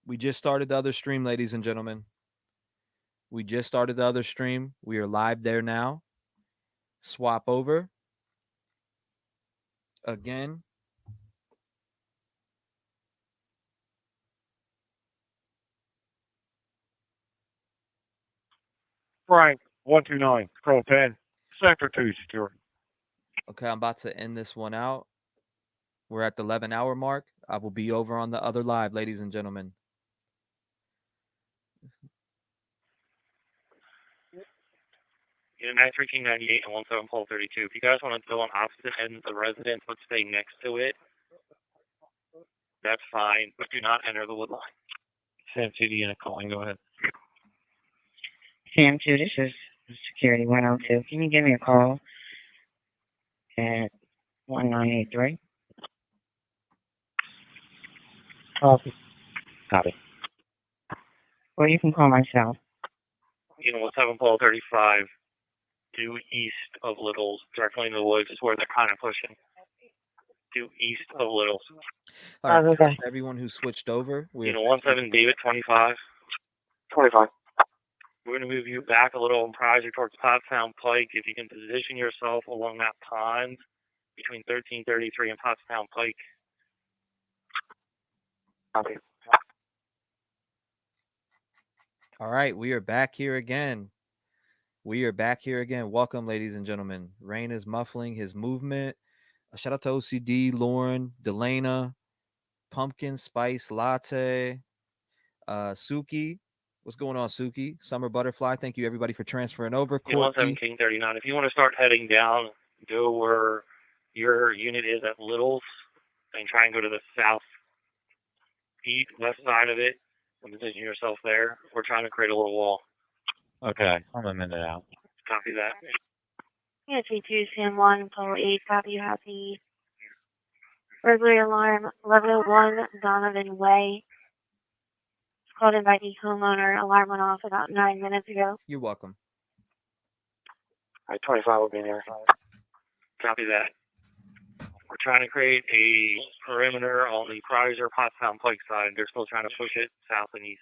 We just started the other stream, ladies and gentlemen. We just started the other stream. We are live there now. Swap over. Again. Frank, 129, Control 10, Sector 2 secure. Okay, I'm about to end this one out. We're at the 11-hour mark. I will be over on the other live, ladies and gentlemen. Unit 91398 and 17 pole 32. If you guys want to go on opposite ends of the residence, let's stay next to it. That's fine, but do not enter the wood line. Sam 2 unit calling, go ahead. Sam 2, this is Security 102. Can you give me a call at 1983? Copy. Copy. Or you can call myself. Unit 17 pole 35, due east of Littles, directly in the woods is where they're kind of pushing. Due east of Littles. All right, everyone who switched over. Unit 17 David 25. 25. We're going to move you back a little and prize you towards Pottstown Pike. If you can position yourself along that pond between 1333 and Pottstown Pike. Copy. All right, we are back here again. Welcome, ladies and gentlemen. Rain is muffling his movement. A shout out to OCD, Lauren, Delana, Pumpkin Spice Latte, Suki. What's going on, Suki? Summer Butterfly. Thank you, everybody, for transferring over. Unit 1739. If you want to start heading down, go where your unit is at Littles and try and go to the southeast, west side of it, and position yourself there. We're trying to create a little wall. Okay, I'm a minute out. Copy that. Yeah, T2, Sam 1, Total 8, copy, you have the burglary alarm, level 1, Donovan Way. It's called in by the homeowner. Alarm went off about 9 minutes ago. You're welcome. All right, 25 will be there. Copy that. We're trying to create a perimeter on the Prizer Pottstown Pike side. They're still trying to push it south and east.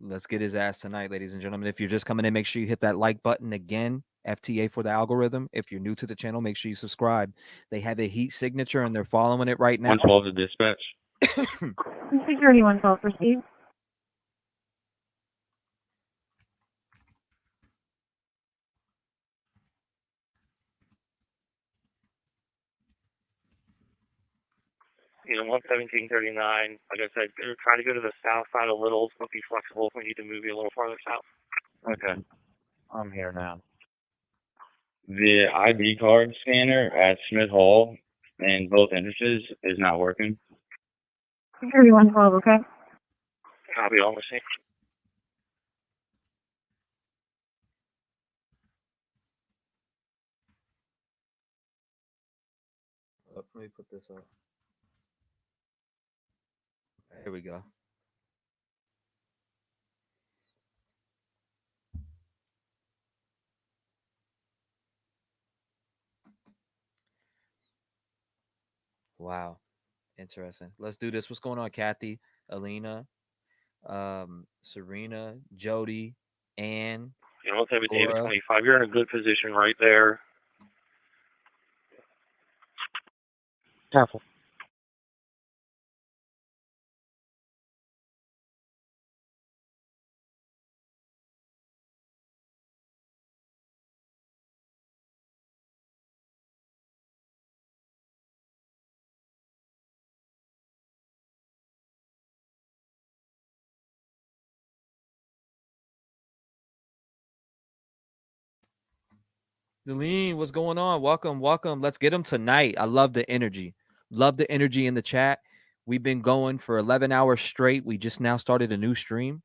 Let's get his ass tonight, ladies and gentlemen. If you're just coming in, make sure you hit that like button again. FTA for the algorithm. If you're new to the channel, make sure you subscribe. They have a heat signature and they're following it right now. 112 to dispatch. Security 112, proceed. You know, 11739. Like I said, try to go to the south side of Littles, but be flexible if we need to move you a little farther south. Okay, I'm here now. The ID card scanner at Smith Hall in both entrances is not working. Security 112, okay? Copy all machine. Let me put this up. Here we go. Wow. Interesting. Let's do this. What's going on, Kathy, Alina, Serena, Jody, Ann? You know, David 25. You're in a good position right there. Careful. Deline, what's going on? Welcome. Let's get them tonight. I love the energy. Love the energy in the chat. We've been going for 11 hours straight. We just now started a new stream.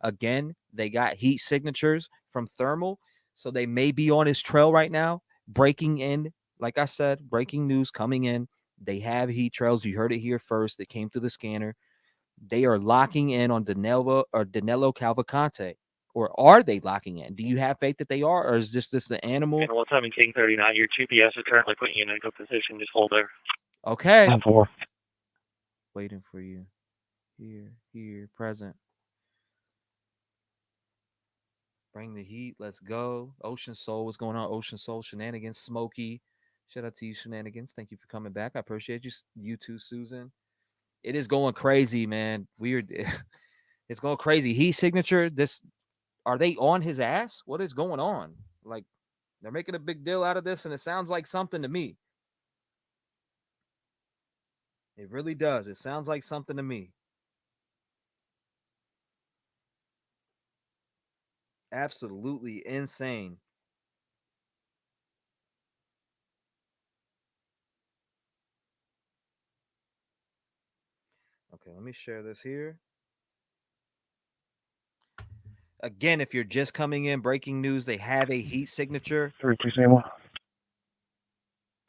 Again, they got heat signatures from Thermal, so they may be on his trail right now, breaking in. Like I said, breaking news coming in. They have heat trails. You heard it here first. They came through the scanner. They are locking in on Danelo Cavalcante. Or are they locking in? Do you have faith that they are, or is this the animal? You know, 11739. Your GPS is currently putting you in a good position. Just hold there. Okay. 10-4. Waiting for you. Here, present. Bring the heat. Let's go. Ocean Soul, what's going on? Ocean Soul, Shenanigans, Smokey. Shout out to you, Shenanigans. Thank you for coming back. I appreciate you. You too, Susan. It is going crazy, man. Weird. It's going crazy. Heat signature. This, are they on his ass? What is going on? Like, they're making a big deal out of this, and it sounds like something to me. It really does. It sounds like something to me. Absolutely insane. Okay, let me share this here. Again, if you're just coming in, breaking news, they have a heat signature. 3271.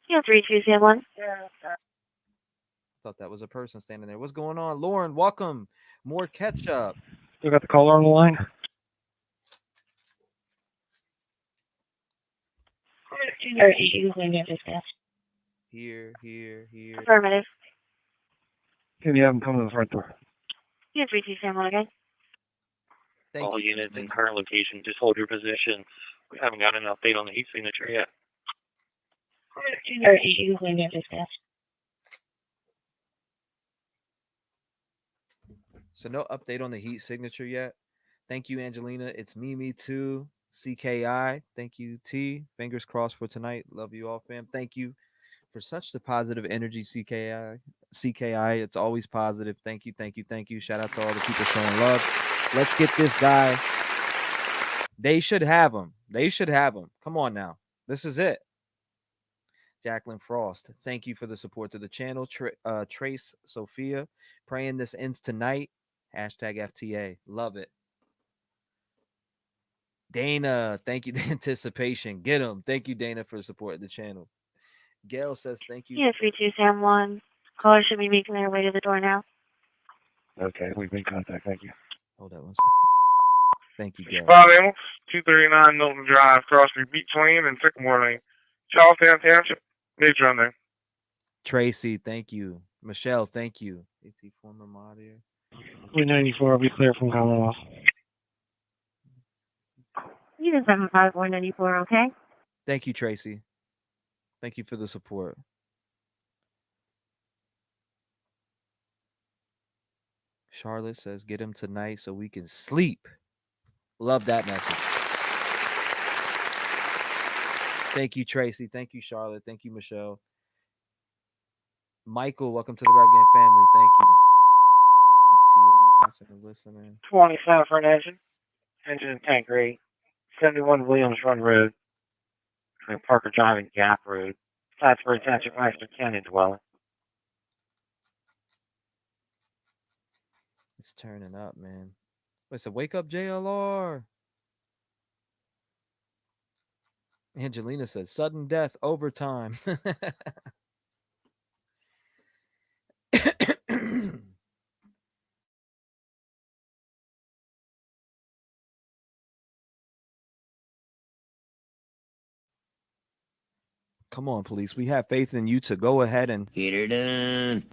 Yeah, 3271. Thought that was a person standing there. What's going on? Lauren, welcome. More ketchup. Still got the caller on the line? Here. Affirmative. Can you have him come to the front door? Yeah, 3271 again. Thank All you. units in current location, just hold your positions. We haven't got an update on the heat signature yet. So no update on the heat signature yet. Thank you, Angelina. It's me too. CKI. Thank you, T. Fingers crossed for tonight. Love you all, fam. Thank you for such the positive energy, CKI. CKI, it's always positive. Thank you. Shout out to all the people showing love. Let's get this guy. They should have him. Come on now. This is it. Jacqueline Frost, thank you for the support to the channel. Trace Sophia, praying this ends tonight. Hashtag FTA. Love it. Dana, thank you. The anticipation. Get him. Thank you, Dana, for supporting the channel. Gail says thank you. Yeah, 3271. Caller should be making their way to the door now. Okay, we've been in contact. Thank you. Hold on 1 second. Thank you, Gail. Five ambulance, 239 Milton Drive, Cross Street, Beach Lane, and Sycamore Lane. Charlestown Township, major on there. Tracy, thank you. Michelle, thank you. AT former mod here. 394, I'll be clear from Commonwealth. Unit 75194, okay? Thank you, Tracy. Thank you for the support. Charlotte says, get him tonight so we can sleep. Love that message. Thank you, Tracy. Thank you, Charlotte. Thank you, Michelle. Michael, welcome to the Rap Game family. Thank you. Watching and listening. 27 for an engine and tank rate. 71 Williams Run Road. Parker Drive and Gap Road. Plattsburgh Township, Meister Canyon dwelling. It's turning up, man. Wait, so wake up, JLR. Angelina says, sudden death, overtime. Come on, police. We have faith in you to go ahead and get her done.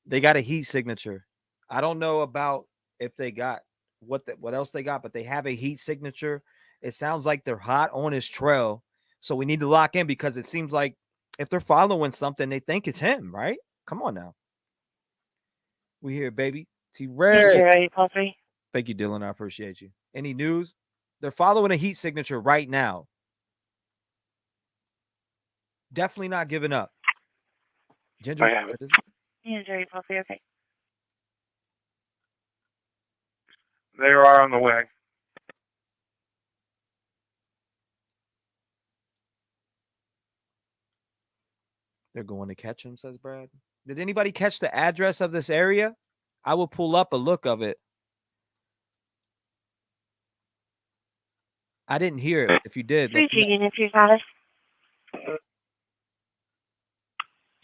They got a heat signature. I don't know about if they got what else they got, but they have a heat signature. It sounds like they're hot on his trail. So we need to lock in because it seems like if they're following something, they think it's him, right? Come on now. We here, baby. T-REV. Thank you, Dylan. I appreciate you. Any news? They're following a heat signature right now. Definitely not giving up. Ginger, I have it. Yeah, very puffy, okay. They are on the way. They're going to catch him, says Brad. Did anybody catch the address of this area? I will pull up a look of it. I didn't hear it. If you did, let me know. If you got us.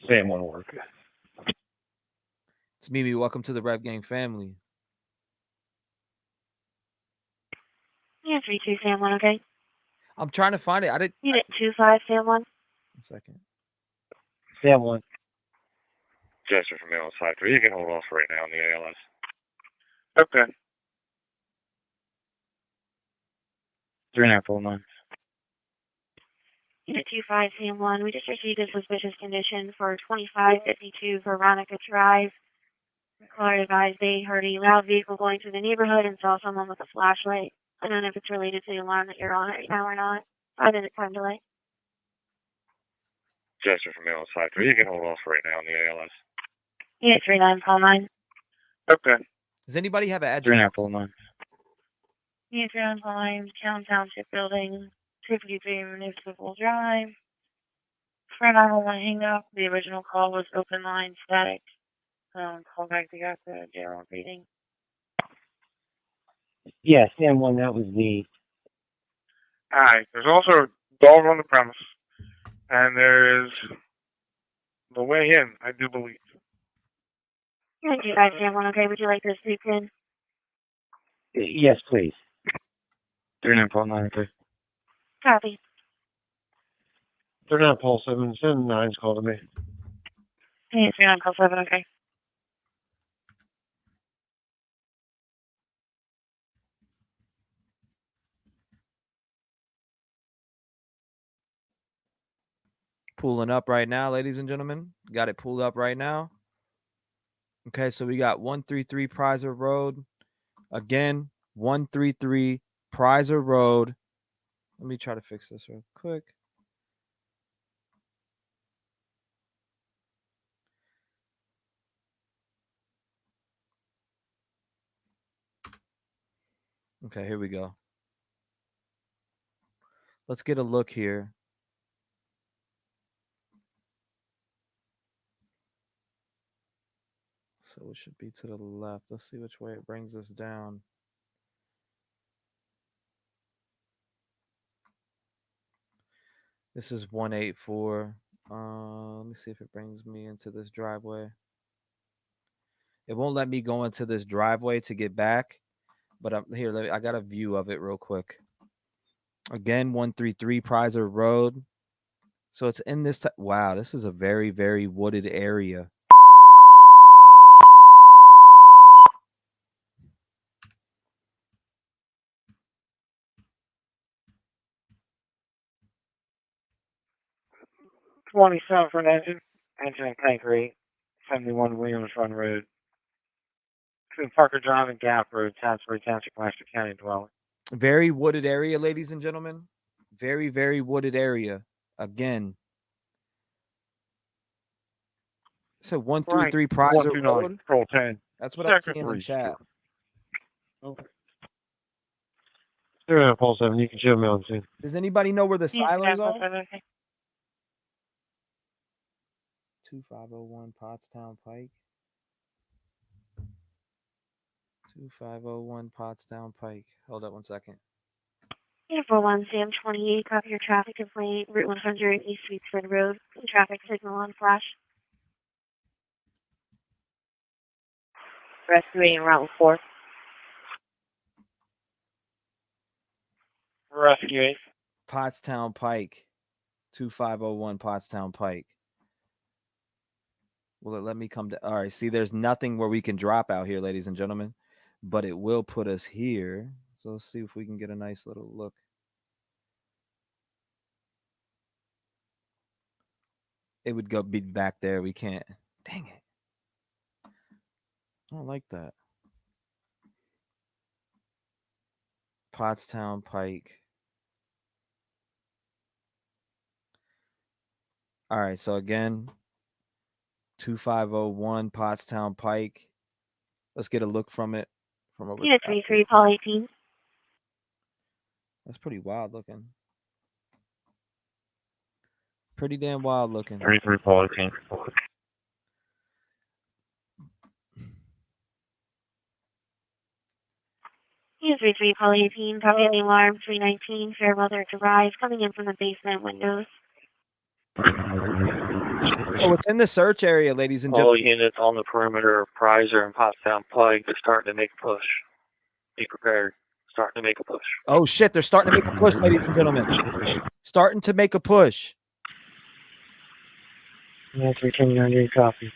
Same one work. It's Mimi. Welcome to the Rap Game family. Yeah, 32 Sam 1, okay. I'm trying to find it. I didn't. Unit 25 Sam 1. 1 second. Sam 1. Jester from ALS 53. You can hold off right now on the ALS. Okay. 3.5 months. Unit 25 CM1, we just received a suspicious condition for 2552 Veronica Drive. The caller advised they heard a loud vehicle going through the neighborhood and saw someone with a flashlight. I don't know if it's related to the alarm that you're on right now or not. 5-minute time delay. Jester from ALS 53. You can hold off right now on the ALS. Unit 39, call 9. Okay. Does anybody have an address? 3.5 months. Unit 39, call 9, Town Township Building, 253 Municipal Drive. For 911 hang up, the original call was open line static. Call back to got the general reading. Yes, CM1, that was the... Alright, there's also a dog on the premise. And there is the way in, I do believe. Unit 25 CM1, okay, would you like to speak in? Yes, please. 3.5 okay. Copy. 39 Paul 7, 79's calling me. Unit 39, call 7, okay. Pulling up right now, ladies and gentlemen. Got it pulled up right now. Okay, so we got 133 Prizer Road. Again, 133 Prizer Road. Let me try to fix this real quick. Okay, here we go. Let's get a look here. So it should be to the left. Let's see which way it brings us down. This is 184. Let me see if it brings me into this driveway. It won't let me go into this driveway to get back, but I'm here. I got a view of it real quick. Again, 133 Prizer Road. So it's in this. Wow, this is a very, very wooded area. Southern engine tank rate, 71 Williams Run Road. Between Parker Drive and Gap Road, Tansbury Township, Lancaster County dwelling. Very wooded area, ladies and gentlemen. Very, very wooded area. Again. So 133 Prizer Road. Control 10. That's what I'm seeing in the chat. Okay. 39 Paul 7, you can show me on scene. Does anybody know where the silos are? 2501 Pottstown Pike. 2501 Pottstown Pike. Hold up one second. Unit 41 CM28, copy your traffic complaint, Route 100 East Sweetsford Road, traffic signal on flash. Rescuing Route 4. Rescue. Pottstown Pike. 2501 Pottstown Pike. Will it let me come to? All right. See, there's nothing where we can drop out here, ladies and gentlemen, but it will put us here. So let's see if we can get a nice little look. It would go be back there. We can't. Dang it. I don't like that. Pottstown Pike. All right. So again, 2501 Pottstown Pike. Let's get a look from it. From over. Unit 33, Paul 18. That's pretty wild looking. Pretty damn wild looking. 33 Paul 18. Unit 33, Paul 18, copy of the alarm 319, Fairweather Drive, coming in from the basement windows. So it's in the search area, ladies and All gentlemen. units on the perimeter of Prizer and Pottstown Pike are starting to make a push. Be prepared. Starting to make a push. Oh shit, they're starting to make a push, ladies and gentlemen. Starting to make a push. Yes, we can hear you, copy.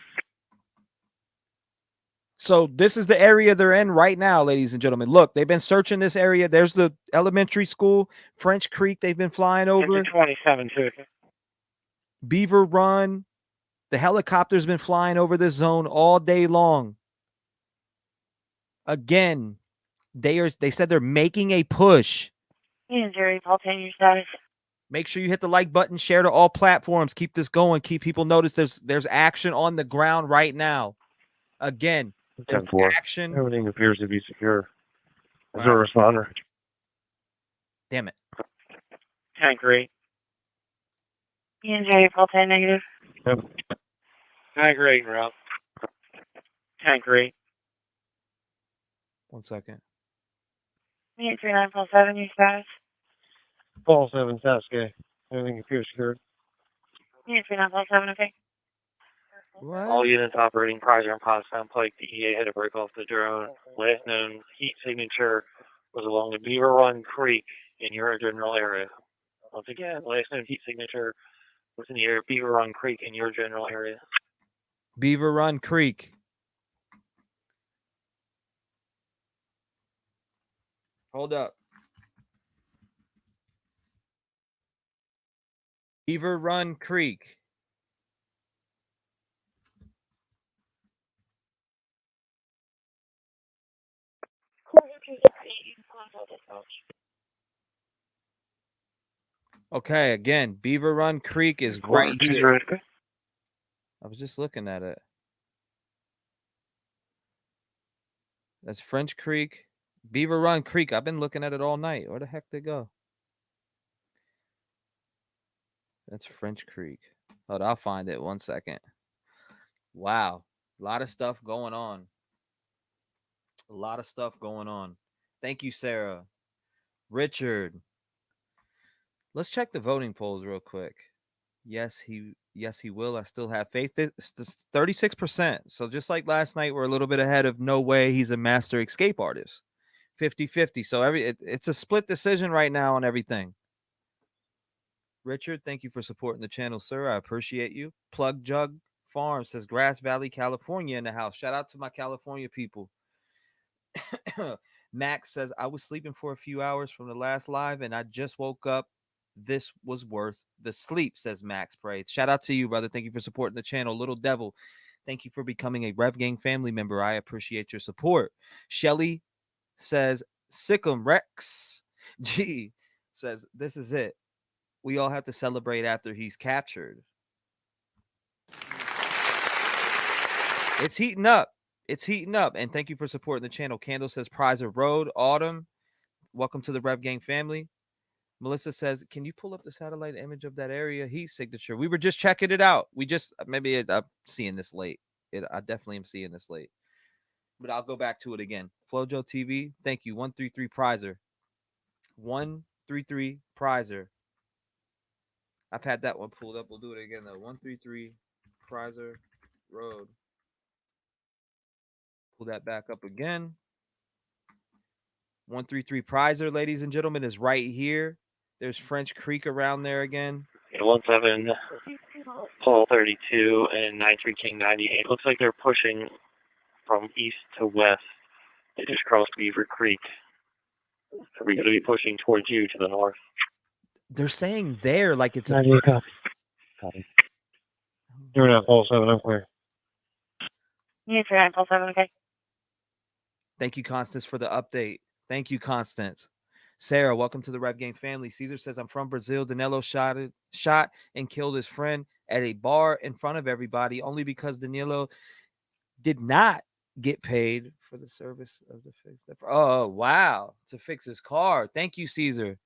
So this is the area they're in right now, ladies and gentlemen. Look, they've been searching this area. There's the elementary school, French Creek. They've been flying over. Into 27 too. Beaver Run. The helicopter's been flying over this zone all day long. Again, they said they're making a push. And Jerry, Paul, 10 your status. Make sure you hit the like button, share to all platforms. Keep this going. Keep people notice there's action on the ground right now. Again, there's action. Everything appears to be secure. Is there a responder? Damn it. Tank rate. And Jerry, Paul, 10 negative. Yep. Tank rate, route. Tank rate. 1 second. And 39, Paul, 7 your status. Paul 7, Sasuke. Everything appears secure. And 39, Paul, 7, okay. What? All units operating Prizer and Potsdam Pike, the EA had to break off the drone. Last known heat signature was along the Beaver Run Creek in your general area. Once again, last known heat signature was in the area of Beaver Run Creek in your general area. Beaver Run Creek. Hold up. Beaver Run Creek. Okay, again, Beaver Run Creek is right here. I was just looking at it. That's French Creek. Beaver Run Creek. I've been looking at it all night. Where the heck did it go? That's French Creek. Hold on, I'll find it. 1 second. Wow. A lot of stuff going on. A lot of stuff going on. Thank you, Sarah. Richard. Let's check the voting polls real quick. Yes, he will. I still have faith. It's 36%. So just like last night, we're a little bit ahead of No Way He's a Master Escape Artist. 50-50. So it's a split decision right now on everything. Richard, thank you for supporting the channel, sir. I appreciate you. Plug Jug Farm says Grass Valley, California in the house. Shout out to my California people. Max says, I was sleeping for a few hours from the last live and I just woke up. This was worth the sleep, says Max Praise. Shout out to you, brother. Thank you for supporting the channel. Little Devil, thank you for becoming a Rev Gang family member. I appreciate your support. Shelly says, Sickum Rex. G says, this is it. We all have to celebrate after he's captured. It's heating up. It's heating up. And thank you for supporting the channel. Candle says Prizer Road. Autumn, welcome to the Rev Gang family. Melissa says, can you pull up the satellite image of that area heat signature? We were just checking it out. I'm seeing this late. I definitely am seeing this late. But I'll go back to it again. Flojo TV, thank you. 133 Prizer. 133 Prizer. I've had that one pulled up. We'll do it again, though. 133 Prizer Road. Pull that back up again. 133 Prizer, ladies and gentlemen, is right here. There's French Creek around there again. 17, Paul 32, and 93 King 98. Looks like they're pushing from east to west. They just crossed Beaver Creek. Are we going to be pushing towards you to the north? They're saying there like it's a... Copy. You're not Paul 7, I'm clear. Yeah, 39, Paul, 7, okay. Thank you, Constance, for the update. Thank you, Constance. Sarah, welcome to the Rev Gang family. Caesar says, I'm from Brazil. Danelo shot and killed his friend at a bar in front of everybody only because Danilo did not get paid for the service of the fix. Oh, wow. To fix his car. Thank you, Caesar.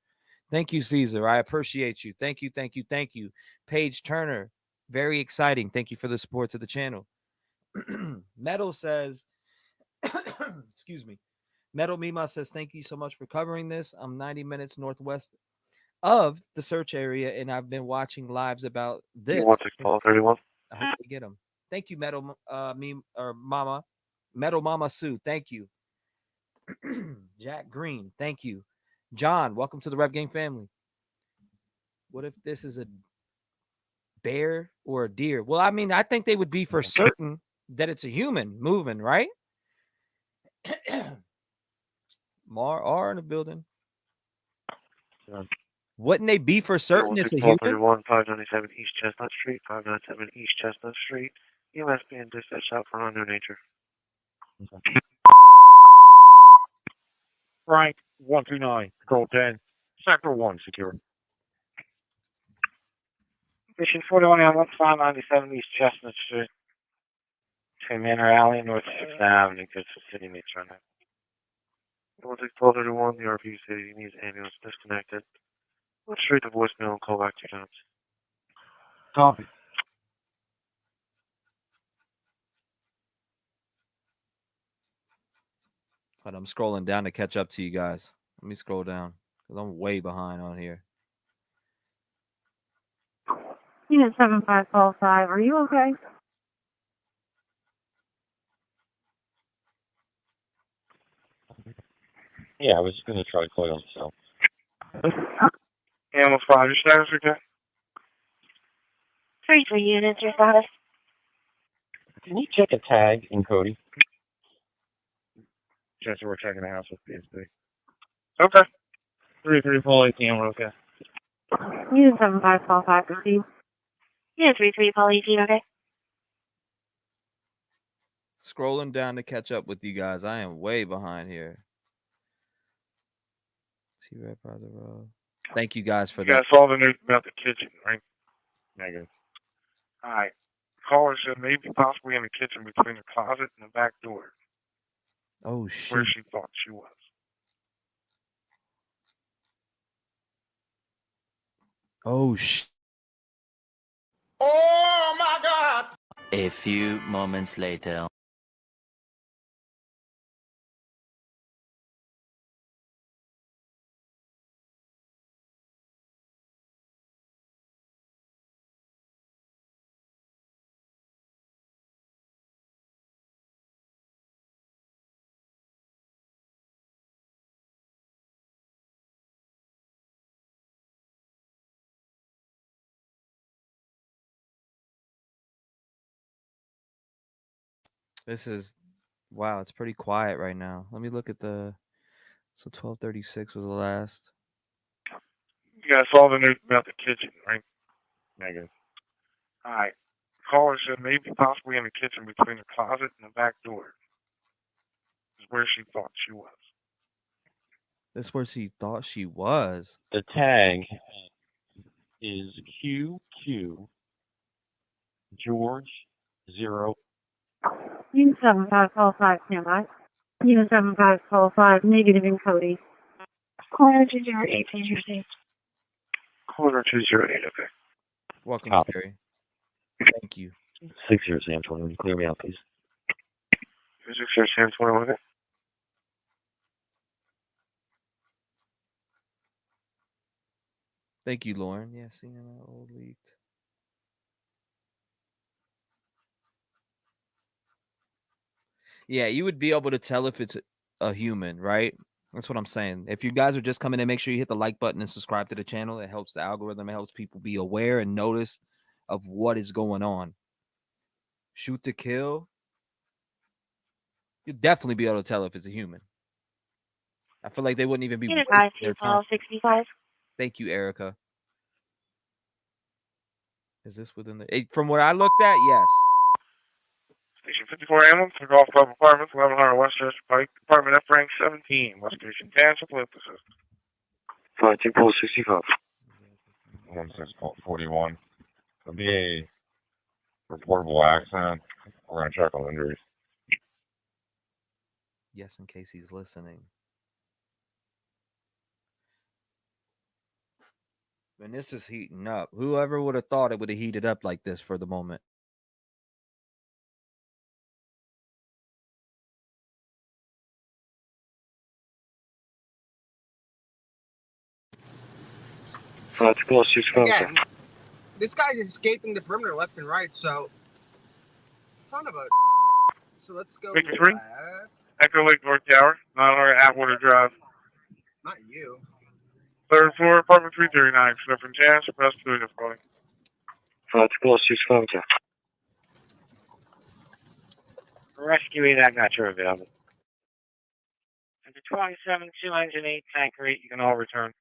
Thank you, Caesar. I appreciate you. Thank you, thank you, thank you. Paige Turner, very exciting. Thank you for the support to the channel. Metal says, excuse me. Metal Mima says, thank you so much for covering this. I'm 90 minutes northwest of the search area, and I've been watching lives about this. You want to call 31? I hope they get them. Thank you, Metal Mama. Metal Mama Sue. Thank you. Jack Green. Thank you. John, welcome to the Rev Gang family. What if this is a bear or a deer? Well, I mean, I think they would be for certain that it's a human moving, right? Mar are in the building. Yeah. Wouldn't they be for certain it's a human? 597 East Chestnut Street, 597 East Chestnut Street. EMS being dispatched out for unknown nature. Okay. Frank, 129, Control 10, Sector 1 secure. Mission 41 ambulance, 597 East Chestnut Street. Between Manor Alley and North 6th Avenue, good for city mates right now. 1231, the RP city needs ambulance disconnected. Let's straight to voicemail and call back 2 times. Copy. But I'm scrolling down to catch up to you guys. Let me scroll down because I'm way behind on here. Unit 7545, are you okay? Yeah, I was just going to try to call you on the cell. Ambulance 5, your status okay? 33 units, your status. Can you check a tag in Cody? Just we're checking the house with PSP. Okay. 33 Polly camera, okay. Unit 7545, proceed. Unit 33 Polly, okay? Scrolling down to catch up with you guys. I am way behind here. T-REV Brother Road. Thank you guys for you that. You guys saw the news about the kitchen, right? Negative. Alright. Caller said maybe possibly in the kitchen between the closet and the back door. Oh, shit. Where she thought she was. Oh, shit. Oh, my God. A few moments later. This is, wow, it's pretty quiet right now. Let me look at the, so 1236 was the last. You guys saw the news about the kitchen, right? Negative. Alright. Caller said maybe possibly in the kitchen between the closet and the back door. Is where she thought she was. That's where she thought she was. The tag is QQ George 0. Unit 7545, standby. Unit 7545, negative in Cody. Caller 208, please receive. Caller 208, okay. Welcome, Copy. Jerry. Thank you. 60 Sam 21. Clear me out, please. 60 Sam 21, okay. Thank you, Lauren. Yeah, seeing that old leaked. Yeah, you would be able to tell if it's a human, right? That's what I'm saying. If you guys are just coming in, make sure you hit the like button and subscribe to the channel. It helps the algorithm. It helps people be aware and notice of what is going on. Shoot to kill. You'd definitely be able to tell if it's a human. I feel like they wouldn't even be Unit wasting their time. 65. Thank you, Erica. Is this within the... From what I looked at, yes. Station 54 ambulance, the Golf Club Apartments, 1100 Westchester Pike, Department F rank 17, West Station Dance with Lift Assist. 52 Pole 65. 1641. It'll be a reportable accident. We're going to check on injuries. Yes, in case he's listening. And this is heating up. Whoever would have thought it would have heated up like this for the moment. Again, this guy's escaping the perimeter left and right, so son of a. So let's go. 53? Left. Echo Lake North Tower, 900 Atwater Drive. Not you. 3rd floor, apartment 339, sniffing chance, press 2 difficulty. 5 Rescue that got you available. 27-2 engine 8, tanker 8, you can all return.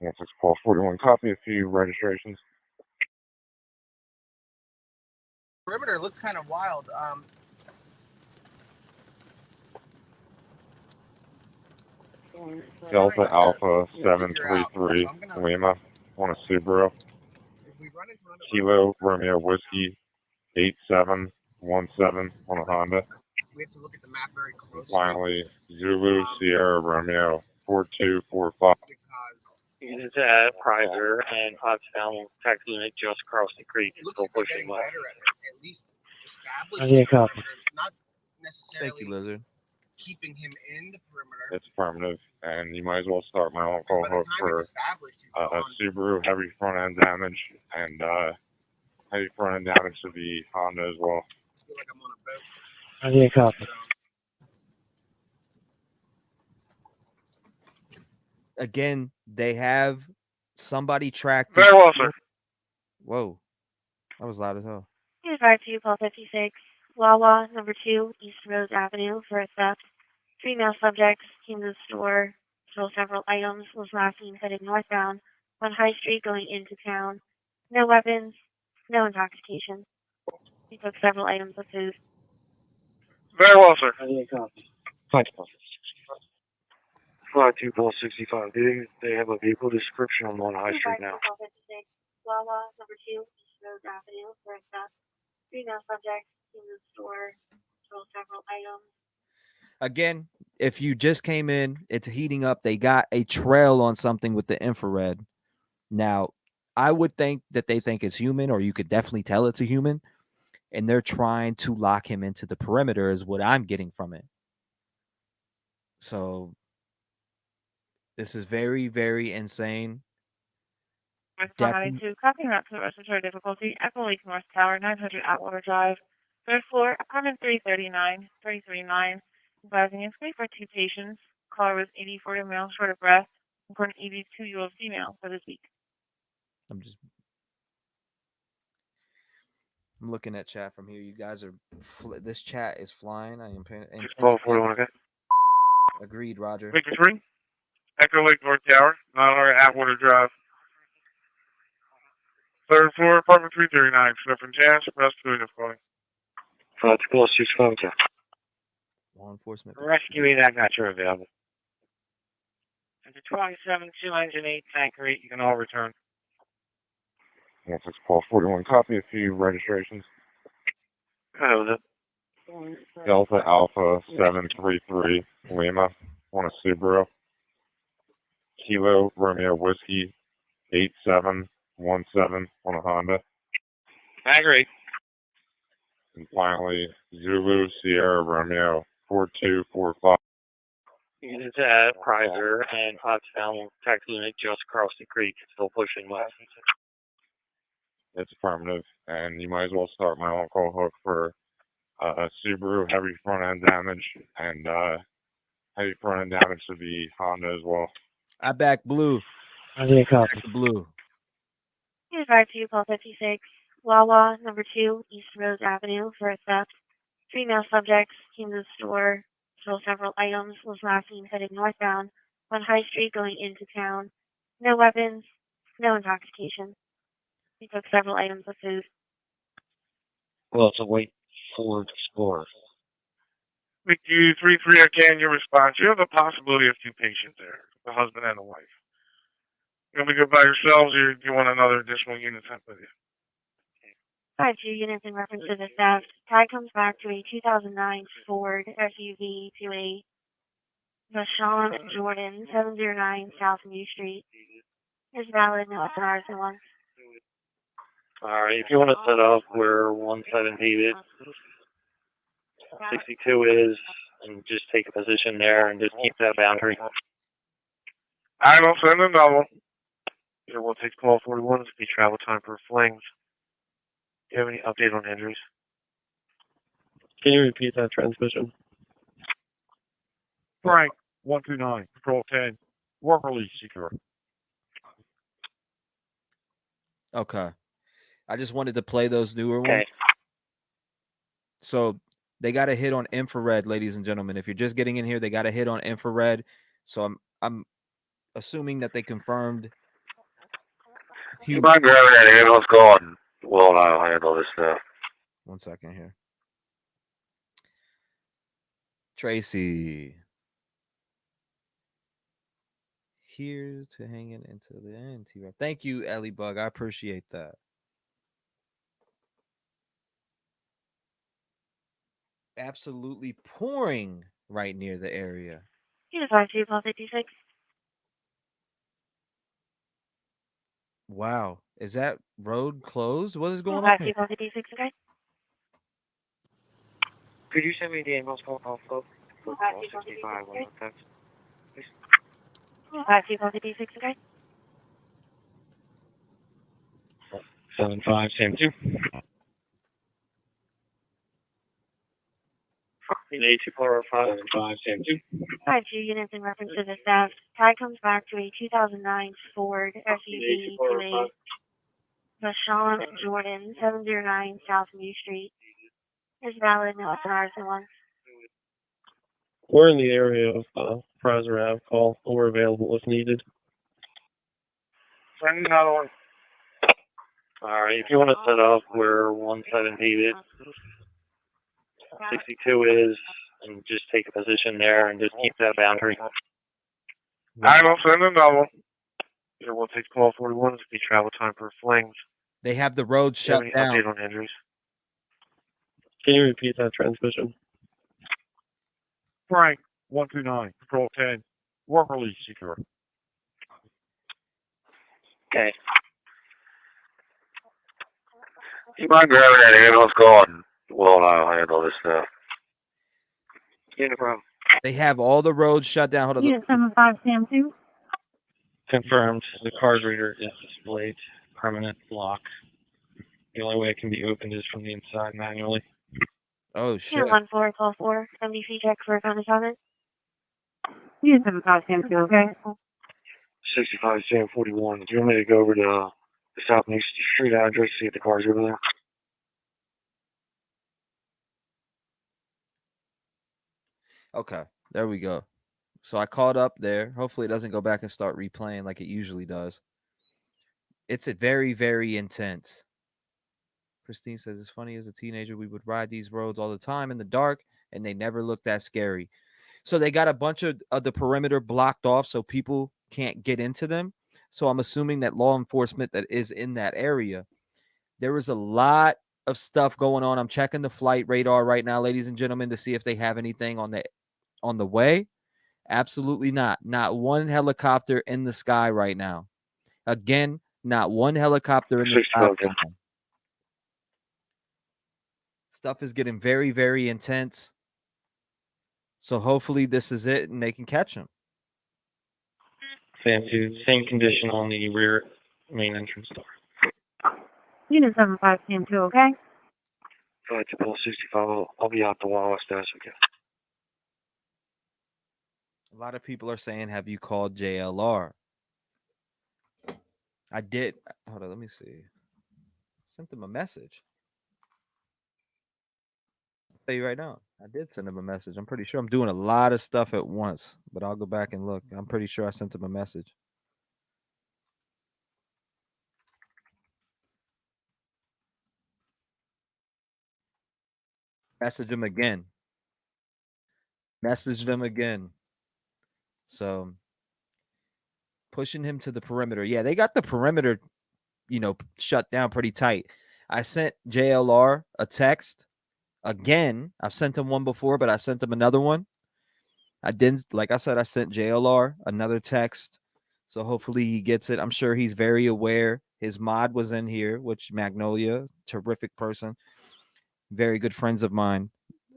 Yes, it's Paul 41. Copy a few registrations. Perimeter looks kind of wild. Delta Alpha 733 Lima on a Subaru. If we run into another Kilo Romeo Whiskey 8717 on a Honda. we have to look at the map very closely. And finally, Zulu Sierra Romeo 4245. Because Units at Prizer and Pottstown tax unit just across the creek. it looks Still like they're pushing getting west. better at least establishing the perimeter, not Thank you, necessarily Lizard. keeping him in the perimeter. It's affirmative, and you might as well start my on-call By the hook time for it's established, he's a gone. Subaru heavy front end damage and heavy front end damage to the Honda as well. I feel like I'm on a boat. Yeah, copy. Again, they have somebody tracked. Very well, sir. Whoa, that was loud as hell. 252, call 56, Wawa, number 2, East Rose Avenue, for a theft. 3 male subjects came to the store, stole several items, was last seen headed northbound on High Street going into town. No weapons, no intoxication. He took several items of food. Very well, sir. Yeah, copy. 52 Pulse 65. They have a vehicle description on High Street now. 252, call 56, Wawa, number 2, East Rose Avenue, for a theft. 3 male subjects came to the store, stole several items. Again, if you just came in, it's heating up. They got a trail on something with the infrared. Now, I would think that they think it's human, or you could definitely tell it's a human, and they're trying to lock him into the perimeter is what I'm getting from it. So this is very, very insane. Definitely. Copy map to respiratory difficulty, Echo Lake North Tower, 900 Atwater Drive, 3rd floor, apartment 339, advising inquiry for 2 patients. Caller was 84 male, short of breath, and an 82-year-old female for this week. I'm looking at chat from here. You guys are this chat is flying. I am paying. Just call 41, okay? Agreed, Roger. Victor 3, Echo Lake North Tower, 900 Atwater Drive. 3rd floor, apartment 339, Smith and Jazz, rest of the calling. 52 Pulse 65. Law enforcement. Rescue 8, I got you available. 27-2 engine 8, tanker 8, you can all return. Yes, it's Paul 41. Copy a few registrations. That was it. Delta Alpha 733 Lima on a Subaru. Kilo Romeo Whiskey 8717 on a Honda. I agree. And finally, Zulu Sierra Romeo 4245. Units at Prizer and Pottstown tax unit just across the creek. Still pushing west. It's affirmative, and you might as well start my on-call hook for a Subaru heavy front end damage and heavy front end damage to the Honda as well. I back blue. Yeah, copy. Blue. 252, call 56, Wawa, number 2, East Rose Avenue, for a theft. 3 male subjects came to the store, stole several items, was last seen headed northbound on High Street going into town. No weapons, no intoxication. He took several items of food. Well, it's a white Ford Explorer. With you 3-3 again, your response. You have the possibility of 2 patients there, the husband and the wife. You want to go by yourselves, or do you want another additional unit sent with you? 52 units in reference to the theft. Tag comes back to a 2009 Ford SUV to a Vashon Jordan, 709 South New Street. Is valid, no SNRs and ones. Alright, if you want to set up where 170 is, 62 is, and just take a position there and just keep that boundary. I will send a double. Here, we'll take call 41, speed travel time for flings. Do you have any update on injuries? Can you repeat that transmission? Frank 129, Control 10, work release secure. Okay. I just wanted to play those newer ones. Okay. So They got a hit on infrared, ladies and gentlemen. If you're just getting in here, they got a hit on infrared. So I'm assuming that they confirmed. You mind grabbing that ambulance call and Will and I will handle this stuff. 1 second here. Tracy. Here to hang it until the end. T-REV. Thank you, Ellie Bug. I appreciate that. Absolutely pouring right near the area. Unit 52, Paul 56. Wow. Is that road closed? What is going on Unit here? 52, Paul 56, okay? Could you send me the ambulance call off of 65 on the text? Unit 52, Paul 56, okay? 75, Sam 2. In 8245, 75, Sam 2. 52 units in reference to the theft. Tag comes back to a 2009 Ford SUV to a Vashon Jordan, 709 South New Street. Is valid, no SNRs1. We're in the area of Ave. Call. We're available if needed. Send another one. Alright, if you want to set up where 117 is, 62 is, and just take a position there and just keep that boundary. I will send another one. Here, we'll take 1241 to be travel time for flames. They have the road Do you have shut any down. update on injuries? Can you repeat that transmission? Frank, 129, Control 10. Work release secure. Okay. You mind grabbing that ambulance call and Will and I will handle this stuff. Yeah, no problem. They have all the roads shut down. Hold on. Unit 75, Sam 2. Confirmed. The card reader is displayed. Permanent lock. The only way it can be opened is from the inside manually. Oh, shit. Unit 1444, MDC check for containment. Unit 75, Sam 2, okay? 65 Sam 41. Do you want me to go over to the South New Street address, see if the car's over there? Okay, there we go. So I called up there. Hopefully it doesn't go back and start replaying like it usually does. It's a very, very intense. Christine says, it's funny, as a teenager, we would ride these roads all the time in the dark, and they never looked that scary. So they got a bunch of the perimeter blocked off so people can't get into them. So I'm assuming that law enforcement that is in that area, there was a lot of stuff going on. I'm checking the flight radar right now, ladies and gentlemen, to see if they have anything on the way. Absolutely not. Not one helicopter in the sky right now. Again, not one helicopter in the sky right now. Stuff is getting very, very intense. So hopefully this is it and they can catch him. Sam 2, same condition on the rear main entrance door. Unit 75, Sam 2, okay? 5 to pull 65. I'll be out the Wallace desk, okay? A lot of people are saying, have you called JLR? I did. Hold on, let me see. Sent them a message. I'll tell you right now. I did send him a message. I'm pretty sure I'm doing a lot of stuff at once, but I'll go back and look. I'm pretty sure I sent him a message. Message him again. Messaged him again. So pushing him to the perimeter. Yeah, they got the perimeter, shut down pretty tight. I sent JLR a text again. I've sent him one before, but I sent him another one. I didn't, like I said, I sent JLR another text. So hopefully he gets it. I'm sure he's very aware. His mod was in here, which Magnolia, terrific person, very good friends of mine.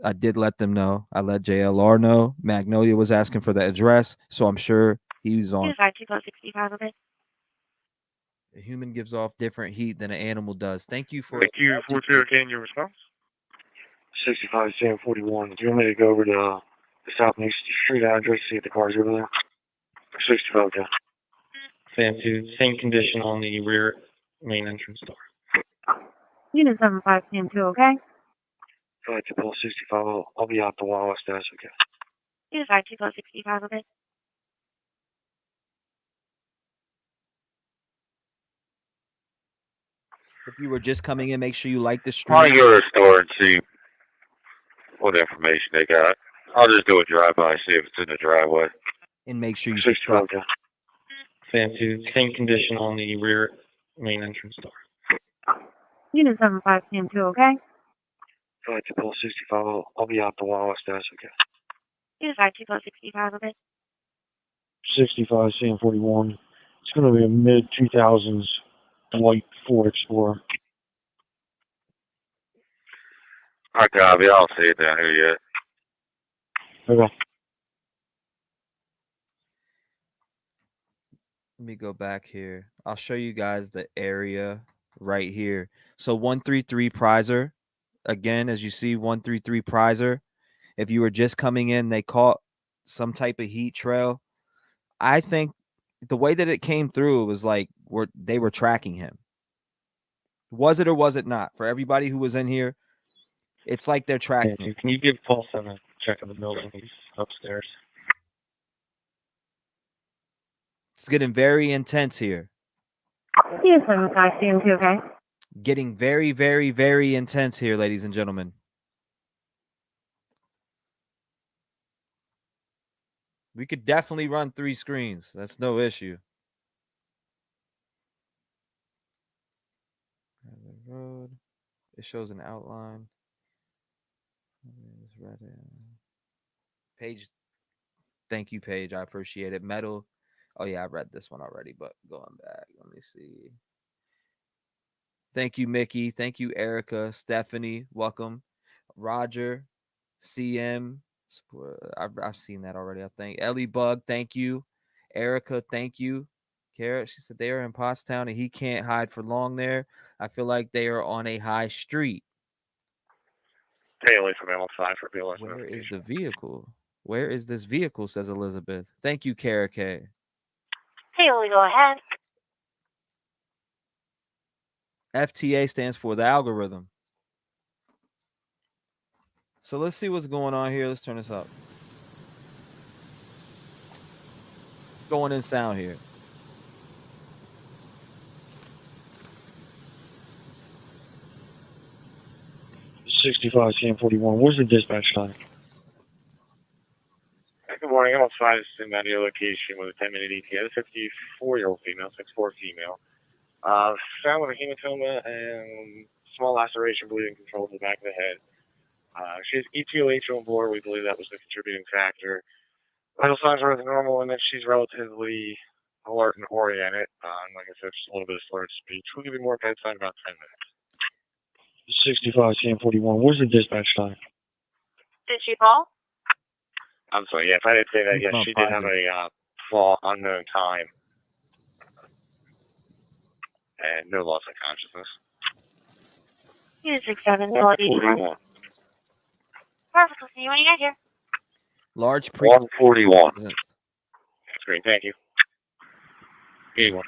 I did let them know. I let JLR know. Magnolia was asking for the address, so I'm sure he's on. 65, okay? A human gives off different heat than an animal does. Thank you for. Thank you. 40, can your response? 65 Sam 41. Do you want me to go over to the South New Street address, see if the car's over there? 65, okay? Sam 2, same condition on the rear main entrance door. Unit 75, Sam 2, okay? Go ahead to Post 65. I'll be out the Wallace desk, okay? Unit 52 Post 65, okay? If you were just coming in, make sure you like the I'll stream go to the store and see what information they got. I'll just do a drive-by, see if it's in the driveway. and make sure you 65, subscribe. okay? Fan 2, same condition on the rear main entrance door. Unit 75 Sam 2, okay? Go ahead to Post 65. I'll be out the Wallace desk, okay? Unit 52 Post 65, okay? 65 Sam 41. It's going to be a mid-2000s white Ford Explorer. I copy. I'll see it down here yet. Okay. Let me go back here. I'll show you guys the area right here. So 133 Prizer. Again, as you see, 133 Prizer. If you were just coming in, they caught some type of heat trail. I think the way that it came through, it was like they were tracking him. Was it or was it not? For everybody who was in here, it's like they're tracking him. Can you give Paulson a check of the building? He's upstairs. It's getting very intense here. Unit 75 Sam 2, okay? Getting very, very, very intense here, ladies and gentlemen. We could definitely run 3 screens. That's no issue. Road. It shows an outline. Page. Thank you, Paige. I appreciate it. Metal. Oh, yeah, I read this one already, but going back. Let me see. Thank you, Mickey. Thank you, Erica. Stephanie, welcome. Roger, CM. I've seen that already, I think. Ellie Bug, thank you. Erica, thank you. Carrot, she said they are in Pottstown and he can't hide for long there. I feel like they are on a high street. Haley from L5 for BLS. Where is the vehicle? Where is this vehicle, says Elizabeth. Thank you, Kara K. Haley, go ahead. FTA stands for the algorithm. So let's see what's going on here. Let's turn this up. Going in sound here. $65 Sam 41. Where's the dispatch time? Good morning. I'm outside in that location with a 10-minute ETA. A 54-year-old female, 6'4" female. Found with a hematoma and small laceration, bleeding control to the back of the head. She has ETOH on board. We believe that was the contributing factor. Vital signs are normal, and that she's relatively alert and oriented. Like I said, just a little bit of slurred speech. We'll give you more bedside in about 10 minutes. 65 Sam 41. Where's the dispatch time? Did she call? I'm sorry. Yeah, if I didn't say that, yes, she did have a fall unknown time. And no loss of consciousness. Unit 67 L81. Perfect. We'll see you when you get here. Large 141. Screen, thank you. 81.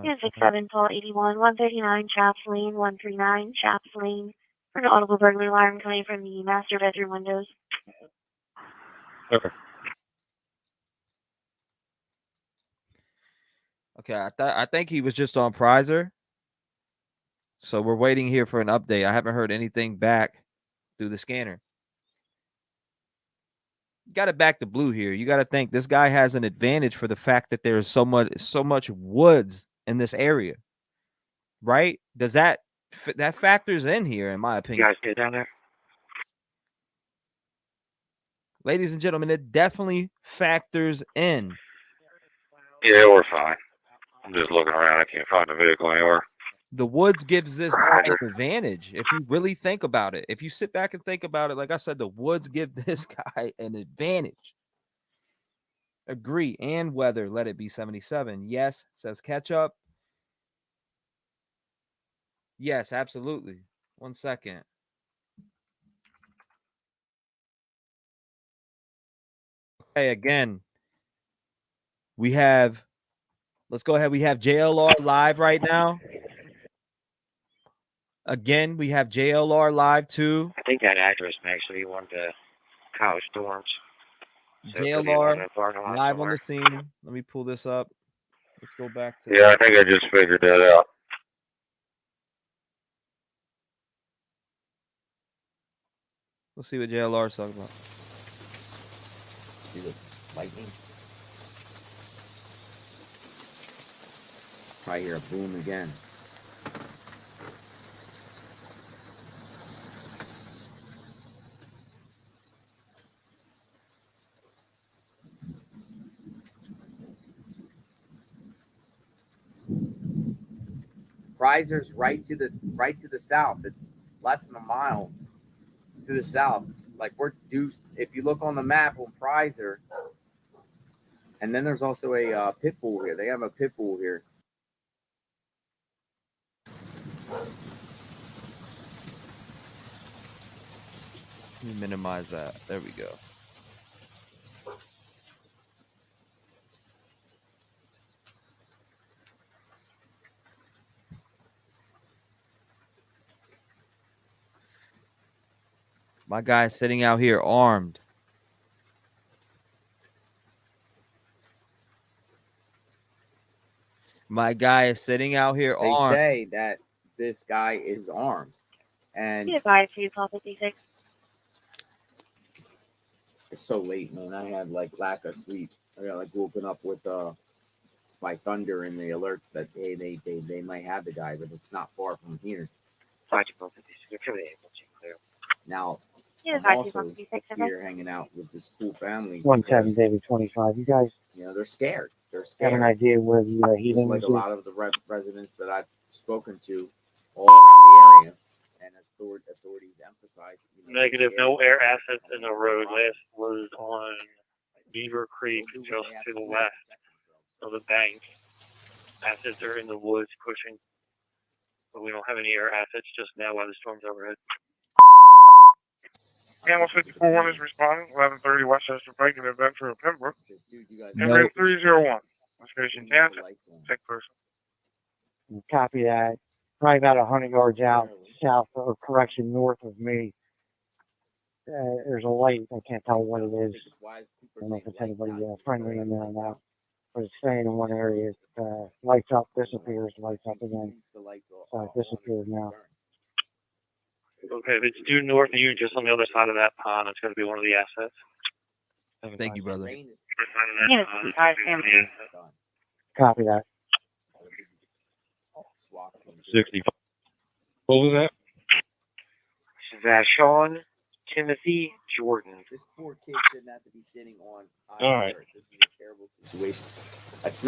Unit 67 L81. 139 Chaps Lane. 139 Chaps Lane. For an audible burglary alarm coming from the master bedroom windows. Okay. Okay, I think he was just on Prizer. So we're waiting here for an update. I haven't heard anything back through the scanner. You got to back the blue here. You got to think this guy has an advantage for the fact that there's so much woods in this area, right? Does that factors in here, in my opinion? You guys get down there? Ladies and gentlemen, it definitely factors in. Yeah, we're fine. I'm just looking around. I can't find the vehicle anywhere. The woods gives this guy an advantage. If you really think about it, if you sit back and think about it, like I said, the woods give this guy an advantage. Agree. And weather, let it be 77. Yes, says Ketchup. Yes, absolutely. 1 second. Okay, again, let's go ahead. We have JLR live right now. Again, we have JLR live too. I think that address actually went to College Dorms. So it could be one in JLR a parking lot live somewhere. on the scene. Let me pull this up. Let's go back to Yeah, I think I just figured that out. Let's see what JLR is talking about. See the lightning? Probably hear a boom again. Prizer's right to the south. It's less than a mile to the south. Like we're due. If you look on the map on Prizer, and then there's also a pit bull here. They have a pit bull here. Let me minimize that. There we go. My guy is sitting out here armed. My guy is sitting out here They armed. say that this guy is armed, and Be advised, 2:56. it's so late, man. I had like lack of sleep. I got like woken up with by thunder and the alerts that hey, they might have the guy, but it's not far from here. Now Be I'm advised, also 2:56. here hanging out with this cool family. 17 David 25. You guys You know, they're scared. They're have scared. an idea where the Just heating like is? a lot of the residents that I've spoken to all around the area, and as authorities emphasize. You know, Negative, no air assets in the road. Last was on Beaver Creek, just to the west of the bank. Assets are in the woods pushing, but we don't have any air assets just now while the storm's overhead. Camel 54 is responding. 1130 Westchester Pike in Adventure of Pembroke. No. Entrance 301. Station Kansas. Take person. Copy that. Probably about 100 yards out south, or correction, north of me. There's a light. I can't tell what it is. I don't know if it's anybody friendly in there or not. But it's staying in one area. It lights up, disappears, lights up again. So it disappears now. Okay, if it's due north of you, just on the other side of that pond, it's going to be one of the assets. Thank you, brother. Yes, Copy that. 65. What was that? Vashon Timothy Jordan. This poor kid shouldn't have to be sitting on. All right. This is a terrible situation. It's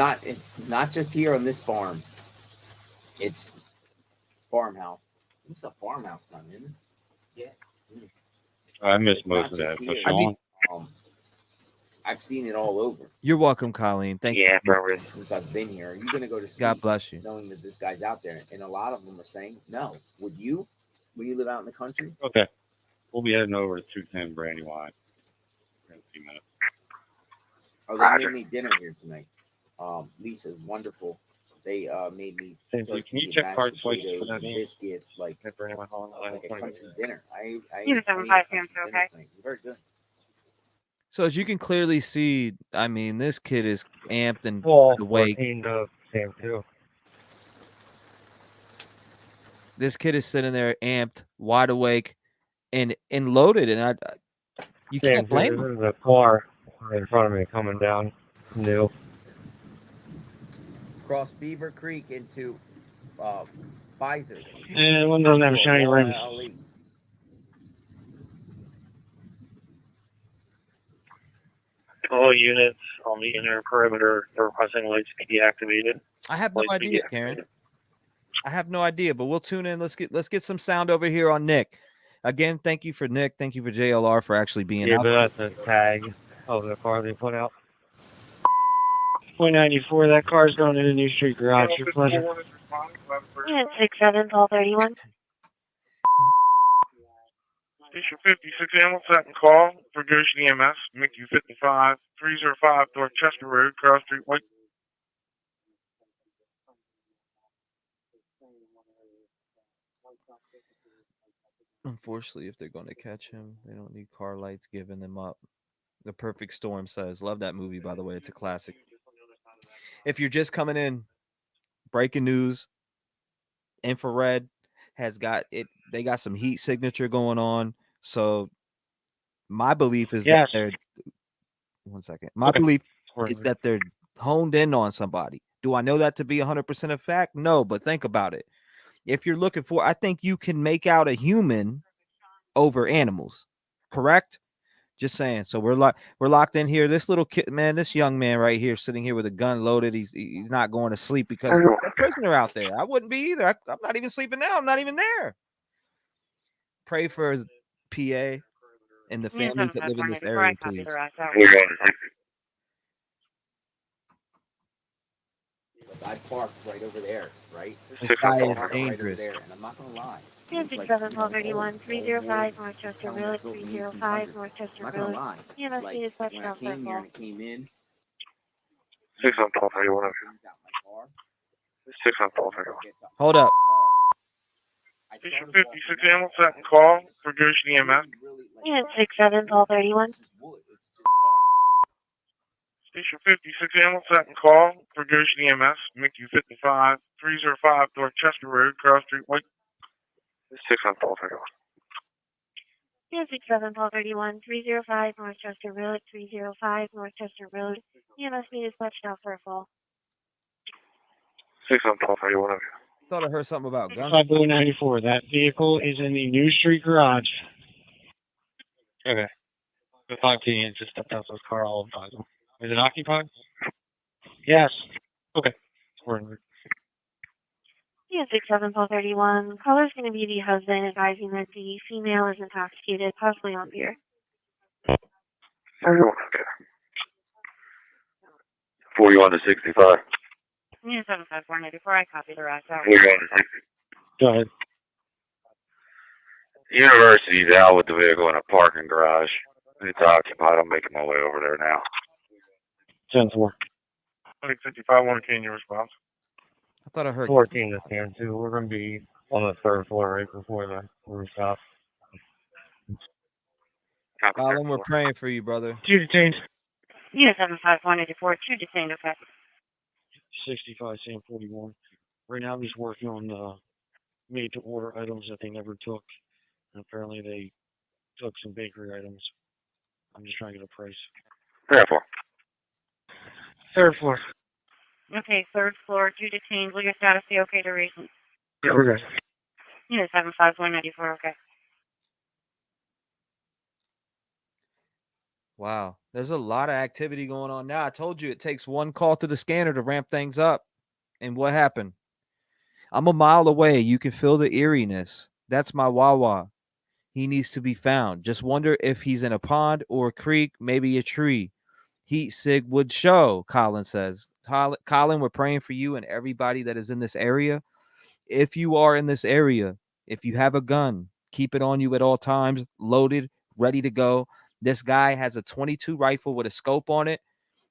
not just here on this farm. It's farmhouse. This is a farmhouse, not isn't it? Yeah. I missed It's most not of that. just here. I mean- I've seen it all over. You're welcome, Colleen. Thank Yeah, you. bro. Since I've been here. Are you gonna go to sleep God bless you. knowing that this guy's out there? And a lot of them are saying, no. Would you? When you live out in the country? Okay. We'll be heading over to 210 Brandywine in a few minutes. Oh, they made me dinner here tonight. Lisa's wonderful. They made me Can turkey you and check mashed card swipes potatoes for that and name? biscuits, like At Brandywine Hall. a country dinner. I Either ate 75 a country Sam's dinner okay. tonight. Very good. So as you can clearly see, I mean, this kid is amped and Well, awake. 14 to Sam 2. This kid is sitting there amped, wide awake, and loaded. And you can't blame him. There's a car right in front of me coming down. New. Cross Beaver Creek into Pfizer. And one doesn't have shiny rims. All units on the inner perimeter, the requesting lights be deactivated. I have no Lights be idea, deactivated. Karen. I have no idea, but we'll tune in. Let's get some sound over here on Nick. Again, thank you for Nick. Thank you for JLR for actually being Yeah, out. but that's a tag of the car they put out. 494, that car's going to the New Street Garage. Your pleasure. Unit 67, 1231. Station 56 Animal second call for Goshen EMS, Mickey 55, 305 Dorchester Road, Cross Street, White. Unfortunately, if they're going to catch him, they don't need car lights giving them up. The Perfect Storm says, love that movie, by the way. It's a classic. If you're just coming in, breaking news, Infrared has got it. They got some heat signature going on. So my belief is that Yes. they're, one second. My Okay. belief is that they're honed in on somebody. Do I know that to be 100% a fact? No, but think about it. If you're looking for, I think you can make out a human over animals. Correct? Just saying. So we're locked in here. This little kid, man, this young man right here, sitting here with a gun loaded. He's not going to sleep because there's a prisoner out there. I wouldn't be either. I'm not even sleeping now. I'm not even there. Pray for his PA and the families that live in this area, please. I parked right over there, right? This guy is Right dangerous. over there, and I'm not gonna lie. And 67431 305 Northchester Road, 305 Northchester I'm not gonna Road. lie. EMS Like, needed when I touchdown came here circle. and it came in, 6-12-31. things out my car. 6-12-31. Hold up. Station 56 Hamilton, second call for Goshen EMS. And 671231. Station 56 Hamilton, second call for Goshen EMS. Mickey 55 305 Dorchester Road, Cross Street, White. 6-12-31. And 671231 305 Northchester Road, 305 Northchester Road. EMS needed touchdown circle. 6-12-31. Thought I heard something about guns. 594. That vehicle is in the New Street garage. Okay. The 5T just stepped out of his car. I'll advise him. Is it occupied? Yes. Okay. And 671231. Caller's going to be the husband advising that the female is intoxicated, possibly on beer. 41 to 65. Yeah, 75494. I copy the rest out. 41 to 60. Go ahead. University's out with the vehicle in a parking garage. It's occupied. I'm making my way over there now. 10-4. 65, 1 can you response? I thought I heard 14 is here too. We're going to be on the third floor right before the rooftop. Colin, we're praying for you, brother. 2 detained. Yeah, 75184. 2 detained, okay. 65, Sam 41. Right now he's working on the made to order items that they never took. And apparently they took some bakery items. I'm just trying to get a price. Third floor. Third floor. Okay, third floor, 2 detained. Will your status be okay to read? Yeah, we're good. Yeah, 75194, okay. Wow. There's a lot of activity going on now. I told you it takes one call to the scanner to ramp things up. And what happened? I'm a mile away. You can feel the eeriness. That's my Wawa. He needs to be found. Just wonder if he's in a pond or a creek, maybe a tree. Heat sig would show, Colin says. Colin, we're praying for you and everybody that is in this area. If you are in this area, if you have a gun, keep it on you at all times, loaded, ready to go. This guy has a 22 rifle with a scope on it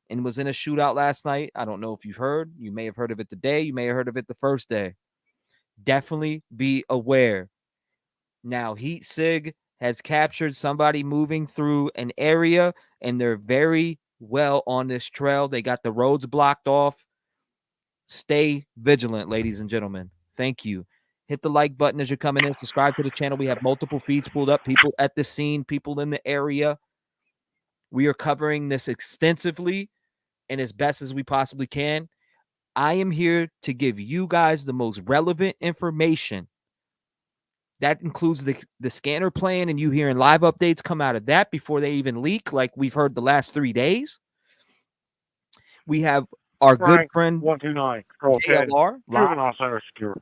and was in a shootout last night. I don't know if you've heard. You may have heard of it today. You may have heard of it the first day. Definitely be aware. Now, Heat Sig has captured somebody moving through an area, and they're very well on this trail. They got the roads blocked off. Stay vigilant, ladies and gentlemen. Thank you. Hit the like button as you're coming in. Subscribe to the channel. We have multiple feeds pulled up. People at the scene, people in the area. We are covering this extensively and as best as we possibly can. I am here to give you guys the most relevant information. That includes the scanner plan and you hearing live updates come out of that before they even leak, like we've heard the last 3 days. We have our good friend 129 JLR secure.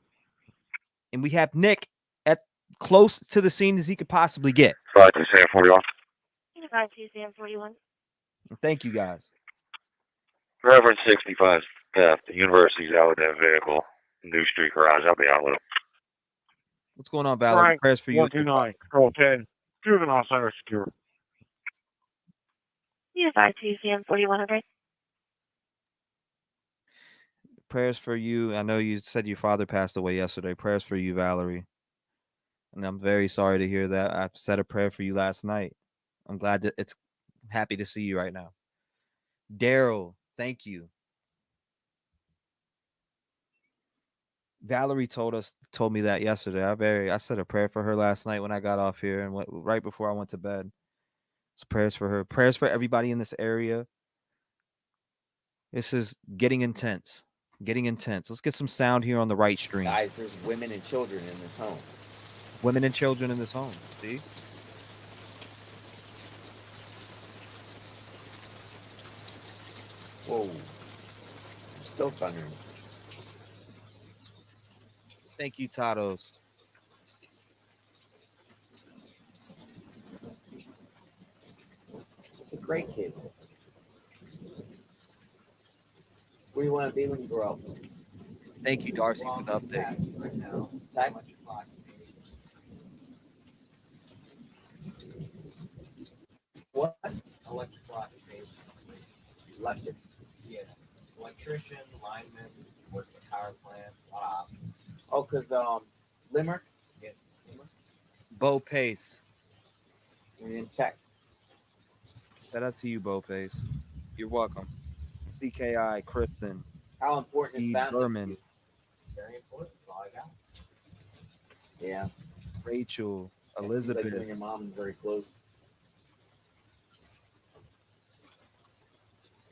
And we have Nick at close to the scene as he could possibly get. 5 to Sam 41. 5 to Sam 41. Thank you, guys. Reverend 65 theft. The university's out with that vehicle. New Street garage. I'll be out with him. What's going on, Valerie? Prayers for you. 129 Control 10. Juvenile center secure. Yeah, 5 to Sam 41, okay. Prayers for you. I know you said your father passed away yesterday. Prayers for you, Valerie. And I'm very sorry to hear that. I said a prayer for you last night. I'm glad that it's happy to see you right now. Daryl, thank you. Valerie told me that yesterday. I said a prayer for her last night when I got off here and right before I went to bed. It's prayers for her. Prayers for everybody in this area. This is getting intense. Getting intense. Let's get some sound here on the right stream. Guys, there's women and children in this home. Women and children in this home. See? Whoa. It's still thundering. Thank you, Tatos. It's a great kid. Where do you want to be when you grow up? Thank you, Darcy, for the update. Right now. Tag? What? Electric block space. Electric? Yeah. Electrician, lineman, work at the power plant. Wow. Oh, because, Limerick? Yeah. Limerick? Bo Pace. You're in tech. Shout out to you, Bo Pace. You're welcome. CKI, Kristen. How important is Steve family? Berman. Very important. That's all I got. Yeah. Rachel. It seems Elizabeth. like you and your mom are very close.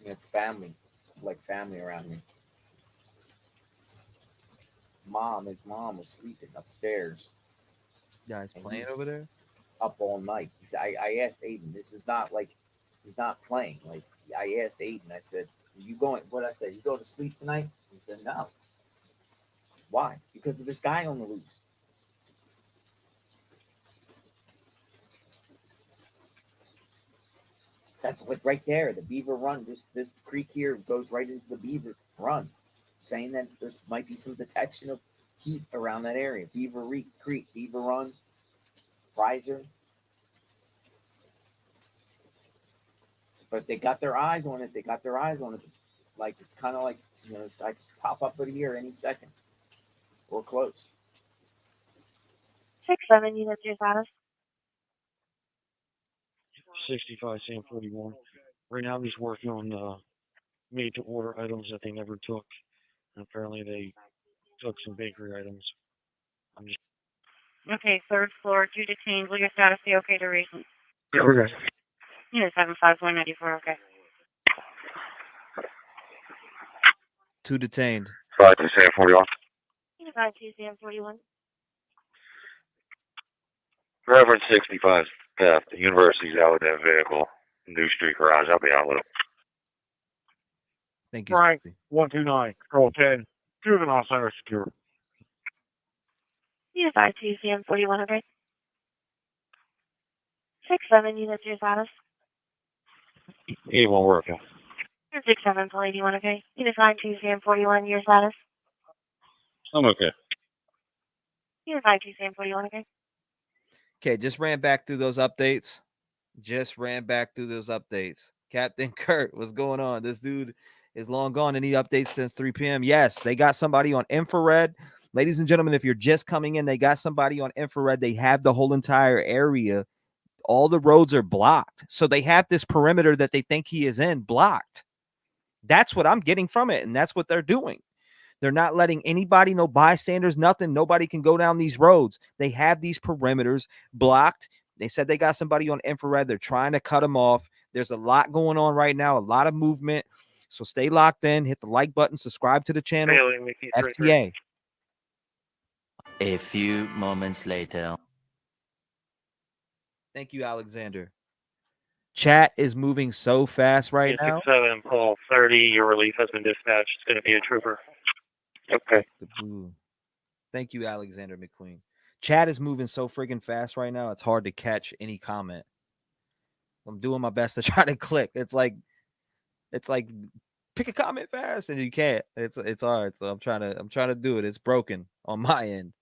It's family, like family around here. His mom was sleeping upstairs. Yeah, he's playing over there? Up all night. He said, I asked Aiden, this is not like, he's not playing. Like, I asked Aiden, I said, you going, what I said, you go to sleep tonight? He said, no. Why? Because of this guy on the loose. That's like right there, the Beaver Run. This creek here goes right into the Beaver Run, saying that there might be some detection of heat around that area. Beaver Creek, Beaver Run, Riser. But they got their eyes on it. Like it's kind of like, this guy could pop up in here any second. Or close. 6-7 units, your status. 65 Sam 41. Right now, he's working on made to order items that they never took. And apparently, they took some bakery items. I'm just. Okay, third floor, 2 detained. Will your status be okay to read? Yeah, we're good. Unit 75194, okay. 2 detained. 5 to Sam 41. Unit 52 Sam 41. Reverend 65 theft. The university's out with that vehicle. New Street Garage. I'll be out with him. Thank you. Frank 129. Control 10. Juvenile center secure. Unit 52 Sam 41, okay. 6-7 units, your status. He won't work. Unit 67 full 81, okay. Unit 52 Sam 41, your status. I'm okay. Unit 52 Sam 41, okay. Okay, just ran back through those updates. Captain Kurt, what's going on? This dude is long gone. Any updates since 3 p.m.? Yes, they got somebody on infrared. Ladies and gentlemen, if you're just coming in, they got somebody on infrared. They have the whole entire area. All the roads are blocked. So they have this perimeter that they think he is in blocked. That's what I'm getting from it. And that's what they're doing. They're not letting anybody, no bystanders, nothing. Nobody can go down these roads. They have these perimeters blocked. They said they got somebody on infrared. They're trying to cut them off. There's a lot going on right now, a lot of movement. So stay locked in. Hit the like button. Subscribe to the channel. FTA. A few moments later. Thank you, Alexander. Chat is moving so fast right now. 67, Paul 30. Your relief has been dispatched. It's going to be a trooper. Okay. The blue. Thank you, Alexander McQueen. Chat is moving so friggin' fast right now. It's hard to catch any comment. I'm doing my best to try to click. It's like pick a comment fast and you can't. It's hard. So I'm trying to do it. It's broken on my end.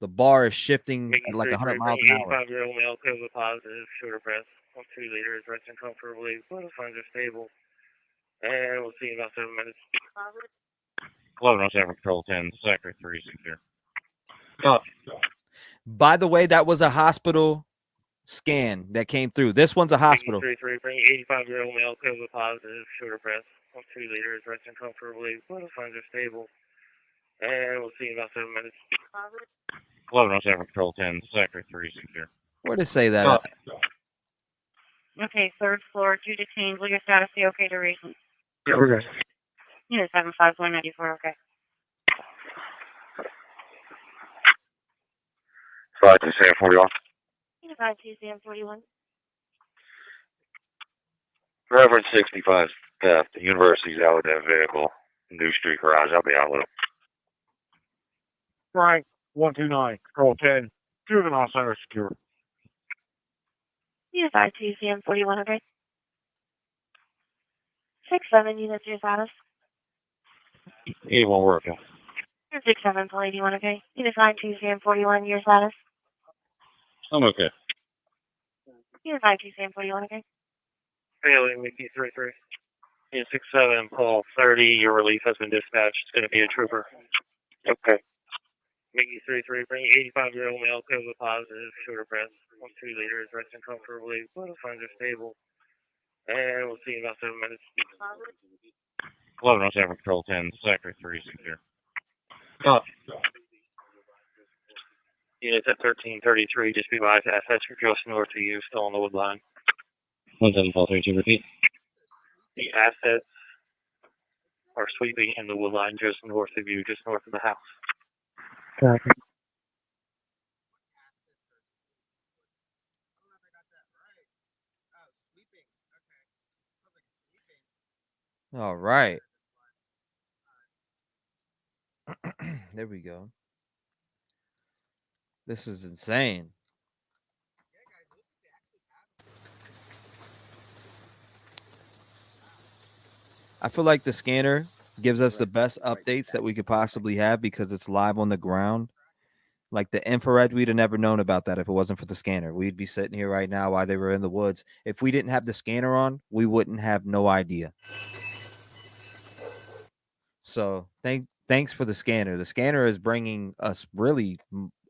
The bar is shifting at like 100 miles an hour. 85-year-old male COVID positive, shoulder press, 2 liters, resting comfortably. Vital signs are stable. And we'll see you in about 7 minutes. 1107 Control 10. Sector 3 secure. By the way, that was a hospital scan that came through. This one's a hospital. 33, bring 85-year-old male COVID positive, shorter breath, 2 liters, resting comfortably, vital signs are stable. And we'll see you in about 7 minutes. 1107 Control 10, Sector 3 secure. Where to say that? Okay, third floor, due to change, will your status be okay to reach? Yeah, we're good. Unit 75194, okay. 52741. Unit 52741. Reverend 65 theft. The university's out with that vehicle. New Street Garage. I'll be out with him. Frank 129 Control 10. Juvenile Center secure. Unit 52741, okay. 67, units, your status. 81 working. Unit 67, full 81, okay. Unit 52741, your status. I'm okay. Unit 52741, okay. Failing Mickey 33. Unit 67, Paul 30, your relief has been dispatched. It's going to be a trooper. Okay. Mickey 33, bring 85-year-old male COVID positive, shorter breath, 2 liters, resting comfortably, vital signs are stable. And we'll see you in about 7 minutes. 1107 Control 10, Sector 3 secure. Units at 1333, just be advised, assets are just north of you, still on the wood line. 17432, repeat. The assets are sweeping in the wood line just north of you, just north of the house. Copy. All right. There we go. This is insane. I feel like the scanner gives us the best updates that we could possibly have because it's live on the ground. Like the infrared, we'd have never known about that if it wasn't for the scanner. We'd be sitting here right now while they were in the woods. If we didn't have the scanner on, we wouldn't have no idea. So thanks for the scanner. The scanner is bringing us really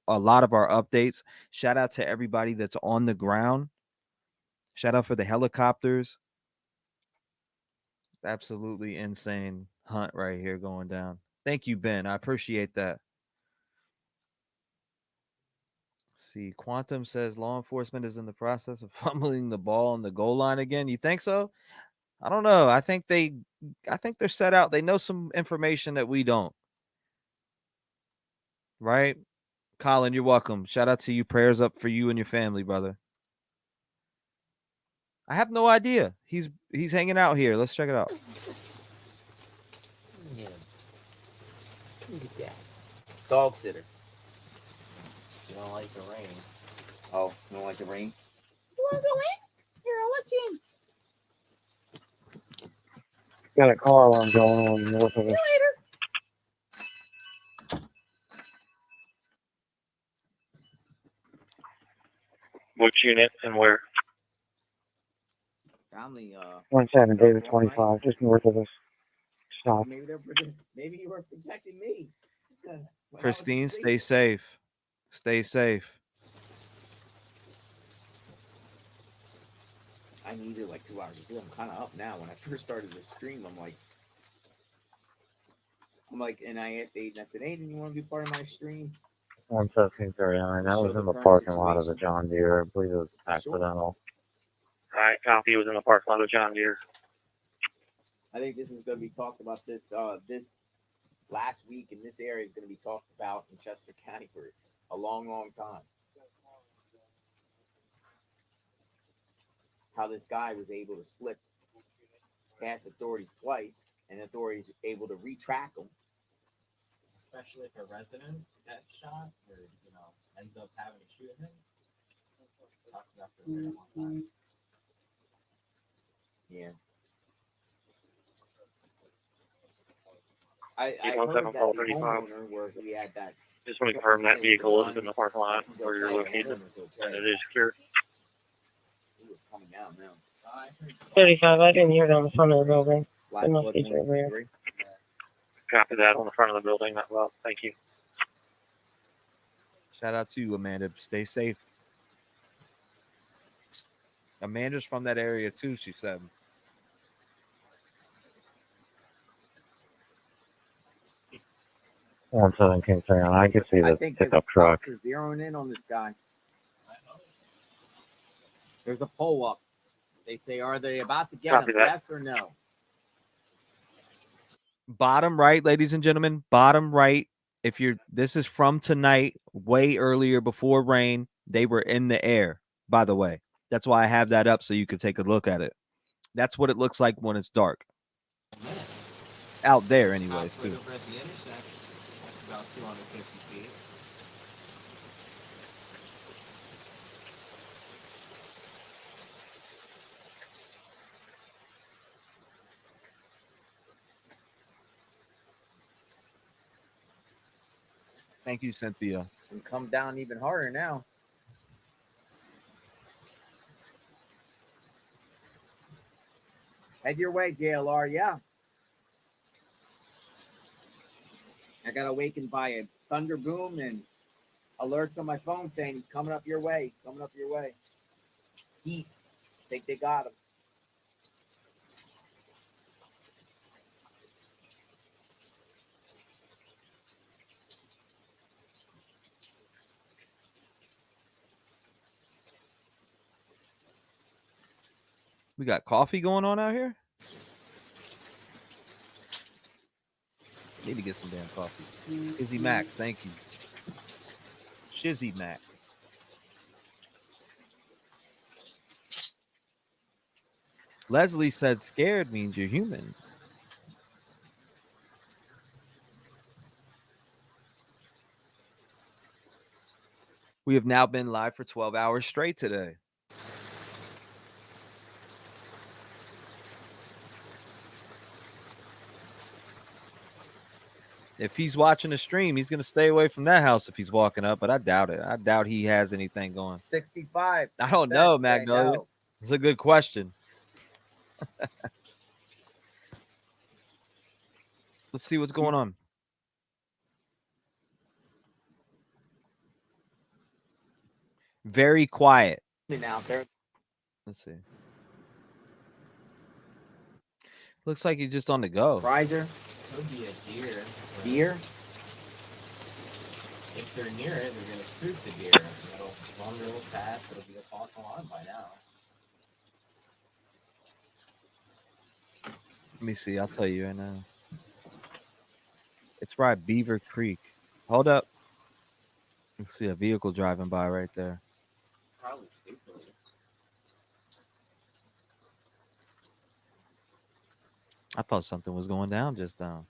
a lot of our updates. Shout out to everybody that's on the ground. Shout out for the helicopters. Absolutely insane hunt right here going down. Thank you, Ben. I appreciate that. See, Quantum says law enforcement is in the process of fumbling the ball on the goal line again. You think so? I don't know. I think they're set out. They know some information that we don't. Right? Colin, you're welcome. Shout out to you. Prayers up for you and your family, brother. I have no idea. He's hanging out here. Let's check it out. Yeah. Look at that. Dog sitter. You don't like the rain. Oh, you don't like the rain? You want to go in? Here, I'll let you in. Got a car alarm going on north of us. Which unit and where? Family, 17 David 25, just north of us. Stop. Maybe you were protecting me. Christine, stay safe. Stay safe. I needed like 2 hours of sleep. I'm kind of up now. When I first started the stream, I'm like, and I asked Aiden, I said, Aiden, you want to be part of my stream? 11739. That was in the parking lot of the John Deere. I believe it was accidental. All right, copy. Was in the parking lot of John Deere. I think this is going to be talked about this last week, and this area is going to be talked about in Chester County for a long, long time. How this guy was able to slip past authorities twice, and authorities able to retrack him. Especially if a resident gets shot or, ends up having to shoot him. Talked about for a very long time. Yeah. I heard that the homeowner where he had that. Just want to confirm that vehicle is in the parking lot where you're located, and it is secure. He was coming down now. 35, I didn't hear it on the front of the building. Last There must be over here. Copy that on the front of the building. Well, thank you. Shout out to you, Amanda. Stay safe. Amanda's from that area too, she said. One Southern Kingston. I can see I the think pickup truck. Cops are zeroing in on this guy. There's a poll up. They say, are they about to get Copy him? that. Yes or no? Bottom right, ladies and gentlemen. Bottom right. If you're, this is from tonight, way earlier before rain. They were in the air, by the way. That's why I have that up so you can take a look at it. That's what it looks like when it's dark. Out there, anyways, too. Over at the intersection. That's about 250 feet. Thank you, Cynthia. And come down even harder now. Head your way, JLR. Yeah. I got awakened by a thunder boom and alerts on my phone saying he's coming up your way. He's coming up your way. Heat. Think they got him. We got coffee going on out here. Need to get some damn coffee. Izzy Max, thank you. Shizzy Max. Leslie said scared means you're human. We have now been live for 12 hours straight today. If he's watching the stream, he's going to stay away from that house if he's walking up, but I doubt it. I doubt he has anything going. 65. I don't know, Magnolia. No. It's a good question. Let's see what's going on. Very quiet. Out there. Let's see. Looks like he's just on the go. Riser. Could be a deer. Deer. If they're near it, they're gonna spook the deer. It'll run real fast. It'll be a false alarm by now. Let me see. I'll tell you right now. It's right Beaver Creek. Hold up. You see a vehicle driving by right there. Probably sleepers. I thought something was going down just now.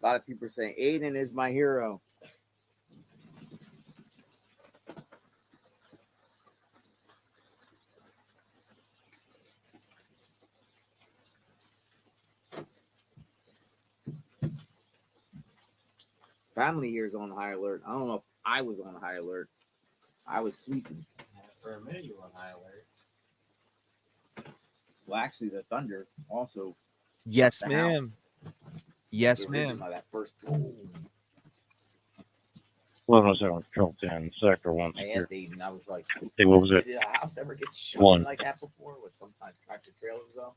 A lot of people are saying Aiden is my hero. Family here is on high alert. I don't know if I was on high alert. I was sleeping. For a minute, you were on high alert. Well, actually, the thunder also. Yes, the ma'am. house. Yes, It ma'am. by that first boom. 1107 Control 10, Sector 1 I secure. asked Aiden, I was like, Hey, what was it? did a house ever get shot One. like that before? With sometimes tractor trailers though?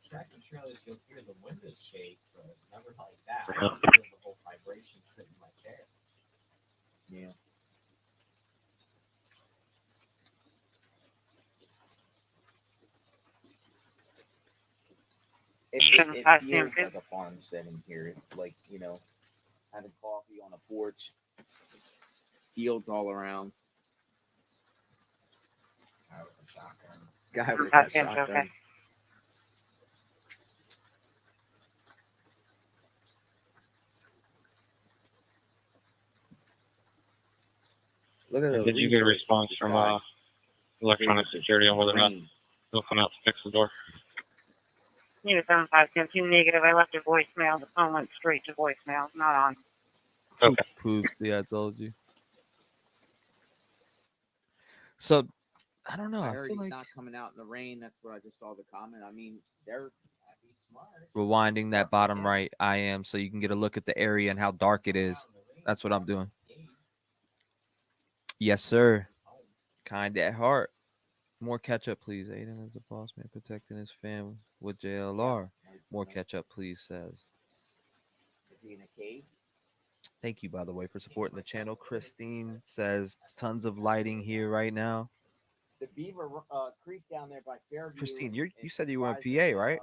Tractor trailers, you'll hear the windows shake, but never like that. Yeah. I feel the whole vibration sitting in my chair. Yeah. It feels like a farm setting here. It's like, you know, having coffee on a porch, fields all around. Guy with a shotgun. Okay. Look at the Did you get a resources response this from guy. electronic security on whether or not they'll come out to fix the door? Unit 7572 negative. I left a voicemail. The phone went straight to voicemail. Not on. Okay. Poops. Yeah, I told you. So, I don't know. I I heard feel he's like not coming out in the rain. That's what I just saw the comment. I mean, they're Rewinding that bottom right, I am, so you can get a look at the area and how dark it is. That's what I'm doing. Yes, sir. Kind at heart. More ketchup, please. Aiden is a boss man protecting his family with JLR. More ketchup, please, says. Is he in a cage? Thank you, by the way, for supporting the channel. Christine says tons of lighting here right now. The Beaver Creek down there by Fairview. Christine, you said you were in Rising, PA, right?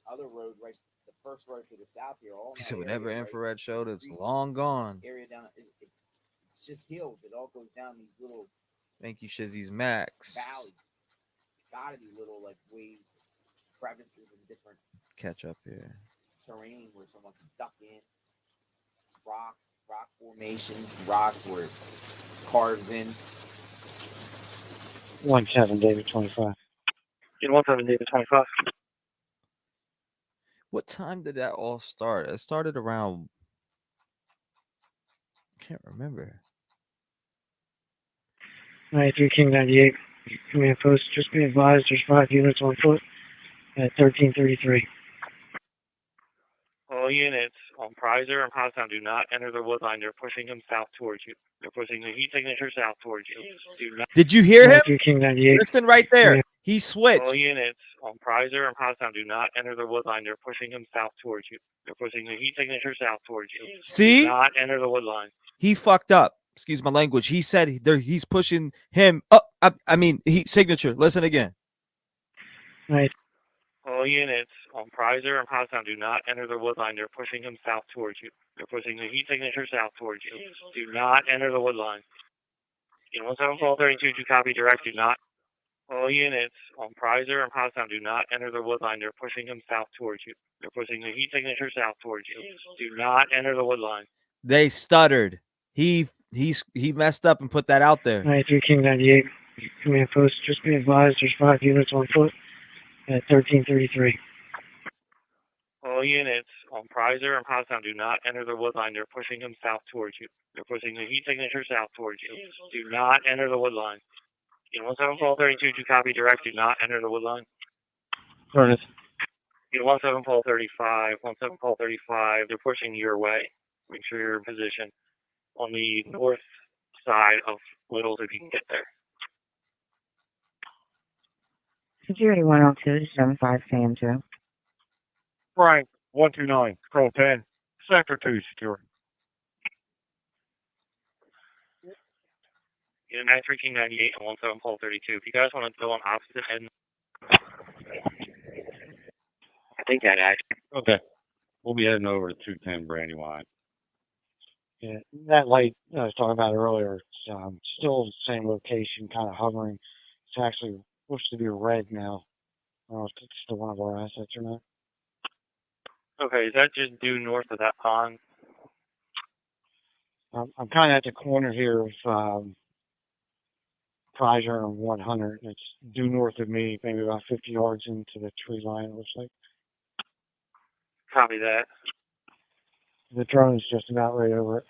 Other road, right, the first road to the south here. All She in said that whenever area, infrared right? showed, it's Creek long gone. area down. It's just hills. It all goes down these little Thank you, Shizzy's Max. valleys. Gotta be little like ways, crevices, and different Ketchup here. terrain where someone can duck in. Rocks, rock formations, rocks where it carves in. 17 David 25. In 17 David 25. What time did that all start? It started around. I can't remember. 93 King 98. Command post, just be advised there's 5 units on foot at 1333. All units on Prizer and Potsdam do not enter the wood line. They're pushing him south towards you. They're pushing the heat signature south towards you. Do not. Did you hear him? 93 King 98. Listen right there. He switched. All units on Prizer and Potsdam do not enter the wood line. They're pushing him south towards you. They're pushing the heat signature south towards you. See? Do not enter the wood line. He fucked up. Excuse my language. He said he's pushing him up. I mean, heat signature. Listen again. Right. All units on Prizer and Potsdam do not enter the wood line. They're pushing him south towards you. They're pushing the heat signature south towards you. Do not enter the wood line. In 1732, to copy direct, do not. All units on Prizer and Potsdam do not enter the wood line. They're pushing him south towards you. They're pushing the heat signature south towards you. Do not enter the wood line. They stuttered. He messed up and put that out there. 93 King 98. Command post, just be advised there's 5 units on foot at 1333. All units on Prizer and Potsdam do not enter the wood line. They're pushing him south towards you. They're pushing the heat signature south towards you. Do not enter the wood line. In 1732, to copy direct, do not enter the wood line. Furnace. In 1735, 1735, they're pushing your way. Make sure you're in position on the north side of Littles if you can get there. Security 102, 75 Sam2. Frank, 129, Control 10, Sector 2 secure. In 93 King 98 and 1732, if you guys want to go on opposite ends, I think that actually. Okay. We'll be heading over to 210 Brandywine. Yeah, that light I was talking about earlier, it's still the same location, kind of hovering. It's actually supposed to be red now. I don't know if it's still one of our assets or not. Okay, is that just due north of that pond? I'm kind of at the corner here of Prizer and 100. It's due north of me, maybe about 50 yards into the tree line, it looks like. Copy that. The drone's just about right over it.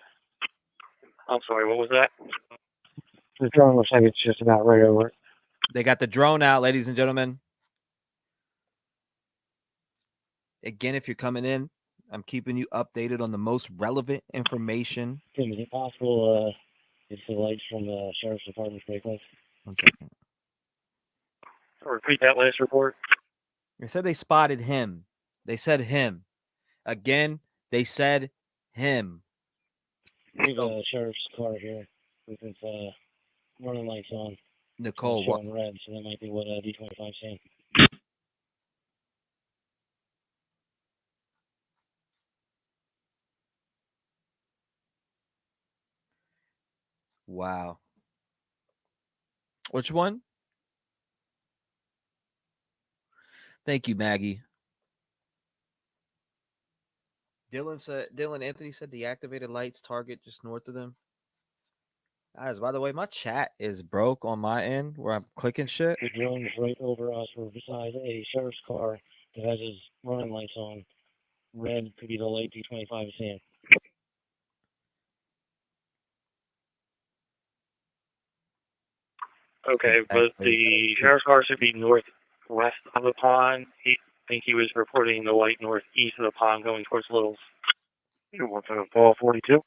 I'm sorry, what was that? The drone looks like it's just about right over it. They got the drone out, ladies and gentlemen. Again, if you're coming in, I'm keeping you updated on the most relevant information. Is it possible it's the lights from the Sheriff's Department's vehicle? 1 second. Repeat that last report. They said they spotted him. They said him. Again, they said him. There's a sheriff's car here with its running lights on. Nicole, it's showing red, so that might be what D25 saying. Wow. Which one? Thank you, Maggie. Dylan Anthony said deactivated lights target just north of them. Guys, by the way, my chat is broke on my end where I'm clicking shit. The drone is right over us. We're beside a sheriff's car that has his running lights on. Red could be the light D25 is saying. Okay, but the sheriff's car should be northwest of the pond. think he was reporting the light northeast of the pond going towards Littles. You want to Paul 42?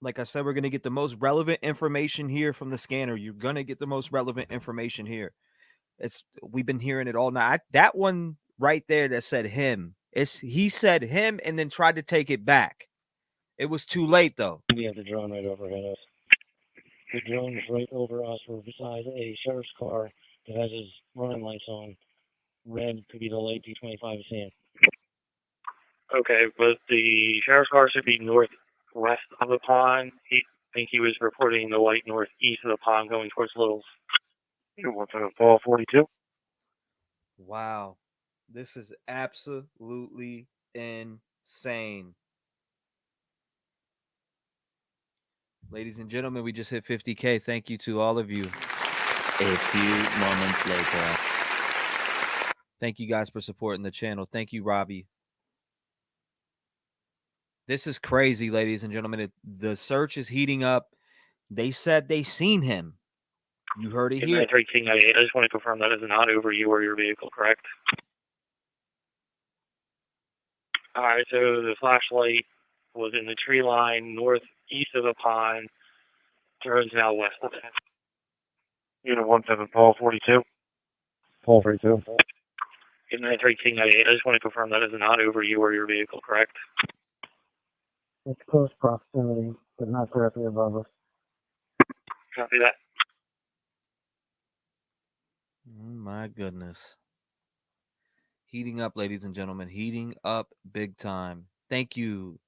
Like I said, we're going to get the most relevant information here from the scanner. You're going to get the most relevant information here. We've been hearing it all night. That one right there that said him, he said him and then tried to take it back. It was too late, though. We have the drone right overhead us. The drone is right over us. We're beside a sheriff's car that has his running lights on. Red could be the light T-25 is seeing. Okay, but the sheriff's car should be northwest of the pond. I think he was reporting the light northeast of the pond going towards Littles. You want to Paul 42? Wow. This is absolutely insane. Ladies and gentlemen, we just hit 50K. Thank you to all of you. A few moments later. Thank you guys for supporting the channel. Thank you, Robbie. This is crazy, ladies and gentlemen. The search is heating up. They said they seen him. You heard it here. 1398. I just want to confirm that is not over you or your vehicle, correct? All right, so the flashlight was in the tree line northeast of the pond. Turns now west of it. Unit 17 Paul 42? Paul 42. In 1398. I just want to confirm that is not over you or your vehicle, correct? It's close proximity, but not directly above us. Copy that. Oh, my goodness. Heating up, ladies and gentlemen. Heating up big time. Thank you,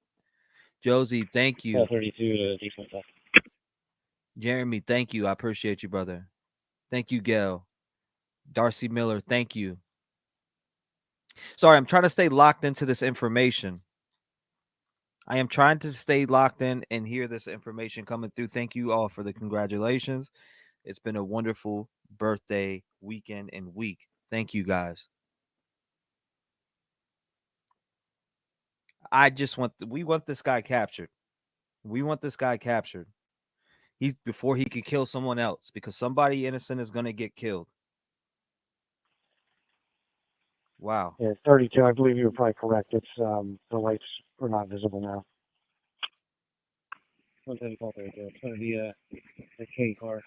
Josie. Thank you. Paul 32 to T-25. Jeremy, thank you. I appreciate you, brother. Thank you, Gail. Darcy Miller, thank you. Sorry, I'm trying to stay locked into this information. I am trying to stay locked in and hear this information coming through. Thank you all for the congratulations. It's been a wonderful birthday weekend and week. Thank you, guys. We want this guy captured. We want this guy captured. Before he could kill someone else, because somebody innocent is going to get killed. Wow. Yeah, 32. I believe you were probably correct. It's the lights are not visible now. 110 Paul 32. It's going to be a K car.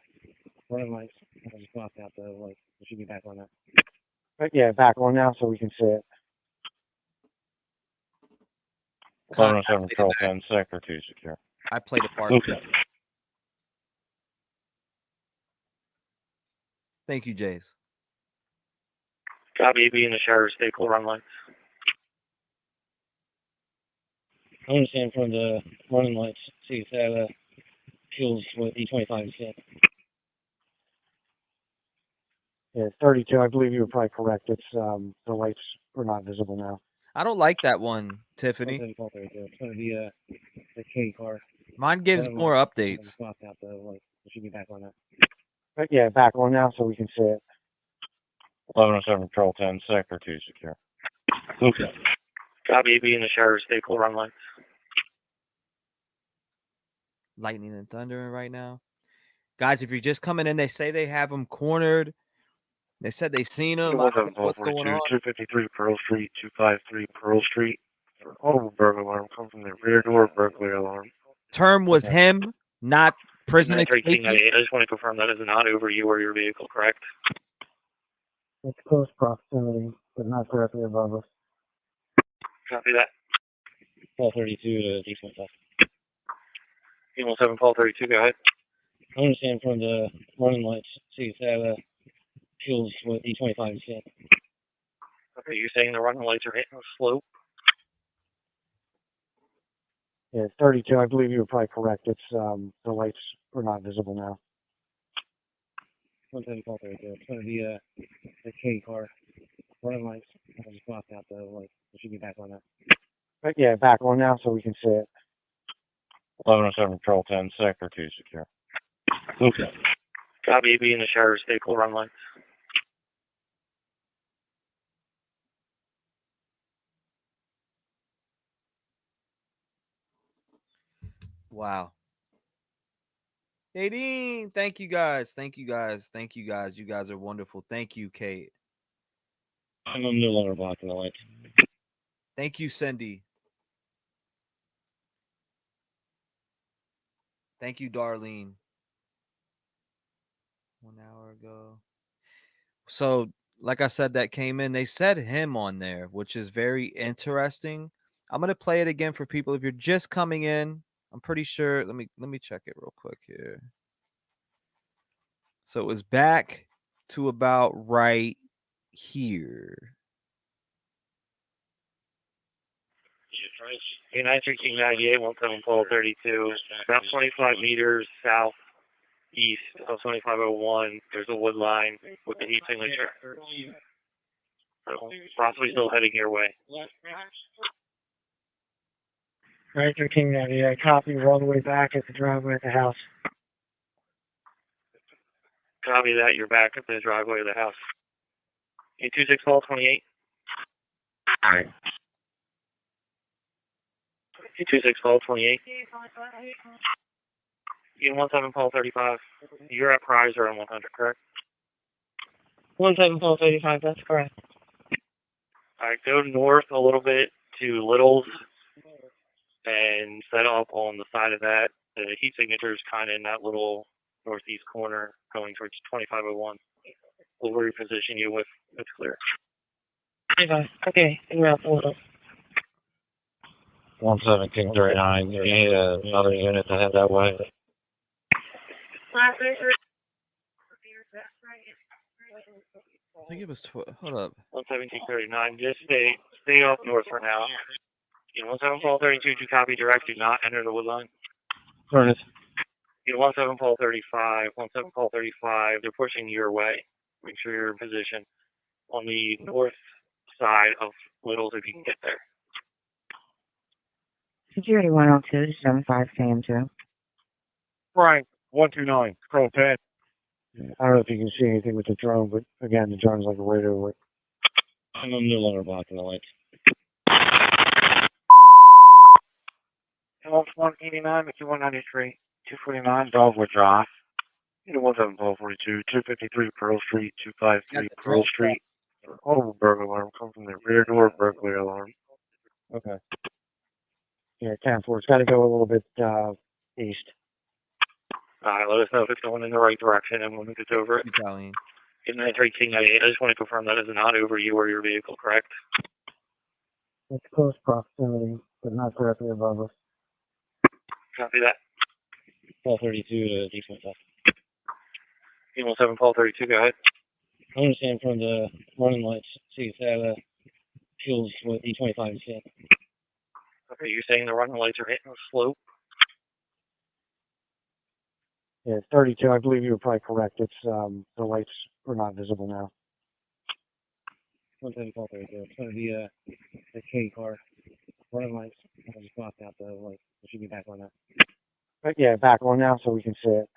Running lights. I just blocked out the light. It should be back on now. But yeah, back on now so we can see it. 1107 Control 10, Sector 2 secure. I played a part. Okay. Thank you, Jace. Copy, be in the sheriff's vehicle, run lights. I understand from the running lights. See if that fuels what E25 is saying. Yeah, 32. I believe you were probably correct. It's the lights are not visible now. I don't like that one, Tiffany. 110 Paul 32. It's going to be a K car. Mine gives more updates. I just blocked out the light. It should be back on now. But yeah, back on now so we can see it. 1107 Control 10, Sector 2 secure. Okay. Copy, be in the sheriff's vehicle, run lights. Lightning and thundering right now. Guys, if you're just coming in, they say they have him cornered. They said they seen him. I don't know what's going on. 253 Pearl Street, 253 Pearl Street. Audible burglar alarm come from the rear door burglary alarm. Term was him, not prison escape. 1398. I just want to confirm that is not over you or your vehicle, correct? It's close proximity, but not directly above us. Copy that. Paul 32 to T-25. 17 Paul 32, go ahead. I understand from the running lights. See if that fuels what E25 is saying. Okay, you're saying the running lights are hitting a slope? Yeah, 32. I believe you were probably correct. It's the lights are not visible now. 110 Paul 32. It's going to be a K car. Running lights. I just blocked out the light. It should be back on now. But yeah, back on now so we can see it. 1107 Control 10, Sector 2 secure. Okay. Copy, be in the sheriff's vehicle, run lights. Wow. Nadine, thank you guys. Thank you guys. Thank you guys. You guys are wonderful. Thank you, Kate. I'm no longer blocking the lights. Thank you, Cindy. Thank you, Darlene. 1 hour ago. So, like I said, that came in. They said him on there, which is very interesting. I'm gonna play it again for people if you're just coming in. I'm pretty sure. Let me check it real quick here. So it was back to about right here. United 1398, 171232, about 25 meters southeast of 2501. There's a wood line with the heat signature. So possibly still heading your way. Right, 1398, copy. We're all the way back at the driveway at the house. Copy that. You're back at the driveway of the house. 826 Hall 28. All right. 826 Hall 28. Unit 17 Paul 35. You're at Prizer on 100, correct? 17 Paul 35, that's correct. All right, go north a little bit to Little's and set up on the side of that. The heat signature is kind of in that little northeast corner going towards 2501. We'll reposition you with it's clear. Okay, you're out for Little's. 11739. You need another unit to head that way. I think it was. Hold up. 11739. Just stay up north for now. 17 Paul 32 to copy direct. Do not enter the wood line. Furnace. 17 Paul 35. 17 Paul 35. They're pushing your way. Make sure you're in position on the north side of Little's if you can get there. Security 102, 75 KM2. Frank, 129, Scroll 10. I don't know if you can see anything with the drone, but again, the drone's like right over it. I'm no longer blocking the lights. Health 189, it's 193, 249, Dogwood Drive. 17 Paul 42, 253 Pearl Street, 253 Pearl Street. Oh, burglar alarm come from the rear door, burglary alarm. Okay. Yeah, 10-4. It's got to go a little bit east. All right, let us know if it's going in the right direction and we'll move it over it. Italian. United 1398. I just want to confirm that is not over you or your vehicle, correct? It's close proximity, but not directly above us. Copy that. Paul 32 to D25. 17 Paul 32, go ahead. I understand from the running lights, see if that fuels what D25 is saying. Okay, you're saying the running lights are hitting the slope? Yeah, 32. I believe you were probably correct. It's the lights are not visible now. 110 Paul 32. It's going to be a K car. Running lights. I just blocked out the light. It should be back on now. But yeah, back on now so we can see it.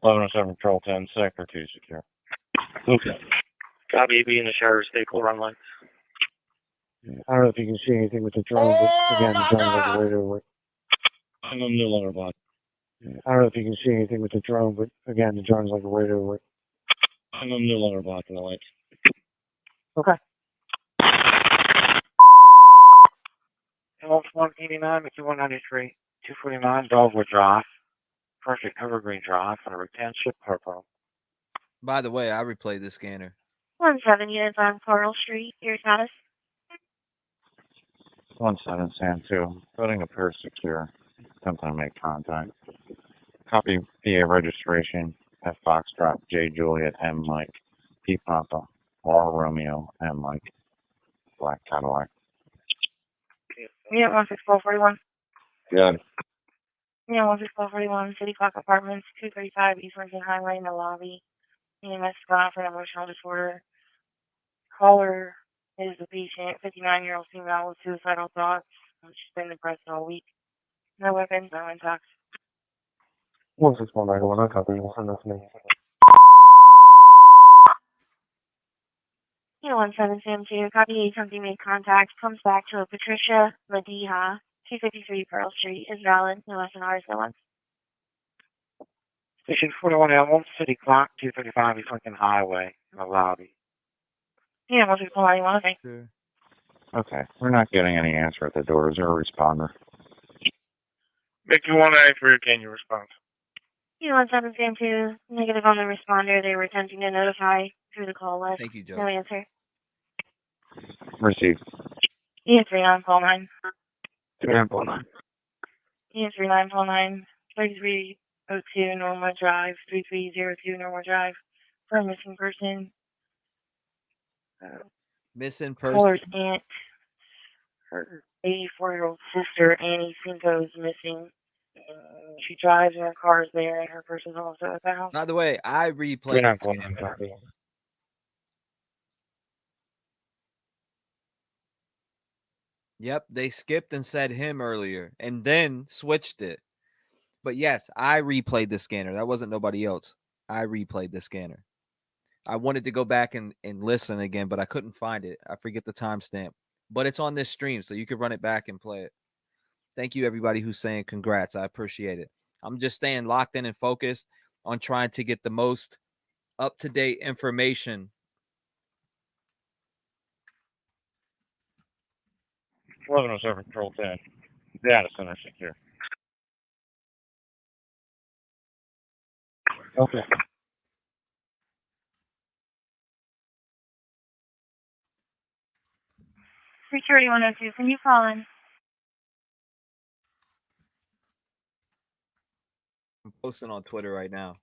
1107 Patrol 10, Sector 2 secure. Okay. Copy, be in the sheriff's vehicle run lights. I don't know if you can see anything with the drone, but again, the drone's like right over it. I'm no longer blocking. I don't know if you can see anything with the drone, but again, the drone's like right over it. I'm no longer blocking the lights. Okay. Health 189, it's 193, 249, Dogwood Drive. Perfect Evergreen Drive, Harbor Township, Purple. By the way, I replayed the scanner. 17 units on Coral Street. Your status? 17 Sand 2. Building appears secure. Attempting to make contact. Copy PA registration. F Foxtrot, J Juliet, M Mike, P Papa, R Romeo, M Mike. Black Cadillac. Yeah, 16441. Good. Yeah, 16441, City Park Apartments, 235 East Lincoln Highway in the lobby. EMS gone for an emotional disorder. Caller is a patient, 59-year-old female with suicidal thoughts. She's been depressed all week. No weapons, no intox. 16191, I copy. Send that to me. Yeah, 1772. Copy, something made contact. Comes back to a Patricia Mediha, 253 Pearl Street. Is valid. No SNRs, no ones. Station 41L, City Clock, 235 East Lincoln Highway, in the lobby. Yeah, what's your call? You want to Sure. Okay, we're not getting any answer at the door. Is there a responder? Make you 1A for your can you response. Yeah, 1772, negative on the responder. They were attempting to notify through the call list. Thank you, Joe. No answer. Received. ES39, call 9. 3949. ES39, call 9. 3302 Normal Drive, 3302 Normal Drive. For a missing person. Missing Caller's person. aunt, her 84-year-old sister, Annie Cinco, is missing. She drives and her car is there, and her person's also at the house. By the way, I replayed. 3949, copy. Yep, they skipped and said him earlier and then switched it. But yes, I replayed the scanner. That wasn't nobody else. I replayed the scanner. I wanted to go back and listen again, but I couldn't find it. I forget the timestamp. But it's on this stream, so you can run it back and play it. Thank you, everybody who's saying congrats. I appreciate it. I'm just staying locked in and focused on trying to get the most up-to-date information. 1107 Control 10. Data center secure. Okay. 33102, can you call in? I'm posting on Twitter right now.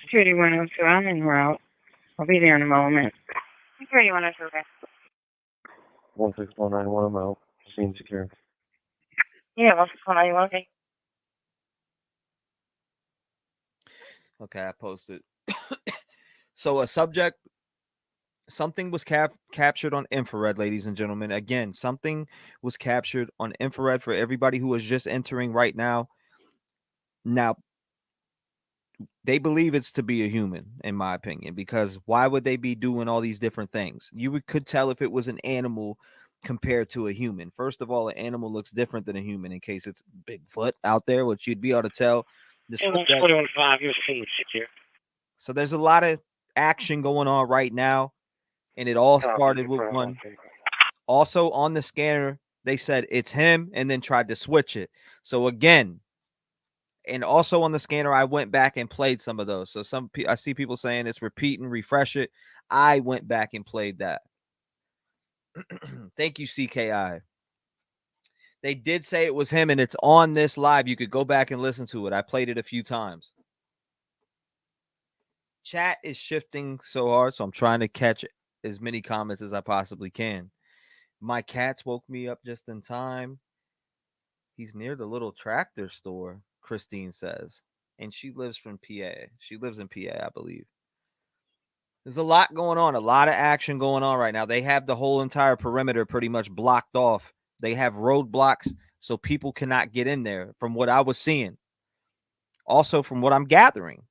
Security 102, I'm en route. I'll be there in a moment. Security 102, okay. 16191, I'm out. Scene secure. Yeah, 16191, okay. Okay, I posted. So a subject, something was captured on infrared, ladies and gentlemen. Again, something was captured on infrared for everybody who is just entering right now. Now, they believe it's to be a human, in my opinion, because why would they be doing all these different things? You could tell if it was an animal compared to a human. First of all, an animal looks different than a human in case it's Bigfoot out there, which you'd be able to tell. Yeah, 14115, you're scene secure. So there's a lot of action going on right now, and it all started with one. Also on the scanner, they said it's him and then tried to switch it. So again, and also on the scanner, I went back and played some of those. So I see people saying it's repeat and refresh it. I went back and played that. Thank you, CKI. They did say it was him, and it's on this live. You could go back and listen to it. I played it a few times. Chat is shifting so hard, so I'm trying to catch as many comments as I possibly can. My cats woke me up just in time. He's near the little tractor store, Christine says. And she lives from PA. She lives in PA, I believe. There's a lot going on, a lot of action going on right now. They have the whole entire perimeter pretty much blocked off. They have roadblocks so people cannot get in there from what I was seeing. Also, from what I'm gathering,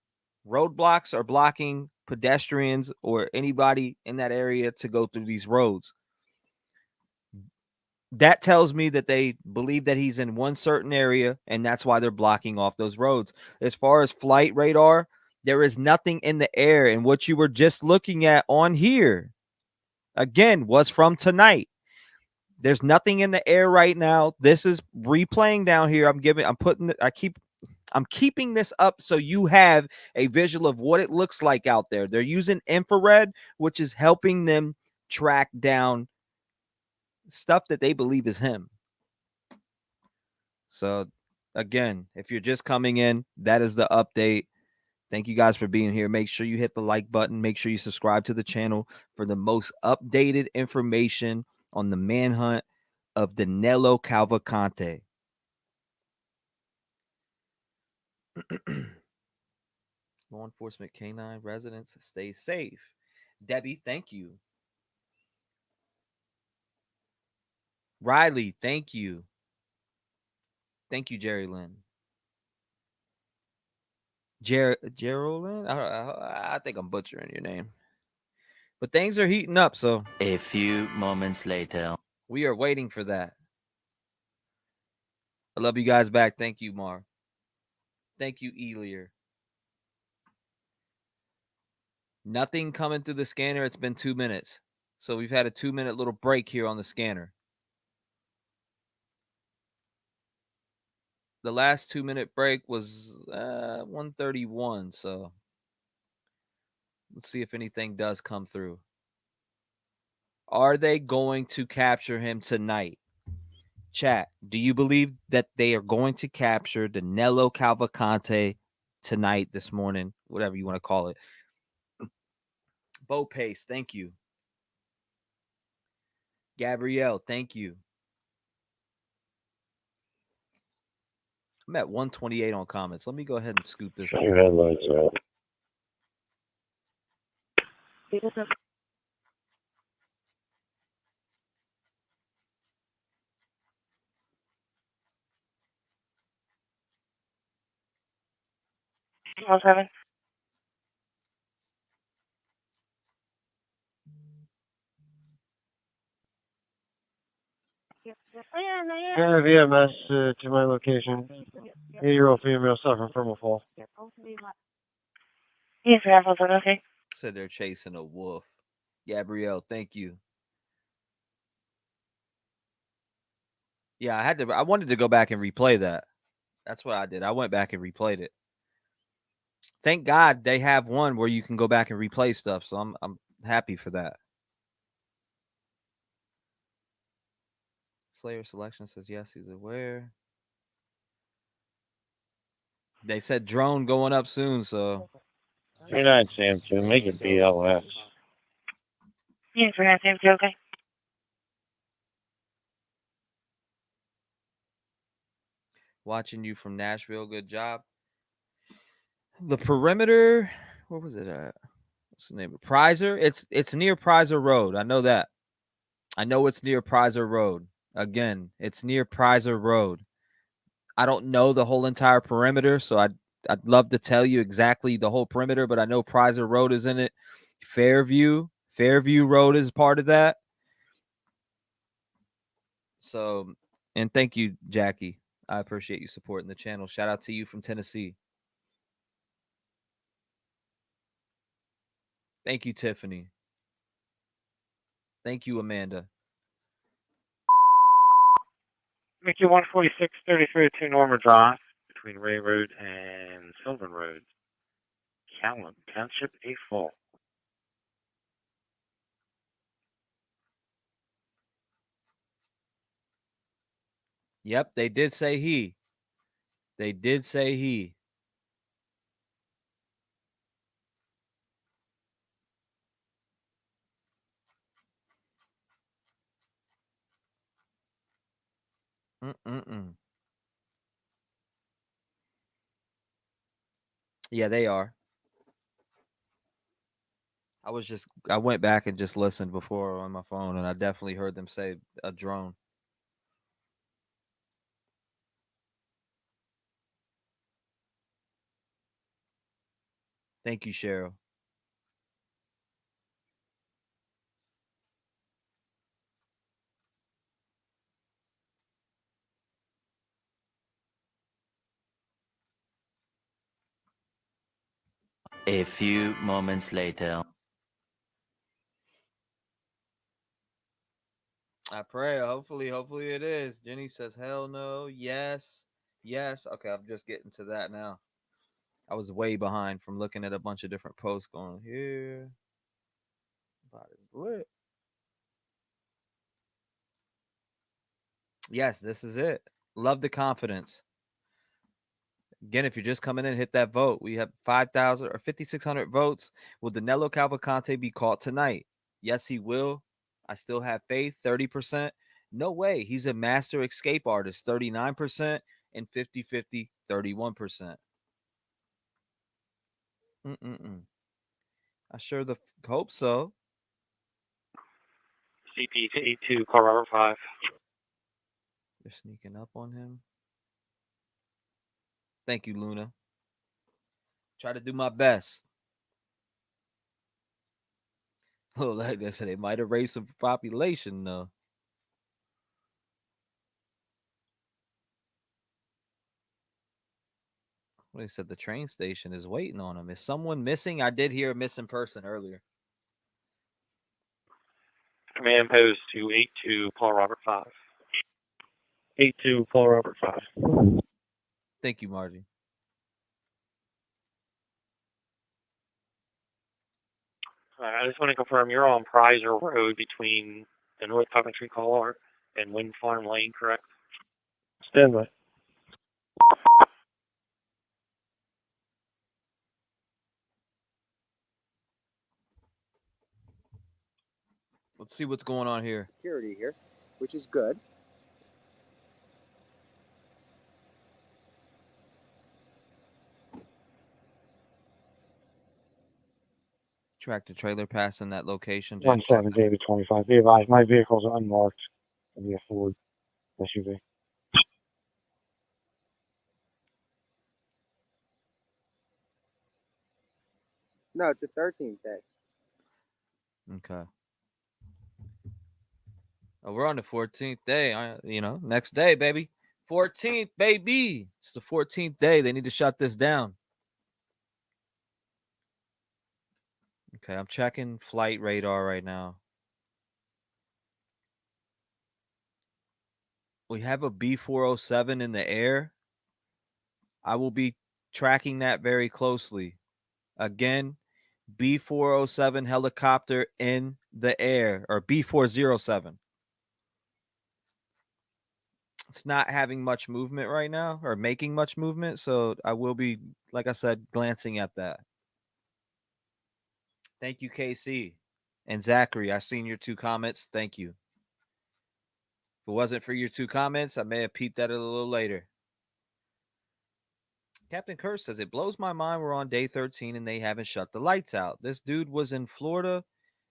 roadblocks are blocking pedestrians or anybody in that area to go through these roads. That tells me that they believe that he's in one certain area, and that's why they're blocking off those roads. As far as flight radar, there is nothing in the air. And what you were just looking at on here, again, was from tonight. There's nothing in the air right now. This is replaying down here. I'm keeping this up so you have a visual of what it looks like out there. They're using infrared, which is helping them track down stuff that they believe is him. So again, if you're just coming in, that is the update. Thank you guys for being here. Make sure you hit the like button. Make sure you subscribe to the channel for the most updated information on the manhunt of Danelo Cavalcante. Law enforcement canine residents, stay safe. Debbie, thank you. Riley, thank you. Thank you, Jerry Lynn. Geraldine? I think I'm butchering your name. But things are heating up, so A few moments later. we are waiting for that. I love you guys back. Thank you, Mar. Thank you, Elier. Nothing coming through the scanner. It's been 2 minutes. So we've had a 2-minute little break here on the scanner. The last 2-minute break was 1:31. So let's see if anything does come through. Are they going to capture him tonight? Chat, do you believe that they are going to capture Danelo Cavalcante tonight, this morning, whatever you want to call it? Bo Pace, thank you. Gabrielle, thank you. I'm at 128 on comments. Let me go ahead and scoop this. Shut your headlights out. One seven. Have EMS to my location. 8-year-old female suffering from a fall. Yes, sir. Okay. Said they're chasing a wolf. Gabrielle, thank you. Yeah, I wanted to go back and replay that. That's what I did. I went back and replayed it. Thank God they have one where you can go back and replay stuff. So I'm happy for that. Slayer Selection says yes, he's aware. They said drone going up soon, so 39 Sam 2, make it BLS. Yes, sir. Okay. watching you from Nashville. Good job. The perimeter, where was it at? What's the name of Prizer? It's near Prizer Road. I know that. I know it's near Prizer Road. Again, it's near Prizer Road. I don't know the whole entire perimeter, so I'd love to tell you exactly the whole perimeter, but I know Prizer Road is in it. Fairview Road is part of that. So, and thank you, Jackie. I appreciate you supporting the channel. Shout out to you from Tennessee. Thank you, Tiffany. Thank you, Amanda. Make you 146.33 to Norma Drive between Ray Road and Sylvan Road. Callan Township, a fall. Yep, they did say he. They did say he. Yeah, they are. I went back and just listened before on my phone, and I definitely heard them say a drone. Thank you, Cheryl. A few moments later. I pray. Hopefully it is. Jenny says, hell no. Yes. Yes. Okay, I'm just getting to that now. I was way behind from looking at a bunch of different posts going here. About is lit. Yes, this is it. Love the confidence. Again, if you're just coming in, hit that vote. We have 5,000 or 5,600 votes. Will Danelo Cavalcante be caught tonight? Yes, he will. I still have faith. 30%. No way. He's a master escape artist. 39% and 50-50, 31%. I sure hope so. CP to 82, Colorado 5. They're sneaking up on him. Thank you, Luna. Try to do my best. Oh, like I said, they might have raised some population though. Well, they said the train station is waiting on him. Is someone missing? I did hear a missing person earlier. Command post 282 Paul Robert 5. 82 Paul Robert 5. Thank you, Margie. I just want to confirm you're on Prizer Road between the North Coventry Car and Wind Farm Lane, correct? Stand by. Let's see what's going on here. Security here, which is good. Tractor trailer passing that location. 17 David 25. Be advised, my vehicles are unmarked. It'll be a Ford SUV. No, it's a 13th day. Okay. Oh, we're on the 14th day. Next day, baby. 14th, baby. It's the 14th day. They need to shut this down. Okay, I'm checking flight radar right now. We have a B407 in the air. I will be tracking that very closely. Again, B407 helicopter in the air, or B407. It's not having much movement right now, or making much movement, so I will be, like I said, glancing at that. Thank you, KC. And Zachary, I seen your 2 comments. Thank you. If it wasn't for your 2 comments, I may have peeped at it a little later. Captain Curse says, it blows my mind we're on day 13 and they haven't shut the lights out. This dude was in Florida.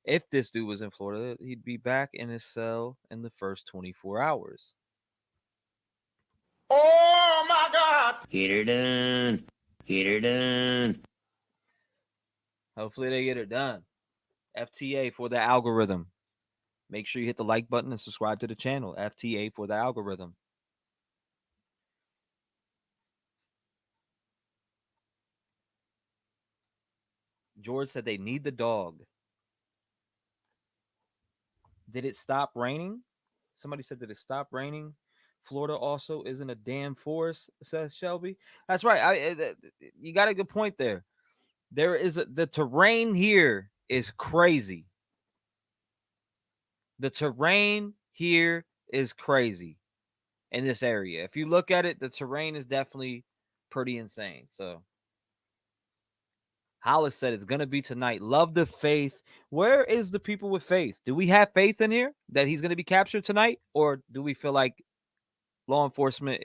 If this dude was in Florida, he'd be back in his cell in the first 24 hours. Oh, my God. Get her done. Get her done. Hopefully they get it done. FTA for the algorithm. Make sure you hit the like button and subscribe to the channel. FTA for the algorithm. George said they need the dog. Did it stop raining? Somebody said, did it stop raining? Florida also isn't a damn forest, says Shelby. That's right. You got a good point there. The terrain here is crazy. The terrain here is crazy in this area. If you look at it, the terrain is definitely pretty insane. So Hollis said it's going to be tonight. Love the faith. Where is the people with faith? Do we have faith in here that he's going to be captured tonight? Or do we feel like law enforcement,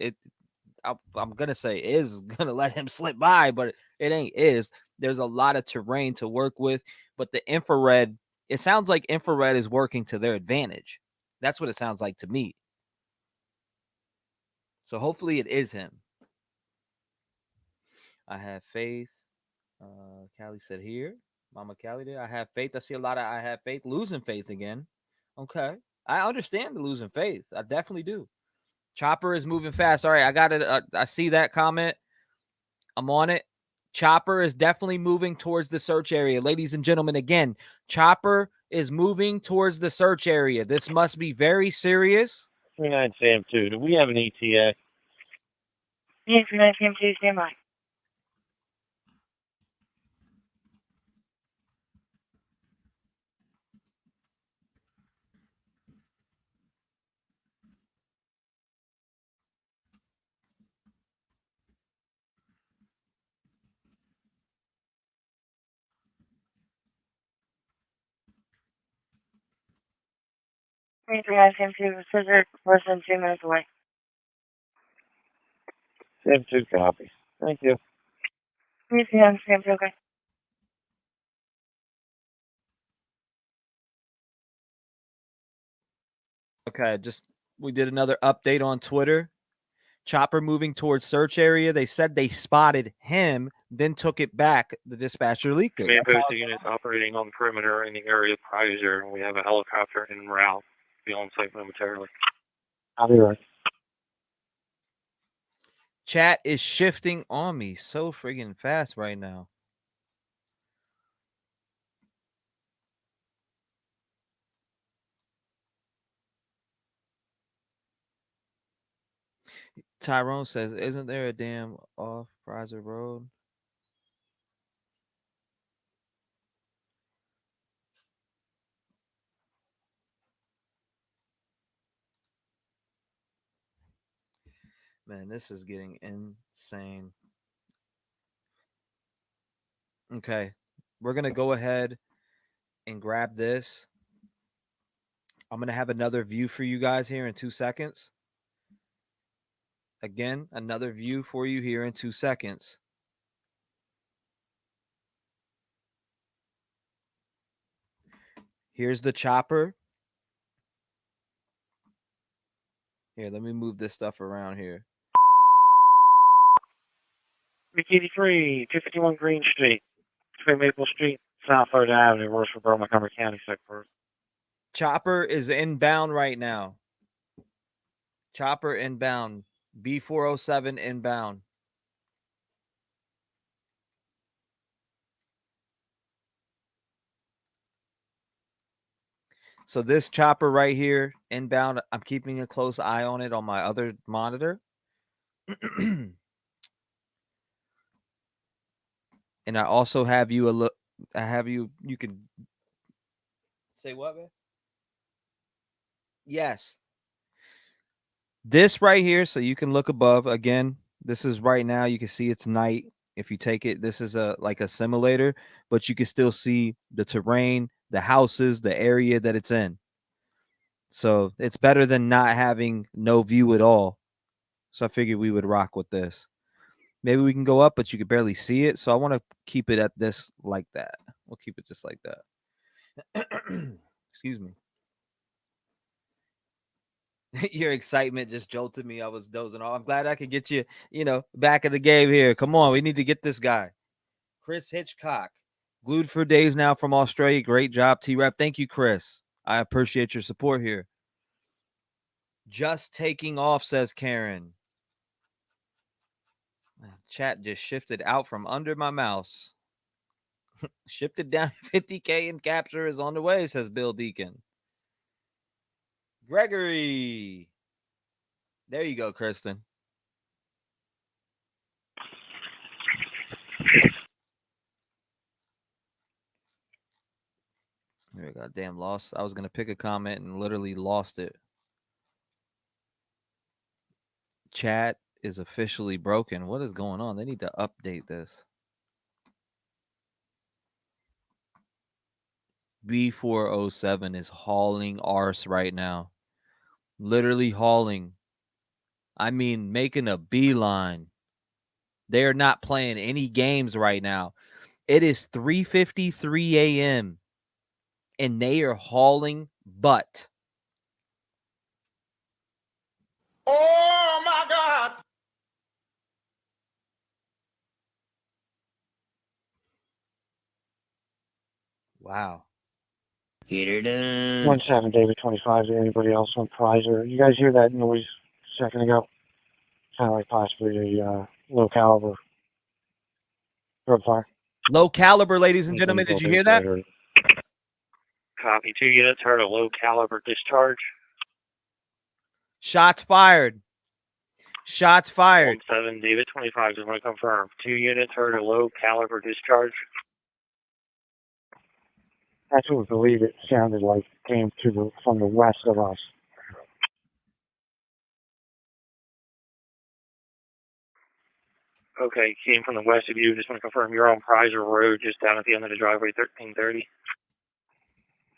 I'm going to say is going to let him slip by, but it ain't is. There's a lot of terrain to work with, but the infrared, it sounds like infrared is working to their advantage. That's what it sounds like to me. So hopefully it is him. I have faith. Callie said here. Mama Callie did. I have faith. I see a lot of I have faith. Losing faith again. Okay. I understand the losing faith. I definitely do. Chopper is moving fast. All right. I got it. I see that comment. I'm on it. Chopper is definitely moving towards the search area. Ladies and gentlemen, again, Chopper is moving towards the search area. This must be very serious. 39 Sam 2. Do we have an ETA? Yeah, 39 Sam 2, stand by. Sam 2, scissor, person 2 minutes away. Sam 2 copy. Thank you. Sam 2, okay. Okay, we did another update on Twitter. Chopper moving towards search area. They said they spotted him, then took it back. The dispatcher leaked it. Command post units operating on the perimeter in the area of Prizer. We have a helicopter en route. Be on site momentarily. I'll be right. Chat is shifting on me so friggin' fast right now. Tyrone says, isn't there a damn off Prizer Road? Man, this is getting insane. Okay, we're going to go ahead and grab this. I'm going to have another view for you guys here in 2 seconds. Again, another view for you here in 2 seconds. Here's the chopper. Here, let me move this stuff around here. 383, 251 Green Street, between Maple Street, South 3rd Avenue, Rosersboro, Montgomery County, Sector. Chopper is inbound right now. Chopper inbound. B407 inbound. So this chopper right here, inbound, I'm keeping a close eye on it on my other monitor. And I also have you a look. I have you can say what, man? Yes. This right here, so you can look above. Again, this is right now. You can see it's night. If you take it, this is like a simulator, but you can still see the terrain, the houses, the area that it's in. So it's better than not having no view at all. So I figured we would rock with this. Maybe we can go up, but you could barely see it. So I want to keep it at this like that. We'll keep it just like that. Excuse me. Your excitement just jolted me. I was dozing off. I'm glad I could get you, back in the game here. Come on. We need to get this guy. Chris Hitchcock. Glued for days now from Australia. Great job, T-REV. Thank you, Chris. I appreciate your support here. Just taking off, says Karen. Chat just shifted out from under my mouse. Shifted down 50K and capture is on the way, says Bill Deacon. Gregory. There you go, Kristen. There we go. Damn, lost. I was going to pick a comment and literally lost it. Chat is officially broken. What is going on? They need to update this. B407 is hauling arse right now. Literally hauling. I mean, making a beeline. They are not playing any games right now. It is 3:53 a.m. and they are hauling butt. Oh my God! Wow. Get her done. 17 David 25 to anybody else on Prizer. You guys hear that noise a second ago? Sounded like possibly a low caliber drug fire. Low caliber, ladies and gentlemen. Did you hear that? Copy. 2 units heard a low caliber discharge. Shots fired. Shots fired. 17 David 25. Just want to confirm. 2 units heard a low caliber discharge. That's what we believe it sounded like. Came from the west of us. Okay, came from the west of you. Just want to confirm you're on Prizer Road, just down at the end of the driveway, 1330.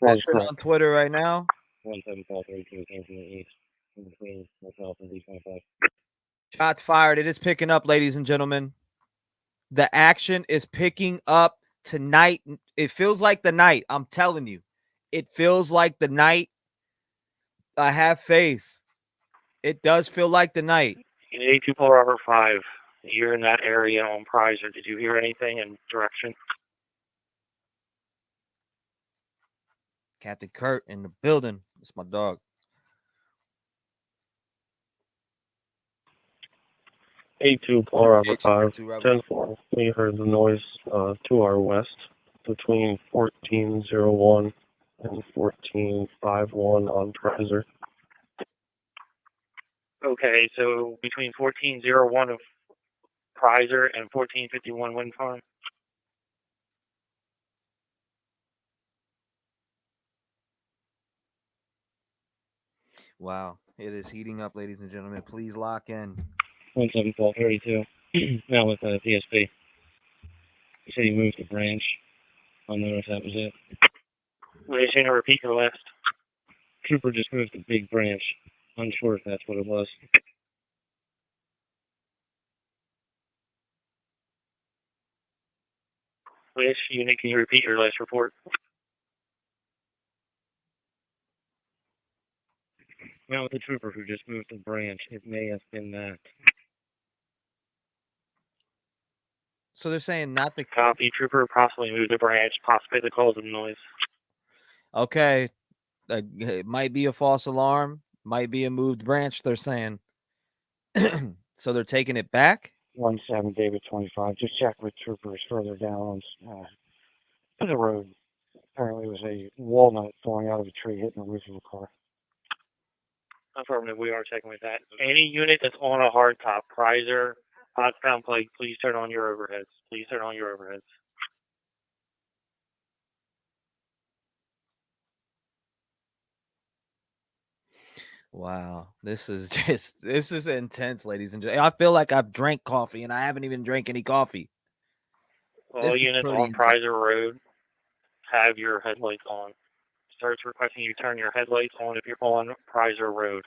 That is Posted correct. on Twitter right now. 17532 came from the east, in between myself and D25. Shots fired. It is picking up, ladies and gentlemen. The action is picking up tonight. It feels like the night. I'm telling you. It feels like the night. I have faith. It does feel like the night. A2 Polar Harbor 5. You're in that area on Prizer. Did you hear anything in direction? Captain Kurt in the building. It's my dog. A2 Polar Harbor 5, A2 Rebel. 10-4. We heard the noise to our west between 1401 and 1451 on Prizer. Okay, so between 1401 of Prizer and 1451 wind farm. Wow, it is heating up, ladies and gentlemen. Please lock in. 17432. Now with PSP. He said he moved the branch. I don't know if that was it. We're just going to repeat your list. Trooper just moved the big branch. Unsure if that's what it was. Which unit can you repeat your last report? Now with the trooper who just moved the branch. It may have been that. So they're saying not the copy. Trooper possibly moved the branch, possibly the cause of the noise. Okay, it might be a false alarm, might be a moved branch. They're saying. So they're taking it back. 17 David 25. Just check with troopers further down on the road. Apparently, it was a walnut falling out of a tree hitting the roof of a car. Affirmative. We are checking with that. Any unit that's on a hardtop, Prizer, hotbound plate, please turn on your overheads. Please turn on your overheads. Wow, this is intense, ladies and gentlemen. I feel like I've drank coffee and I haven't even drank any coffee. All units on Prizer Road have your headlights on. Starts requesting you turn your headlights on if you're on Prizer Road.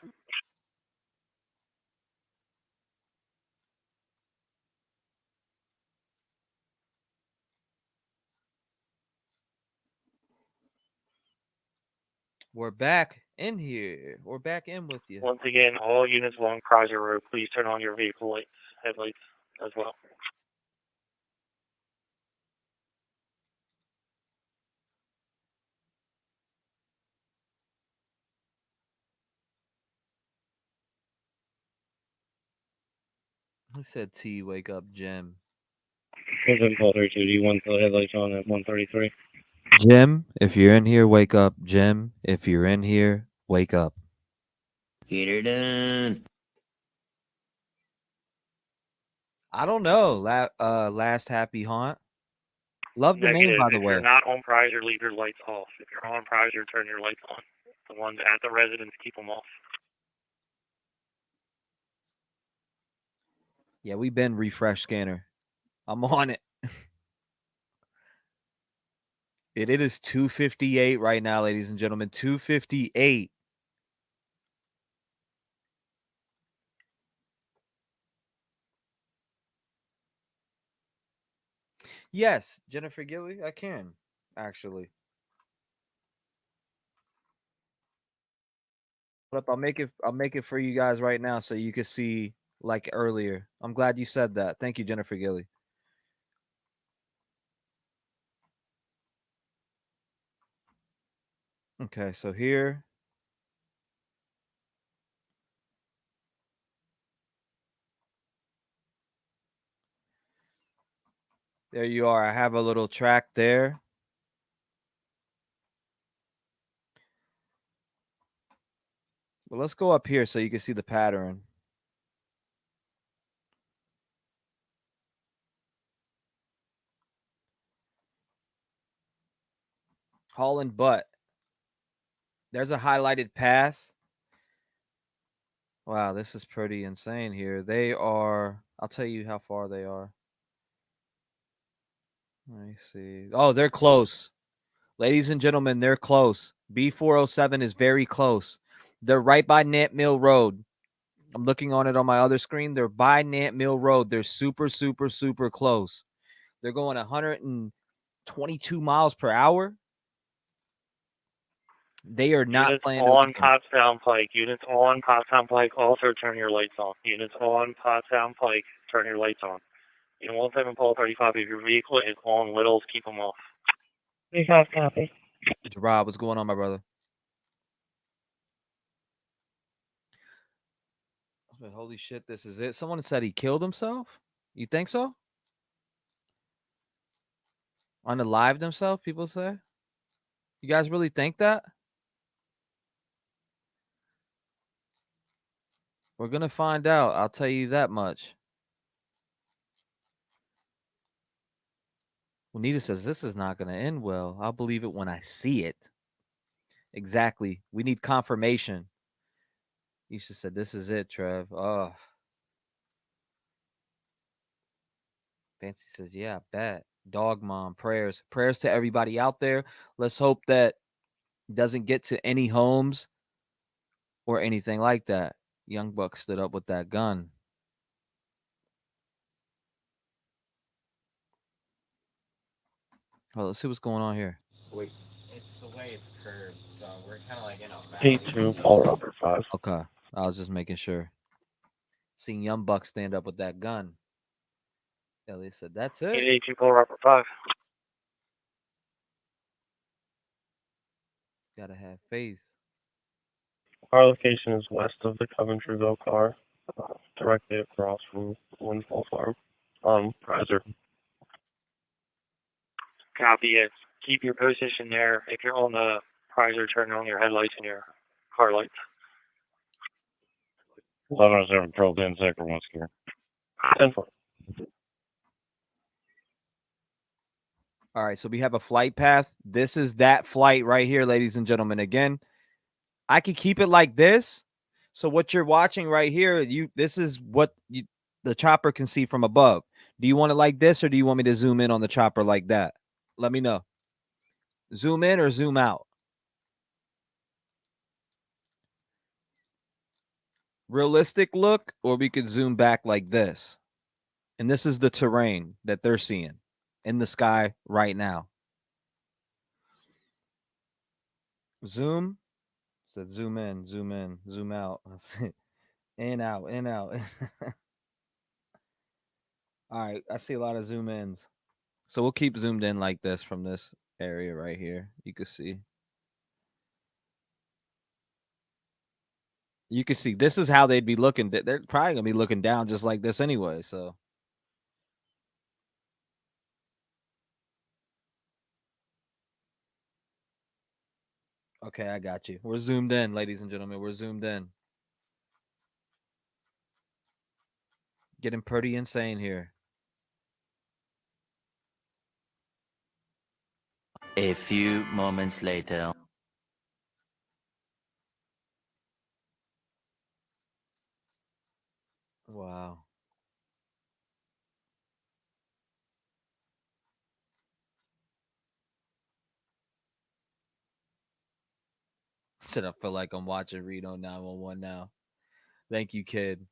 We're back in here. We're back in with you. Once again, all units along Prizer Road, please turn on your vehicle lights, headlights as well. Who said T? Wake up, Jim. Call 32. Do you want the headlights on at 133? Jim, if you're in here, wake up. Jim, if you're in here, wake up. Get her done. I don't know. Last happy haunt. Love the Negative. name, by the If way. you're not on Prizer, leave your lights off. If you're on Prizer, turn your lights on. The ones at the residence, keep them off. Yeah, we've been refresh scanner. I'm on it. It is 2:58 right now, ladies and gentlemen. 2:58. Yes, Jennifer Gilly, I can actually. But I'll make it for you guys right now so you can see like earlier. I'm glad you said that. Thank you, Jennifer Gilly. Okay, so here. There you are. I have a little track there. Well, let's go up here so you can see the pattern. Holland butt. There's a highlighted path. Wow, this is pretty insane here. They are, I'll tell you how far they are. Let me see. Oh, they're close. Ladies and gentlemen, they're close. B407 is very close. They're right by Nant Mill Road. I'm looking on it on my other screen. They're by Nant Mill Road. They're super, super, super close. They're going 122 miles per hour. They are not Units playing on no Pottstown Pike. Units on Pottstown Pike, also turn your lights on. Units on Pottstown Pike, turn your lights on. You know, 17 Pole 35, if your vehicle is on littles, keep them off. 35 copy. Rob, what's going on, my brother? Holy shit, this is it. Someone said he killed himself. You think so? Unalived himself, people say. You guys really think that? We're going to find out. I'll tell you that much. Juanita says this is not going to end well. I'll believe it when I see it. Exactly. We need confirmation. Isha said, this is it, Trev. Oh. Fancy says, yeah, bet. Dog mom, prayers. Prayers to everybody out there. Let's hope that doesn't get to any homes or anything like that. Young Buck stood up with that gun. Oh, let's see what's going on here. Wait. It's the way it's curved, so we're kind of like in a valley. A2, Paul Robert 5. Okay. I was just making sure. Seeing Young Buck stand up with that gun. Elliot said, that's it. 82 Pole Robert 5. Gotta have faith. Our location is west of the Coventryville car, directly across from Windfall Farm on Prizer. Copy it. Keep your position there. If you're on the Prizer, turn on your headlights and your car lights. 1107 Control 10 Sector 1 Secure. 10-4. All right, so we have a flight path. This is that flight right here, ladies and gentlemen. Again, I could keep it like this. So what you're watching right here, this is what the chopper can see from above. Do you want it like this, or do you want me to zoom in on the chopper like that? Let me know. Zoom in or zoom out? Realistic look, or we could zoom back like this. And this is the terrain that they're seeing in the sky right now. Zoom. Said zoom in, zoom out. In, out, in, out. All right, I see a lot of zoom ins. So we'll keep zoomed in like this from this area right here. You can see. You can see this is how they'd be looking. They're probably gonna be looking down just like this anyway. So okay, I got you. We're zoomed in, ladies and gentlemen. We're zoomed in. Getting pretty insane here. A few moments later. Wow. Said I feel like I'm watching Reno 911 now. Thank you, kid.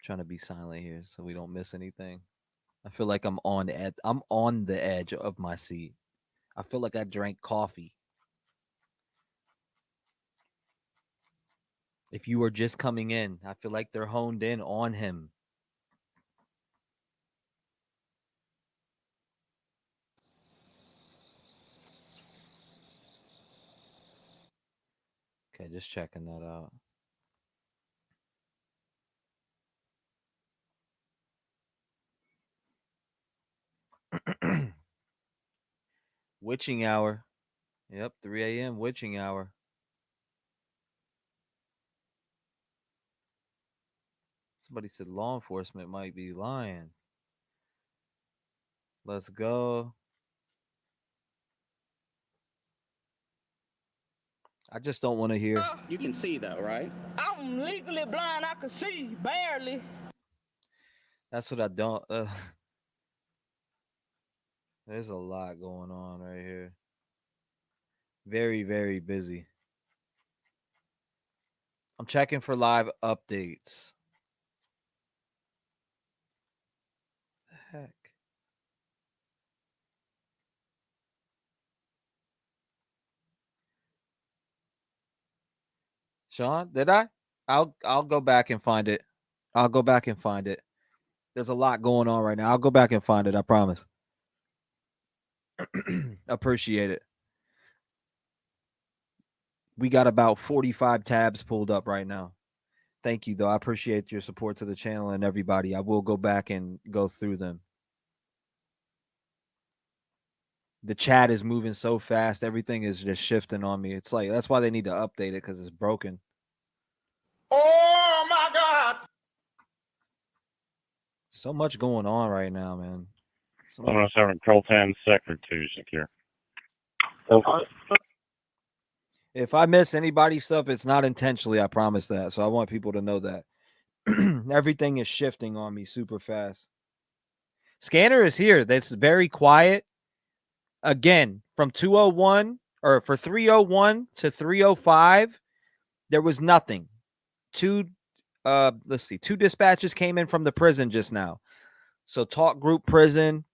Trying to be silent here so we don't miss anything. I feel like I'm on the edge of my seat. I feel like I drank coffee. If you are just coming in, I feel like they're honed in on him. Okay, just checking that out. Witching hour. Yep, 3 a.m. witching hour. Somebody said law enforcement might be lying. Let's go. I just don't want to hear. You can see though, right? I'm legally blind. I can see barely. That's what I don't. There's a lot going on right here. Very, very busy. I'm checking for live updates. heck? Sean, did I? I'll go back and find it. I'll go back and find it. There's a lot going on right now. I'll go back and find it. I promise. Appreciate it. We got about 45 tabs pulled up right now. Thank you, though. I appreciate your support to the channel and everybody. I will go back and go through them. The chat is moving so fast. Everything is just shifting on me. It's like, that's why they need to update it, because it's broken. Oh my God! So much going on right now, man. So much. 107 Control 10, Sector 2 secure. If I miss anybody's stuff, it's not intentionally. I promise that. So I want people to know that. Everything is shifting on me super fast. Scanner is here. That's very quiet. Again, from 201 or for 301 to 305, there was nothing. Let's see. 2 dispatches came in from the prison just now. So talk group prison.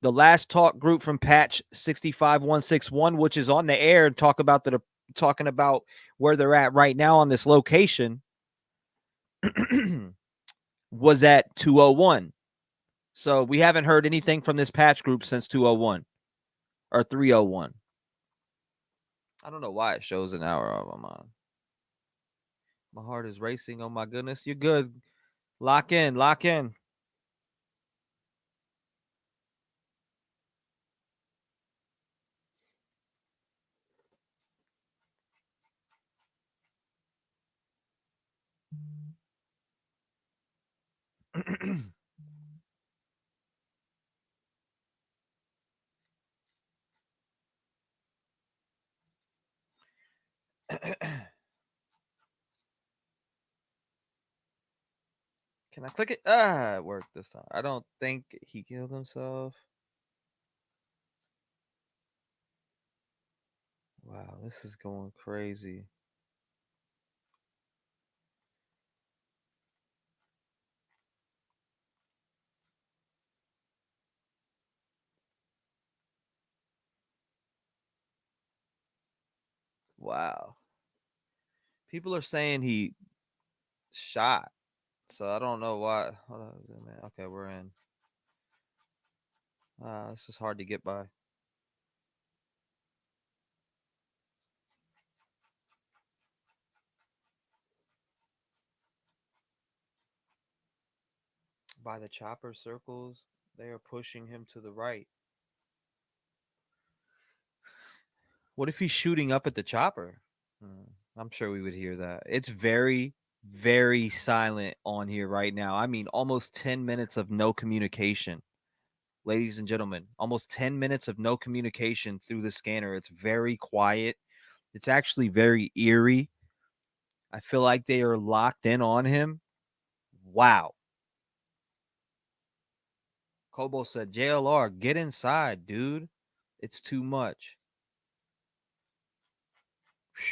The last talk group from patch 65161, which is on the air and talking about where they're at right now on this location, was at 201. So we haven't heard anything from this patch group since 201 or 301. I don't know why it shows an hour of them on. My heart is racing. Oh my goodness. You're good. Lock in. Lock in. Can I click it? It worked this time. I don't think he killed himself. Wow, this is going crazy. Wow. People are saying he shot. So I don't know why. Hold on, man. Okay, we're in. This is hard to get by. By the chopper circles, they are pushing him to the right. What if he's shooting up at the chopper? I'm sure we would hear that. It's very, very silent on here right now. I mean, almost 10 minutes of no communication. Ladies and gentlemen, almost 10 minutes of no communication through the scanner. It's very quiet. It's actually very eerie. I feel like they are locked in on him. Wow. Kobo said, JLR, get inside, dude. It's too much. Whew,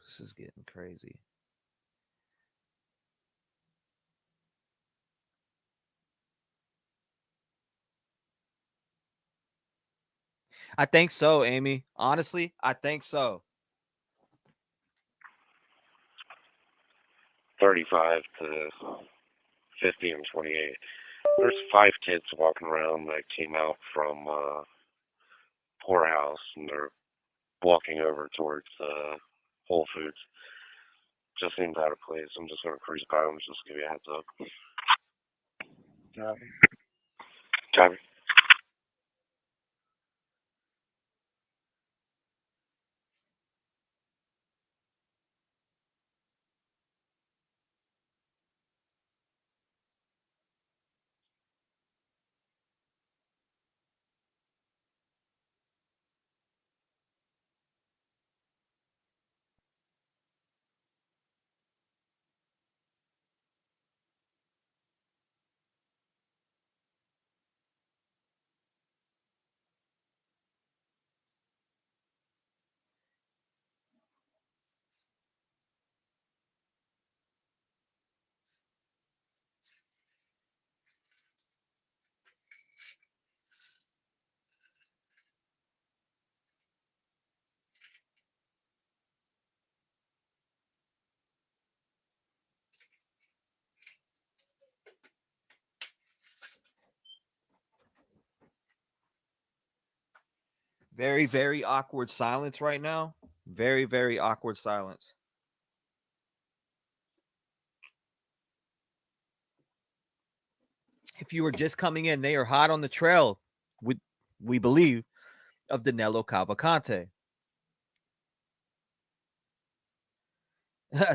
this is getting crazy. I think so, Amy. Honestly, I think so. 35 to 50 and 28. There's 5 kids walking around that came out from poorhouse, and they're walking over towards Whole Foods. Just seems out of place. I'm just going to cruise by them, just give you a heads up. Copy. Very, very awkward silence right now. Very, very awkward silence. If you were just coming in, they are hot on the trail, we believe, of Danelo Cavalcante.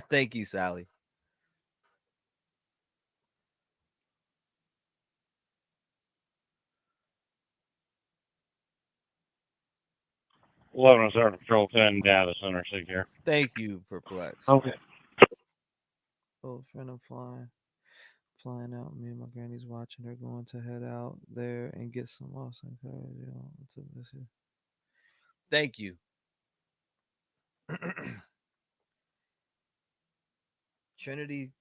Thank you, Sally. Eleven Observer Patrol 10 Data Center secure. Thank you, Perplex. Okay. Oh, friend, I'm flying out. Me and my granny's watching. They're going to head out there and get some else. Thank you. Trinity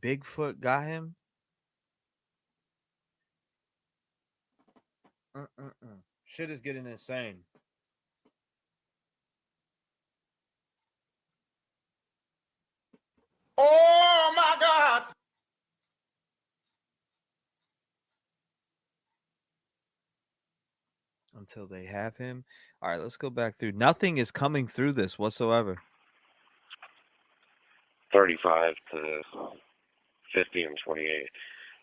Bigfoot got him. Shit is getting insane. Oh my God! Until they have him. All right, let's go back through. Nothing is coming through this whatsoever. 35 to 50 and 28.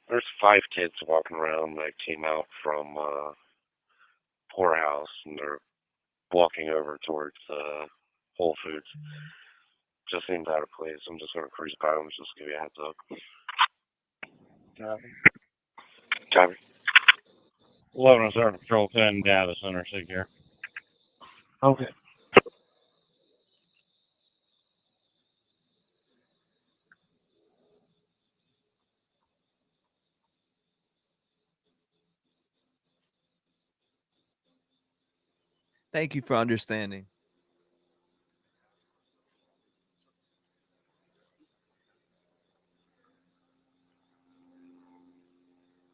There's 5 kids walking around that came out from Poorhouse, and they're walking over towards Whole Foods. Just seems out of place. I'm just going to cruise by them, just to give you a heads up. Copy. 11 Observer Patrol 10 Data Center secure. Okay. Thank you for understanding.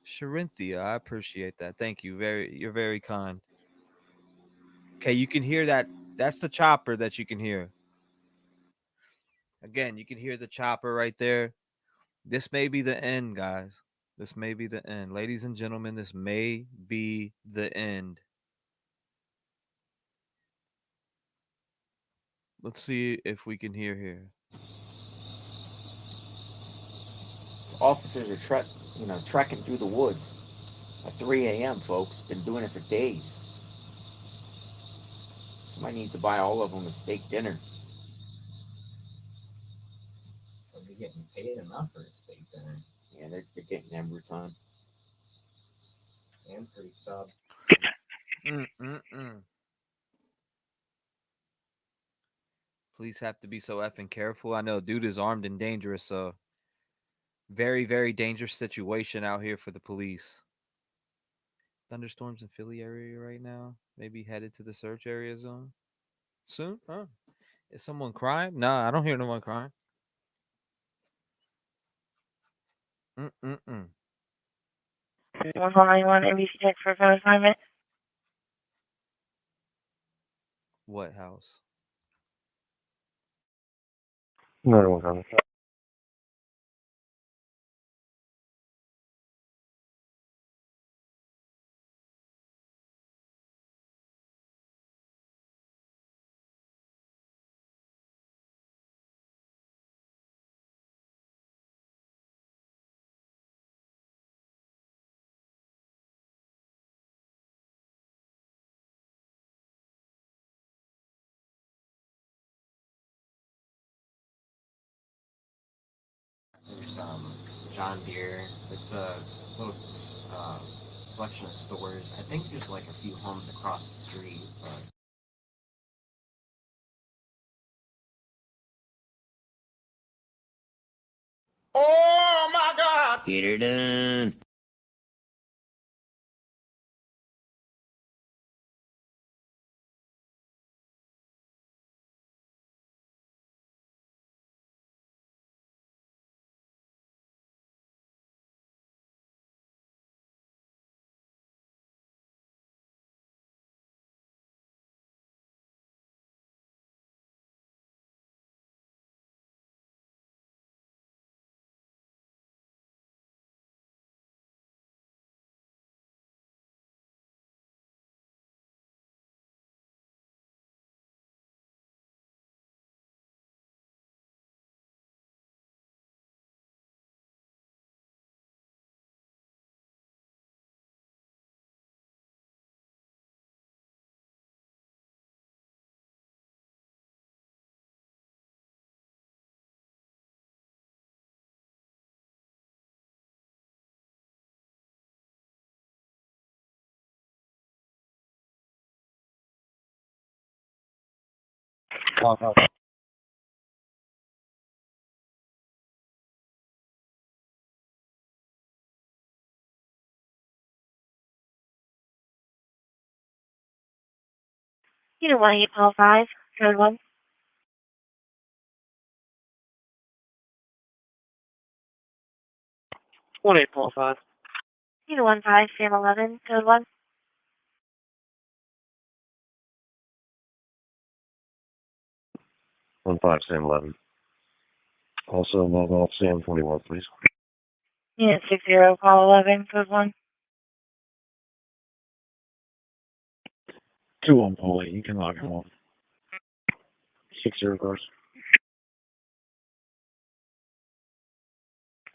Sharinthia, I appreciate that. Thank you. You're very kind. Okay, you can hear that. That's the chopper that you can hear. Again, you can hear the chopper right there. This may be the end, guys. This may be the end. Ladies and gentlemen, this may be the end. Let's see if we can hear here. Officers are trekking through the woods at 3 a.m., folks. Been doing it for days. Somebody needs to buy all of them a steak dinner. Are they getting paid enough for a steak dinner? Yeah, they're getting overtime. And free sub. Police have to be so effing careful. I know dude is armed and dangerous, so very, very dangerous situation out here for the police. Thunderstorms in Philly area right now. Maybe headed to the search area zone soon. Huh? Is someone crying? Nah, I don't hear no one crying. 191 NBC check for phone assignment. What house? Another one coming. There's John Deere. It's a little selection of stores. I think there's like a few homes across the street, but. Oh my God! Get her done. Pop up. Unit 18, call 5, code 1. One eight Paul 5. Unit 15, Sam 11, code 1. 15 Sam 11. Also log off Sam 21, please. Unit 60, call 11, code 1. 2 on Paul 8, you can log him off. 60 cars.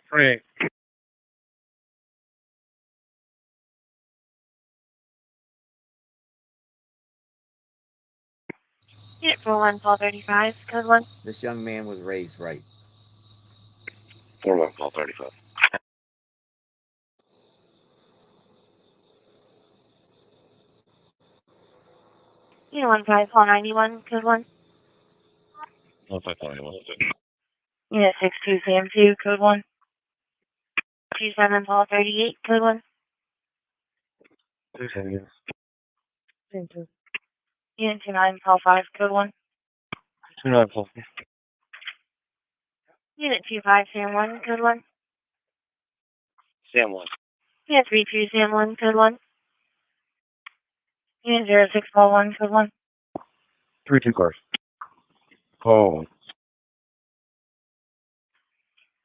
28. Unit 41, call 35, code 1. This young man was raised right. 41 Paul 35. Unit 15, call 91, code 1. 1521. Unit 62, Sam 2, code 1. 27, call 38, code 1. 2 seconds. Sam 2. Unit 29, call 5, code 1. 29 Paul. Unit 25, Sam 1, code 1. Sam 1. Unit 32, Sam 1, code 1. Unit 06, call 1, code 1. 3 cars. Paul 1.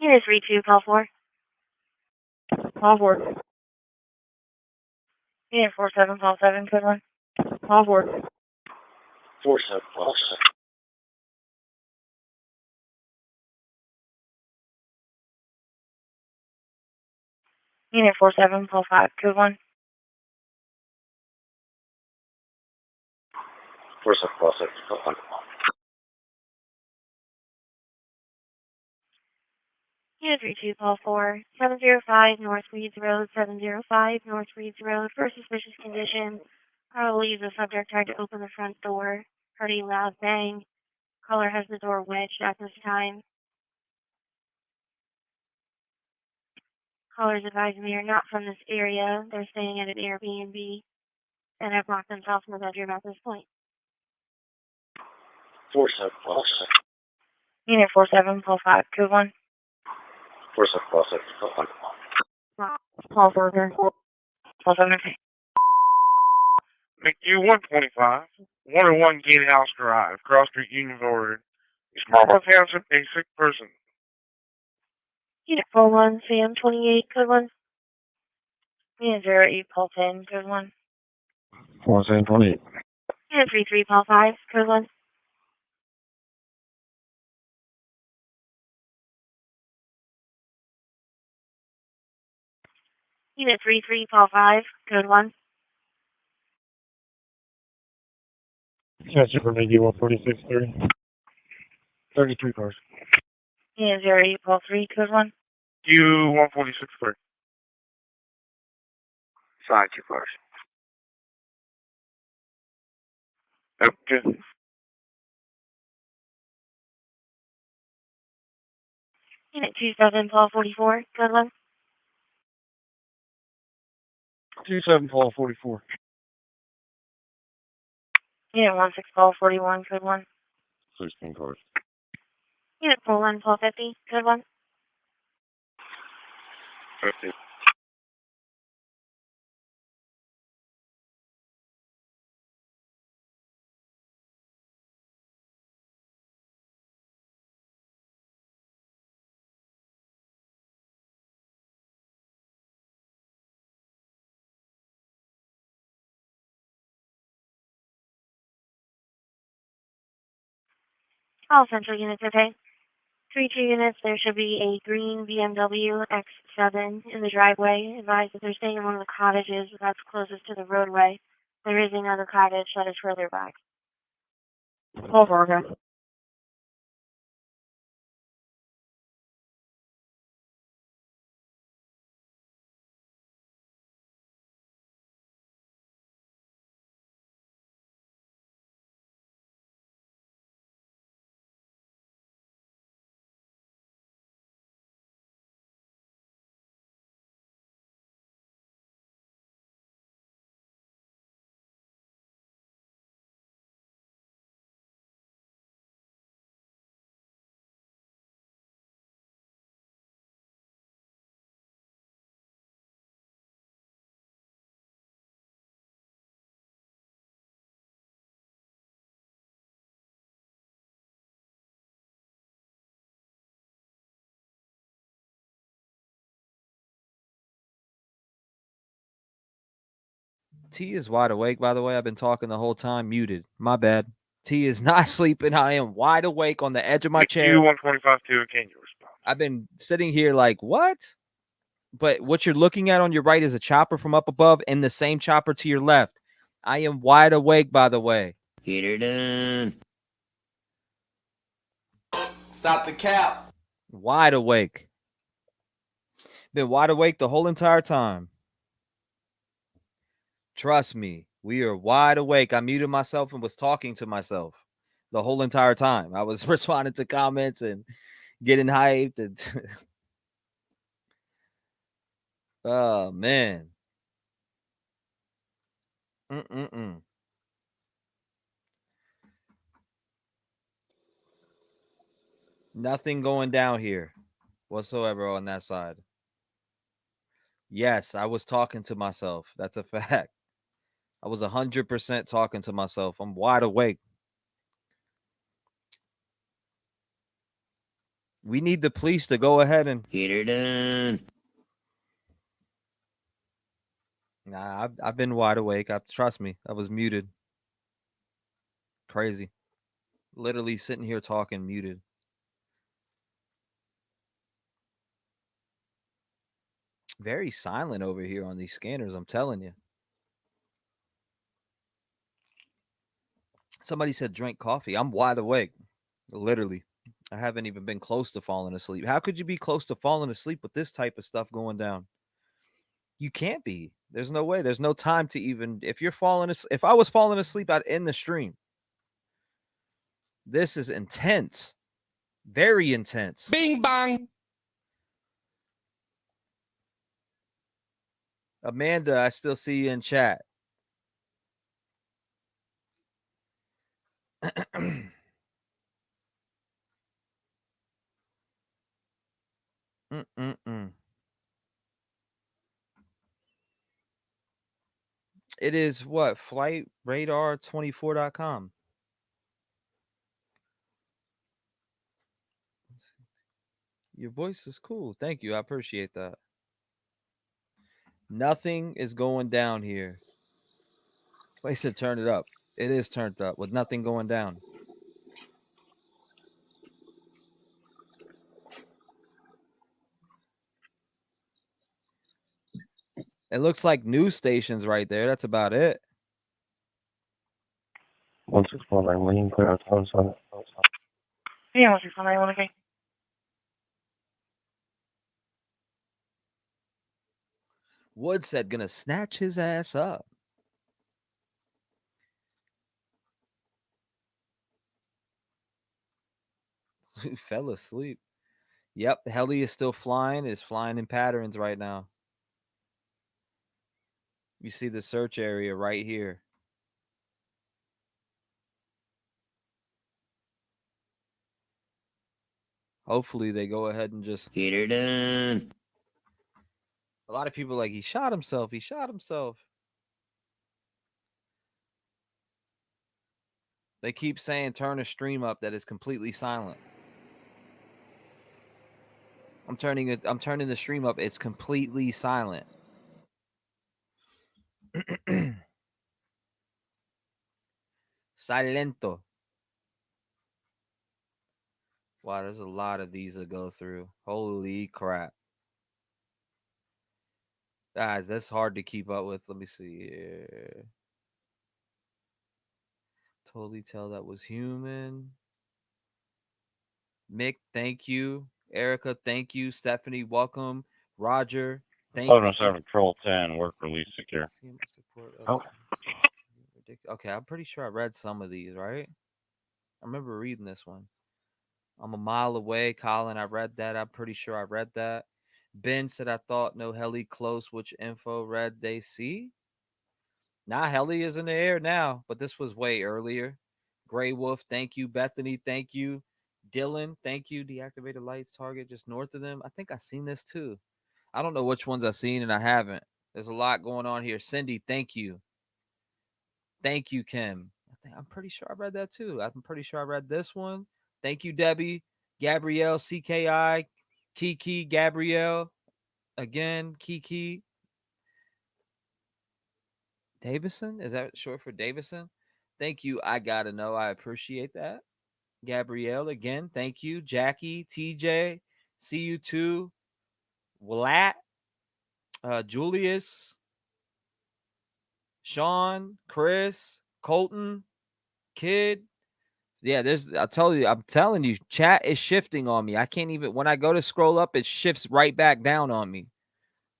Unit 32, call 4. Call 4. Unit 47, call 7, code 1. Call 4. 47 Paul 7. Unit 47, call 5, code 1. 47 Paul 6. Call 1. Unit 32, call 4. 705 North Reeds Road, 705 North Reeds Road. For suspicious condition, I believe the subject tried to open the front door. Heard a loud bang. Caller has the door wedged at this time. Callers advising they are not from this area. They're staying at an Airbnb and have locked themselves in the bedroom at this point. 47 Paul 6. Unit 47, call 5, code 1. 47 Paul 6. Call 1. Call 4, call 7, okay. McHugh 125, 101 Gatehouse Drive, Cross Street, Union Road. Smallmouth Township, a sick person. Unit 41, Sam 28, code 1. Unit 08, call 10, code 1. 4 Sam 28. Unit 33, call 5, code 1. Unit 33, call 5, code 1. Yeah, Super Miggy 146 30. 33 cars. Unit 08, call 3, code 1. Q146 3. Side 2 cars. Okay. Unit 27, call 44, code 1. 27 Paul 44. Unit 16, call 41, code 1. 16 cars. Unit 41, call 50, code 1. 50. All central units, okay. 32 units, there should be a green BMW X7 in the driveway. Advise that they're staying in one of the cottages that's closest to the roadway. There is another cottage that is further back. Call 4, okay. T is wide awake, by the way. I've been talking the whole time, muted. My bad. T is not sleeping. I am wide awake on the edge of my chair. Q125 2, can you respond? I've been sitting here like, what? But what you're looking at on your right is a chopper from up above and the same chopper to your left. I am wide awake, by the way. Get her done. Stop the cap. Wide awake. Been wide awake the whole entire time. Trust me, we are wide awake. I muted myself and was talking to myself the whole entire time. I was responding to comments and getting hyped. And oh, man. Nothing going down here whatsoever on that side. Yes, I was talking to myself. That's a fact. I was 100% talking to myself. I'm wide awake. We need the police to go ahead and get her done. Nah, I've been wide awake. Trust me, I was muted. Crazy. Literally sitting here talking muted. Very silent over here on these scanners, I'm telling you. Somebody said drink coffee. I'm wide awake. Literally. I haven't even been close to falling asleep. How could you be close to falling asleep with this type of stuff going down? You can't be. There's no way. There's no time to even, if I was falling asleep out in the stream. This is intense. Very intense. Bing bang. Amanda, I still see you in chat. It is what? Flightradar24.com. Your voice is cool. Thank you. I appreciate that. Nothing is going down here. Somebody said turn it up. It is turned up with nothing going down. It looks like news stations right there. That's about it. 1619, lane clear out town side. Yeah, 1619, okay. Wood said gonna snatch his ass up. Fell asleep. Yep, heli is still flying. It's flying in patterns right now. You see the search area right here. Hopefully they go ahead and just get her done. A lot of people are like, he shot himself. He shot himself. They keep saying turn a stream up that is completely silent. I'm turning the stream up. It's completely silent. Silento. Wow, there's a lot of these to go through. Holy crap. Guys, that's hard to keep up with. Let me see here. Totally tell that was human. Mick, thank you. Erica, thank you. Stephanie, welcome. Roger, thank you. 707 Control 10, work release secure. Okay. Okay, I'm pretty sure I read some of these, right? I remember reading this one. I'm a mile away. Colin, I read that. I'm pretty sure I read that. Ben said, I thought no heli close. Which info read they see? Nah, heli is in the air now, but this was way earlier. Gray Wolf, thank you. Bethany, thank you. Dylan, thank you. Deactivated lights target just north of them. I think I've seen this too. I don't know which ones I've seen and I haven't. There's a lot going on here. Cindy, thank you. Thank you, Kim. I'm pretty sure I read that too. I'm pretty sure I read this one. Thank you, Debbie. Gabrielle, CKI, Kiki, Gabrielle. Again, Kiki. Davison? Is that short for Davison? Thank you. I gotta know. I appreciate that. Gabrielle, again, thank you. Jackie, TJ, see you too. Wlat, Julius, Sean, Chris, Colton, Kid. Yeah, I'm telling you, chat is shifting on me. I can't even, when I go to scroll up, it shifts right back down on me.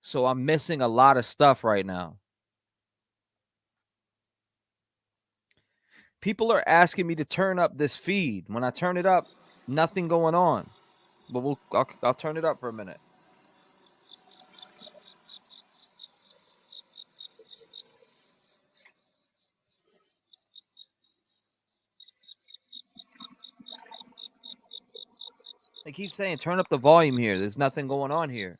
So I'm missing a lot of stuff right now. People are asking me to turn up this feed. When I turn it up, nothing going on. But I'll turn it up for a minute. They keep saying turn up the volume here. There's nothing going on here.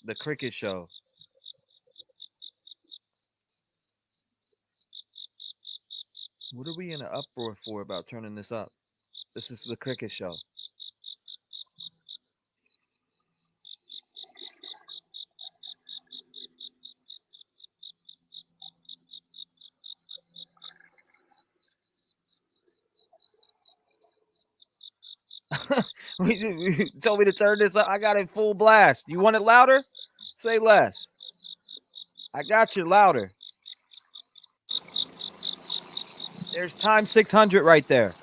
The cricket show. What are we in an uproar for about turning this up? This is the cricket show. We told me to turn this up. I got it full blast. You want it louder? Say less. I got you louder. There's time 600 right there.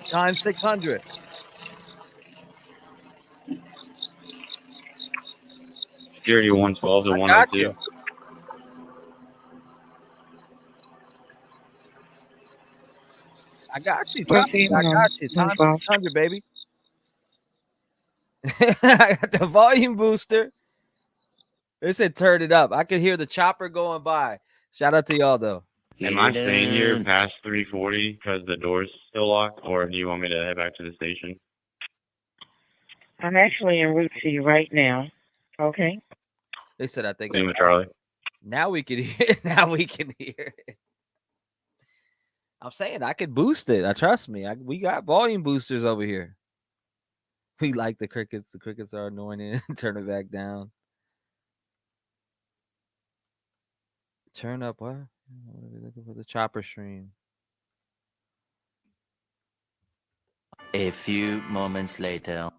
Time 600. Security 112 to I 102. got you. I got you. Trust me, I got you. Time 600, baby. I got the volume booster. It said turn it up. I could hear the chopper going by. Shout out to y'all, though. Am I staying here past 340 because the door's still locked, or do you want me to head back to the station? I'm actually en route to you right now. Okay. They said I think. Lima Charlie. Now we can hear. Now we can hear it. I'm saying I could boost it. Trust me. We got volume boosters over here. We like the crickets. The crickets are annoying. Turn it back down. Turn up what? What are we looking for? The chopper stream. A few moments later.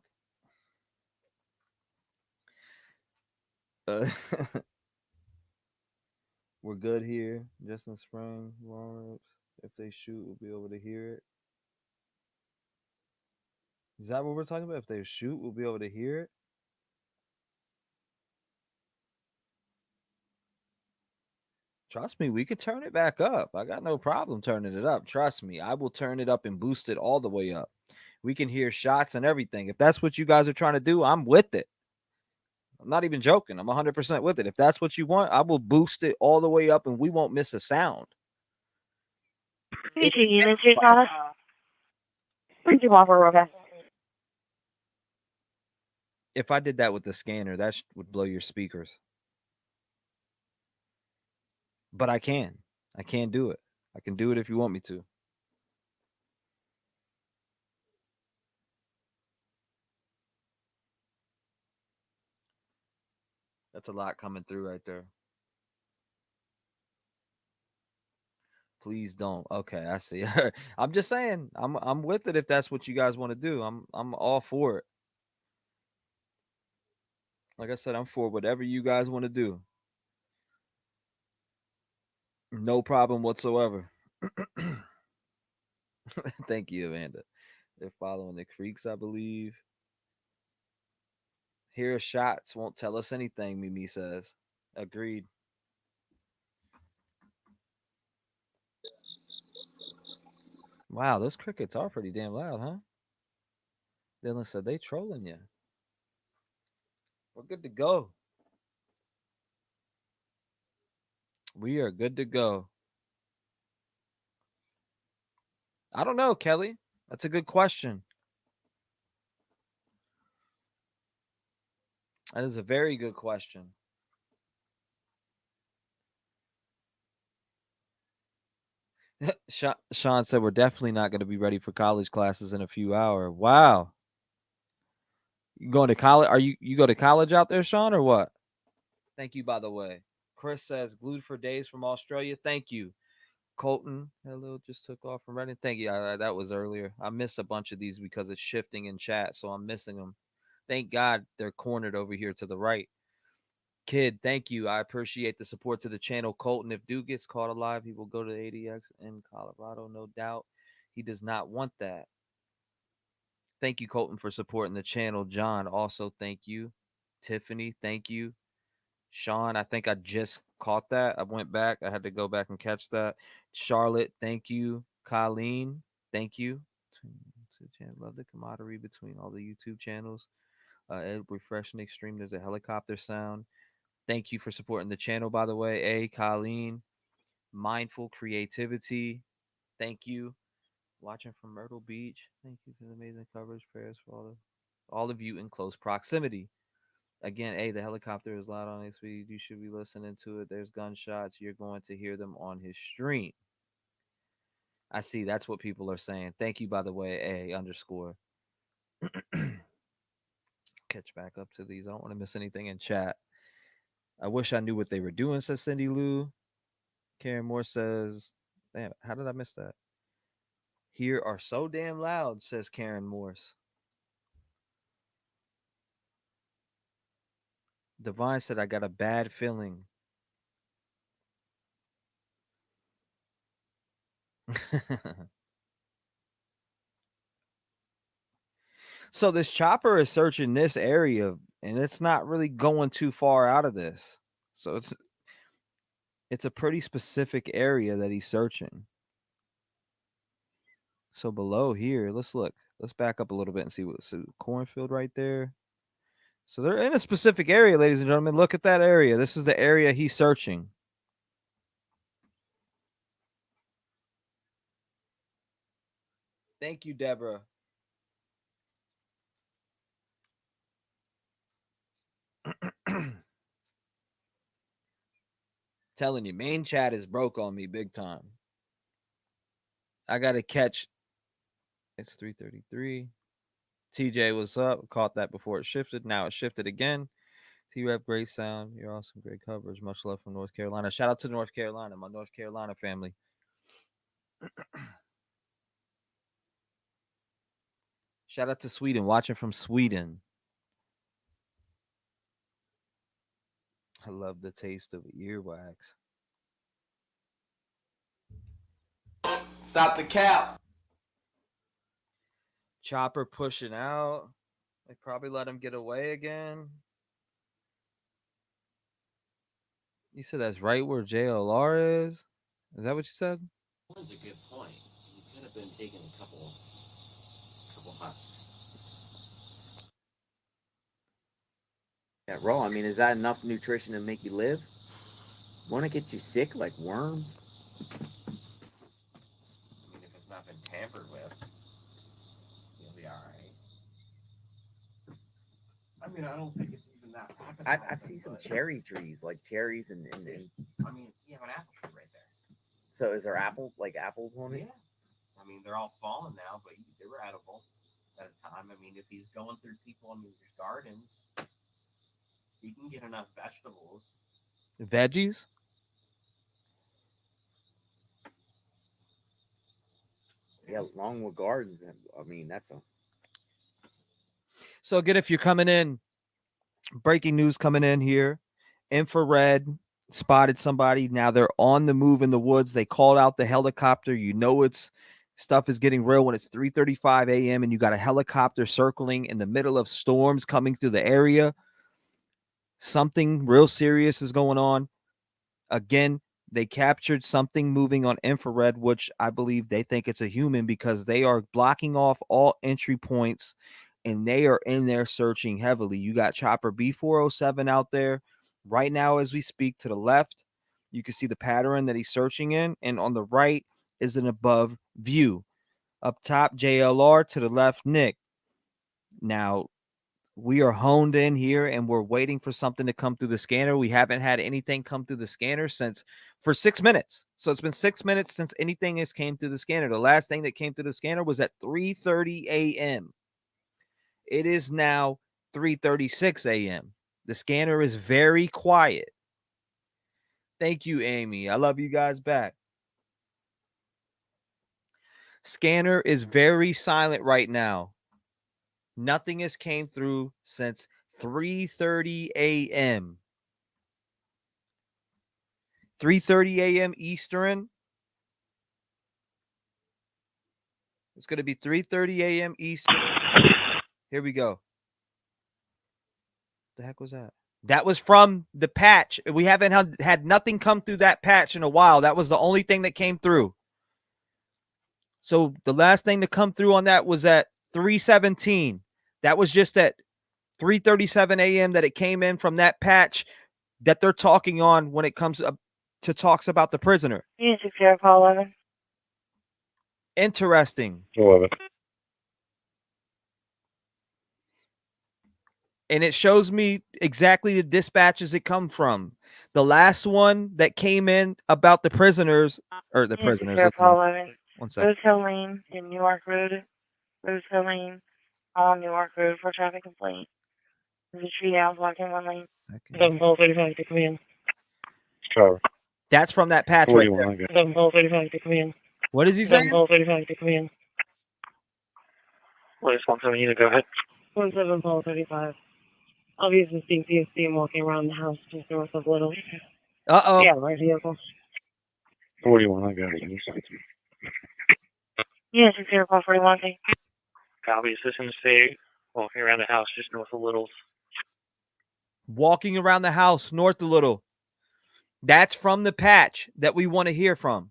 We're good here. Justin Spring, warm-ups. If they shoot, we'll be able to hear it. Is that what we're talking about? If they shoot, we'll be able to hear it. Trust me, we could turn it back up. I got no problem turning it up. Trust me, I will turn it up and boost it all the way up. We can hear shots and everything. If that's what you guys are trying to do, I'm with it. I'm not even joking. I'm 100% with it. If that's what you want, I will boost it all the way up and we won't miss a sound. Hey, units, you got us? Where'd you offer, Roga? If I did that with the scanner, that would blow your speakers. But I can do it. I can do it if you want me to. That's a lot coming through right there. Please don't. Okay, I see. I'm just saying, I'm with it if that's what you guys want to do. I'm all for it. Like I said, I'm for whatever you guys want to do. No problem whatsoever. Thank you, Amanda. They're following the creeks, I believe. Hear shots won't tell us anything, Mimi says. Agreed. Wow, those crickets are pretty damn loud, huh? Dylan said they trolling you. We're good to go. We are good to go. I don't know, Kelly. That's a good question. That is a very good question. Sean said we're definitely not going to be ready for college classes in a few hours. Wow. You going to college? You go to college out there, Sean, or what? Thank you, by the way. Chris says glued for days from Australia. Thank you. Colton, hello, just took off from Reddit. Thank you. That was earlier. I missed a bunch of these because it's shifting in chat, so I'm missing them. Thank God they're cornered over here to the right. Kid, thank you. I appreciate the support to the channel. Colton, if Duke gets caught alive, he will go to ADX in Colorado, no doubt. He does not want that. Thank you, Colton, for supporting the channel. John, also thank you. Tiffany, thank you. Sean, I think I just caught that. I went back. I had to go back and catch that. Charlotte, thank you. Colleen, thank you. Love the camaraderie between all the YouTube channels. Ed, refreshing extreme. There's a helicopter sound. Thank you for supporting the channel, by the way. A, Colleen, mindful creativity. Thank you. Watching from Myrtle Beach. Thank you for the amazing coverage. Prayers for all of you in close proximity. Again, A, the helicopter is loud on XP. You should be listening to it. There's gunshots. You're going to hear them on his stream. I see. That's what people are saying. Thank you, by the way, A underscore. Catch back up to these. I don't want to miss anything in chat. I wish I knew what they were doing, says Cindy Lou. Karen Moore says, damn, how did I miss that? Here are so damn loud, says Karen Morse. Divine said, I got a bad feeling. So this chopper is searching this area, and it's not really going too far out of this. So it's a pretty specific area that he's searching. So below here, let's look. Let's back up a little bit and see what's cornfield right there. So they're in a specific area, ladies and gentlemen. Look at that area. This is the area he's searching. Thank you, Deborah. Telling you, main chat is broke on me big time. I got to catch. It's 3:33. TJ, what's up? Caught that before it shifted. Now it shifted again. T-REV, great sound. You're awesome. Great coverage. Much love from North Carolina. Shout out to North Carolina, my North Carolina family. Shout out to Sweden. Watching from Sweden. I love the taste of earwax. Stop the cap. Chopper pushing out. They probably let him get away again. You said that's right where JLR is? Is that what you said? That's a good point. He could have been taking a couple husks. Yeah, raw. I mean, is that enough nutrition to make you live? Want to get you sick like worms? I mean, if it's not been tampered with, you'll be all right. I mean, I don't think it's even that appetizing. I see some cherry trees, like cherries and. I mean, you have an apple tree right there. So is there apples on it? Yeah. I mean, they're all fallen now, but they were edible at a time. I mean, if he's going through people in his gardens, he can get enough vegetables. Veggies? Yeah, Longwood Gardens. I mean, that's a. So again, if you're coming in, breaking news coming in here, infrared spotted somebody. Now they're on the move in the woods. They called out the helicopter. You know stuff is getting real when it's 3:35 a.m. and you got a helicopter circling in the middle of storms coming through the area. Something real serious is going on. Again, they captured something moving on infrared, which I believe they think it's a human because they are blocking off all entry points and they are in there searching heavily. You got Chopper B407 out there right now as we speak. To the left, you can see the pattern that he's searching in, and on the right is an above view. Up top, JLR. To the left, Nick. Now, We are honed in here and we're waiting for something to come through the scanner. We haven't had anything come through the scanner for 6 minutes. So it's been 6 minutes since anything has came through the scanner. The last thing that came through the scanner was at 3:30 a.m. It is now 3:36 a.m. The scanner is very quiet. Thank you, Amy. I love you guys back. Scanner is very silent right now. Nothing has came through since 3:30 a.m. 3:30 a.m. Eastern. It's going to be 3:30 a.m. Eastern. Here we go. The heck was that? That was from the patch. We haven't had nothing come through that patch in a while. That was the only thing that came through. So the last thing to come through on that was at 3:17. That was just at 3:37 a.m. that it came in from that patch that they're talking on when it comes up to talks about the prisoner. Unit 60, call 11. Interesting. 11. And it shows me exactly the dispatches it come from. The last one that came in about the prisoners, or the Unit prisoners. 60, call 11. One second. Rose Hill Lane in Newark Road. Rose Hill Lane on Newark Road for traffic complaint. There's a tree down blocking one lane. 7-35 to come in. Cover. That's from that patch right there. 7-35 to come in. What is he saying? 7-35 to come in. Police 170 to go ahead. 17-35. Obviously seeing PSC walking around the house just north of Little. Uh-oh. Yeah, right vehicle. 41, I got it. Unit 60, call 41. Copy, assistant state, walking around the house just north of Little's. Walking around the house north a little. That's from the patch that we want to hear from.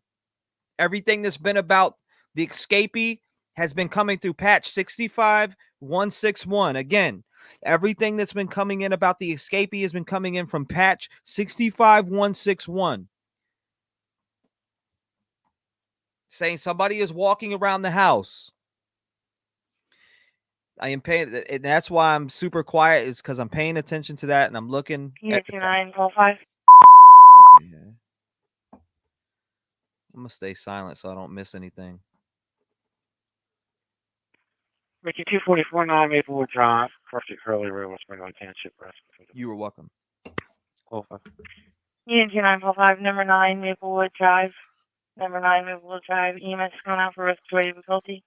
Everything that's been about the escapee has been coming through patch 65161. Again, everything that's been coming in about the escapee has been coming in from patch 65161. Saying somebody is walking around the house. I am paying, and that's why I'm super quiet, is because I'm paying attention to that and I'm looking. Unit 29, call 5. Okay, yeah. I'm gonna stay silent so I don't miss anything. Ricky 2449 Maplewood Drive, Crusty Curly Road, West Springville Township. You were welcome. Oh, Unit 29, call 5. Number 9 Maplewood Drive. Number 9 Maplewood Drive. EMS going out for respiratory difficulty.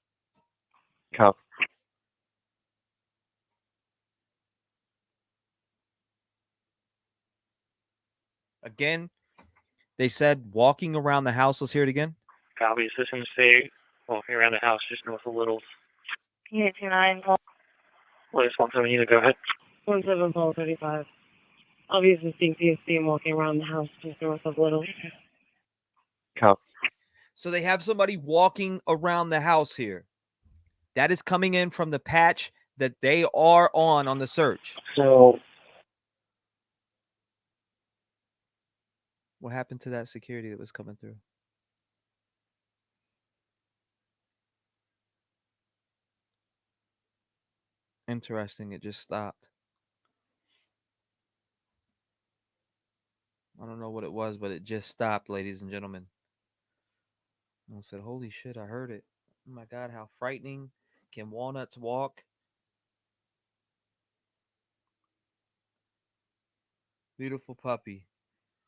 Cop. Again, they said walking around the house. Let's hear it again. Copy, assistant state, walking around the house just north of Little's. Unit 29, call. Police 170 to go ahead. 17-35. Obviously seeing PSC walking around the house just north of Little. Cop. So they have somebody walking around the house here. That is coming in from the patch that they are on the search. So what happened to that security that was coming through? Interesting. It just stopped. I don't know what it was, but it just stopped, ladies and gentlemen. I said, holy shit, I heard it. Oh my God, how frightening. Can walnuts walk? Beautiful puppy.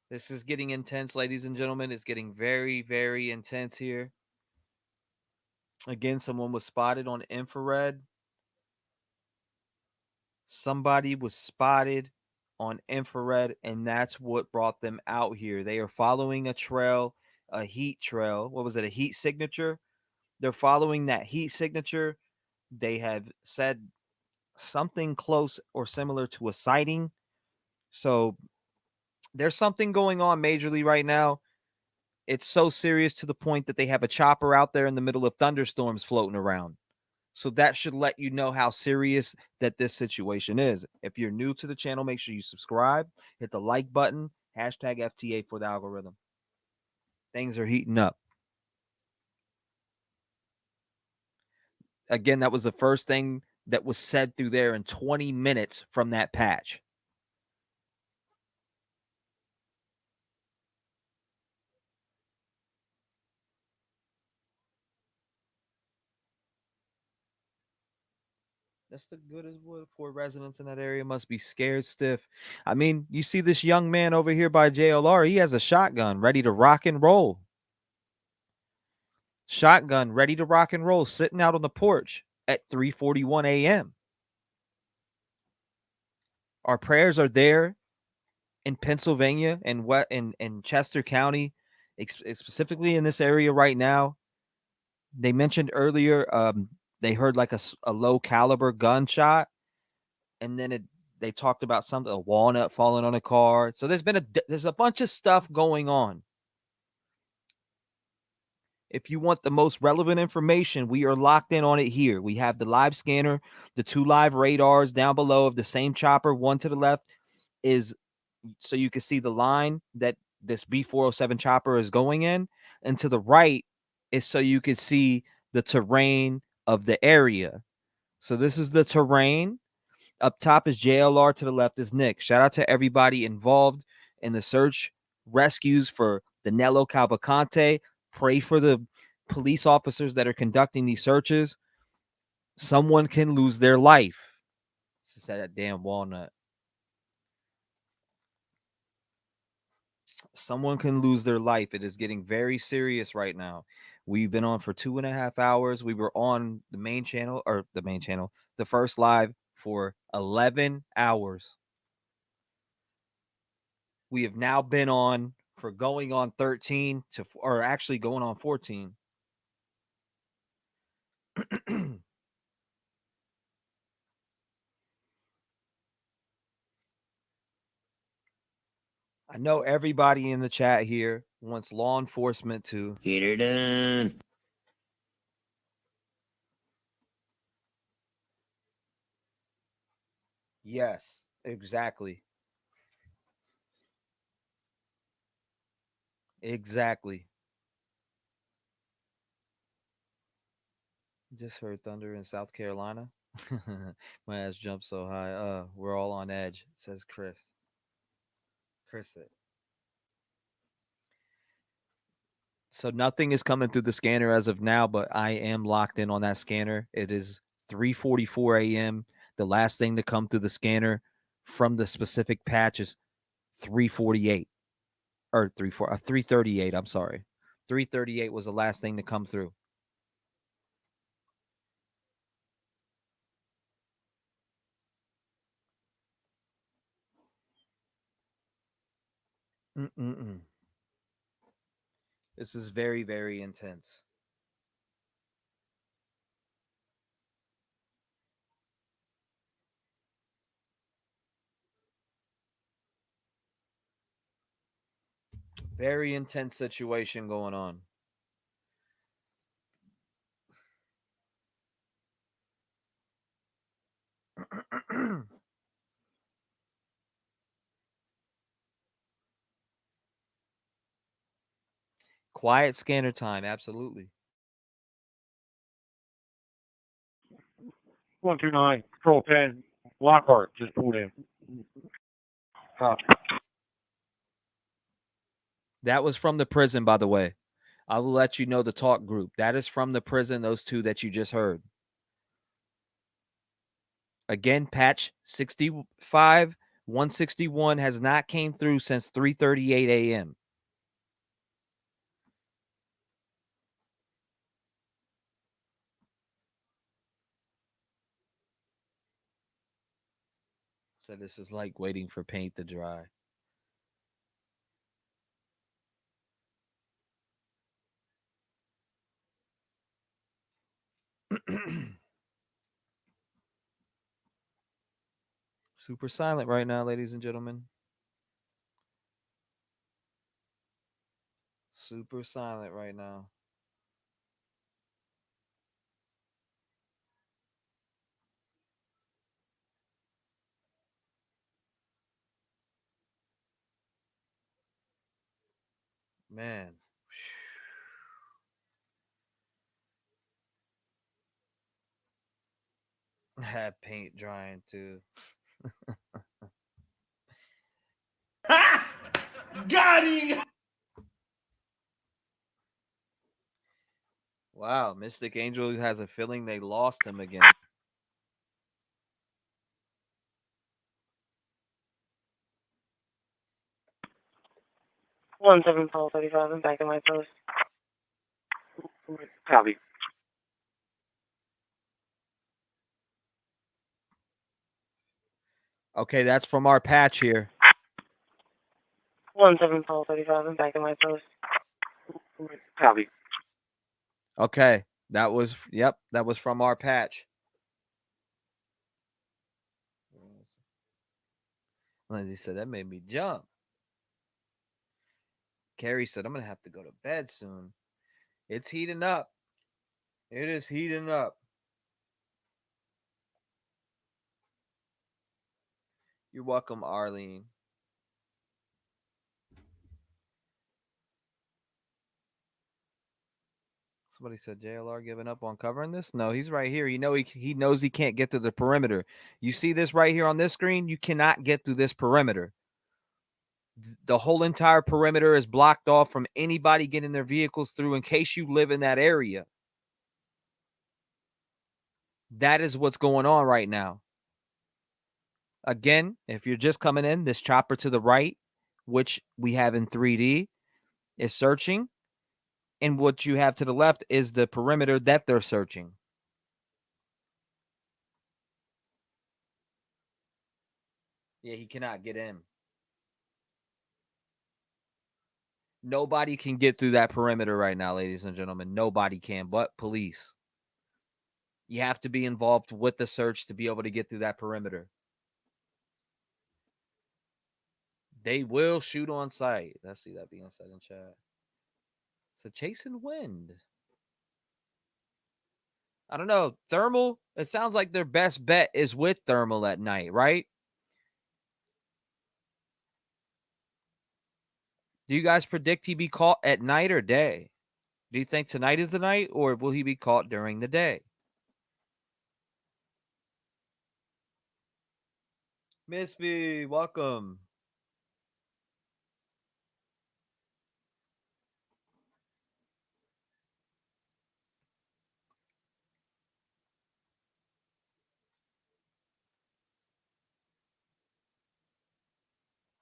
This is getting intense, ladies and gentlemen. It's getting very, very intense here. Again, someone was spotted on infrared. Somebody was spotted on infrared, and that's what brought them out here. They are following a trail, a heat trail. What was it? A heat signature. They're following that heat signature. They have said something close or similar to a sighting. So there's something going on majorly right now. It's so serious to the point that they have a chopper out there in the middle of thunderstorms floating around. So that should let you know how serious that this situation is. If you're new to the channel, make sure you subscribe, hit the like button, hashtag FTA for the algorithm. Things are heating up. Again, that was the first thing that was said through there in 20 minutes from that patch. That's the good as what poor residents in that area must be scared stiff. I mean, you see this young man over here by JLR, he has a shotgun ready to rock and roll. Shotgun ready to rock and roll, sitting out on the porch at 3:41 a.m. Our prayers are there in Pennsylvania and what in Chester County, specifically in this area right now. They mentioned earlier they heard like a low caliber gunshot, and then they talked about something, a walnut falling on a car. So there's a bunch of stuff going on. If you want the most relevant information, we are locked in on it here. We have the live scanner, the 2 live radars down below of the same chopper. One to the left is so you can see the line that this B407 chopper is going in, and to the right is so you can see the terrain of the area. So this is the terrain. Up top is JLR, to the left is Nick. Shout out to everybody involved in the search rescues for Danelo Cavalcante. Pray for the police officers that are conducting these searches. Someone can lose their life. Just that damn walnut. Someone can lose their life. It is getting very serious right now. We've been on for 2.5 hours. We were on the main channel, the first live for 11 hours. We have now been on for going on 13 to, or actually going on 14. I know everybody in the chat here wants law enforcement to get her done. Yes, exactly. Exactly. Just heard thunder in South Carolina. My ass jumped so high. We're all on edge, says Chris. Chris it. So nothing is coming through the scanner as of now, but I am locked in on that scanner. It is 3:44 a.m. The last thing to come through the scanner from the specific patch is 3:48 or 3:38. I'm sorry. 3:38 was the last thing to come through. Mm-mm-mm. This is very, very intense. Very intense situation going on. Quiet scanner time, absolutely. 129, Control 10, Lockhart just pulled in. That was from the prison, by the way. I will let you know the talk group. That is from the prison, those two that you just heard. Again, patch 65, 161 has not came through since 3:38 a.m. So this is like waiting for paint to dry. Super silent right now, ladies and gentlemen. Super silent right now. Man. Had paint drying too. Got him! Wow, Mystic Angel has a feeling they lost him again. One seven Paul 35. I'm back at my post. Copy. Okay, that's from our patch here. 17 Paul 35. I'm back at my post. Copy. Okay, that was that was from our patch. Lindsay said that made me jump. Carrie said I'm gonna have to go to bed soon. It's heating up. It is heating up. You're welcome, Arlene. Somebody said JLR giving up on covering this. No, he's right here. He knows he can't get to the perimeter. You see this right here on this screen? You cannot get through this perimeter. The whole entire perimeter is blocked off from anybody getting their vehicles through in case you live in that area. That is what's going on right now. Again, if you're just coming in, this chopper to the right, which we have in 3D, is searching. And what you have to the left is the perimeter that they're searching. Yeah, he cannot get in. Nobody can get through that perimeter right now, ladies and gentlemen. Nobody can but police. You have to be involved with the search to be able to get through that perimeter. They will shoot on sight. Let's see that being said in chat. So chasing wind. I don't know. Thermal, it sounds like their best bet is with thermal at night, right? Do you guys predict he be caught at night or day? Do you think tonight is the night, or will he be caught during the day? Miss B, welcome.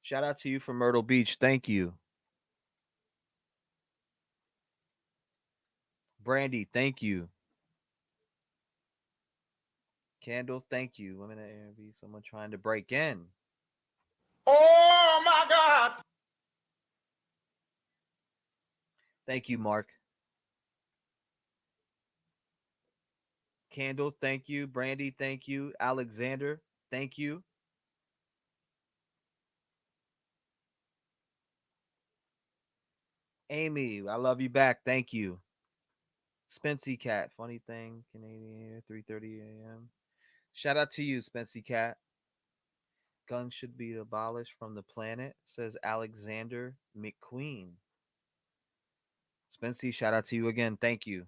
Shout out to you from Myrtle Beach. Thank you. Brandy, thank you. Candle, thank you. Women at Airbnb, someone trying to break in. Oh my God! Thank you, Mark. Candle, thank you. Brandy, thank you. Alexander, thank you. Amy, I love you back. Thank you. Spency Cat, funny thing, Canadian here, 3:30 a.m. Shout out to you, Spency Cat. Guns should be abolished from the planet, says Alexander McQueen. Spency, shout out to you again. Thank you.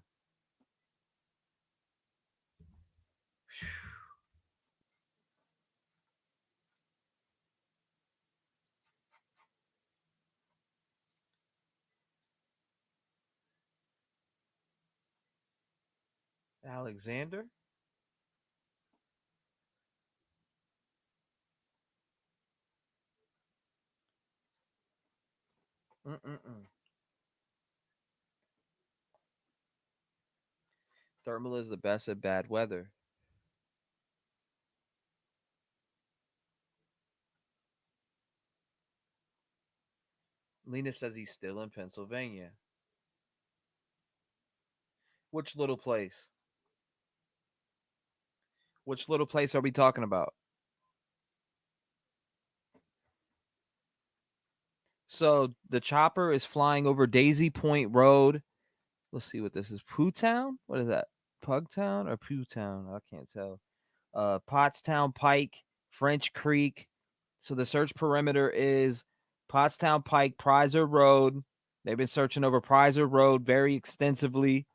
Alexander? Thermal is the best at bad weather. Lena says he's still in Pennsylvania. Which little place? Which little place are we talking about? So the chopper is flying over Daisy Point Road. Let's see what this is. Pootown? What is that? Pugtown or Pootown? I can't tell. Pottstown Pike, French Creek. So the search perimeter is Pottstown Pike, Prizer Road. They've been searching over Prizer Road very extensively.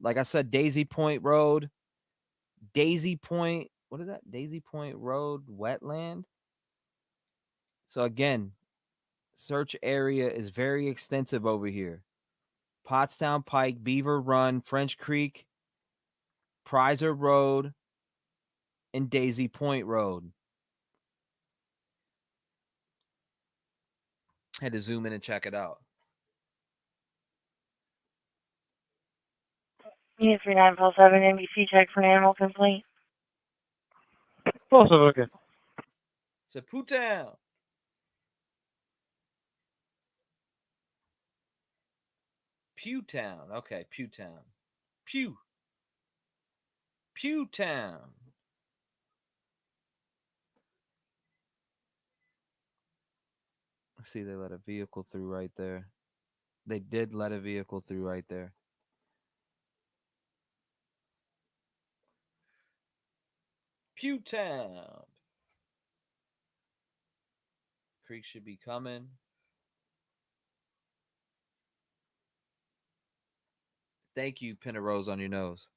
Like I said, Daisy Point Road, Daisy Point. What is that? Daisy Point Road wetland. So again, search area is very extensive over here. Pottstown Pike, Beaver Run, French Creek, Prizer Road, and Daisy Point Road. Had to zoom in and check it out. Unit 3947, NBC check for an animal complaint. Also, okay. It's a Putown. Pewtown. Okay, Pewtown. Pewtown. See, they let a vehicle through right there. They did let a vehicle through right there. Pewtown. Creek should be coming. Thank you, Pin a Rose on your nose.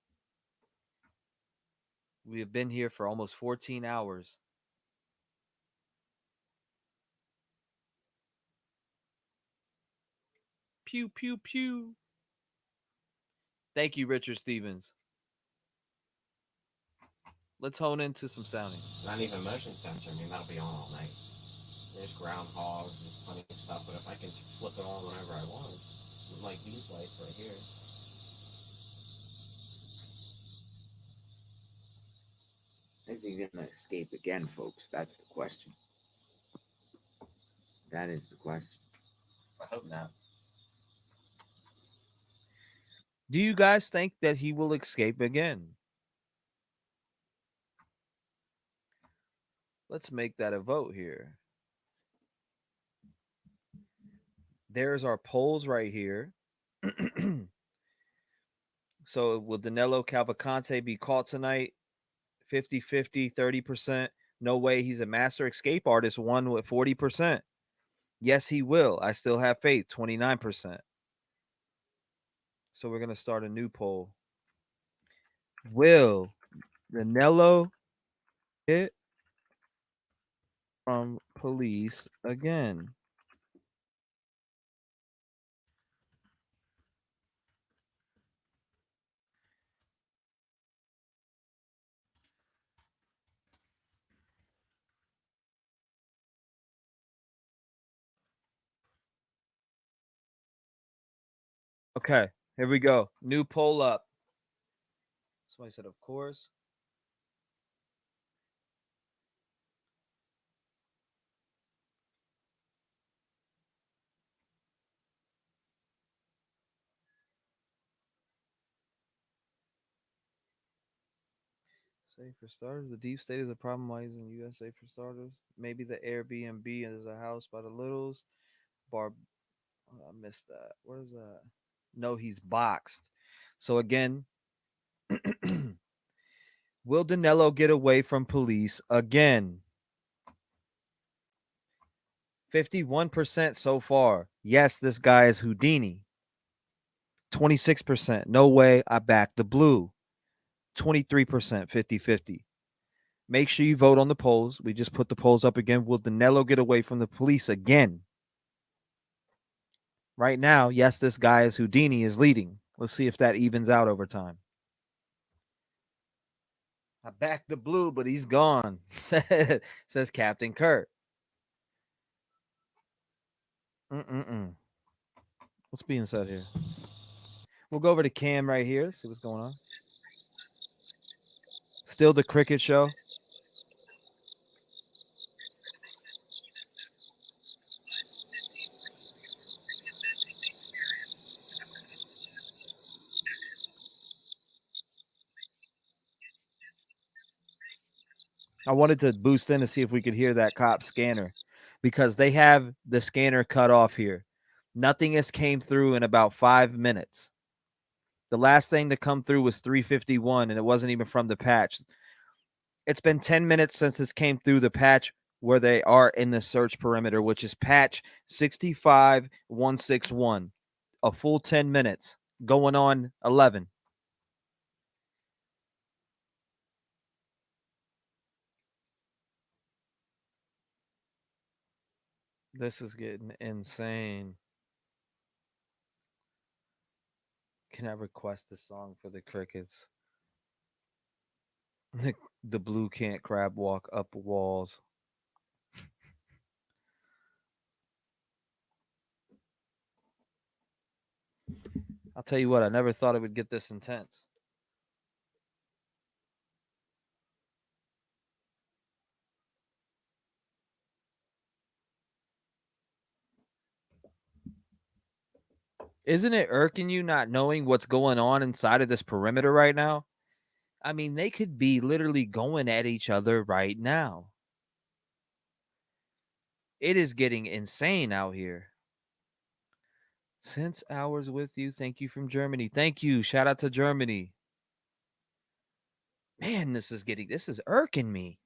We have been here for almost 14 hours. Pew, pew, pew. Thank you, Richard Stevens. Let's hone into some sounding. Not even motion sensor. I mean, that'll be on all night. There's groundhogs, there's plenty of stuff, but if I can flip it on whenever I want, like these lights right here. Is he going to escape again, folks? That's the question. That is the question. I hope not. Do you guys think that he will escape again? Let's make that a vote here. There's our polls right here. So will Danelo Cavalcante be caught tonight? 50-50, 30%. No way, he's a master escape artist, won with 40%. Yes, he will. I still have faith, 29%. So we're going to start a new poll. Will Danelo get from police again? Okay, here we go. New poll up. Somebody said, of course. Safe for starters. The deep state is a problem. Why isn't U.S. safe for starters? Maybe the Airbnb is a house by the Littles. I missed that. What is that? No, he's boxed. So again, will Danelo get away from police again? 51% so far. Yes, this guy is Houdini. 26%. No way. I back the blue. 23%. 50-50. Make sure you vote on the polls. We just put the polls up again. Will Danelo get away from the police again? Right now, yes, this guy is Houdini is leading. Let's see if that evens out over time. I backed the blue, but he's gone. Says Captain Kurt. What's being said here? We'll go over to Cam right here. See what's going on. Still the cricket show. I wanted to boost in to see if we could hear that cop scanner because they have the scanner cut off here. Nothing has came through in about 5 minutes. The last thing to come through was 351, and it wasn't even from the patch. It's been 10 minutes since this came through the patch where they are in the search perimeter, which is patch 65161. A full 10 minutes, going on 11. This is getting insane. Can I request a song for the crickets? The blue can't crab walk up walls. I'll tell you what, I never thought it would get this intense. Isn't it irking you not knowing what's going on inside of this perimeter right now? I mean, they could be literally going at each other right now. It is getting insane out here. Since hours with you. Thank you from Germany. Thank you. Shout out to Germany. Man, this is irking me.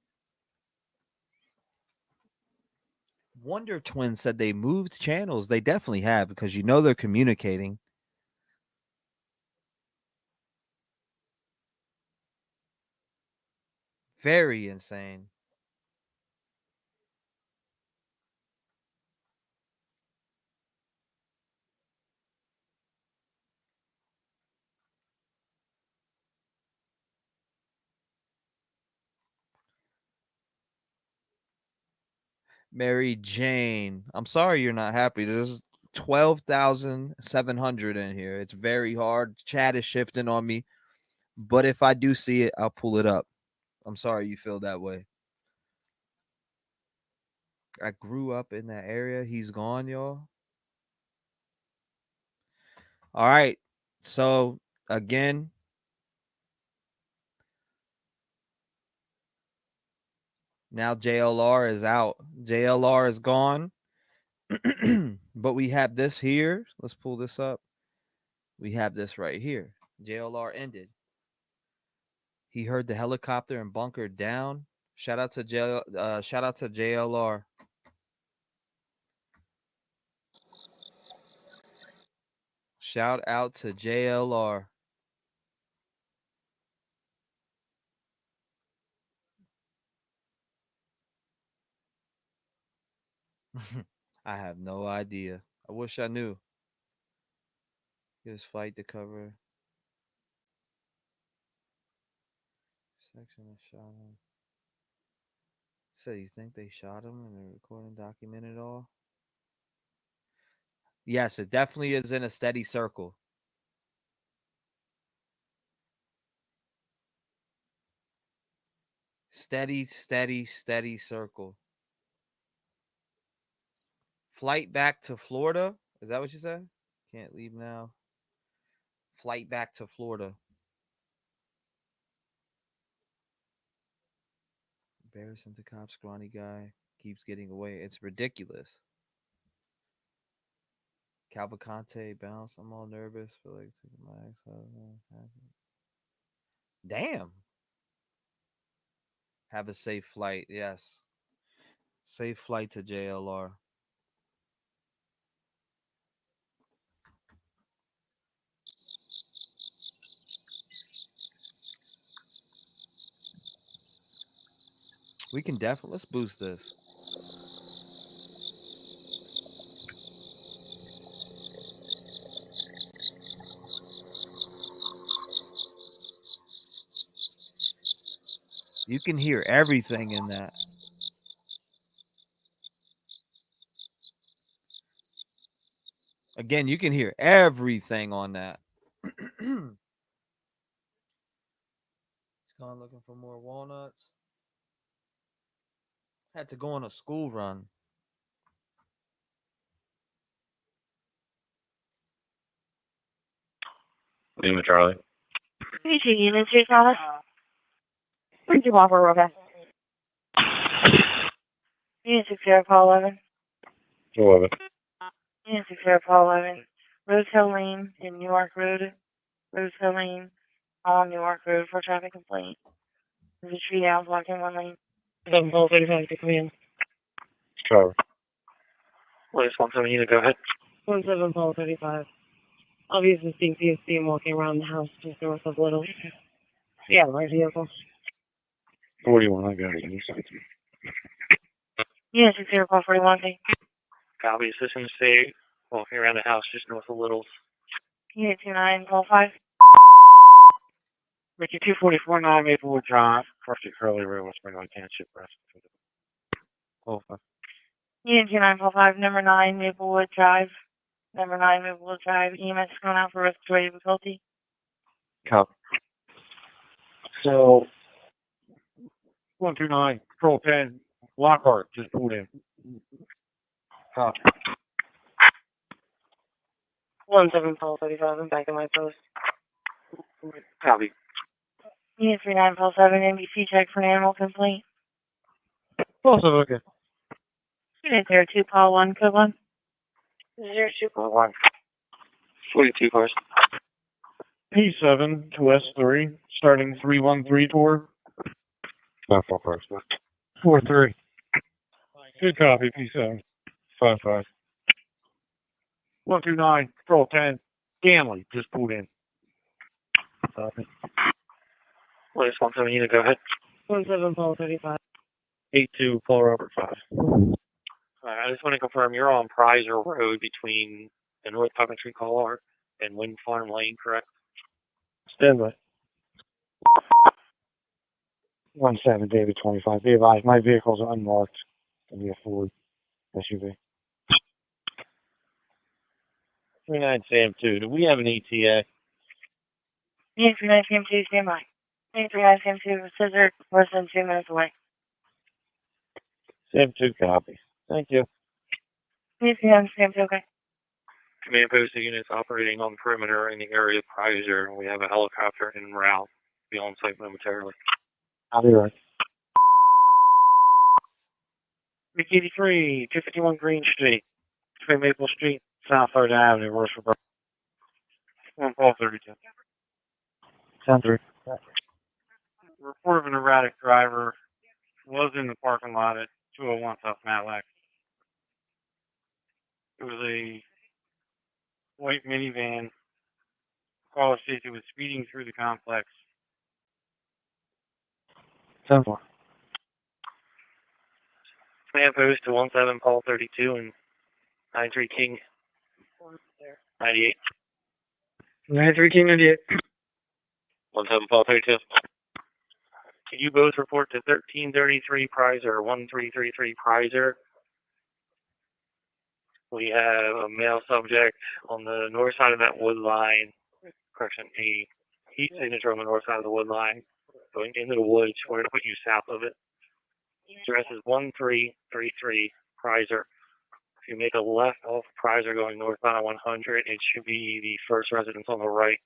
Wonder Twins said they moved channels. They definitely have because you know they're communicating. Very insane. Mary Jane, I'm sorry you're not happy. There's 12,700 in here. It's very hard. Chat is shifting on me. But if I do see it, I'll pull it up. I'm sorry you feel that way. I grew up in that area. He's gone, y'all. All right. So, again, now JLR is out. JLR is gone. But we have this here. Let's pull this up. We have this right here. JLR ended. He heard the helicopter and bunkered down. Shout out to JLR. Shout out to JLR. I have no idea. I wish I knew. His flight to cover. Section of shot him. So you think they shot him and the recording documented all? Yes, it definitely is in a steady circle. Steady, steady, steady circle. Flight back to Florida. Is that what you said? Can't leave now. Flight back to Florida. Embarrassing to cop, scrawny guy keeps getting away. It's ridiculous. Cavalcante bounce. I'm all nervous. Feel like taking my ex. Damn. Have a safe flight. Yes. Safe flight to JLR. We can definitely let's boost this. You can hear everything in that. Again, you can hear everything on that. He's gone looking for more walnuts. Had to go on a school run. Lima Charlie. Hey, two units, your Thomas. Where'd you offer, real fast? Unit 60, Paul 11. 11. Unit 60, Paul 11. Rose Hill Lane in Newark Road. Rose Hill Lane on Newark Road for traffic complaint. There's a tree down blocking one lane. 7 Paul 35 to come in. Cover. Police 17 unit, go ahead. 17 Paul 35. Obviously seeing PSC walking around the house just north of Little. Yeah, my vehicle. 41, I got it. Unit 60, Paul 41, okay. Copy. Assistant State. Walking around the house just north of Little's. Unit 29, call 5. Ricky 244 9 Maplewood Drive. First at Curly Road, West Springville Township. Call 5. Unit 29, call 5, number 9, Maplewood Drive. Number 9, Maplewood Drive. EMS is going out for respiratory difficulty. Copy. So, 129, Control 10, Lockhart, just pulled in. Copy. 17 Paul 35, I'm back in my post. Copy. Unit 39, call 7, NBC check for an animal complaint. Also, okay. Unit 02, call 1, code 1. 02 Paul 1. 42 cars. P7 to S3, starting 313 tour. 4-3. Good copy, P7. 5-5. 129, Control 10, Stanley, just pulled in. Copy. Latest 17 unit, go ahead. 17 Paul 35. 82, Paul Robert 5. I just want to confirm you're on Prizer Road between the North Coventry Car and Wind Farm Lane, correct? Stand by. 17 David 25. Be advised, my vehicles are unmarked. It'll be a Ford SUV. 39 Sam 2, do we have an ETA? Unit 39, Sam 2, stand by. Unit 39, Sam 2, scissor, less than 2 minutes away. Sam 2, copy. Thank you. Unit 39, Sam 2, okay. Command post units operating on perimeter in the area of Prizer. We have a helicopter en route. Be on site momentarily. I'll be right. Week 83, 251 Green Street, between Maple Street, South 3rd Avenue, Rushford. 1232. 10-3. Report of an erratic driver was in the parking lot at 201 South Matlack. It was a white minivan. Caller states it was speeding through the complex. 10-4. Command post to 17 Paul 32 and 93 King 98. 93 King 98. 17 Paul 32. Can you both report to 1333 Prizer, 1333 Prizer? We have a male subject on the north side of that wood line. Correction, a heat signature on the north side of the wood line. Going into the woods, we're going to put you south of it. Address is 1333 Prizer. If you make a left off Prizer going northbound on 100, it should be the first residence on the right.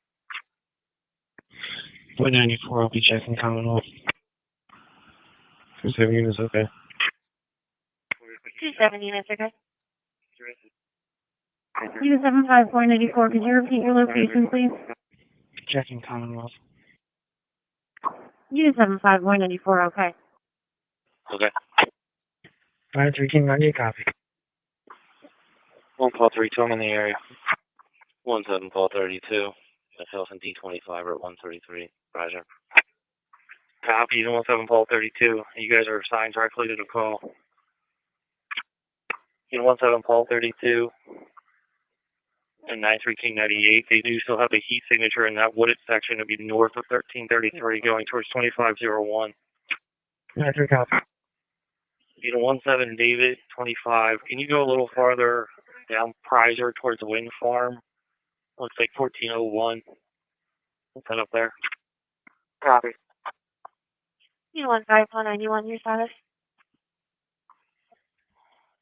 194, I'll be checking Commonwealth. 27 units, okay. 27 units, okay. Unit 75.84, could you repeat your location, please? Checking Commonwealth. Unit 75.84, okay. Okay. 93 King 98, copy. 1 Paul 32, I'm in the area. 17 Paul 32. Myself and D25 are at 133. Roger. Copy, 17 Paul 32. You guys are assigned directly to the call. 17 Paul 32 and 93 King 98. They do still have a heat signature in that wooded section. It'll be north of 1333 going towards 2501. 93 copy. 17 David 25. Can you go a little farther down Prizer towards the wind farm? Looks like 1401. What's that up there? Copy. Unit 1591, your status?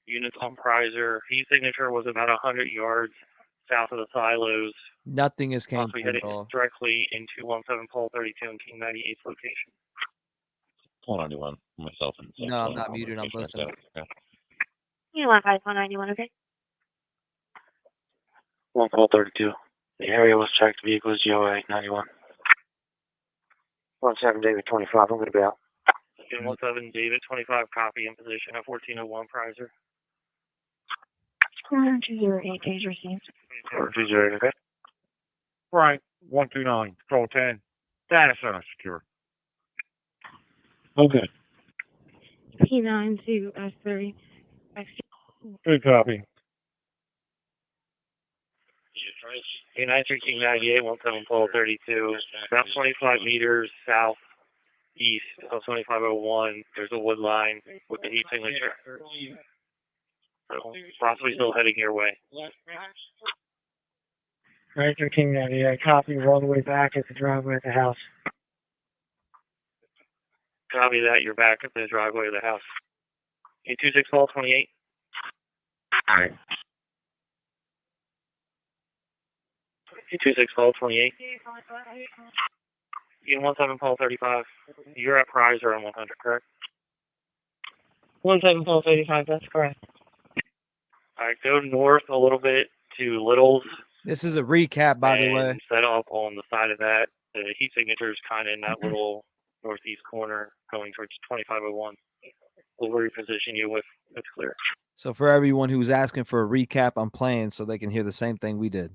Units on Prizer. Heat signature was about 100 yards south of the silos. Nothing is came We through headed at all. directly into 17 Paul 32 and King 98's location. 191, myself and No, I'm not muted. I'm listening. Unit 1591, okay? 1 Paul 32. The area was checked. Vehicles GOA 91. 17 David 25, I'm going to be out. 17 David 25, copy in position at 1401 Prizer. 208, page received. 208, okay. Right, 129, Control 10. Data center secure. Okay. P9 to S3. Good copy. United 1398, 17 pole 32. About 25 meters southeast of 2501. There's a wood line with the heat signature. So possibly still heading your way. Right, 1398, copy, all the way back at the driveway at the house. Copy that. You're back at the driveway of the house. 826 pole 28. All right. 226 pole 28. In 17 pole 35. You're at Prizer on 100, correct? 17 pole 35, that's correct. All right, go north a little bit to Little's. This is a recap, by the way. And set up on the side of that. The heat signature is kind of in that little northeast corner going towards 2501. We'll reposition you with it's clear. So for everyone who's asking for a recap, I'm playing so they can hear the same thing we did.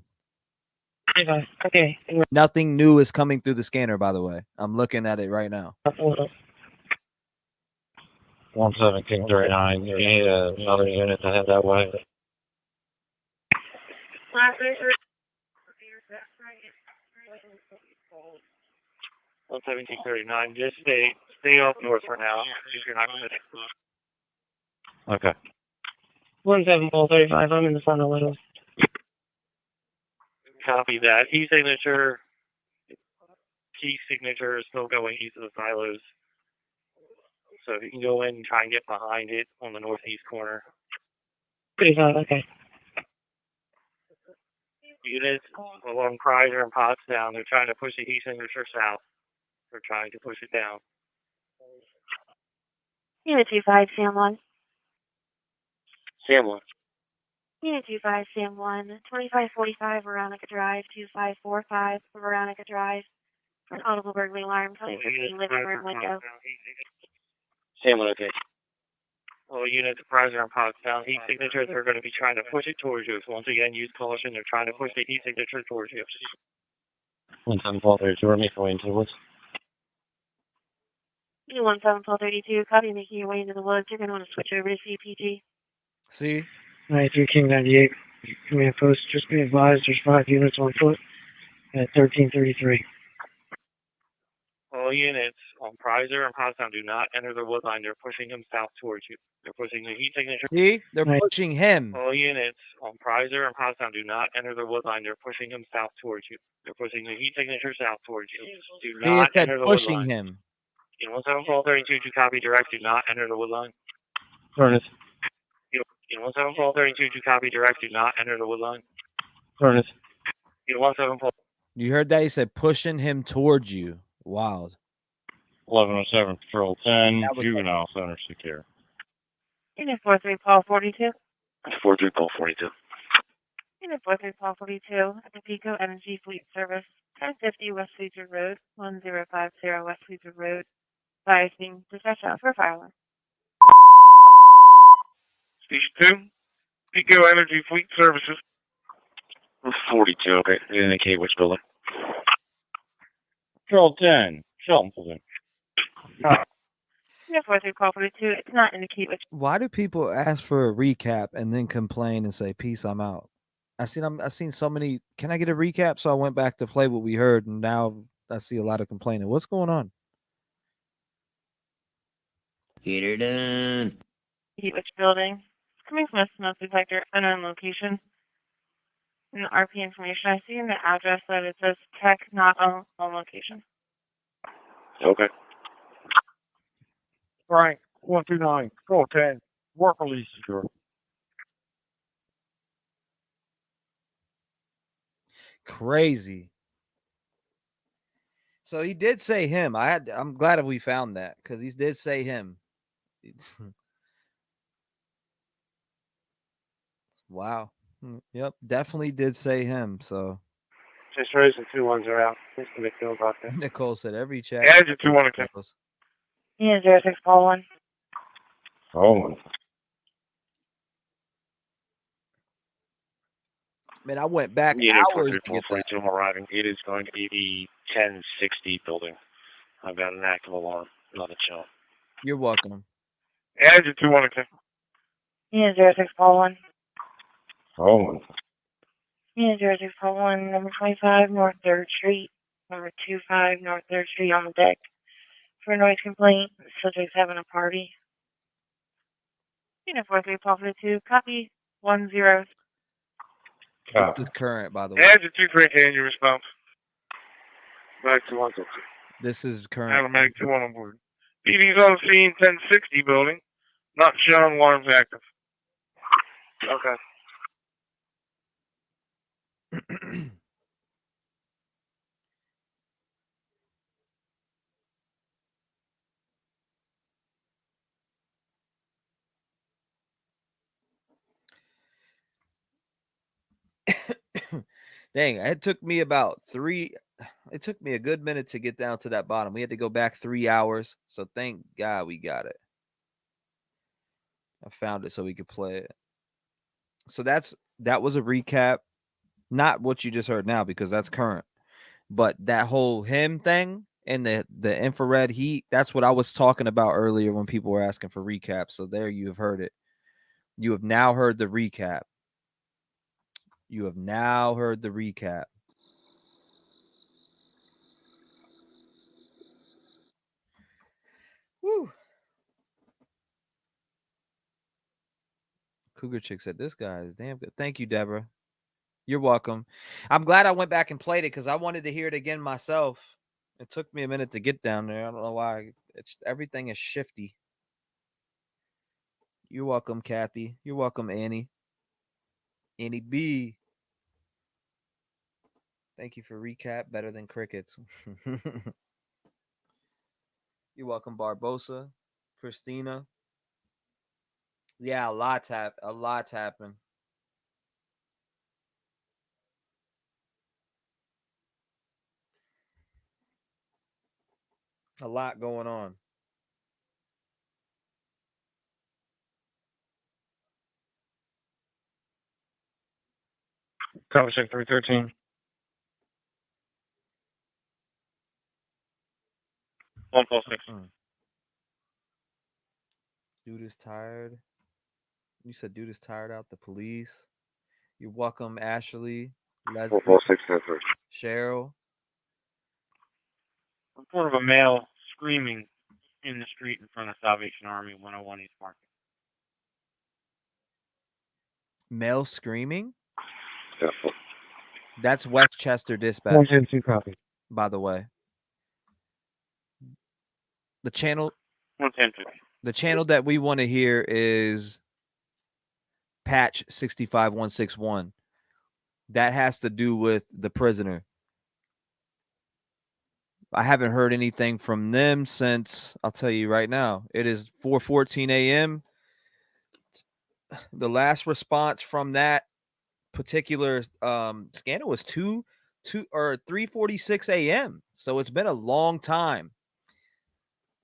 Okay. Nothing new is coming through the scanner, by the way. I'm looking at it right now. 11739. You need another unit to head that way. 11739. Just stay up north for now. If you're not going to. Okay. 17 pole 35, I'm in the front of Little's. Copy that. Key signature is still going east of the silos. So if you can go in and try and get behind it on the northeast corner. 35, okay. Units along Prizer and Potsdam, they're trying to push the heat signature south. They're trying to push it down. Unit 25, Sam 1. Sam 1. Unit 25, Sam 1. 2545 Veronica Drive, 2545 Veronica Drive. Audible burglary alarm, 2015 living room window. Sam 1, okay. Well, units of Prizer and Potsdam, heat signatures are going to be trying to push it towards you. So once again, use caution. They're trying to push the heat signature towards you. 17432, we're making our way into the woods. 17 pole 32, copy, making your way into the woods. You're going to want to switch over to CPG. See? 93 King 98. Command post, just be advised, there's 5 units on foot at 1333. All units on Prizer and Potsdam do not enter the wood line. They're pushing him south towards you. They're pushing the heat signature. See? They're pushing him. All units on Prizer and Potsdam do not enter the wood line. They're pushing him south towards you. They're pushing the heat signature south towards you. Do He not said enter the wood pushing line. him. In 17 pole 32, to copy direct, do not enter the wood line. Furnace. In 17 pole 32, to copy direct, do not enter the wood line. Furnace. In 17 pole. You heard that? He said pushing him towards you. Wild. 1107 Patrol 10, Juvenile Center secure. Unit 43 Paul 42. 43 pole 42. Unit 43 Paul 42 at the Pico Energy Fleet Service, 1050 West Fleetwood Road, 1050 West Fleetwood Road. Advising dispatch out for fire alarm. Station 2, Pico Energy Fleet Services. 42, okay. Indicate which building. Patrol 10, Shelton position. Unit 43 Paul 42, it does not indicate which. Why do people ask for a recap and then complain and say, peace, I'm out? I've seen so many, can I get a recap? So I went back to play what we heard, and now I see a lot of complaining. What's going on? Get her done. Which building? Coming from a smoke detector, unknown location. In the RP information, I see in the address that it says tech not on location. Okay. Frank, 129, Patrol 10, work release secure. Crazy. So he did say him. I'm glad that we found that because he did say him. Wow. Yep, definitely did say him. So Just raised the 2 1s are out. Just to make feel about that. Nicole said every chat. Yeah, just 2 1 again. Unit 06 Paul 1. Oh. Man, I went back Unit hours to 43 get that. 42, I'm arriving. It is going to be the 1060 building. I've got an active alarm. Not a chill. You're welcome. Yeah, just 2 1 again. Unit 06 Paul 1. Oh. Unit 0341, number 25, North 3rd Street, number 25, North 3rd Street on the deck. For a noise complaint, subject's having a party. Unit 43, copy 10. This is current, by the way. Add your 2 and your response. Back to 160. This is current. Automatic 2 on board. PD's on scene, 1060 building. Not shown, alarms active. Okay. Dang, it took me about it took me a good minute to get down to that bottom. We had to go back 3 hours. So thank God we got it. I found it so we could play it. So that was a recap. Not what you just heard now, because that's current. But that whole him thing and the infrared heat, that's what I was talking about earlier when people were asking for recaps. So there you have heard it. You have now heard the recap. You have now heard the recap. Woo. Cougar Chick said, this guy is damn good. Thank you, Deborah. You're welcome. I'm glad I went back and played it because I wanted to hear it again myself. It took me a minute to get down there. I don't know why. Everything is shifty. You're welcome, Kathy. You're welcome, Annie. Annie B. Thank you for recap. Better than crickets. You're welcome, Barbosa. Christina. Yeah, a lot's happened. A lot going on. Conversation 313. 146. Dude is tired. You said dude is tired out the police. You're welcome, Ashley. Leslie. 146. Cheryl. Report of a male screaming in the street in front of Salvation Army 101 East Market. Male screaming? Yeah. That's Westchester Dispatch. 102 copy. By the way. The channel 110. The channel that we want to hear is patch 65161. That has to do with the prisoner. I haven't heard anything from them since, I'll tell you right now, it is 4:14 a.m. The last response from that particular scanner was 3:46 a.m. So it's been a long time.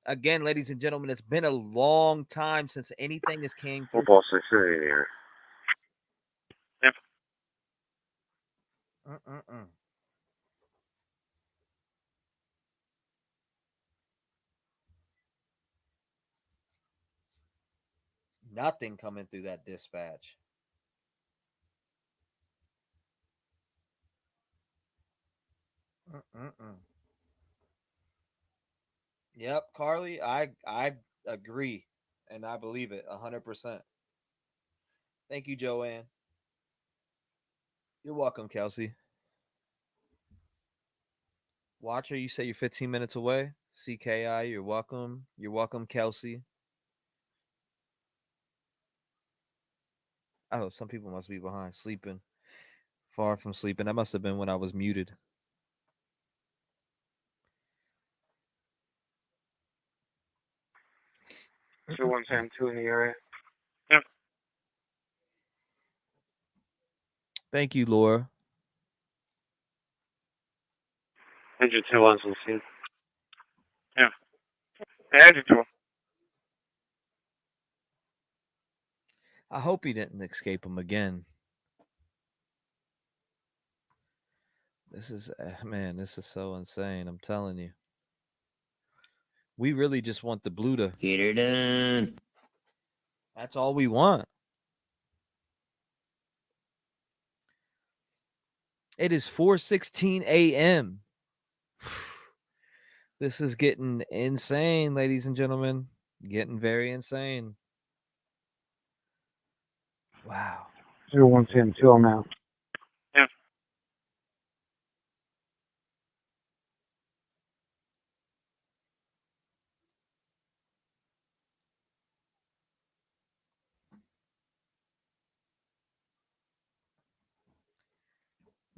Again, ladies and gentlemen, it's been a long time since anything has came through. 446 here. Yep. Nothing coming through that dispatch. Yep, Carly, I agree, and I believe it 100%. Thank you, Joanne. You're welcome, Kelsey. Watcher, you say you're 15 minutes away. CKI, you're welcome. You're welcome, Kelsey. Oh, some people must be behind, sleeping. Far from sleeping. That must have been when I was muted. Two 172 in the area. Yep. Thank you, Laura. Engine 2 on the scene. Yeah. Add it to him. I hope he didn't escape him again. This is, man, this is so insane. I'm telling you. We really just want the blue to get her done. That's all we want. It is 4:16 a.m. This is getting insane, ladies and gentlemen. Getting very insane. Wow. 0110, 2 now. Yeah.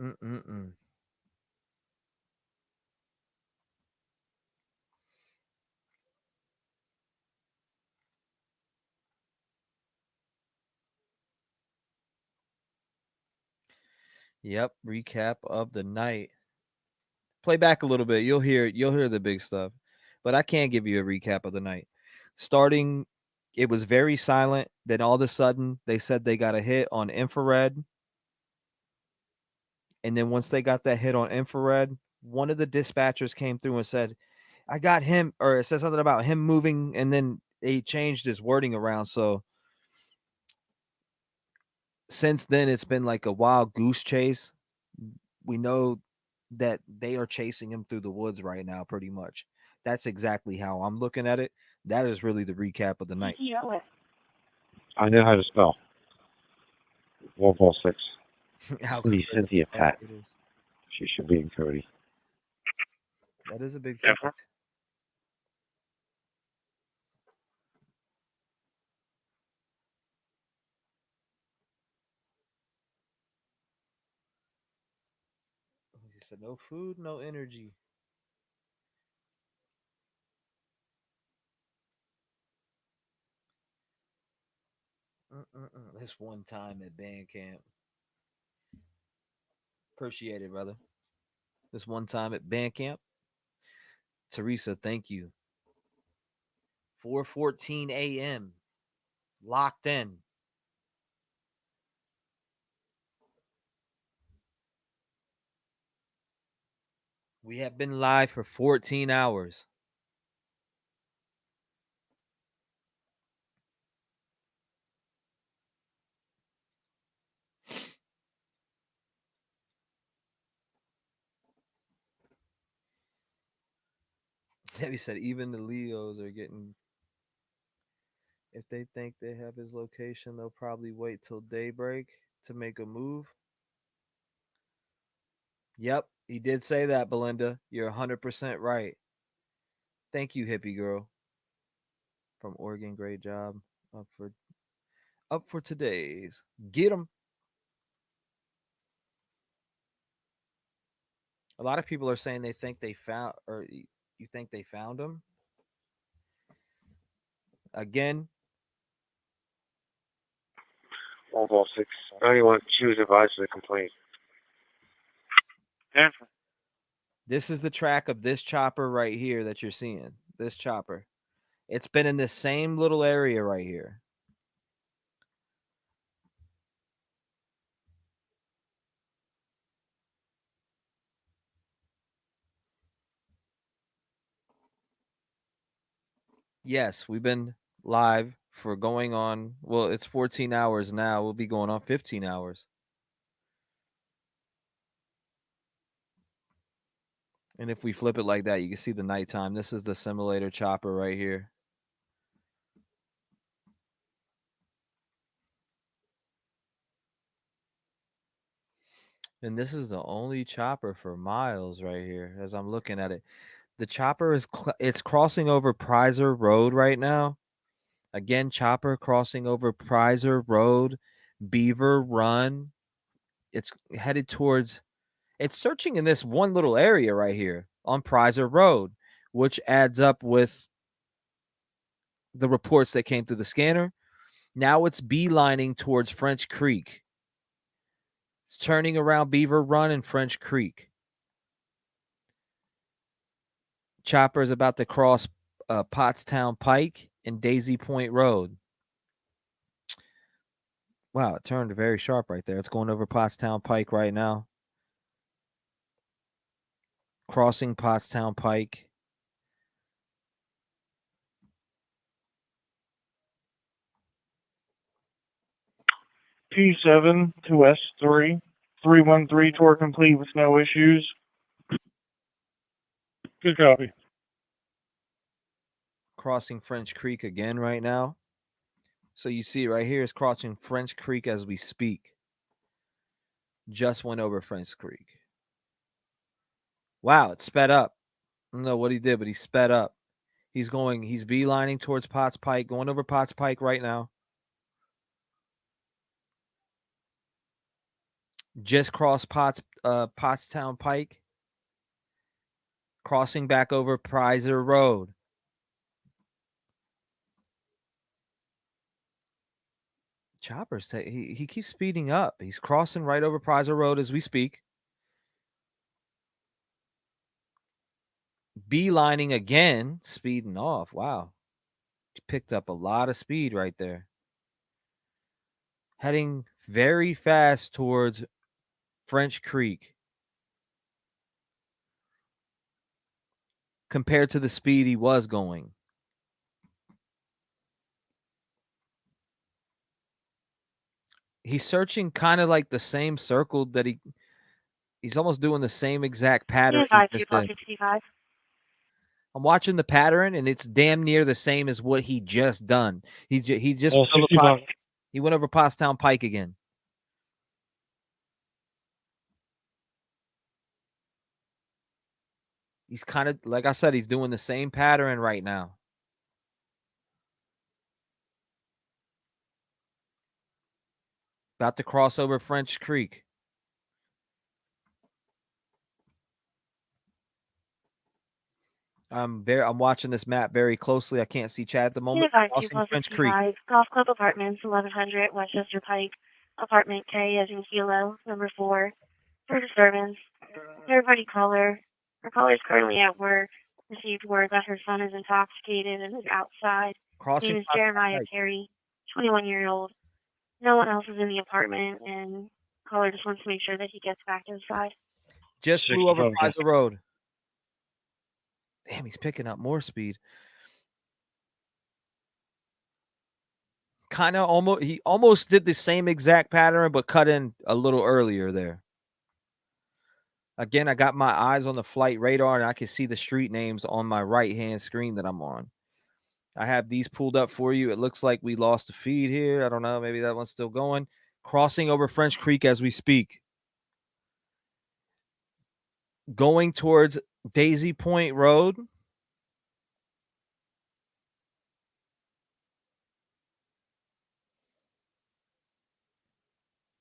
Mm-mm-mm. Yep. Recap of the night. Play back a little bit. You'll hear the big stuff. But I can't give you a recap of the night. Starting, it was very silent. Then all of a sudden, they said they got a hit on infrared. And then once they got that hit on infrared, one of the dispatchers came through and said, I got him, or it said something about him moving, and then he changed his wording around. So since then, it's been like a wild goose chase. We know that they are chasing him through the woods right now, pretty much. That's exactly how I'm looking at it. That is really the recap of the night. I know how to spell. Wolf 6. How Cindy Cynthia Pat. it is. She should be in Cody. That is a big Yeah. fact. He said, no food, no energy. This one time at band camp. Appreciate it, brother. This one time at band camp. Teresa, thank you. 4:14 a.m. Locked in. We have been live for 14 hours. He said even the Leos are getting. If they think they have his location, they'll probably wait till daybreak to make a move. Yep, he did say that, Belinda. You're 100% right. Thank you, hippie girl. From Oregon, great job. Up for today's. Get him. A lot of people are saying they think they found, or you think they found him. Again, Wolf 6. Anyone choose advice of the complaint. Yeah. this is the track of this chopper right here that you're seeing. This chopper. It's been in this same little area right here. Yes, we've been live for going on. Well, it's 14 hours now. We'll be going on 15 hours. And if we flip it like that, you can see the nighttime. This is the simulator chopper right here. And this is the only chopper for miles right here as I'm looking at it. The chopper is it's crossing over Prizer Road right now. Again, chopper crossing over Prizer Road, Beaver Run. It's headed towards it's searching in this one little area right here on Prizer Road, which adds up with the reports that came through the scanner. Now it's beelining towards French Creek. It's turning around Beaver Run and French Creek. Chopper is about to cross Pottstown Pike and Daisy Point Road. Wow, it turned very sharp right there. It's going over Pottstown Pike right now. Crossing Pottstown Pike. P7 to S3. 313 tour complete with no issues. Good copy. Crossing French Creek again right now. So you see right here is crossing French Creek as we speak. Just went over French Creek. Wow, it sped up. I don't know what he did, but he sped up. He's beelining towards Potts Pike, going over Potts Pike right now. Just crossed Pottstown Pike. Crossing back over Prizer Road. Chopper's he keeps speeding up. He's crossing right over Prizer Road as we speak. Beelining again, speeding off. Wow. He picked up a lot of speed right there. Heading very fast towards French Creek. Compared to the speed he was going. He's searching kind of like the same circle that he's almost doing the same exact pattern. I'm watching the pattern and it's damn near the same as what he just done. He just he went over Pottstown Pike again. He's kind of, like I said, he's doing the same pattern right now. About to cross over French Creek. I'm watching this map very closely. I can't see Chad at the moment. Crossing French Creek. Golf Club Apartments, 1100 Westchester Pike, Apartment K as in Kilo, number 4. For disturbance. Third-party caller. Our caller is currently at work. Received word that her son is intoxicated and is outside. Crossing Name is Jeremiah Perry, 21-year-old. No one else is in the apartment, and caller just wants to make sure that he gets back inside. Just flew over Prizer Road. Damn, he's picking up more speed. He almost did the same exact pattern, but cut in a little earlier there. Again, I got my eyes on the flight radar, and I can see the street names on my right-hand screen that I'm on. I have these pulled up for you. It looks like we lost the feed here. I don't know. Maybe that one's still going. Crossing over French Creek as we speak. Going towards Daisy Point Road.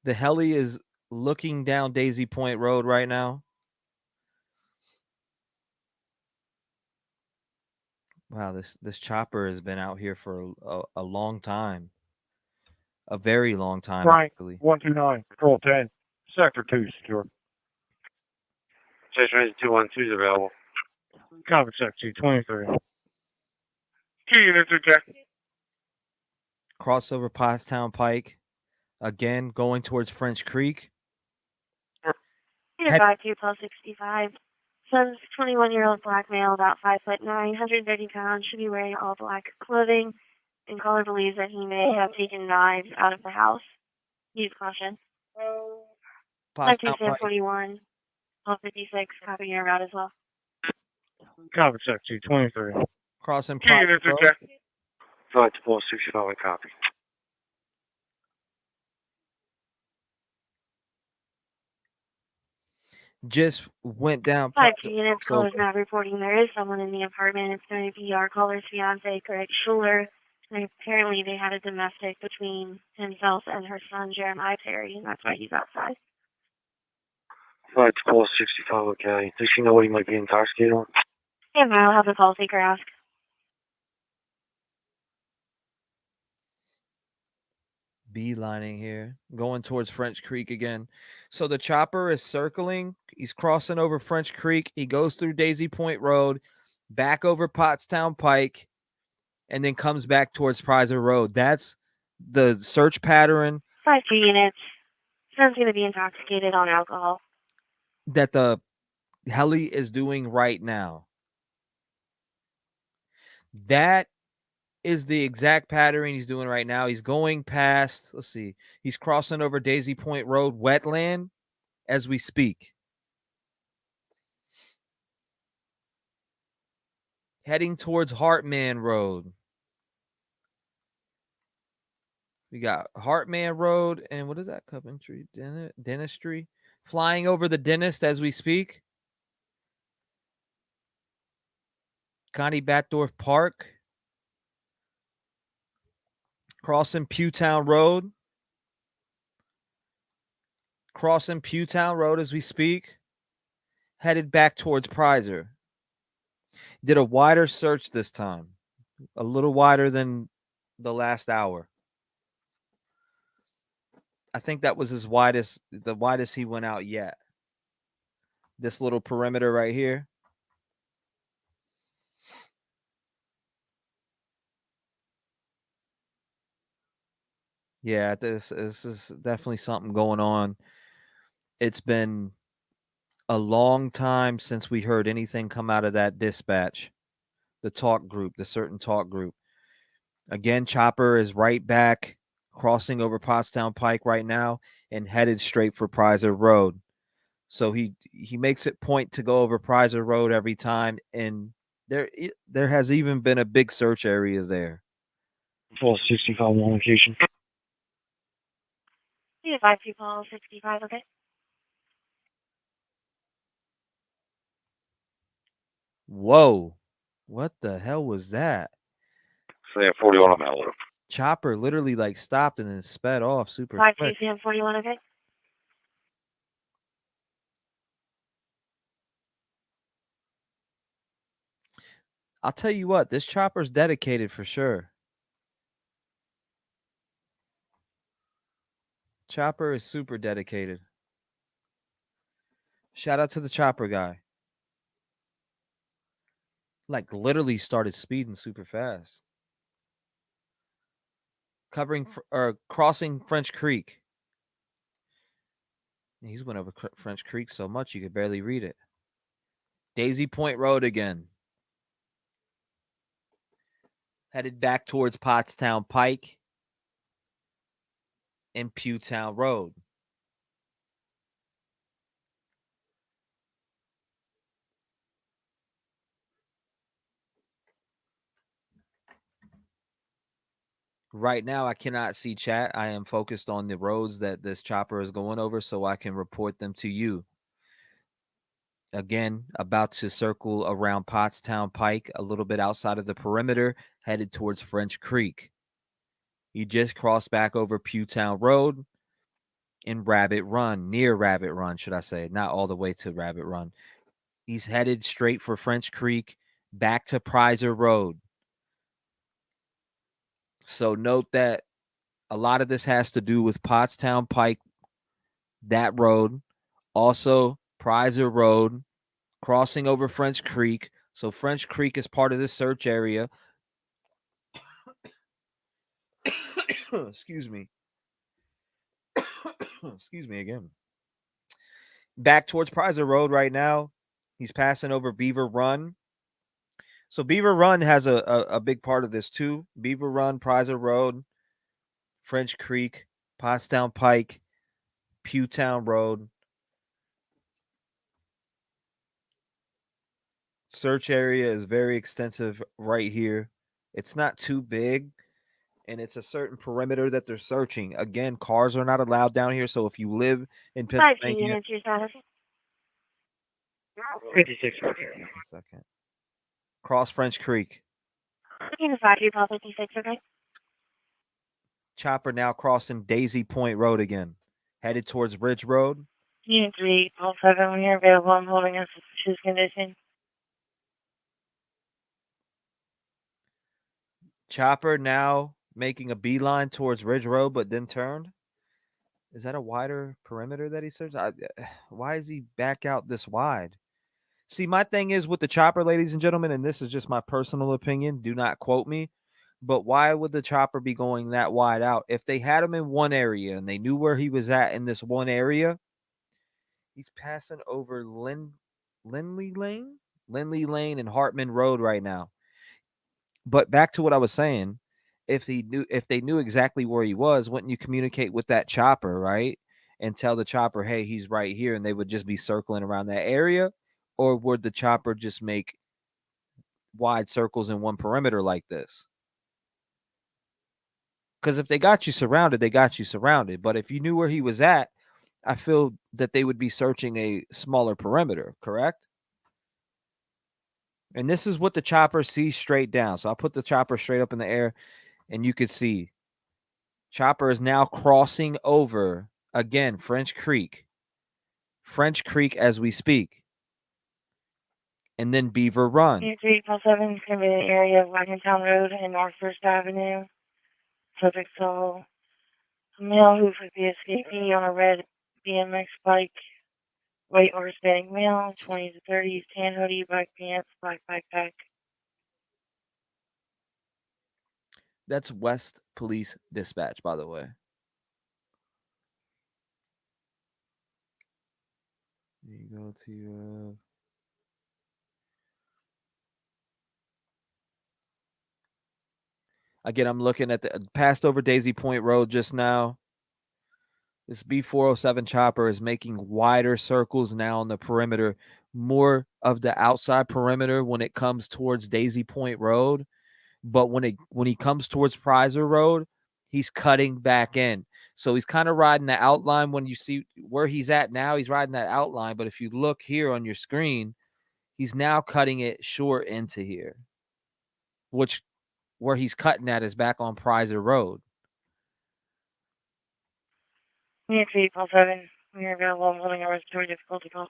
The heli is looking down Daisy Point Road right now. Wow, this chopper has been out here for a long time. A very long time, Right. actually. 129, Control 10, Sector 2 secure. Station 212 is available. Copy, Sector 23. 2 units are checked. Crossover Pottstown Pike. Again, going towards French Creek. Unit 52+65. Son's 21-year-old black male, about 5'9", 130 pounds, should be wearing all black clothing, and caller believes that he may have taken knives out of the house. Use caution. 1941, 1256, copy your route as well. Copy, Sector 23. Crossing 2 units are checked. Flight to Post 65, copy. Just went down. 5 units, caller's not reporting there is someone in the apartment. It's going to be our caller's fiance, Greg Schuler. And apparently they had a domestic between himself and her son, Jeremiah Perry, and that's why he's outside. Flight to Post 65, okay. Does she know what he might be intoxicated on? And I'll have the call taker ask. Beelining here, going towards French Creek again. So the chopper is circling. He's crossing over French Creek. He goes through Daisy Point Road, back over Pottstown Pike, and then comes back towards Prizer Road. That's the search pattern. 5 units. Son's going to be intoxicated on alcohol. That the heli is doing right now. That is the exact pattern he's doing right now. He's going past, let's see, he's crossing over Daisy Point Road wetland. as we speak. Heading towards Hartman Road. We got Hartman Road and what is that? Coventry Dentistry. Flying over the dentist as we speak. Connie Batdorf Park. Crossing Pewtown Road. Crossing Pewtown Road as we speak. Headed back towards Prizer. Did a wider search this time. A little wider than the last hour. I think that was the widest he went out yet. This little perimeter right here. Yeah, this is definitely something going on. It's been a long time since we heard anything come out of that dispatch, the talk group, the certain talk group. Again, Chopper is right back, crossing over Pottstown Pike right now and headed straight for Prizer Road. So he makes it point to go over Prizer Road every time, and there has even been a big search area there. Full 65 on location. You advise you call 65, okay? Whoa. What the hell was that? Say 41 on that little. Chopper literally like stopped and then sped off super 5 quick. 2 41, okay? I'll tell you what, this chopper's dedicated for sure. Chopper is super dedicated. Shout out to the chopper guy. Like literally started speeding super fast. Crossing French Creek. He's went over French Creek so much you could barely read it. Daisy Point Road again. Headed back towards Pottstown Pike and Pewtown Road. Right now, I cannot see chat. I am focused on the roads that this chopper is going over so I can report them to you. Again, about to circle around Pottstown Pike, a little bit outside of the perimeter, headed towards French Creek. He just crossed back over Pewtown Road in Rabbit Run, near Rabbit Run, should I say, not all the way to Rabbit Run. He's headed straight for French Creek, back to Prizer Road. So note that a lot of this has to do with Pottstown Pike, that road. Also, Prizer Road, crossing over French Creek. So French Creek is part of this search area. Excuse me. Excuse me again. Back towards Prizer Road right now. He's passing over Beaver Run. So Beaver Run has a big part of this too. Beaver Run, Prizer Road, French Creek, Pottstown Pike, Pewtown Road. Search area is very extensive right here. It's not too big, and it's a certain perimeter that they're searching. Again, cars are not allowed down here, so if you live in 5 Pennsylvania, units, your status. 56. second. Cross French Creek. You advise you call 56, okay? Chopper now crossing Daisy Point Road again, headed towards Ridge Road. Unit 3, all 7, when you're available, I'm holding a suspicious condition. Chopper now making a beeline towards Ridge Road, but then turned. Is that a wider perimeter that he searched? Why is he back out this wide? See, my thing is with the chopper, ladies and gentlemen, and this is just my personal opinion. Do not quote me. But why would the chopper be going that wide out? If they had him in one area and they knew where he was at in this one area, he's passing over Lindley Lane and Hartman Road right now. But back to what I was saying, if they knew exactly where he was, wouldn't you communicate with that chopper, right? and tell the chopper, hey, he's right here, and they would just be circling around that area? Or would the chopper just make wide circles in one perimeter like this? Because if they got you surrounded, they got you surrounded. But if you knew where he was at, I feel that they would be searching a smaller perimeter, correct? And this is what the chopper sees straight down. So I'll put the chopper straight up in the air, and you can see chopper is now crossing over, again, French Creek as we speak. And then Beaver Run. 377 is going to be in the area of Wagnertown Road and North First Avenue. Subject saw a male who could be escaping on a red BMX bike. White or Hispanic male, 20s to 30s, tan hoodie, black pants, black backpack. That's West Police Dispatch, by the way. You go to again, I'm looking at the passed over Daisy Point Road just now. This B407 chopper is making wider circles now on the perimeter, more of the outside perimeter when it comes towards Daisy Point Road. But when he comes towards Prizer Road, he's cutting back in. So he's kind of riding the outline. When you see where he's at now, he's riding that outline. But if you look here on your screen, he's now cutting it short into here, which where he's cutting at is back on Prizer Road. Yeah, 377. We are available on holding hours to difficulty call.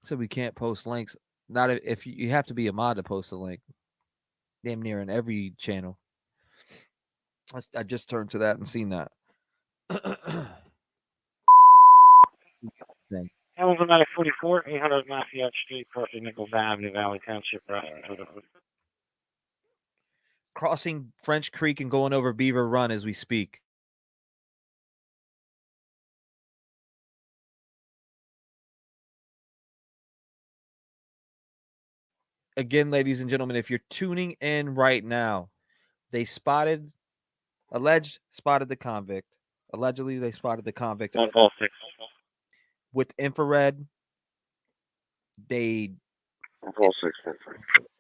So we can't post links. Not if you have to be a mod to post a link. Damn near in every channel. I just turned to that and seen that. Hamilton 944, 800 Lafayette Street, crossing Nichols Avenue, Valley Township, crossing French Creek and going over Beaver Run as we speak. Again, ladies and gentlemen, if you're tuning in right now, they allegedly spotted the convict with infrared.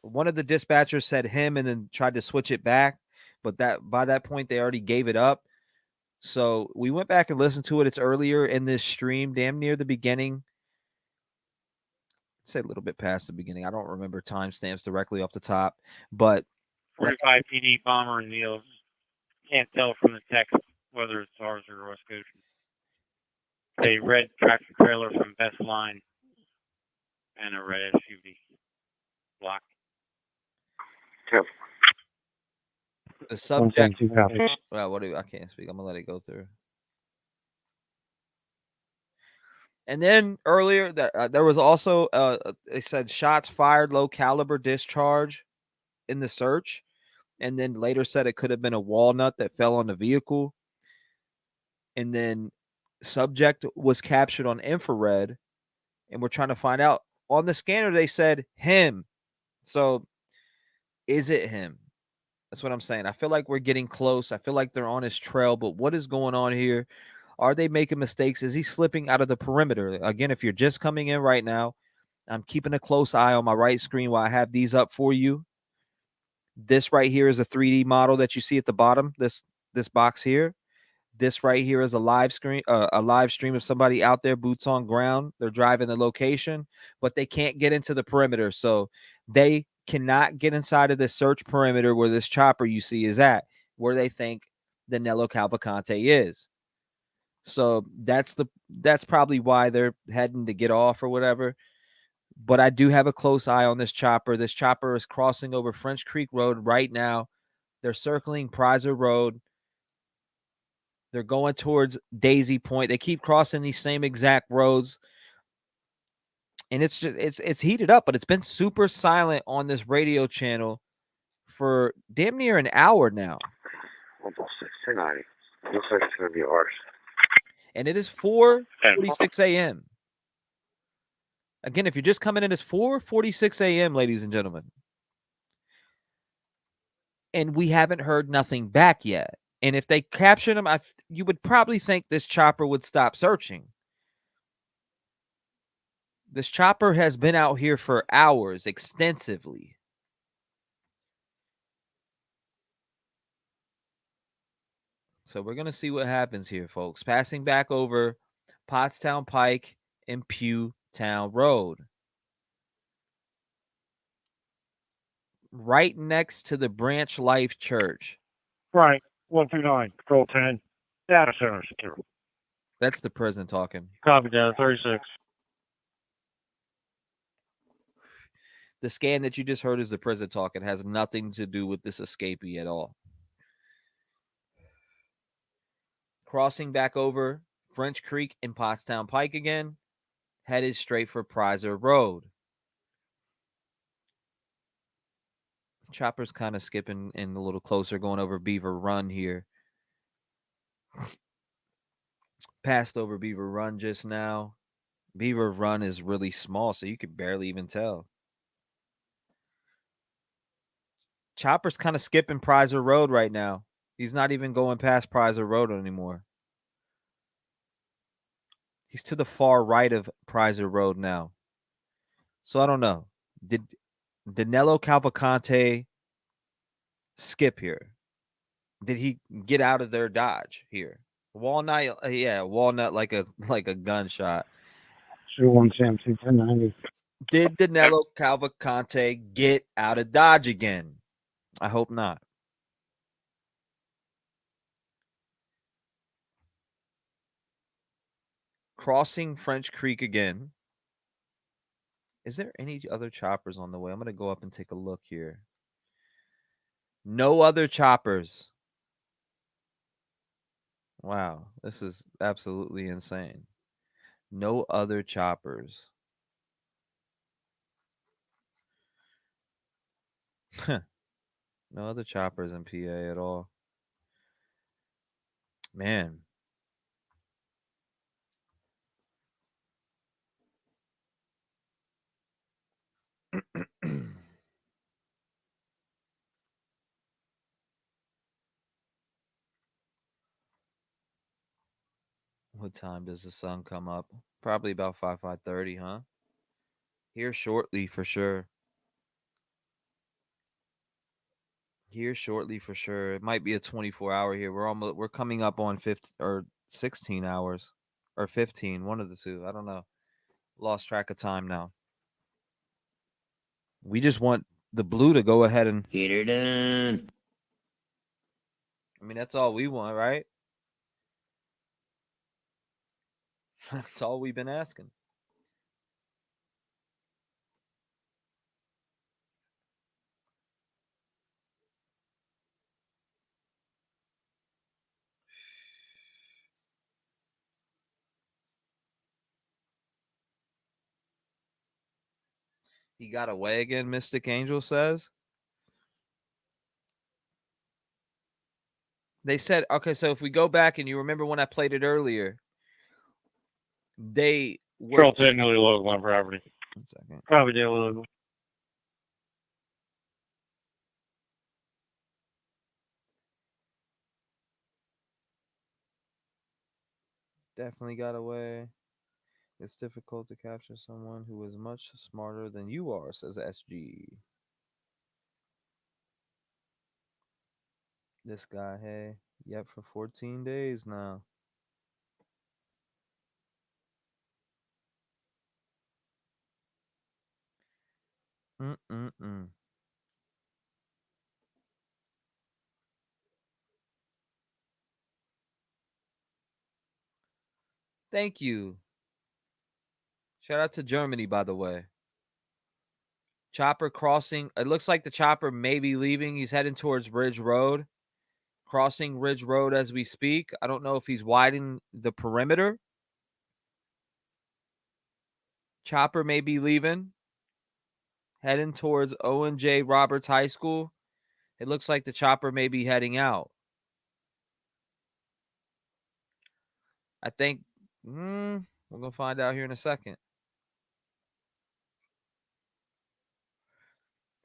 One of the dispatchers said him and then tried to switch it back, but by that point they already gave it up. So we went back and listened to it. It's earlier in this stream, damn near the beginning. Say a little bit past the beginning. I don't remember timestamps directly off the top, but 45 PD bomber and Neil. Can't tell from the text whether it's ours or West Coast. A red tractor trailer from Best Line and a red SUV block. The subject. Well, I can't speak. I'm gonna let it go through. And then earlier, there was also they said shots fired, low caliber discharge in the search, and then later said it could have been a walnut that fell on the vehicle. And then subject was captured on infrared, and we're trying to find out on the scanner. They said him. So is it him? That's what I'm saying. I feel like we're getting close. I feel like they're on his trail, but what is going on here? Are they making mistakes? Is he slipping out of the perimeter? Again, if you're just coming in right now, I'm keeping a close eye on my right screen while I have these up for you. This right here is a 3D model that you see at the bottom, this box here. This right here is a live stream of somebody out there, boots on ground. They're driving the location, but they can't get into the perimeter. So they cannot get inside of this search perimeter where this chopper you see is at, where they think Danelo Cavalcante is. So that's probably why they're heading to get off or whatever. But I do have a close eye on this chopper. This chopper is crossing over French Creek Road right now. They're circling Prizer Road. They're going towards Daisy Point. They keep crossing these same exact roads. And it's heated up, but it's been super silent on this radio channel for damn near an hour now. 106, looks like it's going to be ours. And it is 4:46 a.m. Again, if you're just coming in, it's 4:46 a.m., ladies and gentlemen. And we haven't heard nothing back yet. And if they captured him, you would probably think this chopper would stop searching. This chopper has been out here for hours extensively. So we're going to see what happens here, folks. Passing back over Pottstown Pike and Pewtown Road. Right next to the Branch Life Church. Right. 129, Control 10. Data center secure. That's the prison talking. Copy, data 36. The scan that you just heard is the prison talk. It has nothing to do with this escapee at all. Crossing back over French Creek and Pottstown Pike again. Headed straight for Prizer Road. Chopper's kind of skipping in a little closer, going over Beaver Run here. Passed over Beaver Run just now. Beaver Run is really small, so you could barely even tell. Chopper's kind of skipping Prizer Road right now. He's not even going past Prizer Road anymore. He's to the far right of Prizer Road now. So I don't know. Did Danelo Cavalcante skip here? Did he get out of their dodge here? Walnut, walnut like a gunshot. 21 Sam 1090. Did Danelo Cavalcante get out of dodge again? I hope not. Crossing French Creek again. Is there any other choppers on the way? I'm going to go up and take a look here. No other choppers. Wow, this is absolutely insane. No other choppers. No other choppers in PA at all. Man. What time does the sun come up? Probably about 5:30, huh? Here shortly for sure. Here shortly for sure. It might be a 24-hour here. We're coming up on 15 or 16 hours or 15, one of the two. I don't know. Lost track of time now. We just want the blue to go ahead and get her done. I mean, that's all we want, right? That's all we've been asking. He got away again, Mystic Angel says. They said, okay, so if we go back and you remember when I played it earlier, they were... Control 10, nearly local on property. 1 second. Copy, data local. Definitely got away. It's difficult to capture someone who is much smarter than you are, says SG. This guy, hey. Yep, for 14 days now. Thank you. Shout out to Germany, by the way. Chopper crossing. It looks like the chopper may be leaving. He's heading towards Ridge Road. Crossing Ridge Road as we speak. I don't know if he's widening the perimeter. Chopper may be leaving. Heading towards Owen J. Roberts High School. It looks like the chopper may be heading out. I think we're going to find out here in a second.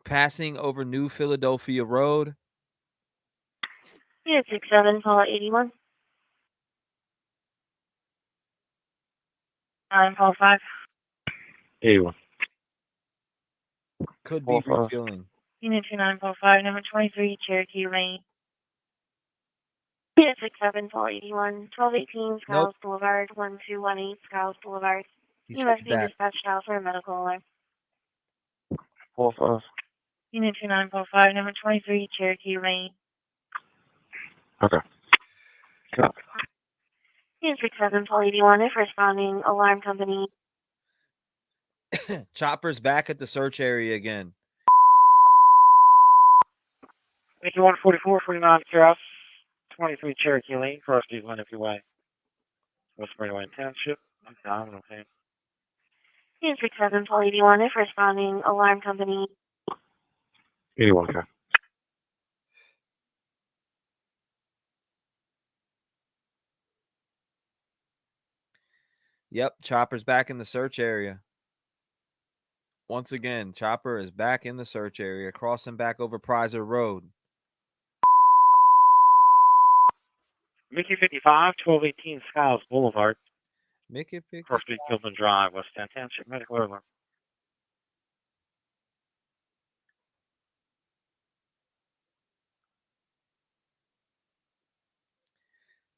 Passing over New Philadelphia Road. Unit 67, call 81. 945. 81. Could be 45. refueling. Unit 2945, number 23, Cherokee Lane. Unit 67, call 81. 1218 Skiles Nope. Boulevard, 1218 Skiles Boulevard. He's You must coming be back. dispatched out for a medical alarm. 45. Unit 2945, number 23, Cherokee Lane. Okay. Copy. Unit 67, call 81. If responding, alarm company. Chopper's back at the search area again. 8144, 49 Cross, 23 Cherokee Lane, cross these line if you way. West Brandywine Township. I'm down, okay. Unit 67, call 81. If responding, alarm company. 81, okay. Yep, Chopper's back in the search area. Once again, Chopper is back in the search area, crossing back over Prizer Road. Mickey 55, 1218 Skiles Boulevard. Mickey 55. Cross Street, Gilman Drive, West End Township, medical alarm.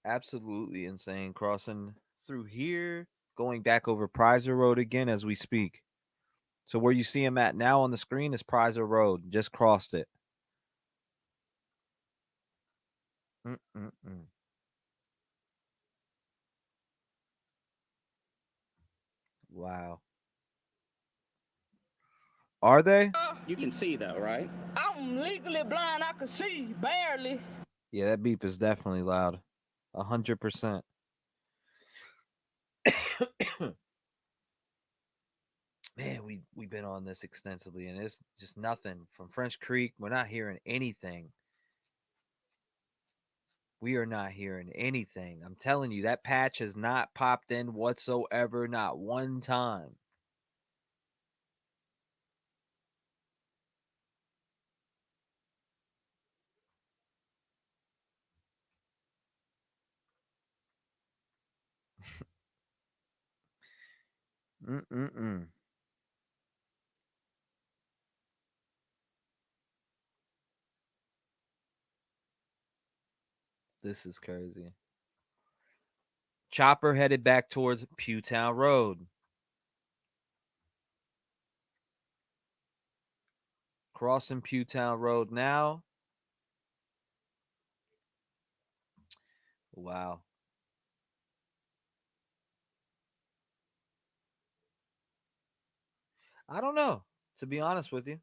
Absolutely insane. Crossing through here, going back over Prizer Road again as we speak. So where you see him at now on the screen is Prizer Road. Just crossed it. Wow. Are they? You can see though, right? I'm legally blind. I can see barely. Yeah, that beep is definitely loud. 100%. Man, we've been on this extensively, and it's just nothing from French Creek. We're not hearing anything. We are not hearing anything. I'm telling you, that patch has not popped in whatsoever, not one time. Mm-mm-mm. This is crazy. Chopper headed back towards Pewtown Road. Crossing Pewtown Road now. Wow. I don't know, to be honest with you.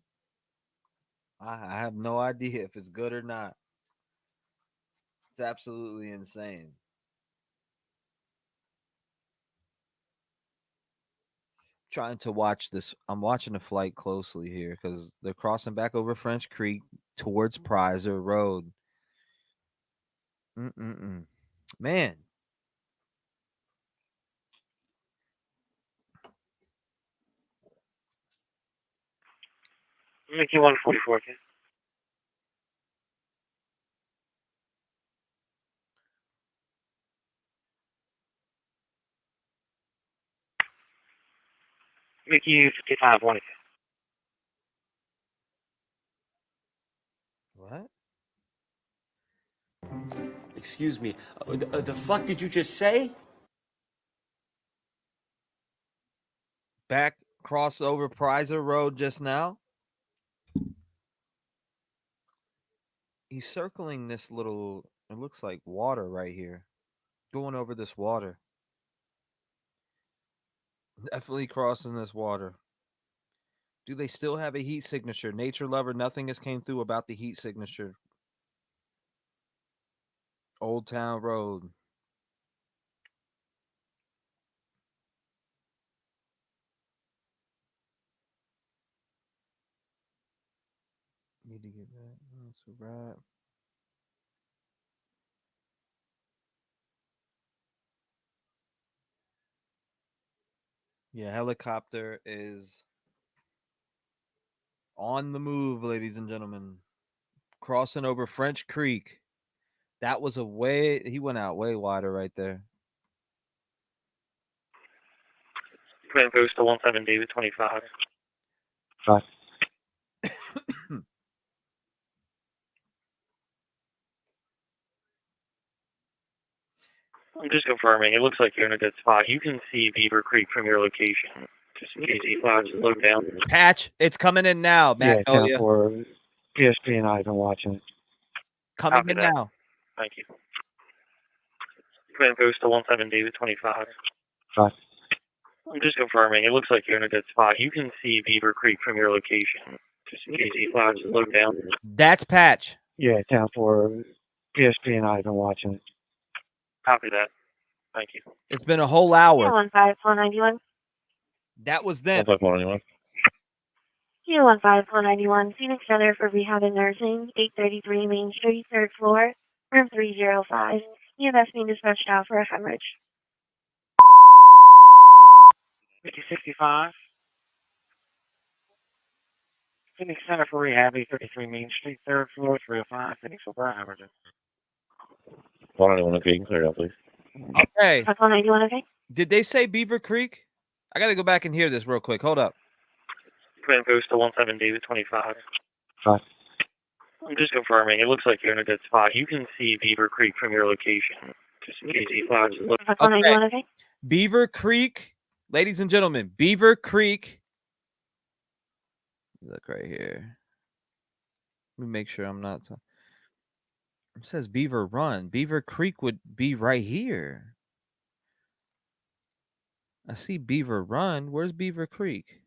I have no idea if it's good or not. It's absolutely insane. Trying to watch this. I'm watching the flight closely here because they're crossing back over French Creek towards Prizer Road. Man, Mickey 144, okay. Mickey 55, 1 what? Excuse me. The fuck did you just say? Back cross over Prizer Road just now. He's circling this little, it looks like water right here. Going over this water. Definitely crossing this water. Do they still have a heat signature? Nature lover, nothing has came through about the heat signature. Old Town Road. Need to get that. That's a wrap. Yeah, helicopter is on the move, ladies and gentlemen. Crossing over French Creek. That was a way. He went out way wider right there. Grand Boost to 17 David 25. Got I'm just confirming. It looks like you're in a good spot. You can see Beaver Creek from your location. Just in case he flags to look down. Patch, it's coming in now, yeah, Magnolia. 10-4. PSP and I have been watching it. Coming Copy in that. now. Thank you. Grand Boost to 17 David 25. Got I'm just confirming. It looks like you're in a good spot. You can see Beaver Creek from your location. Just in case he flags to look down. That's Patch. yeah, 10-4. PSP and I have been watching it. Copy that. Thank you. It's been a whole hour. 015-491. That was them. 151. 015-491. Phoenix Center for Rehab and Nursing, 833 Main Street, 3rd floor, room 305. EMS being dispatched out for a hemorrhage. 5065. Phoenix Center for Rehab, 833 Main Street, 3rd floor, 305. Phoenix O'Brien, Hemorrhage. 191, okay, you can clear it out, please. Okay. 191, okay? Did they say Beaver Creek? I got to go back and hear this real quick. Hold up. Grand Boost to 17 David 25. Got I'm just confirming. It looks like you're in a good spot. You can see Beaver Creek from your location. Just in case he flags to look. 191, okay? Beaver Creek, ladies and gentlemen, Beaver Creek. Look right here. Let me make sure I'm not. It says Beaver Run. Beaver Creek would be right here. I see Beaver Run. Where's Beaver Creek?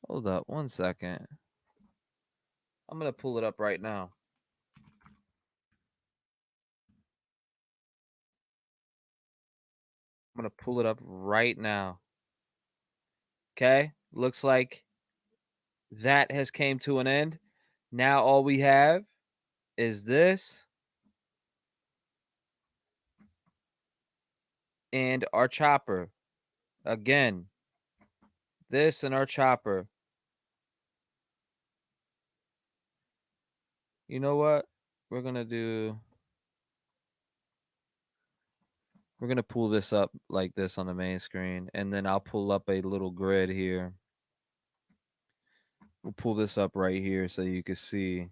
Hold up 1 second. I'm going to pull it up right now. I'm going to pull it up right now. Okay. Looks like that has came to an end. Now all we have is this and our chopper. Again, this and our chopper. You know what? We're going to pull this up like this on the main screen, and then I'll pull up a little grid here. We'll pull this up right here so you can see.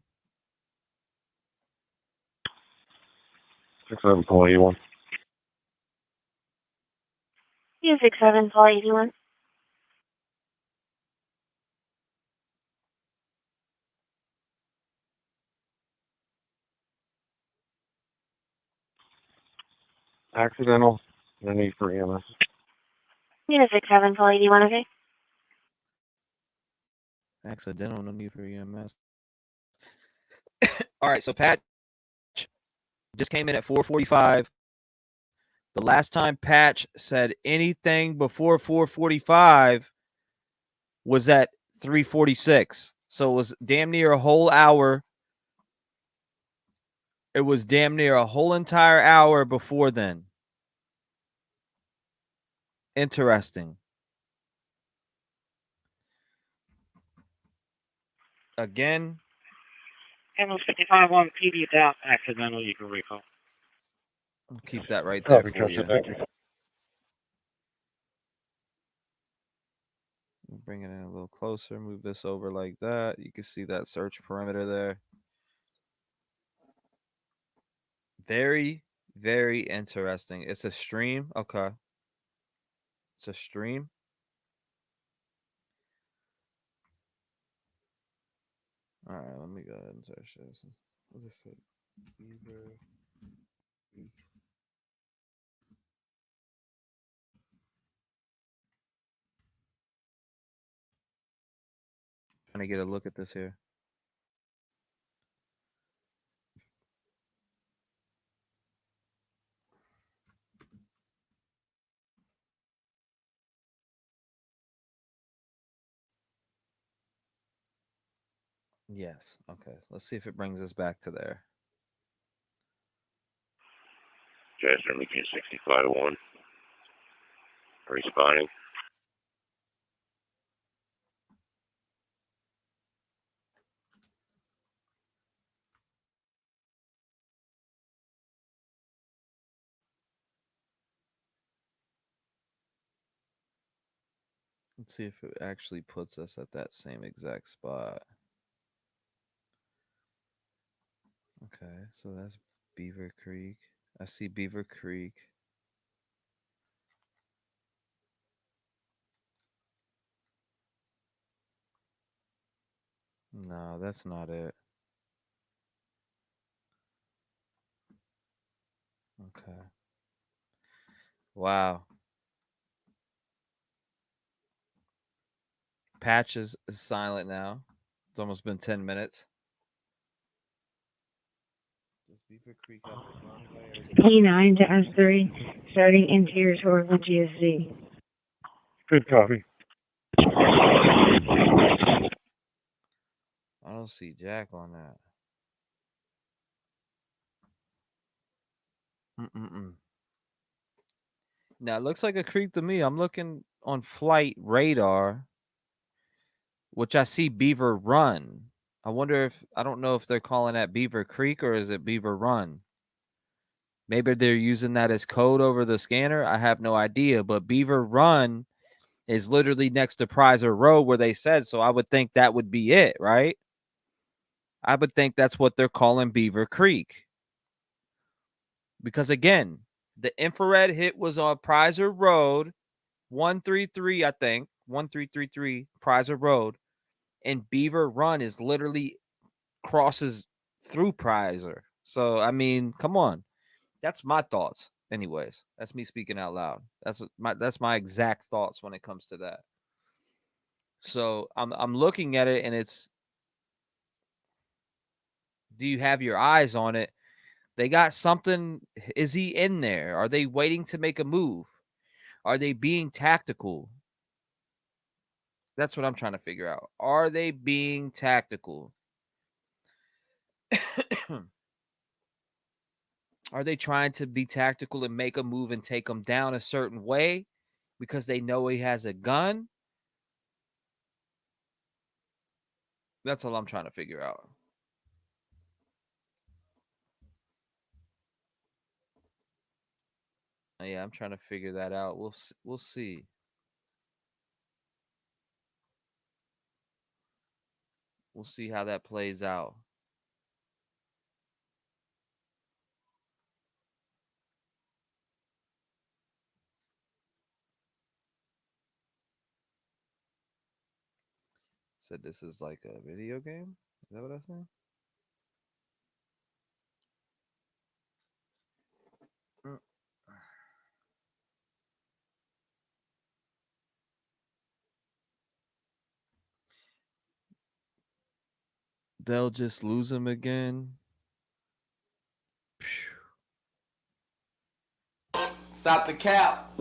67, call 81. 267, call 81. Accidental. No need for EMS. 267, call 81, okay? Accidental, no need for EMS. All right, so Pat just came in at 4:45. The last time Patch said anything before 4:45 was at 3:46. So it was damn near a whole hour. It was damn near a whole entire hour before then. Interesting. Again, Ambulance 55 on PD South, accidental, you can recall. I'll keep that right there for you. Thank you. Bring it in a little closer. Move this over like that. You can see that search perimeter there. Very, very interesting. It's a stream. Okay. It's a stream. All right, let me go ahead and search this. What's this say? Beaver Creek. Trying to get a look at this here. Yes. Okay. So let's see if it brings us back to there. Jasper, making 65-1. Responding. Let's see if it actually puts us at that same exact spot. Okay, so that's Beaver Creek. I see Beaver Creek. No, that's not it. Okay. Wow. Patch is silent now. It's almost been 10 minutes. Does Beaver Creek have a runway or is it... P9 to S3, starting interior towards the GSC. Good copy. I don't see Jack on that. Now it looks like a creek to me. I'm looking on flight radar, which I see Beaver Run. I wonder if I don't know if they're calling that Beaver Creek or is it Beaver Run. Maybe they're using that as code over the scanner. I have no idea. But Beaver Run is literally next to Prizer Road where they said. So I would think that would be it, right? I would think that's what they're calling Beaver Creek. Because again, the infrared hit was on Prizer Road, 133, I think, 1333 Prizer Road, and Beaver Run is literally crosses through Prizer. So I mean, come on, that's my thoughts. Anyways, that's me speaking out loud. That's my exact thoughts when it comes to that. So I'm looking at it and it's, do you have your eyes on it? They got something. Is he in there? Are they waiting to make a move? Are they being tactical? That's what I'm trying to figure out. Are they being tactical? Are they trying to be tactical and make a move and take him down a certain way because they know he has a gun? That's all I'm trying to figure out. Yeah, I'm trying to figure that out. We'll see. We'll see how that plays out. Said this is like a video game? Is that what I said? They'll just lose him again. Stop the cap.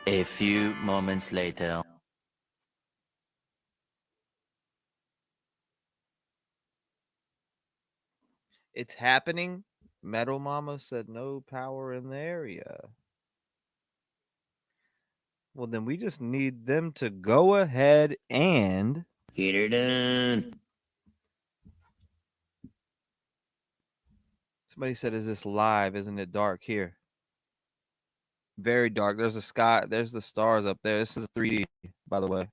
A few moments later. It's happening. Metal Mama said no power in the area. Well, then we just need them to go ahead and Get her done. Somebody said, is this live? Isn't it dark here? Very dark. There's a sky. There's the stars up there. This is 3D, by the way.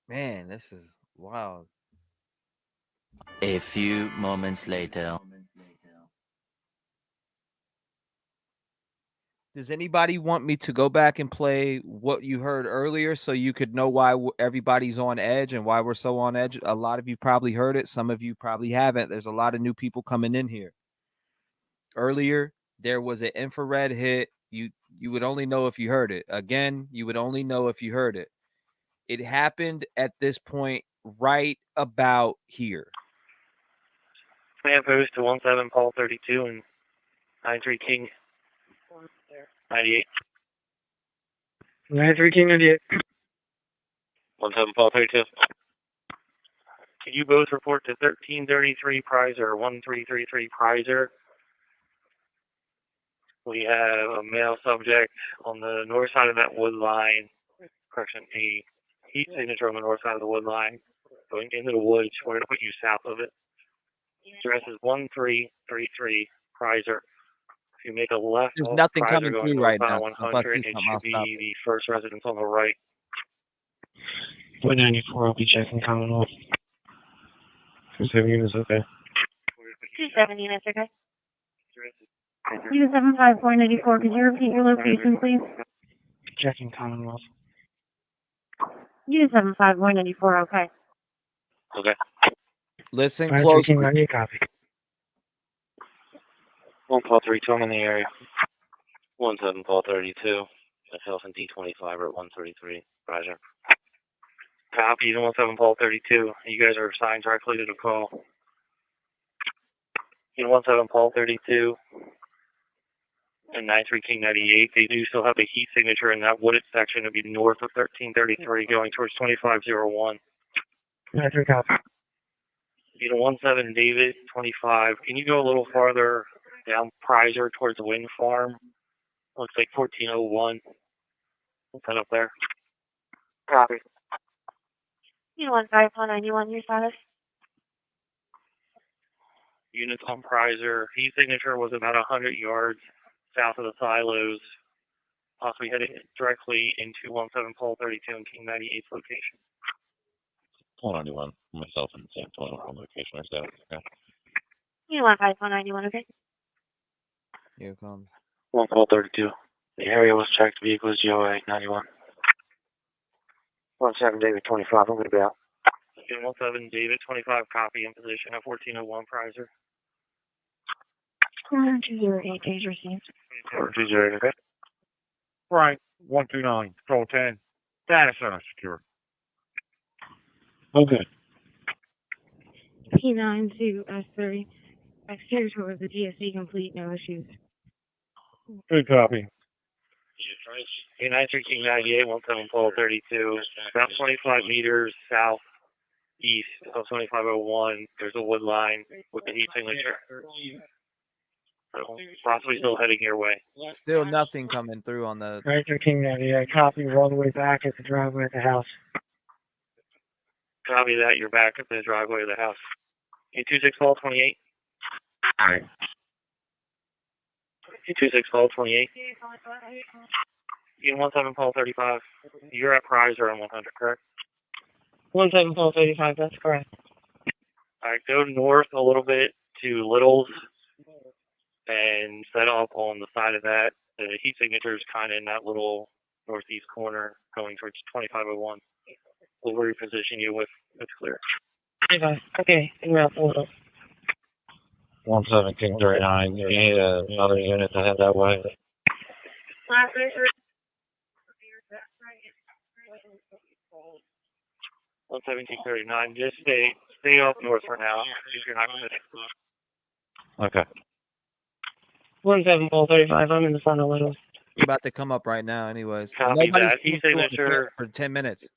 Man, this is wild. A few moments later. Does anybody want me to go back and play what you heard earlier so you could know why everybody's on edge and why we're so on edge? A lot of you probably heard it. Some of you probably haven't. There's a lot of new people coming in here. Earlier, there was an infrared hit. You would only know if you heard it. Again, you would only know if you heard it. It happened at this point right about here. Man Post to 17 Paul 32 and 93 King 98. 93 King 98. 17 Paul 32. Could you both report to 1333 Prizer, 1333 Prizer? We have a male subject on the north side of that wood line. Correction, a heat signature on the north side of the wood line. Going into the woods, we're going to put you south of it. Address is 1333 Prizer. If you make a left There's off nothing Prizer coming going through right northbound now. So if I 100, see it something, I'll should stop. be the first residence on the right. 194, I'll be checking Commonwealth. 27 units, okay. 27 units, okay. Unit 75484, could you repeat your location, please? Checking Commonwealth. Unit 75484, okay. Okay. Listen Fire closely. 1398, copy. 1-32, I'm in the area. 17-32. Myself and D25 are at 133. Roger. Copy, 17-32. You guys are assigned directly to the call. 17-32 and 93 King 98. They do still have a heat signature in that wooded section. It'll be north of 1333 going towards 2501. 93, copy. 17 David, 25. Can you go a little farther down Prizer towards the wind farm? Looks like 1401. What's that up there? Copy. Unit 15491, your status? Units on Prizer. Heat signature was about 100 yards south of the silos. Possibly heading directly into 17-32 and King 98's location. 191, myself and the same 21 location or status. Okay. Unit 15491, okay. Here it comes. 17-32. The area was checked. Vehicle is GOA 91. 17 David 25. I'm going to be out. 17 David 25. Copy in position at 1401 Prizer. 208, page received. 208, okay. Right, 129, control 10. Data center secure. Okay. P9 to S3. Exterior tour of the GSC complete, no issues. Good copy. K93 King 98, 17-32. About 25 meters southeast of 2501. There's a wood line with the heat signature. So possibly still heading your way. Still nothing coming through on the. Right, 1398, copy. We're all the way back at the driveway at the house. Copy that. You're back at the driveway of the house. 826-28. All right. 826-28. Unit 17-35. You're at Prizer on 100, correct? 17435, that's correct. All right, go north a little bit to Little's and set up on the side of that. The heat signature is kind of in that little northeast corner going towards 2501. We'll reposition you with it's clear. Okay, email for Little. 1739. You need another unit to head that way. 11739. Just stay up north for now. If you're not going to. Okay. 17435, I'm in the front of Little. We're about to come up right now, anyways. Copy Nobody's that. Heat coming through on the signature. for 10 minutes.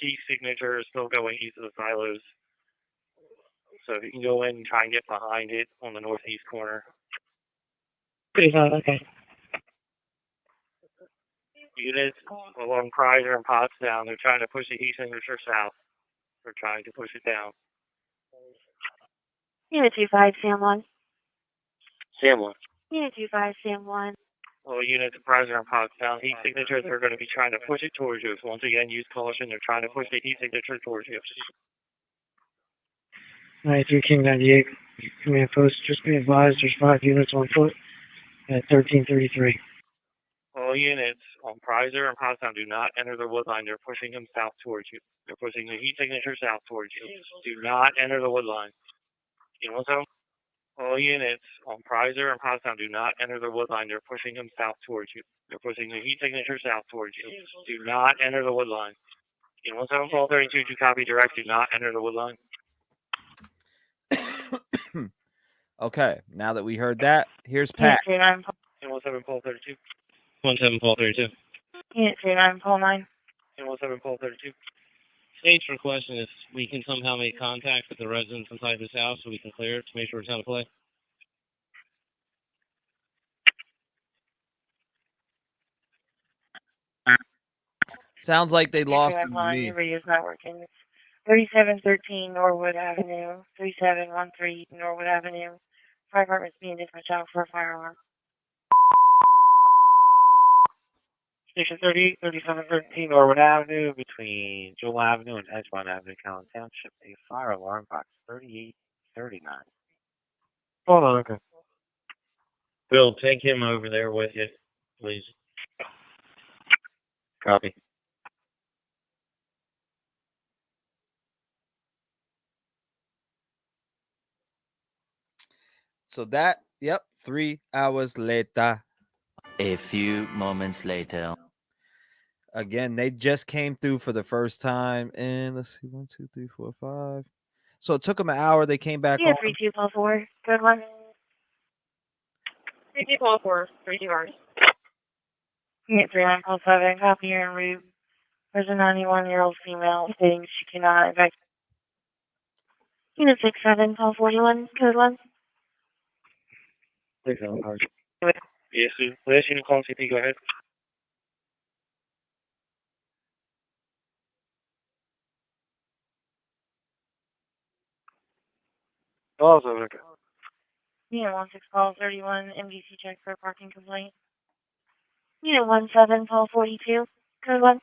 Key signature is still going east of the silos. So if you can go in and try and get behind it on the northeast corner. Pretty fine, okay. Units along Prizer and Potsdam, they're trying to push the heat signature south. They're trying to push it down. Unit 25, Sam 1. Sam 1. Unit 25, Sam 1. Well, units of Prizer and Potsdam, heat signatures are going to be trying to push it towards you. So once again, use caution. They're trying to push the heat signature towards you. 93 King 98, command post, just be advised there's 5 units on foot at 1333. All units on Prizer and Potsdam do not enter the wood line. They're pushing them south towards you. They're pushing the heat signature south towards you. Do not enter the wood line. You know what's up? All units on Prizer and Potsdam do not enter the wood line. They're pushing them south towards you. They're pushing the heat signature south towards you. Do not enter the wood line. You know what's up? 1232 to copy direct. Do not enter the wood line. Okay, now that we heard that, here's Pat. Unit 17 1232. 17-1232. Unit 39, pole 9. Unit 17 1232. State's requesting if we can somehow make contact with the residents inside this house so we can clear it to make sure it's out of play. Sounds like they lost Your me. radio's not working. 3713 Norwood Avenue, 3713 Norwood Avenue. Fire department's being dispatched out for a fire alarm. Station 30, 3713 Norwood Avenue, between Jewel Avenue and Edgemont Avenue, Callan Township. A fire alarm box 3839. Hold on, okay. Bill, take him over there with you, please. Copy. So that, yep, 3 hours later. A few moments later. Again, they just came through for the first time. And let's see, 1, 2, 3, 4, 5. So it took them an hour. They came back Yeah, on. 3244. Good one. 3244. 32 hours. Unit 3947. Copy your en route. There's a 91-year-old female stating she cannot evacuate. Unit 67, call 41. Good one. Please don't hard. Yes, sir. Last unit call CP, go ahead. Also, okay. Unit 16, call 31. MDC check for a parking complaint. Unit 17, call 42. Good one.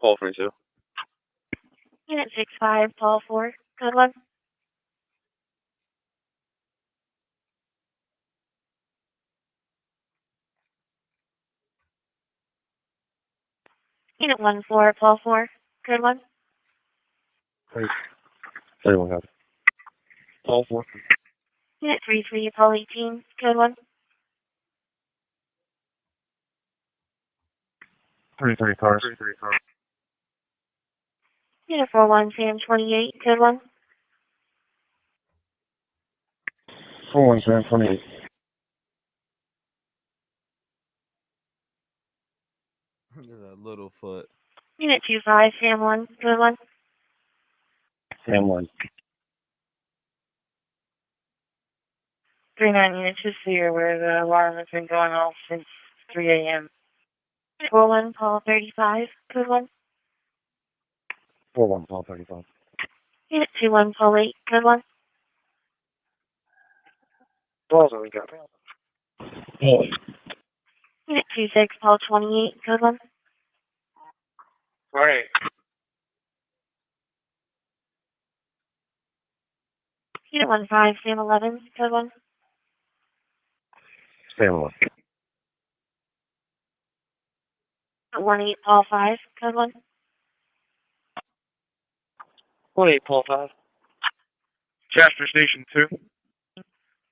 Call 32. Unit 65, call 4. Good one. Unit 14, call 4. Good one. 31, copy. Call 4. Unit 33, call 18. Good one. 33 cars. Unit 41, Sam 28. Good one. 4128. Little foot. Unit 25, Sam 1. Good one. Sam 1. 39 units, just so you're aware, the alarm has been going off since 3 a.m. 41, call 35. Good one. 41, call 35. Unit 21, call 8. Good one. Also, we got Oh, Unit 26, call 28. Good one. Right. Unit 15, Sam 11. Good one. Sam 1. 18, call 5. Good one. 28, Paul 5. Jasper Station 2.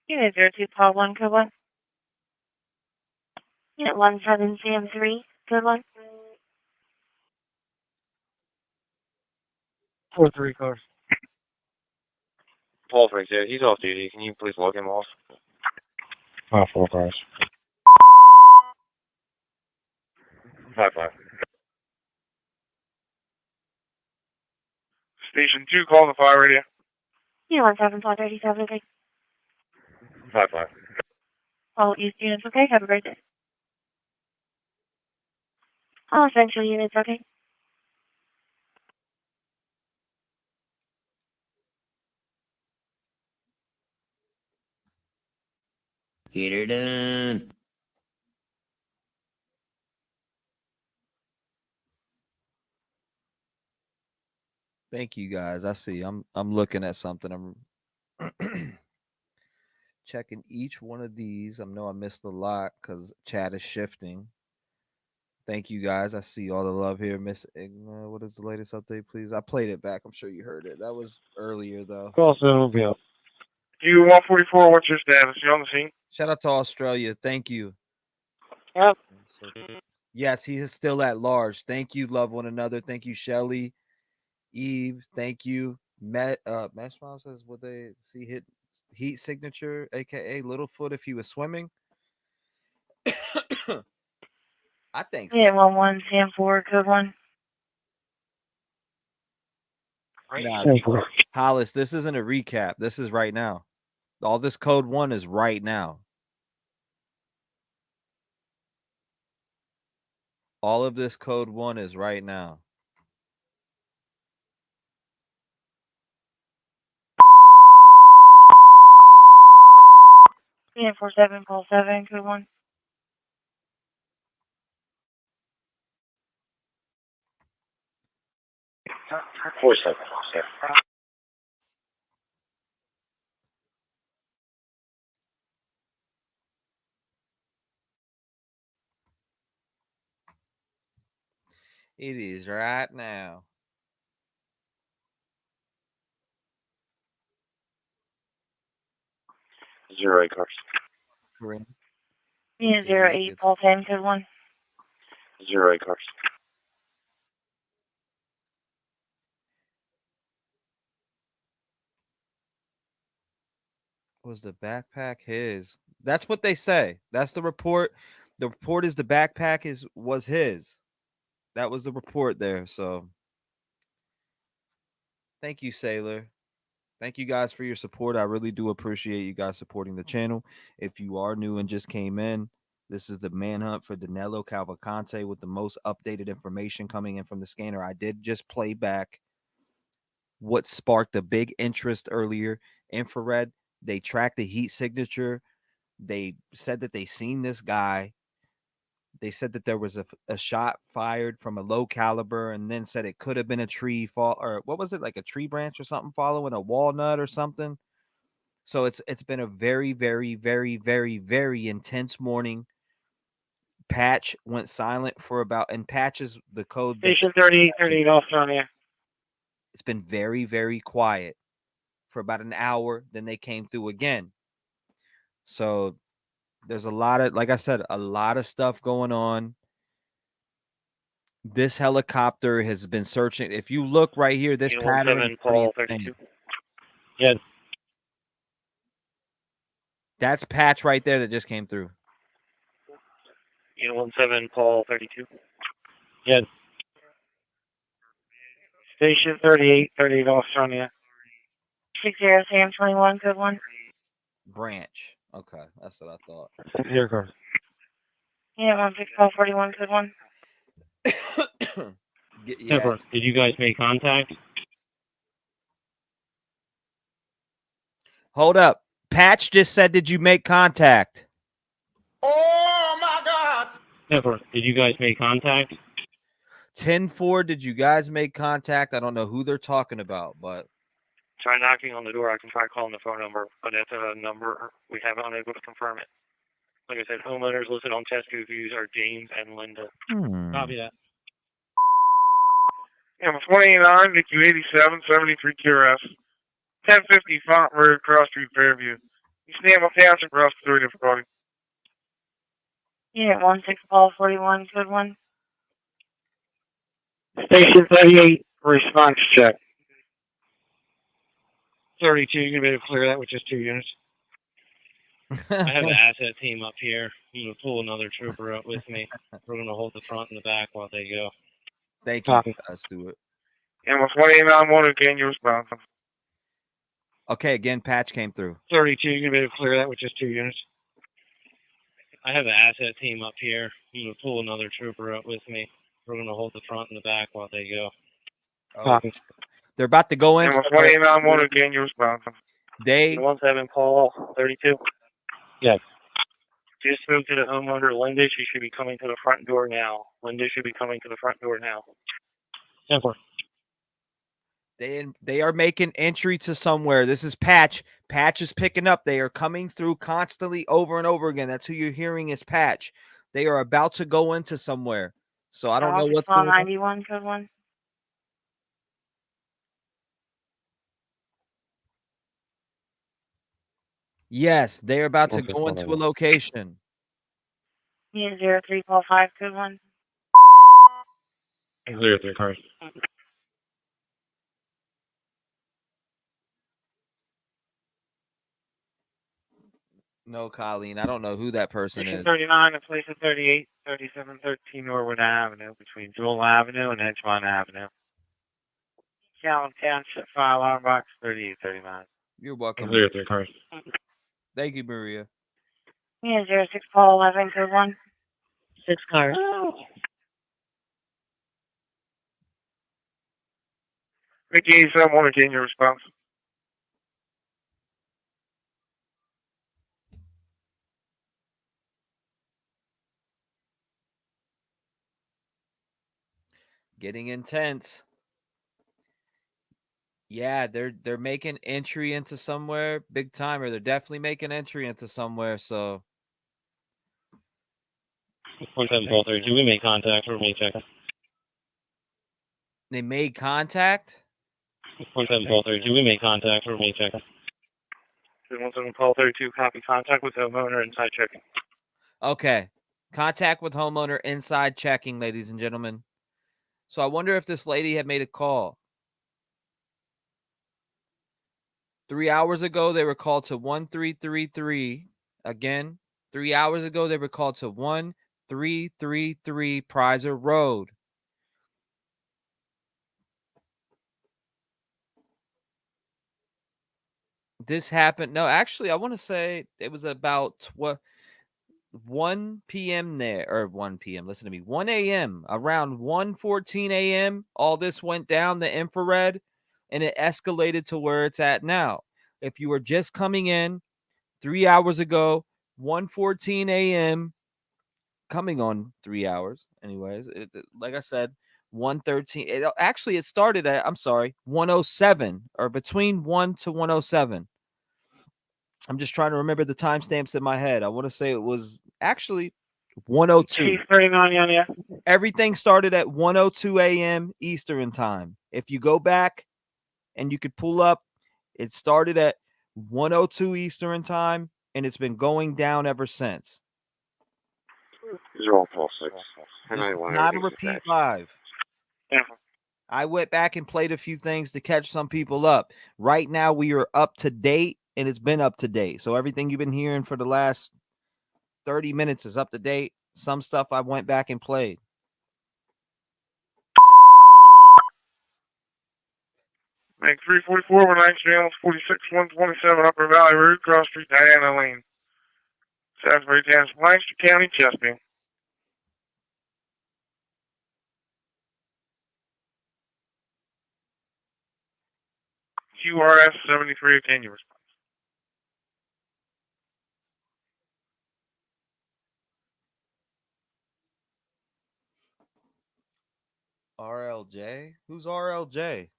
Unit 02, call 1. Good one. Unit 17, Sam 3. Good one. 43 cars. Paul 32. He's off duty. Can you please log him off? 4 cars. 5-5. Station 2, call the fire radio. Unit 17, call 37. Okay. 5-5. All East units, okay? Have a great day. All Central units, okay? Get her done. Thank you guys. I see. I'm looking at something. I'm checking each one of these. I know I missed a lot because chat is shifting. Thank you guys. I see all the love here. Miss Igna, what is the latest update, please? I played it back. I'm sure you heard it. That was earlier though. Call 7 will be up. You 144, what's your status? You on the scene? Shout out to Australia. Thank you. Yep. Yes, he is still at large. Thank you. Love one another. Thank you, Shelly. Eve, thank you. Mesh Mom says, would they see hit heat signature, aka Littlefoot, if he was swimming? I think so. Yeah, 11, Sam 4. Good one. Nah, Hollis, this isn't a recap. This is right now. All this code 1 is right now. All of this code 1 is right now. Unit 47, call 7, code 1. Four seven. It is right now. Zero 8 cars. Unit 08, call 10, code 1. Zero 8 cars. Was the backpack his? That's what they say. That's the report. The report is the backpack was his. That was the report there. So thank you, Sailor. Thank you guys for your support. I really do appreciate you guys supporting the channel. If you are new and just came in, this is the manhunt for Danelo Cavalcante with the most updated information coming in from the scanner. I did just play back what sparked a big interest earlier. Infrared, they tracked the heat signature. They said that they seen this guy. They said that there was a shot fired from a low caliber, and then said it could have been a tree fall, or what was it, like a tree branch or something following a walnut or something. So it's been a very, very, very, very, very intense morning. Patch went silent for about, and Patch is the code. Station 3838 Australia. It's been very, very quiet for about an hour. Then they came through again. So there's a lot of, like I said, a lot of stuff going on. This helicopter has been searching. If you look right here, this pattern is pretty insane. Yes. That's Patch right there that just came through. Unit 17, Paul 32. Yes. Station 3838 Australia. 60 Sam 21, code 1. Branch. Okay, that's what I thought. Here goes. Unit 16, call 41, code 1. Yes. Did you guys make contact? Hold up. Patch just said, did you make contact? Oh my God! Pepper, did you guys make contact? 10-4, did you guys make contact? I don't know who they're talking about, but Try knocking on the door. I can try calling the phone number, but that's a number we haven't been able to confirm it. Like I said, homeowners listed on test reviews are James and Linda. Copy that. Yeah, 29, Vicky 87, 73 QRS. 1050 Font Road, Cross Street, Fairview. You stand up Township, Cross 3 difficulty. Unit 16, call 41, code 1. Station 38, response check. 32, you're going to be able to clear that with just 2 units. I have the asset team up here. I'm going to pull another trooper up with me. We're going to hold the front and the back while they go. Thank you, Stuart. And with 189-1, again, your response. Okay, again, Patch came through. 32, you're going to be able to clear that with just 2 units. I have the asset team up here. I'm going to pull another trooper up with me. We're going to hold the front and the back while they go. Oh, they're about to go in. And with 189-1, again, your response. They 17, Paul 32. Yes. Just moved to the homeowner, Linda. She should be coming to the front door now. Linda should be coming to the front door now. Simple. They are making entry to somewhere. This is Patch. Patch is picking up. They are coming through constantly over and over again. That's who you're hearing is Patch. They are about to go into somewhere. So I don't know what's going on. 91, code 1. Yes, they're about to go into a location. Unit 03, call 5, code 1. 03 cars. No, Colleen, I don't know who that person Station is. 39, a place at 38, 3713 Norwood Avenue, between Jewel Avenue and Edgemont Avenue. Calvin Township Fire Alarm Box 3839. You're welcome. Clear 3 cars. Thank you, Maria. Yeah, 06 Paul 11 code 1. 6 cars. Mickey 87, want to gain your response. Getting intense. Yeah, they're making entry into somewhere big time, or they're definitely making entry into somewhere. So 27 Paul 32, we made contact for me check. they made contact. 27 Paul 32, we made contact for me check. 17 Paul 32, copy contact with homeowner inside checking. Okay, contact with homeowner inside checking, ladies and gentlemen. So I wonder if this lady had made a call. 3 hours ago, they were called to 1333. Again, 3 hours ago, they were called to 1333 Prizer Road. This happened. No, actually, I want to say it was about 1 p.m. there, or 1 p.m. Listen to me. 1 a.m. Around 1:14 a.m. All this went down the infrared, and it escalated to where it's at now. If you were just coming in 3 hours ago, 1:14 a.m., coming on 3 hours, anyways. Like I said, 1:13. It started at 1:07, or between 1 to 1:07. I'm just trying to remember the timestamps in my head. I want to say it was actually 1:02. Chief 39 on you. Everything started at 1:02 a.m. Eastern time. If you go back and you could pull up, it started at 1:02 Eastern time, and it's been going down ever since. 0 Paul 6. This is not a repeat live. Yeah. I went back and played a few things to catch some people up. Right now, we are up to date, and it's been up to date. So everything you've been hearing for the last 30 minutes is up to date. Some stuff I went back and played. Make 344, we're 9 channels, 46, 127 Upper Valley Road, Cross Street, Diana Lane. Salisbury, Janice, Lancaster County, Chesapeake. QRS 73, can you respond? RLJ? Who's RLJ?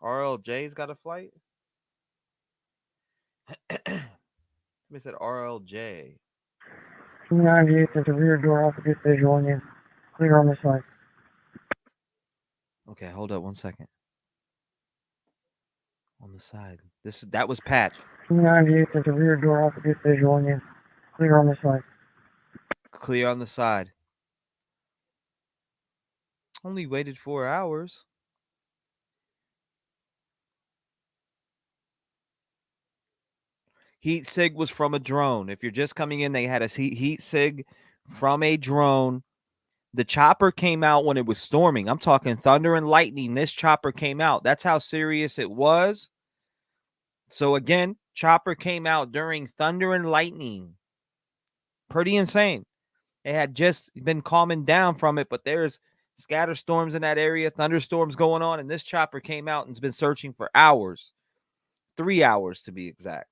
RLJ's got a flight? Somebody said RLJ. 298, there's a rear door off, get visual on you. Clear on this side. Okay, hold up 1 second. On the side. That was Patch. 298, there's a rear door off, get visual on you. Clear on this side. Clear on the side. Only waited 4 hours. Heat sig was from a drone. If you're just coming in, they had a heat sig from a drone. The chopper came out when it was storming. I'm talking thunder and lightning. This chopper came out. That's how serious it was. So again, chopper came out during thunder and lightning. Pretty insane. It had just been calming down from it, but there's scatter storms in that area, thunderstorms going on, and this chopper came out and has been searching for hours. 3 hours to be exact.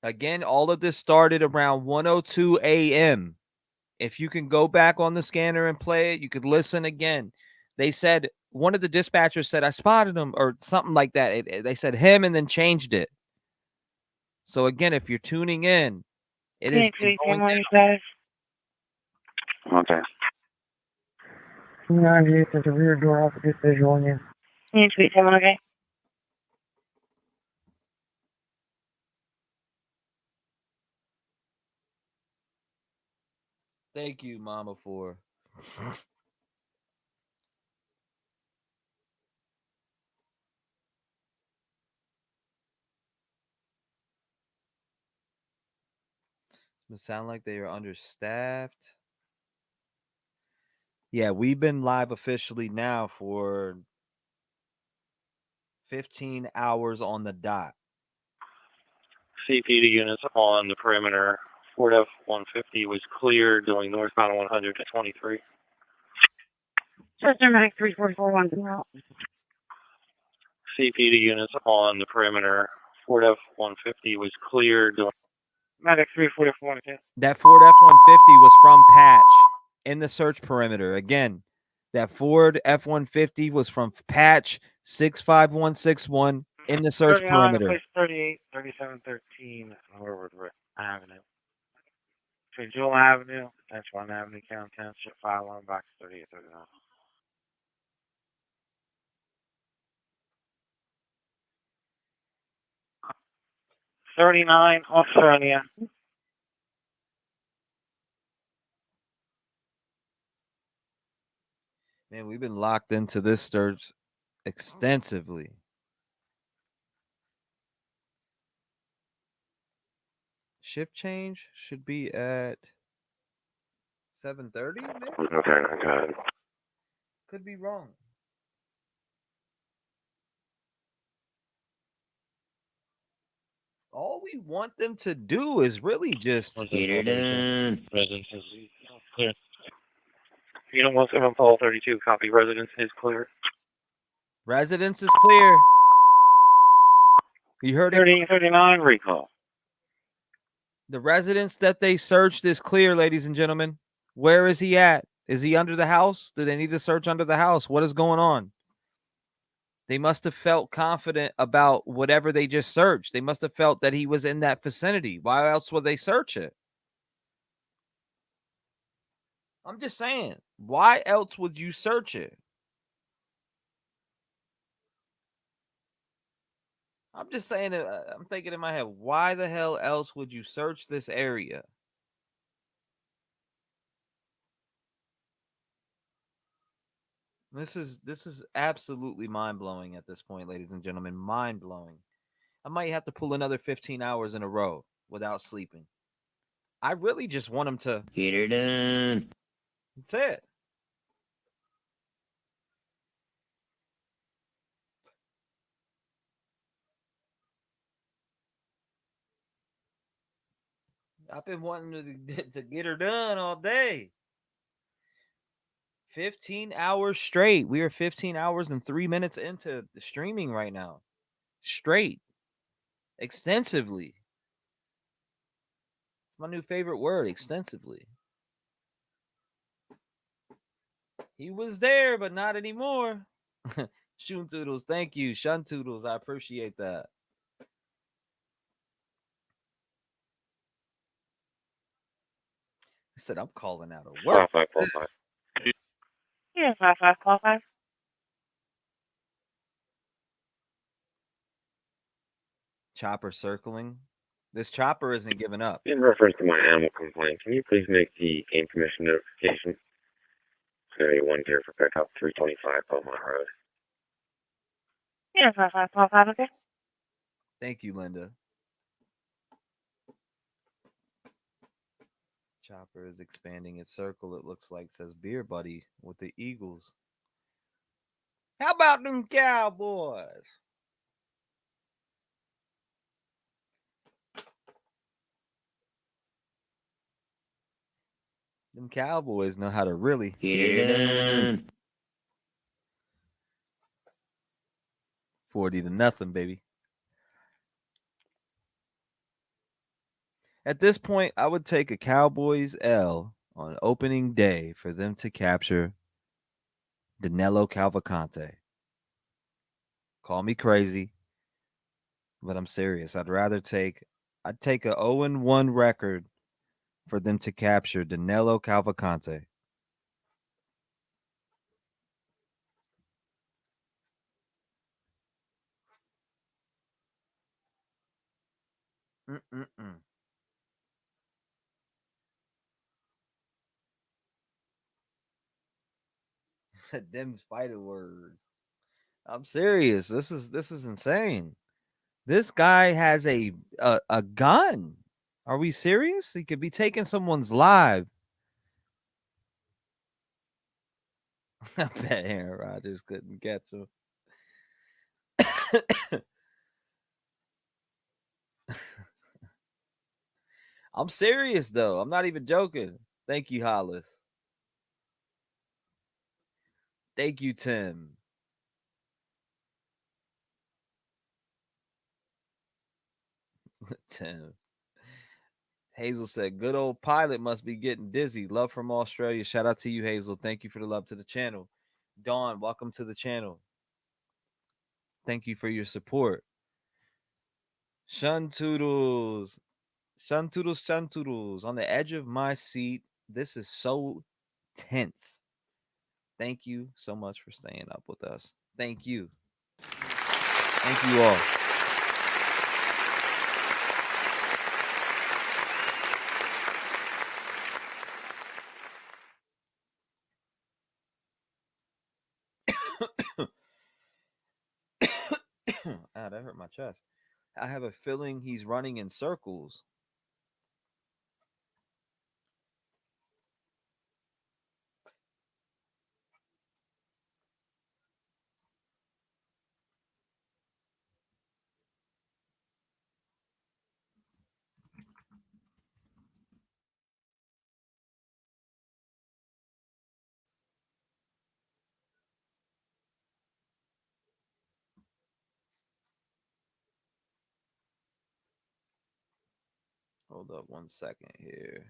Again, all of this started around 1:02 a.m. If you can go back on the scanner and play it, you could listen again. They said, one of the dispatchers said, I spotted him, or something like that. They said him and then changed it. So again, if you're tuning in, it is going down. Okay. 298, there's a rear door off, get visual on you. Can you tweet someone, okay? Thank you, Mama, for it sound like they are understaffed. Yeah, we've been live officially now for 15 hours on the dot. CP to units on the perimeter. Ford F-150 was cleared going northbound 100 to 23. System Mac 3441. CP to units on the perimeter. Ford F-150 was cleared going Medic 344 again. That Ford F-150 was from Patch in the search perimeter. Again, that Ford F-150 was from Patch 65161 in the search 39, perimeter. place 38, 3713 Norwood Avenue. Between Jewel Avenue, Edgewater Avenue, County Township, file alarm box 3839. $39, Australia. Man, we've been locked into this search extensively. Shift change should be at 7:30. Okay, okay. Could be wrong. All we want them to do is really just Get her done. Residence is clear. Unit 17 Paul 32, copy. Residence is clear. Residence is clear. You heard it. 3839 recall. The residence that they searched is clear, ladies and gentlemen. Where is he at? Is he under the house? Do they need to search under the house? What is going on? They must have felt confident about whatever they just searched. They must have felt that he was in that vicinity. Why else would they search it? I'm just saying, why else would you search it? I'm just saying, I'm thinking in my head, why the hell else would you search this area? This is absolutely mind-blowing at this point, ladies and gentlemen. Mind-blowing. I might have to pull another 15 hours in a row without sleeping. I really just want him to Get her done. That's it. I've been wanting to get her done all day. 15 hours straight. We are 15 hours and 3 minutes into the streaming right now. Straight. Extensively. It's my new favorite word, extensively. He was there, but not anymore. Shun Toodles, thank you. Shun Toodles, I appreciate that. I said, I'm calling out a word. 5545. Yeah, 5545. Chopper circling. This chopper isn't giving up. In reference to my animal complaint, can you please make the game commission notification? It's going to be one here for pickup, 325 Beaumont Road. Yeah, 5545, okay. Thank you, Linda. Chopper is expanding its circle, it looks like, says Beer Buddy with the Eagles. How about them Cowboys? Them Cowboys know how to really Get her done. 40-0, baby. At this point, I would take a Cowboys L on opening day for them to capture Danelo Cavalcante. Call me crazy, but I'm serious. I'd take a 0-1 record for them to capture Danelo Cavalcante. Them spider words. I'm serious. This is insane. This guy has a gun. Are we serious? He could be taking someone's life. I bet Aaron Rodgers couldn't catch him. I'm serious though. I'm not even joking. Thank you, Hollis. Thank you, Tim. Tim. Hazel said, good old pilot must be getting dizzy. Love from Australia. Shout out to you, Hazel. Thank you for the love to the channel. Dawn, welcome to the channel. Thank you for your support. Shuntoodles. Shuntoodles, Shuntoodles. On the edge of my seat. This is so tense. Thank you so much for staying up with us. Thank you. Thank you all. Ah, that hurt my chest. I have a feeling he's running in circles. Hold up 1 second here.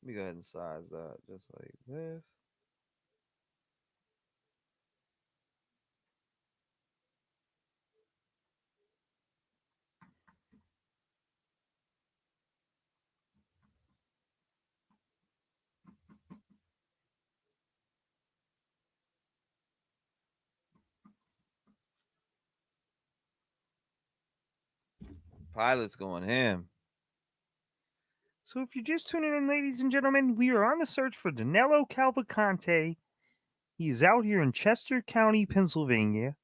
Let me go ahead and size that just like this. Pilot's going ham. So if you're just tuning in, ladies and gentlemen, we are on the search for Danelo Cavalcante. He is out here in Chester County, Pennsylvania.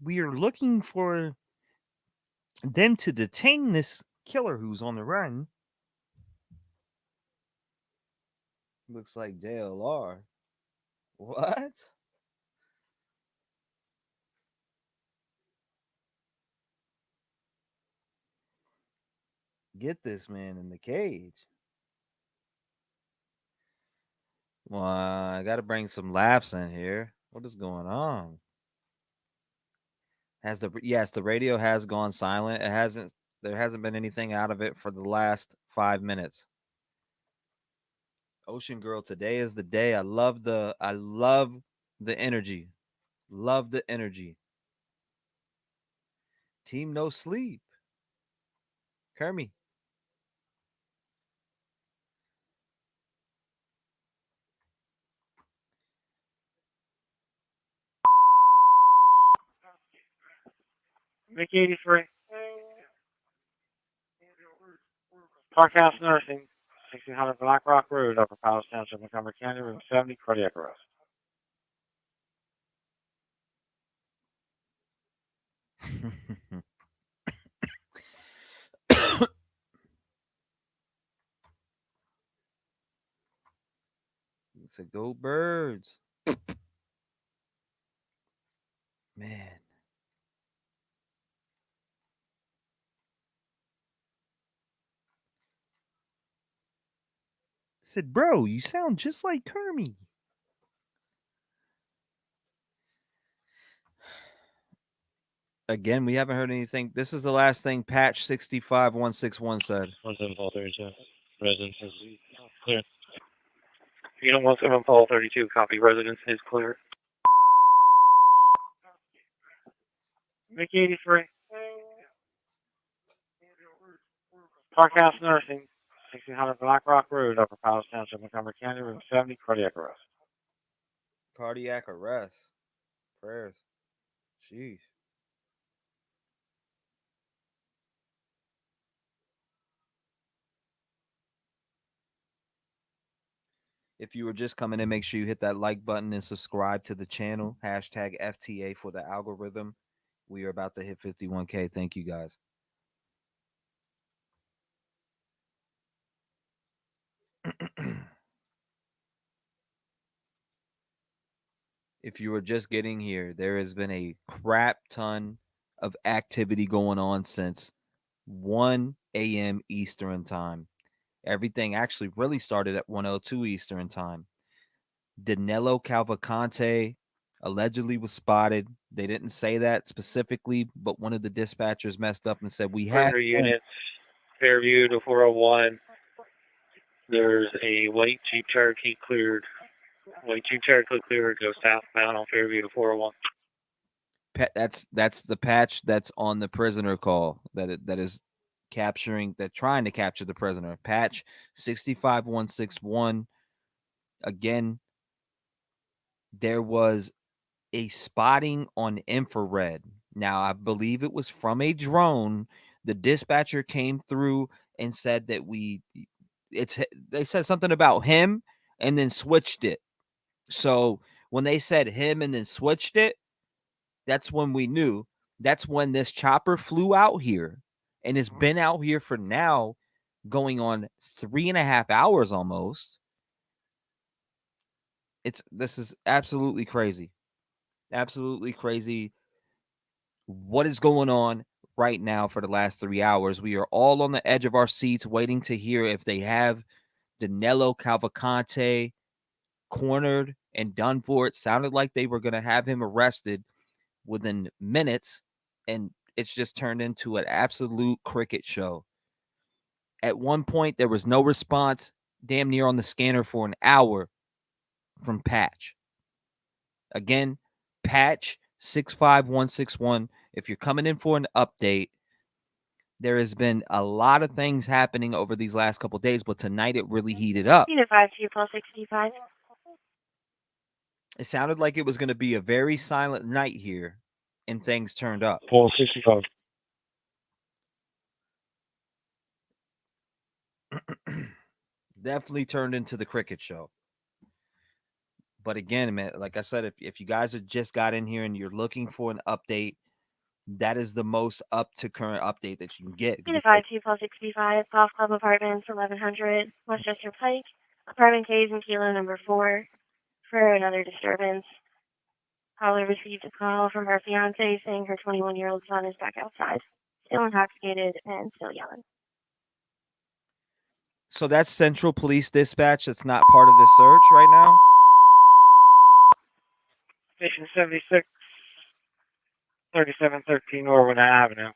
We are looking for them to detain this killer who's on the run. Looks like JLR. What? Get this man in the cage. Well, I got to bring some laughs in here. What is going on? The radio has gone silent. There hasn't been anything out of it for the last 5 minutes. Ocean Girl, today is the day. I love the energy. Love the energy. Team No Sleep. Kermie. Mickey 83. Parkhouse Nursing, 1600 Black Rock Road, Upper Powers Township, Montgomery County, room 70, cardiac arrest. It's a go birds. Man. I said, bro, you sound just like Kermie. Again, we haven't heard anything. This is the last thing patch 6516 said. 1732. Residence is clear. Unit 1732, copy. Residence is clear. Mickey 83. Parkhouse Nursing, 1600 Black Rock Road, Upper Powers Township, Montgomery County, room 70, cardiac arrest. Cardiac arrest. Prayers. Jeez. If you were just coming in, make sure you hit that like button and subscribe to the channel. Hashtag FTA for the algorithm. We are about to hit 51K. Thank you guys. If you were just getting here, there has been a crap ton of activity going on since 1 a.m. Eastern time. Everything actually really started at 1:02 Eastern time. Danelo Cavalcante allegedly was spotted. They didn't say that specifically, but one of the dispatchers messed up and said we have Further units, Fairview to 401. There's a white Jeep Cherokee cleared. White Jeep Cherokee cleared, go southbound on Fairview to 401. That's the patch that's on the prisoner call that is trying to capture the prisoner. Patch 65161. Again, there was a spotting on infrared. Now, I believe it was from a drone. The dispatcher came through and said that they said something about him and then switched it. So when they said him and then switched it, that's when we knew. That's when this chopper flew out here and has been out here for now going on 3.5 hours almost. This is absolutely crazy. Absolutely crazy. What is going on right now for the last 3 hours? We are all on the edge of our seats waiting to hear if they have Danilo Cavalcante cornered and done for. It sounded like they were going to have him arrested within minutes, and it's just turned into an absolute cricket show. At one point, there was no response, damn near on the scanner for an hour from Patch. Again, Patch 65161. If you're coming in for an update, there has been a lot of things happening over these last couple of days, but tonight it really heated up. Unit 52+65. It sounded like it was going to be a very silent night here, and things turned up. Paul 65. Definitely turned into the cricket show. But again, man, like I said, if you guys have just got in here and you're looking for an update, that is the most up to current update that you can get. Unit 52+65, Golf Club Apartments, 1100 Westchester Pike, apartment K's in Kilo number 4 for another disturbance. Caller received a call from her fiance saying her 21-year-old son is back outside, still intoxicated and still yelling. So that's Central Police Dispatch. That's not part of this search right now. Station 76, 3713 Norwood Avenue.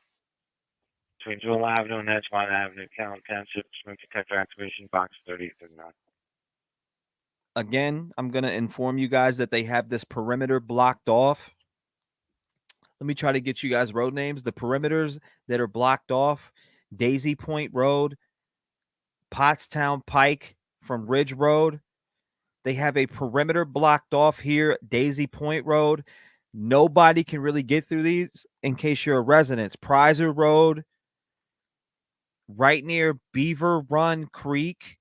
Between Jewel Avenue and Edgemont Avenue, Callan Township, smoke detector activation, box 3039. Again, I'm going to inform you guys that they have this perimeter blocked off. Let me try to get you guys road names. The perimeters that are blocked off: Daisy Point Road, Pottstown Pike from Ridge Road. They have a perimeter blocked off here, Daisy Point Road. Nobody can really get through these in case you're a resident. Prizer Road, right near Beaver Run Creek,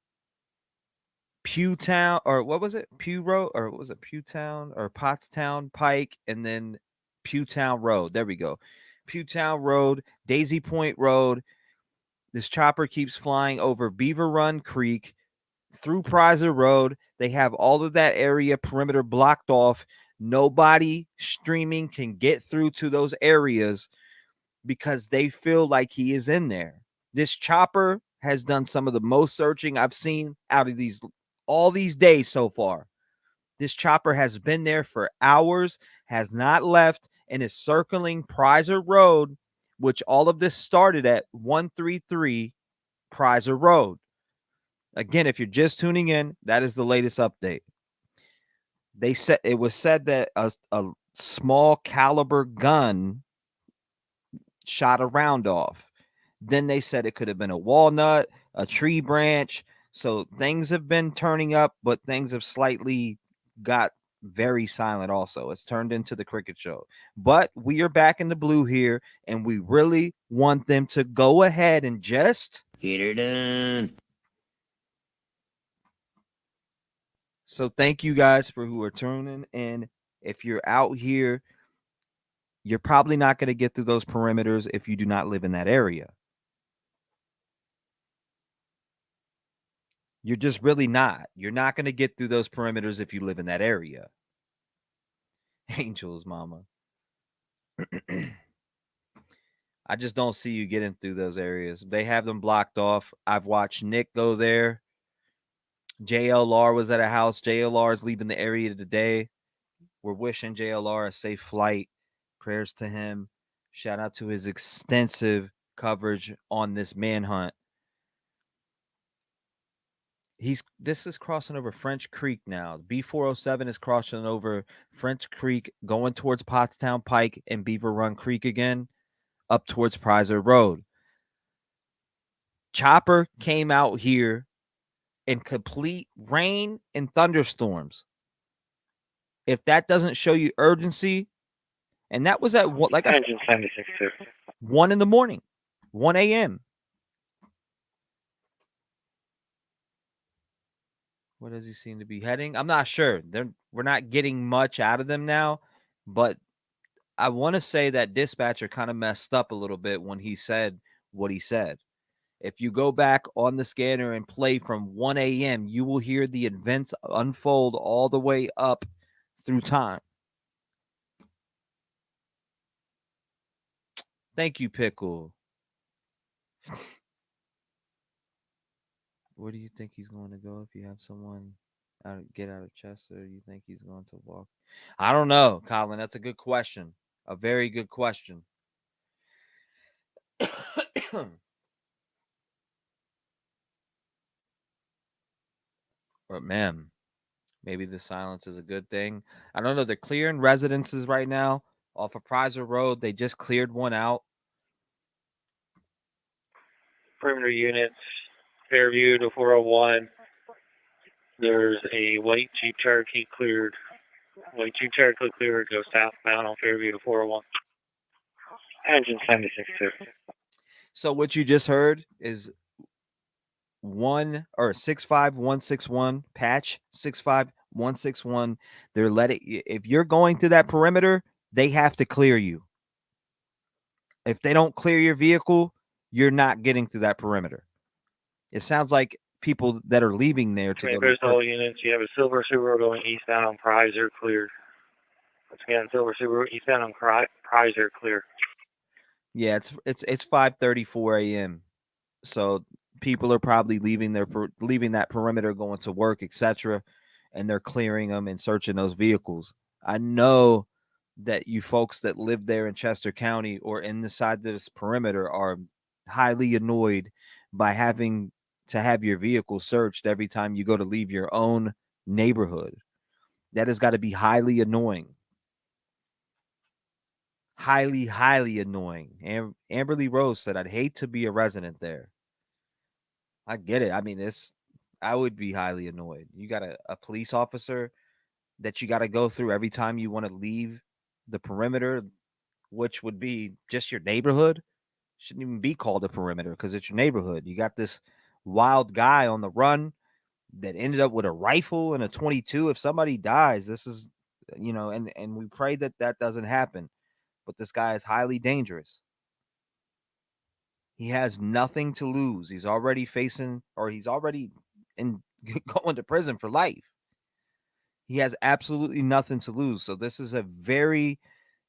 Pewtown, or what was it? Pew Road, or what was it? Pewtown or Pottstown Pike, and then Pewtown Road. There we go. Pewtown Road, Daisy Point Road. This chopper keeps flying over Beaver Run Creek, through Prizer Road. They have all of that area perimeter blocked off. Nobody streaming can get through to those areas because they feel like he is in there. This chopper has done some of the most searching I've seen out of all these days so far. This chopper has been there for hours, has not left, and is circling Prizer Road, which all of this started at 133 Prizer Road. Again, if you're just tuning in, that is the latest update. It was said that a small caliber gun shot a round off. Then they said it could have been a walnut, a tree branch. So things have been turning up, but things have slightly got very silent also. It's turned into the cricket show. But we are back in the blue here, and we really want them to go ahead and just get her done. So thank you guys for who are tuning in. If you're out here You're probably not going to get through those perimeters if you do not live in that area. You're just really not. You're not going to get through those perimeters if you live in that area. Angels, mama. I just don't see you getting through those areas. They have them blocked off. I've watched Nick go there. JLR was at a house. JLR is leaving the area today. We're wishing JLR a safe flight. Prayers to him. Shout out to his extensive coverage on this manhunt. This is crossing over French Creek now. B407 is crossing over French Creek, going towards Pottstown Pike and Beaver Run Creek again, up towards Prizer Road. Chopper came out here in complete rain and thunderstorms. If that doesn't show you urgency, and that was at what, like I said, 1 in the morning, 1 a.m. Where does he seem to be heading? I'm not sure. We're not getting much out of them now, but I want to say that dispatcher kind of messed up a little bit when he said what he said. If you go back on the scanner and play from 1 a.m., you will hear the events unfold all the way up through time. Thank you, Pickle. Where do you think he's going to go if you have someone get out of Chester? You think he's going to walk? I don't know, Colin. That's a good question. A very good question. But man, maybe the silence is a good thing. I don't know. They're clearing residences right now off of Prizer Road. They just cleared one out. Perimeter units, Fairview to 401. There's a white Jeep Cherokee cleared. White Jeep Cherokee cleared, go southbound on Fairview to 401. Engine 76-2. So what you just heard is 65161 patch 65161. They're letting, if you're going to that perimeter, they have to clear you. If they don't clear your vehicle, you're not getting through that perimeter. It sounds like people that are leaving there to go to all units. You have a silver Subaru going eastbound on Prizer cleared. Once again, silver Subaru eastbound on Prizer clear. Yeah, it's 5:34 a.m. So people are probably leaving that perimeter, going to work, etc., and they're clearing them and searching those vehicles. I know that you folks that live there in Chester County or in the side of this perimeter are highly annoyed by having to have your vehicle searched every time you go to leave your own neighborhood. That has got to be highly annoying. Highly, highly annoying. Amberly Rose said, I'd hate to be a resident there. I get it. I mean, I would be highly annoyed. You got a police officer that you got to go through every time you want to leave the perimeter, which would be just your neighborhood. Shouldn't even be called a perimeter because it's your neighborhood. You got this wild guy on the run that ended up with a rifle and a 22. If somebody dies, this is, and we pray that that doesn't happen. But this guy is highly dangerous. He has nothing to lose. He's already in going to prison for life. He has absolutely nothing to lose. So this is a very,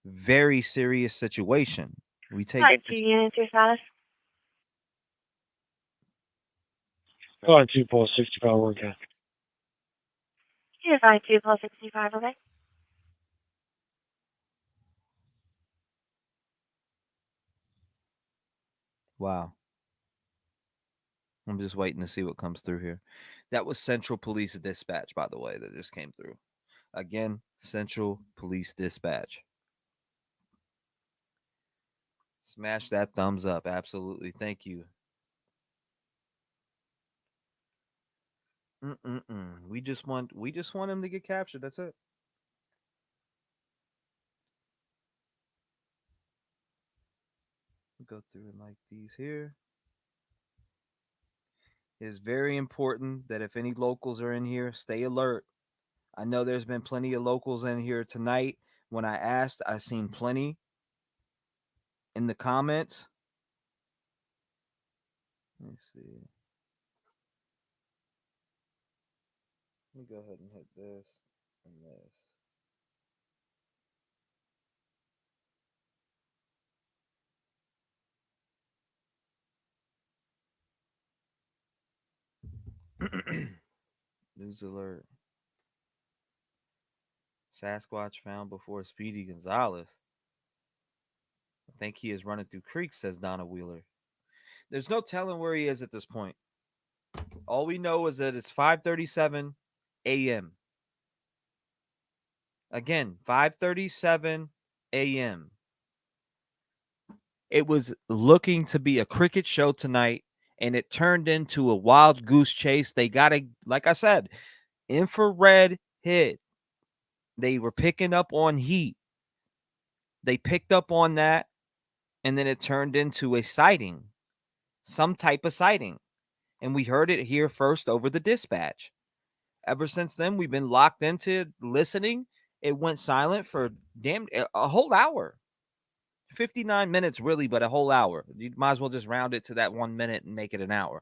very serious situation. We take 2 units, your status. Go on 2 Post 65 work out. Here's I-2 plus 65, okay? Wow. I'm just waiting to see what comes through here. That was Central Police Dispatch, by the way, that just came through. Again, Central Police Dispatch. Smash that thumbs up. Absolutely. Thank you. We just want him to get captured. That's it. Go through and like these here. It is very important that if any locals are in here, stay alert. I know there's been plenty of locals in here tonight. When I asked, I seen plenty. in the comments. Let me see. Let me go ahead and hit this and this. News alert. Sasquatch found before Speedy Gonzalez. I think he is running through creeks, says Donna Wheeler. There's no telling where he is at this point. All we know is that it's 5:37 a.m. Again, 5:37 a.m. It was looking to be a cricket show tonight, and it turned into a wild goose chase. They got to, like I said, infrared hit. They were picking up on heat. They picked up on that, and then it turned into a sighting, some type of sighting. And we heard it here first over the dispatch. Ever since then, we've been locked into listening. It went silent for a whole hour. 59 minutes, really, but a whole hour. You might as well just round it to that 1 minute and make it an hour.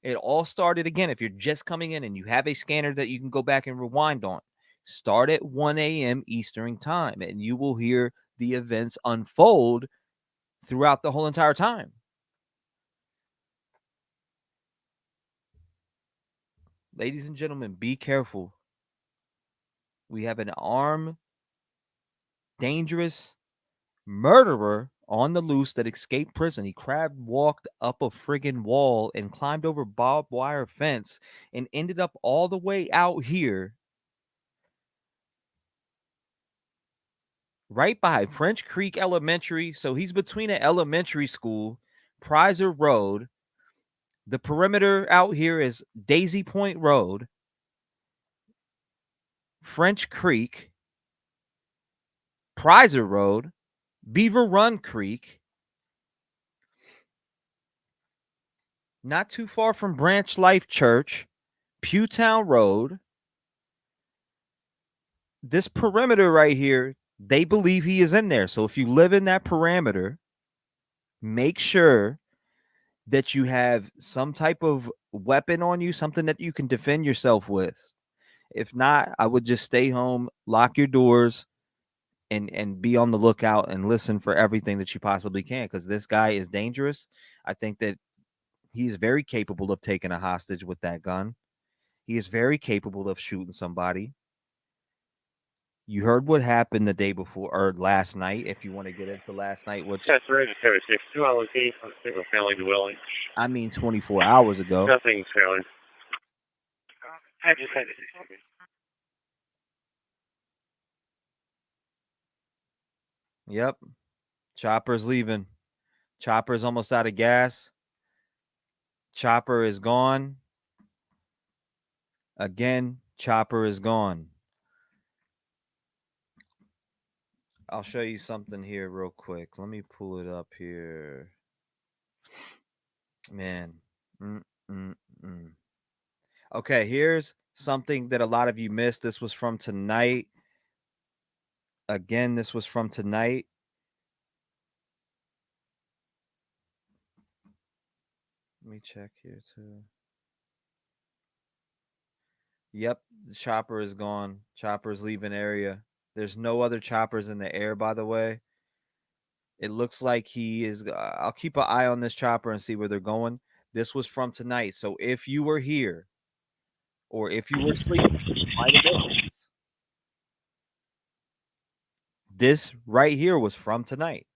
It all started again. If you're just coming in and you have a scanner that you can go back and rewind on, start at 1 a.m. Eastern time, and you will hear the events unfold throughout the whole entire time. Ladies and gentlemen, be careful. We have an armed, dangerous murderer on the loose that escaped prison. He crab walked up a friggin' wall and climbed over barbed wire fence and ended up all the way out here, right by French Creek Elementary. So he's between an elementary school, Prizer Road. The perimeter out here is Daisy Point Road, French Creek, Prizer Road, Beaver Run Creek, not too far from Branch Life Church, Pewtown Road. This perimeter right here, they believe he is in there. So if you live in that parameter, make sure that you have some type of weapon on you, something that you can defend yourself with. If not, I would just stay home, lock your doors, and be on the lookout and listen for everything that you possibly can, because this guy is dangerous. I think that he is very capable of taking a hostage with that gun. He is very capable of shooting somebody. You heard what happened the day before or last night. If you want to get into last night, which That's right, 76. 2 hours east on single family dwelling. I mean 24 hours ago. Nothing, Taylor. I just had to. Yep. Chopper's leaving. Chopper's almost out of gas. Chopper is gone. Again, Chopper is gone. I'll show you something here real quick. Let me pull it up here. Man. Okay, here's something that a lot of you missed. This was from tonight. Again, this was from tonight. Let me check here too. Yep, the chopper is gone. Chopper's leaving area. There's no other choppers in the air, by the way. It looks like he is. I'll keep an eye on this chopper and see where they're going. This was from tonight. So if you were here or if you were sleeping, this right here was from tonight.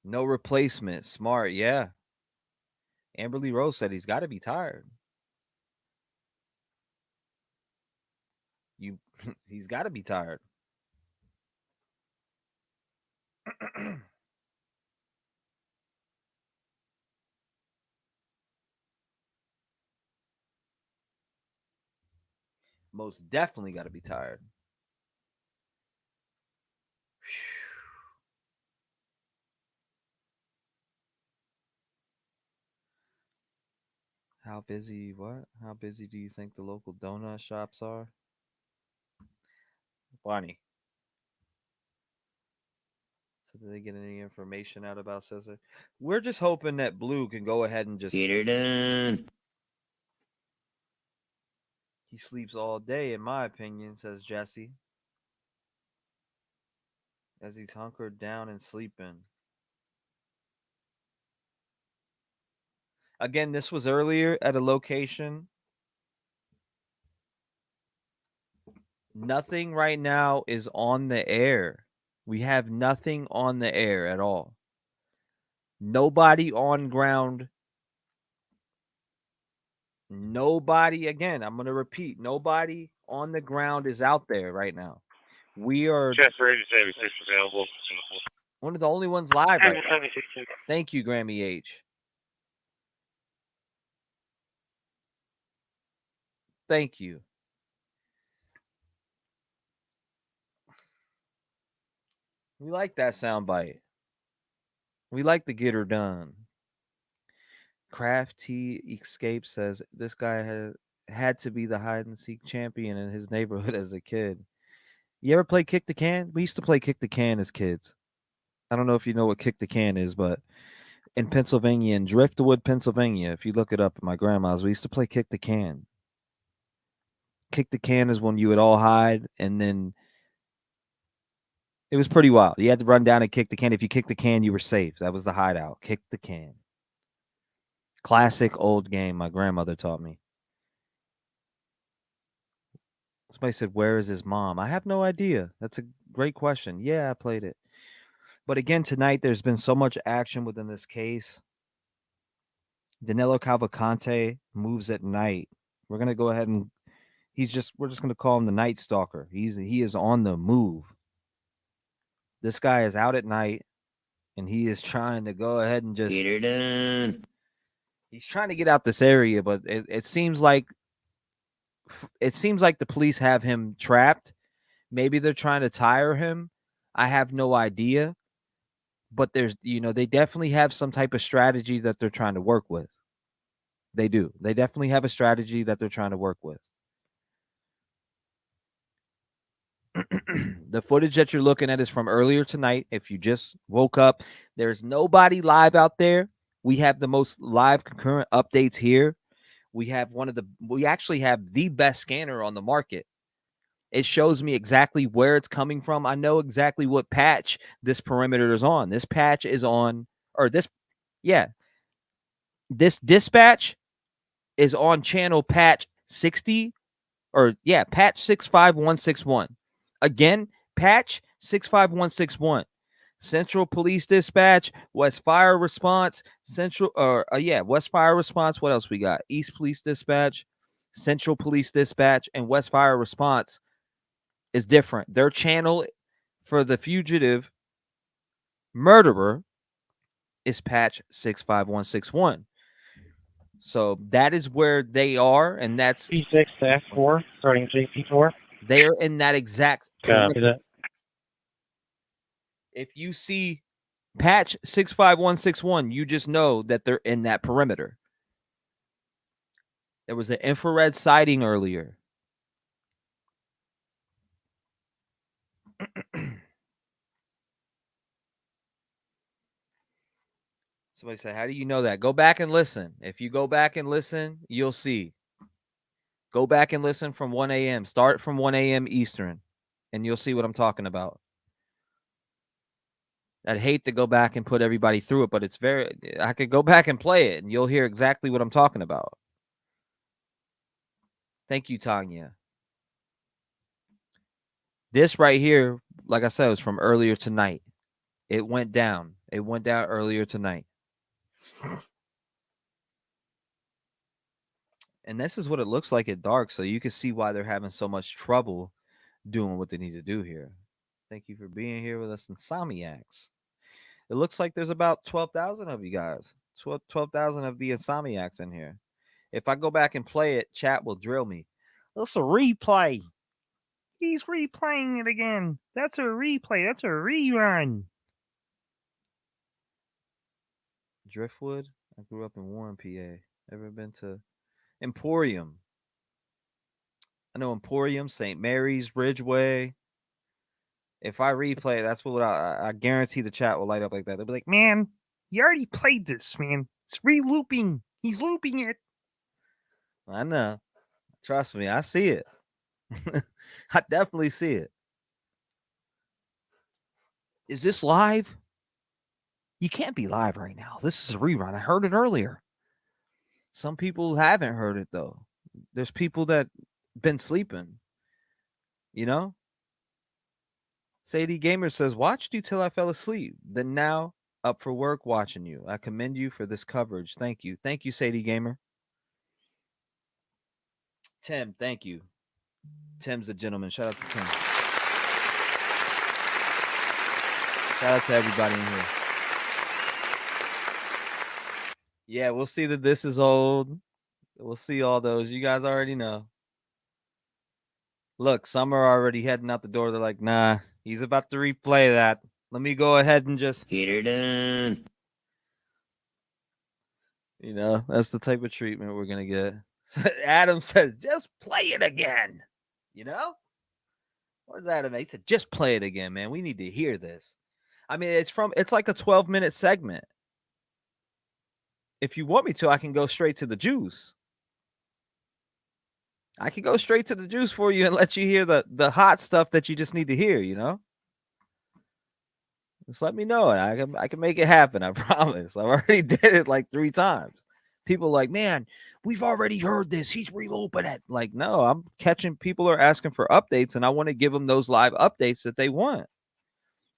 No replacement. Smart. Yeah. Amberly Rose said he's got to be tired. He's got to be tired. Most definitely got to be tired. How busy? What? How busy do you think the local donut shops are? Bonnie. So did they get any information out about Cesar? We're just hoping that Blue can go ahead and just Get her done. he sleeps all day, in my opinion, says Jesse. As he's hunkered down and sleeping. Again, this was earlier at a location. Nothing right now is on the air. We have nothing on the air at all. Nobody on ground. Nobody, again, I'm going to repeat, nobody on the ground is out there right now. We are Chester 86 available. one of the only ones live right now. 76. Thank you, Grammy H. Thank you. We like that soundbite. We like the get her done. Craft T Escape says this guy had to be the hide and seek champion in his neighborhood as a kid. You ever play Kick the Can? We used to play Kick the Can as kids. I don't know if you know what Kick the Can is, but in Pennsylvania, in Driftwood, Pennsylvania, if you look it up at my grandma's, we used to play Kick the Can. Kick the Can is when you would all hide, and then it was pretty wild. You had to run down and kick the can. If you kicked the can, you were safe. That was the hideout. Kick the can. Classic old game my grandmother taught me. Somebody said, where is his mom? I have no idea. That's a great question. Yeah, I played it. But again, tonight, there's been so much action within this case. Danelo Cavalcante moves at night. We're going to go ahead and we're just going to call him the Night Stalker. He is on the move. This guy is out at night, and he is trying to go ahead and just Get her done. He's trying to get out this area, but it seems like the police have him trapped. Maybe they're trying to tire him. I have no idea. But there's, they definitely have some type of strategy that they're trying to work with. They do. They definitely have a strategy that they're trying to work with. The footage that you're looking at is from earlier tonight. If you just woke up, there's nobody live out there. We have the most live concurrent updates here. We actually have the best scanner on the market. It shows me exactly where it's coming from. I know exactly what patch this perimeter is on. This patch is on, this dispatch is on channel patch 60, patch 65161. Again, patch 65161. Central Police Dispatch, West Fire Response, West Fire Response. What else we got? East Police Dispatch, Central Police Dispatch, and West Fire Response is different. Their channel for the fugitive murderer is patch 65161. So that is where they are, and that's P6 to F4, starting JP4. They are in that exact Copy that. If you see patch 65161, you just know that they're in that perimeter. There was an infrared sighting earlier. Somebody said, how do you know that? Go back and listen. If you go back and listen, you'll see. Go back and listen from 1 a.m. Start from 1 a.m. Eastern, and you'll see what I'm talking about. I'd hate to go back and put everybody through it, but I could go back and play it, and you'll hear exactly what I'm talking about. Thank you, Tanya. This right here, like I said, was from earlier tonight. It went down. It went down earlier tonight. And this is what it looks like at dark, so you can see why they're having so much trouble doing what they need to do here. Thank you for being here with us, Insomniacs. It looks like there's about 12,000 of you guys. 12,000 of the Insomniacs in here. If I go back and play it, chat will drill me. That's a replay. He's replaying it again. That's a replay. That's a rerun. Driftwood? I grew up in Warren, PA. Ever been to Emporium. I know Emporium, St. Mary's, Ridgeway. If I replay, that's what I guarantee the chat will light up like that. They'll be like, Man, you already played this, man. It's re-looping. He's looping it. I know. Trust me, I see it. I definitely see it. Is this live? You can't be live right now. This is a rerun. I heard it earlier. Some people haven't heard it though. There's people that been sleeping. You know? Sadie Gamer says, watched you till I fell asleep. Then now up for work watching you. I commend you for this coverage. Thank you. Thank you, Sadie Gamer. Tim, thank you. Tim's a gentleman. Shout out to Tim. Shout out to everybody in here. Yeah, we'll see that this is old. We'll see all those. You guys already know. Look, some are already heading out the door. They're like, nah, he's about to replay that. Let me go ahead and just Get her done. You know, that's the type of treatment we're going to get. Adam says, just play it again. You know? Where's Adam? He said, just play it again, man. We need to hear this. I mean, it's like a 12-minute segment. If you want me to, I can go straight to the juice. I can go straight to the juice for you and let you hear the hot stuff that you just need to hear, you know? Just let me know. And I can make it happen. I promise. I've already did it like 3 times. People like, man, we've already heard this. He's relooping it. Like, no, I'm catching people are asking for updates, and I want to give them those live updates that they want.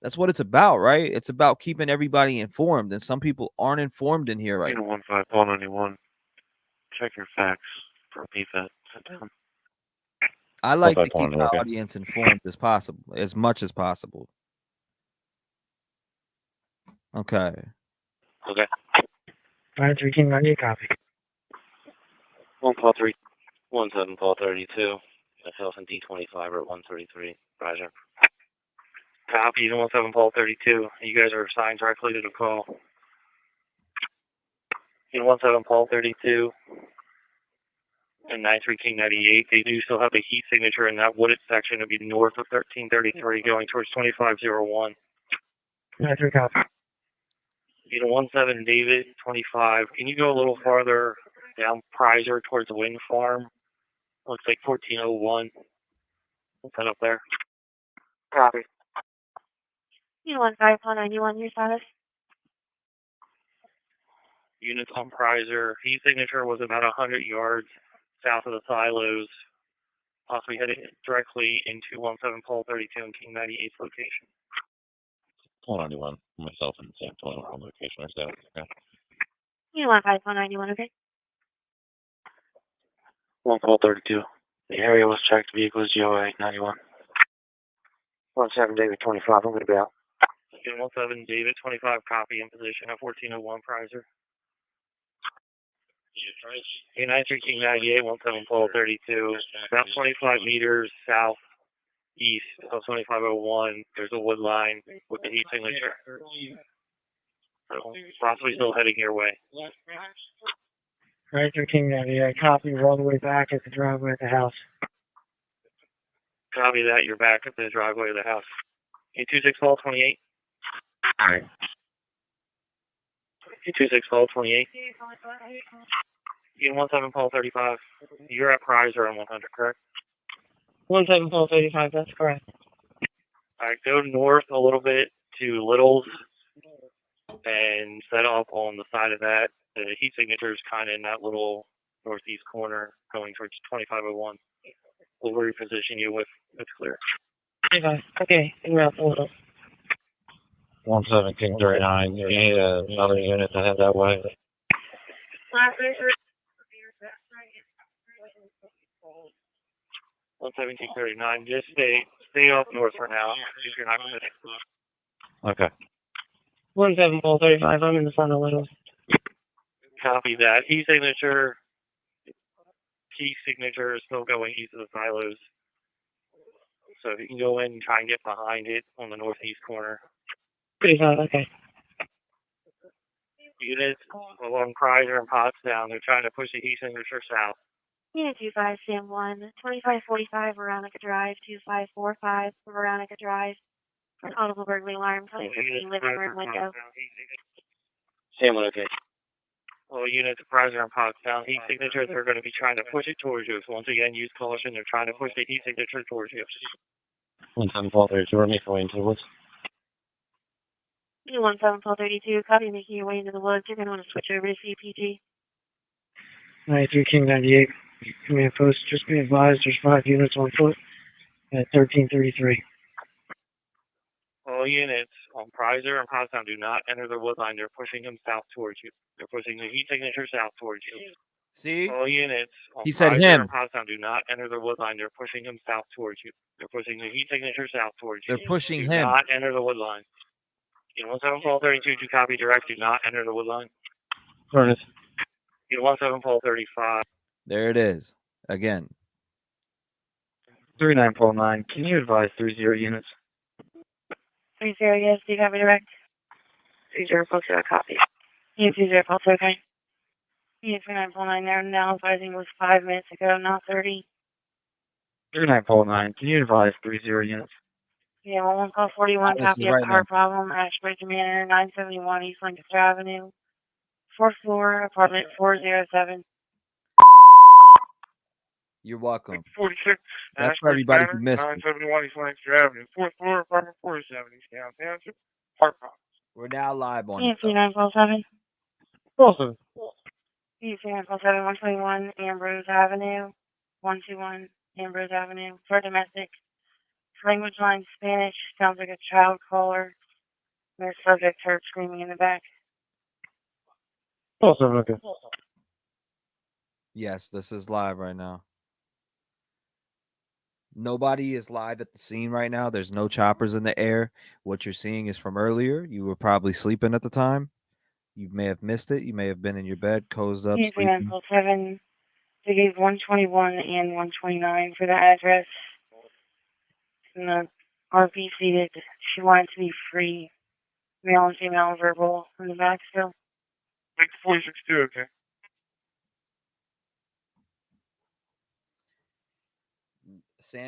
That's what it's about, right? It's about keeping everybody informed, and some people aren't informed in here right now. 15 Paul 91. Check your facts for PFAT. Sit down. I like to keep my audience informed as possible, as much as possible. Okay. Okay. 9-3-90, copy. 1 Paul 3. 17 Paul 32. Myself and D25 are at 133. Roger. Copy. 17 Paul 32. You guys are assigned directly to the call. 17 Paul 32. And 93 King 98. They do still have a heat signature in that wooded section. It'll be north of 1333 going towards 2501. 93, copy. 17 David 25. Can you go a little farther down Prizer towards the wind farm? Looks like 1401. What's that up there? Copy. 15 Paul 91, your status? Units on Prizer. Heat signature was about 100 yards south of the silos. Possibly heading directly into 17 Paul 32 and King 98's location. Paul 91. Myself in the same 21 location. Or so. Okay. 15 Paul 91, okay? 1 Paul 32. The area was checked. Vehicles GOA 91. 17 David 25. I'm going to be out. 17 David 25. Copy in position at 1401 Prizer. 93 King 98, 17 Paul 32. About 25 meters south east of 2501. There's a wood line with the heat signature. So possibly still heading your way. 93 King 98, copy. We're all the way back at the driveway at the house. Copy that. You're back at the driveway of the house. 826 Paul 28. All right. 826 Paul 28. 17 Paul 35. You're at Prizer on 100, correct? 17 Paul 35, that's correct. All right, go north a little bit to Little's and set up on the side of that. The heat signature is kind of in that little northeast corner going towards 2501. We'll reposition you with it's clear. Okay, and that's a little. 17 39. You need another unit to head that way. 11739. Just stay up north for now. If you're not going to. Okay. 17 Paul 35, I'm in the front of Little's. Copy that. Heat signature is still going east of the silos. So if you can go in and try and get behind it on the northeast corner. 35, okay. Units along Prizer and Pottstown, they're trying to push the heat signature south. Unit 25, Sam 1, 2545 Veronica Drive, 2545 Veronica Drive. For an audible burglary alarm, play for the living room window. Sam 1, okay. Well, unit surpriser and Pottstown. Heat signatures are going to be trying to push it towards you. So once again, use caution. They're trying to push the heat signature towards you. 17432, we're making our way into the woods. You 1732, copy, making your way into the woods. You're going to want to switch over to CPG. 93 King 98. Command post, just be advised there's 5 units on foot at 1333. All units on Prizer and Pottstown do not enter the wood line. They're pushing him south towards you. They're pushing the heat signature south towards you. See? All units on He said Prizer him. and Pottstown do not enter the wood line. They're pushing him south towards you. They're pushing the heat signature south towards you. They're pushing do him. not enter the wood line. You 1732 to copy direct. Do not enter the wood line. Furnace. You 1735. There it is. Again. 3949, can you advise 30 units? 30, yes, do you have a direct? 30, folks, a copy. Unit 20, folks, okay. Unit 3949 there, now advising was 5 minutes ago, not 30. 3949, can you advise 30 units? Yeah, 1 call 41, This is copy of right car now. problem, Ashbridge Manor, 971 East Lancaster Avenue, 4th floor, apartment 407. You're welcome. 46. That's for everybody who missed it. 971 East Lancaster Avenue, 4th floor, apartment 407, East Town Township, Park Park. We're now live on Unit it. 3947. Awesome. Unit 3947, 121 Ambrose Avenue, 121 Ambrose Avenue, for domestic. Language line Spanish, sounds like a child caller. There's subject heard screaming in the back. Awesome, okay. Yes, this is live right now. Nobody is live at the scene right now. There's no choppers in the air. What you're seeing is from earlier. You were probably sleeping at the time. You may have missed it. You may have been in your bed, cozy up, Unit sleeping. 3947. They gave 121 and 129 for the address. And the RP stated she wanted to be free. Male and female verbal in the back still. 462, okay.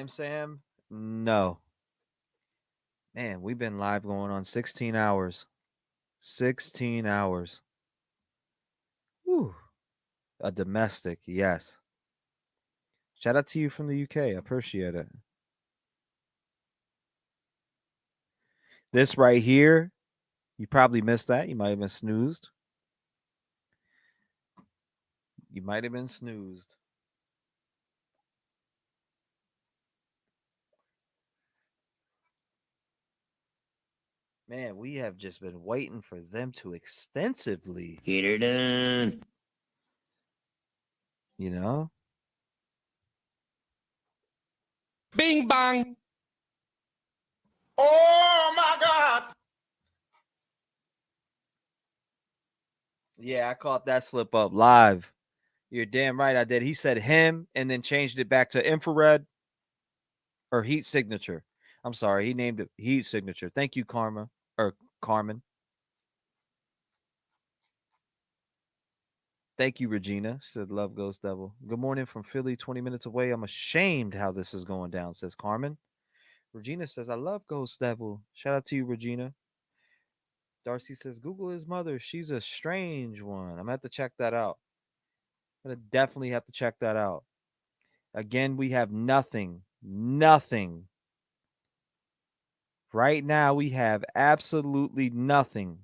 Sam? No. Man, we've been live going on 16 hours. 16 hours. Whew. A domestic, yes. Shout out to you from the UK. I appreciate it. This right here, you probably missed that. You might have been snoozed. You might have been snoozed. Man, we have just been waiting for them to extensively Get her done. You know? Bing bang. Oh my God. Yeah, I caught that slip up live. You're damn right I did. He said him and then changed it back to infrared or heat signature. I'm sorry, he named it heat signature. Thank you, Carmen. Thank you, Regina. She said, love Ghost Devil. Good morning from Philly, 20 minutes away. I'm ashamed how this is going down, says Carmen. Regina says, I love Ghost Devil. Shout out to you, Regina. Darcy says, Google his mother. She's a strange one. I'm going to have to check that out. I'm going to definitely have to check that out. Again, we have nothing. Right now, we have absolutely nothing.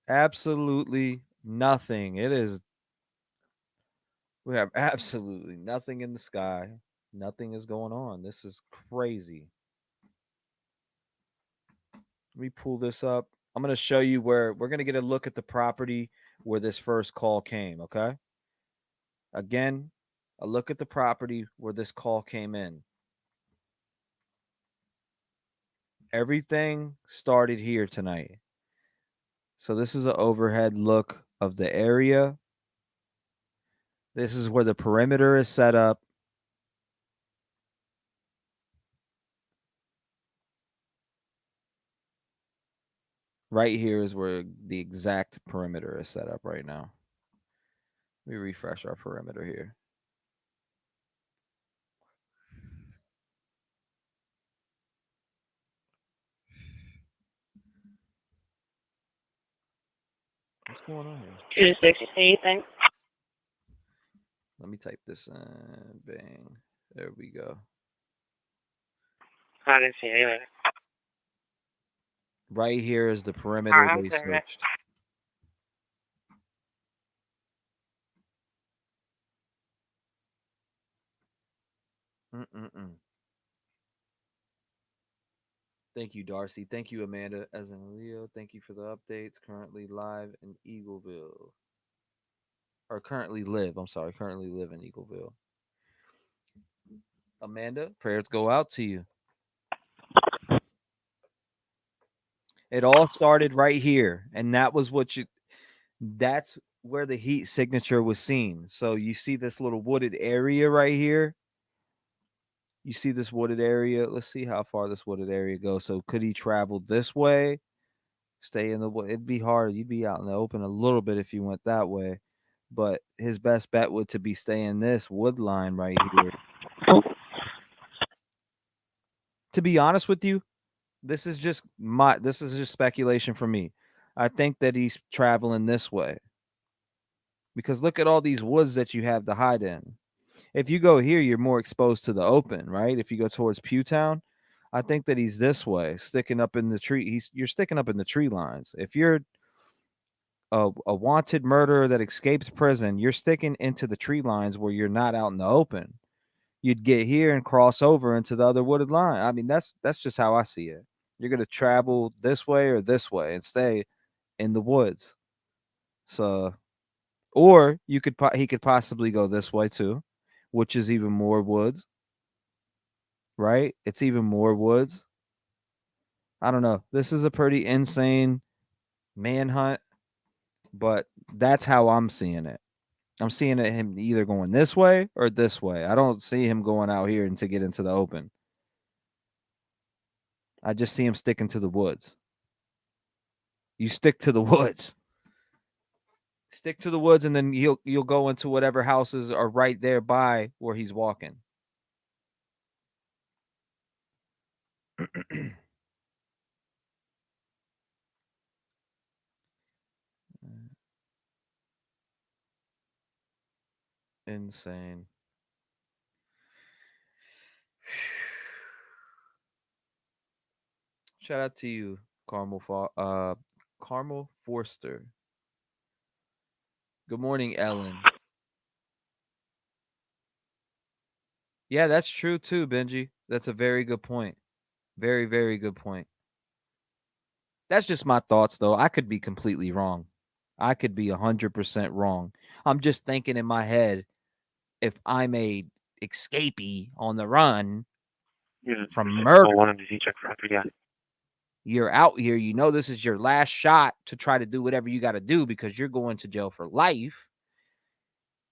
Absolutely nothing. We have absolutely nothing in the sky. Nothing is going on. This is crazy. Let me pull this up. I'm going to show you where we're going to get a look at the property where this first call came, okay? Again, a look at the property where this call came in. Everything started here tonight. So this is an overhead look of the area. This is where the perimeter is set up. Right here is where the exact perimeter is set up right now. Let me refresh our perimeter here. What's going on here? 2 to 6, anything? Let me type this in. Bang. There we go. I didn't see anything. Right here is the perimeter they searched. Thank you, Darcy. Thank you, Amanda. As in Leo, thank you for the updates. Currently live in Eagleville. Or currently live. I'm sorry. Currently live in Eagleville. Amanda, prayers go out to you. It all started right here. And that's where the heat signature was seen. So you see this little wooded area right here. You see this wooded area. Let's see how far this wooded area goes. So could he travel this way? Stay in the wood. It'd be hard. You'd be out in the open a little bit if you went that way. But his best bet would to be staying this wood line right here. To be honest with you, this is just speculation for me. I think that he's traveling this way. Because look at all these woods that you have to hide in. If you go here, you're more exposed to the open, right? If you go towards Pewtown, I think that he's this way, sticking up in the tree. You're sticking up in the tree lines. If you're a wanted murderer that escapes prison, you're sticking into the tree lines where you're not out in the open. You'd get here and cross over into the other wooded line. I mean, that's just how I see it. You're gonna travel this way or this way and stay in the woods. So, or he could possibly go this way too, which is even more woods, right? It's even more woods. I don't know. This is a pretty insane manhunt, but that's how I'm seeing it. I'm seeing him either going this way or this way. I don't see him going out here and to get into the open. I just see him sticking to the woods. You stick to the woods. Stick to the woods, and then you'll go into whatever houses are right there by where he's walking. Insane. Shout out to you, Carmel Forster. Good morning, Ellen. Yeah, that's true too, Benji. That's a very good point. Very, very good point. That's just my thoughts, though. I could be completely wrong. I could be 100% wrong. I'm just thinking in my head, if I'm a escapee on the run from murder, you're out here, you know this is your last shot to try to do whatever you got to do because you're going to jail for life.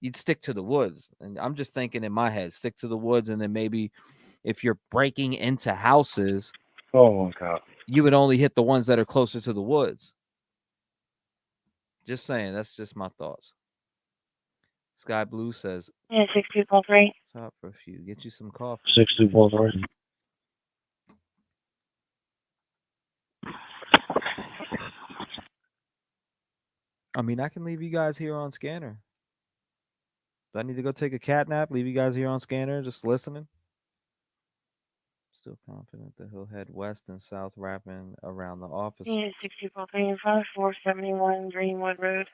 You'd stick to the woods. And I'm just thinking in my head, stick to the woods, and then maybe if you're breaking into houses, oh my God, you would only hit the ones that are closer to the woods. Just saying, that's just my thoughts. Sky Blue says, Yeah, 6243. Stop for a few. Get you some coffee. 6243. I mean, I can leave you guys here on scanner. Do I need to go take a cat nap? Leave you guys here on scanner, just listening? Still confident that he'll head west and south, wrapping around the office. Yeah, 6243 in front of 471 Greenwood Road.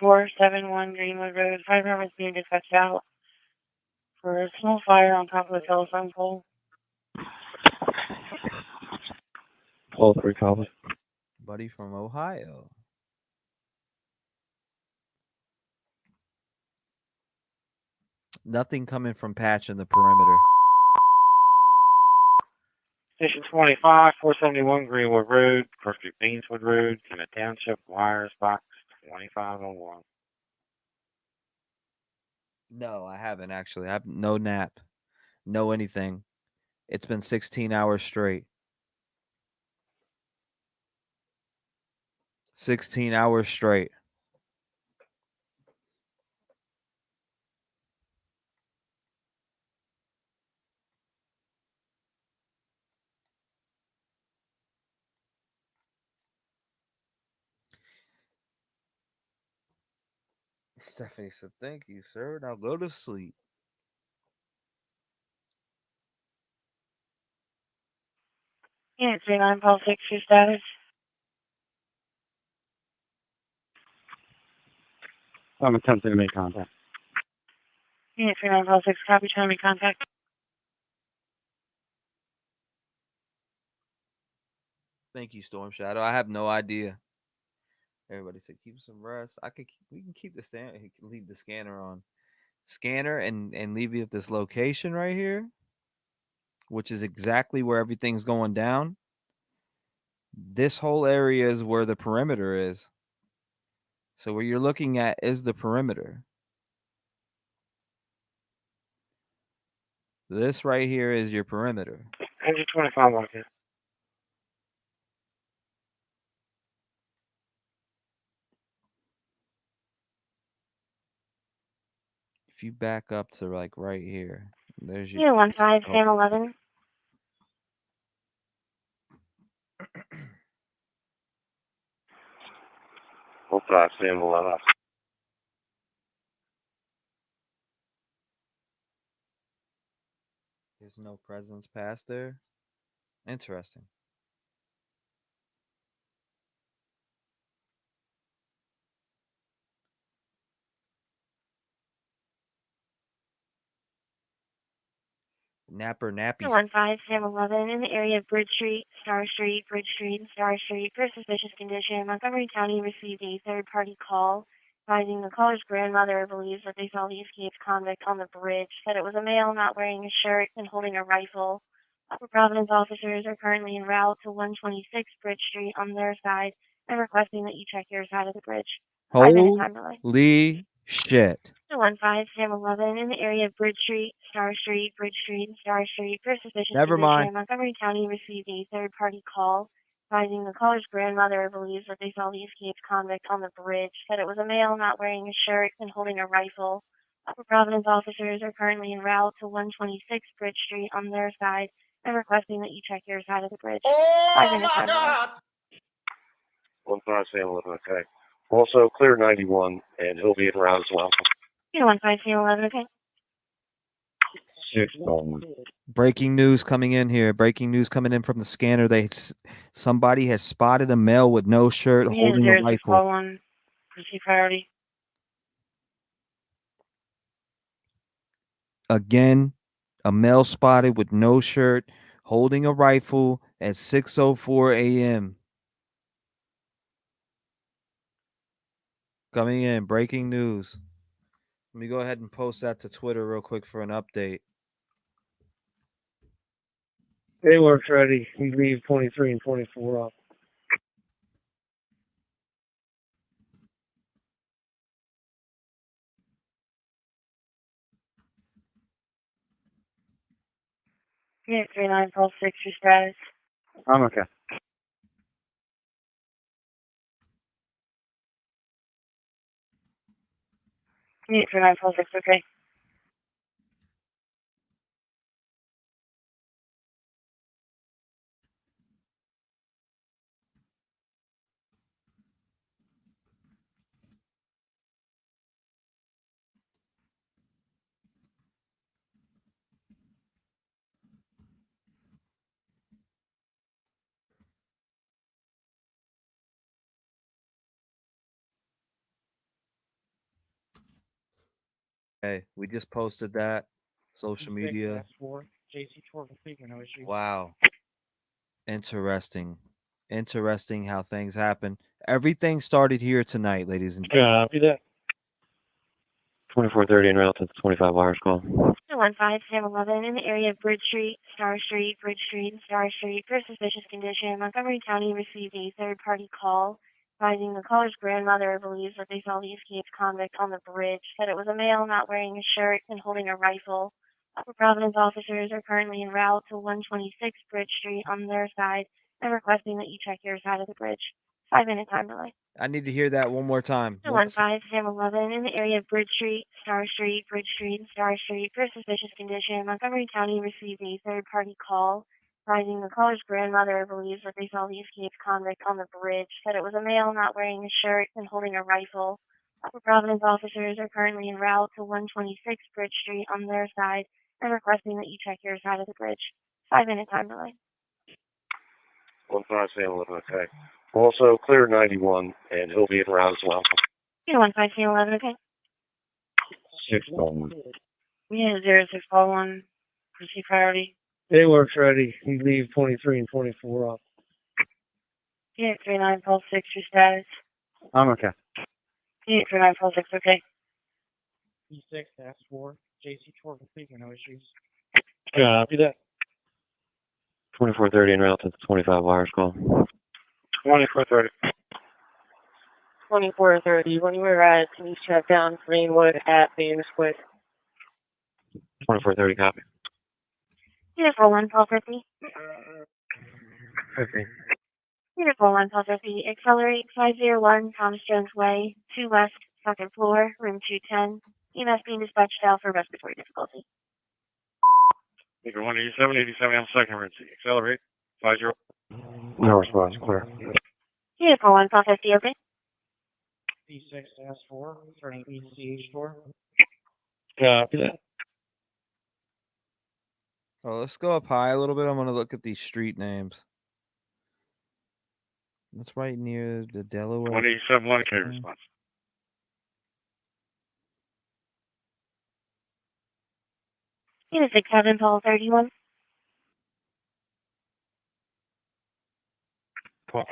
471 Greenwood Road. Fire department's being dispatched out for a small fire on top of a telephone pole. 12-3 copy. Buddy from Ohio. Nothing coming from patch in the perimeter. Station 25, 471 Greenwood Road, First Street, Beanswood Road, Kennett Township, Wires Box 2501. No, I haven't actually. I have no nap, no anything. It's been 16 hours straight. 16 hours straight. Stephanie said, "Thank you, sir. Now go to sleep." Unit 39, Paul 6, your status. I'm attempting to make contact. Unit 39, Paul 6, copy, trying to make contact. Thank you, Storm Shadow. I have no idea. Everybody said keep some rest. We can keep leave the scanner on. Scanner and leave you at this location right here, which is exactly where everything's going down. This whole area is where the perimeter is. So what you're looking at is the perimeter. This right here is your perimeter. 125 market. If you back up to like right here, there's your Unit 15, Sam 11. We'll try Sam 11. There's no presence past there. Interesting. Nappy. 15, Sam 11, in the area of Bridge Street, Star Street, Bridge Street, and Star Street, for suspicious condition. Montgomery County received a third-party call advising the caller's grandmother believes that they saw the escaped convict on the bridge, said it was a male not wearing a shirt and holding a rifle. Upper Providence officers are currently en route to 126 Bridge Street on their side and requesting that you check your side of the bridge. 5-minute time delay. Holy shit. 15, Sam 11, in the area of Bridge Street, Star Street, Bridge Street, and Star Street, for suspicious Never condition. mind. Montgomery County received a third-party call advising the caller's grandmother believes that they saw the escaped convict on the bridge, said it was a male not wearing a shirt and holding a rifle. Upper Providence officers are currently en route to 126 Bridge Street on their side and requesting that you check your side of the bridge. 5-minute time delay. 15 Sam 11, okay. Also, clear 91, and he'll be in route as well. 15, Sam 11, okay. 6 Breaking news coming in here. Breaking news coming in from the scanner. Somebody has spotted a male with no shirt holding a rifle. 061, proceed priority. Again, a male spotted with no shirt holding a rifle at 6:04 a.m. Coming in. Breaking news. Let me go ahead and post that to Twitter real quick for an update. They work's ready. We leave 23 and 24 up. Unit 39, Pulse 6, your status. I'm okay. Unit 39, Pulse 6, okay. Hey, we just posted that. Social media. Wow. Interesting. Interesting how things happen. Everything started here tonight, ladies and gentlemen. Copy that. 2430 en route to the 25 wires call. 15, Sam 11, in the area of Bridge Street, Star Street, Bridge Street, and Star Street, for suspicious condition. Montgomery County received a third-party call advising the caller's grandmother believes that they saw the escaped convict on the bridge, said it was a male not wearing a shirt and holding a rifle. Upper Providence officers are currently en route to 126 Bridge Street on their side and requesting that you check your side of the bridge. 5-minute time delay. I need to hear that one more time. 215 Sam 11 in the area of Bridge Street, Bridge Street, and Star Street for a suspicious condition. Montgomery County received a third-party call advising the caller's grandmother believes that they saw the escaped convict on the bridge, said it was a male not wearing a shirt and holding a rifle. The Providence officers are currently en route to 126 Bridge Street on their side and requesting that you check your side of the bridge. 5-minute time delay. 15 Sam 11, okay. Also, clear 91, and he'll be en route as well. 15 Sam 11, okay. 6-1. Yeah, 0641. Proceed priority. It works ready. You leave 23 and 24 off. Yeah, 39 Pulse 6, your status. I'm okay. Yeah, 39 Pulse 6, okay. E6, that's 4. JC4 complete, no issues. Copy that. 2430 en route to the 25 wires call. 2430. 2430. When you arrive, can you shut down Greenwood at Beams Quick? 2430, copy. Beautiful 1, Pulse 50. 50. Beautiful 1, Pulse 50. Accelerate 501 Thomas Jones Way, 2 West, 2nd floor, room 210. EMS being dispatched out for respiratory difficulty. Speaker 187, 87 on second emergency. Accelerate. 50. No response, clear. Beautiful 1, Pulse 50, okay. E6, that's 4. Turning ECH4. Copy that. Oh, let's go up high a little bit. I'm going to look at these street names. That's right near the Delaware. 187, 1 carry response. Unit 67, Paul 31. 12.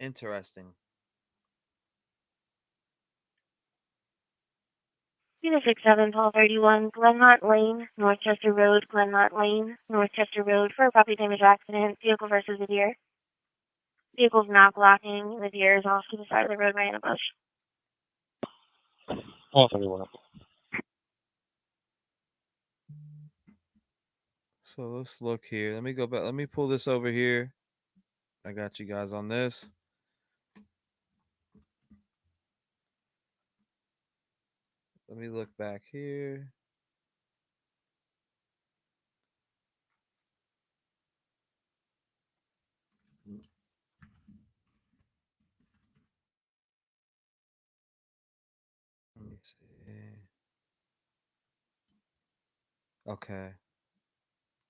Interesting. Unit 67, Paul 31, Glenmont Lane, Northchester Road, Glenmont Lane, Northchester Road for a property damage accident, vehicle versus the deer. Vehicle's not blocking, the deer is off to the side of the roadway in a bush. 1231. So let's look here. Let me go back. Let me pull this over here. I got you guys on this. Let me look back here. Let me see. Okay.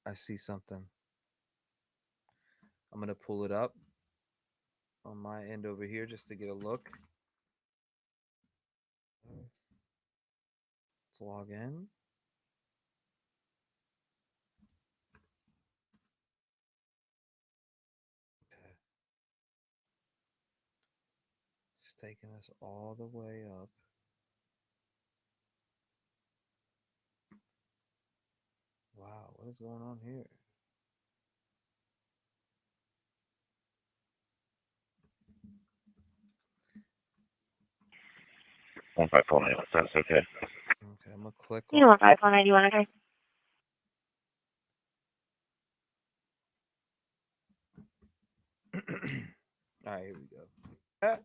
I see something. I'm going to pull it up on my end over here just to get a look. Let's log in. Okay. It's taking us all the way up. Wow, what is going on here? One five four nine. That's okay. Okay, I'm gonna click You want 5191, okay? All right, here we go.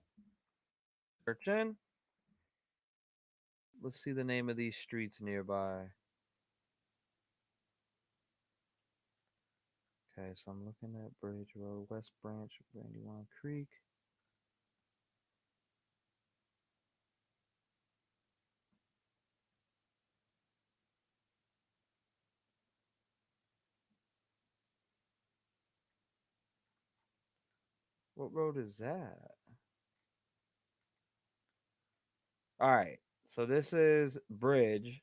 Search in. Let's see the name of these streets nearby. Okay, so I'm looking at Bridge Road, West Branch, Brandywine Creek. What road is that? All right, so this is Bridge.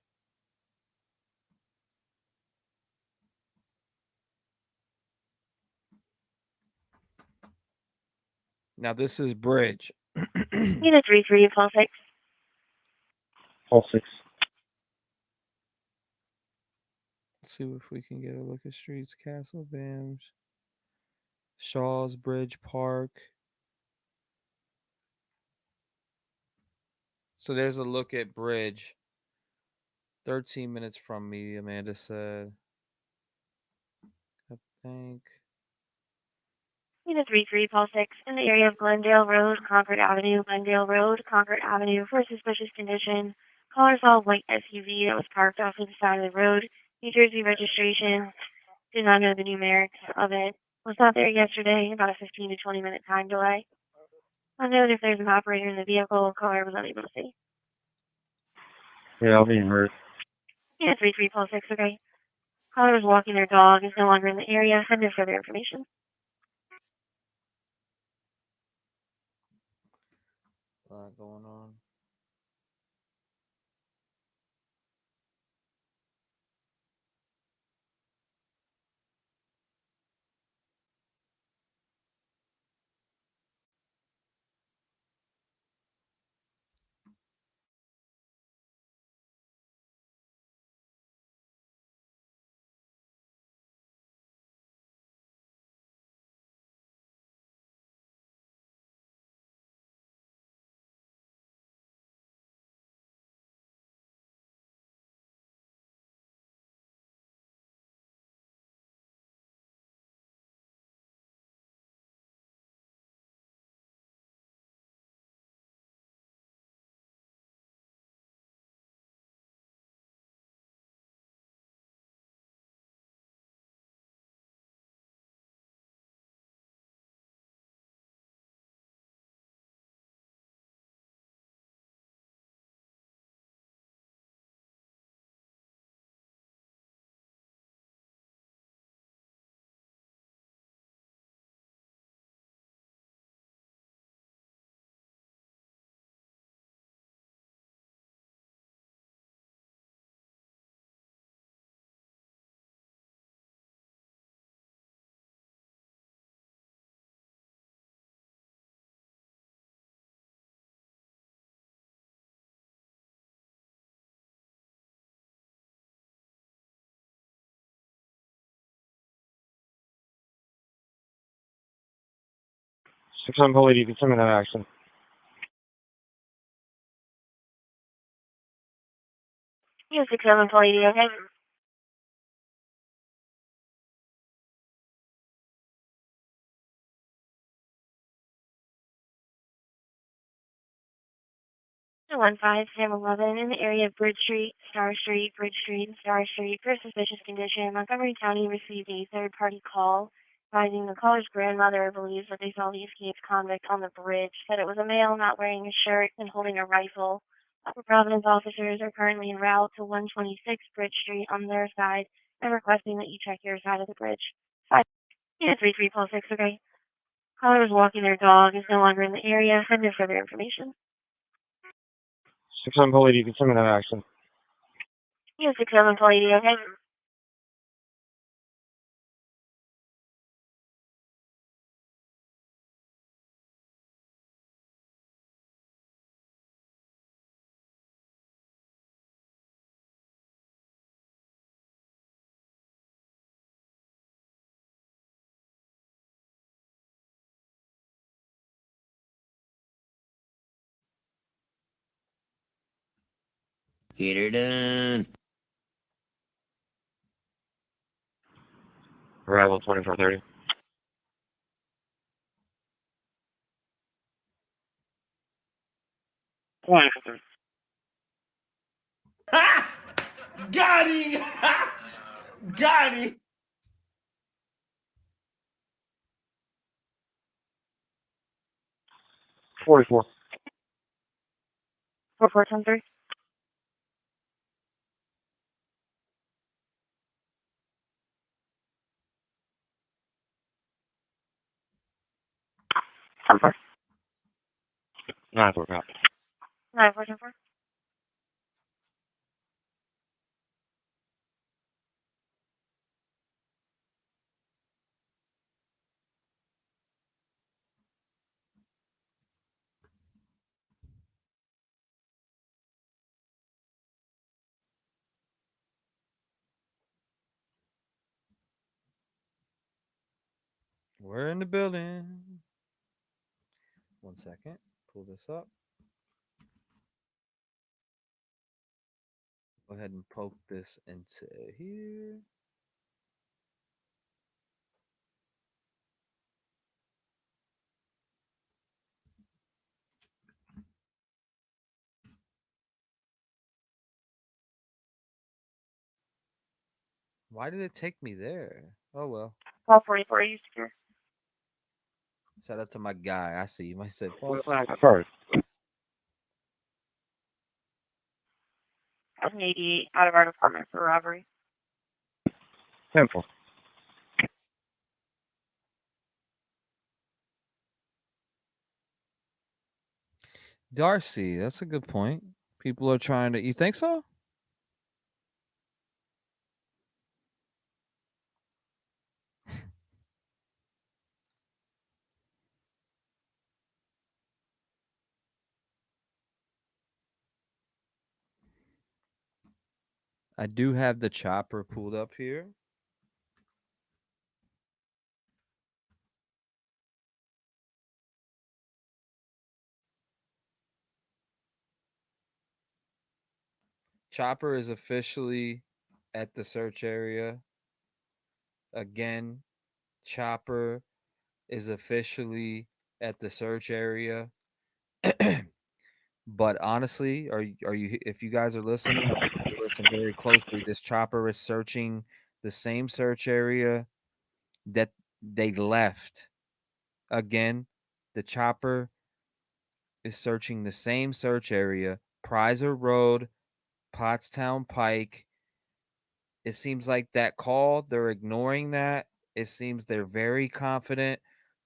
Now this is Bridge. Unit 33, Paul 6. All 6. Let's see if we can get a look at streets. Castle Bams, Shaw's Bridge Park. So there's a look at Bridge. 13 minutes from me, Amanda said. think. Unit 33, Paul 6, in the area of Glendale Road, Concord Avenue, Glendale Road, Concord Avenue, for a suspicious condition. Caller saw a white SUV that was parked off to the side of the road. New Jersey registration. Did not know the numerics of it. Was not there yesterday, about a 15 to 20 minute time delay. Unknown if there's an operator in the vehicle, caller was unable to see. Yeah, I'll be hurt. Unit 33, Paul 6, okay. Caller was walking their dog, is no longer in the area, had no further information. A lot going on. Six on Police, you can send me that action. Unit 67, Paul 80, okay. One five Sam 11 in the area of Bridge Street, Star Street, Bridge Street, and Star Street for a suspicious condition. Montgomery County received a third-party call advising the caller's grandmother believes that they saw the escaped convict on the bridge. Said it was a male not wearing a shirt and holding a rifle. Upper Providence officers are currently en route to 126 Bridge Street on their side and requesting that you check your side of the bridge. 5 Unit 33 Paul 6, okay. Caller was walking their dog, is no longer in the area, had no further information. Six on Police, you can send me that action. Unit 67, Paul 80, okay. Get her done. Arrival 2430. Got him! Got him! 44. 4410. Number 9-4 copy. 9404. We're in the building. 1 second. Pull this up. Go ahead and poke this into here. Why did it take me there? Oh well. 1244, you secure? Shout out to my guy. I see him. I said, What's boss. that first? 1088 out of our department for robbery. Simple. Darcy, that's a good point. People are trying to. You think so? I do have the chopper pulled up here. Chopper is officially at the search area. Again, Chopper is officially at the search area. But honestly, are you if you guys are listening, I want you to listen very closely. This chopper is searching the same search area that they left. Again, the chopper is searching the same search area, Prizer Road, Pottstown Pike. It seems like that call, they're ignoring that. It seems they're very confident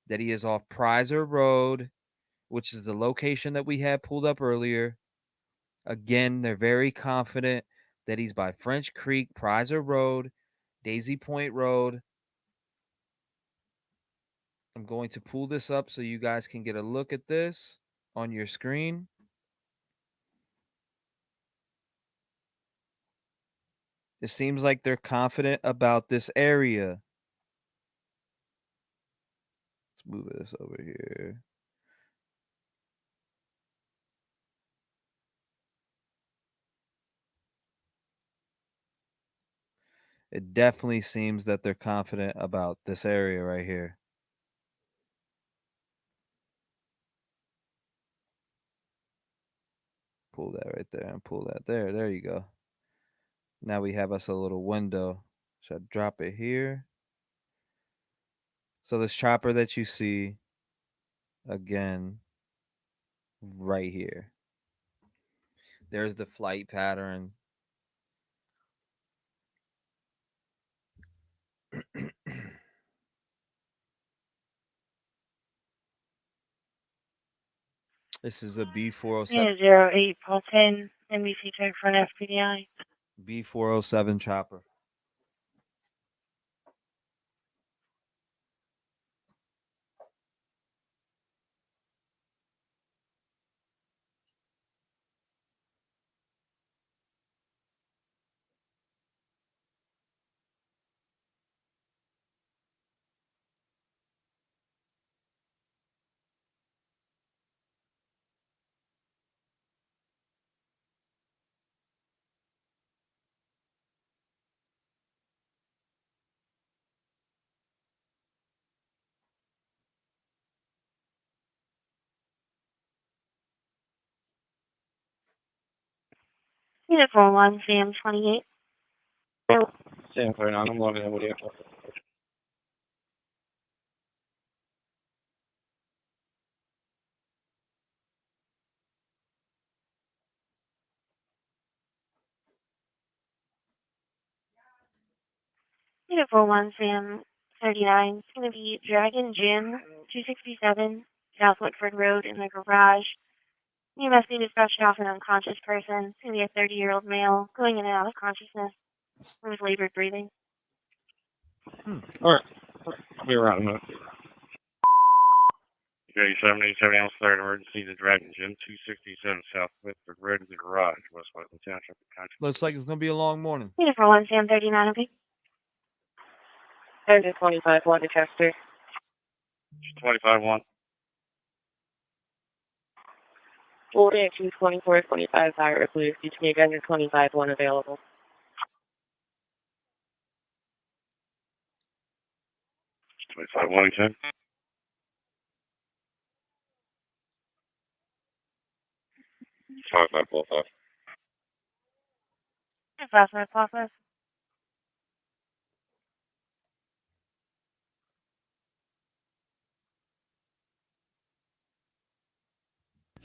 that he is off Prizer Road, which is the location that we had pulled up earlier. Again, they're very confident that he's by French Creek, Prizer Road, Daisy Point Road. I'm going to pull this up so you guys can get a look at this on your screen. It seems like they're confident about this area. Let's move this over here. It definitely seems that they're confident about this area right here. Pull that right there and pull that there. There you go. Now we have us a little window. Should I drop it here? So this chopper that you see, again, right here. There's the flight pattern. This is a B407. 08 Paul 10, NBC check front FPDI. B407 chopper. Unit 41, Sam 28. Sam 29, I'm logging in with you. Unit 41, Sam 39. It's going to be Dragon Gym 267, South Whitford Road in the garage. You must be dispatched off an unconscious person. It's going to be a 30-year-old male going in and out of consciousness with labored breathing. Alright. I'll be around in a minute. Okay, 787 ounce third emergency to Dragon Gym 267 South Whitford Road to the garage, West Whiteland Township. Looks like it's going to be a long morning. Unit 41, Sam 39, okay? 25, 1 to Chester. 25-1. 40 and 224, 25 higher, please. You can get under 25, 1 available. 25-1 again. Five, both off. Process.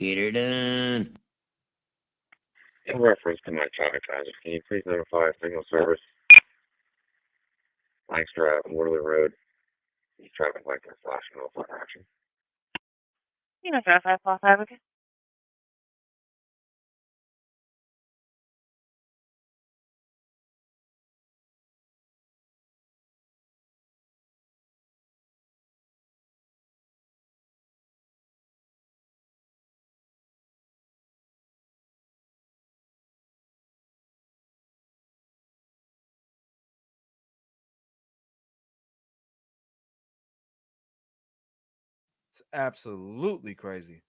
Get her done. In reference to my traffic hazard, can you please notify signal service, Langstrap, Waterloo Road, these traffic lights are flashing off for action. You know, verify false advocate. It's absolutely crazy.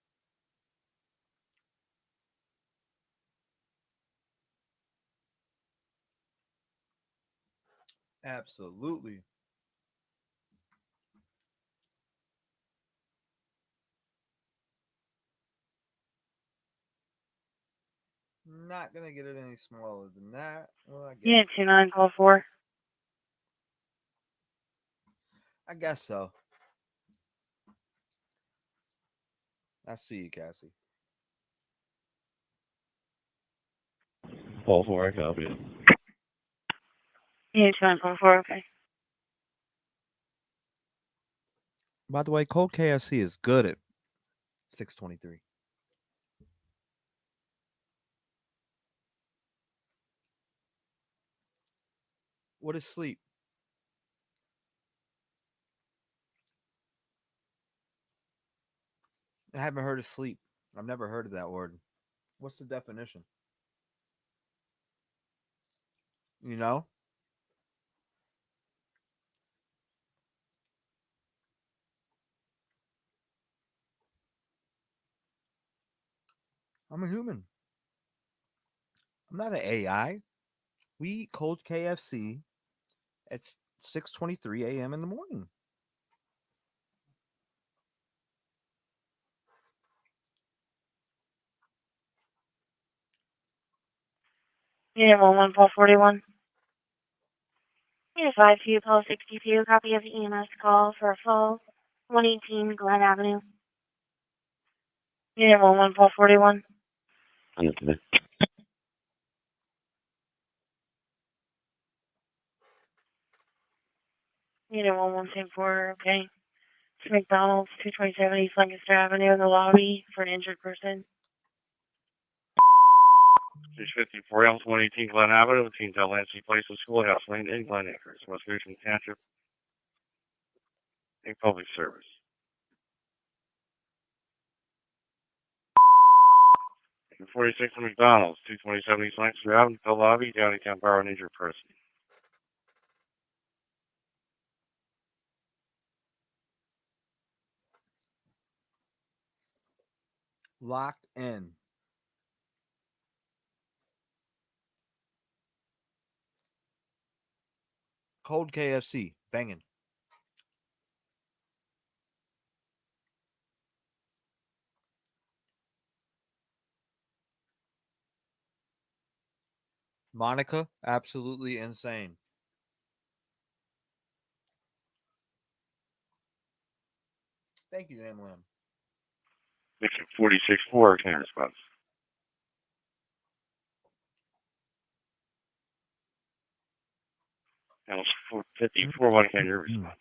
Absolutely. Not gonna get it any smaller than that. Well, I Unit guess. 29, call 4. I guess so. I see you, Cassie. Call 4, I copy it. Unit 29, call 4, okay. By the way, Cold KFC is good at 623. What is sleep? I haven't heard of sleep. I've never heard of that word. What's the definition? You know? I'm a human. I'm not an AI. We eat cold KFC at 6:23 a.m. in the morning. Unit 11, call 41. Unit 52, call 62, copy of the EMS call for a fall 118 Glen Avenue. Unit 11, call 41. Understood. Unit 1124, okay. It's McDonald's, 227 East Lancaster Avenue in the lobby for an injured person. 654 Elms, 118 Glen Avenue, between Delancey Place and Schoolhouse Lane in Glen Acres, West Richmond Township, in public service. And 46 McDonald's, 227 East Lancaster Avenue, the lobby, Downtown Borough, an injured person. Locked in. Cold KFC. Banging. Monica, absolutely insane. Thank you, Dan Lim. 46-4, can response. Elms 54, what can your response?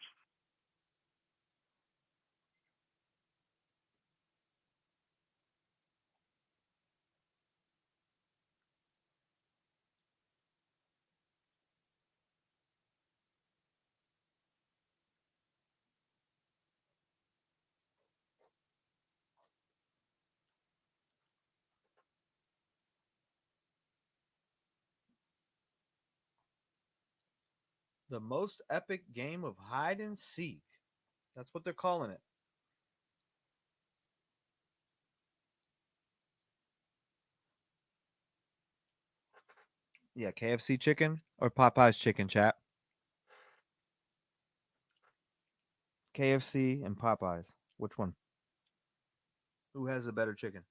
The most epic game of hide and seek. That's what they're calling it. Yeah, KFC chicken or Popeye's chicken, chat. KFC and Popeyes. Which one? Who has a better chicken?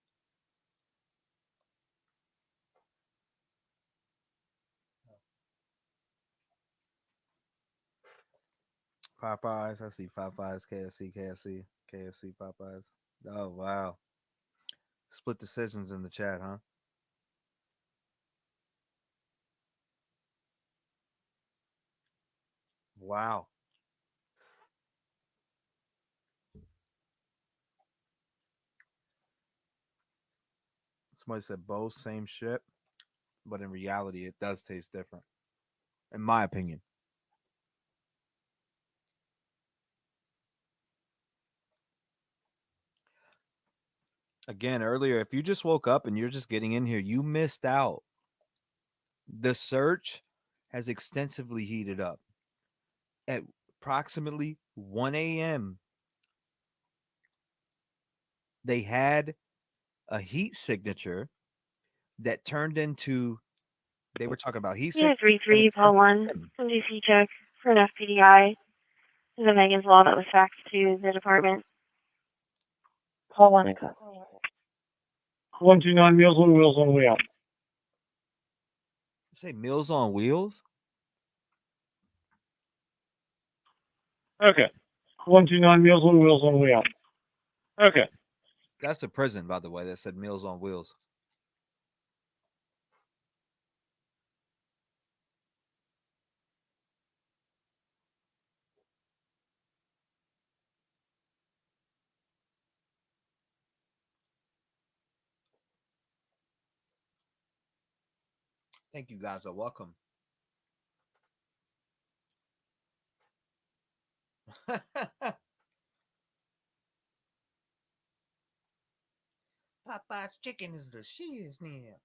Popeyes. I see Popeyes, KFC, KFC, KFC, Popeyes. Oh wow. split decisions in the chat, huh? Wow. Somebody said both same shit, but in reality, it does taste different, in my opinion. Again, earlier, if you just woke up and you're just getting in here, you missed out. The search has extensively heated up. At approximately 1 a.m., they had a heat signature that turned into, they were talking about heat Yeah, signature. 3-3, Paul 1, NDC check for an FPDI. This is a Megan's Law that was faxed to the department. Paul 1 and cut. 129 Meals on Wheel. You say Meals on Wheels? Okay. 129 Meals on Wheel. Okay. That's the prison, by the way, that said Meals on Wheels. Thank you guys are welcome. Popeye's chicken is the shit now.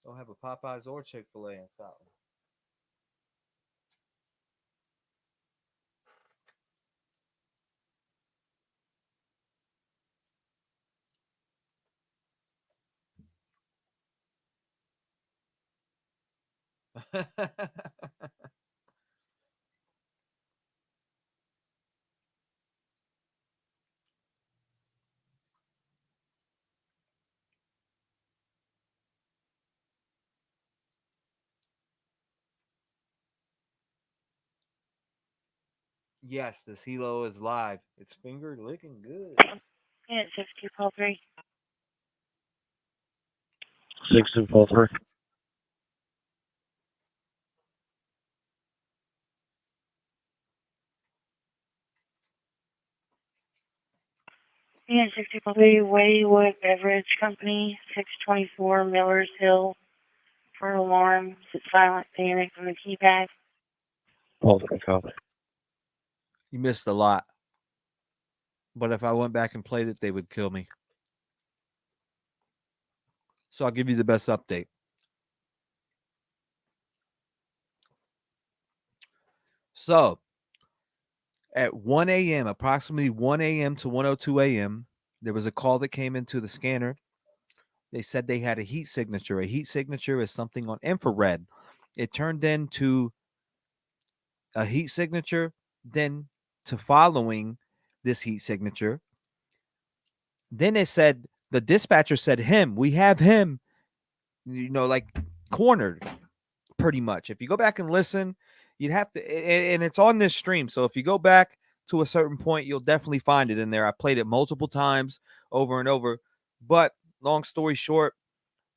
Don't have a Popeyes or Chick-fil-A in Scotland. Yes, this Hilo is live. It's finger licking good. Yeah, 62, Paul 3. 6 Paul 3. Yeah, 60, Paul 3, Waywood Beverage Company, 624 Millers Hill, for alarm, sit silent, panic from the keypad. Paul 3, copy. You missed a lot. But if I went back and played it, they would kill me. So I'll give you the best update. So at 1 a.m., approximately 1 a.m. to 1:02 a.m., there was a call that came into the scanner. They said they had a heat signature. A heat signature is something on infrared. It turned into a heat signature, then to following this heat signature. Then it said, the dispatcher said, we have him, like cornered pretty much. If you go back and listen, you'd have to, and it's on this stream. So if you go back to a certain point, you'll definitely find it in there. I played it multiple times over and over. But long story short,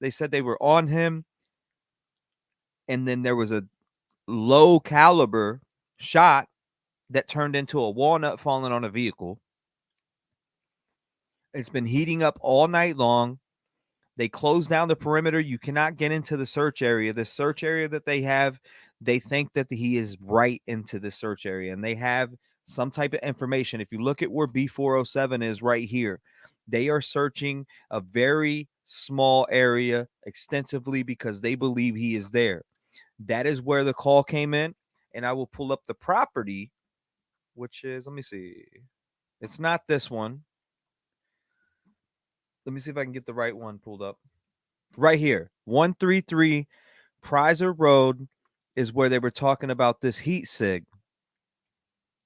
they said they were on him. And then there was a low caliber shot that turned into a walnut falling on a vehicle. It's been heating up all night long. They closed down the perimeter. You cannot get into the search area. The search area that they have, they think that he is right into the search area, and they have some type of information. If you look at where B407 is right here, they are searching a very small area extensively because they believe he is there. That is where the call came in, and I will pull up the property, which is, let me see. It's not this one. Let me see if I can get the right one pulled up. Right here, 133 Prizer Road is where they were talking about this heat sig.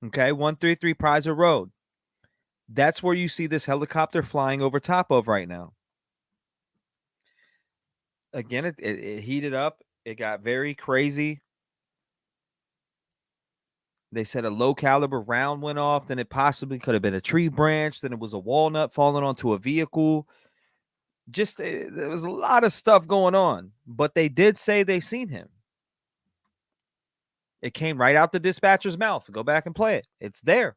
Okay, 133 Prizer Road. That's where you see this helicopter flying over top of right now. Again, it heated up. It got very crazy. They said a low caliber round went off. Then it possibly could have been a tree branch. Then it was a walnut falling onto a vehicle. Just there was a lot of stuff going on, but they did say they seen him. It came right out the dispatcher's mouth. Go back and play it. It's there.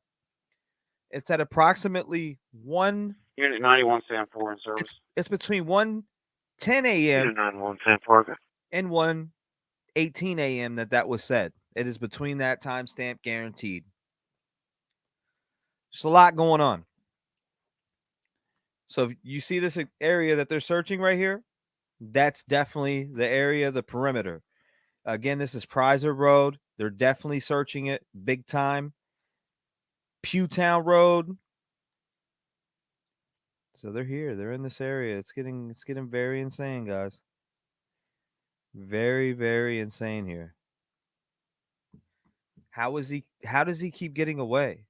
It's at approximately 1. Unit 91 Sanford in service. It's between 1:10 a.m. Unit 91 Sanford. and 1:18 a.m. that was said. It is between that timestamp guaranteed. There's a lot going on. So if you see this area that they're searching right here, that's definitely the area, the perimeter. Again, this is Prizer Road. They're definitely searching it big time. Pewtown Road. So they're here. They're in this area. It's getting very insane, guys. Very, very insane here. How does he keep getting away?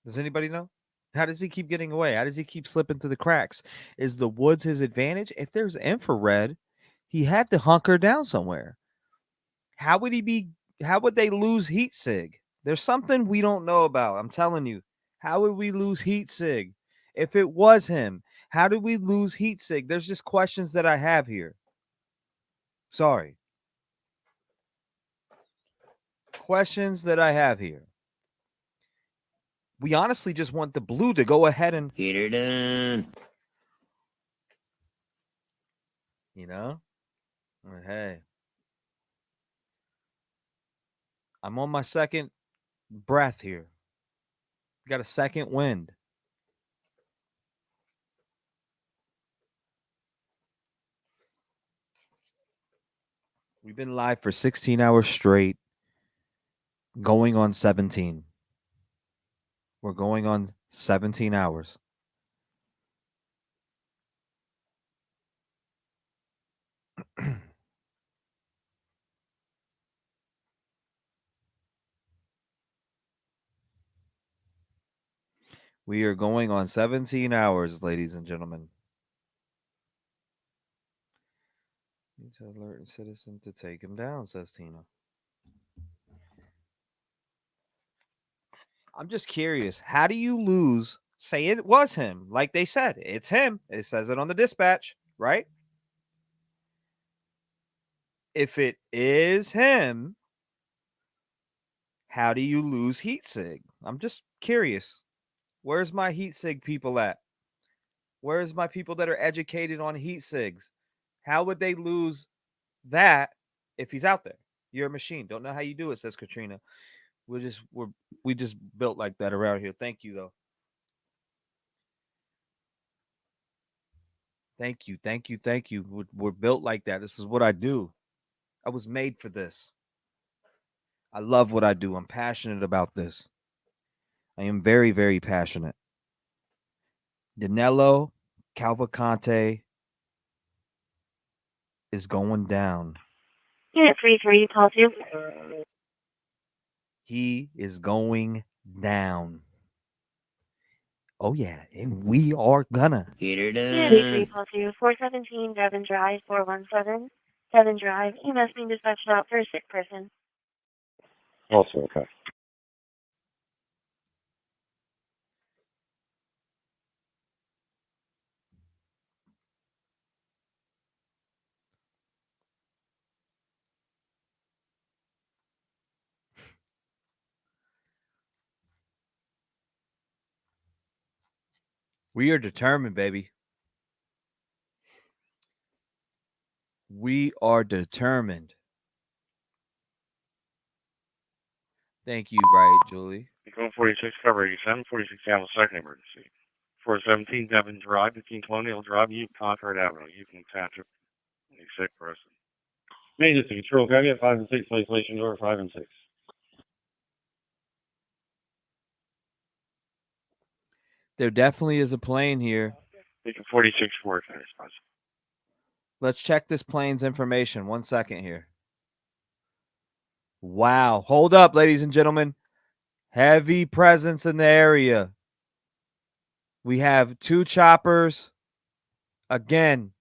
Does anybody know? How does he keep getting away? How does he keep slipping through the cracks? Is the woods his advantage? If there's infrared, he had to hunker down somewhere. How would they lose heat sig? There's something we don't know about. I'm telling you. How would we lose heat sig? If it was him, how did we lose heat sig? There's just questions that I have here. Sorry. Questions that I have here. We honestly just want the blue to go ahead and get her done. You know? Hey. I'm on my second breath here. Got a second wind. We've been live for 16 hours straight, going on 17. We're going on 17 hours. We are going on 17 hours, ladies and gentlemen. Need to alert a citizen to take him down, says Tina. I'm just curious. How do you lose? Say it was him. Like they said, it's him. It says it on the dispatch, right? If it is him, how do you lose heat sig? I'm just curious. Where's my heat sig people at? Where's my people that are educated on heat sigs? How would they lose that if he's out there? You're a machine. Don't know how you do it, says Katrina. We just built like that around here. Thank you, though. Thank you. We're built like that. This is what I do. I was made for this. I love what I do. I'm passionate about this. I am very, very passionate. Danelo Cavalcante is going down. Unit 33, call 2. He is going down. Oh, yeah. And we are gonna get her Unit 33, call 2. 417 Devon Drive, 417 Devon Drive. EMS being dispatched out for a sick person. Also okay. We are determined, baby. We are determined. Thank you, right, Julie. Code 46, cover 87, 46 Seattle, second emergency. 417 Devon Drive, between Colonial Drive, Concord Avenue. You can attach a sick person. Major to control, caveat 5 and 6, isolation door 5 and 6. There definitely is a plane here. Taking 46 forward, possible. Let's check this plane's information. 1 second here. Wow. Hold up, ladies and gentlemen. Heavy presence in the area. We have 2 choppers. Again,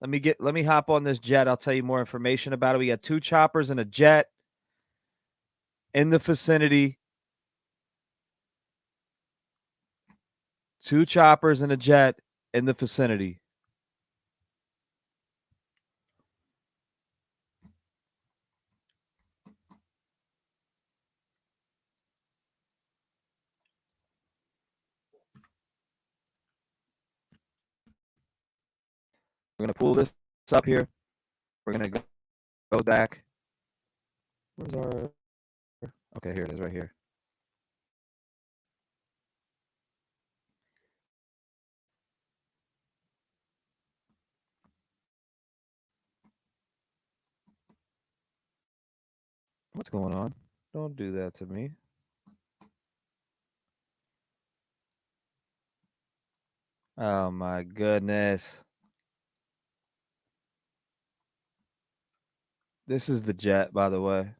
Let me hop on this jet. I'll tell you more information about it. We got 2 choppers and a jet in the vicinity. 2 choppers and a jet in the vicinity. We're going to pull this up here. We're going to go back. Where's our... Okay, here it is right here. What's going on? Don't do that to me. Oh my goodness. This is the jet, by the way.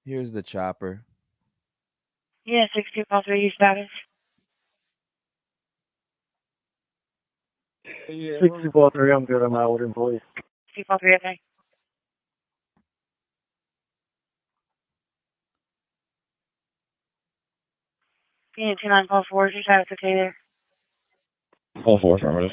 Here's the chopper. Yeah, 6243 status. 6243, I'm good on my order, please. 6243, okay. Yeah, 2944, your status okay there? All 4 affirmative.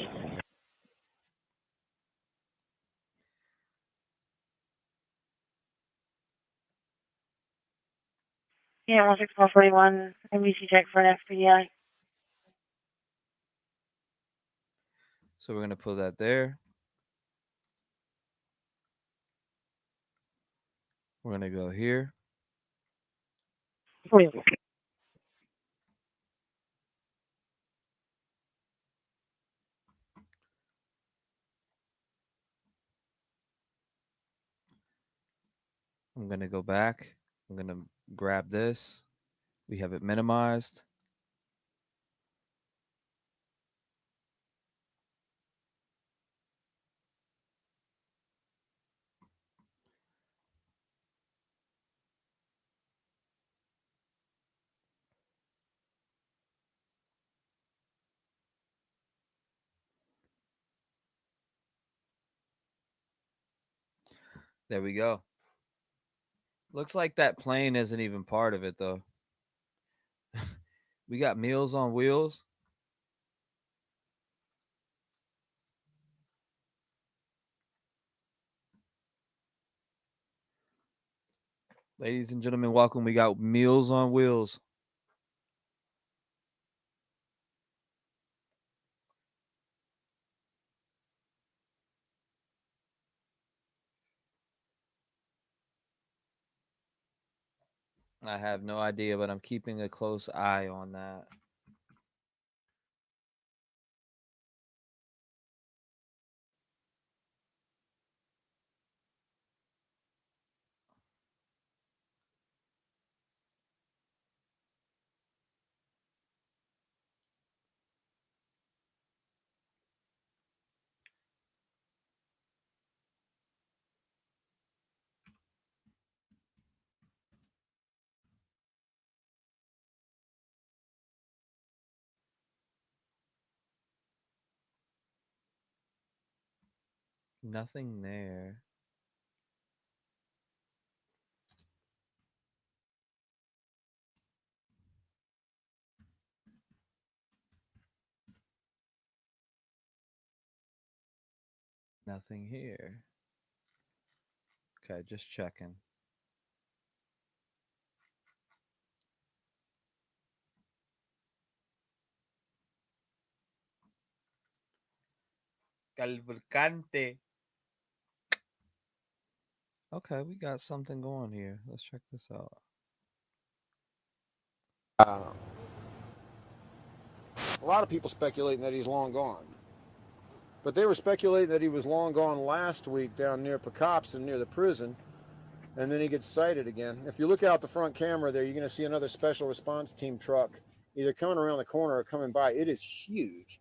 Yeah, 16441, NBC check for an FPDI. So we're going to pull that there. We're going to go here. Please. I'm going to go back. I'm going to grab this. We have it minimized. There we go. Looks like that plane isn't even part of it, though. We got Meals on Wheels. Ladies and gentlemen, welcome. We got Meals on Wheels. I have no idea, but I'm keeping a close eye on that. Nothing there. Nothing here. Okay, just checking. Cavalcante. Okay, we got something going here. Let's check this out. A lot of people speculating that he's long gone. But they were speculating that he was long gone last week down near Pecopson, near the prison, and then he gets sighted again. If you look out the front camera there, you're going to see another special response team truck either coming around the corner or coming by. It is huge.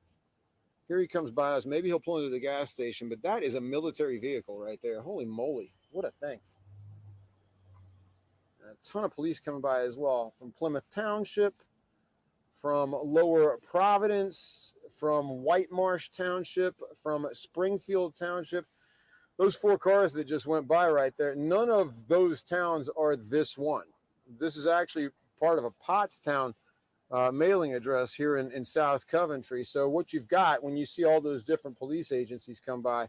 Here he comes by us. Maybe he'll pull into the gas station, but that is a military vehicle right there. Holy moly. What a thing. A ton of police coming by as well from Plymouth Township. from Lower Providence, from White Marsh Township, from Springfield Township. Those 4 cars that just went by right there, none of those towns are this one. This is actually part of a Pottstown mailing address here in South Coventry. So what you've got when you see all those different police agencies come by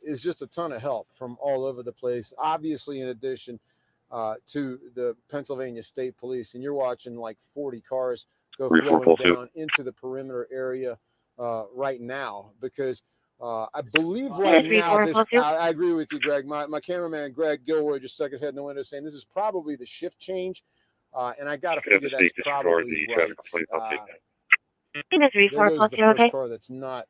is just a ton of help from all over the place. Obviously, in addition to the Pennsylvania State Police, and you're watching like 40 cars go flowing down into the perimeter area right now, because I believe right now this. I agree with you, Greg. My cameraman Greg Gilroy just stuck his head in the window saying this is probably the shift change, and I got to figure that's probably right. There goes the first car that's not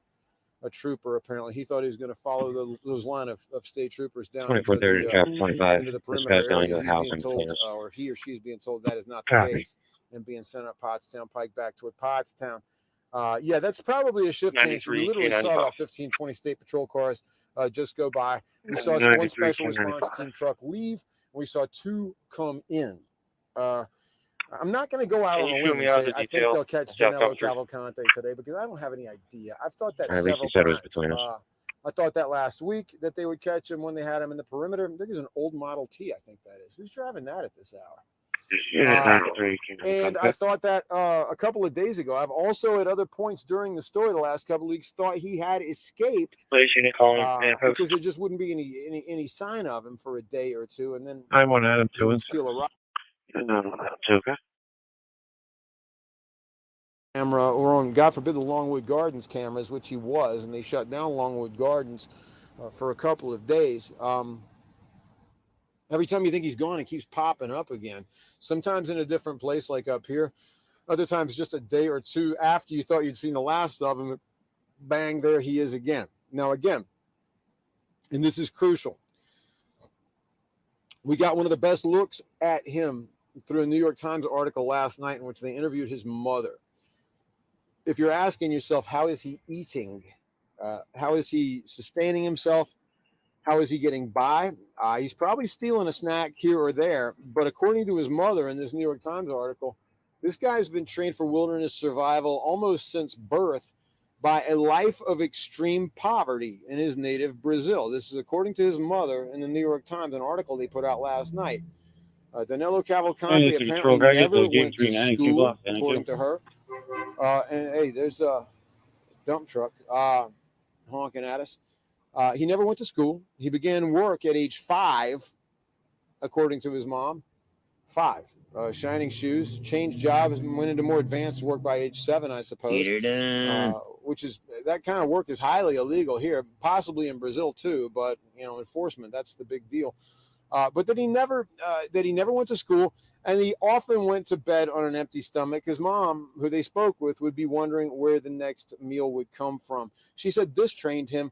a trooper. Apparently, he thought he was going to follow those line of state troopers down into the perimeter area. He's being told, or he or she's being told, that is not the case, and being sent up Pottstown Pike back toward Pottstown. Yeah, that's probably a shift change. We literally saw about 15, 20 state patrol cars just go by. We saw one special response team truck leave. And we saw 2 come in. I'm not going to go out on a limb and say I think they'll catch Danelo Cavalcante today, because I don't have any idea. I've thought that several times. I thought that last week that they would catch him when they had him in the perimeter. I think it was an old Model T, I think that is. Who's driving that at this hour? And I thought that a couple of days ago. I've also, at other points during the story the last couple of weeks, thought he had escaped because there just wouldn't be any sign of him for a day or two, and then I'm on Adam too. Steal a ride. Okay. Camera, or on, God forbid, the Longwood Gardens cameras, which he was, and they shut down Longwood Gardens for a couple of days. Every time you think he's gone, he keeps popping up again. Sometimes in a different place, like up here. Other times just a day or two after you thought you'd seen the last of him, bang, there he is again. Now again, and this is crucial, we got one of the best looks at him through a New York Times article last night in which they interviewed his mother. If you're asking yourself, how is he eating? How is he sustaining himself? How is he getting by? He's probably stealing a snack here or there, but according to his mother in this New York Times article, this guy's been trained for wilderness survival almost since birth by a life of extreme poverty in his native Brazil. This is according to his mother in the New York Times, an article they put out last night. Danelo Cavalcante apparently never went to school, according to her. And hey, there's a dump truck honking at us. He never went to school. He began work at age 5, according to his mom. 5. Shining shoes, changed jobs, and went into more advanced work by age 7, I suppose. Get her done. Which is, that kind of work is highly illegal here, possibly in Brazil too, but enforcement, that's the big deal. But that he never went to school, and he often went to bed on an empty stomach. His mom, who they spoke with, would be wondering where the next meal would come from. She said this trained him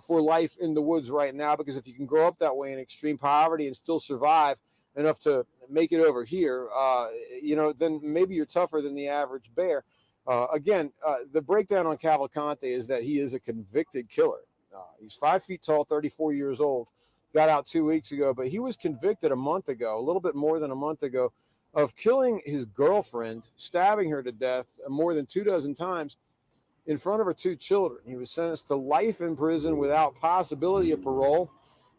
for life in the woods right now, because if you can grow up that way in extreme poverty and still survive enough to make it over here, then maybe you're tougher than the average bear. Again, the breakdown on Cavalcante is that he is a convicted killer. He's 5 feet tall, 34 years old, got out 2 weeks ago, but he was convicted a month ago, a little bit more than a month ago, of killing his girlfriend, stabbing her to death more than 24 times in front of her 2 children. He was sentenced to life in prison without possibility of parole,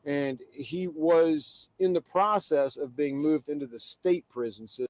and he was in the process of being moved into the state prison system.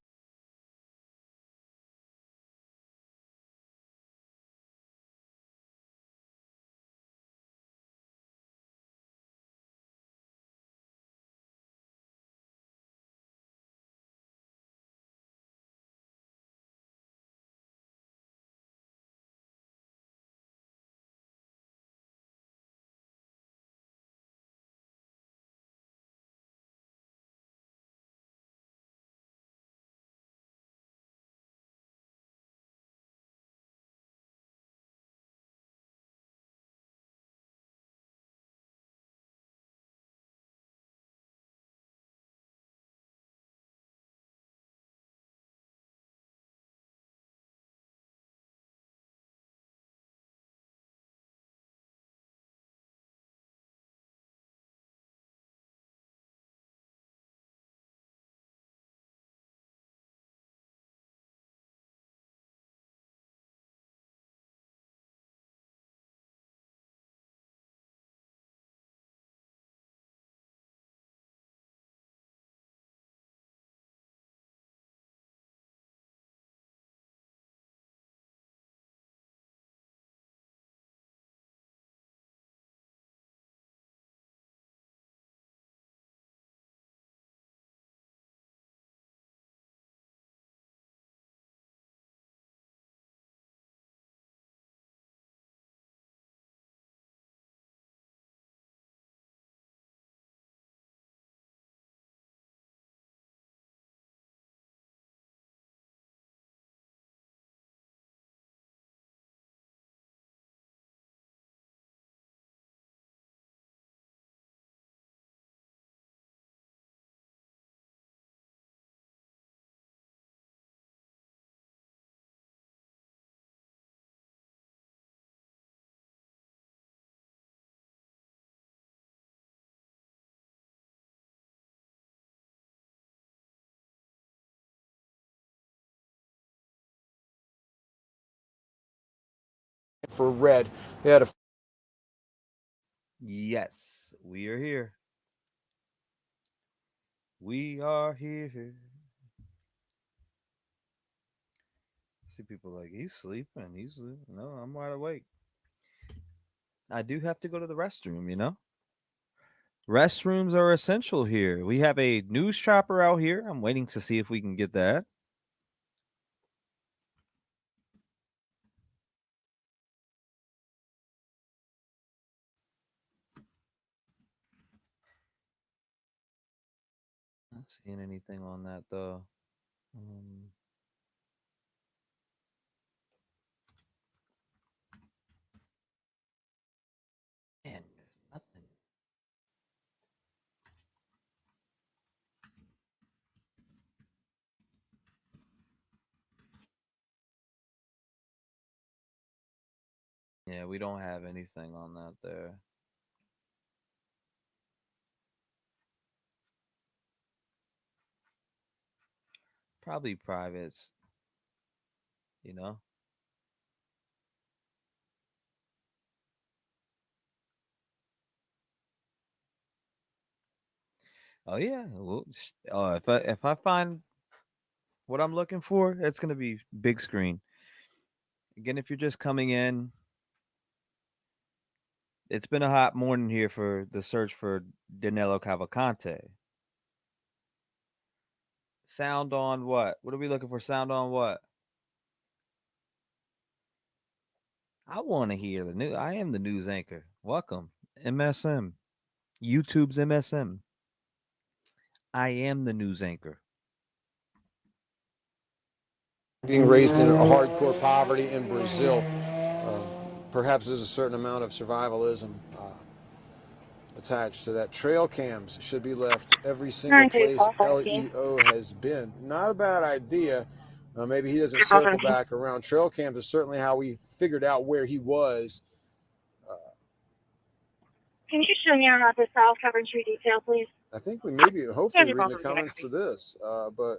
for red. They had a Yes, we are here. We are here. See people like he's sleeping. He's sleeping. No, I'm wide awake. I do have to go to the restroom. Restrooms are essential here. We have a news chopper out here. I'm waiting to see if we can get that. Not seeing anything on that though. Man, there's nothing. Yeah, we don't have anything on that there. Probably privates. Oh yeah. Well, if I find what I'm looking for, it's gonna be big screen. Again, if you're just coming in, it's been a hot morning here for the search for Danelo Cavalcante. Sound on what? What are we looking for? Sound on what? I want to hear the news. I am the news anchor. Welcome, MSM, YouTube's MSM. I am the news anchor. being raised in hardcore poverty in Brazil. Perhaps there's a certain amount of survivalism attached to that. Trail cams should be left every single place LEO has been. Not a bad idea. Maybe he doesn't circle back around. Trail cams is certainly how we figured out where he was. Can you show me around the south covering tree detail, please? I think we may be hopefully reading the comments to this, but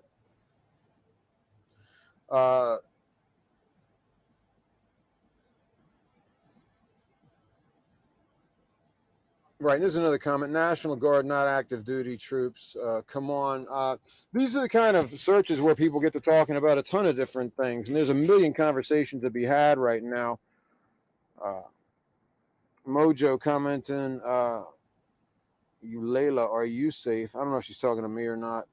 right, there's another comment. National Guard, not active duty troops. Come on. These are the kind of searches where people get to talking about a ton of different things, and there's a million conversations to be had right now. Mojo commenting, Layla, are you safe? I don't know if she's talking to me or not.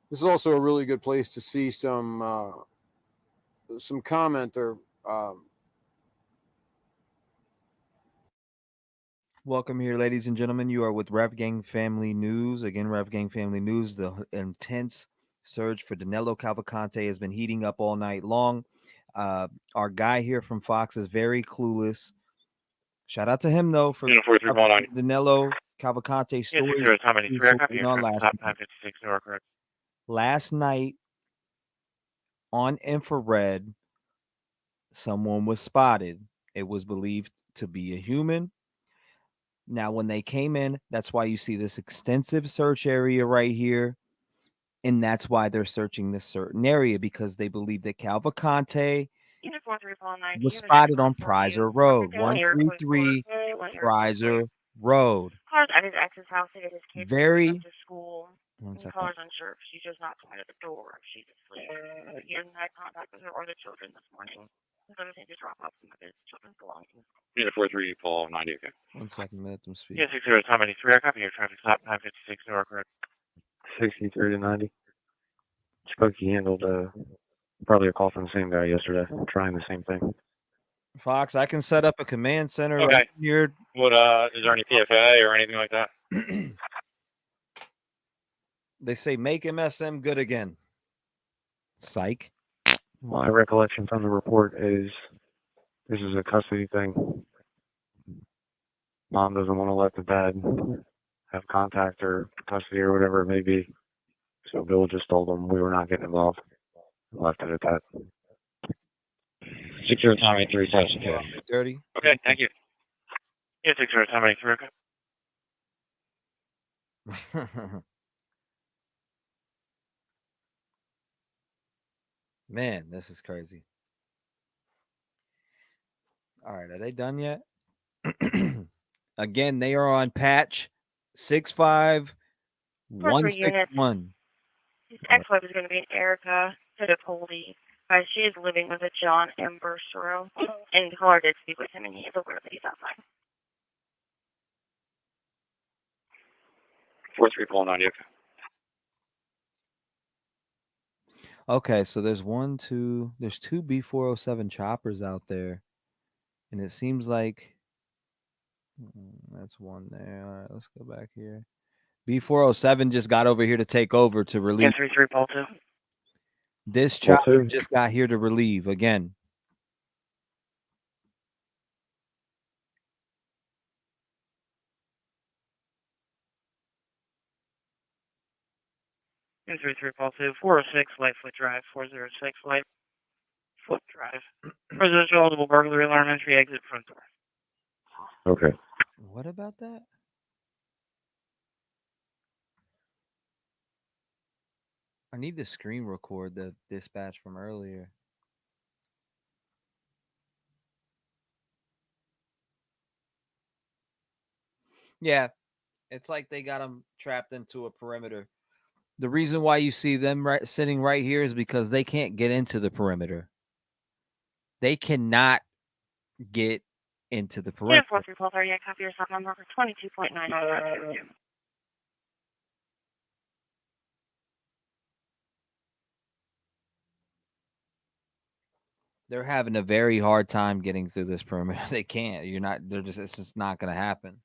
This is also a really good place to see some commenter. Welcome here, ladies and gentlemen. You are with Rev Gang Family News. Again, Rev Gang Family News. The intense surge for Danelo Cavalcante has been heating up all night long. Our guy here from Fox is very clueless. Shout out to him though for Danelo Cavalcante story. Last night on infrared, someone was spotted. It was believed to be a human. Now, when they came in, that's why you see this extensive search area right here. And that's why they're searching this certain area, because they believe that Cavalcante was spotted on Prizer Road, 133 Prizer Road. Car's at his ex's house to get his kids Very. to school. One And second. Car's unsure if she's just not at the door if she's asleep. He hasn't had contact with her or the children this morning. He's going to drop off some of his children's belongings. Unit 43, Paul 90, okay. 1 second, let them speak. Yeah, 60, Tom 83, I copy your traffic stop, 956, Newark Road. 63 to 90. Spunky handled probably a call from the same guy yesterday, trying the same thing. Fox, I can set up a command center Okay. right here. What, is there any PFA or anything like that? They say make MSM good again. Psych. My recollection from the report is this is a custody thing. Mom doesn't want to let the dad have contact or custody or whatever it may be. So Bill just told them we were not getting involved. Left it at that. 60, Tom 83, test, okay. Dirty. Okay, thank you. Yeah, 60, Tom 83, okay. Man, this is crazy. All right, are they done yet? Again, they are on patch 65161. His ex-wife is going to be an Erica Fittipaldi. She is living with a John Embersero, and caller did speak with him, and he is aware that he's outside. 4-3 Paul 90. Okay, so there's there's two B407 choppers out there, and it seems like that's one there. All right, let's go back here. B407 just got over here to take over to relieve. 3 Paul 2. This chopper just got here to relieve again. Three Paul 2. 406 Lightfoot Drive. 406 Lightfoot Drive. Residential eligible burglary alarm entry exit front door. Okay. What about that? I need to screen record the dispatch from earlier. Yeah, it's like they got them trapped into a perimeter. The reason why you see them sitting right here is because they can't get into the perimeter. They cannot get into the perimeter. 4-3 Paul 30. I copy your stop number for 22.9. They're having a very hard time getting through this perimeter. They can't. It's just not going to happen.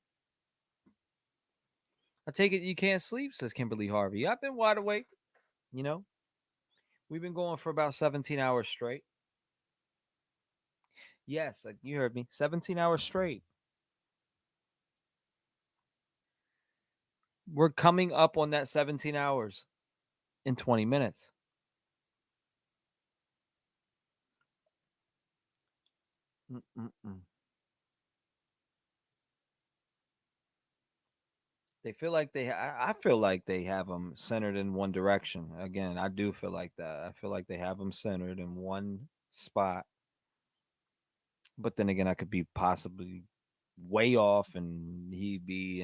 I take it you can't sleep, says Kimberly Harvey. I've been wide awake. You know, we've been going for about 17 hours straight. Yes, you heard me. 17 hours straight. We're coming up on that 17 hours in 20 minutes. They feel like I feel like they have them centered in one direction. Again, I do feel like that. I feel like they have them centered in one spot. But then again, I could be possibly way off, and he'd be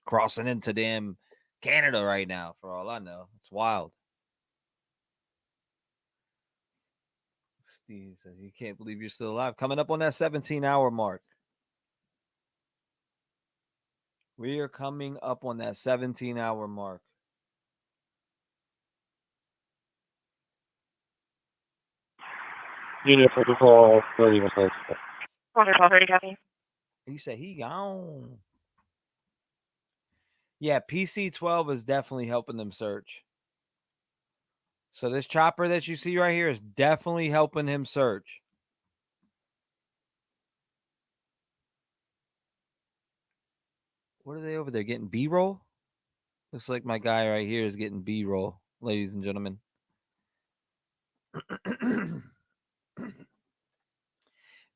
crossing into damn Canada right now. For all I know, it's wild. Steve says you can't believe you're still alive. Coming up on that 17-hour mark. We are coming up on that 17-hour mark. Unit protocol 30 minutes. 30 copy. He said he gone. Yeah, PC-12 is definitely helping them search. So this chopper that you see right here is definitely helping him search. What are they over there getting? B-roll? Looks like my guy right here is getting B-roll, ladies and gentlemen.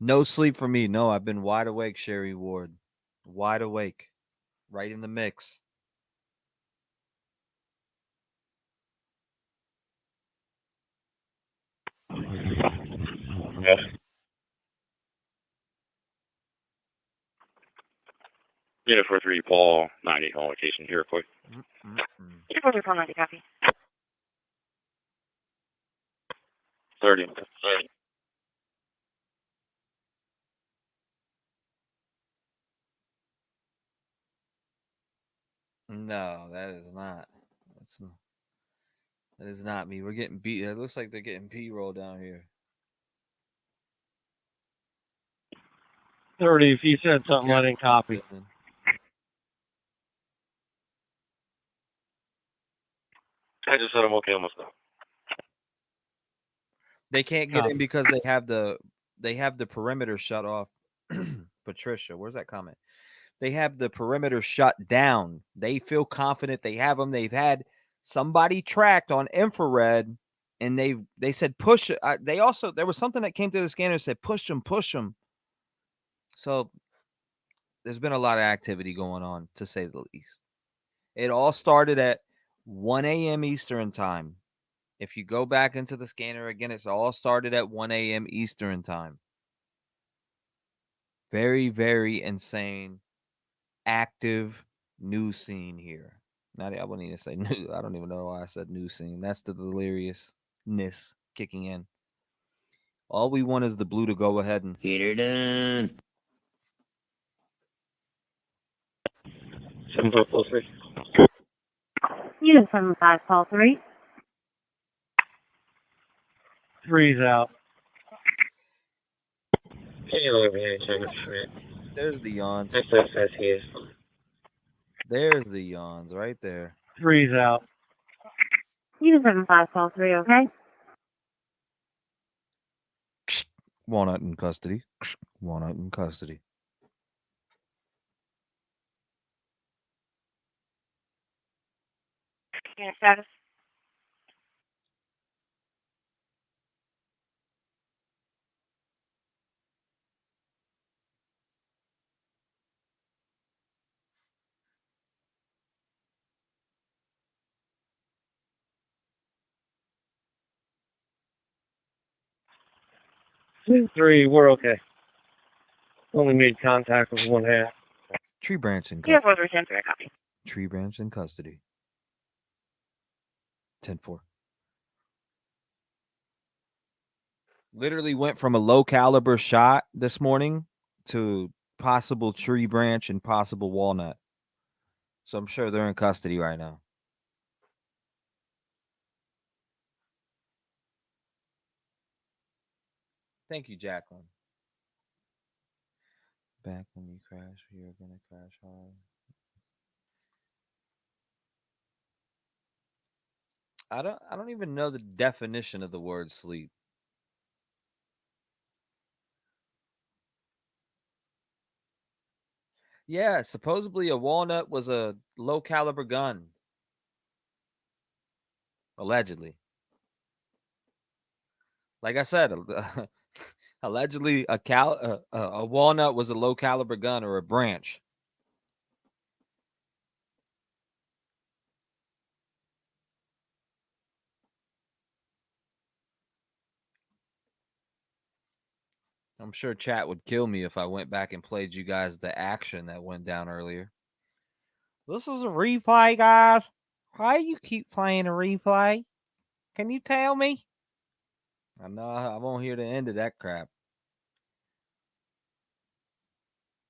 No sleep for me. No, I've been wide awake, Sherry Ward. Wide awake. Right in the mix. Yes. Unit 43 Paul 90 on location here quick. 43 Paul 90 copy. 30. No, that is not. That is not me. We're getting beat. It looks like they're getting P-roll down here. 30, if you said something, I didn't copy. I just said I'm okay on my stuff. They can't get in because they have the perimeter shut off. Patricia, where's that comment? They have the perimeter shut down. They feel confident they have them. They've had somebody tracked on infrared, and they said push it. There was something that came through the scanner that said push them. So there's been a lot of activity going on, to say the least. It all started at 1 a.m. Eastern time. If you go back into the scanner again, it's all started at 1 a.m. Eastern time. Very, very insane, active news scene here. Not, I wouldn't even say new. I don't even know why I said news scene. That's the deliriousness kicking in. All we want is the blue to go ahead and Get her done. 7543. Unit 75, call 3. 3's out. there's the yawns. SSS here. There's the yawns right there. 3's out. Unit 75, call 3, okay? Walnut in custody. Walnut in custody. Unit status. Three, we're okay. Only made contact with one half. Tree branch in Unit custody. 43, copy. Tree branch in custody. 10-4. Literally went from a low caliber shot this morning to possible tree branch and possible walnut. So I'm sure they're in custody right now. Thank you, Jacqueline. Back when you crash, you're gonna crash hard. I don't even know the definition of the word sleep. Yeah, supposedly a walnut was a low caliber gun. Allegedly. Like I said, allegedly a walnut was a low caliber gun or a branch. I'm sure chat would kill me if I went back and played you guys the action that went down earlier. This was a replay, guys. Why do you keep playing a replay? Can you tell me? I know I won't hear the end of that crap.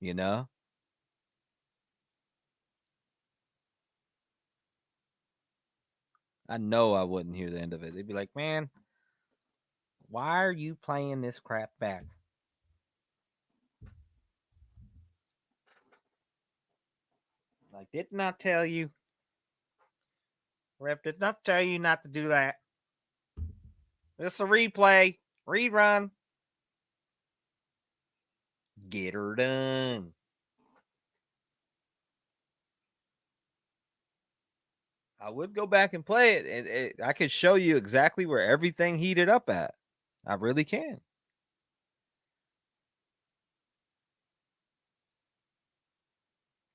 You know? I know I wouldn't hear the end of it. They'd be like, man, why are you playing this crap back? Like, didn't I tell you? Rep did not tell you not to do that. It's a replay. Rerun. Get her done. I would go back and play it. I could show you exactly where everything heated up at. I really can.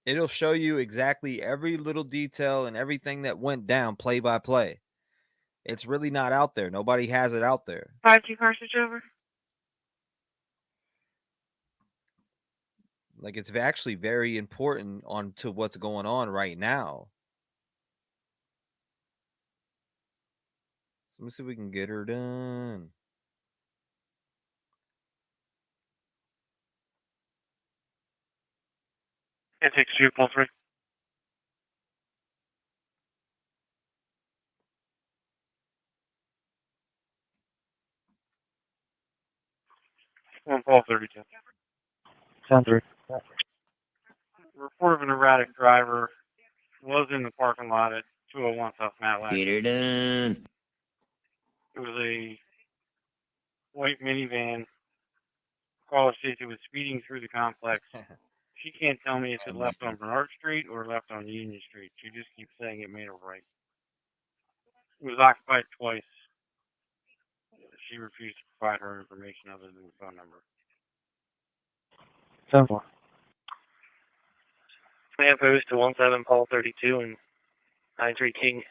It'll show you exactly every little detail and everything that went down play by play. It's really not out there. Nobody has it out there. 5-2 car switch over. Like, it's actually very important on to what's going on right now. So let me see if we can get her done. It takes 2.3. One call 32. 10-3. Report of an erratic driver was in the parking lot at 201 South Matlack. Get her done. It was a white minivan. Caller states it was speeding through the complex. She can't tell me if it left on Bernard Street or left on Union Street. She just keeps saying it made a right. It was occupied twice. She refused to provide her information other than the phone number. 10-4. Man post to 17 Paul 32 and 93 King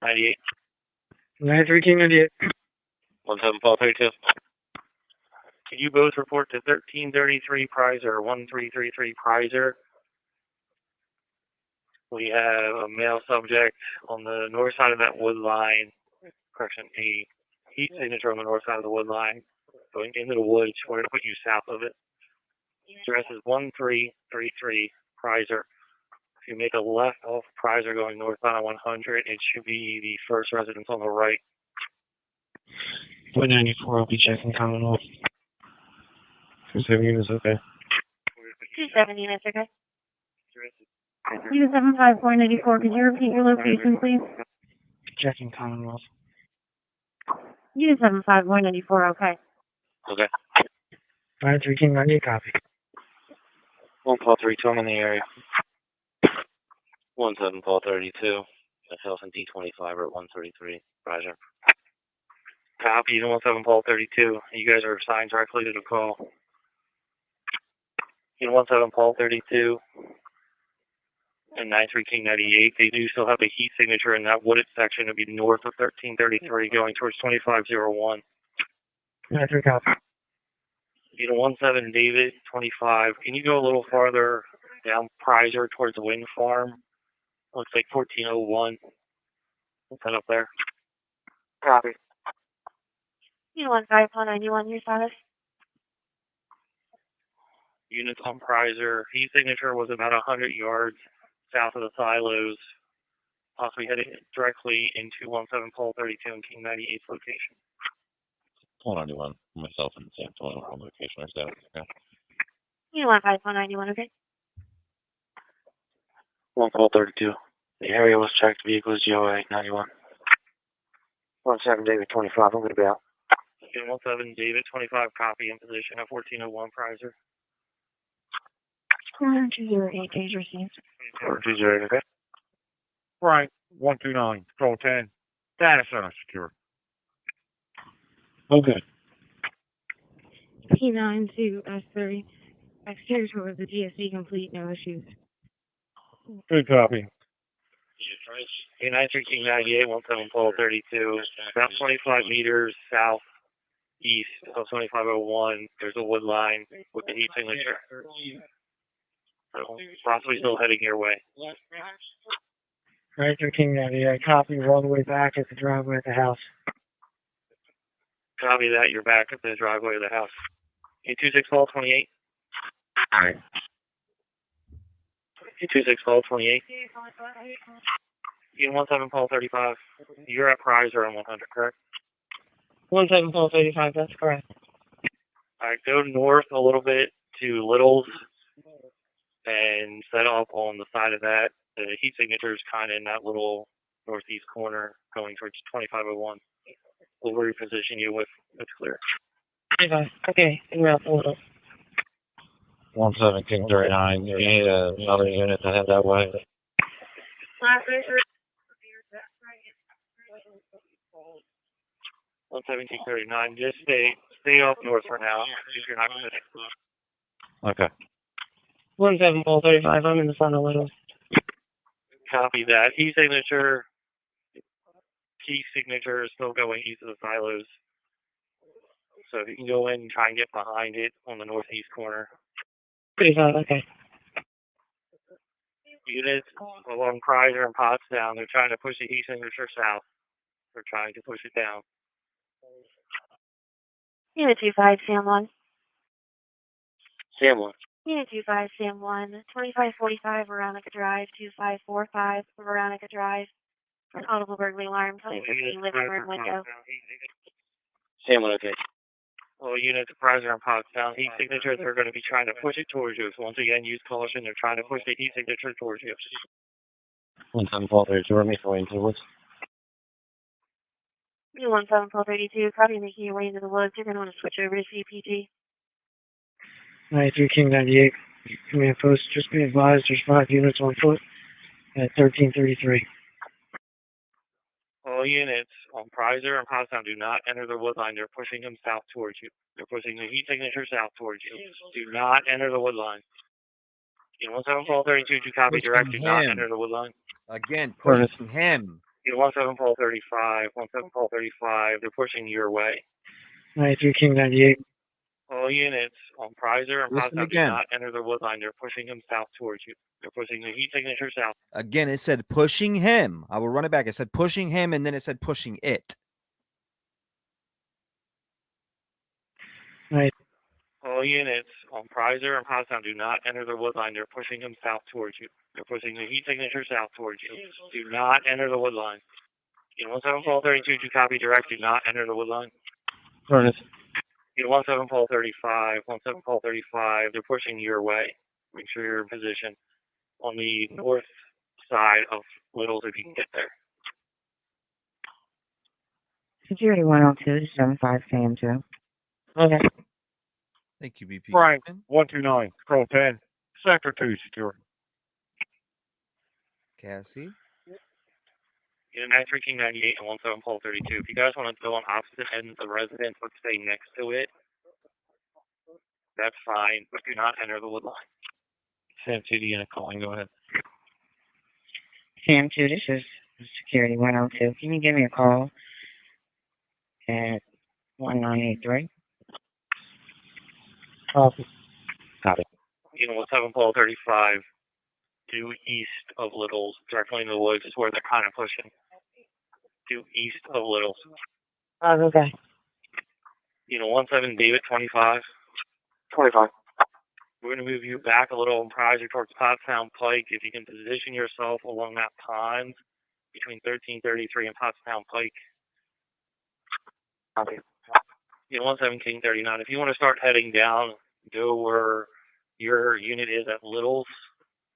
98. 93 King 98. 17 Paul 32. Can you both report to 1333 Prizer, 1333 Prizer? We have a male subject on the north side of that wood line. Correction, a heat signature on the north side of the wood line. Going into the woods, we're going to put you south of it. Address is 1333 Prizer. If you make a left off Prizer going northbound on 100, it should be the first residence on the right. 194, I'll be checking Commonwealth. 27 units, okay. 27 units, okay. Unit 75484, could you repeat your location, please? Checking Commonwealth. Unit 75184, okay. Okay. 93 King 98, copy. 1 Paul 32, I'm in the area. 17 Paul 32. Myself and D25 are at 133. Roger. Copy, 17 Paul 32. You guys are assigned directly to the call. 17 Paul 32 and 93 King 98. They do still have a heat signature in that wooded section. It'll be north of 1333 going towards 2501. 93 copy. 17 David 25. Can you go a little farther down Prizer towards the wind farm? Looks like 1401. What's that up there? Copy. Unit 15 Paul 91, your status? Units on Prizer. Heat signature was about 100 yards south of the silos, possibly heading directly into 17 Pole 32 and King 98's location. 191, myself and the same 191 location. Or so. Yeah. Unit 15 Paul 91, okay. 1 Pole 32. The area was checked. Vehicles GOA 91. 17 David 25. I'm going to be out. 17 David 25. Copy in position at 1401 Prizer. 208 days received. 208, okay. Right, 129, Control 10. Data center secure. Okay. P9 to S30. Exterior tour of the GSC complete, no issues. Good copy. K93 King 98, 17 Pole 32. About 25 meters southeast of 2501. There's a wood line with the heat signature. So possibly still heading your way. Right through King 98. Copy. We're all the way back at the driveway at the house. Copy that. You're back at the driveway of the house. 826 Paul 28. All right. 826 Paul 28. 17 Paul 35. You're at Prizer on 100, correct? 17 Paul 35, that's correct. All right, go north a little bit to Little's and set up on the side of that. The heat signature is kind of in that little northeast corner going towards 2501. We'll reposition you with it's clear. Okay, and we're out the Little. 17 King 39. You need another unit to head that way. 11739. Just stay up north for now. If you're not going to. Okay. 17 Paul 35, I'm in the front of Little. Copy that. Key signature is still going east of the silos. So if you can go in and try and get behind it on the northeast corner. 35, okay. Units along Prizer and Potsdam, they're trying to push the heat signature south. They're trying to push it down. Unit 25, Sam 1. Sam 1. Unit 25, Sam 1. 2545 Veronica Drive, 2545 Veronica Drive. An audible burglary alarm, telling for the living room window. Sam 1, okay. Well, units of Prizer and Potsdam, heat signatures are going to be trying to push it towards you. So once again, use caution. They're trying to push the heat signature towards you. 17 Paul 32, we're making way into the woods. 17 Paul 32, probably making your way into the woods. You're going to want to switch over to CPG. 93 King 98. Command post, just be advised there's 5 units on foot at 1333. All units on Prizer and Potsdam do not enter the wood line. They're pushing them south towards you. They're pushing the heat signature south towards you. Do not enter the wood line. 17 Paul 32, do copy direct. Do not enter the wood line. Again, pushing him. You 17 Paul 35, 17 Paul 35. They're pushing your way. 93 King 98. All units on Prizer and Listen Potsdam do again. not enter the wood line. They're pushing him south towards you. They're pushing the heat signature south. Again, it said pushing him. I will run it back. It said pushing him, and then it said pushing it. Right. All units on Prizer and Potsdam do not enter the wood line. They're pushing him south towards you. They're pushing the heat signature south towards you. Do not enter the wood line. You 17 Paul 32 to copy direct. Do not enter the wood line. Furnace. You 17 Paul 35, 17 Paul 35. They're pushing your way. Make sure you're in position on the north side of Littles if you can get there. Security 102, 75 KM2. Okay. Thank you, BP. Frank, 129, Control 10, Sector 2 secure. Cassie. You 93 King 98 and 17 Paul 32. If you guys want to go on opposite ends of the residence but stay next to it, that's fine, but do not enter the wood line. Sam 2 unit calling, go ahead. KM2, this is Security 102. Can you give me a call at 1983? Copy. Copy. You 17 Paul 35, due east of Littles, directly in the woods is where they're kind of pushing. Due east of Littles. Oh, okay. You 17 David 25. 25. We're going to move you back a little and prize you towards Pottstown Pike. If you can position yourself along that pond between 1333 and Pottstown Pike. Copy. You 17 King 39. If you want to start heading down, go where your unit is at Littles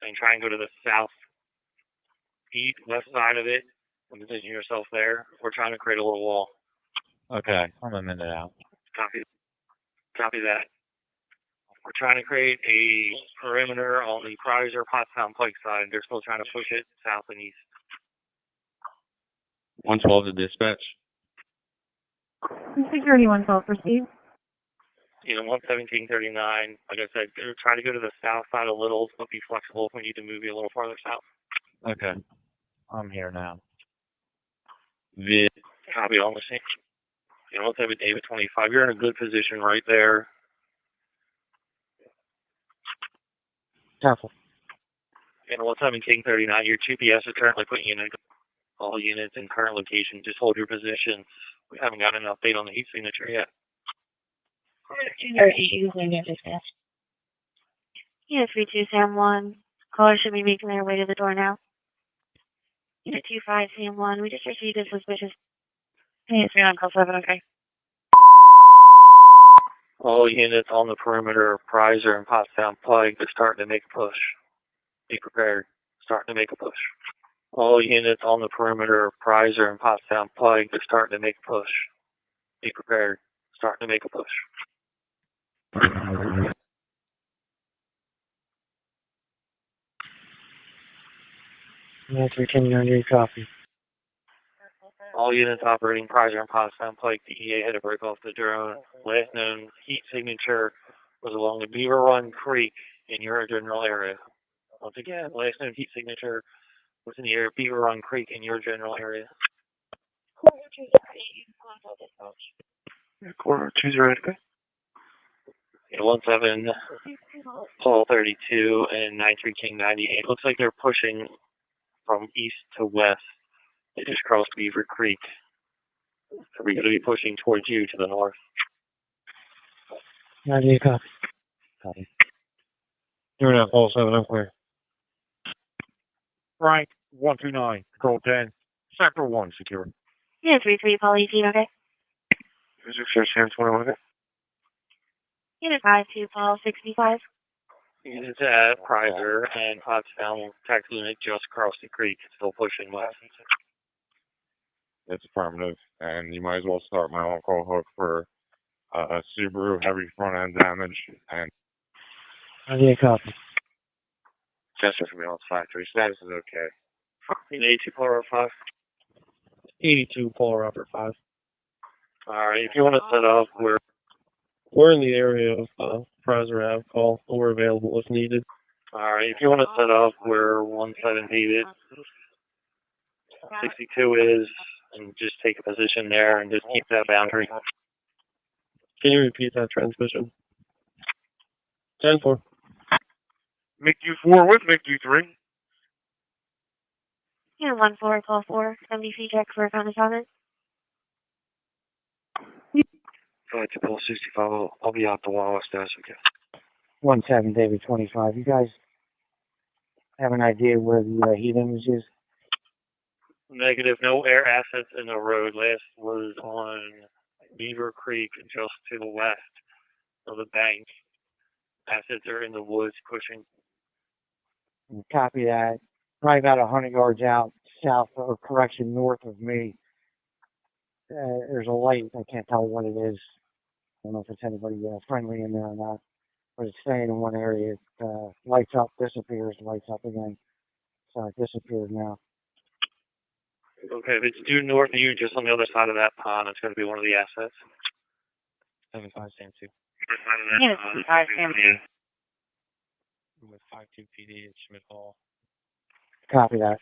and try and go to the southeast, west side of it and position yourself there. We're trying to create a little wall. Okay, I'm a minute out. Copy that. We're trying to create a perimeter on the Prizer Pottstown Pike side. They're still trying to push it south and east. 112 to dispatch. Security 112, proceed. 11739. Like I said, try to go to the south side of Littles, but be flexible if we need to move you a little farther south. Okay, I'm here now. Copy on the same. 17 David 25. You're in a good position right there. Careful. 17 King 39. Your GPS is currently putting you in all units in current location. Just hold your positions. We haven't got an update on the heat signature yet. 32 Sam 1. Caller should be making their way to the door now. Unit 25 Sam 1. We just received a suspicious. Hey, 39 call 7, okay. All units on the perimeter of Prizer and Pottstown Pike are starting to make a push. Be prepared. Starting to make a push. All units on the perimeter of Prizer and Pottstown Pike are starting to make a push. Be prepared. Starting to make a push. That's King 98, copy. All units operating Prizer and Pottstown Pike, DEA had to break off the drone. Last known heat signature was along the Beaver Run Creek in your general area. Once again, last known heat signature was in the area of Beaver Run Creek in your general area. Quarter 20, 17 Paul 32 and 93 King 98. Looks like they're pushing from east to west. They just crossed Beaver Creek. So we're going to be pushing towards you to the north. 98, copy. Copy. You're in Paul 7, I'm clear. Frank, 129, Control 10, Sector 1 secure. Unit 33 Paul 18, okay. Is it Sam 21? Unit 52 Paul 65. Units at Prizer and Pottstown tax unit just across the creek. Still pushing west. It's affirmative, and you might as well start my on-call hook for a Subaru heavy front-end damage. And 98, copy. Chester from Beyond Factory. Status is okay. 82 Polar 5. 82 Polar Upper 5. Alright, if you want to set up, We're in the area of Prizer Ave call. We're available if needed. Alright, if you want to set up, we're 17 David. 62 is, and just take a position there and just keep that boundary. Can you repeat that transmission? 10-4. MiG 4 with MiG 3. Yeah, 1412-4, MDC check for Containment. 5 to Pulse 65, I'll be out the wall as fast as we can. 17 David 25. You guys have an idea where the heat image is? Negative, no air assets in the road. Last was on Beaver Creek, just to the west of the bank. Assets are in the woods pushing. Copy that. Probably about 100 yards out south, or correction, north of me. There's a light. I can't tell what it is. I don't know if it's anybody friendly in there or not. But it's staying in one area. It lights up, disappears, lights up again. So it disappeared now. Okay, if it's due north of you, just on the other side of that pond, it's going to be one of the assets. 75 Sam 2. Yes, 5 Sam 2. With 52 PD at Schmidt Hall. Copy that.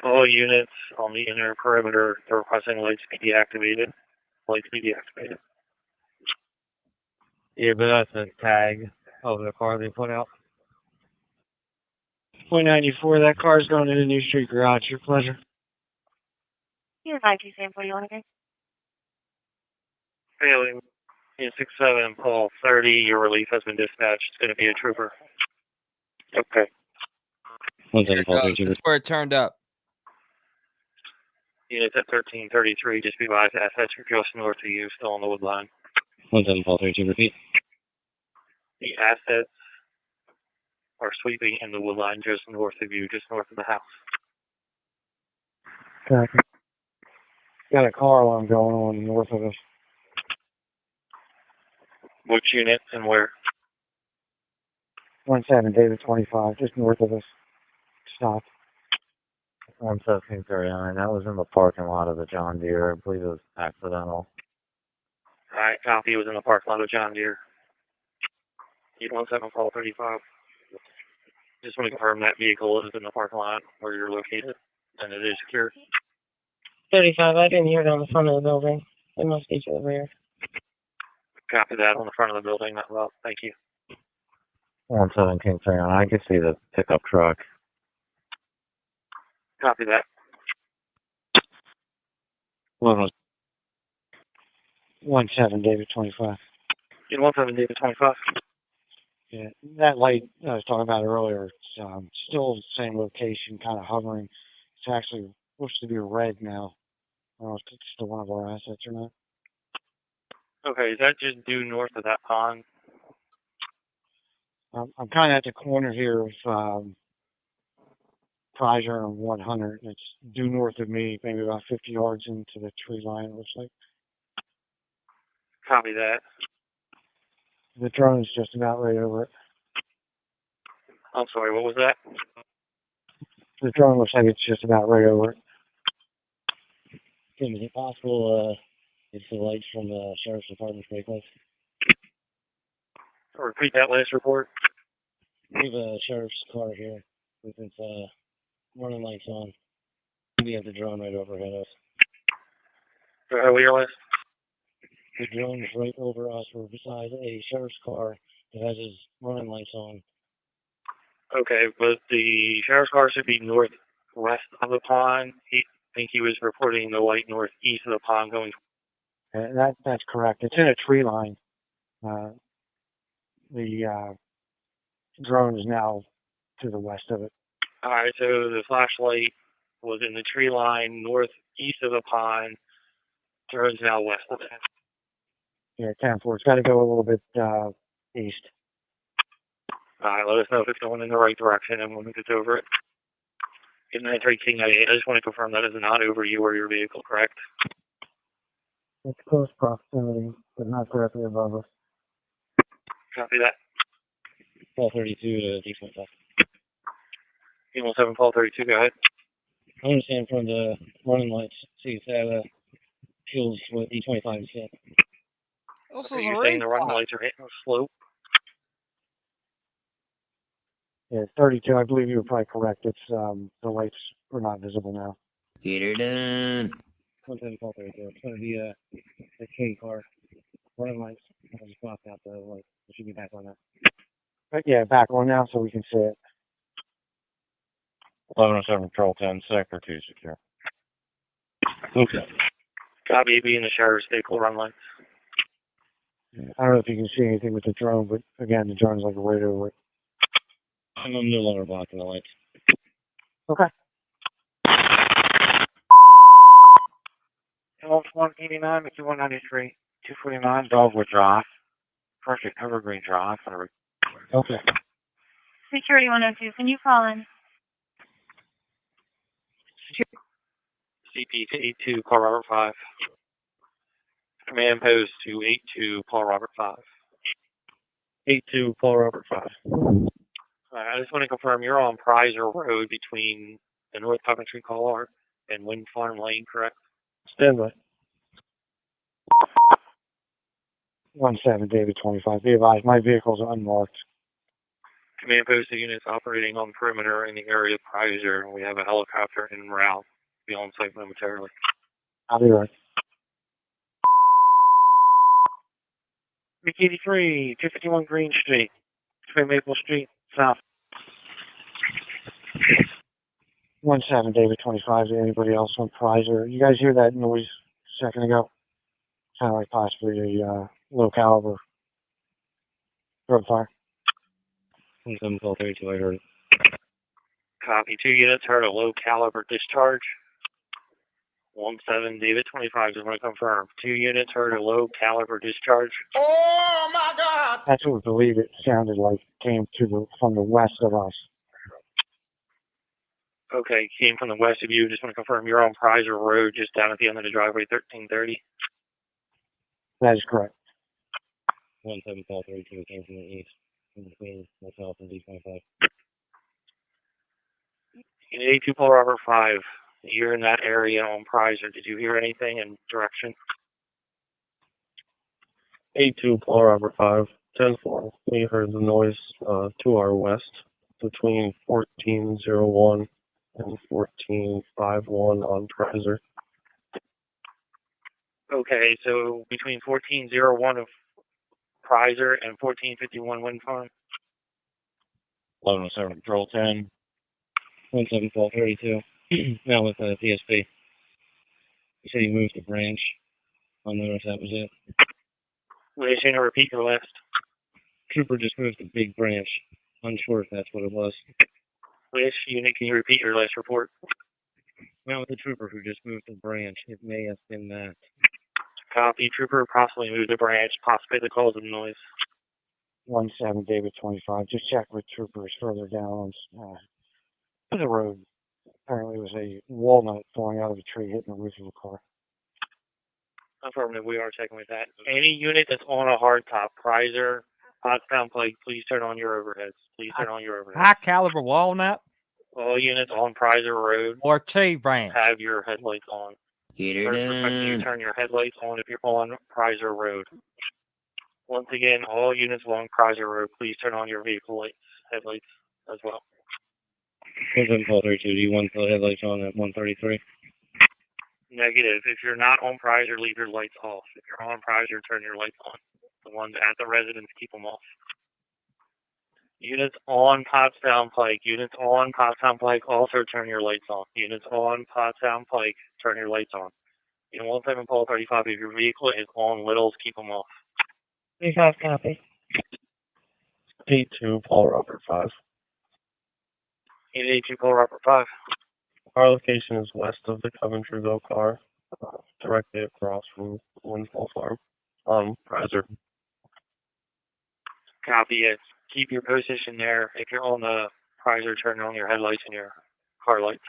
All units on the inner perimeter are requesting lights be deactivated. Lights be deactivated. Yeah, but that's a tag of the car they put out. Point 94, that car's going in the New Street Garage. Your pleasure. Yeah, 52 Sam 41, okay? Failing. 67, Paul 30, your relief has been dispatched. It's going to be a trooper. Okay. This is where it turned up. Units at 1333, just be advised, assets are just north of you, still on the wood line. 17 Paul 32, repeat. The assets are sweeping in the wood line just north of you, just north of the house. Copy. Got a car alarm going on north of us. Which unit and where? 17 David 25, just north of us. Stop. 11739. That was in the parking lot of the John Deere. I believe it was accidental. Alright, copy. It was in the parking lot of John Deere. 817 Paul 35. Just want to confirm that vehicle is in the parking lot where you're located, and it is secure. 35, I didn't hear it on the front of the building. It must be to the rear. Copy that on the front of the building. Not well. Thank you. 11739. I can see the pickup truck. Copy that. 17 David 25. 17 David 25. Yeah, that light I was talking about earlier, it's still the same location, kind of hovering. It's actually supposed to be red now. I don't know if it's still one of our assets or not. Okay, is that just due north of that pond? I'm kind of at the corner here of Prizer and 100. It's due north of me, maybe about 50 yards into the tree line, it looks like. Copy that. The drone's just about right over it. I'm sorry, what was that? The drone looks like it's just about right over it. Tim, is it possible it's the lights from the Sheriff's Department's vehicles? Repeat that last report. We have a sheriff's car here with its running lights on. We have the drone right overhead us. Where list? The drone is right over us. We're beside a sheriff's car that has his running lights on. Okay, but the sheriff's car should be northwest of the pond. I think he was reporting the light northeast of the pond going. That's correct. It's in a tree line. The drone is now to the west of it. All right, so the flashlight was in the tree line northeast of the pond. Drone's now west of it. Yeah, 10-4. It's got to go a little bit east. All right, let us know if it's going in the right direction and when it's over it. In 91398, I just want to confirm that is not over you or your vehicle, correct? It's close proximity, but not directly above us. Copy that. Paul 32 to D25. 17 Paul 32, go ahead. I understand from the running lights, see if that fuels what D25 is saying. Are you saying the running lights are hitting the slope? Yeah, 32. I believe you were probably correct. It's the lights are not visible now. Get her done. 110-32. It's going to be a K car. Running lights. I just blocked out the light. It should be back on now. But yeah, back on now so we can see it. 1107 Control 10, Sector 2 secure. Okay. Copy, be in the sheriff's vehicle, run lights. I don't know if you can see anything with the drone, but again, the drone's like right over it. I'm no longer blocking the lights. Okay. 189 to 193, 249 Dogwood Drive. Perfect Evergreen Drive. Okay. Security 102, can you call in? CP to 82, Paul Robert 5. Command post to 82, Paul Robert 5. 82 Paul Robert 5. I just want to confirm you're on Prizer Road between the North Coventry Car and Wind Farm Lane, correct? Stand by. 17 David 25. Be advised, my vehicle's unmarked. Command post to units operating on perimeter in the area of Prizer. We have a helicopter en route. Be on site momentarily. I'll be right. Week 83, 251 Green Street, between Maple Street, South. 17 David 25. Anybody else on Prizer? You guys hear that noise a second ago? Sounded like possibly a low caliber road fire. 117-32, I heard it. Copy. 2 units heard a low caliber discharge. 17 David 25. Just want to confirm. 2 units heard a low caliber discharge. Oh my God! That's what we believe it sounded like. Came from the west of us. Okay, came from the west of you. Just want to confirm you're on Prizer Road, just down at the end of the driveway, 1330. That is correct. 117-32 came from the east, in between myself and D25. In 82 Paul Robert 5, you're in that area on Prizer. Did you hear anything in direction? 82 Paul Robert 5, 10-4. We heard the noise to our west, between 1401 and 1451 on Prizer. Okay, so between 1401 of Prizer and 1451 Wind Farm? 1107 Control 10. 117-32. Now with PSP. He said he moved the branch. I'll notice that was it. Will you soon repeat your list? Trooper just moved the big branch. Unsure if that's what it was. Which unit can you repeat your last report? Now with the trooper who just moved the branch. It may have been that. Copy. Trooper possibly moved the branch, possibly the cause of the noise. 17 David 25. Just check with troopers further down on the road. Apparently it was a walnut falling out of a tree hitting the roof of a car. Affirmative, we are checking with that. Any unit that's on a hardtop, Prizer, Potsdam Pike, please turn on your overheads. Please turn on your overheads. High caliber walnut All units on Prizer Road or T branch. have your headlights on. Get her First requesting you done. turn your headlights on if you're on Prizer Road. Once again, all units along Prizer Road, please turn on your vehicle lights, headlights as well. 117-32. Do you want the headlights on at 133? Negative. If you're not on Prizer, leave your lights off. If you're on Prizer, turn your lights on. The ones at the residence, keep them off. Units on Potsdam Pike. Units on Potsdam Pike, also turn your lights on. Units on Potsdam Pike, turn your lights on. In 17 Paul 35, if your vehicle is on littles, keep them off. 35 copy. 82 Paul Robert 5. 82 Paul Robert 5. Our location is west of the Coventryville car, directly across from Windfall Farm on Prizer. Copy it. Keep your position there. If you're on the Prizer, turn on your headlights and your car lights.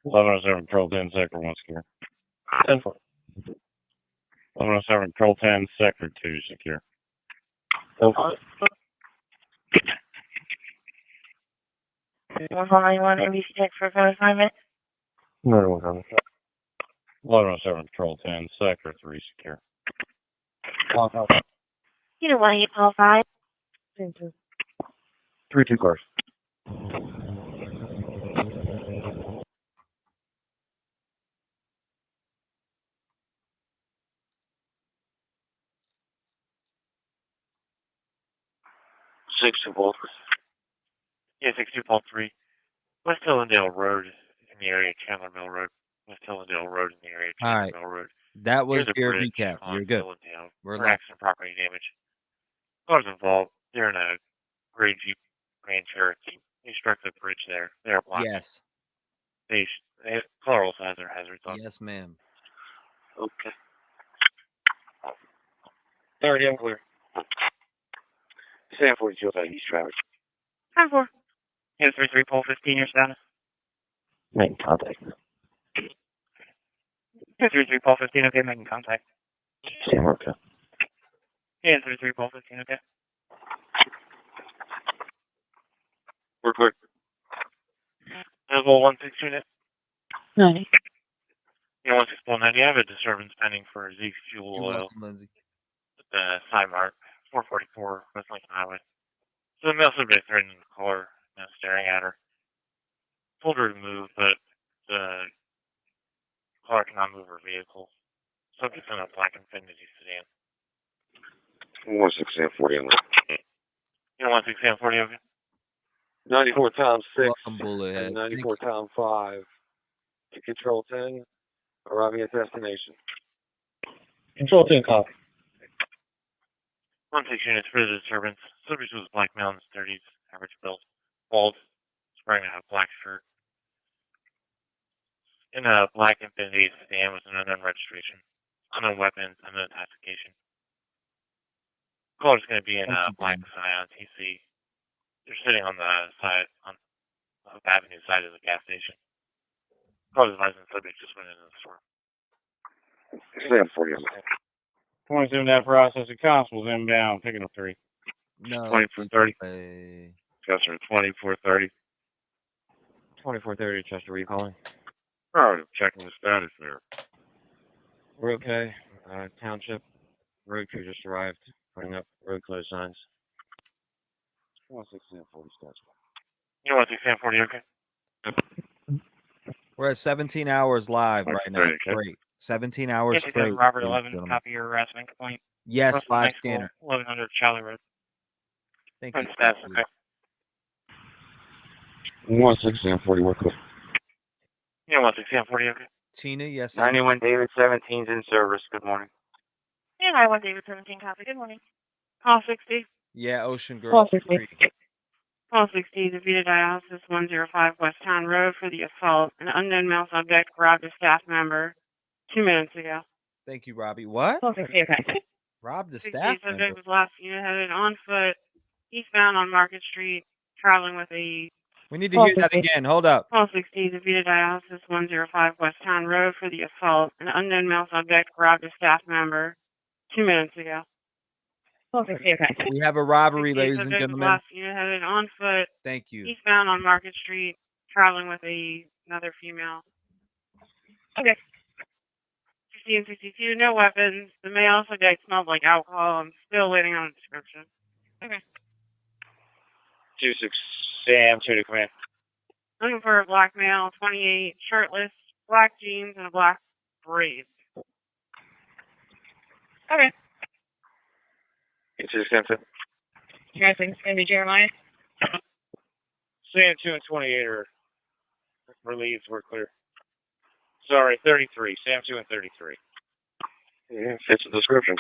1107 Control 10, Sector 1 secure. 10-4. 1107 Control 10, Sector 2 secure. 10-5. 191 NBC check for phone assignment. Another one coming. 1107 Control 10, Sector 3 secure. Unit 185. 2 cars. Six two Bolt. Yeah, 62.3. West Hillendale Road in the area, Chandler Mill Road. West Hillendale Road in the area, All Chandler right. Mill Road. That Near was the your bridge recap. on You're good. Hillendale. We're For live. accident property damage. Cars involved. They're in a gray Jeep Grand Cherokee. They struck the bridge there. They're blocked. Yes. They color also has their hazards on. Yes, ma'am. Okay. Already, I'm clear. Sam 42 about East traffic. 10-4. Yeah, 33 pole 15, your status. Making contact. Yeah, 33 pole 15, okay, making contact. Sam, okay. Yeah, 33 pole 15, okay. We're clear. Level 16 unit. 90. Yeah, 16190. I have a disturbance pending for Zeke's fuel You're oil. welcome, Lindsay. The side mark 444 West Lincoln Highway. So the male subject threatening the caller, staring at her. Told her to move, but the caller cannot move her vehicle. Subject's in a black Infiniti sedan. 16840 on that. You know, 16840, okay? 94 times 6 Welcome, Bullethead. and 94 times 5 to Control 10, arriving at destination. Control 10, copy. 16 units for the disturbance. Subject was black male in his 30s, average build, bald, wearing a black shirt. In a black Infiniti sedan with an unknown registration, unknown weapons, unknown identification. Caller's going to be in a black Scion TC. They're sitting on the side, on the avenue side of the gas station. Caller's advising the subject just went into the store. Sam 40 on that. 27 that process of constables inbound, picking up 3. No. 2430. Chester, 2430. 2430, Chester, were you calling? Oh, checking the status there. We're okay. Township. Road crew just arrived. Putting up road closed signs. 11640 stats. You know 11640, okay? We're at 17 hours live right now. Okay. Great. 17 hours Yes, straight. Robert ladies and 11, gentlemen. copy your harassment complaint. Yes, Russell live High School, scanner. 1100 Charlie Road. Thank you. That's okay. 11640, we're clear. Yeah, 11640, okay? Tina, yes. 91 David 17's in service. Good morning. Yeah, 91 David 17, copy. Good morning. Call 60. Yeah, Ocean Girl. Call 60. Call 60, the Vita Dialysis 105 West Town Road for the assault. An unknown male subject robbed a staff member 2 minutes ago. Thank you, Robbie. What? Call 60, okay. Robbed the 60 staff subject member. was last unit headed on foot, eastbound on Market Street, traveling with a... We need to hear that again. Hold up. Call 60, the Vita Dialysis 105 West Town Road for the assault. An unknown male subject robbed a staff member 2 minutes ago. Call 60, okay. We have a robbery, 60 ladies and subject was gentlemen. last unit headed on foot, Thank you. eastbound on Market Street, traveling with another female. Okay. 60 and 62, no weapons. The male subject smelled like alcohol. I'm still waiting on a description. Okay. 26 Sam, 2 to command. Looking for a black male, 28, shirtless, black jeans, and a black braid. Okay. It's just Sam 2. You guys think it's going to be Jeremiah? Sam 2 and 28 are relieved. We're clear. Sorry, 33. Sam 2 and 33. Yeah, fits the description.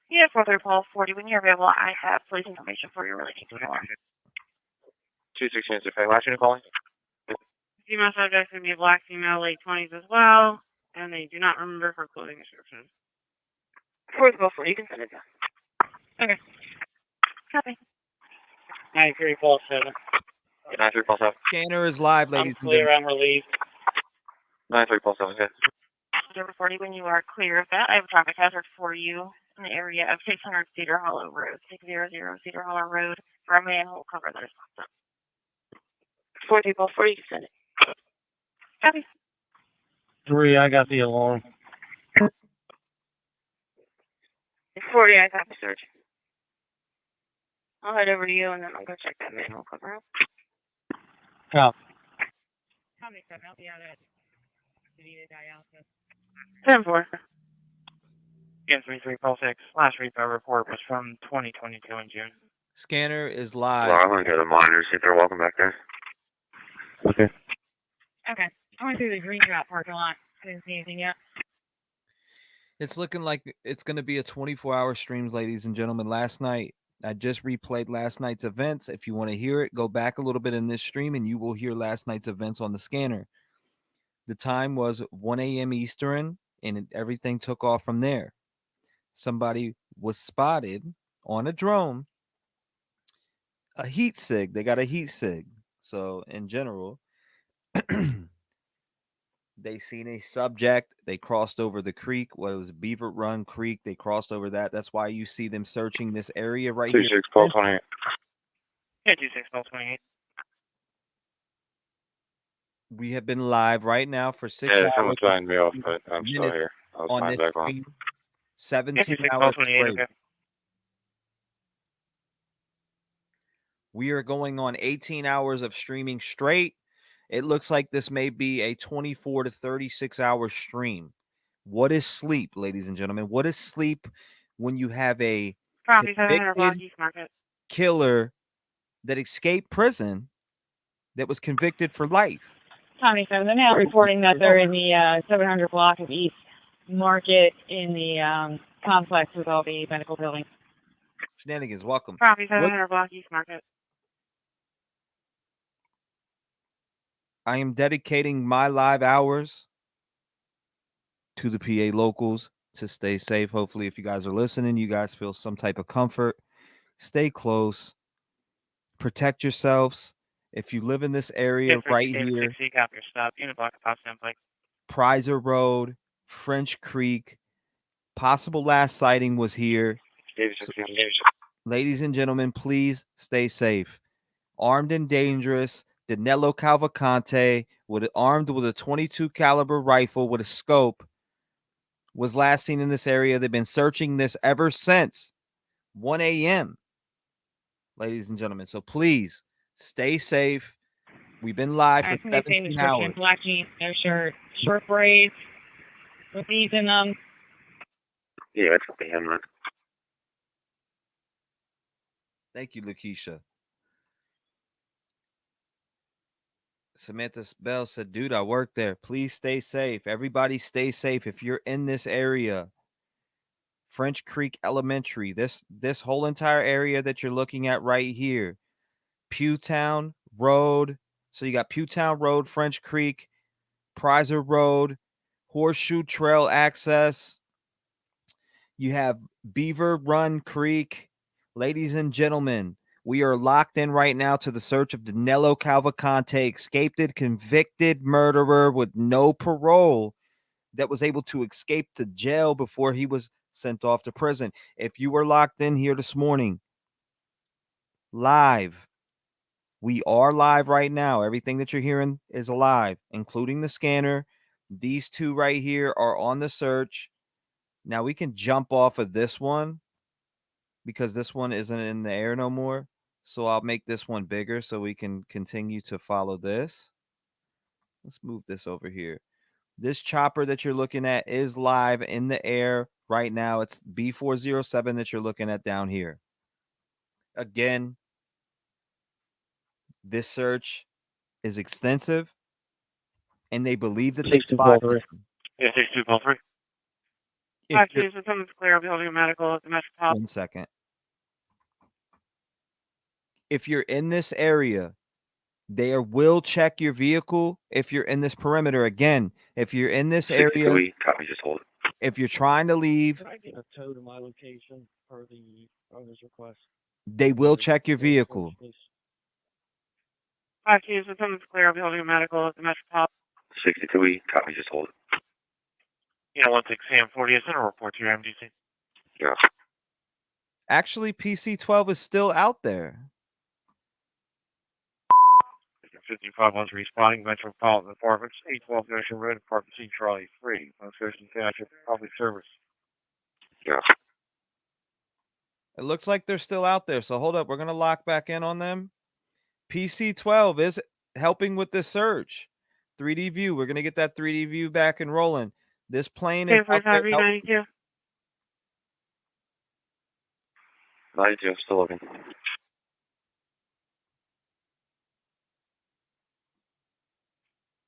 Yeah, 43 Paul 40. When you're available, I have police information for you. Really take it along. 216 is okay. Last unit calling? Female subject can be a black female, late 20s as well, and they do not remember her clothing description. 44 40. You can send it down. Okay. Copy. 93 Paul 7. 93 Paul 7. Scanner is live, ladies I'm and clear, gentlemen. I'm relieved. 93 Paul 7, okay. Number 40, when you are clear of that, I have a traffic hazard for you in the area of 600 Cedar Hollow Road, 600 Cedar Hollow Road, for a man who will cover that is popped up. 40 Paul 40, you can send it. Copy. 3, I got the alarm. 40, I copy, search. I'll head over to you and then I'll go check that manual cover up. Yeah. How many seven? I'll be out at the dialysis. 10-4. Yes, 33 Pulse 6. Last repo report was from 2022 in June. Scanner is live. Well, I'm going to go to the monitor, see if they're welcome back there. Okay. Okay. I went through the green drop parking lot. I didn't see anything yet. It's looking like it's going to be a 24-hour stream, ladies and gentlemen. Last night, I just replayed last night's events. If you want to hear it, go back a little bit in this stream and you will hear last night's events on the scanner. The time was 1 a.m. Eastern, and everything took off from there. Somebody was spotted on a drone, a heat sig. They got a heat sig. So, in general, they seen a subject. They crossed over the creek. What was Beaver Run Creek? They crossed over that. That's why you see them searching this area right here. 26 Pulse 28. Yeah, 26 Pulse 28. We have been live right now for 6 Yeah, hours. someone's signing me off, but I'm still here. I'll on sign this back on. stream. 17 56 hours 28, straight. okay. We are going on 18 hours of streaming straight. It looks like this may be a 24 to 36 hour stream. What is sleep, ladies and gentlemen? What is sleep when you have a Property 700 block convicted East Market. killer that escaped prison that was convicted for life? Tommy 7, they're now reporting that they're in the 700 block of East Market in the complex with all the medical buildings. Shenanigans, welcome. Property 700 block East Market. I am dedicating my live hours to the PA locals to stay safe. Hopefully, if you guys are listening, you guys feel some type of comfort. Stay close. Protect yourselves. If you live in this area right here, 60, copy your stop. Unit block, Potsdam Pike. Prizer Road, French Creek, possible last sighting was here. Ladies and gentlemen, please stay safe. Armed and dangerous, Danelo Cavalcante, armed with a 22 caliber rifle with a scope, was last seen in this area. They've been searching this ever since 1 a.m. Ladies and gentlemen, so please stay safe. We've been live for 17 hours. Black jeans, no shirt, short braids with these in them. Yeah, it's the Manhunt. Thank you, Lakeisha. Samantha Bell said, dude, I work there. Please stay safe. Everybody stay safe. If you're in this area, French Creek Elementary, this whole entire area that you're looking at right here, Pewtown Road. So you got Pewtown Road, French Creek, Prizer Road, Horseshoe Trail access. You have Beaver Run Creek. Ladies and gentlemen, we are locked in right now to the search of Danelo Cavalcante, escaped convicted murderer with no parole that was able to escape to jail before he was sent off to prison. If you were locked in here this morning, live, we are live right now. Everything that you're hearing is alive, including the scanner. These two right here are on the search. Now we can jump off of this one because this one isn't in the air no more. So I'll make this one bigger so we can continue to follow this. Let's move this over here. This chopper that you're looking at is live in the air right now. It's B407 that you're looking at down here. Again, this search is extensive, and they believe that they spotted him. Yeah, 62 Pulse 3. Actually, so someone's clear building medical at the Metropolitan. 1 second. If you're in this area, they will check your vehicle. If you're in this perimeter, again, if you're in this area, Copy, just hold it. if you're trying to leave, Can I get a tow to my location per the owner's request? they will check your vehicle. Actually, so someone's clear building medical at the Metropolitan. 62E, copy, just hold it. You know, 16 Sam 40, send a report to your MDC. Yeah. Actually, PC-12 is still out there. 5513 responding, Metropolitan Apartments, 812 Ocean Road, Apartment C, Charlie 3, West Ocean Township, Public Service. Yeah. It looks like they're still out there. So hold up. We're going to lock back in on them. PC-12 is helping with this search. 3D view. We're going to get that 3D view back and rolling. This plane is out there. 92. 92, still looking.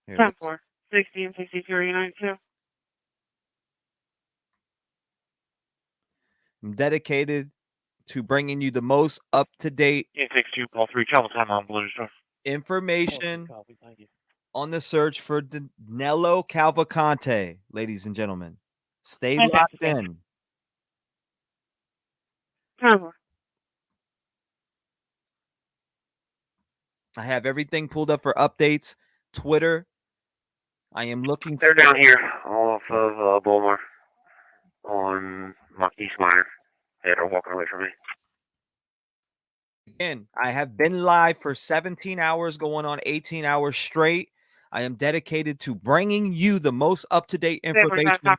Here, 10-4. 60 and 63, 92. I'm dedicated to bringing you the most up-to-date 862, call 3, travel time on Blue Star. information on the search for Danelo Cavalcante, ladies and gentlemen. Stay Okay. locked in. 10-4. I have everything pulled up for updates. Twitter. I am looking They're for down here off of Bulmar on East Minor. They're walking away from me. Again, I have been live for 17 hours, going on 18 hours straight. I am dedicated to bringing you the most up-to-date information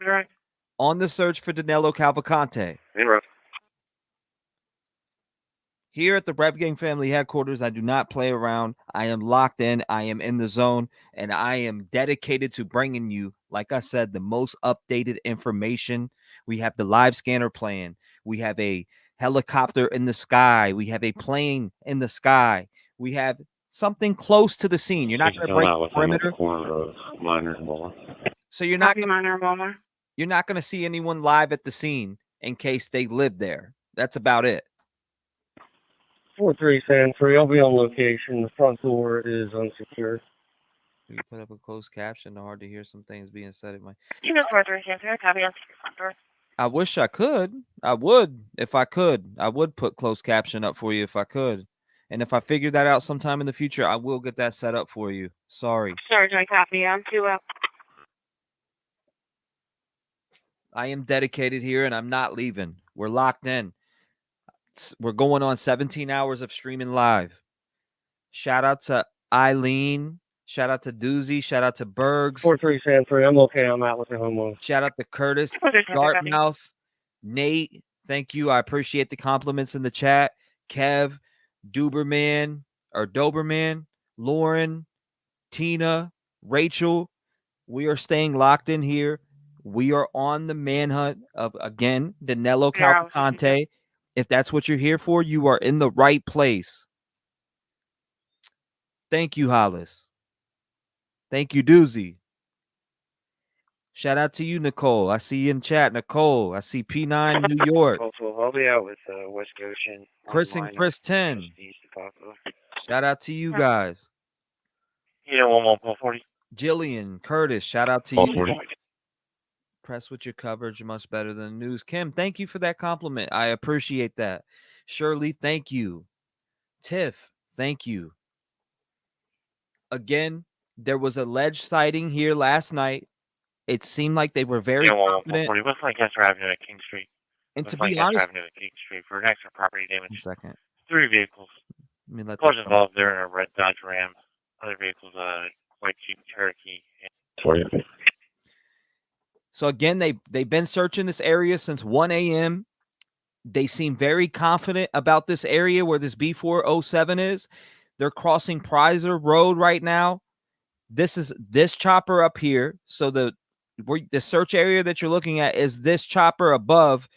on the search for Danelo Cavalcante. Here at the Rev Gang family headquarters, I do not play around. I am locked in. I am in the zone, and I am dedicated to bringing you, like I said, the most updated information. We have the live scanner playing. We have a helicopter in the sky. We have a plane in the sky. We have something close to the scene. You're not going to break the perimeter. So you're not going to see anyone live at the scene in case they live there. That's about it. 4-3 San 3. I'll be on location. The front door is unsecured. You put up a closed caption. Hard to hear some things being said at my. You know 4-3 San 3. Copy on front door. I wish I could. I would if I could. I would put closed caption up for you if I could. And if I figure that out sometime in the future, I will get that set up for you. Sorry. Sorry, I copy. I'm 2 up. I am dedicated here and I'm not leaving. We're locked in. We're going on 17 hours of streaming live. Shout out to Eileen. Shout out to Doozy. Shout out to Bergs. 4-3 San 3. I'm okay. I'm out with the homeowner. Shout out to Curtis. Dartmouth. Nate. Thank you. I appreciate the compliments in the chat. Kev. Doberman. Lauren. Tina. Rachel. We are staying locked in here. We are on the manhunt of, again, Danelo Cavalcante. If that's what you're here for, you are in the right place. Thank you, Hollis. Thank you, Doozy. Shout out to you, Nicole. I see you in chat, Nicole. I see P9 New York. Also, I'll be out with West Goshen. Chris and Chris 10. Shout out to you guys. Yeah, 1-1-40. Jillian, Curtis, shout out to you. Press with your coverage much better than news. Kim, thank you for that compliment. I appreciate that. Shirley, thank you. Tiff, thank you. Again, there was alleged sighting here last night. It seemed like they were very confident. Westlake Kessler Avenue at King Street. And to be honest, Avenue at King Street for an extra property damage. 1 second. 3 vehicles. Let me let Cars this involved. They're in a red Dodge Ram. Other vehicles, white Jeep Cherokee. For you. So again, they've been searching this area since 1 a.m. They seem very confident about this area where this B407 is. They're crossing Prizer Road right now. This is this chopper up here. So the search area that you're looking at is this chopper above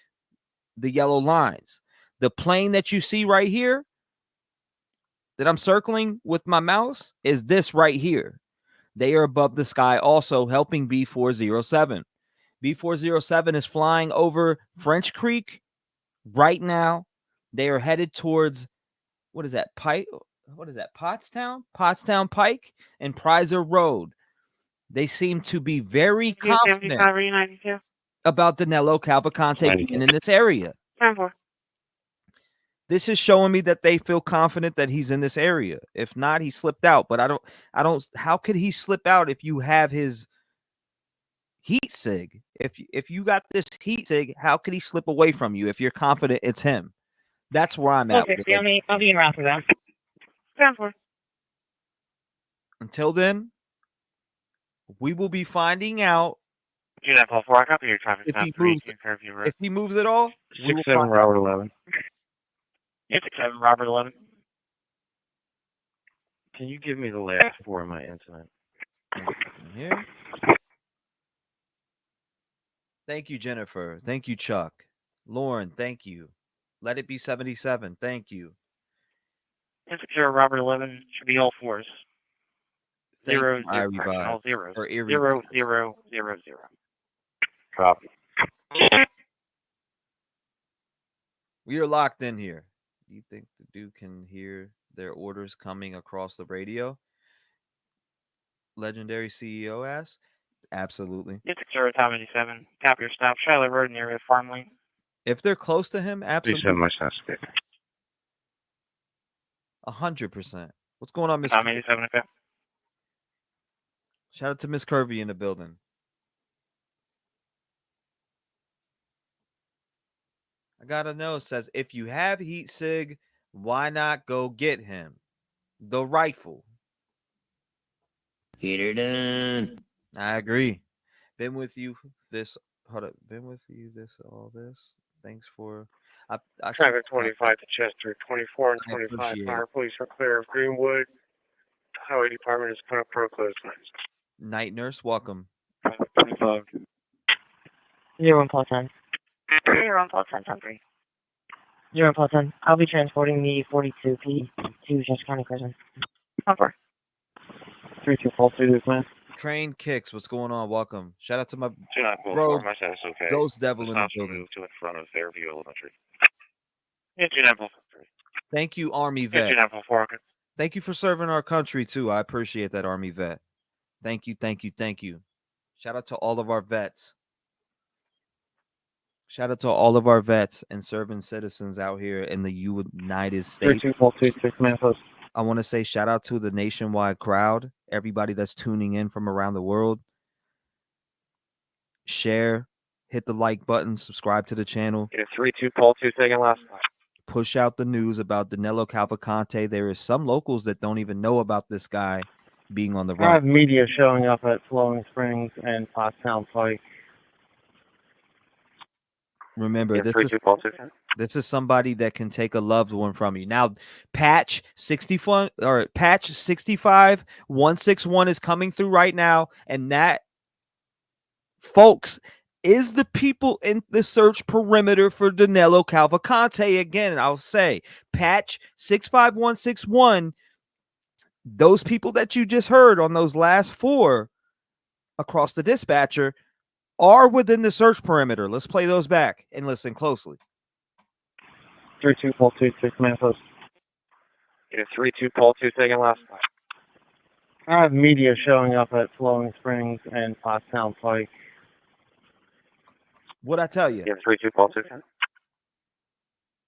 the yellow lines. The plane that you see right here that I'm circling with my mouse is this right here. They are above the sky also helping B407. B407 is flying over French Creek right now. They are headed towards, what is that, Pike? What is that, Pottstown? Pottstown Pike and Prizer Road. They seem to be very confident about Danelo Cavalcante being in this area. This is showing me that they feel confident that he's in this area. If not, he slipped out. But I don't. How could he slip out if you have his heat sig? If you got this heat sig, how could he slip away from you if you're confident it's him? That's where I'm at. Okay, I'll be around for that. Until then, we will be finding out I copy your traffic. if he moves at all. 6-7 Route 11. It's Kevin Robert 11. Can you give me the last four of my incident? Here. Thank you, Jennifer. Thank you, Chuck. Lauren, thank you. Let it be 77. Thank you. It's Robert 11. Should be all fours. Thank Zero, you, zero, Irie correction, all Vibes. zeros. Or Erie Zero, Vibes. zero, zero, zero. Copy. We are locked in here. Do you think the dude can hear their orders coming across the radio? Legendary CEO asks. Absolutely. It's Tom 87. Tap your stop. Shiloh Road near the farm lane. If they're close to him, Please absolutely. have my sound speaker. 100%. What's going on, Miss? Tom 87 FM. Shout out to Miss Curvy in the building. I gotta know. Says if you have heat sig, why not go get him? The rifle. Get her done. I agree. Been with you this. Hold up. Been with you this. All this. Thanks for. I see- Traffic 25 to Chester, 24 and I 25. appreciate Fire it. police are clear of Greenwood. Highway Department has put up pro-close signs. Night nurse, welcome. 25. You're on Paul 10. You're on Paul 10, 3. You're on Paul 10. I'll be transporting the 42P to Chester County Prison. Over. 3242 this man. Crane Kicks, what's going on? Welcome. Shout out to my 2944, my sound is okay. Ghost Devil in the Stops building. moved to in front of Fairview Elementary. Yeah, 2943. Thank you, Army Yeah, vet. 2944. Okay. Thank you for serving our country too. I appreciate that, Army vet. Thank you, thank you, thank you. Shout out to all of our vets. Shout out to all of our vets and serving citizens out here in the United States. 3226 man post. I want to say shout out to the nationwide crowd, everybody that's tuning in from around the world. Share, hit the like button, subscribe to the channel. Yeah, 32 Paul 2 second last. Push out the news about Danelo Cavalcante. There is some locals that don't even know about this guy being on the I have run. media showing up at Flowing Springs and Pottstown Pike. Remember, Yeah, 32 Paul 2 second. this is somebody that can take a loved one from you. Now, patch 65 161 is coming through right now, and that, folks, is the people in the search perimeter for Danelo Cavalcante. Again, I'll say patch 65161. Those people that you just heard on those last four across the dispatcher are within the search perimeter. Let's play those back and listen closely. 3226 man post. Yeah, 32 Paul 2 second last. I have media showing up at Flowing Springs and Pottstown Pike. What'd I tell you? Yeah, 32 Paul 2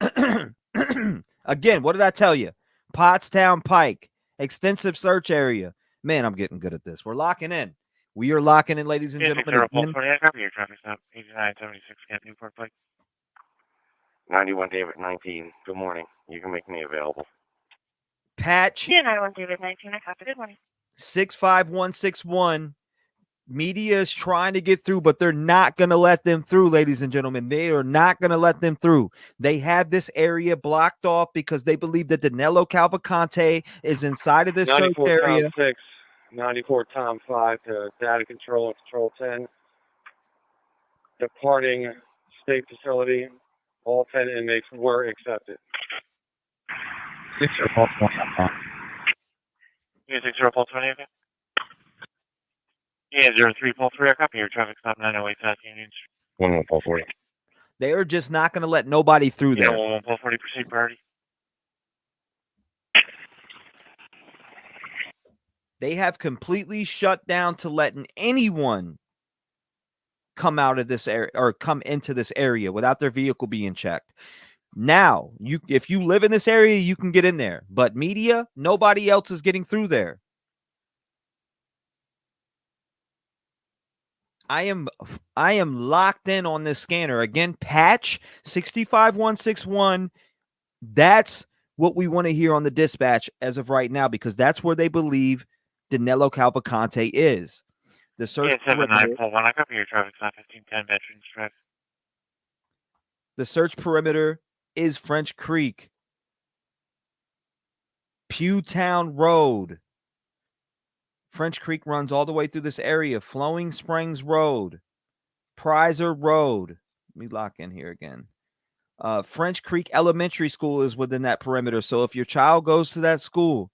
second. Again, what did I tell you? Pottstown Pike, extensive search area. Man, I'm getting good at this. We're locking in. We are locking in, ladies and Yeah, gentlemen. 60 Paul Again, 20. I copy your traffic stop. 8976 Camp Newport Pike. 91 David 19. Good morning. You can make me available. patch Yeah, 91 David 19. I copy. Good morning. 65161. Media is trying to get through, but they're not going to let them through, ladies and gentlemen. They are not going to let them through. They have this area blocked off because they believe that Danelo Cavalcante is inside of this search 94 area. Tom 6, 94 Tom 5 to data control and control 10. Departing state facility. All 10 inmates were accepted. 60 Paul 20. Yeah, 60 Paul 20. Okay. Yeah, 03 Paul 3. I copy your traffic stop. 908 South Union Street. 11 Paul 40. They are just not going to let nobody through Yeah, there. 11 Paul 40. Proceed priority. They have completely shut down to letting anyone come out of this area or come into this area without their vehicle being checked. Now, if you live in this area, you can get in there. But media, nobody else is getting through there. I am locked in on this scanner. Again, patch 65161. That's what we want to hear on the dispatch as of right now, because that's where they believe Danelo Cavalcante is. The search Yeah, 79 Paul 1. I copy your traffic stop. 1510 Veterans Drive. The search perimeter is French Creek. Pewtown Road. French Creek runs all the way through this area. Flowing Springs Road. Prizer Road. Let me lock in here again. French Creek Elementary School is within that perimeter. So if your child goes to that school,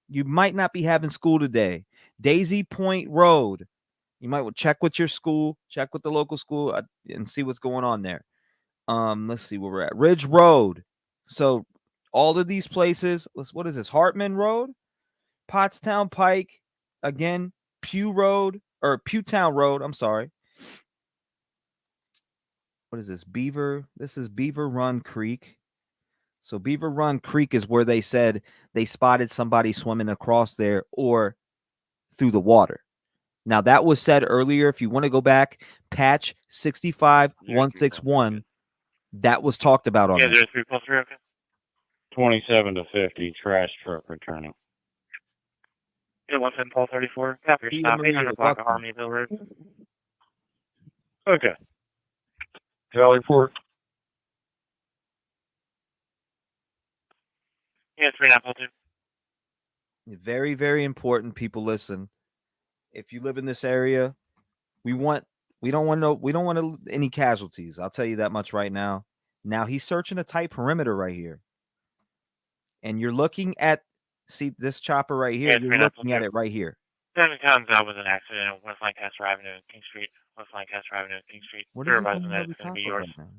you might not be having school today. Daisy Point Road. You might check with your school, check with the local school, and see what's going on there. Let's see where we're at. Ridge Road. So all of these places, what is this? Hartman Road, Pottstown Pike, again, Pewtown Road. I'm sorry. What is this? This is Beaver Run Creek. So Beaver Run Creek is where they said they spotted somebody swimming across there or through the water. Now, that was said earlier. If you want to go back, patch 65161, that was talked about on Yeah, there. there's 3+3, okay. 27 to 50, trash truck returning. Yeah, 110 Paul 34. Copy your stop. 800 block of Harmonyville Road. Okay. Valley Fork. Yeah, 3942. Very, very important. People, listen. If you live in this area, we don't want any casualties. I'll tell you that much right now. Now he's searching a tight perimeter right here. And you're looking at, see this chopper right here. Yeah, You're looking at it right here. 7 comes out with an accident at West Lancaster Avenue, King Street. West Lancaster Avenue, King Street. What is he Advising doing that over it's going to top be of yours. right now?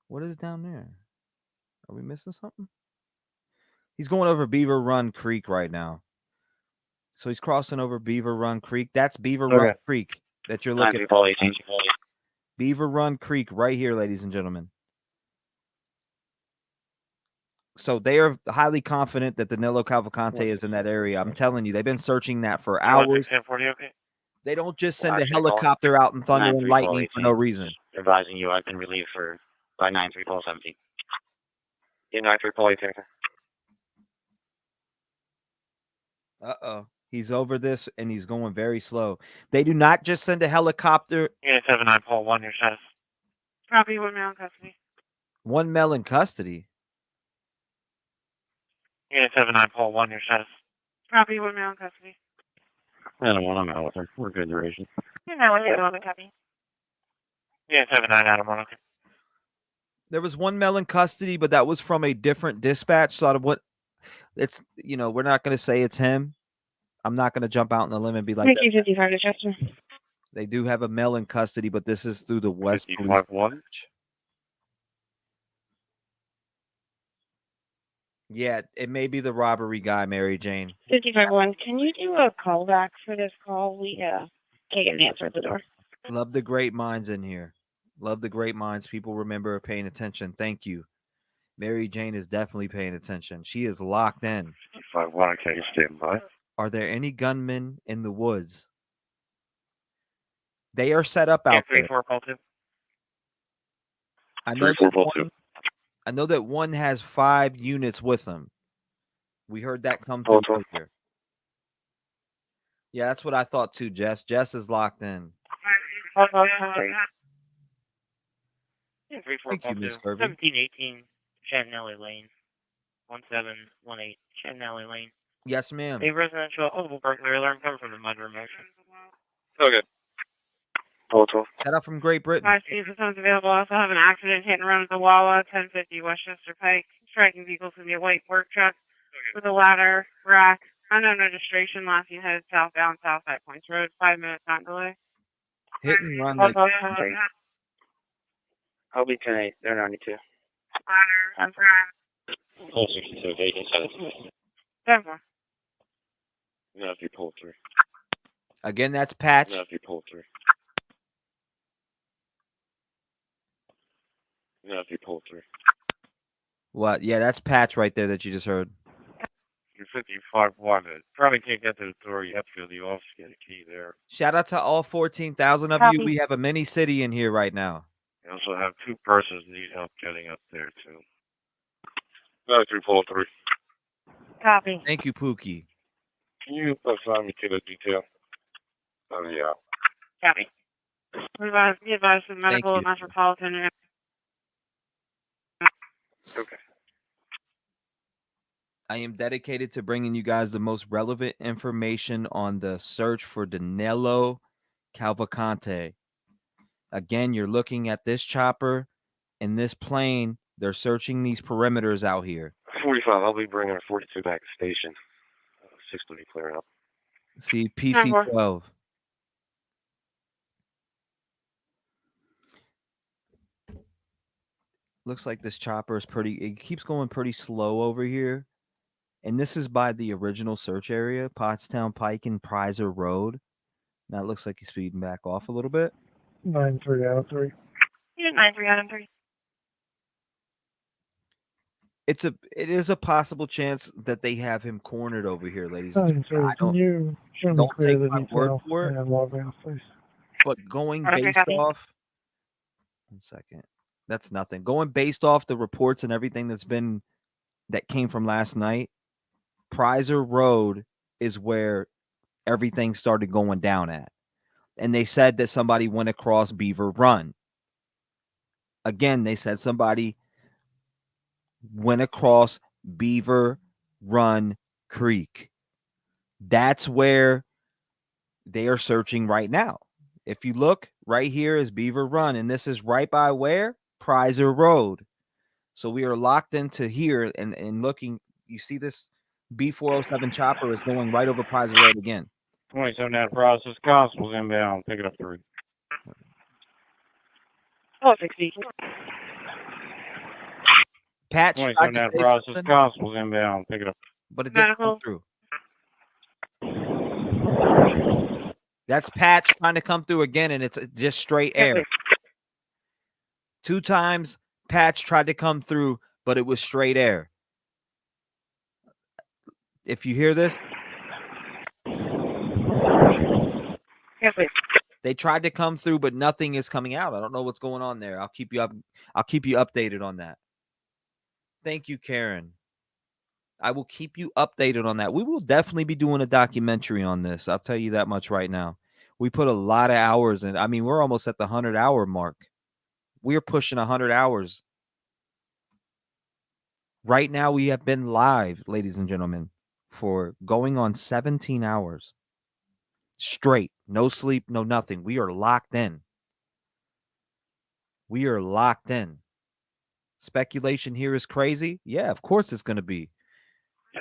What is down there? Are we missing something? He's going over Beaver Run Creek right now. So he's crossing over Beaver Run Creek. That's Beaver Run Creek that you're looking at. Beaver Run Creek right here, ladies and gentlemen. So they are highly confident that Danilo Cavalcante is in that area. I'm telling you, they've been searching that for hours. 1040, okay. They don't just send a helicopter out in thunder and lightning for no reason. Advising you, I've been relieved by 93 Paul 17. Yeah, 93 Paul 18. Uh-oh. He's over this, and he's going very slow. They do not just send a helicopter. Unit 79 Paul 1, your status. Copy, 1 male in custody. One male in custody. Unit 79 Paul 1, your status. Copy, 1 male in custody. Adam 1, I'm out with her. We're good duration. You're not with it, copy. Unit 79 Adam 1, okay. There was one male in custody, but that was from a different dispatch. So out of what it's, we're not going to say it's him. I'm not going to jump out on the limb and be like, Thank you, 55 to Chester. They do have a male in custody, but this is through the West Police. Yeah, it may be the robbery guy, Mary Jane. 55-1, can you do a callback for this call? We can't get an answer at the door. Love the great minds in here. Love the great minds. People remember paying attention. Thank you. Mary Jane is definitely paying attention. She is locked in. 55-1, can you stand by? Are there any gunmen in the woods? They are set up out there. 34 Paul 2. I know that one has 5 units with them. We heard that come through here. Yeah, that's what I thought too, Jess. Jess is locked in. Thank you, Miss Kirby. 1718 Chanelli Lane. 1718 Chanelli Lane. Yes, ma'am. A residential Berkeley alarm coming from the mudroom action. Okay. Total. Shout out from Great Britain. 5 speed systems available. Also have an accident hit and run at the Wawa, 1050 Westchester Pike. Striking vehicles to be a white work truck with a ladder, rack, unknown registration, last seen headed southbound, Southside Points Road. 5 minutes, not delay. Hit and run. I'll be 10-8. They're 92. Ladder, rack. Pull 62, 18, 10 more. No, if you pull 3. Again, that's Patch. No, if you pull 3. No, if you pull 3. What? Yeah, that's Patch right there that you just heard. You're 55-1. Probably can't get to the door. You have to go to the office to get a key there. Shout out to all 14,000 of Copy. you. We have a mini city in here right now. You also have 2 persons need help getting up there, too. No, 3 pull 3. Copy. Thank you, Pookie. Can you assign me to the detail? Oh, yeah. Copy. Be advised of medical and metropolitan. Okay. I am dedicated to bringing you guys the most relevant information on the search for Danelo Cavalcante. Again, you're looking at this chopper and this plane. They're searching these perimeters out here. 45, I'll be bringing a 42 back to station. 6 will be clearing up. See, PC-12. Looks like this chopper is it keeps going pretty slow over here. And this is by the original search area, Pottstown Pike and Prizer Road. Now it looks like he's speeding back off a little bit. 9-3 out of 3. Unit 9-3 out of 3. It is a possible chance that they have him cornered over here, ladies. 9-3, can you show me don't clear take the my detail word for it. and log in, please? But going Okay, based copy. off, 1 second, that's nothing. Going based off the reports and everything that came from last night, Prizer Road is where everything started going down at. And they said that somebody went across Beaver Run. Again, they said somebody went across Beaver Run Creek. That's where they are searching right now. If you look, right here is Beaver Run, and this is right by where? Prizer Road. So we are locked into here and looking. You see this B407 chopper is going right over Prizer Road again. 27 out of process, constables inbound, pick it up 3. Oh, 60. Patch, 27 out of process, constables inbound, pick it up. But it didn't come through. That's Patch trying to come through again, and it's just straight air. 2 times Patch tried to come through, but it was straight air. If you hear this, they tried to come through, but nothing is coming out. I don't know what's going on there. I'll keep you updated on that. Thank you, Karen. I will keep you updated on that. We will definitely be doing a documentary on this. I'll tell you that much right now. We put a lot of hours in. I mean, we're almost at the 100-hour mark. We're pushing 100 hours. Right now, we have been live, ladies and gentlemen, for going on 17 hours. Straight. No sleep, no nothing. We are locked in. We are locked in. Speculation here is crazy. Yeah, of course it's going to be.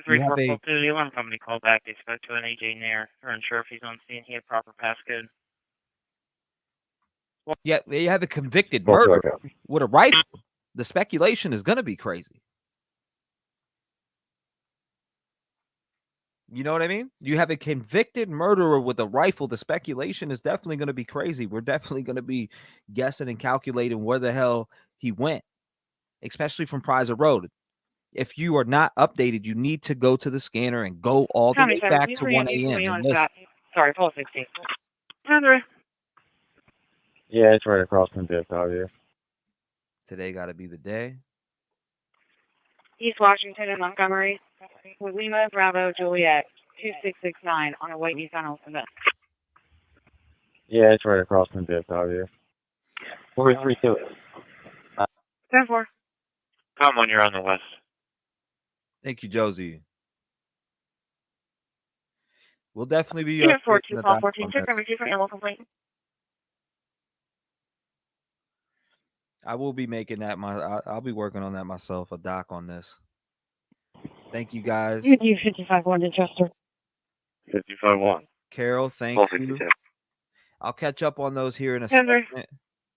The alarm company called back. They spoke to an AJ Nair. They're unsure if he's on scene. He had proper passcode. Yeah, you have a convicted murderer with a rifle. The speculation is going to be crazy. You know what I mean? You have a convicted murderer with a rifle. The speculation is definitely going to be crazy. We're definitely going to be guessing and calculating where the hell he went, especially from Prizer Road. If you are not updated, you need to go to the scanner and go all the way back to 1 a.m. Sorry, 460. 100. Yeah, it's right across from DFW here. Today got to be the day. East Washington and Montgomery. With Lima, Bravo, Juliet, 2669 on a white Nissan Altima. Yeah, it's right across from DFW here. 432. 10-4. Come on, you're on the west. Thank you, Josie. We'll definitely be Unit 42, call 14. Check number 2 for animal complaint. I will be making that I'll be working on that myself, a doc on this. Thank you, guys. You 55-1 to Chester. 55-1. Carol, thank you. I'll catch up on those here in a Henry. second.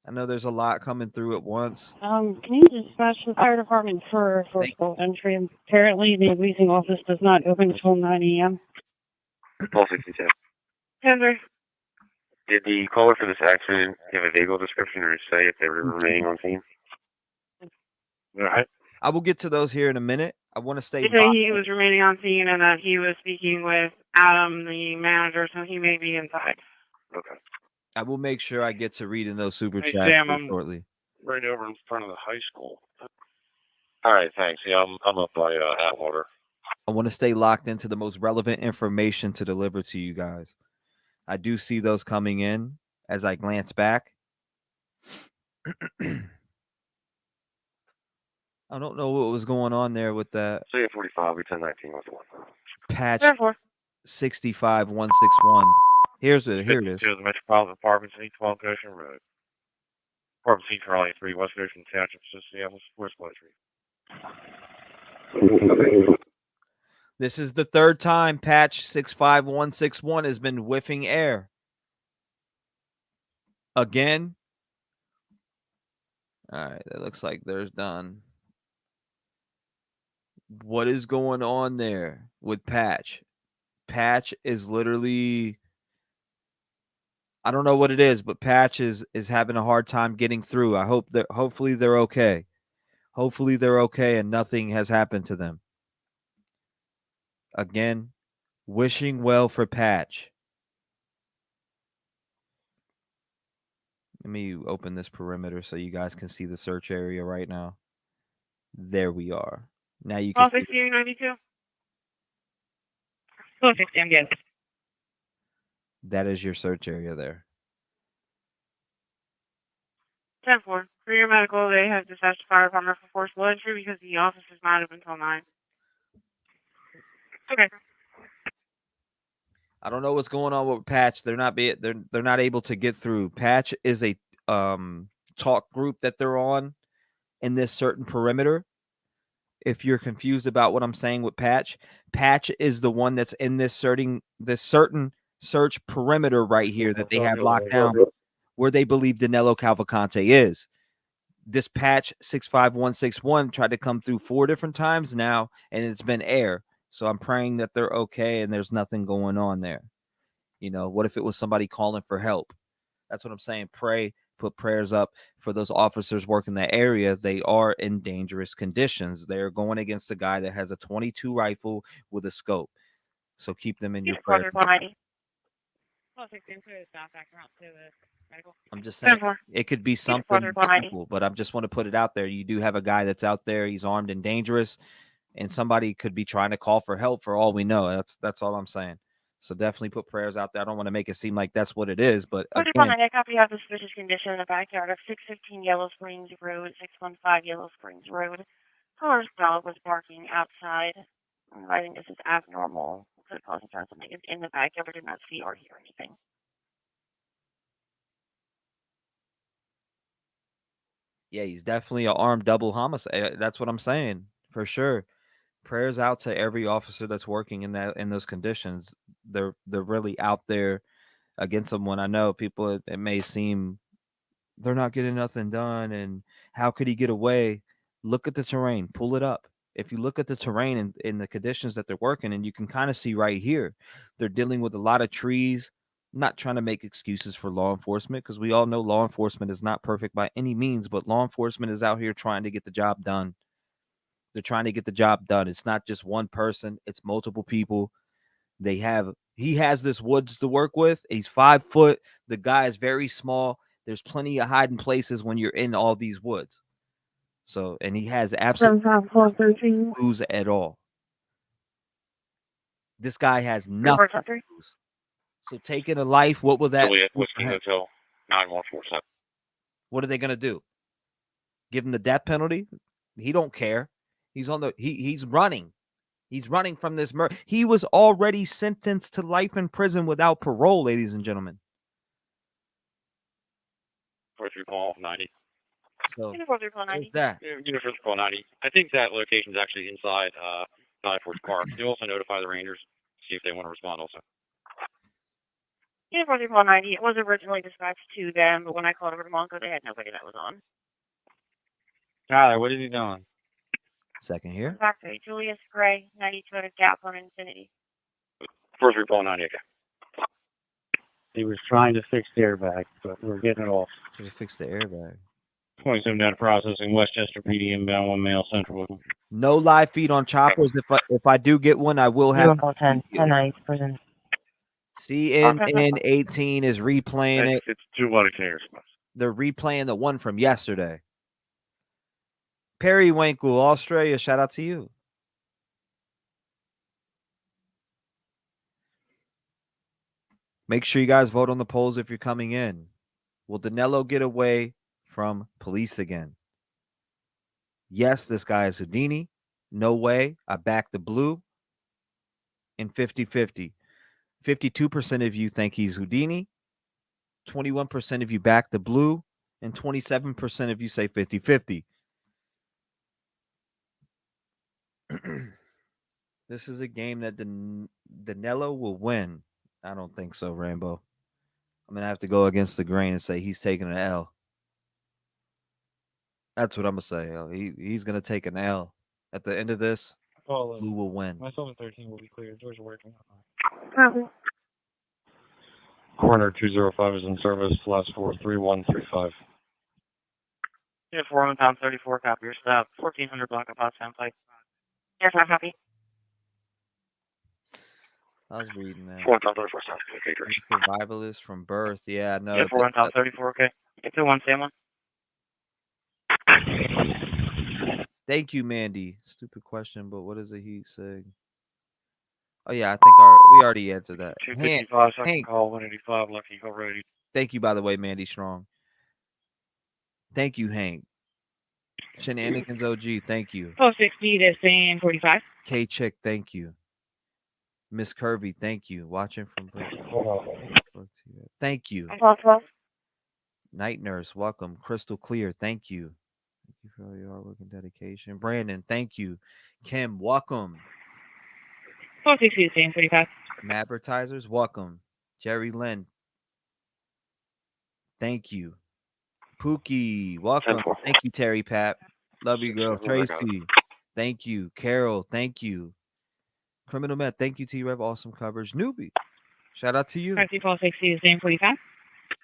I know there's a lot coming through at once. Can you dispatch the fire department for forcible entry? Apparently, the leasing office does not open until 9 a.m. 1262. Henry. Did the caller for this accident give a vehicle description or say if they were remaining on scene? All right. I will get to those here in a minute. I want to stay. He said he was remaining on scene and that he was speaking with Adam, the manager, so he may be inside. Okay. I will make sure I get to reading those super Hey, chats Sam, shortly. Right over in front of the high school. All right, thanks. Yeah, I'm up by Atwater. I want to stay locked into the most relevant information to deliver to you guys. I do see those coming in as I glance back. I don't know what was going on there with that. Say 45, we 1019 was the one. Patch Therefore, 65161. Here it is. 52 of the Metropolitan Apartments, 812 Goshen Road. Apartment C for Raleigh 3, West Goshen Township, Seattle, Sports Street. This is the third time patch 65161 has been whiffing air. Again. All right, that looks like there's done. What is going on there with Patch? Patch is literally, I don't know what it is, but Patch is having a hard time getting through. I hope that hopefully they're okay. Hopefully they're okay and nothing has happened to them. Again, wishing well for Patch. Let me open this perimeter so you guys can see the search area right now. There we are. Now you can see 92. 260, I'm good. that is your search area there. 10-4. For your medical, they have dispatched the fire department for forcible entry because the office is not open until 9. Okay. I don't know what's going on with Patch. They're not able to get through. Patch is a talk group that they're on in this certain perimeter. If you're confused about what I'm saying with Patch, Patch is the one that's in this certain search perimeter right here that they have locked down where they believe Danelo Cavalcante is. This patch 65161 tried to come through 4 different times now, and it's been air. So I'm praying that they're okay and there's nothing going on there. You know, what if it was somebody calling for help? That's what I'm saying. Pray, put prayers up for those officers working that area. They are in dangerous conditions. They're going against a guy that has a 22 rifle with a scope. So keep them in your prayers. I'm just saying it could be something simple, but I just want to put it out there. You do have a guy that's out there. He's armed and dangerous, and somebody could be trying to call for help for all we know. That's all I'm saying. So definitely put prayers out there. I don't want to make it seem like that's what it is, but again, I copy of the suspicious condition in the backyard of 615 Yellow Springs Road, 615 Yellow Springs Road. Color's dog was barking outside. I think this is abnormal. Could cause concern something is in the backyard, but did not see or hear anything. yeah, he's definitely an armed double homicide. That's what I'm saying for sure. Prayers out to every officer that's working in those conditions. They're really out there against someone. I know people, it may seem they're not getting nothing done and how could he get away? Look at the terrain, pull it up. If you look at the terrain and in the conditions that they're working in, you can kind of see right here, they're dealing with a lot of trees. I'm not trying to make excuses for law enforcement because we all know law enforcement is not perfect by any means, but law enforcement is out here trying to get the job done. They're trying to get the job done. It's not just one person, it's multiple people. He has this woods to work with. He's 5 foot. The guy is very small. There's plenty of hiding places when you're in all these woods. So, and he has absolutely no clues at all. This guy has nothing to lose. So taking a life, what will that Juliet do for Whiskey him? Hotel 9147. What are they gonna do? Give him the death penalty? He don't care. He's running. He's running from this murder. He was already sentenced to life in prison without parole, ladies and gentlemen. 43 call 90. So there's that. Unit for call 90. I think that location is actually inside Ford Park. You also notify the Rangers, see if they want to respond also. Unit 4490, it was originally dispatched to them, but when I called over to Monco, they had nobody that was on. Tyler, what is he doing? Second here. Factory, Julius Gray, 92 at Gap on Infinity. First recall 90, okay. He was trying to fix the airbag, but we're getting it off. Should have fixed the airbag. 27 data processing, Westchester PD inbound, 1 mail, Central. No live feed on choppers. If I do get one, I will have. 10 prison. CNN 18 is replaying it. It's 2-1 cares. They're replaying the one from yesterday. Perry Winkle, Australia. Shout out to you. Make sure you guys vote on the polls if you're coming in. Will Danelo get away from police again? Yes, this guy is Houdini. No way. I back the blue. And 50-50. 52% of you think he's Houdini. 21% of you back the blue. And 27% of you say 50-50. This is a game that Danelo will win. I don't think so, Rambo. I'm going to have to go against the grain and say he's taking an L. That's what I'm going to say. He's going to take an L. At the end of this, blue will win. Myself and 13 will be clear. Doors are working. Corner 205 is in service. Last 43135. Yeah, 4 pound 34, copy your stop. 1400 block of Potsdam Pike. Yes, I copy. I was reading that. 4 pound 34, sounds good. Okay, Survivalist from birth. Yeah, I know. Yeah, 4 pound 34, okay. 2-1, same one. Thank you, Mandy. Stupid question, but what is a heat sig? Oh yeah, I think we already answered that. 255, second Hank. call, 185, lucky, go ready. Thank you, by the way, Mandy Strong. Thank you, Hank. Shenanigans OG, thank you. 1260 to same 45. K Chick, thank you. Miss Kirby, thank you. Watching from thank you. Night Nurse, welcome. Crystal Clear, thank you. Thank you for all your hard work and dedication. Brandon, thank you. Kim, welcome. 1260 to same 45. Advertisers, welcome. Jerry Lynn, thank you. Pookie, welcome. Thank you, Terry Pat. Love you, girl. Tracy, thank you. Carol, thank you. Criminal Met, thank you, T-REV. Awesome coverage. Newbie, shout out to you. 1260 to same 45.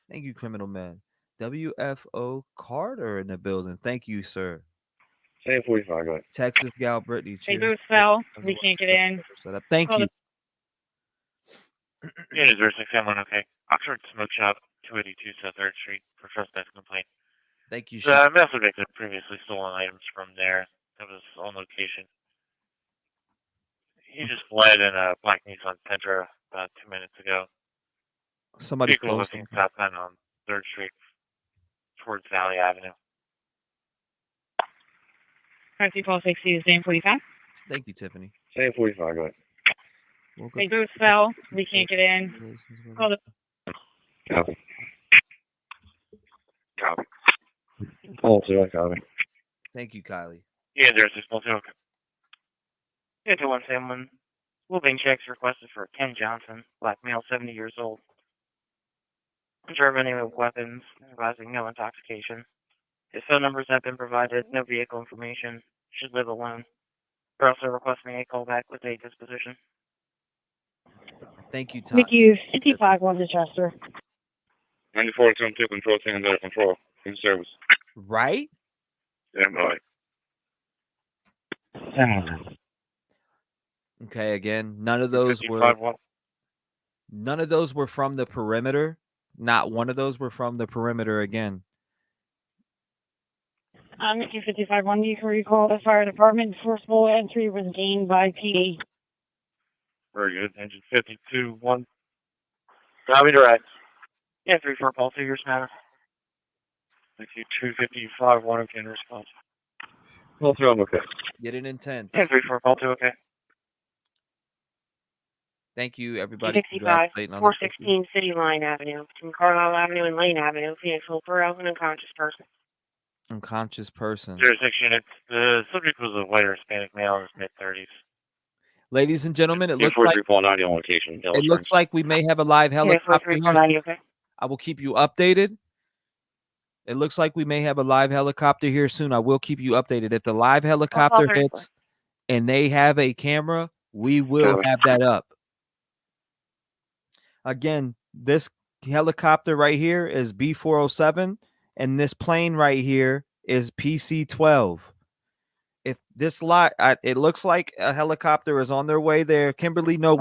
Thank you, Criminal Man. WFO Carter in the building. Thank you, sir. Same 45, go ahead. Texas Gal Brittany. They Cheers. both fell. We can't get in. Thank you. Yeah, 0671, okay. Oxford Smoke Shop, 282 South 3rd Street, for trespass complaint. Thank you, The method victim previously stolen items from there. That was on location. He just fled in a black Nissan Sentra about 2 minutes ago. Somebody's Vehicle was posting. southbound on 3rd Street towards Valley Avenue. 1260 to same 45. Thank you, Tiffany. Same 45, go ahead. They both fell. We can't get in. Call the Copy. Copy. All two, I copy. Thank you, Kylie. Yeah, 0612, okay. Yeah, 2-1, same one. Moving checks requested for Ken Johnson, black male, 70 years old. Germany with weapons, advising no intoxication. His phone numbers have been provided, no vehicle information, should live alone. We're also requesting a callback with a disposition. Thank you, Tom. Thank you. 55 on Chester. 94 2 control, 10 under control. In service. Right? Yeah, boy. Okay, again, none of those were from the perimeter. Not one of those were from the perimeter again. I'm at 255-1. You can recall the fire department. Forcible entry was gained by PD. Very good. Engine 52-1. Copy direct. Yeah, 3-4 call figures matter. Thank you. 255-1 again response. All through, I'm okay. Get it intense. Yeah, 3-4 call 2, okay. Thank you, everybody. 265, 416 City Line Avenue, between Carlisle Avenue and Lane Avenue, Phoenix Hillsborough, an unconscious person. Unconscious person. 06 units. The subject was a white or Hispanic male in his mid-30s. Ladies and gentlemen, it looks 43.90 on location. it looks like we may have a live helicopter here. Okay. I will keep you updated. It looks like we may have a live helicopter here soon. I will keep you updated. If the live helicopter hits and they have a camera, we will have that up. Again, this helicopter right here is B407, and this plane right here is PC-12. If this lot, it looks like a helicopter is on their way there. Kimberly, no,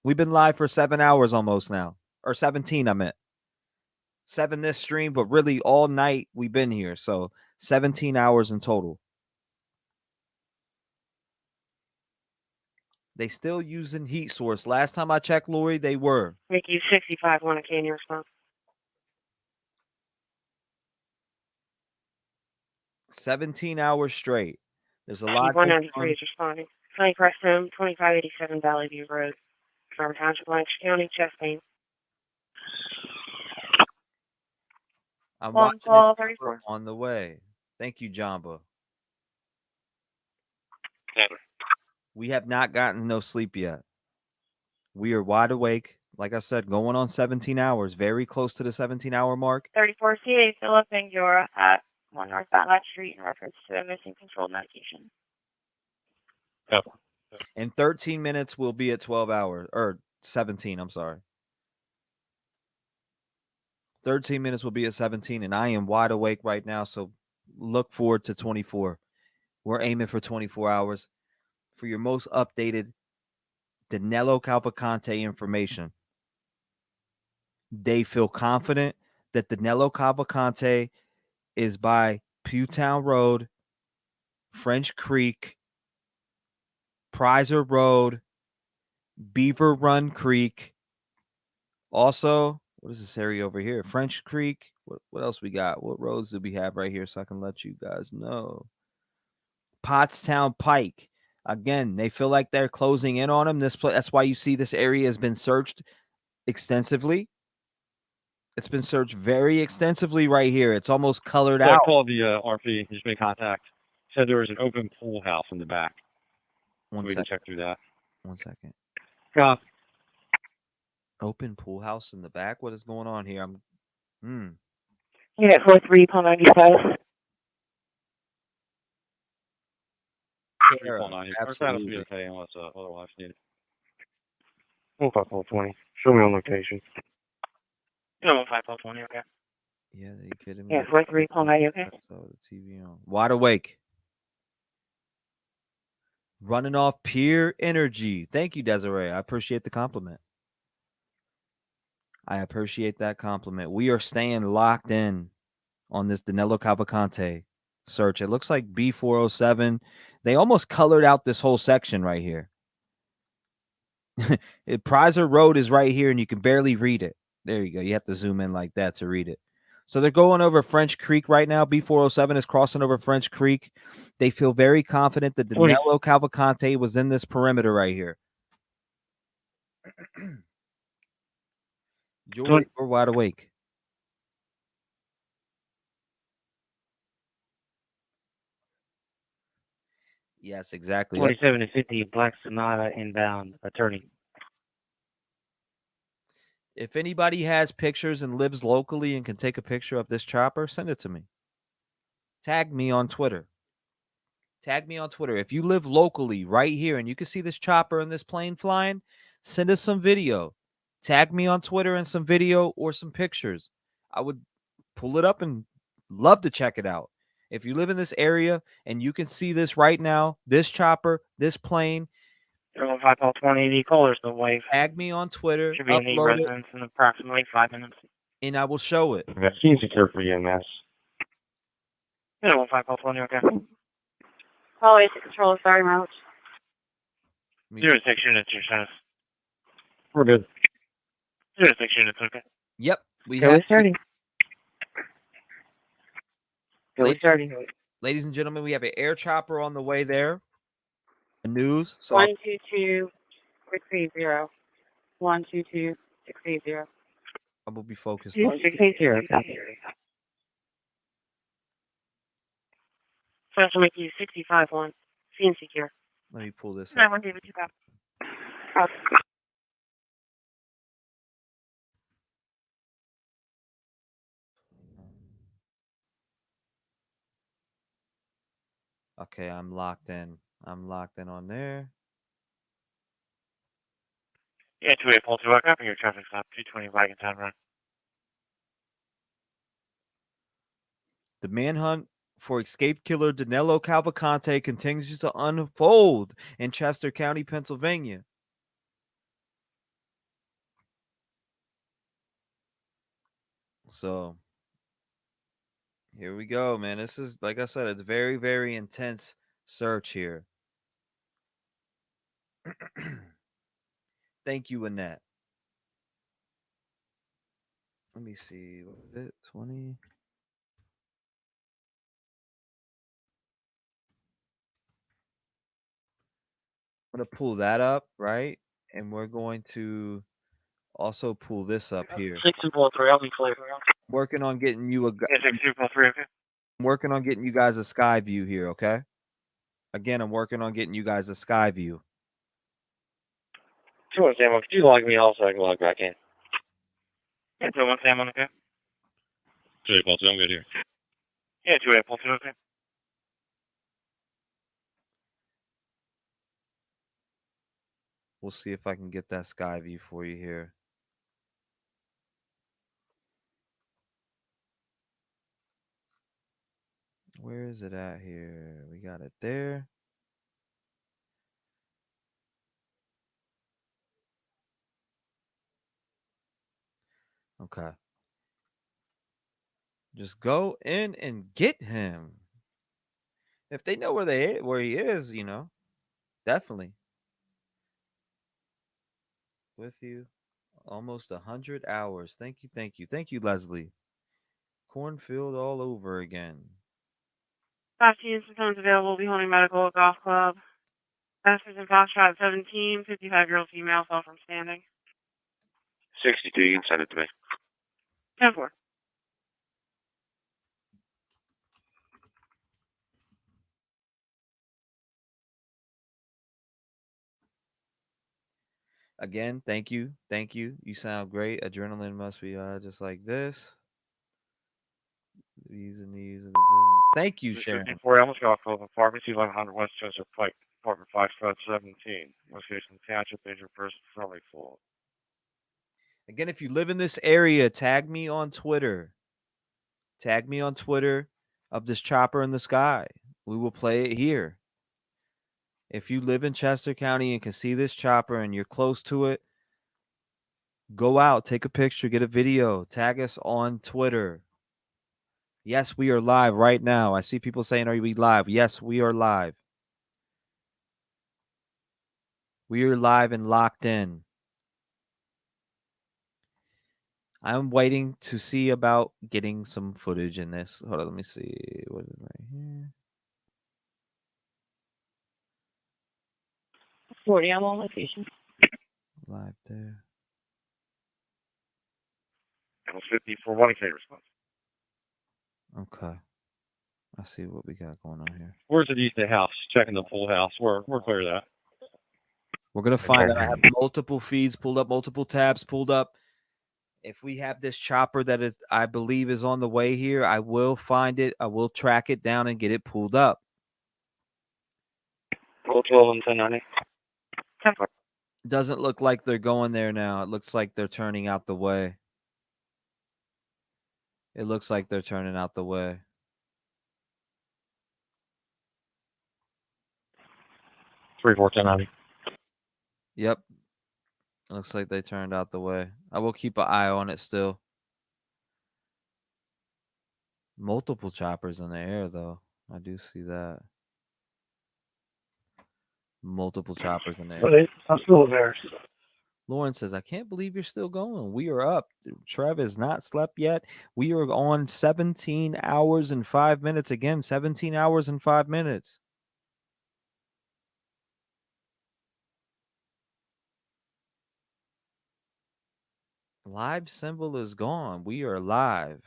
we've been live for 7 hours almost now, or 17. I meant 7 this stream, but really all night we've been here, so 17 hours in total. They still using heat source. Last time I checked, Lori, they were. Mickey 65-1, can you respond? 17 hours straight. There's a lot going 193 on. is responding. Sunny Preston, 2587 Valley View Road, Farm Township, Lancaster County, chest pain. I'm One watching call, it 34. on the way. Thank you, Jamba. We have not gotten no sleep yet. We are wide awake. Like I said, going on 17 hours, very close to the 17-hour mark. 34 CA Philip and Eura at 1 North Batlack Street in reference to a missing controlled medication. In 13 minutes, we'll be at 12 hours, or 17, I'm sorry. 13 minutes will be at 17, and I am wide awake right now, so look forward to 24. We're aiming for 24 hours for your most updated Danelo Cavalcante information. They feel confident that Danelo Cavalcante is by Pewtown Road, French Creek, Prizer Road, Beaver Run Creek. Also, what is this area over here? French Creek. What else we got? What roads do we have right here so I can let you guys know? Pottstown Pike. Again, they feel like they're closing in on them. That's why you see this area has been searched extensively. It's been searched very extensively right here. It's almost colored So I out. called the RP. He just made contact. Said there was an open pool house in the back. We can check through that. 1 second. Yeah. Open pool house in the back. What is going on here? Unit 43, Paul 95. Absolutely. Be okay unless otherwise needed. 15420. Show me on location. Yeah, 15420, okay. Yeah, are you kidding me? Yeah, 43, Paul 90, okay. So the TV on. Wide awake. Running off pure energy. Thank you, Desiree. I appreciate the compliment. I appreciate that compliment. We are staying locked in on this Danelo Cavalcante search. It looks like B407. They almost colored out this whole section right here. Prizer Road is right here, and you can barely read it. There you go. You have to zoom in like that to read it. So they're going over French Creek right now. B407 is crossing over French Creek. They feel very confident that Danelo Cavalcante was in this perimeter right here. You're wide awake. Yes, exactly. 27 to 50, Black Sonata inbound, attorney. If anybody has pictures and lives locally and can take a picture of this chopper, send it to me. Tag me on Twitter. Tag me on Twitter. If you live locally right here and you can see this chopper and this plane flying, send us some video. Tag me on Twitter and some video or some pictures. I would pull it up and love to check it out. If you live in this area and you can see this right now, this chopper, this plane, 05 Paul 20, callers the wave. tag me on Twitter. Should be in the upload it, residence in approximately 5 minutes. and I will show it. Vaccine secure for EMS. Yeah, 15 Paul 20, okay. Call basic control, sorry, route. 06 units, your status. We're good. 06 units, okay. Yep. We Go have starting. Go starting. Ladies and gentlemen, we have an air chopper on the way there. The news. So 122 680. 122 680. I will be focused 680, copy. Special make you 65-1. Scene secure. Let me pull this up. 91 David, you copy. Copy. Okay, I'm locked in. I'm locked in on there. Yeah, 28 Paul 2, copy your traffic stop, 220 Wagon Town Run. The manhunt for escaped killer Danelo Cavalcante continues to unfold in Chester County, Pennsylvania. So here we go, man. This is, like I said, it's very, very intense search here. Thank you, Annette. Let me see. What was it? 20. going to pull that up, right? And we're going to also pull this up here. 6243, I'll be clear. Working on getting you a Yeah, 6243, okay. working on getting you guys a sky view here, okay? Again, I'm working on getting you guys a sky view. Sure, Sam, could you log me off so I can log back in? Yeah, 201 Sam, okay? 2842, I'm good here. Yeah, 2842, okay. We'll see if I can get that sky view for you here. Where is it at here? We got it there. Okay. Just go in and get him. If they know where he is, definitely. With you. Almost 100 hours. Thank you, thank you. Thank you, Leslie. Cornfield all over again. 5 teams becomes available. Be holding medical at golf club. Masters and Foxtrot 17, 55-year-old female fell from standing. 62, you can send it to me. 10-4. Again, thank you. Thank you. You sound great. Adrenaline must be just like this. These and these. And thank you, Sharon. 54 Elms Golf Club, Apartment 1100 Westchester Pike, Apartment 517. Location Township, Major Person, Friendly Full. Again, if you live in this area, tag me on Twitter. Tag me on Twitter of this chopper in the sky. We will play it here. If you live in Chester County and can see this chopper and you're close to it, go out, take a picture, get a video, tag us on Twitter. Yes, we are live right now. I see people saying, are we live? Yes, we are live. We are live and locked in. I'm waiting to see about getting some footage in this. Hold on, let me see. What is it right here? 40, I'm on location. Live there. That was 54 1K response. Okay. I see what we got going on here. Where's the east of the house? Checking the full house. We're clear of that. We're going to find out. I have multiple feeds pulled up, multiple tabs pulled up. If we have this chopper that is, I believe is on the way here, I will find it. I will track it down and get it pulled up. 12 and 1090. Doesn't look like they're going there now. It looks like they're turning out the way. It looks like they're turning out the way. Three, 4, 1090. Yep. Looks like they turned out the way. I will keep an eye on it still. Multiple choppers in the air, though. I do see that. Multiple choppers in there. I'm still there. Lauren says, I can't believe you're still going. We are up. Trev has not slept yet. We are on 17 hours and 5 minutes. Again, 17 hours and 5 minutes. Live symbol is gone. We are live.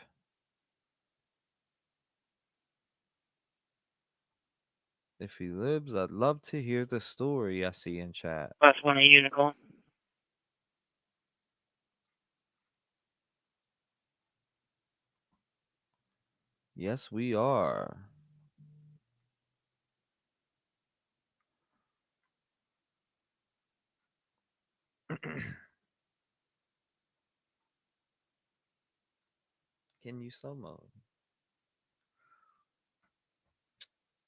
If he lives, I'd love to hear the story I see in chat. Last one, a unicorn. Yes, we are. Can you slow mode?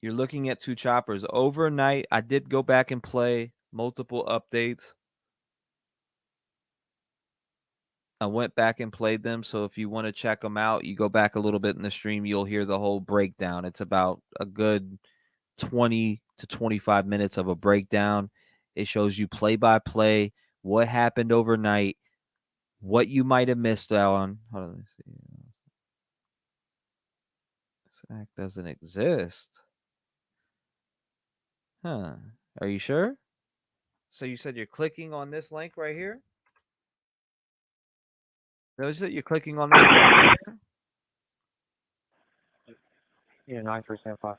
You're looking at two choppers. Overnight, I did go back and play multiple updates. I went back and played them. So if you want to check them out, you go back a little bit in the stream, you'll hear the whole breakdown. It's about a good 20 to 25 minutes of a breakdown. It shows you play by play, what happened overnight, what you might have missed out on. Hold on, let me see. This act doesn't exist. Huh. Are you sure? So you said you're clicking on this link right here? Those that you're clicking on this link right here? Yeah, 9375.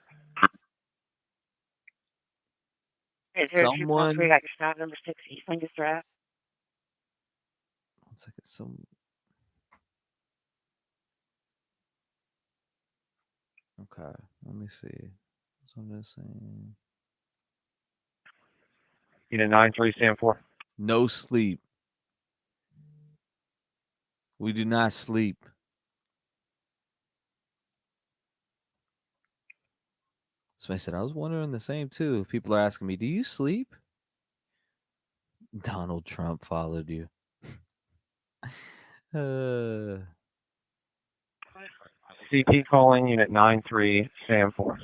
Is there 2 call 3 Someone. got your stop number 6 East Lincoln Drive? One second. Okay. Let me see. What's on this thing? Unit 9374. No sleep. We do not sleep. Somebody said, I was wondering the same too. People are asking me, do you sleep? Donald Trump followed you. CP calling unit 93 Sam 4.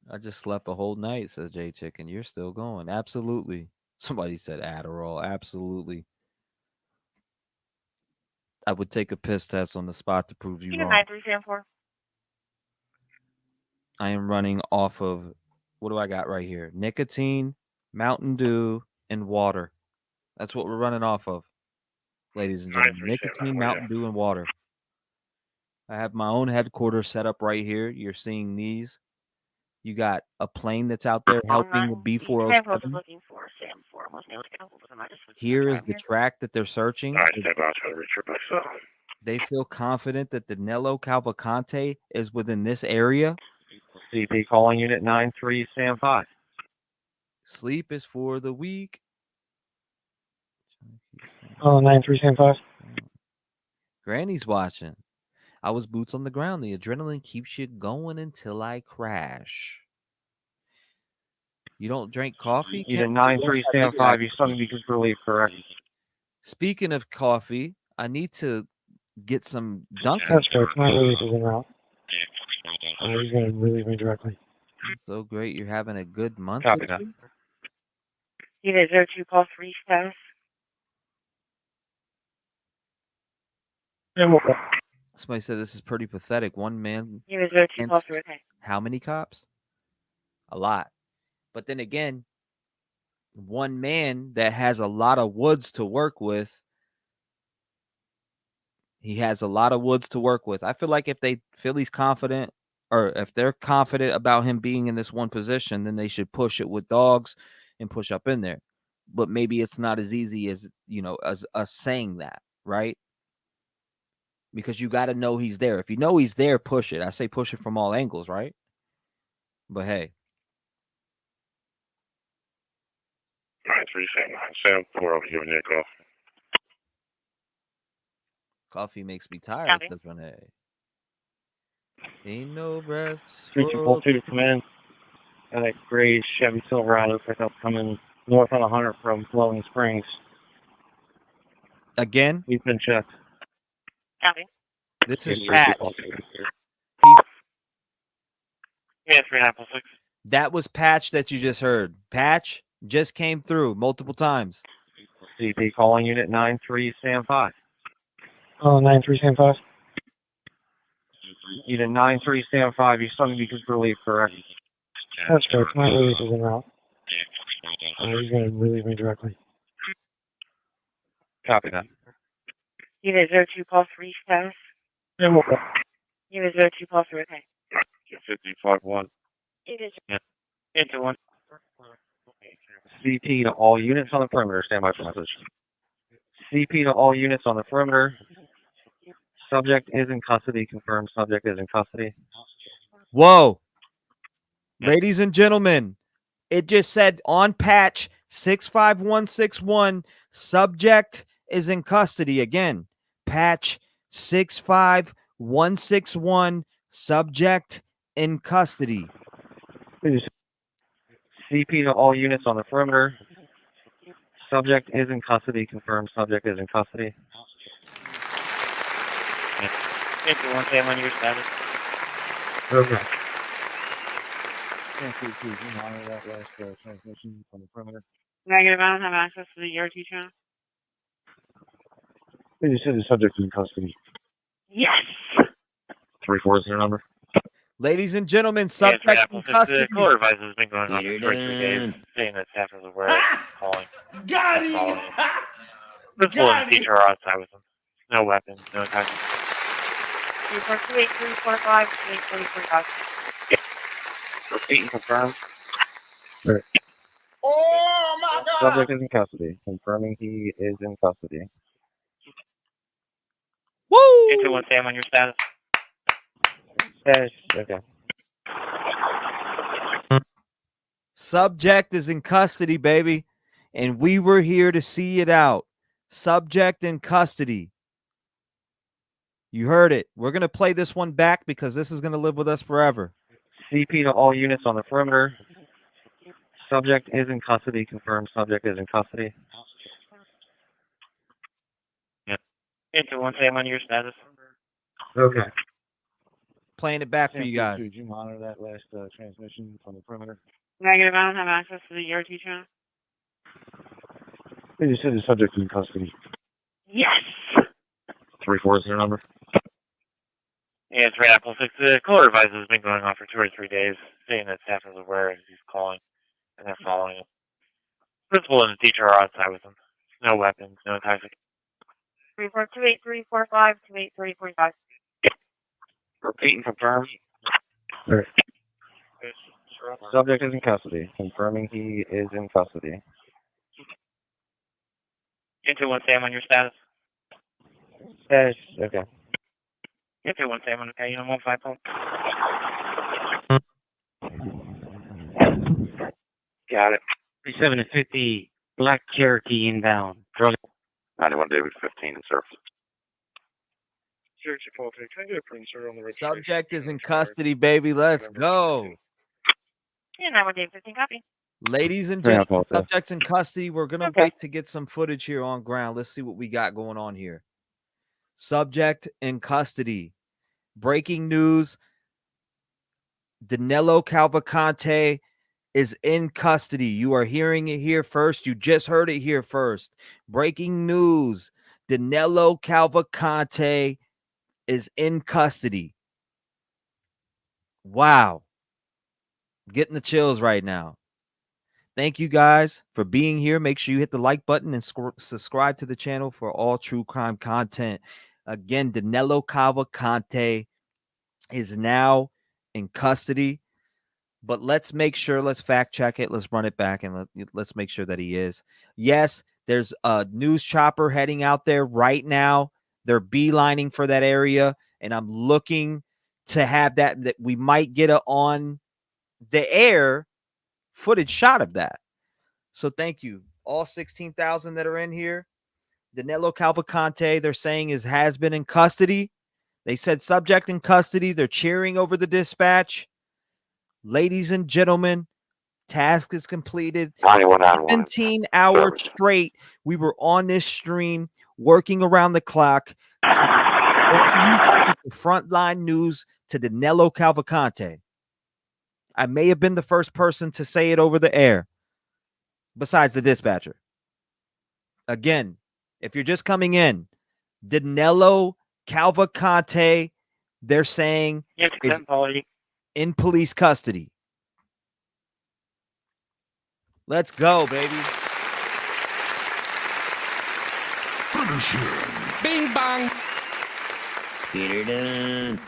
I just slept a whole night, says J Chicken. You're still going. Absolutely. Somebody said Adderall. Absolutely. I would take a piss test on the spot to prove you Unit wrong. 93 Sam 4. I am running off of, what do I got right here? Nicotine, Mountain Dew, and water. That's what we're running off of, ladies and gentlemen. Nicotine, Mountain Dew, and water. I have my own headquarters set up right here. You're seeing these. You got a plane that's out there helping the Sam 4 was B-407. looking for Sam 4. Wasn't able to get hold of him. I just Here is the track that they're searching. I step out to Richard myself. They feel confident that Danelo Cavalcante is within this area. CP calling unit 93 Sam 5. Sleep is for the weak. 93 Sam 5. Granny's watching. I was boots on the ground. The adrenaline keeps you going until I crash. You don't drink coffee? Unit 93 Sam 5. You suddenly because relief, correct? Speaking of coffee, I need to get some Dunkin'. That's correct. My relief is en route. He's going to relieve me directly. So great. You're having a good month. Copy that. Unit 02 call 3 status. Somebody said this is pretty pathetic. One man. Unit 02 call against 3, okay. how many cops? A lot. But then again, one man that has a lot of woods to work with. He has a lot of woods to work with. I feel like if they feel he's confident, or if they're confident about him being in this one position, then they should push it with dogs and push up in there. But maybe it's not as easy as, as us saying that, right? Because you got to know he's there. If you know he's there, push it. I say push it from all angles, right? But hey. 93 Sam 4 over here, Nick off. Coffee makes me tired, Copy. says Renee. Ain't no rest. 342 to come in. Got a gray Chevy Silverado pickup coming north on 100 from Flowing Springs. Again? We've been checked. Copy. This is Patch. Yeah, 3946. That was Patch that you just heard. Patch just came through multiple times. CP calling unit 93 Sam 5. 93 Sam 5. Unit 93 Sam 5. You suddenly because relief, correct? That's correct. My relief is en route. He's going to relieve me directly. Copy that. Unit 02 call 3 status. Unit 02 call 3, okay. 55-1. Unit Into 1. CP to all units on the perimeter. Stand by for message. CP to all units on the perimeter. Subject is in custody. Confirmed. Subject is in custody. Whoa. Ladies and gentlemen, it just said on Patch 65161, subject is in custody. Again, Patch 65161, subject in custody. CP to all units on the perimeter. Subject is in custody. Confirmed. Subject is in custody. Into 1 Sam on your status. Okay. Thank you. Please monitor that last transmission from the perimeter. Negative, I don't have access to the ERT channel. You said the subject is in custody. Yes. 340 number. Ladies and gentlemen, Yeah, it's right, subject in Apple 6. custody. Caller advice has been going on for Get 2 or her 3 days, done. saying that staff is aware that he's calling. Got and him! following him. Principal and the teacher are outside with him. No weapons, no enticing. Report 28345, 28345. Repeat and confirm. Oh my God! Subject is in custody. Confirming he is in custody. Woo! 221 Sam on your status. Yes. Okay. Subject is in custody, baby. And we were here to see it out. Subject in custody. You heard it. We're going to play this one back because this is going to live with us forever. CP to all units on the perimeter. Subject is in custody. Confirmed. Subject is in custody. Yeah. 221 Sam on your status. Okay. Playing it back for you guys. Did you monitor that last transmission from the perimeter? Negative, I don't have access to the ERT channel. You said the subject is in custody. Yes! 3-4 is their number. Yeah, it's right, Apple 6. Caller advice has been going on for 2 or 3 days, saying that staff is aware that he's calling, and they're following him. Principal and the teacher are outside with him. No weapons, no enticing. Report 28345, 28345. Repeat and confirm. Right. Subject is in custody. Confirming he is in custody. 221 Sam on your status. Yes. Okay. 221 Sam on the pay, 15 Got it. 37 to 50, Black Cherokee inbound. Drug. 91 David 15 in service. Cherokee Paul, can I get a print, sir, on the registration? Subject is in custody, baby. Let's go. Yeah, 9115, copy. Ladies and Yeah, gentlemen, Paul, subjects in custody. We're going to wait to get some footage here on ground. Let's see what we got going on here. Subject in custody. Breaking news. Danelo Cavalcante is in custody. You are hearing it here first. You just heard it here first. Breaking news. Danelo Cavalcante is in custody. Wow. Getting the chills right now. Thank you guys for being here. Make sure you hit the like button and subscribe to the channel for all true crime content. Again, Danelo Cavalcante is now in custody, but let's make sure, let's fact check it. Let's run it back and let's make sure that he is. Yes, there's a news chopper heading out there right now. They're beelining for that area, and I'm looking to have that we might get a on the air footage shot of that. So thank you. All 16,000 that are in here. Danelo Cavalcante, they're saying has been in custody. They said subject in custody. They're cheering over the dispatch. Ladies and gentlemen, task is completed. 17 hours straight. We were on this stream working around the clock. Frontline news to Danelo Cavalcante. I may have been the first person to say it over the air, besides the dispatcher. Again, if you're just coming in, Danelo Cavalcante, they're saying is in police custody. Let's go, baby. Bing bong. Get her done.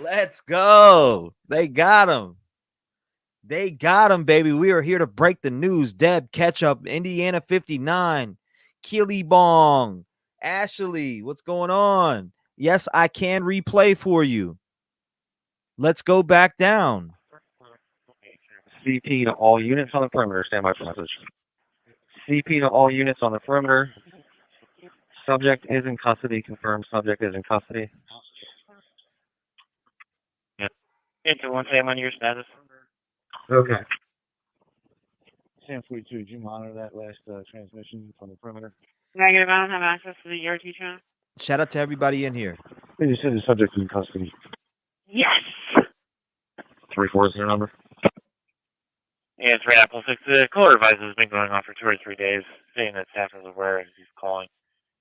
Let's go. They got him. They got him, baby. We are here to break the news. Deb, Ketchup, Indiana 59, Keely Bong, Ashley, what's going on? Yes, I can replay for you. Let's go back down. CP to all units on the perimeter. Stand by for message. CP to all units on the perimeter. Subject is in custody. Confirmed. Subject is in custody. Yeah. 221 Sam on your status. Okay. Sam 42, did you monitor that last transmission from the perimeter? Negative, I don't have access to the ERT channel. Shout out to everybody in here. You said the subject is in custody. Yes! 3-4 is their number. Yeah, it's right, Apple 6. Caller advice has been going on for 2 or 3 days, saying that staff is aware that he's calling,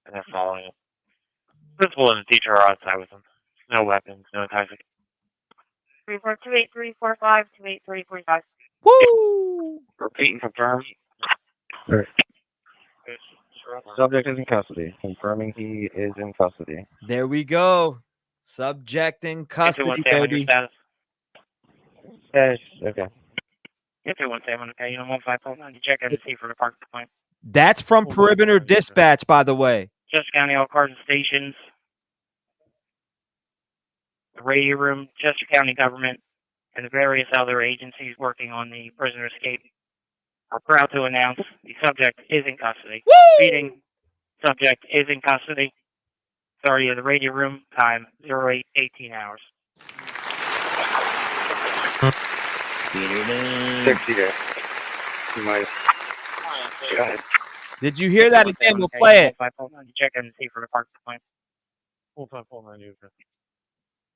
and they're following him. Principal and the teacher are outside with him. No weapons, no enticing. Report 28345, 28345. Woo! Repeat and confirm. Subject is in custody. Confirming he is in custody. There we go. Subject in custody, baby. Status. Yes. Okay. Get 217, okay, you know, 1549. You check in to see for the park point. That's from Perimeter Dispatch, by the way. Chester County, all cars and stations. The radio room, Chester County government, and the various other agencies working on the prisoner escape are proud to announce the subject is in custody. Speeding subject is in custody. Authority of the radio room, time 0818 hours. 60 there. You might. Go ahead. Did you hear that again? We'll play it. Check in to see for the park point. 4549.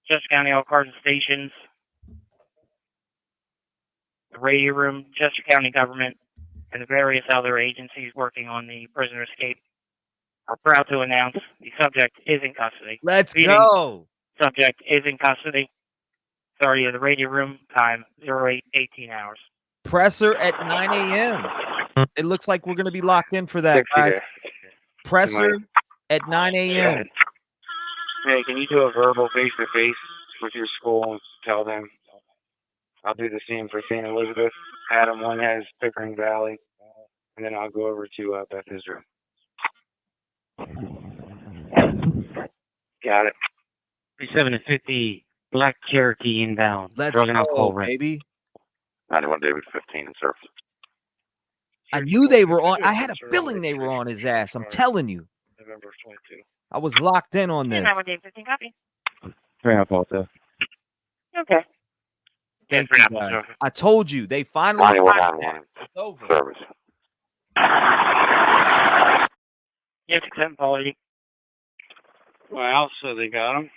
Chester County, all cars and stations. The radio room, Chester County government, and the various other agencies working on the prisoner escape are proud to announce the subject is in custody. Let's Speeding go. Subject is in custody. Authority of the radio room, time 0818 hours. Presser at 9 a.m. It looks like we're going to be locked in for that, guys. Presser at 9 a.m. Hey, can you do a verbal face-to-face with your school and tell them? I'll do the same for St. Elizabeth. Adam one has Pickering Valley. And then I'll go over to Beth Israel. Got it. 3750 Black Cherokee inbound. Let's Drug and go, alcohol rent. baby. 91 David 15 in surface. I knew they were on. I had a feeling they were on his ass. I'm telling you. November 22. I was locked in on this. 15 copy. Very helpful. Okay. Thank you, guys. I told you. They finally 91 got on that. one. It's over. Service. Yes, accept Paulie. Well, so they got him.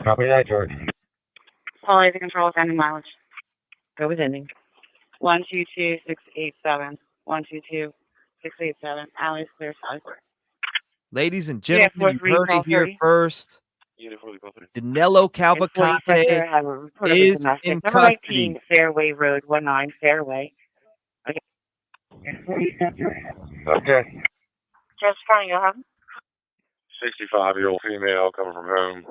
Copy that, George. Paulie, the control sending mileage. Go with ending. 122687. 122687. Alley's clear side. Ladies and gentlemen, you heard it here 4-3. first. Danelo Cavalcante is in Number custody. 19, Fairway Road, 19 Fairway. Okay. Okay. Just County, you'll have 65-year-old female coming from home.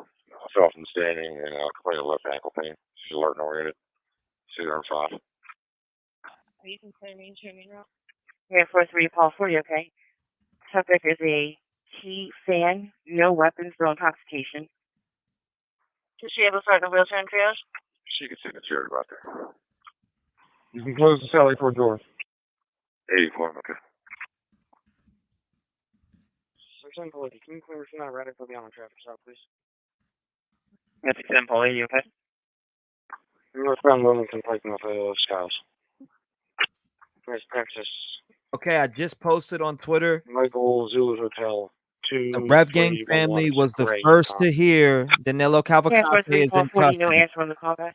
Fell from standing and complained of left ankle pain. She's alert and oriented. 205. Are you considering mainstream route? Yeah, 4-3, Paul 40, okay. Subject is a T fan, no weapons, no intoxication. Is she able to start the wheelchair and triage? She can sit in the chair right there. You can close the Sally Ford door. 84, okay. Section Paulie, can you clear us not ready for the on traffic stop, please? Yes, accept Paulie, you okay? Northbound Wilmington parking off Skiles. Where's Texas? Okay, I just posted on Twitter. Michael Zulu Hotel. The Rev Gang family was the first to hear Danilo Cavalcante is in No custody. answer on the callback.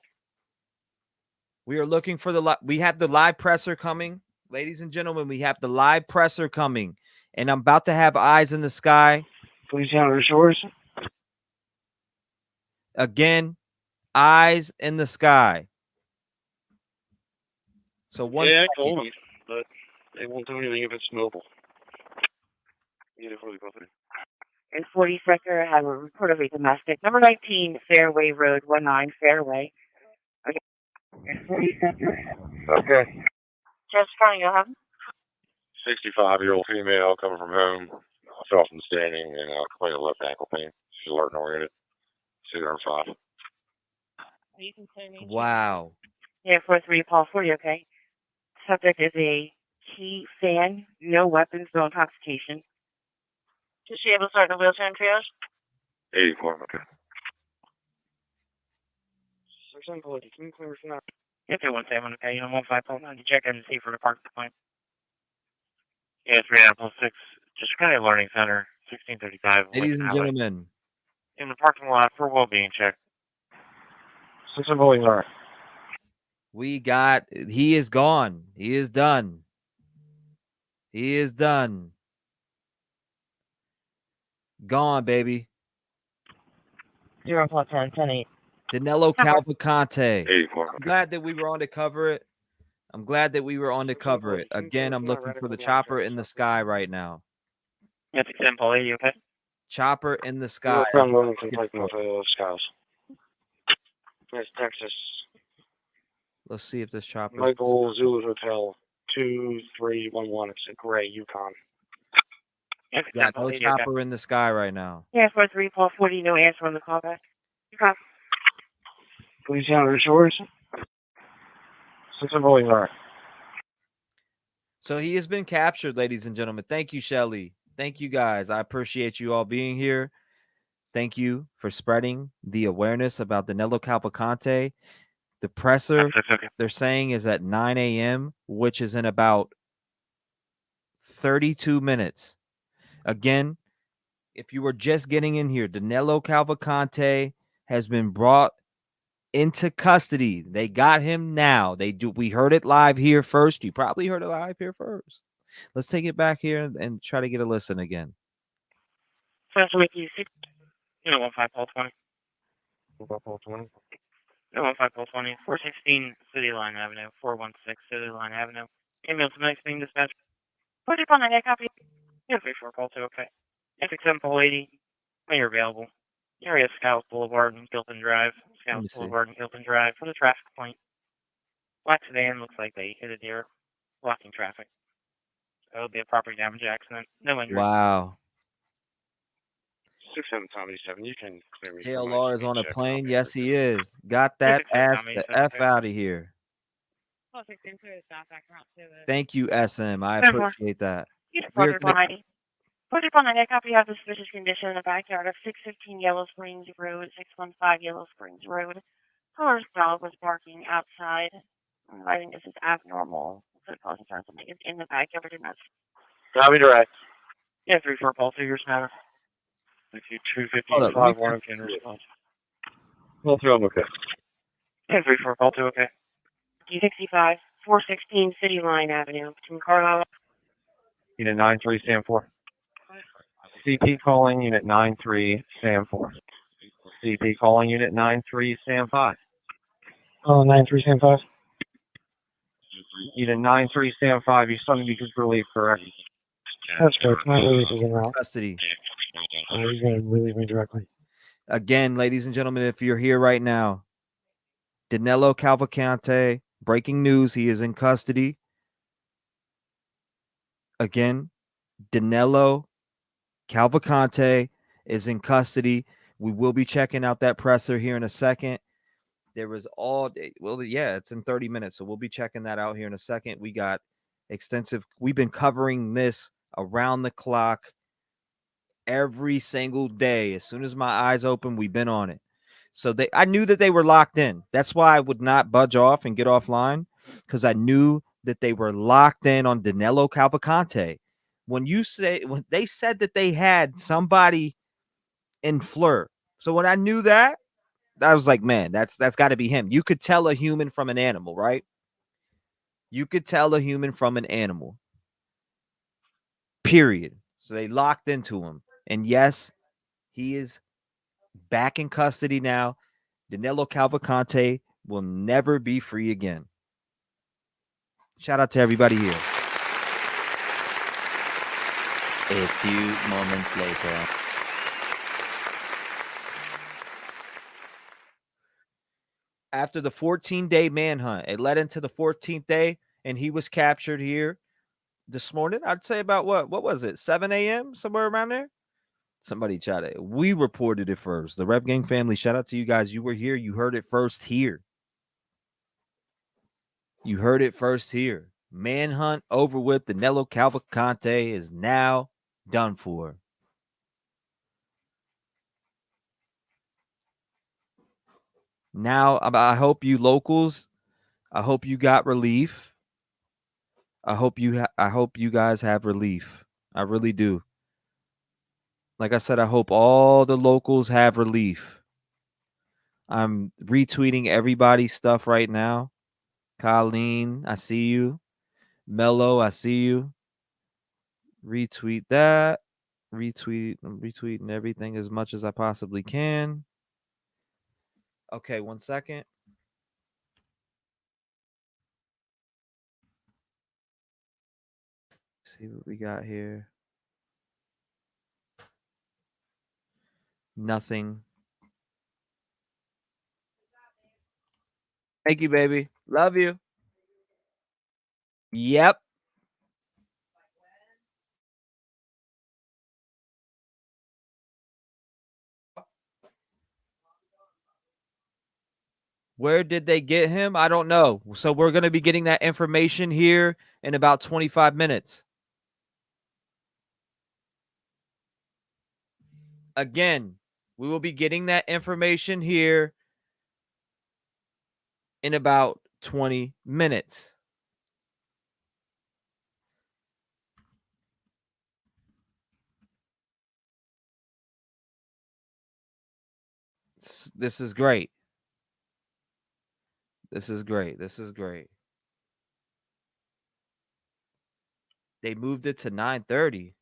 We are looking for we have the live presser coming. Ladies and gentlemen, we have the live presser coming. And I'm about to have eyes in the sky. Please handle the shores. Again, eyes in the sky. So one Yeah, I second. told them, but they won't do anything if it's mobile. Either for the company. And 42nd, I have a report of a domestic. Number 19, Fairway Road, 19 Fairway. Okay. Okay. Just County, you'll have 65-year-old female coming from home. Fell from standing and complained of left ankle pain. She's alert and oriented. 205. Are you considering Wow. Yeah, 4-3, Paul 40, okay. Subject is a T fan, no weapons, no intoxication. Is she able to start the wheelchair and triage? 84, okay. Section Paulie, can you clear us not? Yes, 217, okay, you know, 1549. You check in and see for the park point. Yeah, 3906. Just kind of learning center, 1635. Ladies and gentlemen. In the parking lot for well-being check. Section Paulie, all right. He is gone. He is done. He is done. Gone, baby. 0+10, 10-8. Danelo Cavalcante. 84. I'm glad that we were on to cover it. Again, I'm looking for the chopper in the sky right now. Yes, 10 Paul 80, okay? Chopper in the sky. No problem, Wilmington, Pike North Skies. That's Texas. Let's see if this chopper. Michael Zulu Hotel 2311. It's a gray Yukon. Yes, Yeah, 10 Paul no 80, okay? chopper in the sky right now. Yeah, 43 Paul 40, no answer on the callback. Okay. Police Counter Shores. 6 and Bolivar. So he has been captured, ladies and gentlemen. Thank you, Shelly. Thank you, guys. I appreciate you all being here. Thank you for spreading the awareness about Danelo Cavalcante. The presser, they're saying, is at 9 a.m., which is in about 32 minutes. Again, if you were just getting in here, Danelo Cavalcante has been brought into custody. They got him now. We heard it live here first. You probably heard it live here first. Let's take it back here and try to get a listen again. Special with you, 6. 15 Paul 20. Paul 20. 15 Paul 20. 416 City Line Avenue. 416 City Line Avenue. Email to next being dispatched. Put it on the neck copy. Yeah, 34 Paul 2, okay? FX7 Paul 80. When you're available. Area Scouts Boulevard and Gilpin Drive. Scouts Boulevard and Gilpin Drive for the traffic point. Black sedan looks like they hit a deer, blocking traffic. So it'll be a property damage accident. No injuries. Wow. 6-7 Tommy 7. You can clear me. JLR is on a plane. Yes, he is. Got that ass the F out of here. Thank you, SM. I appreciate that. Put it on the neck copy of the suspicious condition in the backyard of 615 Yellow Springs Road, 615 Yellow Springs Road. Car's dog was barking outside. I think this is abnormal. So it's causing something in the backyard and that's. Copy direct. Yeah, 34 Paul 2, yours matter. Thank you, 255 1 can respond. Paul 2, I'm okay. Yeah, 34 Paul 2, okay. D65, 416 City Line Avenue, between Carlisle. Unit 93, Sam 4. CP calling Unit 93, Sam 4. CP calling Unit 93, Sam 5. Oh, 93, Sam 5. Unit 93, Sam 5, you still need to relief, correct? That's correct. My relief is en route. Custody. He's going to relieve me directly. Again, ladies and gentlemen, if you're here right now, Danelo Cavalcante, breaking news, he is in custody. Again, Danelo Cavalcante is in custody. We will be checking out that presser here in a second. There was it's in 30 minutes, so we'll be checking that out here in a second. We got we've been covering this around the clock every single day. As soon as my eyes open, we've been on it. So I knew that they were locked in. That's why I would not budge off and get offline, because I knew that they were locked in on Danelo Cavalcante. When they said that they had somebody in Fleur. So when I knew that, I was like, man, that's got to be him. You could tell a human from an animal, right? You could tell a human from an animal. Period. So they locked into him. And yes, he is back in custody now. Danelo Cavalcante will never be free again. Shout out to everybody here. A few moments later. After the 14-day manhunt, it led into the 14th day, and he was captured here this morning. I'd say about what was it? 7 a.m., somewhere around there? Somebody chatted. We reported it first. The Rev Gang family, shout out to you guys. You were here. You heard it first here. You heard it first here. Manhunt over with. Danelo Cavalcante is now done for. Now, I hope you locals, I hope you got relief. I hope you guys have relief. I really do. Like I said, I hope all the locals have relief. I'm retweeting everybody's stuff right now. Colleen, I see you. Mello, I see you. Retweet that. I'm retweeting everything as much as I possibly can. Okay, 1 second. See what we got here. Nothing. Thank you, baby. Love you. Yep. Where did they get him? I don't know. So we're going to be getting that information here in about 25 minutes. Again, we will be getting that information here in about 20 minutes. This is great. This is great. This is great. They moved it to 9:30.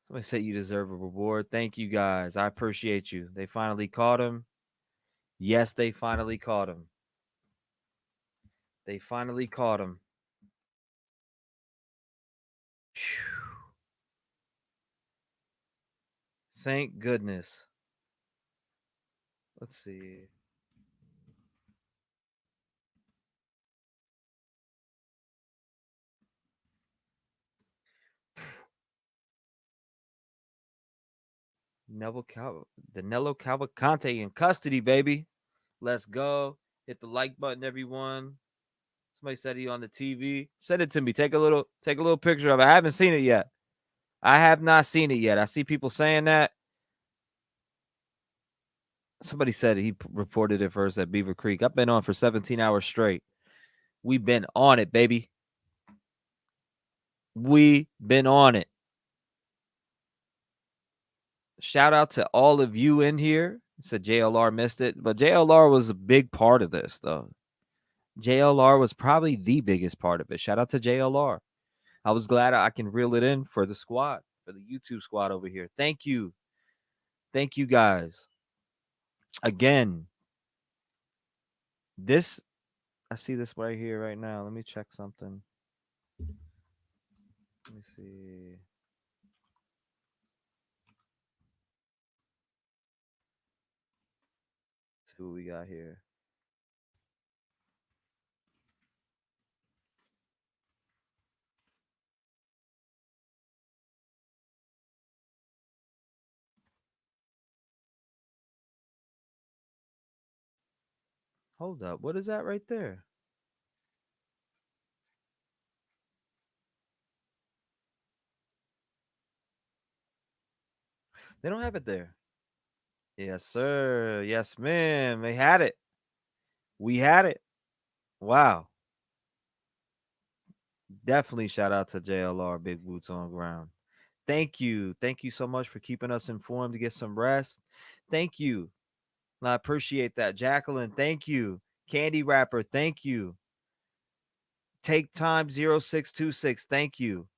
Somebody said you deserve a reward. Thank you, guys. I appreciate you. They finally caught him. Yes, they finally caught him. They finally caught him. Thank goodness. Let's see. Danelo Cavalcante in custody, baby. Let's go. Hit the like button, everyone. Somebody said he on the TV. Send it to me. Take a little picture of it. I haven't seen it yet. I have not seen it yet. I see people saying that. Somebody said he reported it first at Beaver Creek. I've been on for 17 hours straight. We've been on it, baby. We been on it. Shout out to all of you in here. Said JLR missed it, but JLR was a big part of this, though. JLR was probably the biggest part of it. Shout out to JLR. I was glad I can reel it in for the squad, for the YouTube squad over here. Thank you. Thank you, guys. Again, this, I see this right here, right now. Let me check something. Let me see. See what we got here. Hold up. What is that right there? They don't have it there. Yes, sir. Yes, ma'am. They had it. We had it. Wow. Definitely shout out to JLR, Big Boots on Ground. Thank you. Thank you so much for keeping us informed to get some rest. Thank you. I appreciate that. Jacqueline, thank you. Candy Rapper, thank you. Take Time 0626, thank you.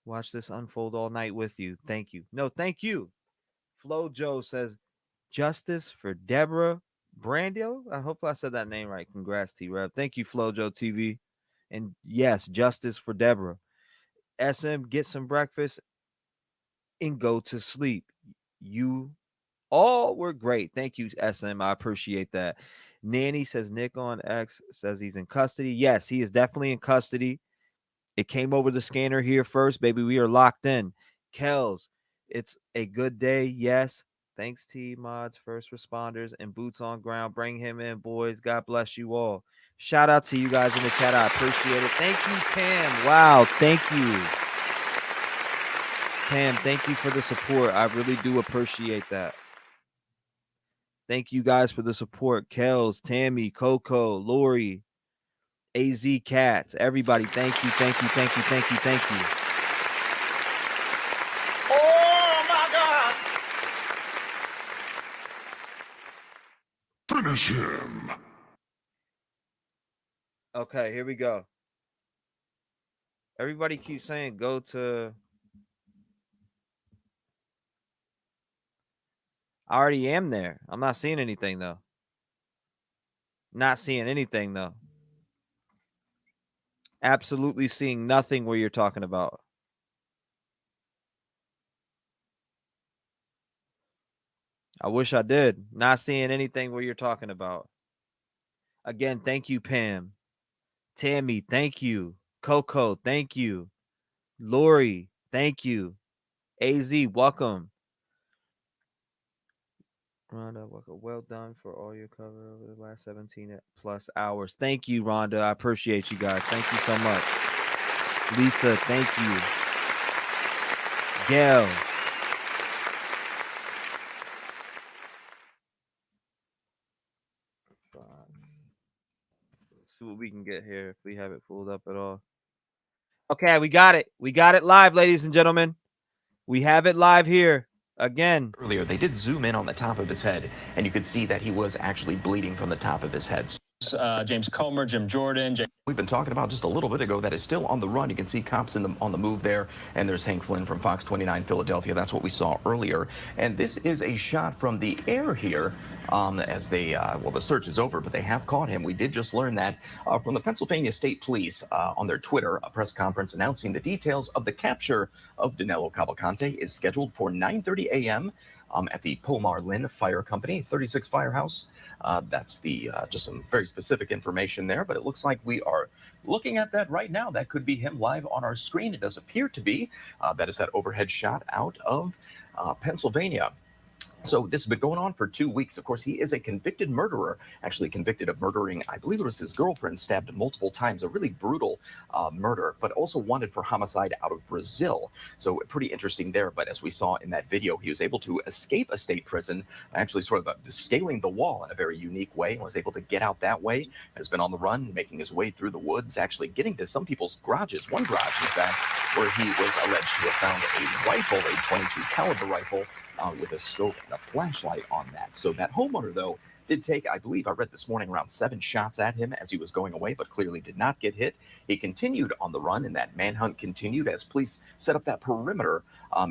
Watch this unfold all night with you. Thank you. No, thank you. Flo Joe says, justice for Deborah Brandio. I hope I said that name right. Congrats, T-REV. Thank you, Flojo TV. And yes, justice for Deborah. SM, get some breakfast and go to sleep. You all were great. Thank you, SM. I appreciate that. Nanny says Nick on X says he's in custody. Yes, he is definitely in custody. It came over the scanner here first, baby. We are locked in. Kells, it's a good day. Yes. Thanks, T Mods, first responders, and boots on ground. Bring him in, boys. God bless you all. Shout out to you guys in the chat. I appreciate it. Thank you, Pam. Wow. Thank you. Pam, thank you for the support. I really do appreciate that. Thank you guys for the support. Kells, Tammy, Coco, Lori, AZ Cats, everybody. Thank you, thank you, thank you, thank you, thank you. Oh my God! Finish him. Okay, here we go. Everybody keeps saying go to I already am there. I'm not seeing anything though. Not seeing anything though. Absolutely seeing nothing where you're talking about. I wish I did. Not seeing anything where you're talking about. Again, thank you, Pam. Tammy, thank you. Coco, thank you. Lori, thank you. AZ, welcome. Rhonda, welcome. Well done for all your cover over the last 17 plus hours. Thank you, Rhonda. I appreciate you guys. Thank you so much. Lisa, thank you. Gail. Let's see what we can get here if we have it pulled up at all. Okay, we got it. We got it live, ladies and gentlemen. We have it live here again. Earlier, they did zoom in on the top of his head, and you could see that he was actually bleeding from the top of his head. James Comer, Jim Jordan. We've been talking about just a little bit ago that is still on the run. You can see cops on the move there, and there's Hank Flynn from Fox 29 Philadelphia. That's what we saw earlier. And this is a shot from the air here as they, well, the search is over, but they have caught him. We did just learn that from the Pennsylvania State Police on their Twitter. A press conference announcing the details of the capture of Danelo Cavalcante is scheduled for 9:30 a.m. At the Pomar Lynn Fire Company, 36 Firehouse. That's the just some very specific information there, but it looks like we are looking at that right now. That could be him live on our screen. It does appear to be. That is that overhead shot out of Pennsylvania. So this has been going on for 2 weeks. Of course, he is a convicted murderer, actually convicted of murdering, I believe it was his girlfriend, stabbed multiple times, a really brutal murder, but also wanted for homicide out of Brazil. So pretty interesting there. But as we saw in that video, he was able to escape a state prison, actually sort of scaling the wall in a very unique way, and was able to get out that way, has been on the run, making his way through the woods, actually getting to some people's garages, one garage, in fact, where he was alleged to have found a rifle, a .22 caliber rifle, with a scope and a flashlight on that. So that homeowner, though, did take, I believe I read this morning, around 7 shots at him as he was going away, but clearly did not get hit. He continued on the run, and that manhunt continued as police set up that perimeter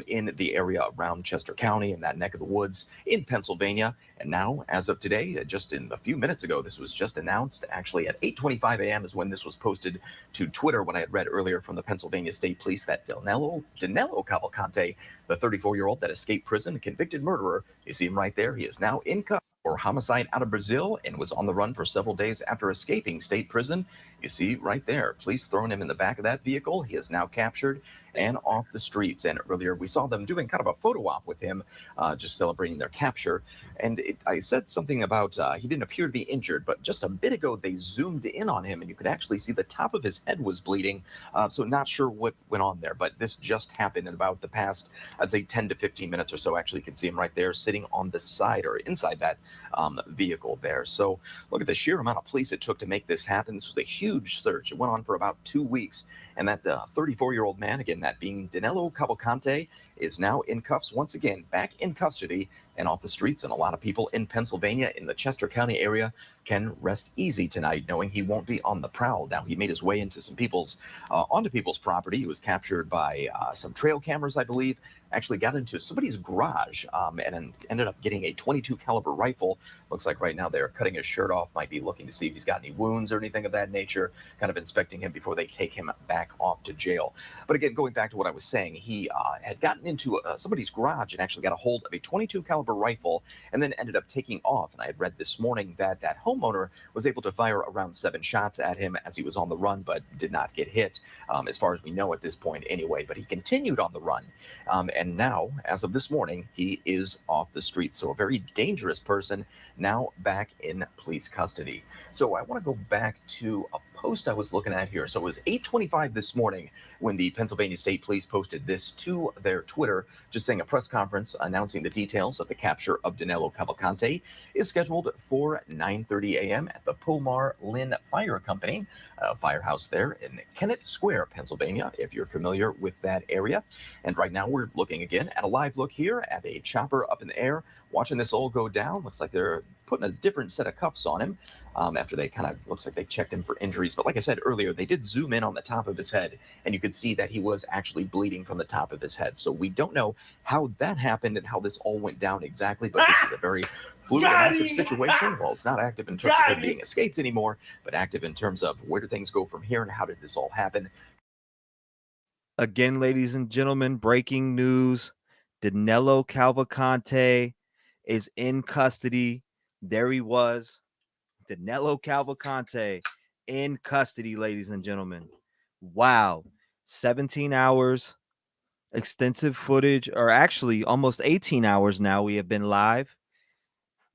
in the area around Chester County and that neck of the woods in Pennsylvania. And now, as of today, just in a few minutes ago, this was just announced. Actually, at 8:25 a.m. is when this was posted to Twitter, what I had read earlier from the Pennsylvania State Police, that Danelo Cavalcante, the 34-year-old that escaped prison, a convicted murderer, you see him right there. He is now in cuffs for homicide out of Brazil and was on the run for several days after escaping state prison. You see right there, police throwing him in the back of that vehicle. He is now captured and off the streets. And earlier we saw them doing kind of a photo op with him, just celebrating their capture. And I said something about he didn't appear to be injured, but just a bit ago they zoomed in on him and you could actually see the top of his head was bleeding. So not sure what went on there, but this just happened in about the past, I'd say 10 to 15 minutes or so. Actually, you can see him right there sitting on the side or inside that vehicle there. So look at the sheer amount of police it took to make this happen. This was a huge search. It went on for about 2 weeks. And that 34-year-old man, again, that being Danelo Cavalcante, is now in cuffs once again, back in custody and off the streets. And a lot of people in Pennsylvania, in the Chester County area, can rest easy tonight, knowing he won't be on the prowl. Now, he made his way into some people's, onto people's property. He was captured by some trail cameras, I believe. Actually got into somebody's garage and ended up getting a .22 caliber rifle. Looks like right now they're cutting his shirt off, might be looking to see if he's got any wounds or anything of that nature, kind of inspecting him before they take him back off to jail. But again, going back to what I was saying, he had gotten into somebody's garage and actually got a hold of a .22 caliber rifle and then ended up taking off. And I had read this morning that that homeowner was able to fire around 7 shots at him as he was on the run, but did not get hit, as far as we know at this point anyway. But he continued on the run. And now, as of this morning, he is off the streets. So a very dangerous person now back in police custody. So I want to go back to a post I was looking at here. So it was 8:25 this morning when the Pennsylvania State Police posted this to their Twitter, just saying a press conference announcing the details of the capture of Danelo Cavalcante is scheduled for 9:30 a.m. at the Pomar Lynn Fire Company, firehouse there in Kennett Square, Pennsylvania, if you're familiar with that area. And right now we're looking again at a live look here at a chopper up in the air, watching this all go down. Looks like they're putting a different set of cuffs on him after they kind of, looks like they checked him for injuries. But like I said earlier, they did zoom in on the top of his head, and you could see that he was actually bleeding from the top of his head. So we don't know how that happened and how this all went down exactly, but this is a very fluid and active situation. Well, it's not active in terms of him being escaped anymore, but active in terms of where do things go from here and how did this all happen. Again, ladies and gentlemen, breaking news. Danelo Cavalcante is in custody. There he was. Danelo Cavalcante in custody, ladies and gentlemen. Wow. 17 hours, extensive footage, or actually almost 18 hours now we have been live.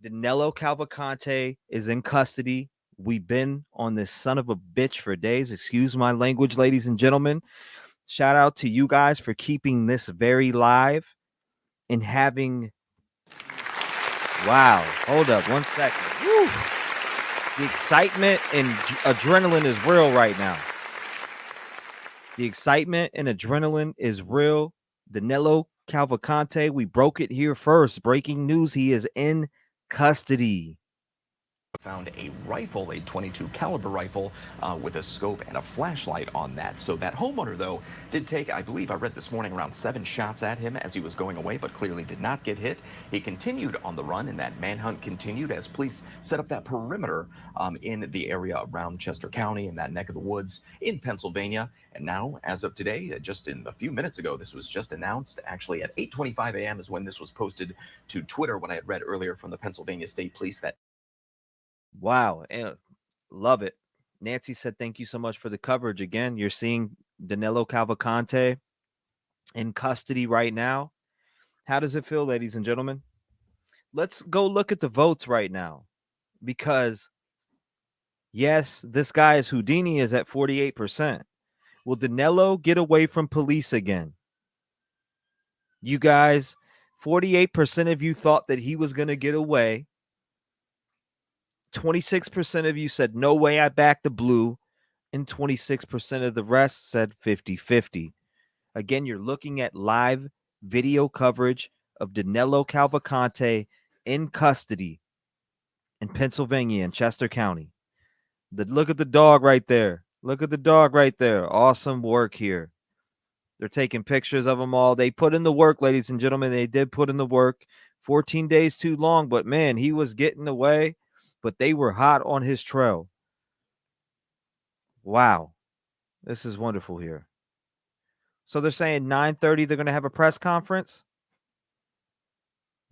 Danelo Cavalcante is in custody. We've been on this son of a bitch for days. Excuse my language, ladies and gentlemen. Shout out to you guys for keeping this very live and having... Wow. Hold up 1 second. Woo. The excitement and adrenaline is real right now. The excitement and adrenaline is real. Danelo Cavalcante, we broke it here first. Breaking news, he is in custody. Found a rifle, a .22 caliber rifle with a scope and a flashlight on that. So that homeowner, though, did take, I believe I read this morning, around 7 shots at him as he was going away, but clearly did not get hit. He continued on the run, and that manhunt continued as police set up that perimeter in the area around Chester County, in that neck of the woods in Pennsylvania. And now, as of today, just in a few minutes ago, this was just announced. Actually, at 8:25 a.m. is when this was posted to Twitter, when I had read earlier from the Pennsylvania State Police that... Wow. Love it. Nancy said, thank you so much for the coverage. Again, you're seeing Danelo Cavalcante in custody right now. How does it feel, ladies and gentlemen? Let's go look at the votes right now, because yes, this guy is Houdini is at 48%. Will Danelo get away from police again? You guys, 48% of you thought that he was going to get away. 26% of you said, no way, I back the blue. And 26% of the rest said 50-50. Again, you're looking at live video coverage of Danelo Cavalcante in custody in Pennsylvania, in Chester County. Look at the dog right there. Look at the dog right there. Awesome work here. They're taking pictures of them all. They put in the work, ladies and gentlemen. They did put in the work. 14 days too long, but man, he was getting away. But they were hot on his trail. Wow. This is wonderful here. So they're saying 9:30 they're going to have a press conference.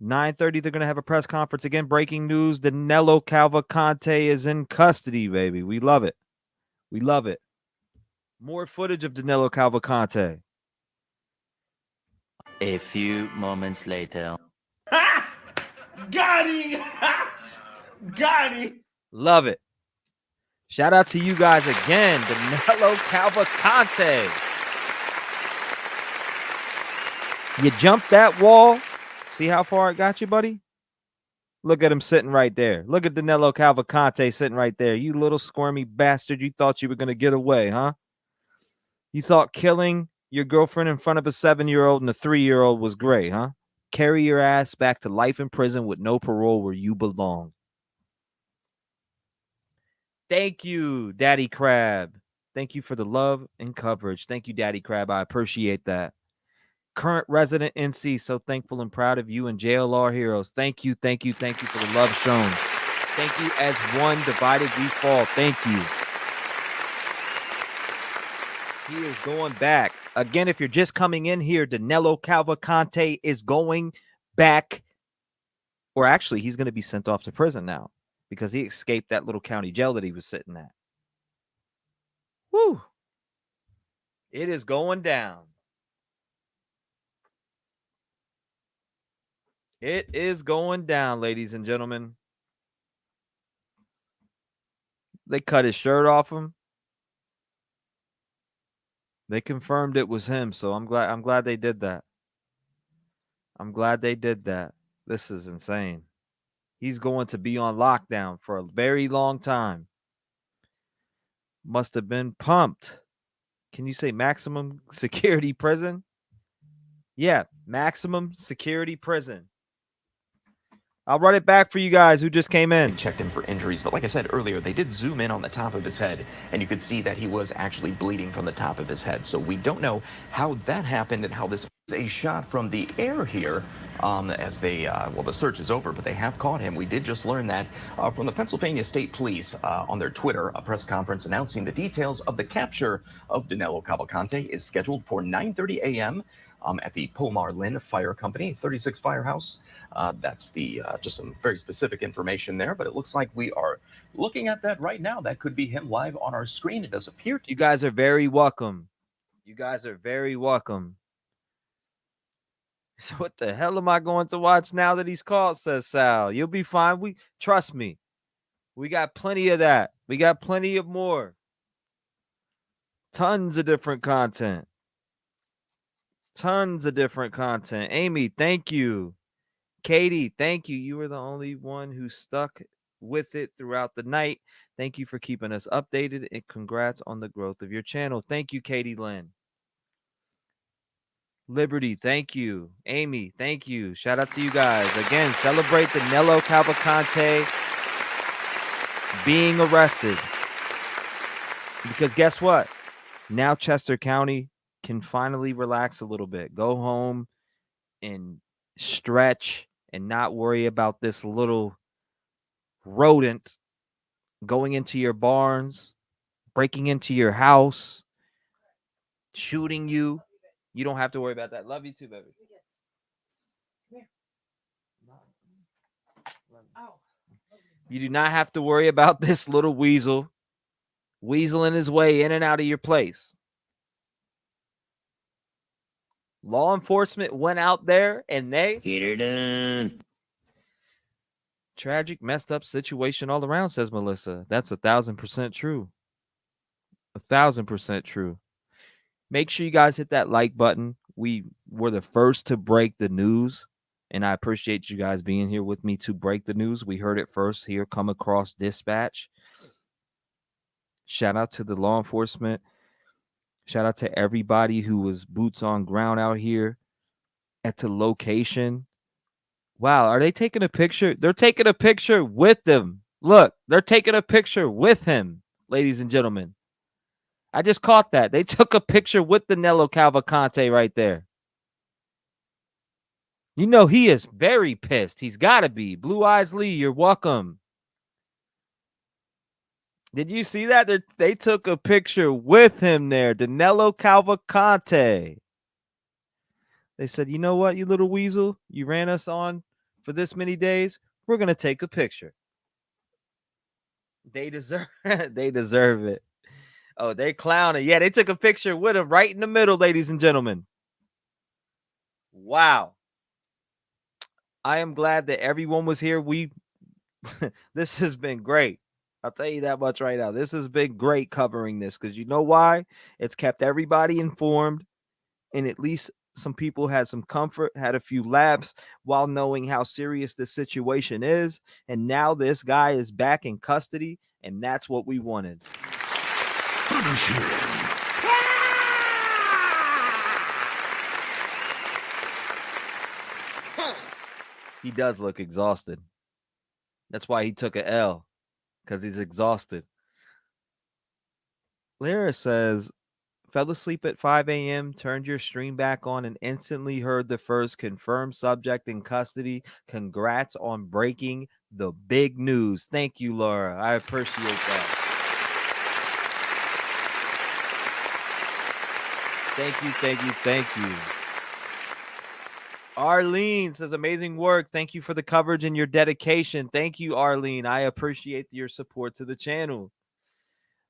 9:30 they're going to have a press conference. Again, breaking news, Danelo Cavalcante is in custody, baby. We love it. We love it. More footage of Danelo Cavalcante. A few moments later. Got him! Got him! Love it. Shout out to you guys again, Danelo Cavalcante. You jumped that wall. See how far it got you, buddy? Look at him sitting right there. Look at Danelo Cavalcante sitting right there. You little squirmy bastard. You thought you were going to get away, huh? You thought killing your girlfriend in front of a 7-year-old and a 3-year-old was great, huh? Carry your ass back to life in prison with no parole where you belong. Thank you, Daddy Crab. Thank you for the love and coverage. Thank you, Daddy Crab. I appreciate that. Current resident NC, so thankful and proud of you and JLR Heroes. Thank you, thank you, thank you for the love shown. Thank you. As one divided we fall. Thank you. He is going back. Again, if you're just coming in here, Danelo Cavalcante is going back. Or actually, he's going to be sent off to prison now because he escaped that little county jail that he was sitting at. Woo! It is going down. It is going down, ladies and gentlemen. They cut his shirt off him. They confirmed it was him, so I'm glad they did that. I'm glad they did that. This is insane. He's going to be on lockdown for a very long time. Must have been pumped. Can you say maximum security prison? Yeah, maximum security prison. I'll run it back for you guys who just came in. Checked him for injuries, but like I said earlier, they did zoom in on the top of his head, and you could see that he was actually bleeding from the top of his head. So we don't know how that happened and how this was a shot from the air here. As they, well, the search is over, but they have caught him. We did just learn that from the Pennsylvania State Police on their Twitter. A press conference announcing the details of the capture of Danelo Cavalcante is scheduled for 9:30 a.m. At the Pomar Lynn Fire Company, 36 Firehouse. That's the just some very specific information there, but it looks like we are looking at that right now. That could be him live on our screen. It does appear to. You guys are very welcome. You guys are very welcome. So what the hell am I going to watch now that he's called, says Sal. You'll be fine. We trust me. We got plenty of that. We got plenty of more. Tons of different content. Tons of different content. Amy, thank you. Katie, thank you. You were the only one who stuck with it throughout the night. Thank you for keeping us updated, and congrats on the growth of your channel. Thank you, Katie Lynn. Liberty, thank you. Amy, thank you. Shout out to you guys. Again, celebrate Danelo Cavalcante being arrested. Because guess what? Now Chester County can finally relax a little bit. Go home and stretch and not worry about this little rodent going into your barns, breaking into your house, shooting you. You don't have to worry about that. Love you too, baby. You do not have to worry about this little weasel weaseling his way in and out of your place. Law enforcement went out there and they get her done. Tragic, messed up situation all around, says Melissa. That's 1,000% true. 1,000% true. Make sure you guys hit that like button. We were the first to break the news, and I appreciate you guys being here with me to break the news. We heard it first here, come across dispatch. Shout out to the law enforcement. Shout out to everybody who was boots on ground out here at the location. Wow, are they taking a picture? They're taking a picture with them. Look, they're taking a picture with him, ladies and gentlemen. I just caught that. They took a picture with Danelo Cavalcante right there. You know he is very pissed. He's got to be. Blue Eyes Lee, you're welcome. Did you see that? They took a picture with him there, Danelo Cavalcante. They said, you know what, you little weasel? You ran us on for this many days. We're going to take a picture. They deserve it. Oh, they clowning. Yeah, they took a picture with him right in the middle, ladies and gentlemen. Wow. I am glad that everyone was here. This has been great. I'll tell you that much right now. This has been great covering this because you know why? It's kept everybody informed, and at least some people had some comfort, had a few laughs while knowing how serious this situation is. And now this guy is back in custody, and that's what we wanted. He does look exhausted. That's why he took an L, because he's exhausted. Lyra says, fell asleep at 5 a.m., turned your stream back on, and instantly heard the first confirmed subject in custody. Congrats on breaking the big news. Thank you, Laura. I appreciate that. Thank you, thank you, thank you. Arlene says, amazing work. Thank you for the coverage and your dedication. Thank you, Arlene. I appreciate your support to the channel.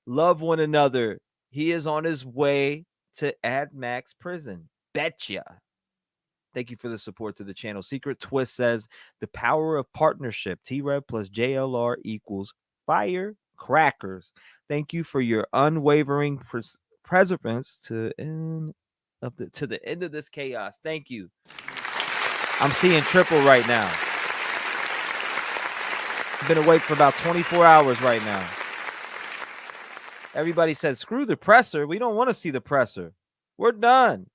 Love one another. He is on his way to Ad Max prison. Betcha. Thank you for the support to the channel. Secret Twist says, the power of partnership. T-REV plus JLR equals firecrackers. Thank you for your unwavering perseverance to the end of this chaos. Thank you. I'm seeing triple right now. I've been awake for about 24 hours right now. Everybody says, screw the presser. We don't want to see the presser. We're done.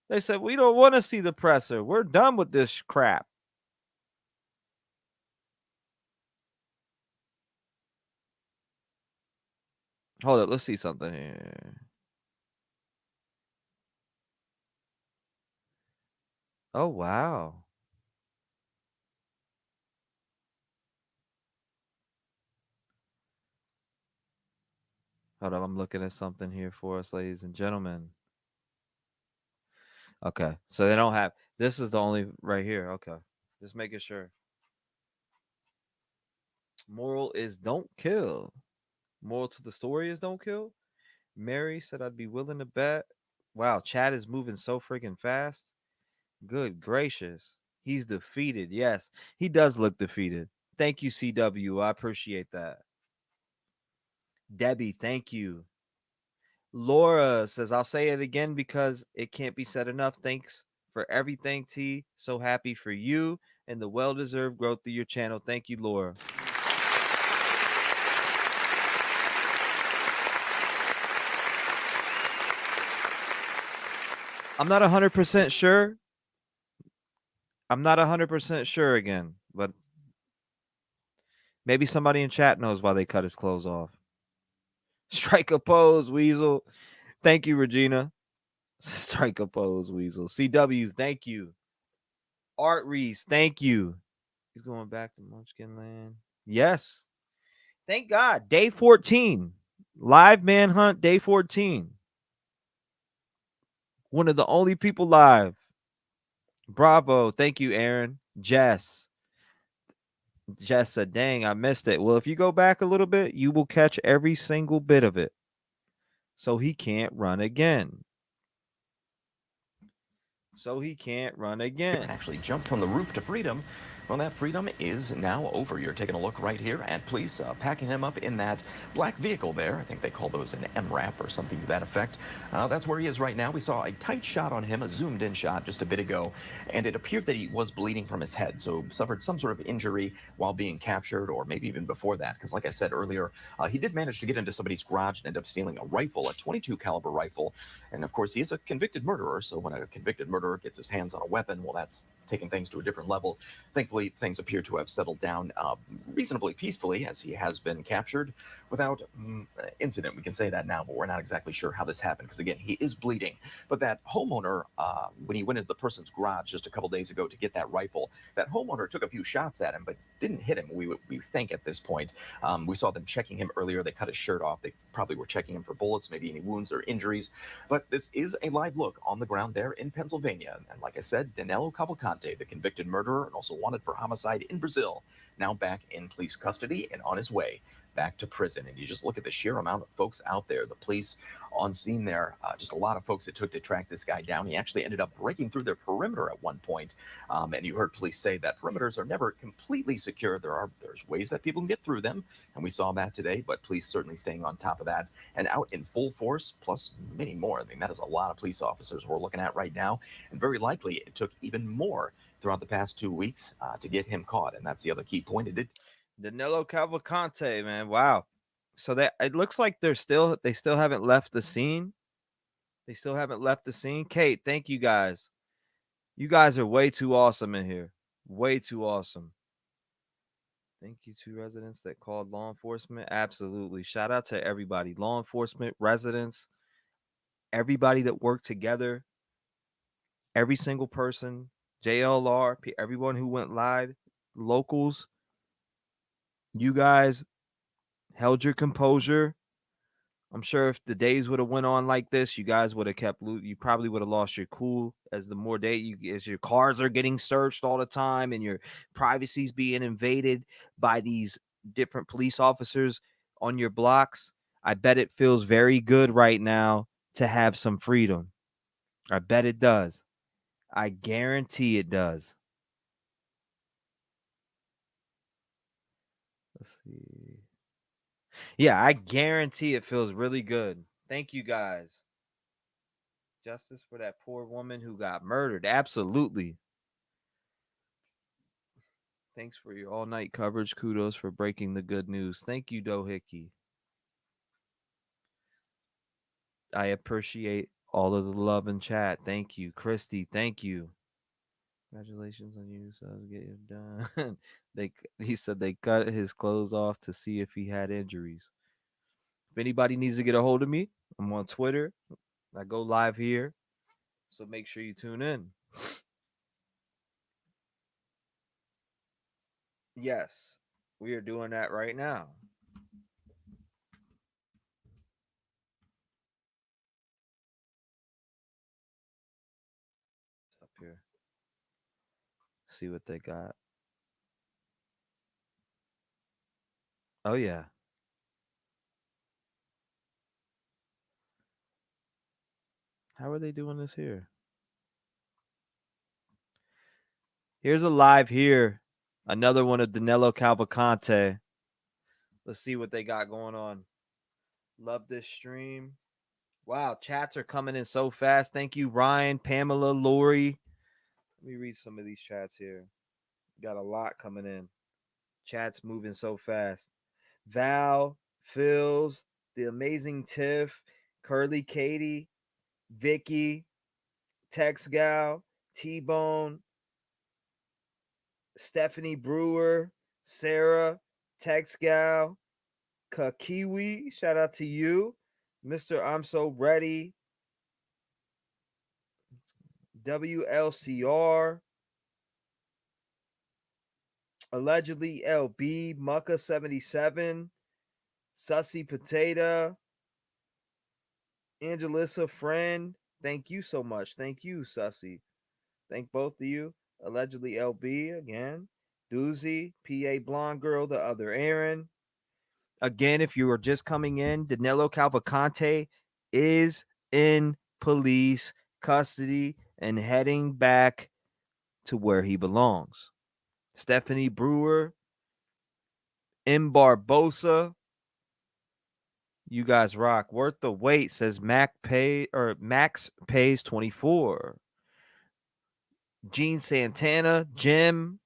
They said, we don't want to see the presser. We're done with this crap. Hold up. Let's see something here. Oh, wow. Hold up. I'm looking at something here for us, ladies and gentlemen. Okay. So they don't have, this is the only right here. Okay. Just making sure. Moral is don't kill. Moral to the story is don't kill. Mary said I'd be willing to bet. Wow, Chad is moving so freaking fast. Good gracious. He's defeated. Yes, he does look defeated. Thank you, CW. I appreciate that. Debbie, thank you. Laura says, I'll say it again because it can't be said enough. Thanks for everything, T. So happy for you and the well deserved growth of your channel. Thank you, Laura. I'm not 100% sure. I'm not 100% sure again, but maybe somebody in chat knows why they cut his clothes off. Strike a pose, Weasel. Thank you, Regina. Strike a pose, Weasel. CW, thank you. Art Reese, thank you. He's going back to Munchkin Land. Yes. Thank God. Day 14. Live Manhunt, day 14. One of the only people live. Bravo. Thank you, Aaron. Jess. Jess said, dang, I missed it. Well, if you go back a little bit, you will catch every single bit of it. So he can't run again. So he can't run again. Actually jumped from the roof to freedom. Well, that freedom is now over. You're taking a look right here at police packing him up in that black vehicle there. I think they call those an MRAP or something to that effect. That's where he is right now. We saw a tight shot on him, a zoomed in shot just a bit ago, and it appeared that he was bleeding from his head, so suffered some sort of injury while being captured, or maybe even before that, because like I said earlier, he did manage to get into somebody's garage and end up stealing a rifle, a .22 caliber rifle. And of course, he is a convicted murderer, so when a convicted murderer gets his hands on a weapon, well, that's taking things to a different level. Thankfully, things appear to have settled down reasonably peacefully as he has been captured without incident. We can say that now, but we're not exactly sure how this happened because, again, he is bleeding. But that homeowner, when he went into the person's garage just a couple days ago to get that rifle, that homeowner took a few shots at him but didn't hit him, we think at this point. We saw them checking him earlier. They cut his shirt off. They probably were checking him for bullets, maybe any wounds or injuries. But this is a live look on the ground there in Pennsylvania. And like I said, Danelo Cavalcante, the convicted murderer and also wanted for homicide in Brazil, now back in police custody and on his way back to prison. And you just look at the sheer amount of folks out there, the police on scene there, just a lot of folks it took to track this guy down. He actually ended up breaking through their perimeter at one point. And you heard police say that perimeters are never completely secure. There's ways that people can get through them, and we saw that today, but police certainly staying on top of that and out in full force, plus many more. I mean, that is a lot of police officers we're looking at right now, and very likely it took even more throughout the past 2 weeks to get him caught, and that's the other key point. It did. Danilo Cavalcante, man. Wow. So that it looks like they still haven't left the scene. They still haven't left the scene. Kate, thank you guys. You guys are way too awesome in here. Way too awesome. Thank you to residents that called law enforcement. Absolutely. Shout out to everybody. Law enforcement, residents, everybody that worked together. Every single person, JLR, everyone who went live, locals. You guys held your composure. I'm sure if the days would have went on like this, you guys would have kept you probably would have lost your cool as the more as your cars are getting searched all the time and your privacy's being invaded by these different police officers on your blocks. I bet it feels very good right now to have some freedom. I bet it does. I guarantee it does. Let's see. Yeah, I guarantee it feels really good. Thank you guys. Justice for that poor woman who got murdered. Absolutely. Thanks for your all night coverage. Kudos for breaking the good news. Thank you, Dohickey. I appreciate all of the love in chat. Thank you. Christy, thank you. Congratulations on you. So get it done. He said they cut his clothes off to see if he had injuries. If anybody needs to get a hold of me, I'm on Twitter. I go live here. So make sure you tune in. Yes, we are doing that right now. Up here. See what they got. Oh, yeah. How are they doing this here? Here's a live here. Another one of Danelo Cavalcante. Let's see what they got going on. Love this stream. Wow, chats are coming in so fast. Thank you, Ryan, Pamela, Lori. Let me read some of these chats here. Got a lot coming in. Chat's moving so fast. Val, Phils, the amazing Tiff, Curly Katie, Vicky, Tex Gal, T-Bone, Stephanie Brewer, Sarah, Tex Gal, Kakiwi, shout out to you. Mr. I'm So Ready, WLCR, allegedly LB, Mucka 77, Sussy Potato, Angelissa Friend. Thank you so much. Thank you, Sussy. Thank both of you. Allegedly LB again. Doozy, PA Blonde Girl, the other Aaron. Again, if you are just coming in, Danilo Cavalcante is in police custody and heading back to where he belongs. Stephanie Brewer, M. Barbosa, you guys rock. Worth the wait, says Max Pays 24. Gene Santana, Jim.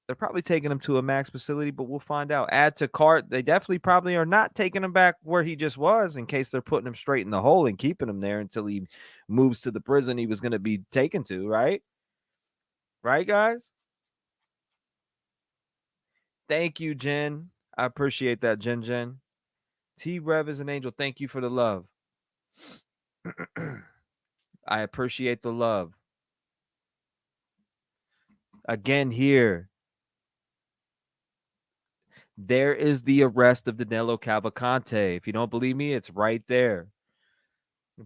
They're probably taking him to a max facility, but we'll find out. Add to cart. They definitely probably are not taking him back where he just was in case they're putting him straight in the hole and keeping him there until he moves to the prison he was going to be taken to, right? Right, guys? Thank you, Jen. I appreciate that, Jen. T-REV is an angel. Thank you for the love. I appreciate the love. Again, here. There is the arrest of Danilo Cavalcante. If you don't believe me, it's right there.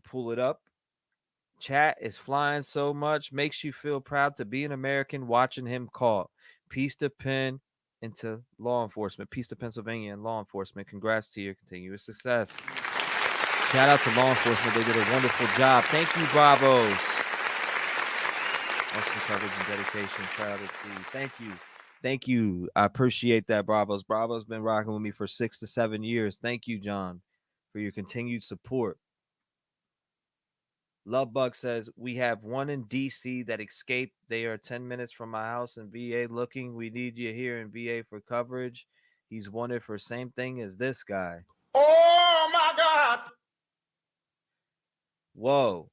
Pull it up. Chat is flying so much, makes you feel proud to be an American watching him caught. Peace to Penn into law enforcement. Peace to Pennsylvania and law enforcement. Congrats to your continuous success. Shout out to law enforcement. They did a wonderful job. Thank you, Bravos. Awesome coverage and dedication. Proud to see. Thank you. Thank you. I appreciate that, Bravos. Bravos been rocking with me for 6 to 7 years. Thank you, John, for your continued support. Lovebug says, we have one in D.C. that escaped. They are 10 minutes from my house in VA looking. We need you here in VA for coverage. He's wanted for same thing as this guy. Oh, my God. Whoa.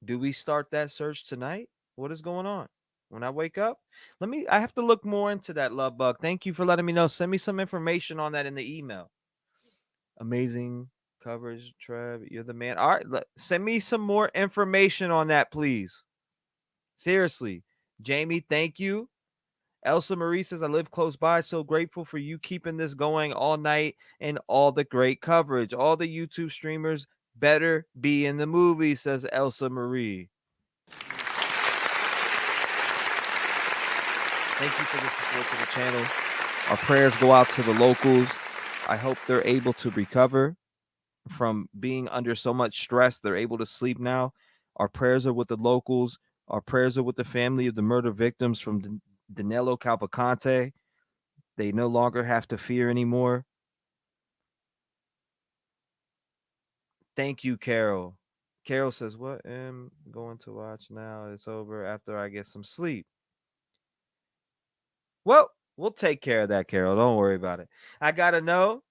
Do we start that search tonight? What is going on? When I wake up? I have to look more into that, Lovebug. Thank you for letting me know. Send me some information on that in the email. Amazing coverage, Trev. You're the man. All right, send me some more information on that, please. Seriously. Jamie, thank you. Elsa Marie says, I live close by. So grateful for you keeping this going all night and all the great coverage. All the YouTube streamers better be in the movie, says Elsa Marie. Thank you for the support to the channel. Our prayers go out to the locals. I hope they're able to recover from being under so much stress. They're able to sleep now. Our prayers are with the locals. Our prayers are with the family of the murder victims from Danilo Cavalcante. They no longer have to fear anymore. Thank you, Carol. Carol says, what am I going to watch now? It's over after I get some sleep. Well, we'll take care of that, Carol. Don't worry about it. I got to know.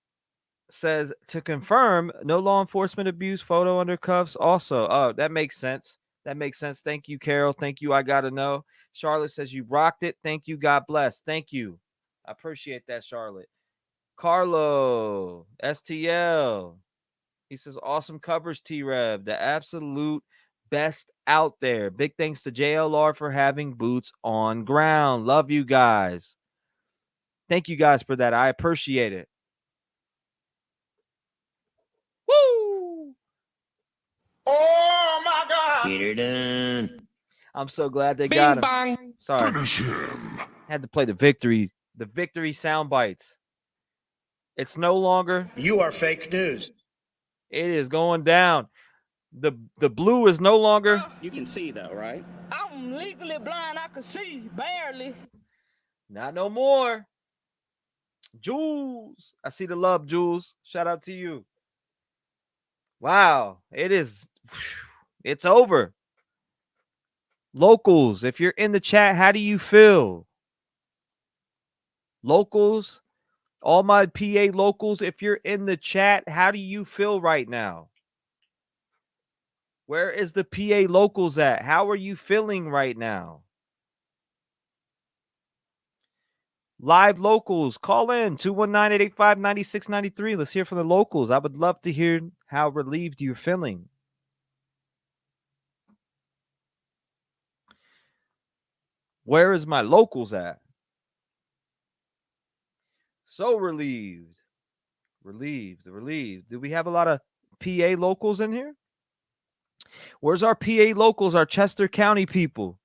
Says to confirm, no law enforcement abuse, photo under cuffs. Also, oh, that makes sense. That makes sense. Thank you, Carol. Thank you. I got to know. Charlotte says you rocked it. Thank you. God bless. Thank you. I appreciate that, Charlotte. Carlo, STL. He says, awesome coverage, T-REV. The absolute best out there. Big thanks to JLR for having boots on ground. Love you guys. Thank you guys for that. I appreciate it. Woo! Oh my God! Get her done. I'm so glad they Bing got him. bong. Sorry. Finish him. Had to play the victory sound bites. It's no longer. You are fake news. It is going down. The blue is no longer. You can see though, right? I'm legally blind. I can see barely. Not no more. Jules. I see the love, Jules. Shout out to you. Wow. It is. It's over. Locals, if you're in the chat, how do you feel? Locals, all my PA locals, if you're in the chat, how do you feel right now? Where is the PA locals at? How are you feeling right now? Live locals, call in 219-885-9693. Let's hear from the locals. I would love to hear how relieved you're feeling. Where is my locals at? So relieved. Relieved. Do we have a lot of PA locals in here? Where's our PA locals, our Chester County people?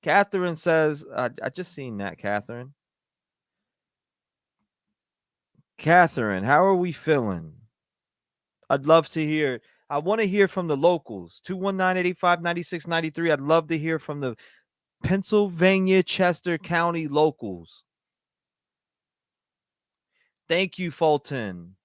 Catherine says, I just seen that, Catherine. Catherine, how are we feeling? I'd love to hear. I want to hear from the locals. 219-885-9693. I'd love to hear from the Pennsylvania Chester County locals. Thank you, Fulton.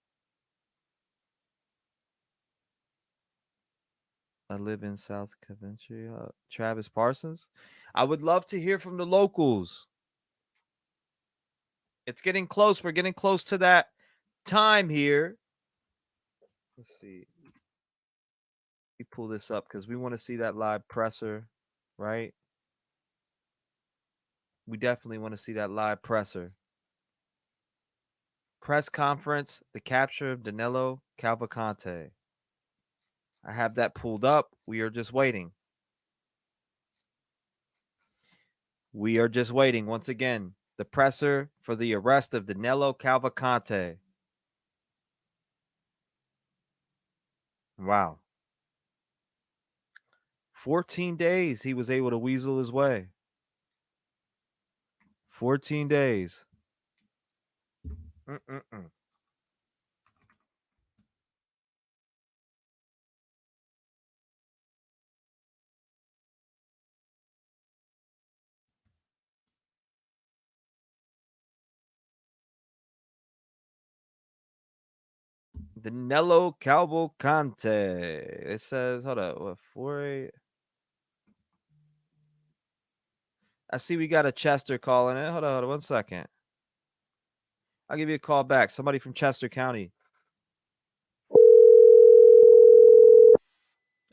I live in South Coventry. Travis Parsons. I would love to hear from the locals. It's getting close. We're getting close to that time here. Let's see. Let me pull this up because we want to see that live presser, right? We definitely want to see that live presser. Press conference, the capture of Danelo Cavalcante. I have that pulled up. We are just waiting. We are just waiting. Once again, the presser for the arrest of Danelo Cavalcante. Wow. 14 days he was able to weasel his way. 14 days. Danelo Cavalcante. It says, hold up, what, 4-8? I see we got a Chester calling in. Hold on 1 second. I'll give you a call back. Somebody from Chester County.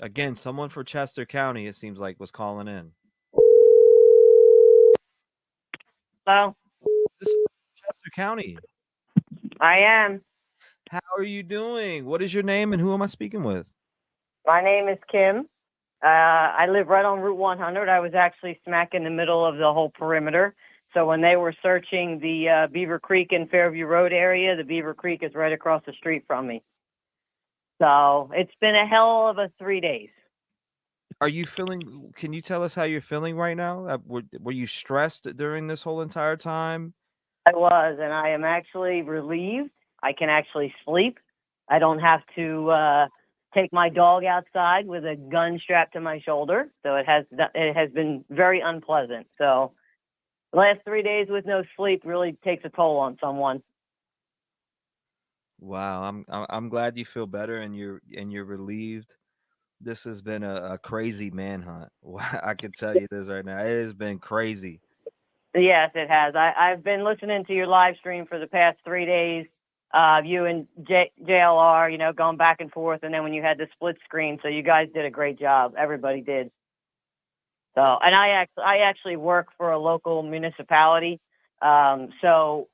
Again, someone for Chester County, it seems like, was calling in. Hello? This is Chester County. I am. How are you doing? What is your name and who am I speaking with? My name is Kim. I live right on Route 100. I was actually smack in the middle of the whole perimeter. So when they were searching the Beaver Creek and Fairview Road area, the Beaver Creek is right across the street from me. So it's been a hell of a 3 days. Are you feeling, can you tell us how you're feeling right now? Were you stressed during this whole entire time? I was, and I am actually relieved. I can actually sleep. I don't have to take my dog outside with a gun strapped to my shoulder. So it has been very unpleasant. So the last 3 days with no sleep really takes a toll on someone. Wow, I'm glad you feel better and you're relieved. This has been a crazy manhunt. I can tell you this right now. It has been crazy. Yes, it has. I've been listening to your live stream for the past 3 days. You and JLR, going back and forth, and then when you had the split screen, so you guys did a great job. Everybody did. So, and I actually work for a local municipality. So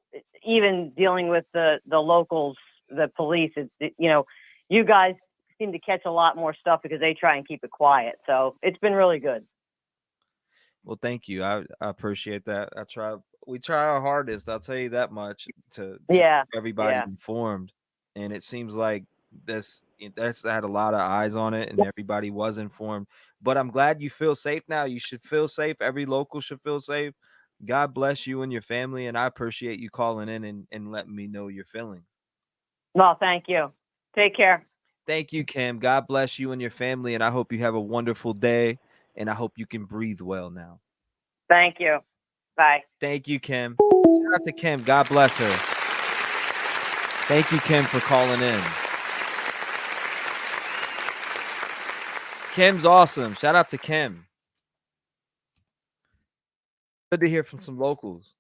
even dealing with the locals, the police, you guys seem to catch a lot more stuff because they try and keep it quiet. So it's been really good. Well, thank you. I appreciate that. We try our hardest. I'll tell you that much to Yeah, keep everybody yeah. informed. And it seems like that's had a lot of eyes on it, and everybody was informed. But I'm glad you feel safe now. You should feel safe. Every local should feel safe. God bless you and your family, and I appreciate you calling in and letting me know your feelings. Well, thank you. Take care. Thank you, Kim. God bless you and your family, and I hope you have a wonderful day, and I hope you can breathe well now. Thank you. Bye. Thank you, Kim. Shout out to Kim. God bless her. Thank you, Kim, for calling in. Kim's awesome. Shout out to Kim. Good to hear from some locals.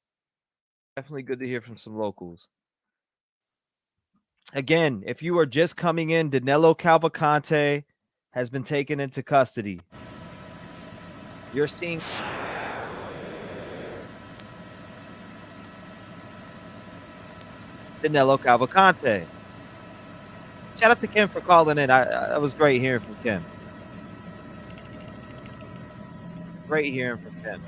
Definitely good to hear from some locals. Again, if you are just coming in, Danelo Cavalcante has been taken into custody. You're seeing Danelo Cavalcante. Shout out to Kim for calling in. I was great hearing from Kim. Great hearing from Kim.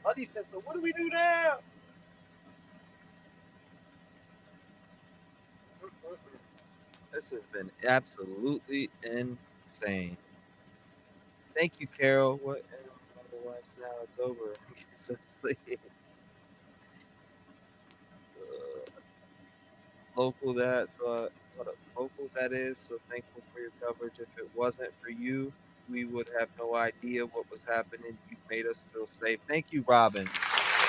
Buddy said, so what do we do now? This has been absolutely insane. Thank you, Carol. What? Otherwise, now it's over. So sleep. Local that, so what a local that is. So thankful for your coverage. If it wasn't for you, we would have no idea what was happening. You made us feel safe. Thank you, Robin.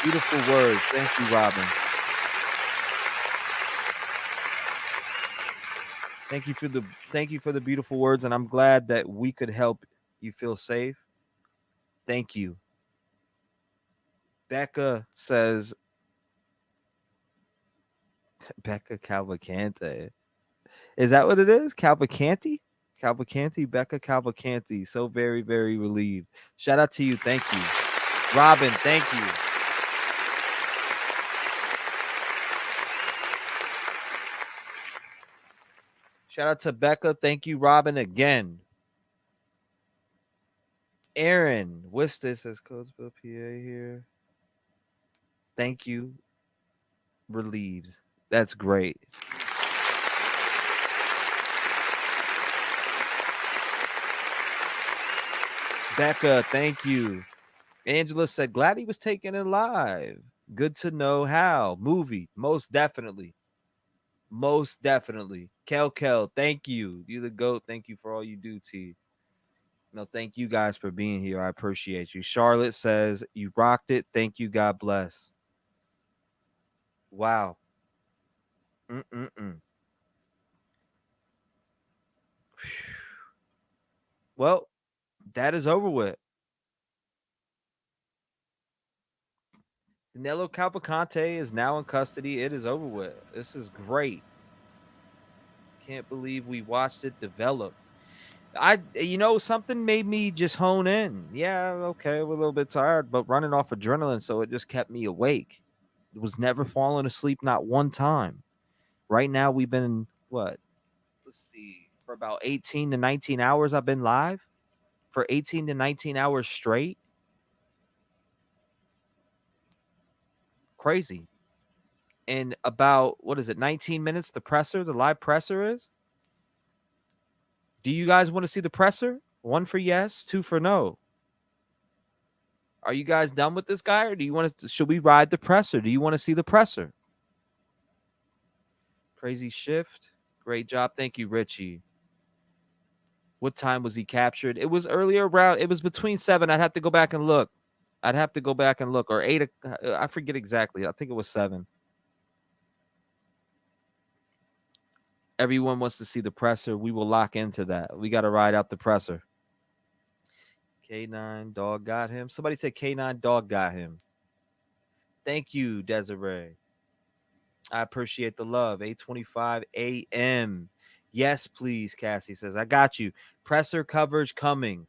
Beautiful words. Thank you, Robin. Thank you for the beautiful words, and I'm glad that we could help you feel safe. Thank you. Becca says Becca Cavalcante. Is that what it is? Cavalcante? Cavalcante, Becca Cavalcante. So very, very relieved. Shout out to you. Thank you. Robin, thank you. Shout out to Becca. Thank you, Robin, again. Aaron, what's this? Says Codesville, PA here. Thank you. Relieved. That's great. Becca, thank you. Angela said, glad he was taken alive. Good to know how. Movie, most definitely. Most definitely. Kel, thank you. You the GOAT. Thank you for all you do, T. No, thank you guys for being here. I appreciate you. Charlotte says, you rocked it. Thank you. God bless. Wow. Well, that is over with. Danilo Cavalcante is now in custody. It is over with. This is great. Can't believe we watched it develop. Something made me just hone in. Yeah, okay, we're a little bit tired, but running off adrenaline, so it just kept me awake. It was never falling asleep, not one time. Right now, we've been, let's see, for about 18 to 19 hours, I've been live for 18 to 19 hours straight. Crazy. And about, 19 minutes, the live presser is? Do you guys want to see the presser? 1 for yes, 2 for no. Are you guys done with this guy, or should we ride the presser? Do you want to see the presser? Crazy shift. Great job. Thank you, Richie. What time was he captured? It was earlier around, it was between 7. I'd have to go back and look. Or 8. I forget exactly. I think it was 7. Everyone wants to see the presser. We will lock into that. We got to ride out the presser. K9 dog got him. Somebody said K9 dog got him. Thank you, Desiree. I appreciate the love. 8:25 a.m. Yes, please, Cassie says. I got you. Presser coverage coming.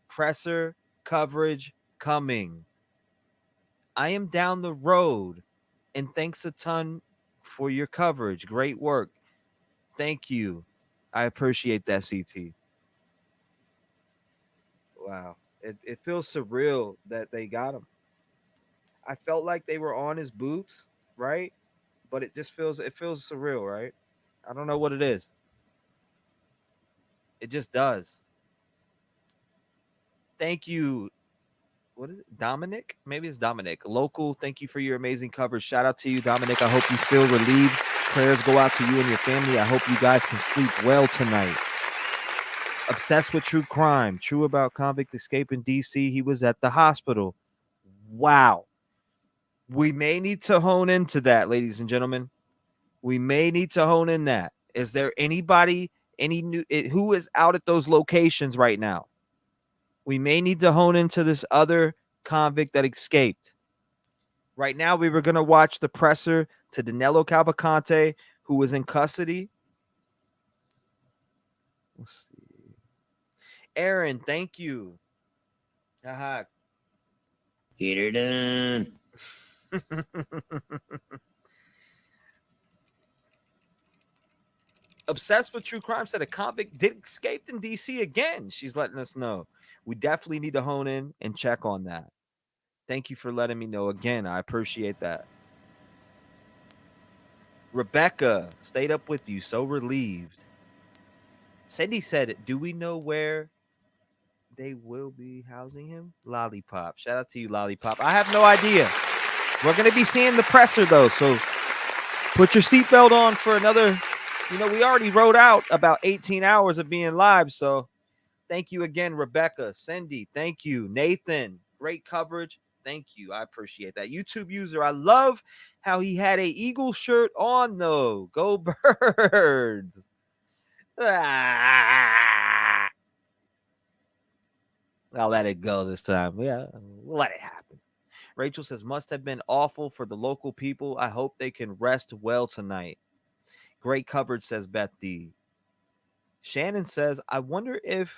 Presser coverage coming. I am down the road, and thanks a ton for your coverage. Great work. Thank you. I appreciate that, CT. Wow. It feels surreal that they got him. I felt like they were on his boots, right? But it feels surreal, right? I don't know what it is. It just does. Thank you. What is it? Dominic? Maybe it's Dominic. Local, thank you for your amazing coverage. Shout out to you, Dominic. I hope you feel relieved. Prayers go out to you and your family. I hope you guys can sleep well tonight. Obsessed with true crime. True about convict escape in DC. He was at the hospital. Wow. We may need to hone into that, ladies and gentlemen. We may need to hone in that. Is there anybody, who is out at those locations right now? We may need to hone into this other convict that escaped. Right now, we were going to watch the presser to Danelo Cavalcante, who was in custody. Let's see. Aaron, thank you. Haha. Get her done. Obsessed with true crime said a convict did escape in DC again. She's letting us know. We definitely need to hone in and check on that. Thank you for letting me know again. I appreciate that. Rebecca stayed up with you, so relieved. Cindy said, do we know where they will be housing him? Lollipop. Shout out to you, Lollipop. I have no idea. We're going to be seeing the presser, though, so put your seatbelt on for another. We already wrote out about 18 hours of being live, so thank you again, Rebecca, Cindy. Thank you, Nathan. Great coverage. Thank you. I appreciate that. YouTube user, I love how he had a Eagle shirt on, though. Go Birds. Ah. I'll let it go this time. Yeah, we'll let it happen. Rachel says, must have been awful for the local people. I hope they can rest well tonight. Great coverage, says Beth D. Shannon says, I wonder if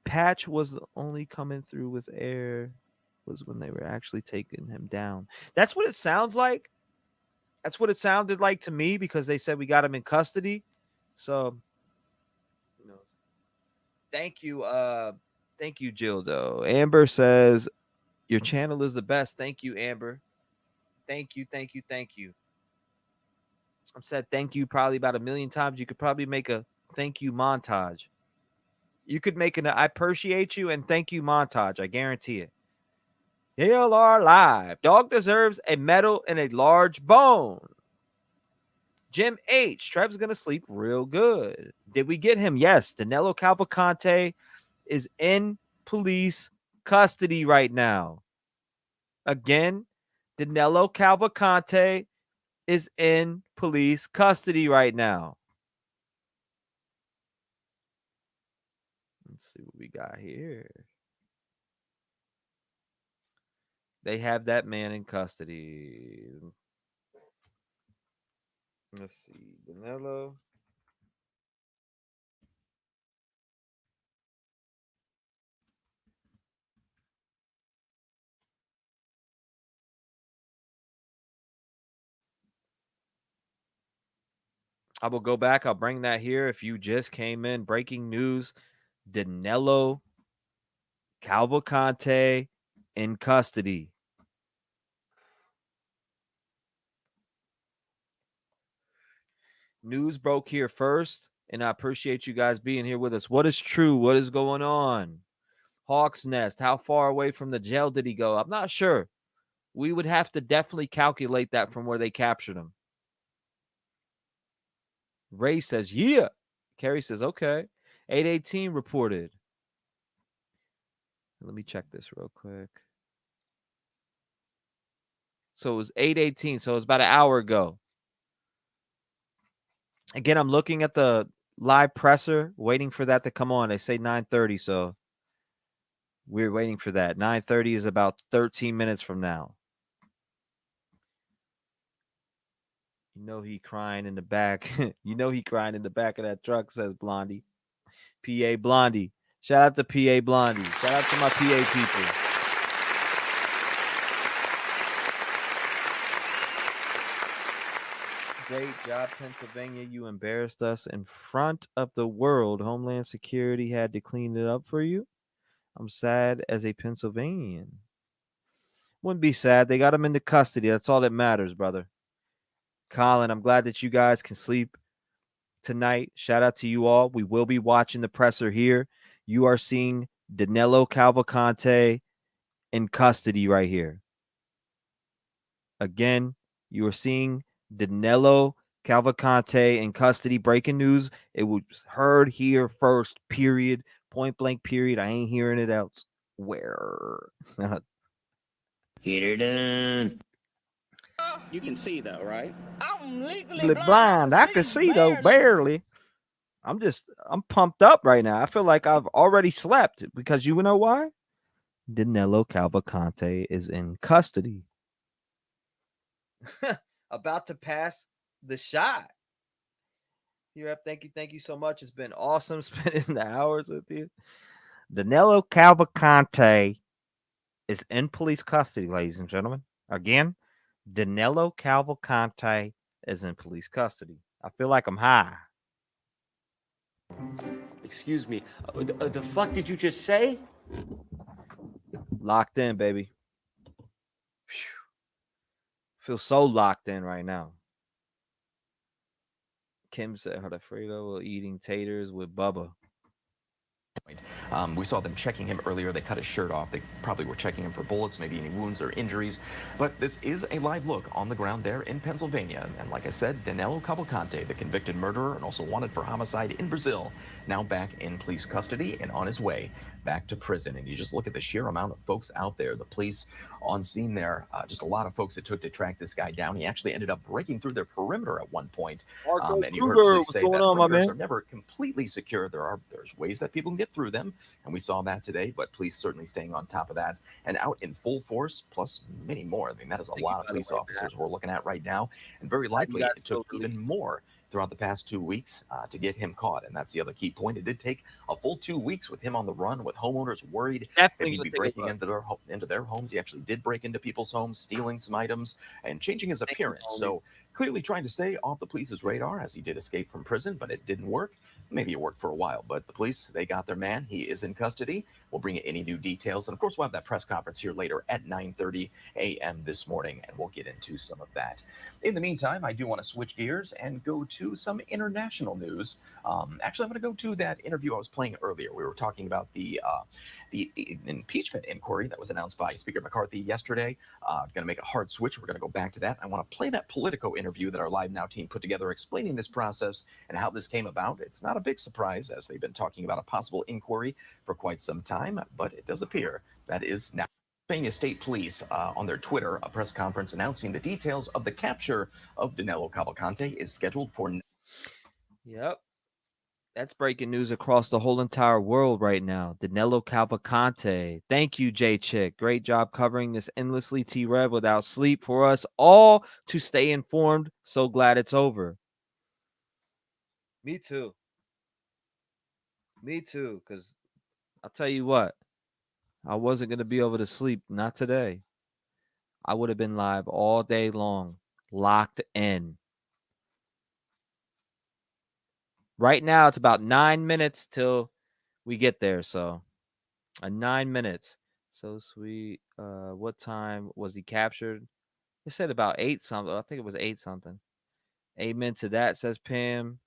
Patch was only coming through with air was when they were actually taking him down. That's what it sounds like. That's what it sounded like to me because they said we got him in custody. So, thank you. Thank you, Gildo. Amber says, your channel is the best. Thank you, Amber. Thank you, thank you, thank you. I've said thank you probably about 1 million times. You could probably make a thank you montage. You could make an I appreciate you and thank you montage. I guarantee it. Still are alive. Dog deserves a medal and a large bone. Jim H. Trev's going to sleep real good. Did we get him? Yes. Danelo Cavalcante is in police custody right now. Again, Danelo Cavalcante is in police custody right now. Let's see what we got here. They have that man in custody. Let's see. Danelo. I will go back. I'll bring that here. If you just came in, breaking news. Danelo Cavalcante in custody. News broke here first, and I appreciate you guys being here with us. What is true? What is going on? Hawk's Nest. How far away from the jail did he go? I'm not sure. We would have to definitely calculate that from where they captured him. Ray says, yeah. Kerry says, okay. 818 reported. Let me check this real quick. So it was 818. So it was about an hour ago. Again, I'm looking at the live presser, waiting for that to come on. They say 9:30, so we're waiting for that. 9:30 is about 13 minutes from now. You know he crying in the back. You know he crying in the back of that truck, says Blondie. PA Blondie. Shout out to PA Blondie. Shout out to my PA people. Great job, Pennsylvania. You embarrassed us in front of the world. Homeland Security had to clean it up for you. I'm sad as a Pennsylvanian. Wouldn't be sad. They got him into custody. That's all that matters, brother. Colin, I'm glad that you guys can sleep tonight. Shout out to you all. We will be watching the presser here. You are seeing Danelo Cavalcante in custody right here. Again, you are seeing Danelo Cavalcante in custody. Breaking news. It was heard here first, period. Point blank, period. I ain't hearing it else. Where? Get her done. You can see though, right? I'm legally blind. I can see though, barely. I'm pumped up right now. I feel like I've already slept because you know why? Danelo Cavalcante is in custody. About to pass the shot. T-REV, thank you so much. It's been awesome spending the hours with you. Danelo Cavalcante is in police custody, ladies and gentlemen. Again, Danelo Cavalcante is in police custody. I feel like I'm high. Excuse me. The fuck did you just say? Locked in, baby. Whew. Feel so locked in right now. Kim said Alfredo eating taters with Bubba. We saw them checking him earlier. They cut his shirt off. They probably were checking him for bullets, maybe any wounds or injuries. But this is a live look on the ground there in Pennsylvania. And like I said, Danelo Cavalcante, the convicted murderer and also wanted for homicide in Brazil, now back in police custody and on his way back to prison. And you just look at the sheer amount of folks out there, the police on scene there, just a lot of folks it took to track this guy down. He actually ended up breaking through their perimeter at one point. And you heard police say that perimeters are never completely secure. There's ways that people can get through them, and we saw that today, but police certainly staying on top of that and out in full force, plus many more. I mean, that is a lot of police officers we're looking at right now, and very likely it took even more throughout the past 2 weeks to get him caught. And that's the other key point. It did take a full 2 weeks with him on the run, with homeowners worried that he'd be breaking into their homes. He actually did break into people's homes, stealing some items and changing his appearance. So clearly trying to stay off the police's radar as he did escape from prison, but it didn't work. Maybe it worked for a while, but the police, they got their man. He is in custody. We'll bring you any new details. And of course, we'll have that press conference here later at 9:30 a.m. this morning, and we'll get into some of that. In the meantime, I do want to switch gears and go to some international news. Actually, I'm going to go to that interview I was playing earlier. We were talking about the impeachment inquiry that was announced by Speaker McCarthy yesterday. Going to make a hard switch. We're going to go back to that. I want to play that Politico interview that our Live Now team put together explaining this process and how this came about. It's not a big surprise, as they've been talking about a possible inquiry for quite some time, but it does appear that is now. Pennsylvania State Police on their Twitter, a press conference announcing the details of the capture of Danelo Cavalcante is scheduled for. Yep. That's breaking news across the whole entire world right now. Danelo Cavalcante. Thank you, J Chick. Great job covering this endlessly, T-REV, without sleep for us all to stay informed. So glad it's over. Me too. Me too, because I'll tell you what, I wasn't going to be able to sleep. Not today. I would have been live all day long, locked in. Right now, it's about 9 minutes till we get there. So, 9 minutes. So sweet. What time was he captured? It said about 8 something. I think it was 8 something. Amen to that, says Pam.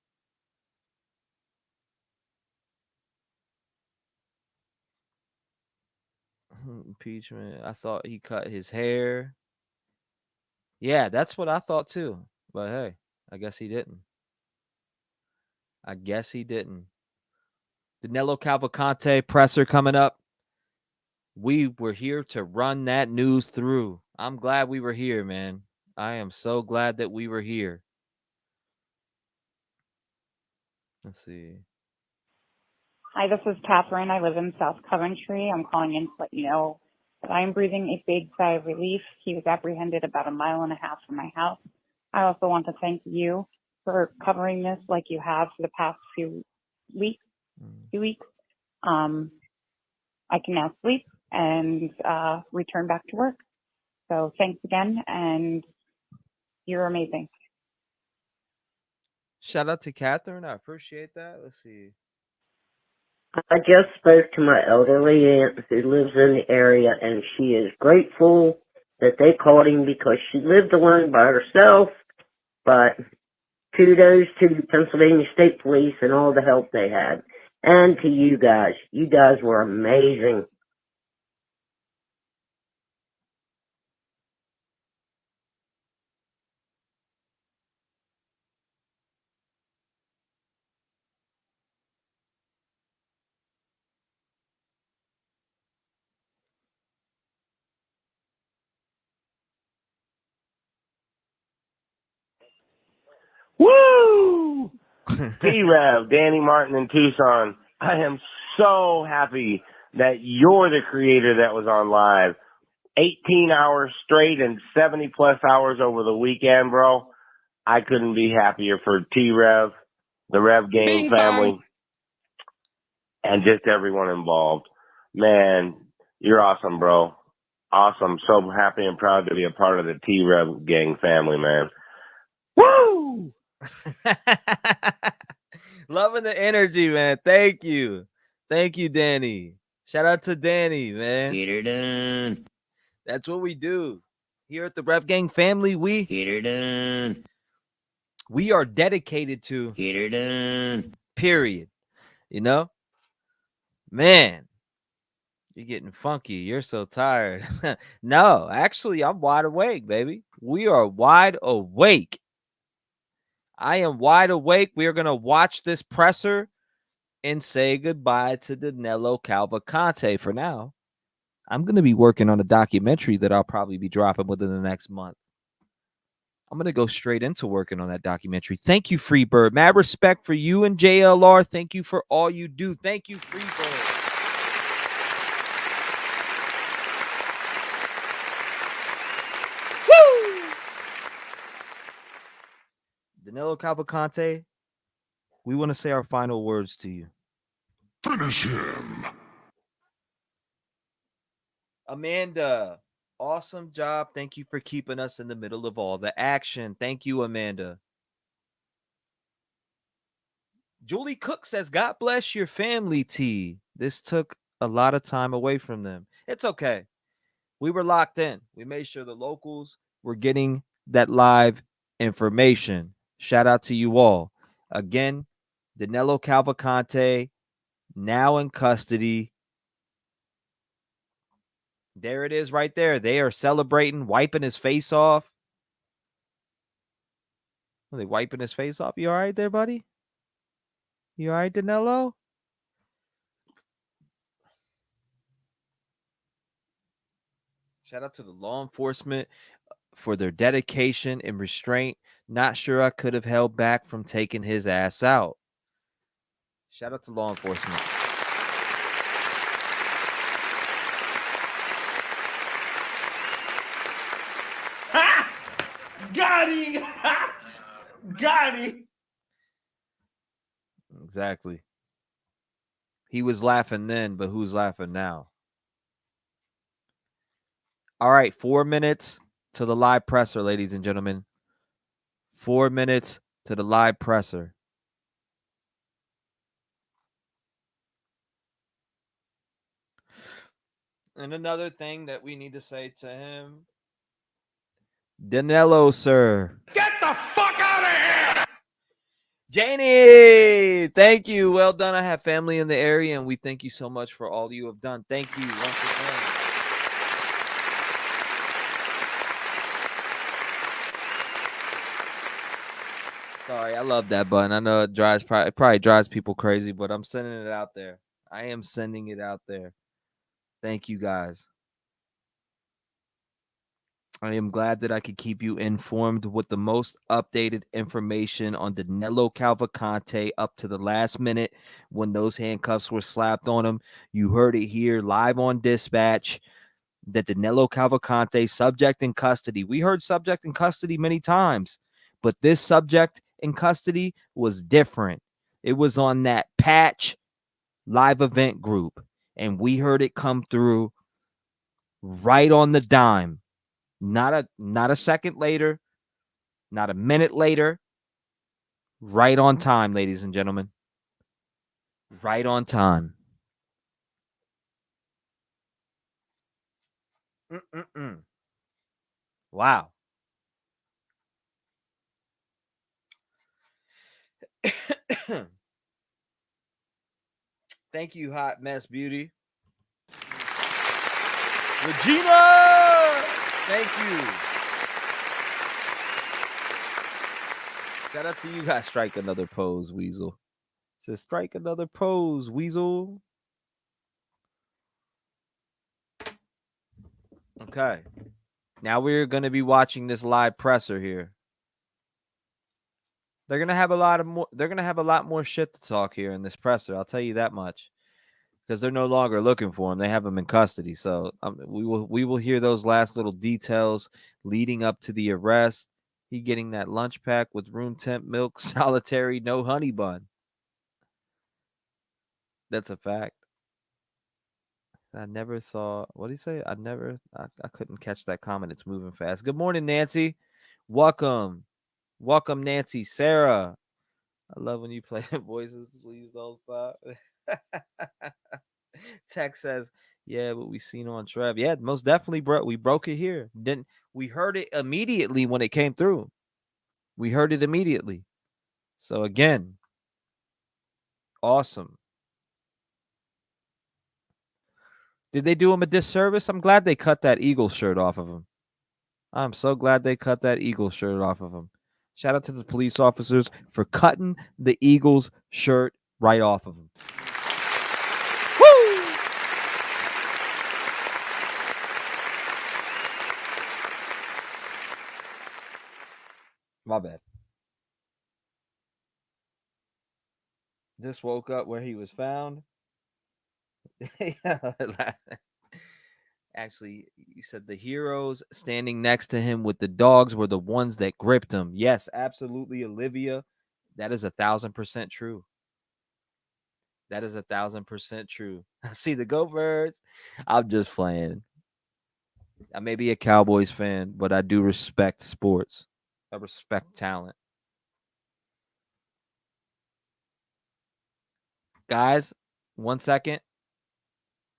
Impeachment. I thought he cut his hair. Yeah, that's what I thought too. But hey, I guess he didn't. Danelo Cavalcante presser coming up. We were here to run that news through. I'm glad we were here, man. I am so glad that we were here. Let's see. Hi, this is Catherine. I live in South Coventry. I'm calling in to let you know that I'm breathing a big sigh of relief. He was apprehended about 1.5 miles from my house. I also want to thank you for covering this like you have for the past few weeks. I can now sleep and return back to work. So thanks again, and you're amazing. Shout out to Catherine. I appreciate that. Let's see. I just spoke to my elderly aunt who lives in the area, and she is grateful that they called him because she lived alone by herself. But kudos to the Pennsylvania State Police and all the help they had. And to you guys. You guys were amazing. Woo! T-REV, Danny Martin in Tucson. I am so happy that you're the creator that was on live. 18 hours straight and 70 plus hours over the weekend, bro. I couldn't be happier for T-REV, the Rev Gang family, and just everyone involved. Man, you're awesome, bro. Awesome. So happy and proud to be a part of the T-REV Gang family, man. Woo! Loving the energy, man. Thank you. Thank you, Danny. Shout out to Danny, man. Get her done. That's what we do. Here at the Rev Gang family, we Get her done. We are dedicated to Get her done. Period. You know? Man, you're getting funky. You're so tired. No, actually, I'm wide awake, baby. We are wide awake. I am wide awake. We are going to watch this presser and say goodbye to Danelo Cavalcante for now. I'm going to be working on a documentary that I'll probably be dropping within the next month. I'm going to go straight into working on that documentary. Thank you, Freebird. Mad respect for you and JLR. Thank you for all you do. Thank you, Freebird. Danilo Cavalcante, we want to say our final words to you. Finish him. Amanda, awesome job. Thank you for keeping us in the middle of all the action. Thank you, Amanda. Julie Cook says, God bless your family, T. This took a lot of time away from them. It's okay. We were locked in. We made sure the locals were getting that live information. Shout out to you all. Again, Danelo Cavalcante, now in custody. There it is right there. They are celebrating, wiping his face off. Are they wiping his face off? You all right there, buddy? You all right, Danelo? Shout out to the law enforcement for their dedication and restraint. Not sure I could have held back from taking his ass out. Shout out to law enforcement. Got him! Got him! Exactly. He was laughing then, but who's laughing now? All right, 4 minutes to the live presser, ladies and gentlemen. 4 minutes to the live presser. And another thing that we need to say to him, Danelo, sir. Get the fuck out of here! Janie, thank you. Well done. I have family in the area, and we thank you so much for all you have done. Thank you once again. Sorry, I love that button. I know it probably drives people crazy, but I'm sending it out there. I am sending it out there. Thank you, guys. I am glad that I could keep you informed with the most updated information on Danelo Cavalcante up to the last minute when those handcuffs were slapped on him. You heard it here live on dispatch that Danelo Cavalcante, subject in custody. We heard subject in custody many times. But this subject in custody was different. It was on that Patch live event group, and we heard it come through right on the dime. Not a second later, not a minute later. Right on time, ladies and gentlemen. Right on time. Wow. Thank you, Hot Mess Beauty. Regina! Thank you. Shout out to you guys. Strike another pose, Weasel. Says strike another pose, Weasel. Okay. Now we're going to be watching this live presser here. They're going to have a lot more shit to talk here in this presser. I'll tell you that much. Because they're no longer looking for him. They have him in custody. So we will hear those last little details leading up to the arrest. He getting that lunch pack with room temp milk, solitary, no honey bun. That's a fact. I never saw, what did he say? I couldn't catch that comment. It's moving fast. Good morning, Nancy. Welcome. Welcome, Nancy. Sarah. I love when you play the voices. Please don't stop. Tech says, yeah, what we seen on T-REV. Yeah, most definitely, bro. We broke it here. We heard it immediately when it came through. We heard it immediately. So again, awesome. Did they do him a disservice? I'm glad they cut that Eagle shirt off of him. I'm so glad they cut that Eagle shirt off of him. Shout out to the police officers for cutting the Eagles shirt right off of him. Woo! My bad. Just woke up where he was found. Actually, you said the heroes standing next to him with the dogs were the ones that gripped him. Yes, absolutely, Olivia. That is 1,000% true. That is 1,000% true. I see the Go Birds. I'm just playing. I may be a Cowboys fan, but I do respect sports. I respect talent. Guys, 1 second.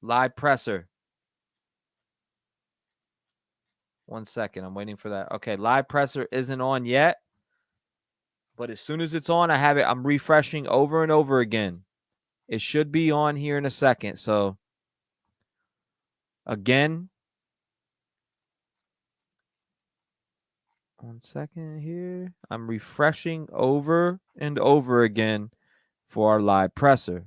Live presser. 1 second. I'm waiting for that. Okay, live presser isn't on yet. But as soon as it's on, I have it. I'm refreshing over and over again. It should be on here in a second. So, again, 1 second here. I'm refreshing over and over again for our live presser.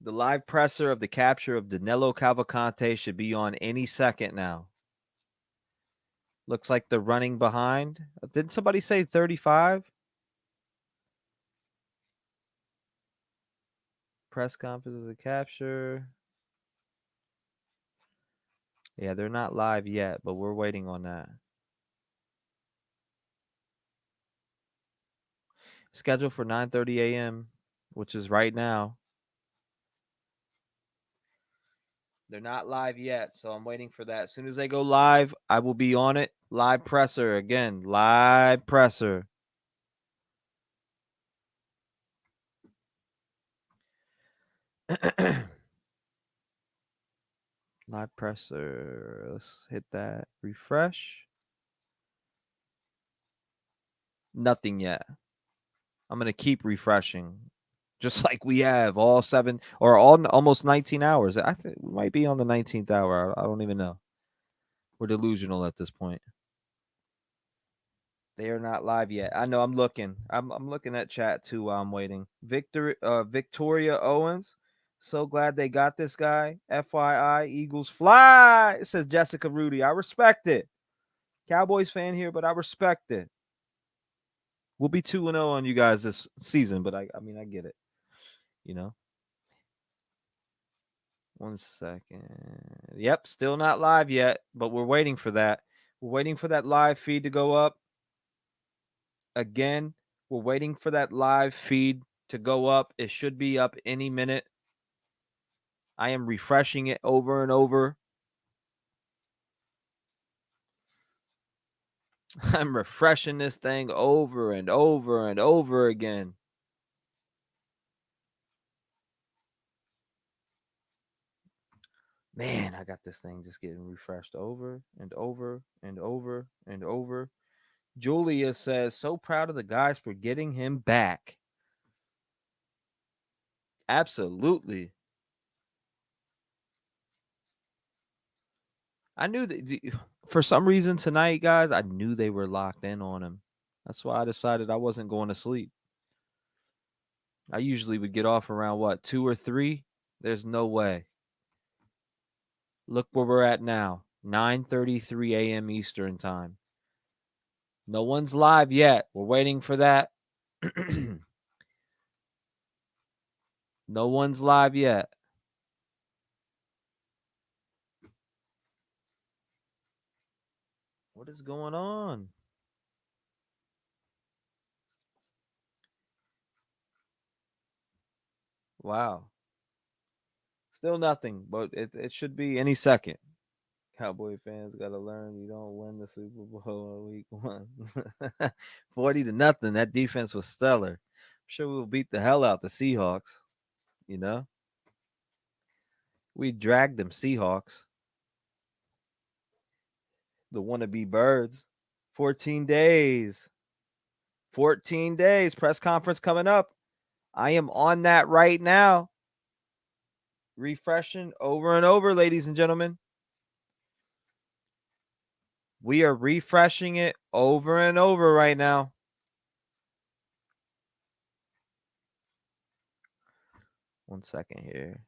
The live presser of the capture of Danelo Cavalcante should be on any second now. Looks like they're running behind. Didn't somebody say 35? Press conference of the capture. Yeah, they're not live yet, but we're waiting on that. Scheduled for 9:30 a.m., which is right now. They're not live yet, so I'm waiting for that. As soon as they go live, I will be on it. Live presser. Again, live presser. Live presser. Let's hit that. Refresh. Nothing yet. I'm going to keep refreshing. Just like we have all 7 or all almost 19 hours. I think we might be on the 19th hour. I don't even know. We're delusional at this point. They are not live yet. I know. I'm looking. I'm looking at chat too while I'm waiting. Victoria Owens. So glad they got this guy. FYI, Eagles fly. It says Jessica Rudy. I respect it. Cowboys fan here, but I respect it. We'll be 2-0 on you guys this season, but I mean, I get it. You know. 1 second. Yep, still not live yet, but we're waiting for that. We're waiting for that live feed to go up. Again, we're waiting for that live feed to go up. It should be up any minute. I am refreshing it over and over. I'm refreshing this thing over and over and over again. Man, I got this thing just getting refreshed over and over and over and over. Julia says, so proud of the guys for getting him back. Absolutely. I knew that for some reason tonight, guys, I knew they were locked in on him. That's why I decided I wasn't going to sleep. I usually would get off around what, 2 or 3? There's no way. Look where we're at now, 9:33 a.m. Eastern time. No one's live yet. We're waiting for that. No one's live yet. What is going on? Wow. Still nothing, but it should be any second. Cowboy fans got to learn you don't win the Super Bowl in week 1. 40-0. That defense was stellar. I'm sure we'll beat the hell out the Seahawks, you know? We dragged them Seahawks. The wannabe birds. 14 days. 14 days. Press conference coming up. I am on that right now. Refreshing over and over, ladies and gentlemen. We are refreshing it over and over right now. One second here.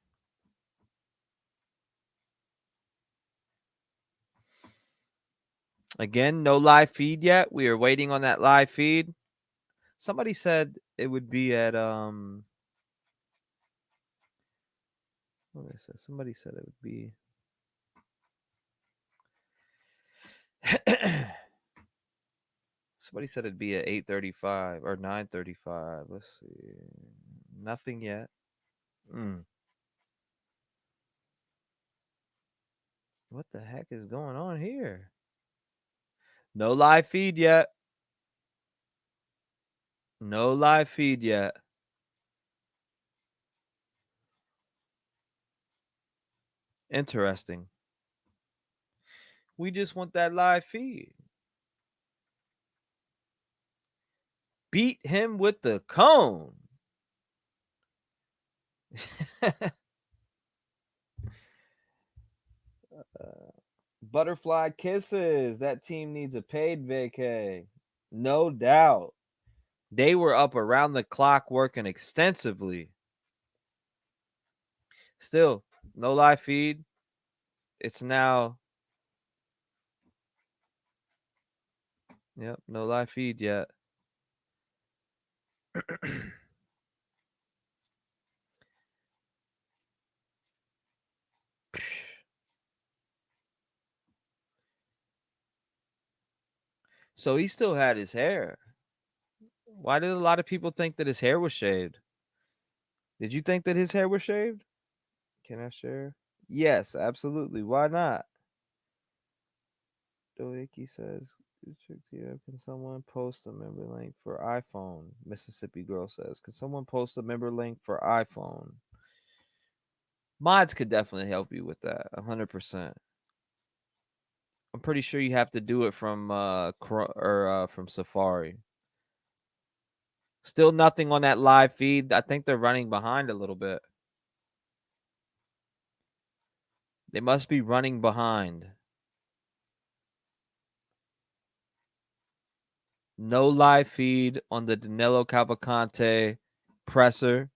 Again, no live feed yet. We are waiting on that live feed. Somebody said it would be at somebody said it would be somebody said it'd be at 8:35 or 9:35. Let's see. Nothing yet. What the heck is going on here? No live feed yet. No live feed yet. Interesting. We just want that live feed. Beat him with the cone. Butterfly kisses. That team needs a paid vacay. No doubt. They were up around the clock working extensively. Still, no live feed. It's now. Yep, no live feed yet. So he still had his hair. Why did a lot of people think that his hair was shaved? Did you think that his hair was shaved? Can I share? Yes, absolutely. Why not? Doiki says, can someone post a member link for iPhone? Mississippi Girl says, can someone post a member link for iPhone? Mods could definitely help you with that, 100%. I'm pretty sure you have to do it from from Safari. Still nothing on that live feed. I think they're running behind a little bit. They must be running behind. No live feed on the Danelo Cavalcante presser.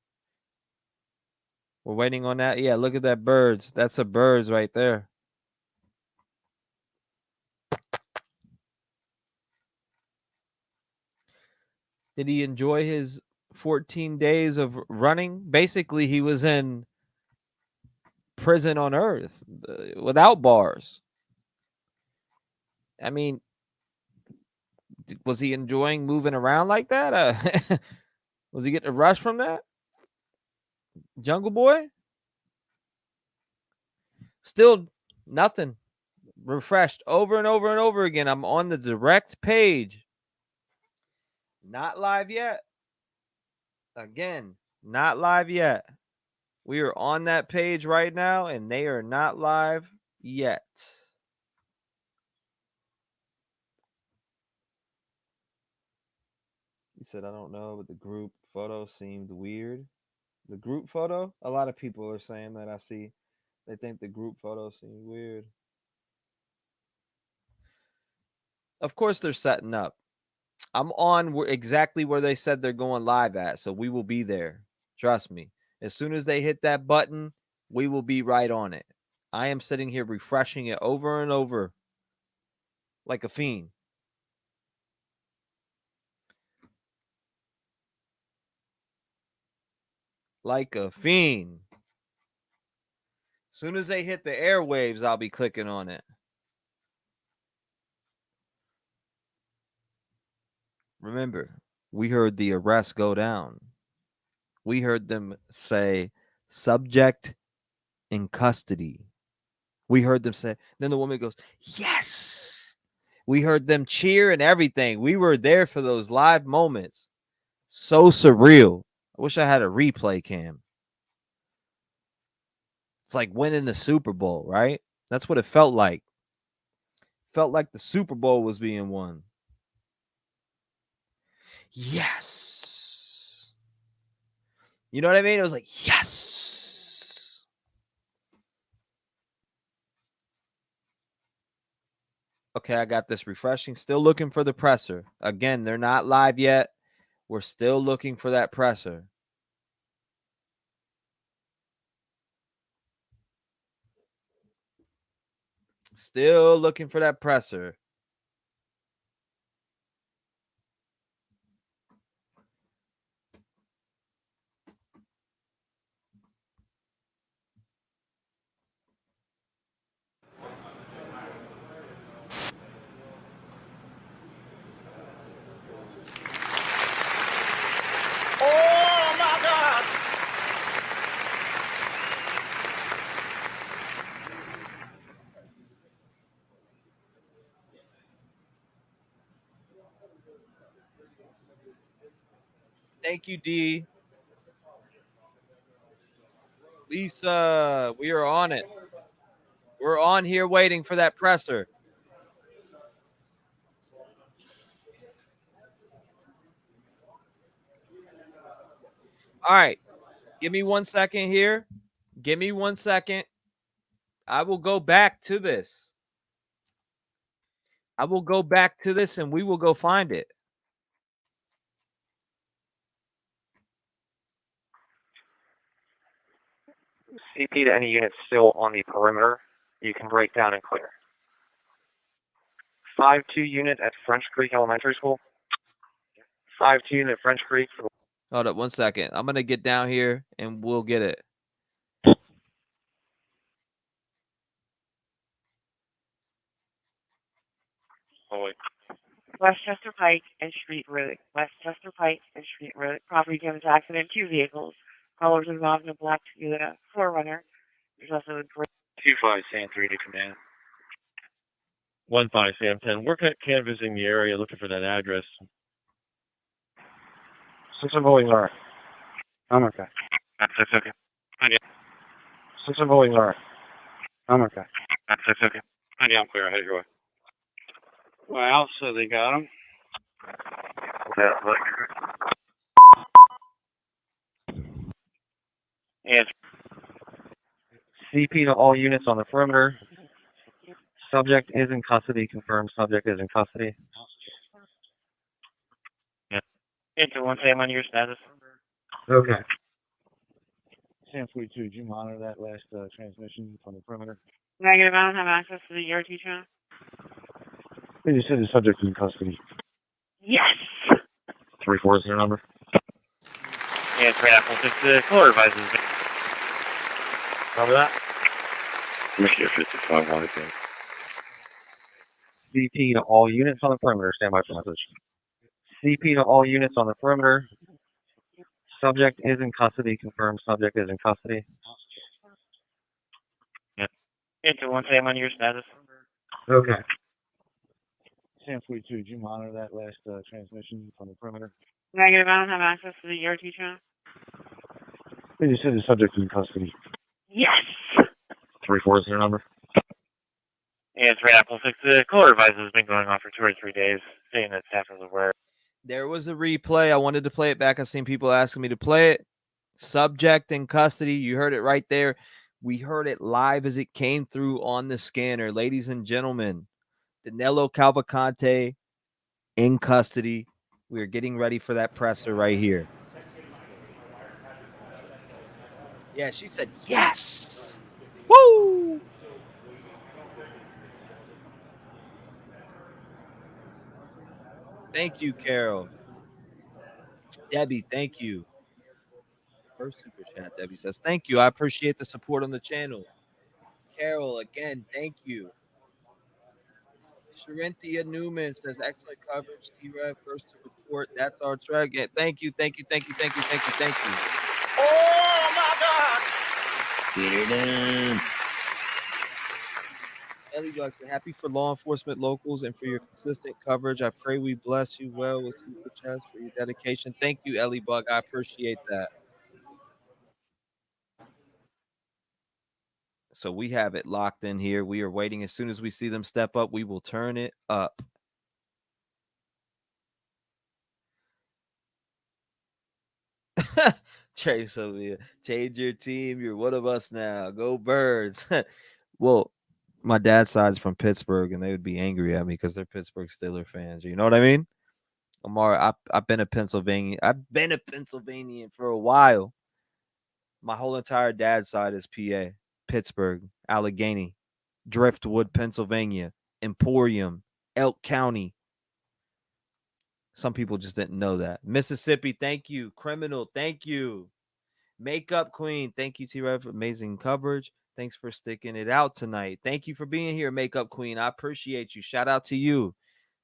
We're waiting on that. Yeah, look at that birds. That's a birds right there. Did he enjoy his 14 days of running? Basically, he was in prison on earth without bars. I mean, was he enjoying moving around like that? Was he getting a rush from that? Jungle Boy? Still nothing. Refreshed over and over and over again. I'm on the direct page. Not live yet. Again, not live yet. We are on that page right now, and they are not live yet. He said, I don't know, but the group photo seemed weird. The group photo? A lot of people are saying that I see. They think the group photo seemed weird. Of course, they're setting up. I'm on exactly where they said they're going live at, so we will be there. Trust me. As soon as they hit that button, we will be right on it. I am sitting here refreshing it over and over like a fiend. Like a fiend. As soon as they hit the airwaves, I'll be clicking on it. Remember, we heard the arrest go down. We heard them say, subject in custody. We heard them say, then the woman goes, yes. We heard them cheer and everything. We were there for those live moments. So surreal. I wish I had a replay cam. It's like winning the Super Bowl, right? That's what it felt like. Felt like the Super Bowl was being won. Yes. You know what I mean? It was like, yes. Okay, I got this refreshing. Still looking for the presser. Again, they're not live yet. We're still looking for that presser. Still looking for that presser. Oh my God! Thank you, D. Lisa, we are on it. We're on here waiting for that presser. All right. Give me 1 second here. Give me 1 second. I will go back to this. I will go back to this and we will go find it. CP to any units still on the perimeter, you can break down and clear. 5-2 unit at French Creek Elementary School. 5-2 unit at French Creek. Hold up 1 second. I'm going to get down here and we'll get it. Westchester Pike and Street Road. Westchester Pike and Street Road. Property damage accident, 2 vehicles. Callers involved in a black Toyota 4Runner. There's also a gray. 2-5 Sam 3 to command. 1-5 Sam 10. We're canvassing the area looking for that address. System holding R. I'm okay. That's okay. System holding R. I'm okay. That's okay. Yeah, I'm clear. Head your way. Well, so they got him. Yeah, look. And CP to all units on the perimeter. Subject is in custody. Confirmed subject is in custody. Yeah. Into 1 Sam on your status. Okay. Sam 42, did you monitor that last transmission from the perimeter? Negative, I don't have access to the ERT channel. They just said the subject is in custody. Yes! 3-4 is your number. And 3 Apple 6 caller advises. Remember that? Make it 55 wide again. CP to all units on the perimeter. Stand by for message. CP to all units on the perimeter. Subject is in custody. Confirmed. Subject is in custody. Yeah. Into one Sam on your status. Okay. Sam 42, did you monitor that last transmission from the perimeter? Negative, I don't have access to the ERT channel. They just said the subject is in custody. Yes! 3-4 is their number. Yeah, it's right Apple 6. The caller advice has been going on for 2 or 3 days, saying that staff is aware. There was a replay. I wanted to play it back. I've seen people asking me to play it. Subject in custody. You heard it right there. We heard it live as it came through on the scanner. Ladies and gentlemen, Danelo Cavalcante in custody. We are getting ready for that presser right here. Yeah, she said yes. Woo! Thank you, Carol. Debbie, thank you. First super chat, Debbie says, thank you. I appreciate the support on the channel. Carol, again, thank you. Sharinthia Newman says, excellent coverage. T-REV, first to report. That's our track. Yeah, thank you, thank you, thank you, thank you, thank you, thank you. Oh my God! Get her done. Ellie Bucks, happy for law enforcement locals and for your consistent coverage. I pray we bless you well with super chats for your dedication. Thank you, Ellie Bug. I appreciate that. So we have it locked in here. We are waiting. As soon as we see them step up, we will turn it up. Trace over here. Change your team. You're one of us now. Go Birds. Well, my dad's side's from Pittsburgh, and they would be angry at me because they're Pittsburgh Steelers fans. You know what I mean? I've been a Pennsylvania. I've been a Pennsylvanian for a while. My whole entire dad's side is PA, Pittsburgh, Allegheny, Driftwood, Pennsylvania, Emporium, Elk County. Some people just didn't know that. Mississippi, thank you. Criminal, thank you. Makeup Queen, thank you, T-REV, for amazing coverage. Thanks for sticking it out tonight. Thank you for being here, Makeup Queen. I appreciate you. Shout out to you.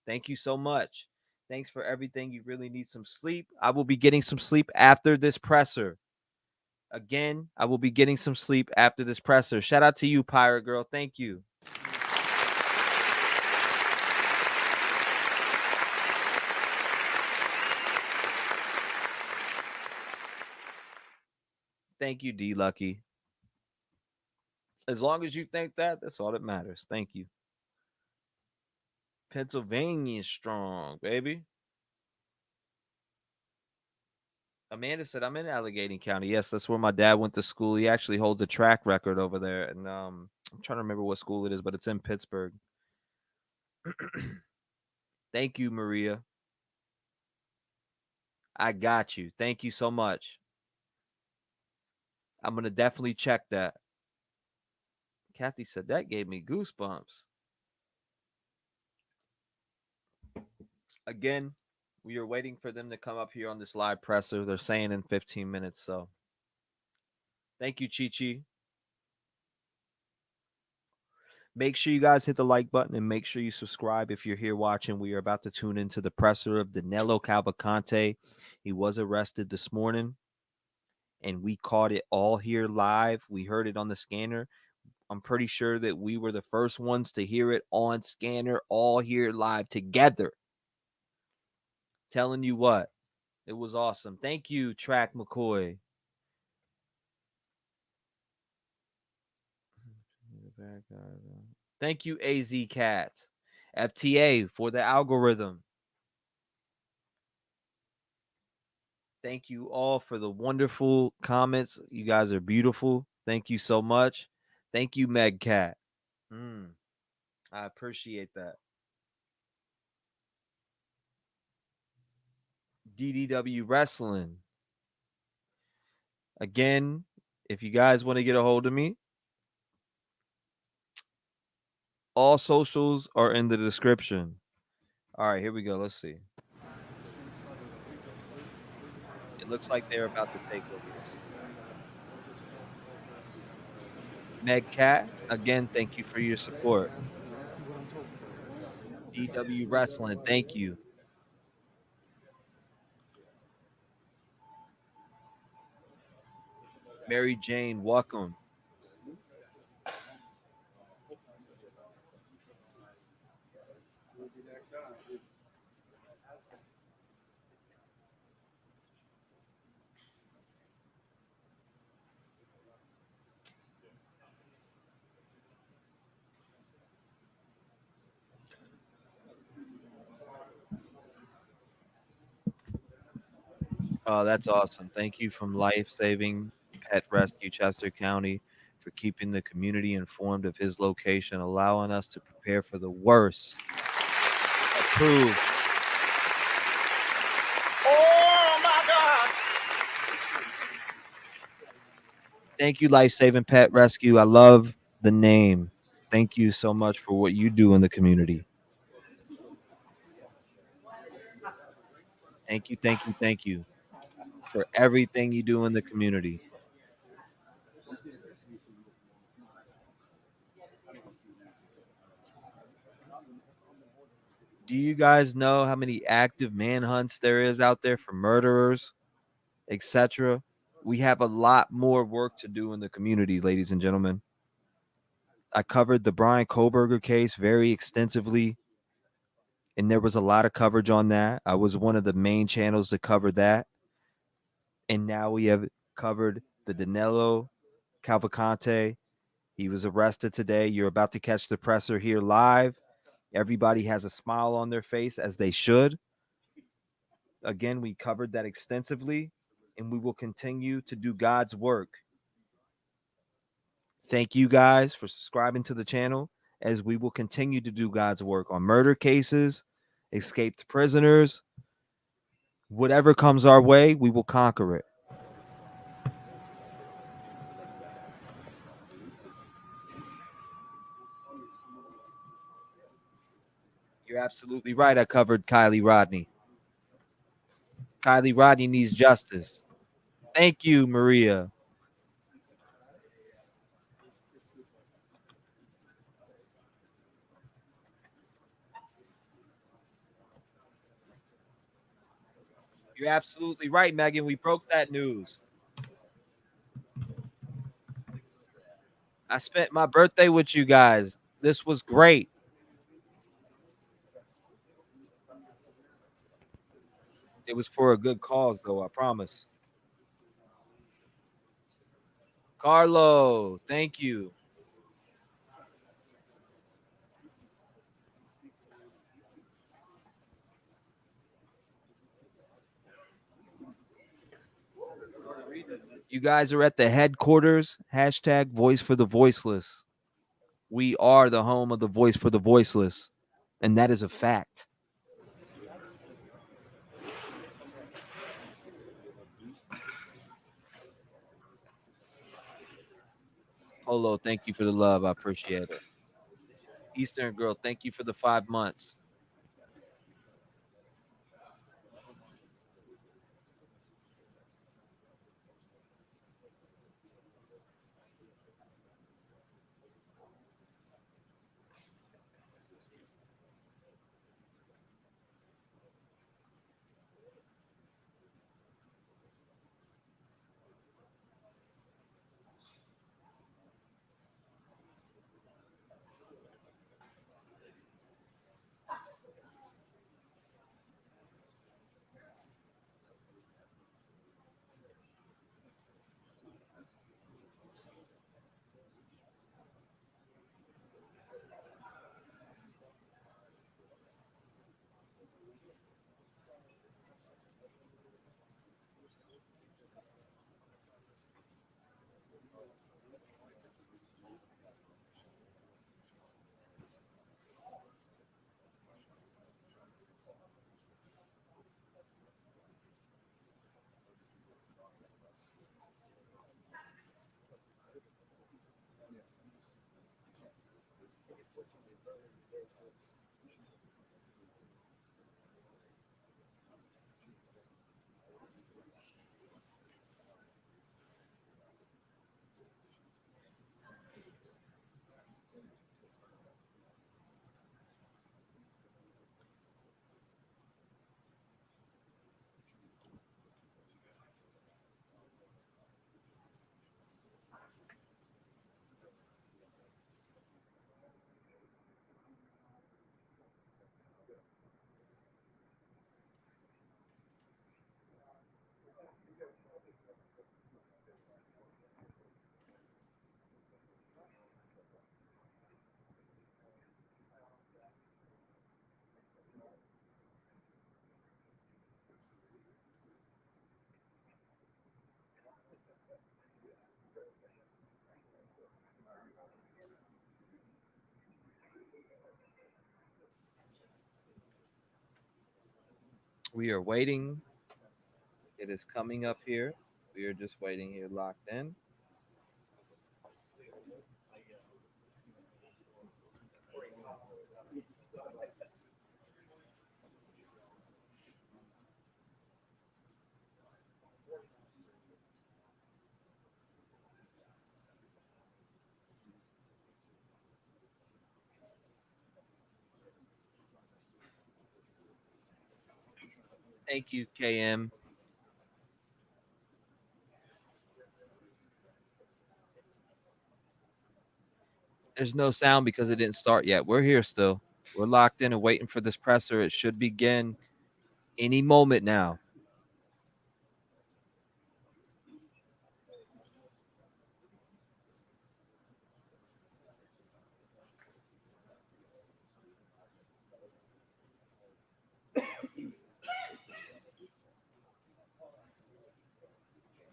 Thank you so much. Thanks for everything. You really need some sleep. I will be getting some sleep after this presser. Again, I will be getting some sleep after this presser. Shout out to you, Pirate Girl. Thank you. Thank you, D Lucky. As long as you think that, that's all that matters. Thank you. Pennsylvania is strong, baby. Amanda said, I'm in Allegheny County. Yes, that's where my dad went to school. He actually holds a track record over there. And I'm trying to remember what school it is, but it's in Pittsburgh. Thank you, Maria. I got you. Thank you so much. I'm going to definitely check that. Kathy said, that gave me goosebumps. Again, we are waiting for them to come up here on this live presser. They're saying in 15 minutes. So thank you, Chi-Chi. Make sure you guys hit the like button and make sure you subscribe if you're here watching. We are about to tune into the presser of Danelo Cavalcante. He was arrested this morning, and we caught it all here live. We heard it on the scanner. I'm pretty sure that we were the first ones to hear it on scanner, all here live together. Telling you what, it was awesome. Thank you, Track McCoy. Thank you, AZ Cat. FTA for the algorithm. Thank you all for the wonderful comments. You guys are beautiful. Thank you so much. Thank you, Meg Cat. I appreciate that. DDW Wrestling. Again, if you guys want to get a hold of me, all socials are in the description. All right, here we go. Let's see. It looks like they're about to take over. Meg Cat, again, thank you for your support. DW Wrestling, thank you. Mary Jane, welcome. Oh, that's awesome. Thank you from Life Saving Pet Rescue Chester County for keeping the community informed of his location, allowing us to prepare for the worst. Approved. Oh my God! Thank you, Life Saving Pet Rescue. I love the name. Thank you so much for what you do in the community. Thank you, thank you, thank you for everything you do in the community. Do you guys know how many active manhunts there is out there for murderers, etc.? We have a lot more work to do in the community, ladies and gentlemen. I covered the Brian Koberger case very extensively, and there was a lot of coverage on that. I was one of the main channels to cover that. And now we have covered the Danelo Cavalcante. He was arrested today. You're about to catch the presser here live. Everybody has a smile on their face, as they should. Again, we covered that extensively, and we will continue to do God's work. Thank you guys for subscribing to the channel, as we will continue to do God's work on murder cases, escaped prisoners. Whatever comes our way, we will conquer it. You're absolutely right. I covered Kylie Rodney. Kylie Rodney needs justice. Thank you, Maria. You're absolutely right, Megan. We broke that news. I spent my birthday with you guys. This was great. It was for a good cause, though, I promise. Carlo, thank you. You guys are at the headquarters. Hashtag voice for the voiceless. We are the home of the voice for the voiceless. And that is a fact. Polo, thank you for the love. I appreciate it. Eastern Girl, thank you for the 5 months. We are waiting. It is coming up here. We are just waiting here, locked in. Thank you, KM. There's no sound because it didn't start yet. We're here still. We're locked in and waiting for this presser. It should begin any moment now.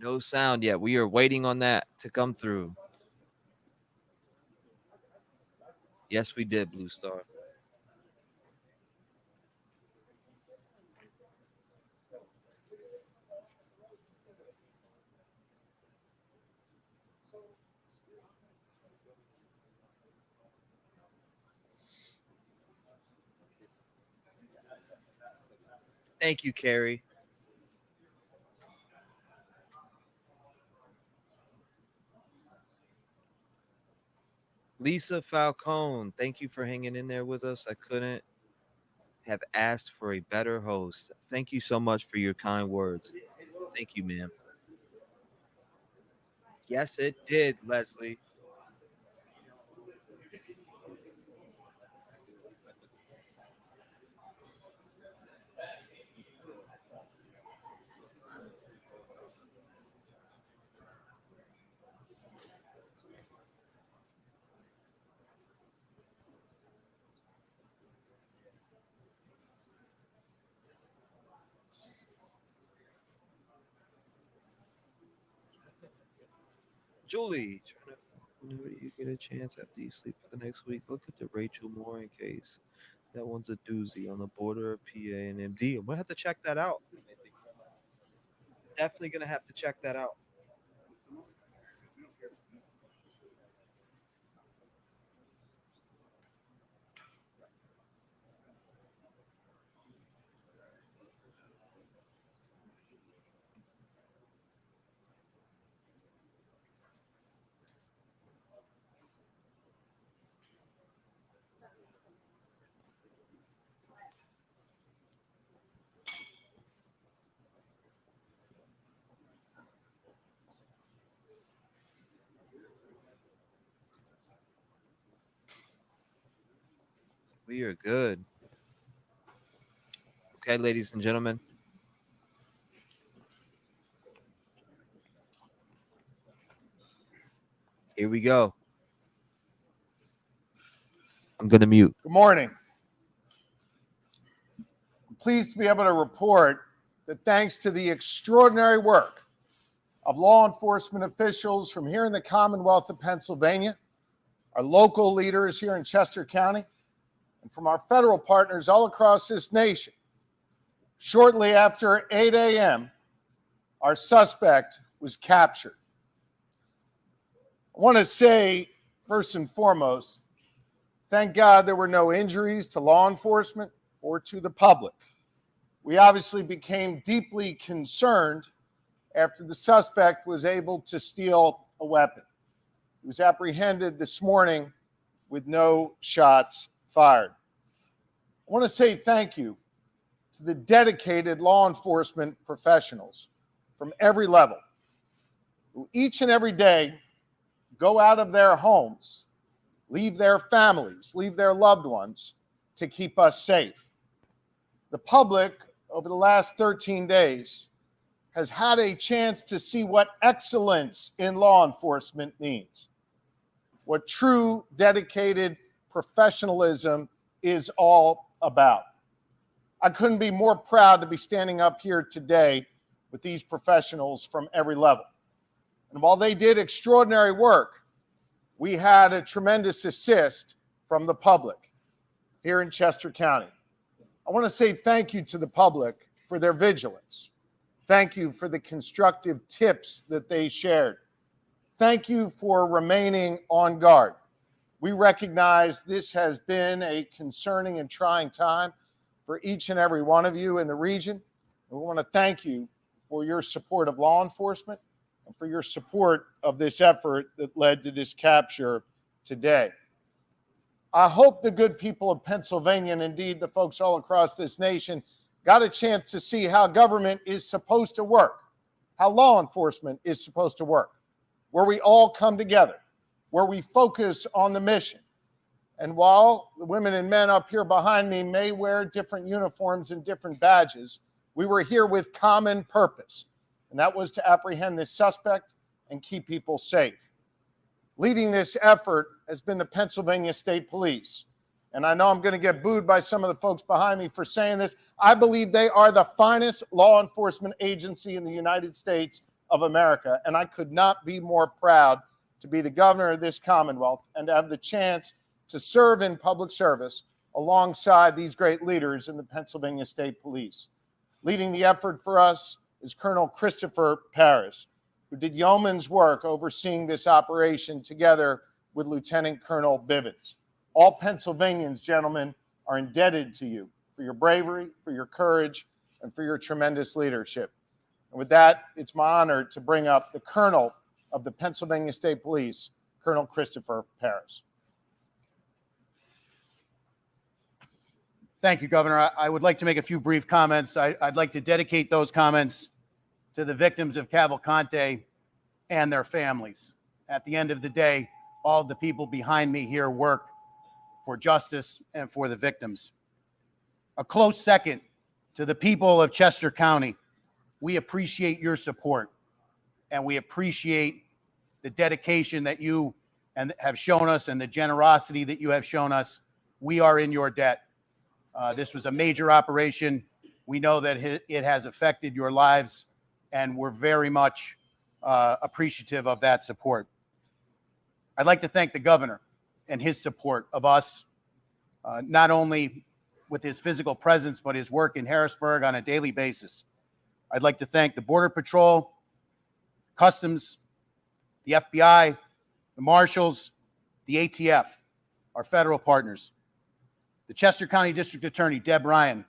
No sound yet. We are waiting on that to come through. Yes, we did, Blue Star. Thank you, Carrie. Lisa Falcone, thank you for hanging in there with us. I couldn't have asked for a better host. Thank you so much for your kind words. Thank you, ma'am. Yes, it did, Leslie. Julie, whenever you get a chance after you sleep for the next week, look at the Rachel Morin case. That one's a doozy on the border of PA and MD. I'm gonna have to check that out. Definitely gonna have to check that out. We are good. Okay, ladies and gentlemen. Here we go. I'm going to mute. Good morning. I'm pleased to be able to report that thanks to the extraordinary work of law enforcement officials from here in the Commonwealth of Pennsylvania, our local leaders here in Chester County, and from our federal partners all across this nation, shortly after 8 a.m., our suspect was captured. I want to say, first and foremost, thank God there were no injuries to law enforcement or to the public. We obviously became deeply concerned after the suspect was able to steal a weapon. He was apprehended this morning with no shots fired. I want to say thank you to the dedicated law enforcement professionals from every level who each and every day go out of their homes, leave their families, leave their loved ones to keep us safe. The public, over the last 13 days, has had a chance to see what excellence in law enforcement means, what true dedicated professionalism is all about. I couldn't be more proud to be standing up here today with these professionals from every level. And while they did extraordinary work, we had a tremendous assist from the public here in Chester County. I want to say thank you to the public for their vigilance. Thank you for the constructive tips that they shared. Thank you for remaining on guard. We recognize this has been a concerning and trying time for each and every one of you in the region. We want to thank you for your support of law enforcement and for your support of this effort that led to this capture today. I hope the good people of Pennsylvania, and indeed the folks all across this nation, got a chance to see how government is supposed to work, how law enforcement is supposed to work, where we all come together, where we focus on the mission. And while the women and men up here behind me may wear different uniforms and different badges, we were here with common purpose, and that was to apprehend this suspect and keep people safe. Leading this effort has been the Pennsylvania State Police. And I know I'm going to get booed by some of the folks behind me for saying this. I believe they are the finest law enforcement agency in the United States of America. And I could not be more proud to be the governor of this Commonwealth and to have the chance to serve in public service alongside these great leaders in the Pennsylvania State Police. Leading the effort for us is Colonel Christopher Paris, who did yeoman's work overseeing this operation together with Lieutenant Colonel Bivens. All Pennsylvanians, gentlemen, are indebted to you for your bravery, for your courage, and for your tremendous leadership. And with that, it's my honor to bring up the Colonel of the Pennsylvania State Police, Colonel Christopher Paris. Thank you, Governor. I would like to make a few brief comments. I'd like to dedicate those comments to the victims of Cavalcante and their families. At the end of the day, all of the people behind me here work for justice and for the victims. A close second to the people of Chester County. We appreciate your support, and we appreciate the dedication that you have shown us and the generosity that you have shown us. We are in your debt. This was a major operation. We know that it has affected your lives, and we're very much appreciative of that support. I'd like to thank the governor and his support of us, not only with his physical presence, but his work in Harrisburg on a daily basis. I'd like to thank the Border Patrol, Customs, the FBI, the Marshals, the ATF, our federal partners, the Chester County District Attorney, Deb Ryan,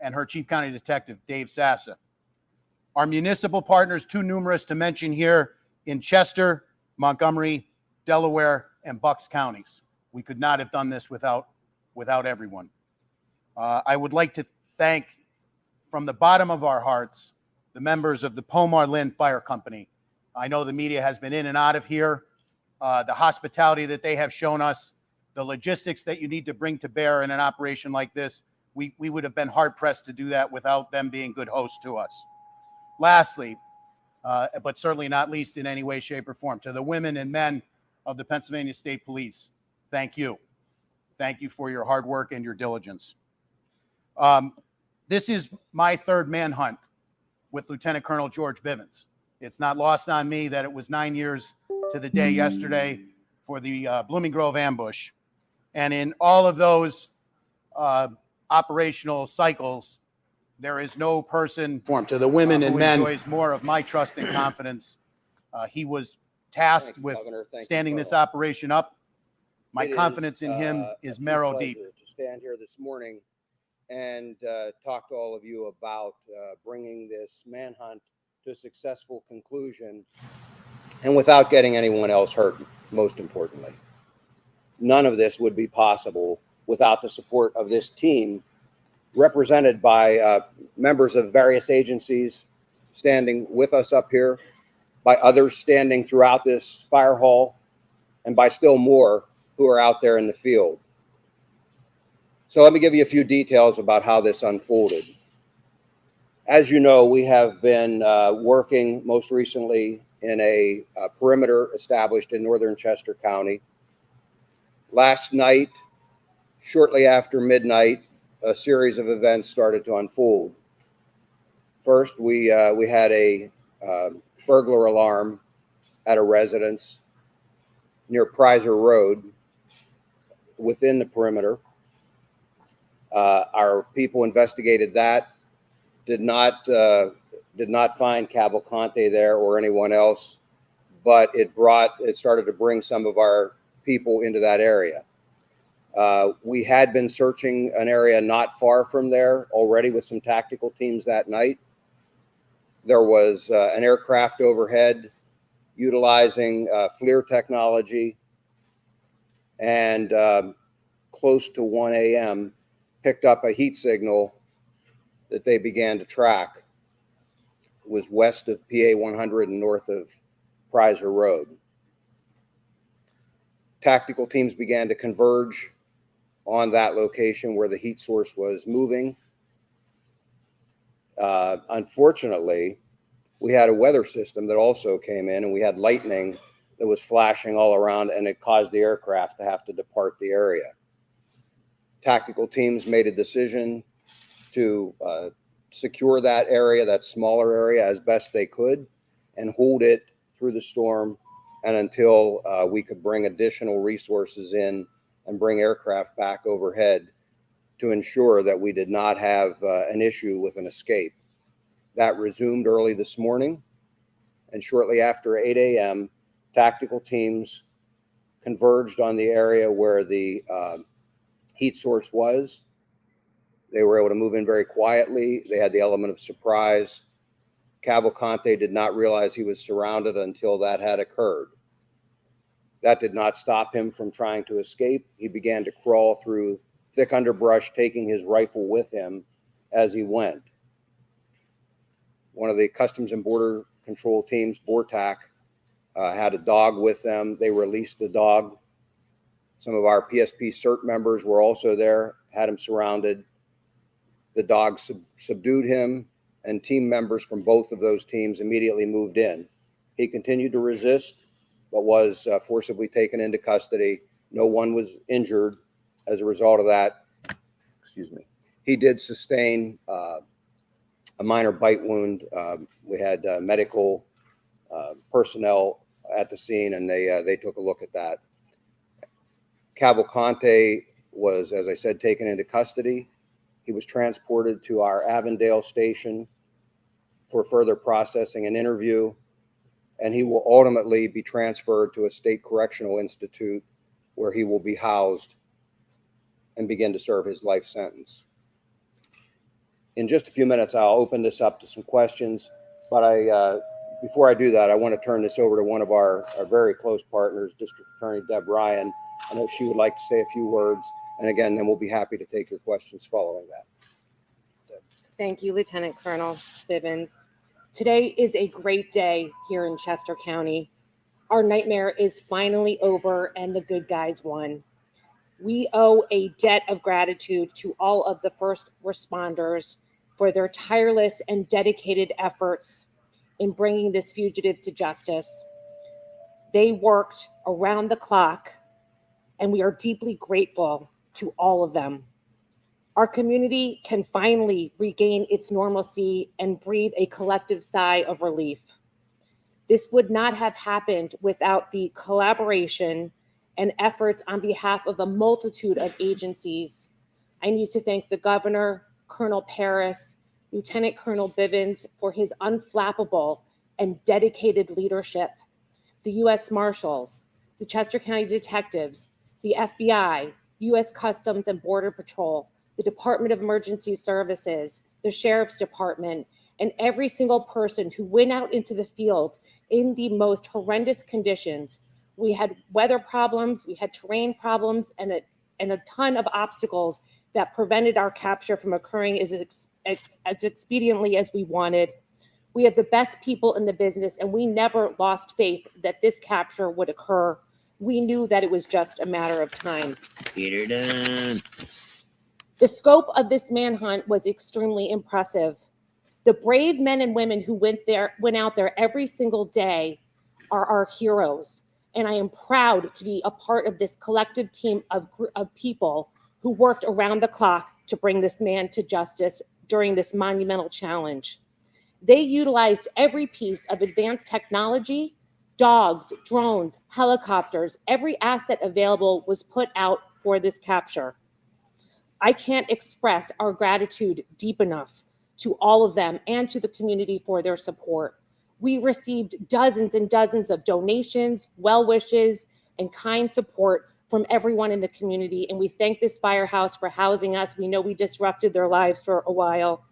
and her Chief County Detective, Dave Sassa. Our municipal partners, too numerous to mention here, in Chester, Montgomery, Delaware, and Bucks counties. We could not have done this without everyone. I would like to thank, from the bottom of our hearts, the members of the Pomar Lynn Fire Company. I know the media has been in and out of here. The hospitality that they have shown us, the logistics that you need to bring to bear in an operation like this, we would have been hard-pressed to do that without them being good hosts to us. Lastly, but certainly not least in any way, shape, or form, to the women and men of the Pennsylvania State Police, thank you. Thank you for your hard work and your diligence. This is my third manhunt with Lieutenant Colonel George Bivens. It's not lost on me that it was 9 years to the day yesterday for the Blooming Grove ambush. And in all of those operational cycles, there is no person to the women and men who enjoys more of my trust and confidence. He was tasked with standing this operation up. My confidence in him is marrow deep. To stand here this morning and talk to all of you about bringing this manhunt to a successful conclusion, and without getting anyone else hurt, most importantly. None of this would be possible without the support of this team, represented by members of various agencies standing with us up here, by others standing throughout this fire hall, and by still more who are out there in the field. So let me give you a few details about how this unfolded. As you know, we have been working most recently in a perimeter established in northern Chester County. Last night, shortly after midnight, a series of events started to unfold. First, we had a burglar alarm at a residence near Prizer Road within the perimeter. Our people investigated that. did not find Cavalcante there or anyone else, but it started to bring some of our people into that area. We had been searching an area not far from there already with some tactical teams that night. There was an aircraft overhead utilizing FLIR technology, and close to 1 a.m. picked up a heat signal that they began to track. It was west of PA 100 and north of Prizer Road. Tactical teams began to converge on that location where the heat source was moving. Unfortunately, we had a weather system that also came in, and we had lightning that was flashing all around, and it caused the aircraft to have to depart the area. Tactical teams made a decision to secure that area, that smaller area, as best they could, and hold it through the storm and until we could bring additional resources in and bring aircraft back overhead to ensure that we did not have an issue with an escape. That resumed early this morning, and shortly after 8 a.m., tactical teams converged on the area where the heat source was. They were able to move in very quietly. They had the element of surprise. Cavalcante did not realize he was surrounded until that had occurred. That did not stop him from trying to escape. He began to crawl through thick underbrush, taking his rifle with him as he went. One of the Customs and Border Control teams, BORTAC, had a dog with them. They released the dog. Some of our PSP CERT members were also there, had him surrounded. The dog subdued him, and team members from both of those teams immediately moved in. He continued to resist, but was forcibly taken into custody. No one was injured as a result of that. Excuse me. He did sustain a minor bite wound. We had medical personnel at the scene, and they took a look at that. Cavalcante was, as I said, taken into custody. He was transported to our Avondale station for further processing and interview, and he will ultimately be transferred to a state correctional institute where he will be housed and begin to serve his life sentence. In just a few minutes, I'll open this up to some questions, but before I do that, I want to turn this over to one of our very close partners, District Attorney Deb Ryan. I know she would like to say a few words, and again, then we'll be happy to take your questions following that. Thank you, Lieutenant Colonel Bivens. Today is a great day here in Chester County. Our nightmare is finally over and the good guys won. We owe a debt of gratitude to all of the first responders for their tireless and dedicated efforts in bringing this fugitive to justice. They worked around the clock, and we are deeply grateful to all of them. Our community can finally regain its normalcy and breathe a collective sigh of relief. This would not have happened without the collaboration and efforts on behalf of a multitude of agencies. I need to thank the Governor, Colonel Paris, Lieutenant Colonel Bivens for his unflappable and dedicated leadership, the U.S. Marshals, the Chester County Detectives, the FBI, U.S. Customs and Border Patrol, the Department of Emergency Services, the Sheriff's Department, and every single person who went out into the field in the most horrendous conditions. We had weather problems, we had terrain problems, and a ton of obstacles that prevented our capture from occurring as expediently as we wanted. We have the best people in the business, and we never lost faith that this capture would occur. We knew that it was just a matter of time. Get her done. The scope of this manhunt was extremely impressive. The brave men and women who went out there every single day are our heroes. And I am proud to be a part of this collective team of people who worked around the clock to bring this man to justice during this monumental challenge. They utilized every piece of advanced technology, dogs, drones, helicopters, every asset available was put out for this capture. I can't express our gratitude deep enough to all of them and to the community for their support. We received dozens and dozens of donations, well wishes, and kind support from everyone in the community, and we thank this firehouse for housing us. We know we disrupted their lives for a while.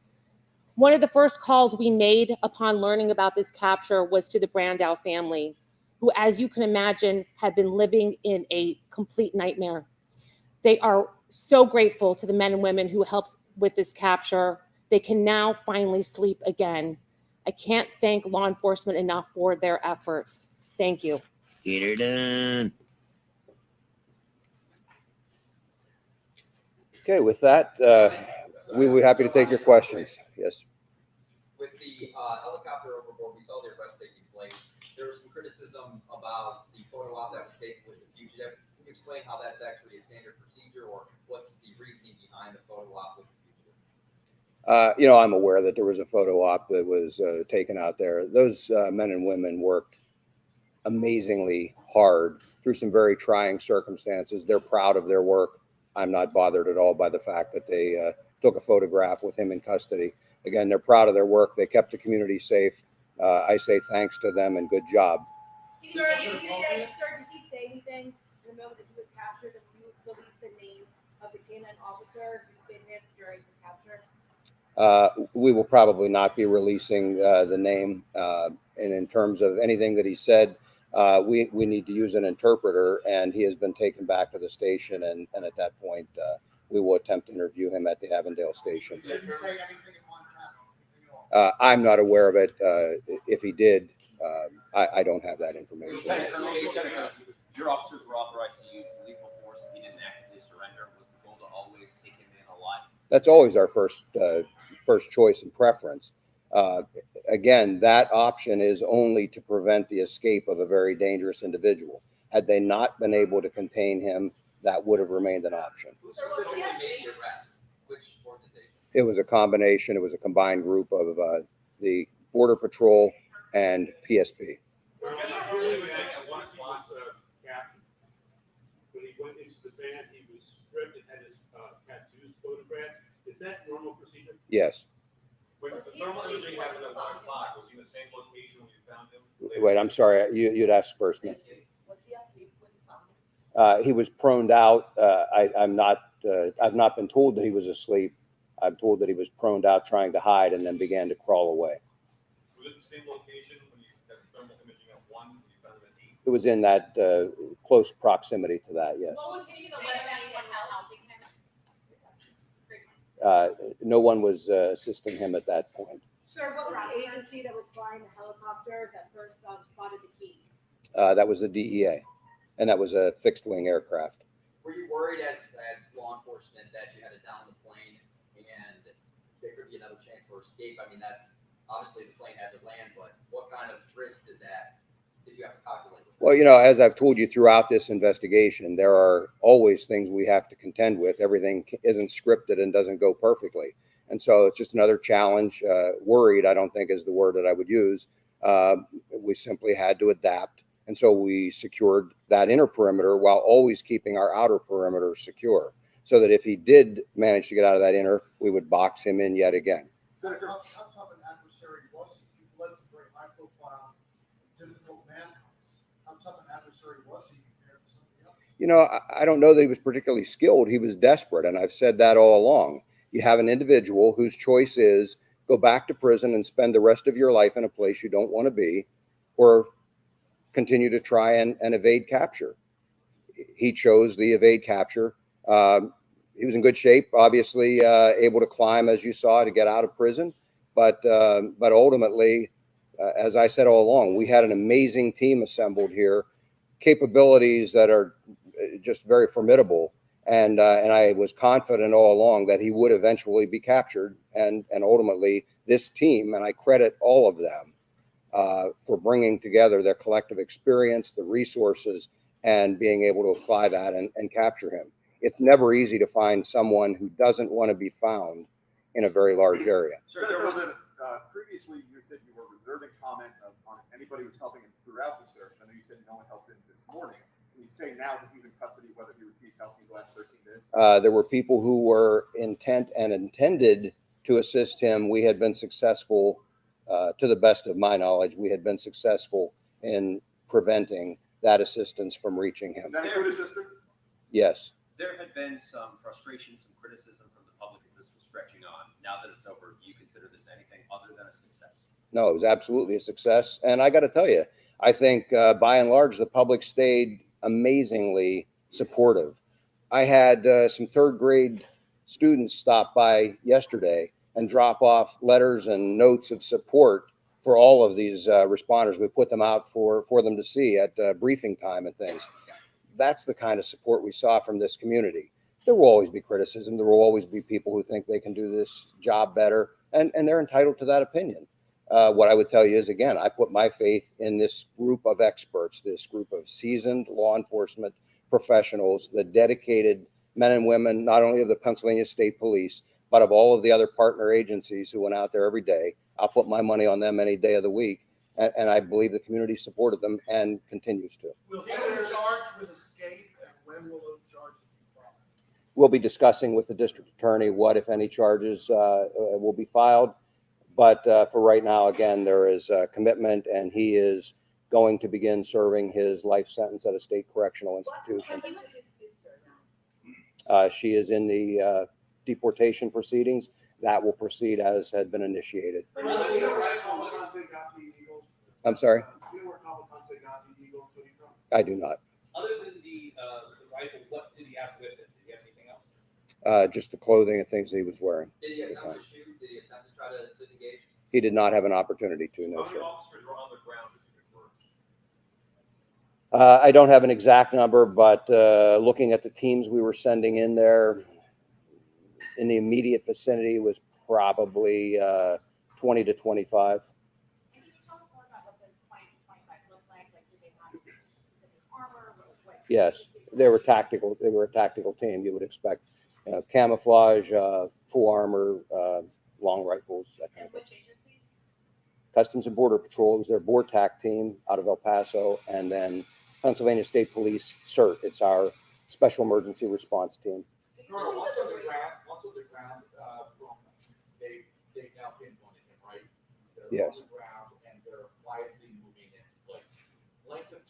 One of the first calls we made upon learning about this capture was to the Brandow family, who, as you can imagine, have been living in a complete nightmare. They are so grateful to the men and women who helped with this capture. They can now finally sleep again. I can't thank law enforcement enough for their efforts. Thank you. Get her done. Okay, with that, we will be happy to take your questions. Yes. With the helicopter overboard, we saw the arrest taking place. There was some criticism about the photo op that was taken with the fugitive. Can you explain how that's actually a standard procedure, or what's the reasoning behind the photo op with the fugitive? I'm aware that there was a photo op that was taken out there. Those men and women worked amazingly hard through some very trying circumstances. They're proud of their work. I'm not bothered at all by the fact that they took a photograph with him in custody. Again, they're proud of their work. They kept the community safe. I say thanks to them and good job. Sir, did he say anything in the moment that he was captured that you released the name of the K-9 officer who'd been hit during his capture? We will probably not be releasing the name. And in terms of anything that he said, we need to use an interpreter, and he has been taken back to the station. And at that point, we will attempt to interview him at the Avondale station. I'm not aware of it. If he did, I don't have that information. Your officers were authorized to use lethal force if he didn't actively surrender. Was the goal to always take him in alive? That's always our first choice and preference. Again, that option is only to prevent the escape of a very dangerous individual. Had they not been able to contain him, that would have remained an option. Who specifically made the arrest? Which organization? It was a combination. It was a combined group of the Border Patrol and PSP. When he went into the van, he was stripped and had his tattoos photographed. Is that normal procedure? Yes. When the thermal imaging happened at 1 o'clock, was he in the same location when you found him? Wait, I'm sorry. You'd ask first. He was proned out. I've not been told that he was asleep. I'm told that he was proned out trying to hide and then began to crawl away. Was it the same location when you had thermal imaging at 1 when you found him at 8? It was in that close proximity to that, yes. No one was assisting him at that point. Sir, what was the agency that was flying the helicopter that first spotted the key? That was the DEA, and that was a fixed-wing aircraft. Were you worried as law enforcement that you had to down the plane and there could be another chance for escape? I mean, that's obviously the plane had to land, but what kind of risk did you have to calculate? Well, as I've told you throughout this investigation, there are always things we have to contend with. Everything isn't scripted and doesn't go perfectly. And so it's just another challenge. Worried, I don't think is the word that I would use. We simply had to adapt. And so we secured that inner perimeter while always keeping our outer perimeter secure, so that if he did manage to get out of that inner, we would box him in yet again. Senator, how tough an adversary was he? You've led some very high-profile, difficult manhunts. How tough an adversary was he compared to somebody else? I don't know that he was particularly skilled. He was desperate, and I've said that all along. You have an individual whose choice is go back to prison and spend the rest of your life in a place you don't want to be, or continue to try and evade capture. He chose the evade capture. He was in good shape, obviously able to climb, as you saw, to get out of prison. But ultimately, as I said all along, we had an amazing team assembled here, capabilities that are just very formidable. And I was confident all along that he would eventually be captured. And ultimately, this team, and I credit all of them, for bringing together their collective experience, the resources, and being able to apply that and capture him. It's never easy to find someone who doesn't want to be found in a very large area. Sir, previously you said you were reserving comment on if anybody was helping him throughout the search. I know you said no one helped him this morning. Can you say now that he's in custody whether he received help these last 13 days? There were people who were intent and intended to assist him. We had been successful, to the best of my knowledge, we had been successful in preventing that assistance from reaching him. Is that a good assistant? Yes. There had been some frustration, some criticism from the public as this was stretching on. Now that it's over, do you consider this anything other than a success? No, it was absolutely a success. And I got to tell you, I think by and large, the public stayed amazingly supportive. I had some third grade students stop by yesterday and drop off letters and notes of support for all of these responders. We put them out for them to see at briefing time and things. That's the kind of support we saw from this community. There will always be criticism. There will always be people who think they can do this job better, and they're entitled to that opinion. What I would tell you is, again, I put my faith in this group of experts, this group of seasoned law enforcement professionals, the dedicated men and women, not only of the Pennsylvania State Police, but of all of the other partner agencies who went out there every day. I'll put my money on them any day of the week. And I believe the community supported them and continues to. Will he be charged with escape, and when will those charges be filed? We'll be discussing with the district attorney what, if any, charges will be filed. But for right now, again, there is a commitment, and he is going to begin serving his life sentence at a state correctional institution. What was his sister now? She is in the deportation proceedings. That will proceed as had been initiated. I'm sorry? I do not. Other than the rifle, what did he have with it? Did he have anything else? Just the clothing and things that he was wearing. Did he attempt to shoot? Did he attempt to try to engage? He did not have an opportunity to, no, How sir. many officers were on the ground as you converged? I don't have an exact number, but looking at the teams we were sending in there, in the immediate vicinity was probably 20 to 25. And can you tell us more about what those 20 to 25 look like? Like, do they have specific armor? What Yes, they were tactical. They were a tactical team. You would expect camouflage, full armor, long rifles, that kind of thing. Which agencies? Customs and Border Patrol was their BORTAC team out of El Paso, and then Pennsylvania State Police CERT. It's our Special Emergency Response Team. Colonel, once on the ground, they've now pinpointed him, right? They're Yes. on the ground and they're quietly moving into place. Length of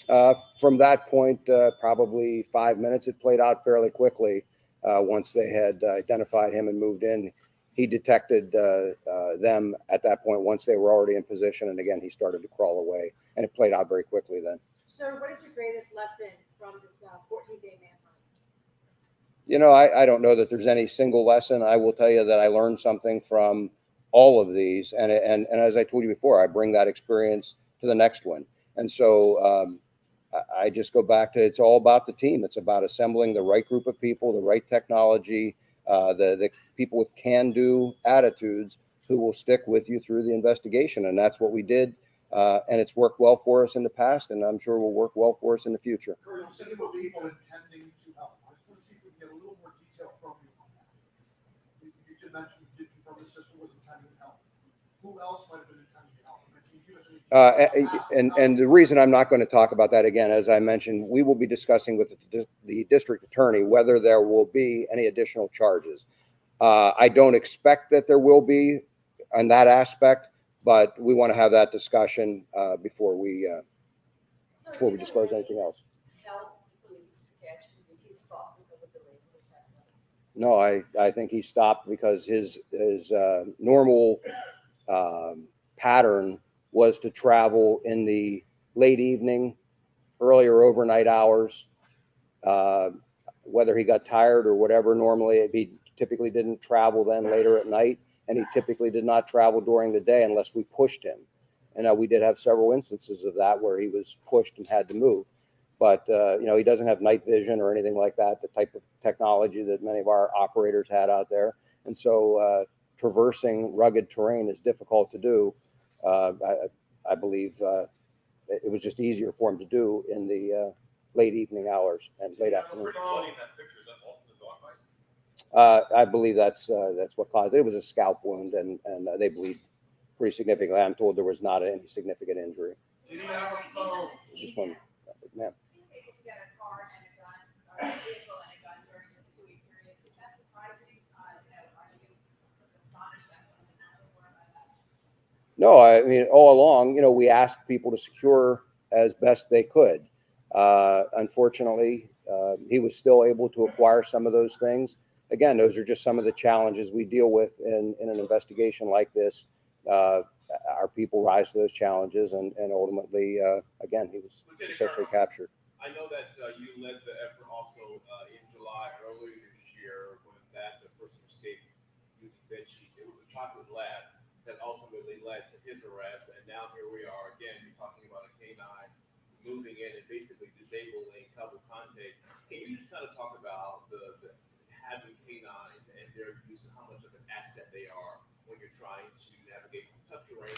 time? From that point, probably 5 minutes. It played out fairly quickly once they had identified him and moved in. He detected them at that point once they were already in position. And again, he started to crawl away, and it played out very quickly then. Sir, what is your greatest lesson from this 14-day manhunt? You know, I don't know that there's any single lesson. I will tell you that I learned something from all of these. And as I told you before, I bring that experience to the next one. And so I just go back to, it's all about the team. It's about assembling the right group of people, the right technology, the people with can-do attitudes who will stick with you through the investigation. And that's what we did. And it's worked well for us in the past, and I'm sure will work well for us in the future. Colonel, some people intending to help. I just want to see if we can get a little more detail from you on that. You did mention you did confirm the sister was intending to help. Who else might have been intending to help? Can you give us any And the reason I'm not going to talk about that again, as I mentioned, we will be discussing with the district attorney whether there will be any additional charges. I don't expect that there will be on that aspect, but we want to have that discussion before we disclose anything else. No, I think he stopped because his normal pattern was to travel in the late evening, earlier overnight hours. Whether he got tired or whatever, normally he typically didn't travel then later at night, and he typically did not travel during the day unless we pushed him. And we did have several instances of that where he was pushed and had to move. But, he doesn't have night vision or anything like that, the type of technology that many of our operators had out there. And so traversing rugged terrain is difficult to do. I believe it was just easier for him to do in the late evening hours and late afternoon. I believe that's what caused it. It was a scalp wound, and they bleed pretty significantly. I'm told there was not any significant injury. Did he have a phone? This one, ma'am. No, I mean, all along, you know, we asked people to secure as best they could. Unfortunately, he was still able to acquire some of those things. Again, those are just some of the challenges we deal with in an investigation like this. Our people rise to those challenges, and ultimately, again, he was successfully captured. I know that you led the effort also in July earlier this year when that the person escaped using bed sheets. It was a chocolate lab that ultimately led to his arrest, and now here we are again. You're talking about a canine moving in and basically disabling Cavalcante. Can you just kind of talk about the having canines and their use and how much of an asset they are when you're trying to navigate tough terrain?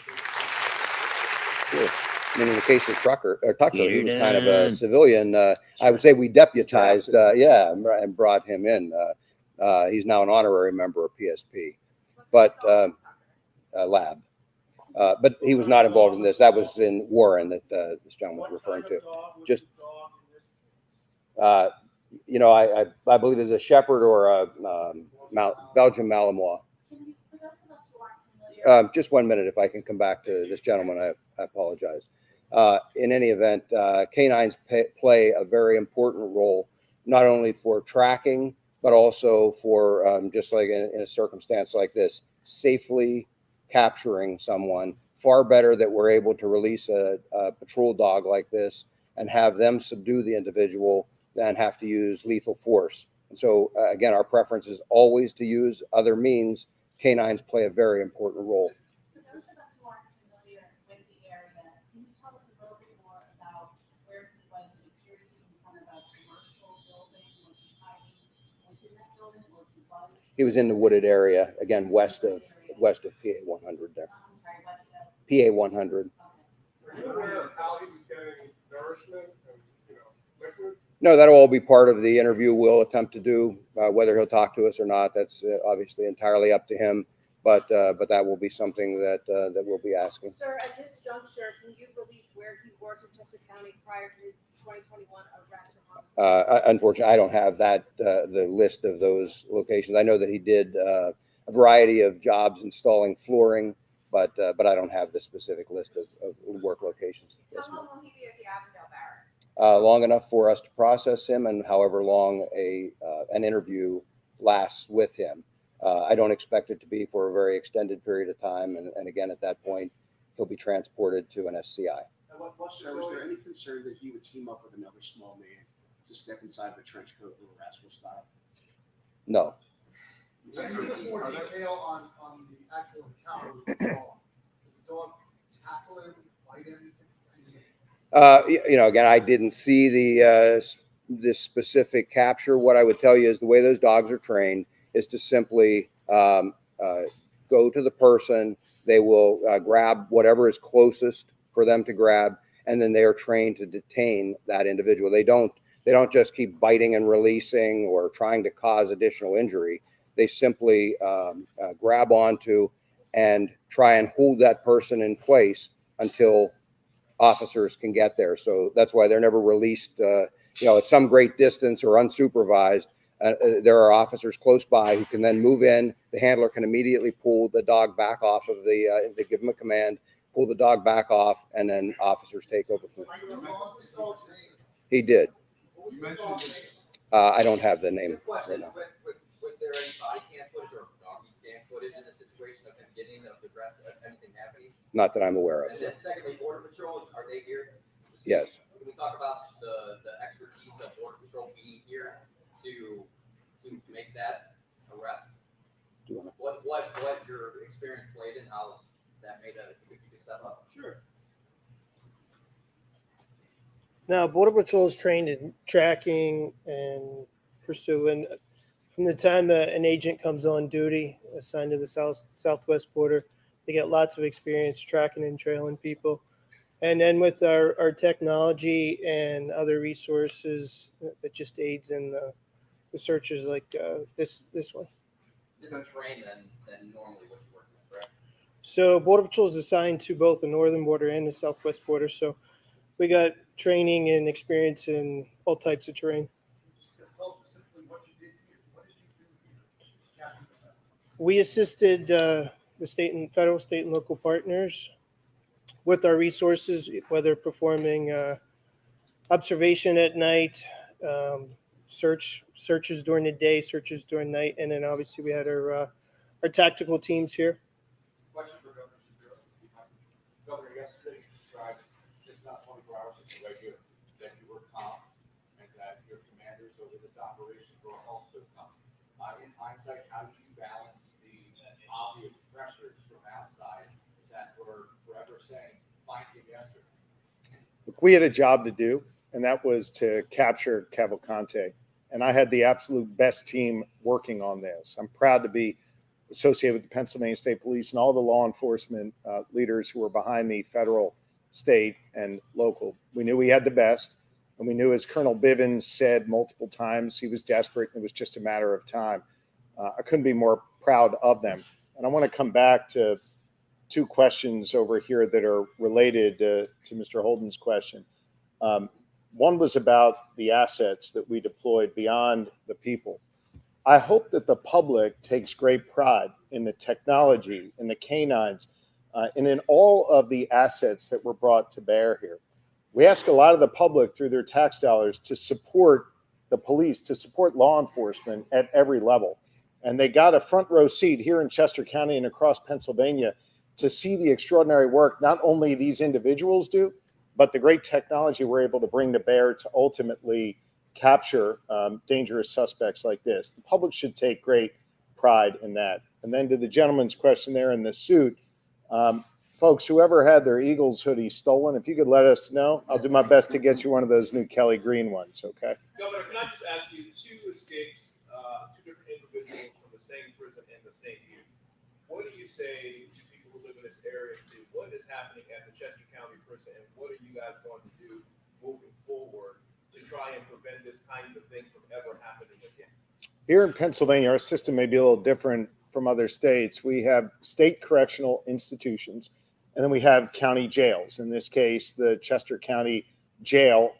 Sure. I mean, in the case of Tucker, he was kind of a civilian. I would say we deputized, and brought him in. He's now an honorary member of PSP, but lab. But he was not involved in this. That was in Warren that this gentleman was referring to. Just, you know, I believe it's a Shepherd or a Belgian Malinois. Just 1 minute, if I can come back to this gentleman, I apologize. In any event, canines play a very important role, not only for tracking, but also for just like in a circumstance like this, safely capturing someone. Far better that we're able to release a patrol dog like this and have them subdue the individual than have to use lethal force. And so, again, our preference is always to use other means. Canines play a very important role. For those of us who aren't familiar with the area, can you tell us a little bit more about where he was? It appears he's in front of a commercial building. Was he hiding within that building, or he was? He was in the wooded area, again, west of PA 100 there. I'm sorry, west of PA 100. Are you aware of how he was getting nourishment and, you know, liquid? No, that'll all be part of the interview we'll attempt to do. Whether he'll talk to us or not, that's obviously entirely up to him. But that will be something that we'll be asking. Sir, at this juncture, can you release where he worked in Chester County prior to his 2021 arrest for homicide? Unfortunately, I don't have that the list of those locations. I know that he did a variety of jobs installing flooring, but I don't have the specific list of work locations. Yes, How long will he be at the Avondale Barracks? Long enough for us to process him, and however long an interview lasts with him. I don't expect it to be for a very extended period of time, and again, at that point, he'll be transported to an SCI. Sir, was there any concern that he would team up with another small man to step inside of a trench coat, little rascal style? No. Give us more detail on the actual encounter with the dog. Did the dog tackle him, bite him? You know, again, I didn't see this specific capture. What I would tell you is the way those dogs are trained is to simply go to the person. They will grab whatever is closest for them to grab, and then they are trained to detain that individual. They don't just keep biting and releasing or trying to cause additional injury. They simply grab onto and try and hold that person in place until officers can get there. So that's why they're never released, you know, at some great distance or unsupervised. There are officers close by who can then move in. The handler can immediately pull the dog back off of they give them a command, pull the dog back off, and then officers take over from there. He did. I don't have the name right now. Was there any body cam footage or doggy cam footage in the situation of him getting the arrest, anything happening? Not that I'm aware of. And then secondly, Border Patrol, are they here? Yes. Can we talk about the expertise of Border Patrol being here to make that arrest? What your experience played and how that made you could step up? Sure. Now, Border Patrol is trained in tracking and pursuing. From the time an agent comes on duty, assigned to the southwest border, they get lots of experience tracking and trailing people. And then with our technology and other resources, it just aids in the searches like this one. Different terrain than normally what you're working with, correct? So Border Patrol is assigned to both the northern border and the southwest border. So we got training and experience in all types of terrain. Tell specifically what you did here. What did you do here? We assisted the federal, state, and local partners with our resources, whether performing observation at night, searches during the day, searches during night, and then obviously we had our tactical teams here. Question for Governor Shapiro. Governor, yesterday you described just not 24 hours ago, right here, that you were calm and that your commanders over this operation were also calm. In hindsight, how did you balance the obvious pressures from outside that were forever saying, find him yesterday? Look, we had a job to do, and that was to capture Cavalcante. And I had the absolute best team working on this. I'm proud to be associated with the Pennsylvania State Police and all the law enforcement leaders who were behind me, federal, state, and local. We knew we had the best, and we knew, as Colonel Bivens said multiple times, he was desperate. And it was just a matter of time. I couldn't be more proud of them. And I want to come back to two questions over here that are related to Mr. Holden's question. One was about the assets that we deployed beyond the people. I hope that the public takes great pride in the technology, in the canines, and in all of the assets that were brought to bear here. We ask a lot of the public through their tax dollars to support the police, to support law enforcement at every level. And they got a front row seat here in Chester County and across Pennsylvania to see the extraordinary work not only these individuals do, but the great technology we're able to bring to bear to ultimately capture dangerous suspects like this. The public should take great pride in that. And then to the gentleman's question there in the suit, folks, whoever had their Eagles hoodie stolen, if you could let us know, I'll do my best to get you one of those new Kelly Green ones, okay? Governor, can I just ask you, two escapes, two different individuals from the same prison in the same year. What do you say to people who live in this area and say, what is happening at the Chester County prison, and what are you guys going to do moving forward to try and prevent this kind of thing from ever happening again? Here in Pennsylvania, our system may be a little different from other states. We have state correctional institutions, and then we have county jails. In this case, the Chester County Jail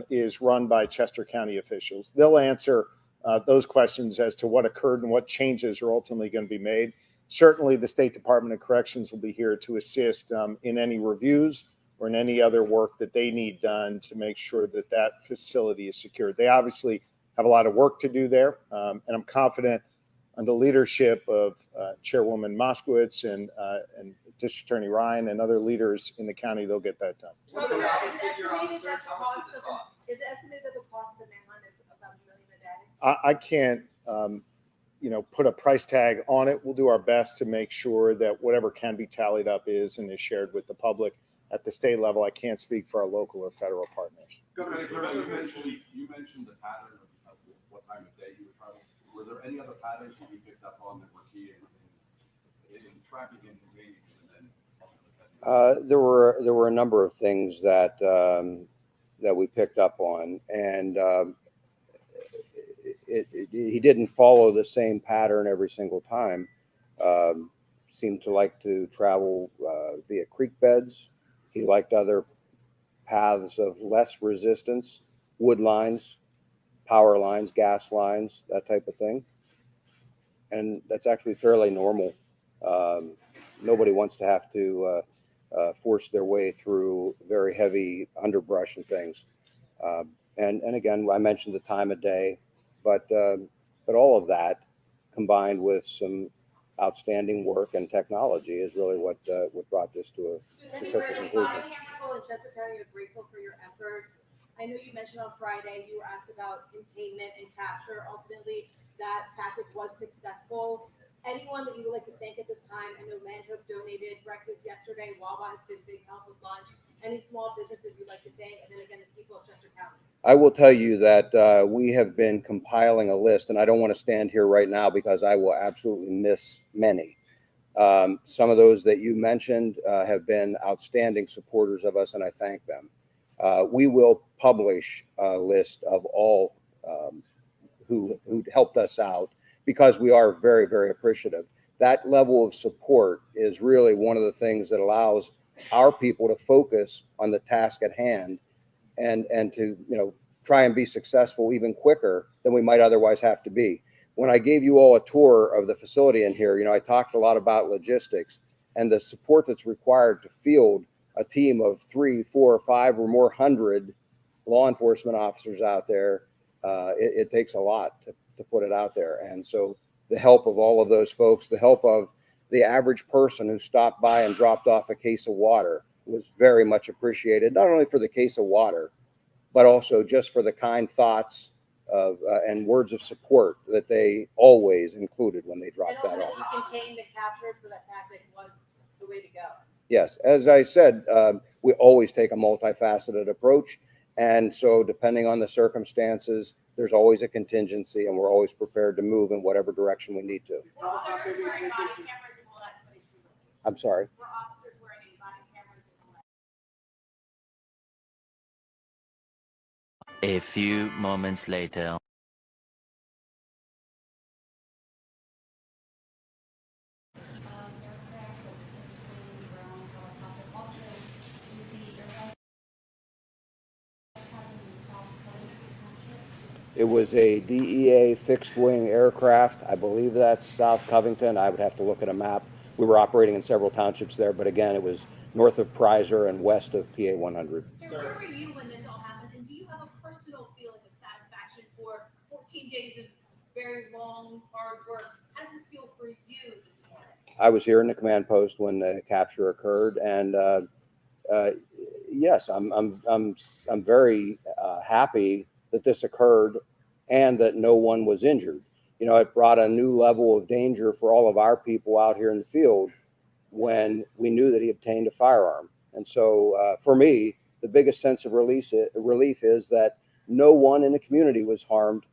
is run by Chester County officials. They'll answer those questions as to what occurred and what changes are ultimately going to be made. Certainly, the State Department of Corrections will be here to assist in any reviews or in any other work that they need done to make sure that that facility is secured. They obviously have a lot of work to do there, and I'm confident under the leadership of Chairwoman Moskowitz and District Attorney Ryan and other leaders in the county, they'll get that done. Is it estimated that the cost of the manhunt is about $1 million a day? I can't put a price tag on it. We'll do our best to make sure that whatever can be tallied up is and is shared with the public at the state level. I can't speak for our local or federal partners. Governor, you mentioned the pattern of what time of day you were traveling. Were there any other patterns that you picked up on that were key in tracking and conveying? There were a number of things that we picked up on, and he didn't follow the same pattern every single time. Seemed to like to travel via creek beds. He liked other paths of less resistance, wood lines, power lines, gas lines, that type of thing. And that's actually fairly normal. Nobody wants to have to force their way through very heavy underbrush and things. And again, I mentioned the time of day, but all of that combined with some outstanding work and technology is really what brought this to a successful conclusion. People in Chester County are grateful for your efforts. I know you mentioned on Friday you were asked about containment and capture. Ultimately, that tactic was successful. Anyone that you would like to thank at this time? I know Manhunt donated breakfast yesterday. Wawa has been big help with lunch. Any small businesses you'd like to thank? And then again, the people of Chester County. I will tell you that we have been compiling a list, and I don't want to stand here right now because I will absolutely miss many. Some of those that you mentioned have been outstanding supporters of us, and I thank them. We will publish a list of all who helped us out because we are very, very appreciative. That level of support is really one of the things that allows our people to focus on the task at hand and to try and be successful even quicker than we might otherwise have to be. when I gave you all a tour of the facility in here, I talked a lot about logistics and the support that's required to field a team of 3, 4, 5 or more hundred law enforcement officers out there. It takes a lot to put it out there. And so the help of all of those folks, the help of the average person who stopped by and dropped off a case of water was very much appreciated, not only for the case of water, but also just for the kind thoughts of and words of support that they always included when they dropped that off. To contain the capture, so that tactic was the way to go. Yes, as I said, we always take a multifaceted approach. And so depending on the circumstances, there's always a contingency and we're always prepared to move in whatever direction we need to. I'm sorry. A few moments later. It was a DEA fixed wing aircraft. I believe that's South Covington. I would have to look at a map. We were operating in several townships there, but again, it was north of Prizer and west of PA 100. So where were you when this all happened? And do you have a personal feeling of satisfaction for 14 days of very long, hard work? How does this feel for you this morning? I was here in the command post when the capture occurred, and yes, I'm very happy that this occurred and that no one was injured. It brought a new level of danger for all of our people out here in the field when we knew that he obtained a firearm. And so for me, the biggest sense of relief is that no one in the community was harmed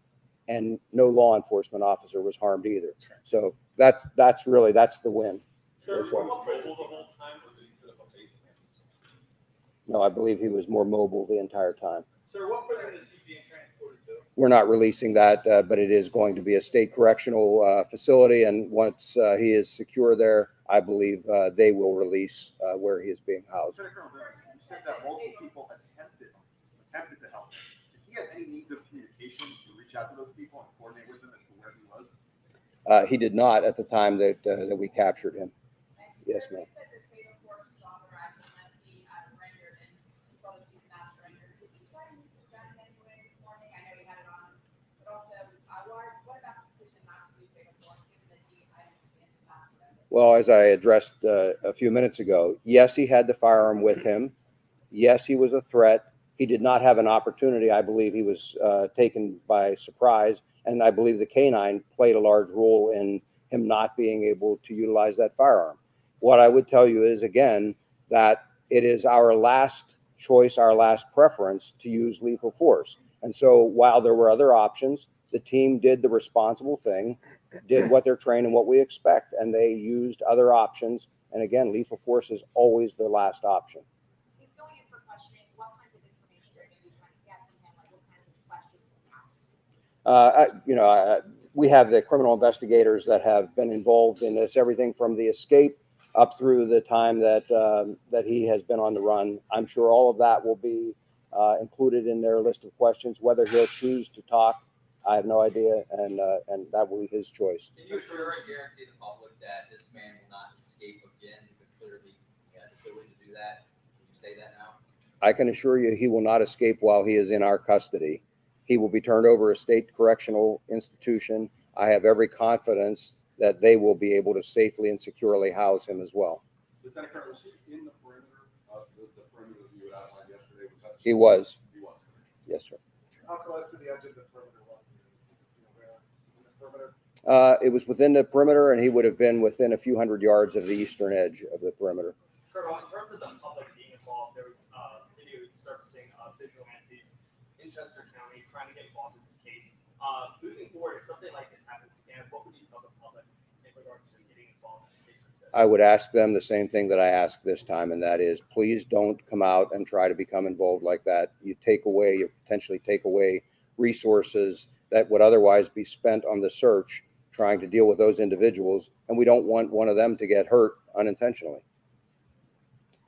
and no law enforcement officer was harmed either. So that's the win. Sir, were you mobile the whole time, or did he set up a base camp? No, I believe he was more mobile the entire time. Sir, what prison is he being transported to? We're not releasing that, but it is going to be a state correctional facility. And once he is secure there, I believe they will release where he is being housed. Lieutenant Colonel Bivens, you said that multiple people attempted to help him. Did he have any means of communication to reach out to those people and coordinate with them as to where he was? He did not at the time that we captured him. Yes, ma'am. Well, as I addressed a few minutes ago, yes, he had the firearm with him. Yes, he was a threat. He did not have an opportunity. I believe he was taken by surprise. And I believe the canine played a large role in him not being able to utilize that firearm. What I would tell you is, again, that it is our last choice, our last preference to use lethal force. And so while there were other options, the team did the responsible thing, did what they're trained and what we expect, and they used other options. And again, lethal force is always the last option. He's going in for questioning. What kinds of information are you trying to get from him? Like what kinds of questions? We have the criminal investigators that have been involved in this, everything from the escape up through the time that he has been on the run. I'm sure all of that will be included in their list of questions. Whether he'll choose to talk, I have no idea, and that will be his choice. Can you assure and guarantee the public that this man will not escape again? Because clearly he has the ability to do that. Can you say that now? I can assure you he will not escape while he is in our custody. He will be turned over to a state correctional institution. I have every confidence that they will be able to safely and securely house him as well. Lieutenant Colonel, was he in the perimeter of the perimeter that you had outlined yesterday? He was. He was. Yes, sir. How close to the edge of the perimeter was he? In the perimeter? It was within the perimeter, and he would have been within a few hundred yards of the eastern edge of the perimeter. Colonel, in terms of the public being involved, there was videos surfacing of vigilantes in Chester County trying to get involved in this case. Moving forward, if something like this happens again, what would you tell the public in regards to getting involved in a case like this? I would ask them the same thing that I asked this time, and that is, please don't come out and try to become involved like that. You potentially take away resources that would otherwise be spent on the search trying to deal with those individuals, and we don't want one of them to get hurt unintentionally.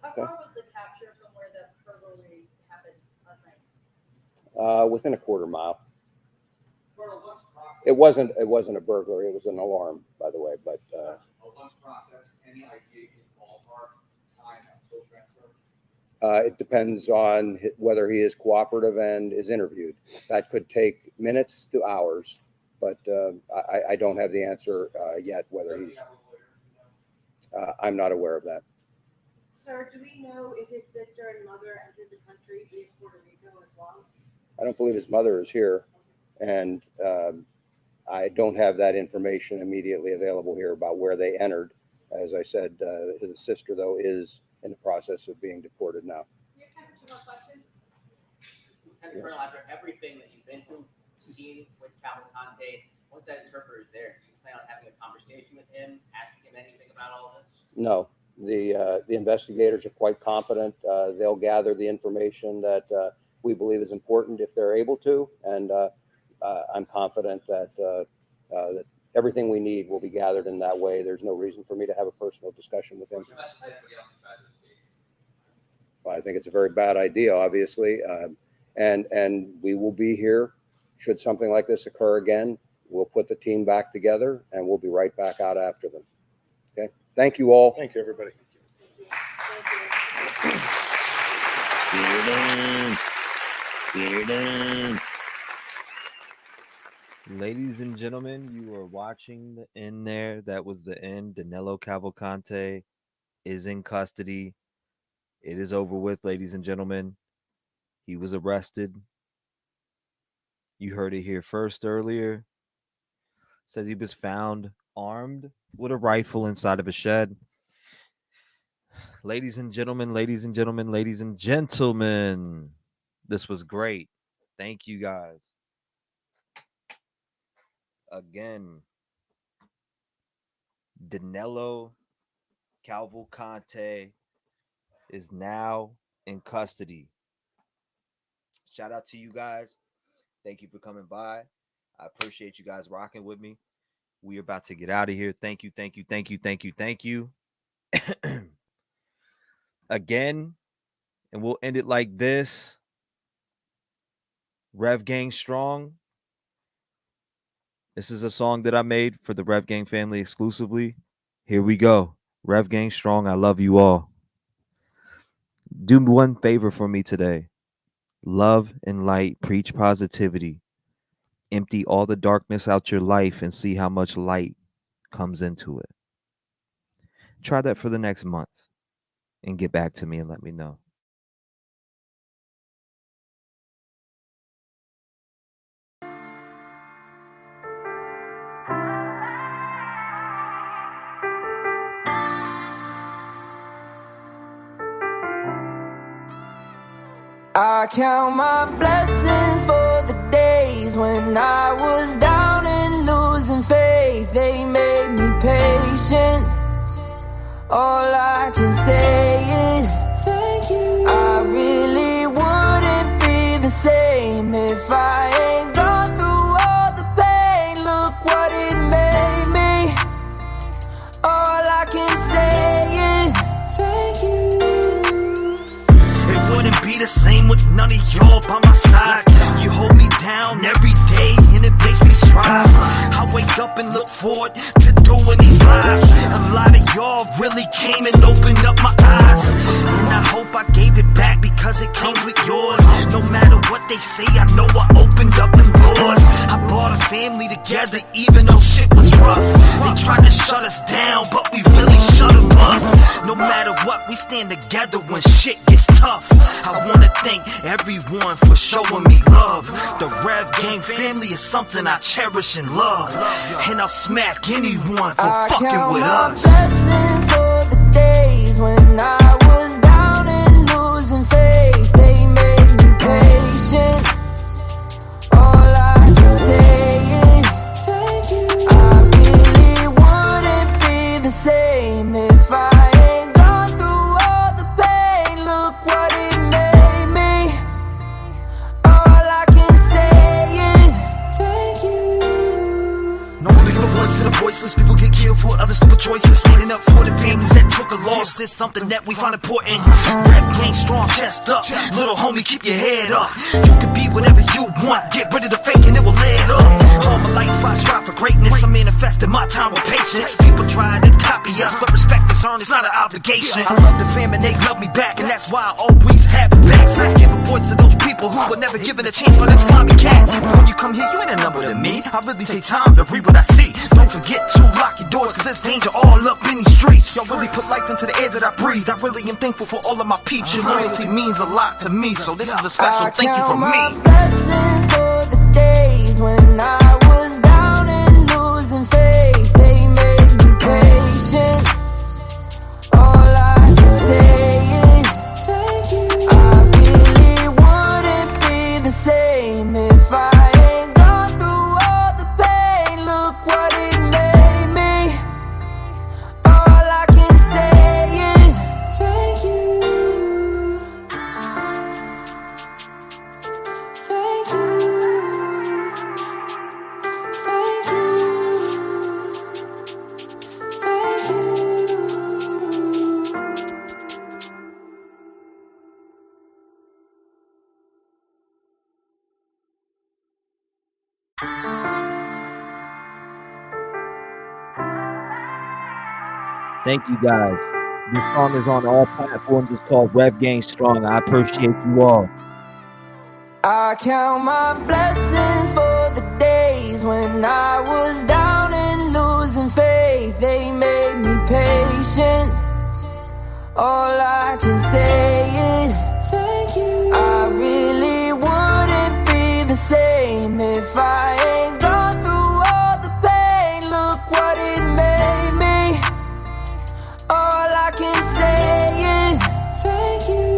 How far was the capture from where the burglary happened last night? Within a quarter mile. Colonel, what's process It wasn't a burglary. It was an alarm, by the way. But once processed, any idea in ballpark time until transfer? it depends on whether he is cooperative and is interviewed. That could take minutes to hours, but I don't have the answer yet. Whether he's, I'm not aware of that. Sir, do we know if his sister and mother entered the country via Puerto Rico as well? I don't believe his mother is here, and I don't have that information immediately available here about where they entered. As I said, his sister, though, is in the process of being deported now. You have time for 2 more questions? Lieutenant Colonel, after everything that you've been through, seen with Cavalcante, once that interpreter is there, do you plan on having a conversation with him, asking him anything about all this? No, the investigators are quite competent. They'll gather the information that we believe is important if they're able to, and I'm confident that that everything we need will be gathered in that way. There's no reason for me to have a personal discussion with him. Well, I think it's a very bad idea, obviously, and we will be here should something like this occur again. We'll put the team back together, and we'll be right back out after them. Okay. Thank you all. Thank you, everybody. Get her done. Get her done. Ladies and gentlemen, you are watching the end there. That was the end. Danelo Cavalcante is in custody. It is over with, ladies and gentlemen. He was arrested. You heard it here first earlier. Says he was found armed with a rifle inside of a shed. Ladies and gentlemen, ladies and gentlemen, ladies and gentlemen, this was great. Thank you guys. Again, Danelo Cavalcante is now in custody. Shout out to you guys. Thank you for coming by. I appreciate you guys rocking with me. We are about to get out of here. Thank you, thank you, thank you, thank you, thank you. Again, and we'll end it like this. Rev Gang Strong. This is a song that I made for the Rev Gang family exclusively. Here we go. Rev Gang Strong, I love you all. Do one favor for me today. Love and light, preach positivity. Empty all the darkness out your life and see how much light comes into it. Try that for the next month and get back to me and let me know. I count my blessings for the days when I was down and losing faith. They made me patient. All I can say is thank you. I really wouldn't be the same if I ain't gone through all the pain. Look what it made me. All I can say is thank you. It wouldn't be the same with none of y'all by my side. You hold me down every day and it makes me strive. I wake up and look forward to doing these lives. A lot of y'all really came and opened up my eyes, and I hope I gave it back because it came with yours. No matter what they say, I know I opened up them doors. I brought a family together even though shit was rough. They tried to shut us down, but we really shut them up. No matter what, we stand together when shit gets tough. I wanna thank everyone for showing me love. The Rev Gang family is something I cherish and love, and I'll smack anyone for fucking with us. Blessings for the days when I was down and losing faith. They made me patient. All I can say is thank you. I really wouldn't be the same if I ain't gone through all the pain. Look what it made me. All I can say is thank you. No one making a voice to the voiceless. People get killed kill for other stupid choices. Standing up for the families that took a loss is something that we find important. Rap game strong, chest up. Little homie, keep your head up. You can be whatever you want. Get rid of the fake and it will lead up. All my life I strive for greatness. I manifested my time with patience. People try to copy us, but respect is earned. It's not an obligation. I love the fam and they love me back, and that's why I always have it back. So I give a voice to those people who were never given a chance for them slimy cats. When you come here, you ain't a number to me. I really take time to read what I see. Don't forget to lock your doors, cause there's danger all up in these streets. Y'all really put life into the air that I breathe. I really am thankful for all of my peeps. Your loyalty means a lot to me, so this is a special thank you from me. Blessings for the days when I was down and losing faith. They made me patient. All I can say is thank you. I really wouldn't be the same if I ain't gone through all the pain. Look what it made me. All I can say is thank you. Thank you. Thank you. Thank you. Thank you guys. This song is on all platforms. It's called Rev Gang Strong. I appreciate you all. I count my blessings for the days when I was down and losing faith. They made me patient. All I can say is thank you. I really wouldn't be the same if I ain't gone through all the pain. Look what it made me. All I can say is thank you.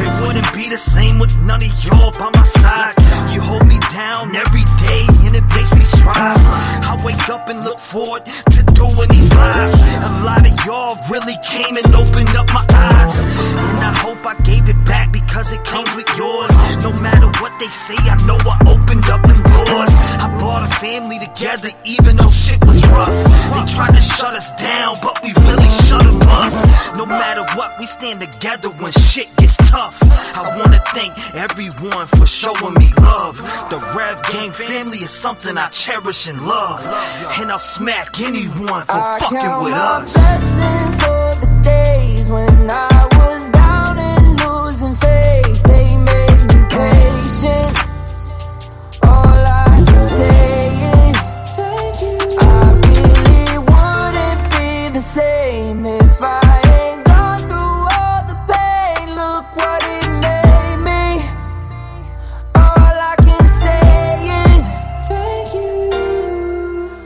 It wouldn't be the same with none of y'all by my side. You hold me down every day and it makes me strive. I wake up and look forward to doing these lives. A lot of y'all really came and opened up my eyes, and I hope I gave it back because it comes with yours. No matter what they say, I know I opened up them doors. I brought a family together even though shit was rough. They tried to shut us down, but we really shut them up. No matter what, we stand together when shit gets tough. I wanna thank everyone for showing me love. The Rev Gang family is something I cherish and love, and I'll smack anyone for fucking with us. Blessings for the days when I was down and losing faith. They made me patient. All I can say is thank you. I really wouldn't be the same if I ain't gone through all the pain. Look what it made me. All I can say is thank you.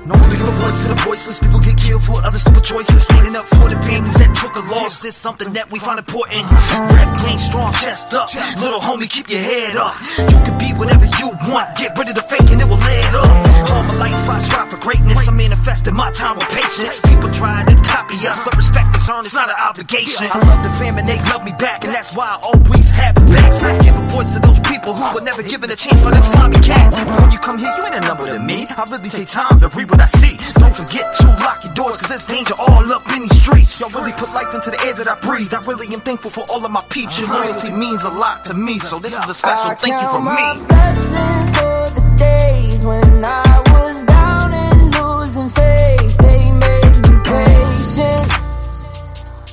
No one give a voice to the voiceless. People get killed for other stupid choices. Standing up for the families that took a loss is something that we find important. Rap game strong, chest up. Little homie, keep your head up. You can be whatever you want. Get rid of the fake and it will lead up. All my life I strive for greatness. I manifested my time with patience. People try to copy us, but respect is earned. It's not an obligation. I love the fam and they love me back, and that's why I always have it back. So I give a voice to those people who were never given a chance for them slimy cats. When you come here, you ain't a number to me. I really take time to read what I see. Don't forget to lock your doors, cause there's danger all up in these streets. Y'all really put life into the air that I breathe. I really am thankful for all of my peeps. Your loyalty means a lot to me, so this is a special thank you from me. Blessings for the days when I was down and losing faith. They made me patient.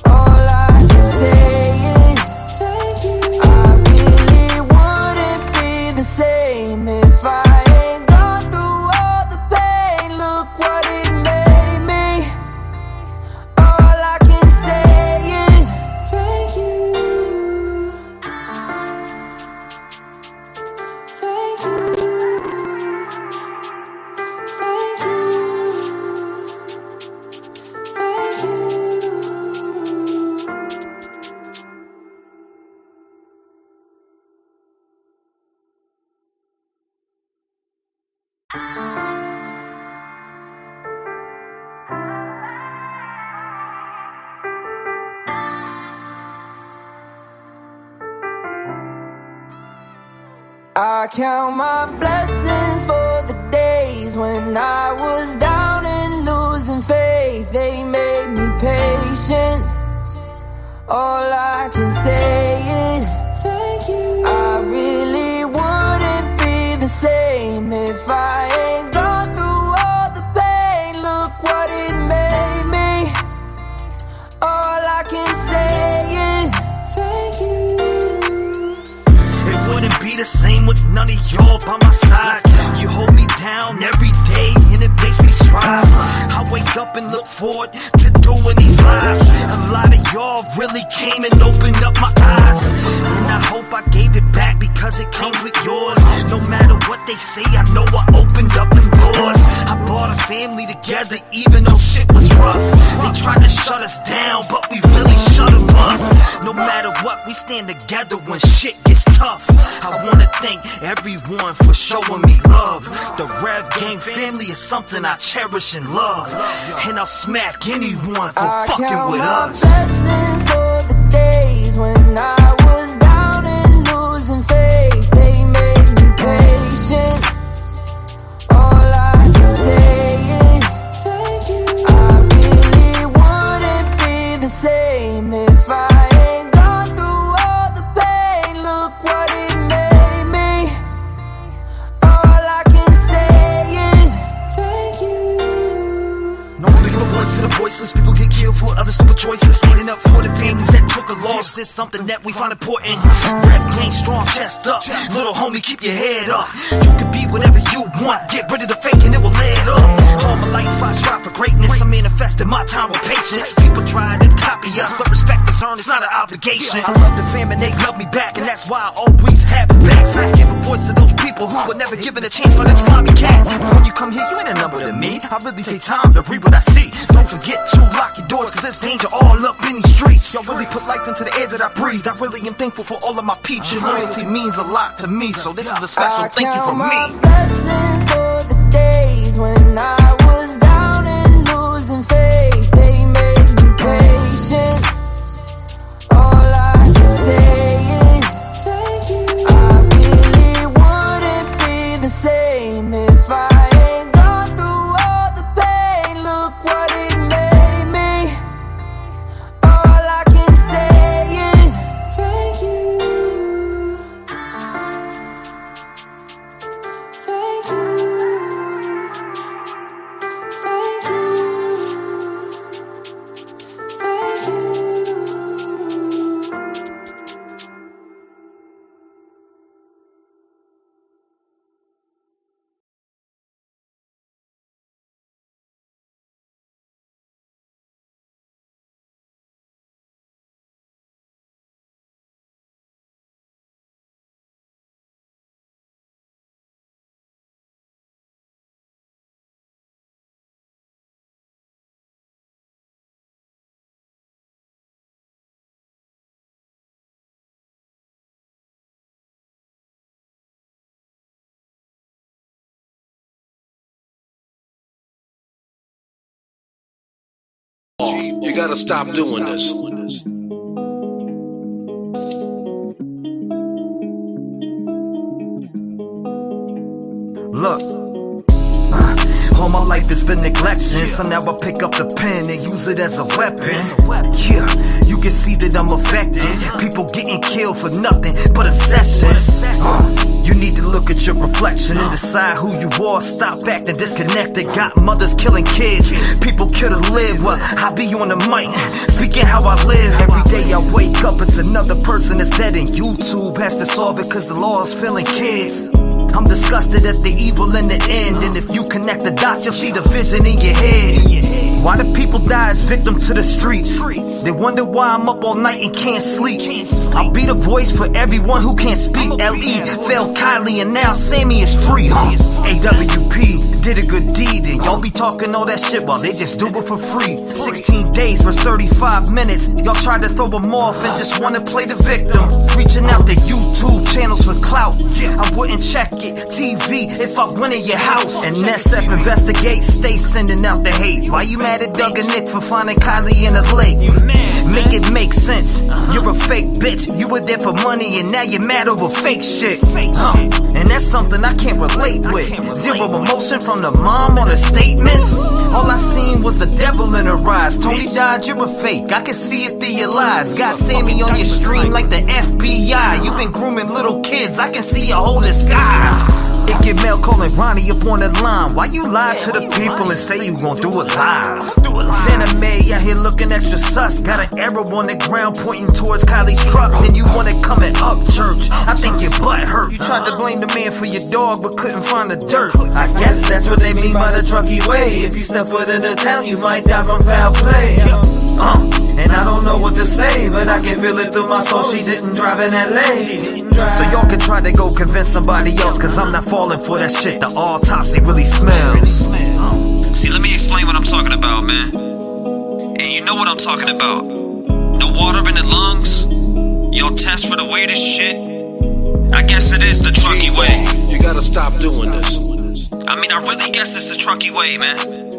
All I can say is thank you. I really wouldn't be the same if I ain't gone through all the pain. Look what it made me. All I can say is thank you. Thank you. Thank you. Thank you. I count my blessings for the days when I was down and losing. faith, they made me patient. All I can say is thank you. I really wouldn't be the same if I ain't gone through all the pain. Look what it made me. All I can say is thank you. It wouldn't be the same with none of y'all by my side. You hold me down every day and it makes me strive. I wake up and look forward to doing these lives. A lot of y'all really came and opened up my eyes, and I hope I gave it back because it comes with yours. No matter what they say, I know I opened up them doors. I brought a family together even though shit was rough. They tried to shut us down, but we really shut them up. No matter what, we stand together when shit gets tough. I wanna thank everyone for showing me love. The Rev Gang family is something I cherish and love, and I'll smack anyone for fucking with us. Blessings for the days when I was down and losing faith. They made me patient. All I can say is thank you. I really wouldn't be the same if I ain't gone through all the pain. Look what it made me. All I can say is thank you. No one big of a voice to the voiceless. People get killed for other stupid choices. Standing up for the families that took a loss is something that we find important. Rap game strong, chest up. Little homie, keep your head up. You can be whatever you want. Get rid of the fake and it will add up. All my life I strive for greatness. I manifested my time with patience. People try to copy us, but respect is earned. It's not an obligation. I love the fam and they love me back, and that's why I always have the backs. I give a voice to those people who were never given a chance for them slimy cats. When you come here, you ain't a number to me. I really take time to read what I see. Don't forget to lock your doors, cause there's danger all up in these streets. Y'all really put life into the air that I breathe. I really am thankful for all of my peeps. Your loyalty means a lot to me, so this is a special thank you from me. Blessings for the days when I was down and losing faith. They made me patient. All I can say is thank you. I really wouldn't be the same if I ain't gone through all the pain. Look what it made me. All I can say is thank you. Thank you. Thank you. Thank you. You gotta stop doing this. Look, all my life has been neglection, so now I pick up the pen and use it as a weapon. Yeah, you can see that I'm affected. People getting killed for nothing but obsession. You need to look at your reflection and decide who you are. Stop acting disconnected. Got mothers killing kids. People kill to live. Well, I be on the mic, speaking how I live. Every day I wake up, it's another person that's dead, and YouTube has to solve it cause the law is filling kids. I'm disgusted at the evil in the end, and if you connect the dots, you'll see the vision in your head. Why do people die as victim to the streets? They wonder why I'm up all night and can't sleep. I'll be the voice for everyone who can't speak. L.E. failed Kylie and now Sammy is free. AWP did a good deed, and y'all be talking all that shit while they just do it for free. 16 days for 35 minutes. Y'all tried to throw them off and just wanna play the victim. Reaching out to YouTube channels for clout. I wouldn't check it. TV if I went in your house. And SF investigate, stay sending out the hate. Why you mad at Doug and Nick for finding Kylie in a lake? Make it make sense. You're a fake bitch. You were there for money and now you're mad over fake shit. And that's something I can't relate with. Zero emotion from the mom on the statements. All I seen was the devil in her eyes. Tony died, you're a fake. I can see it through your lies. Got Sammy on your stream like the FBI. You've been grooming little kids. I can see your whole disguise. It get mail calling Ronnie up on the line. Why you lie to the people and say you gon' do it live? Santa May out here looking extra sus. Got an arrow on the ground pointing towards Kylie's truck. And you want it coming up church. I think your butt hurt. You tried to blame the man for your dog but couldn't find the dirt. I guess that's what they mean by the Truckee way. If you step foot in the town you might die from foul play. And I don't know what to say, but I can feel it through my soul. She didn't drive in LA. So y'all can try to go convince somebody else, cause I'm not falling for that shit. The autopsy really smells. See, let me explain what I'm talking about, man. And you know what I'm talking about. No water in the lungs. Y'all test for the weirdest shit. I guess it is the Truckee way. You gotta stop doing this. I mean, I really guess it's the Truckee way, man.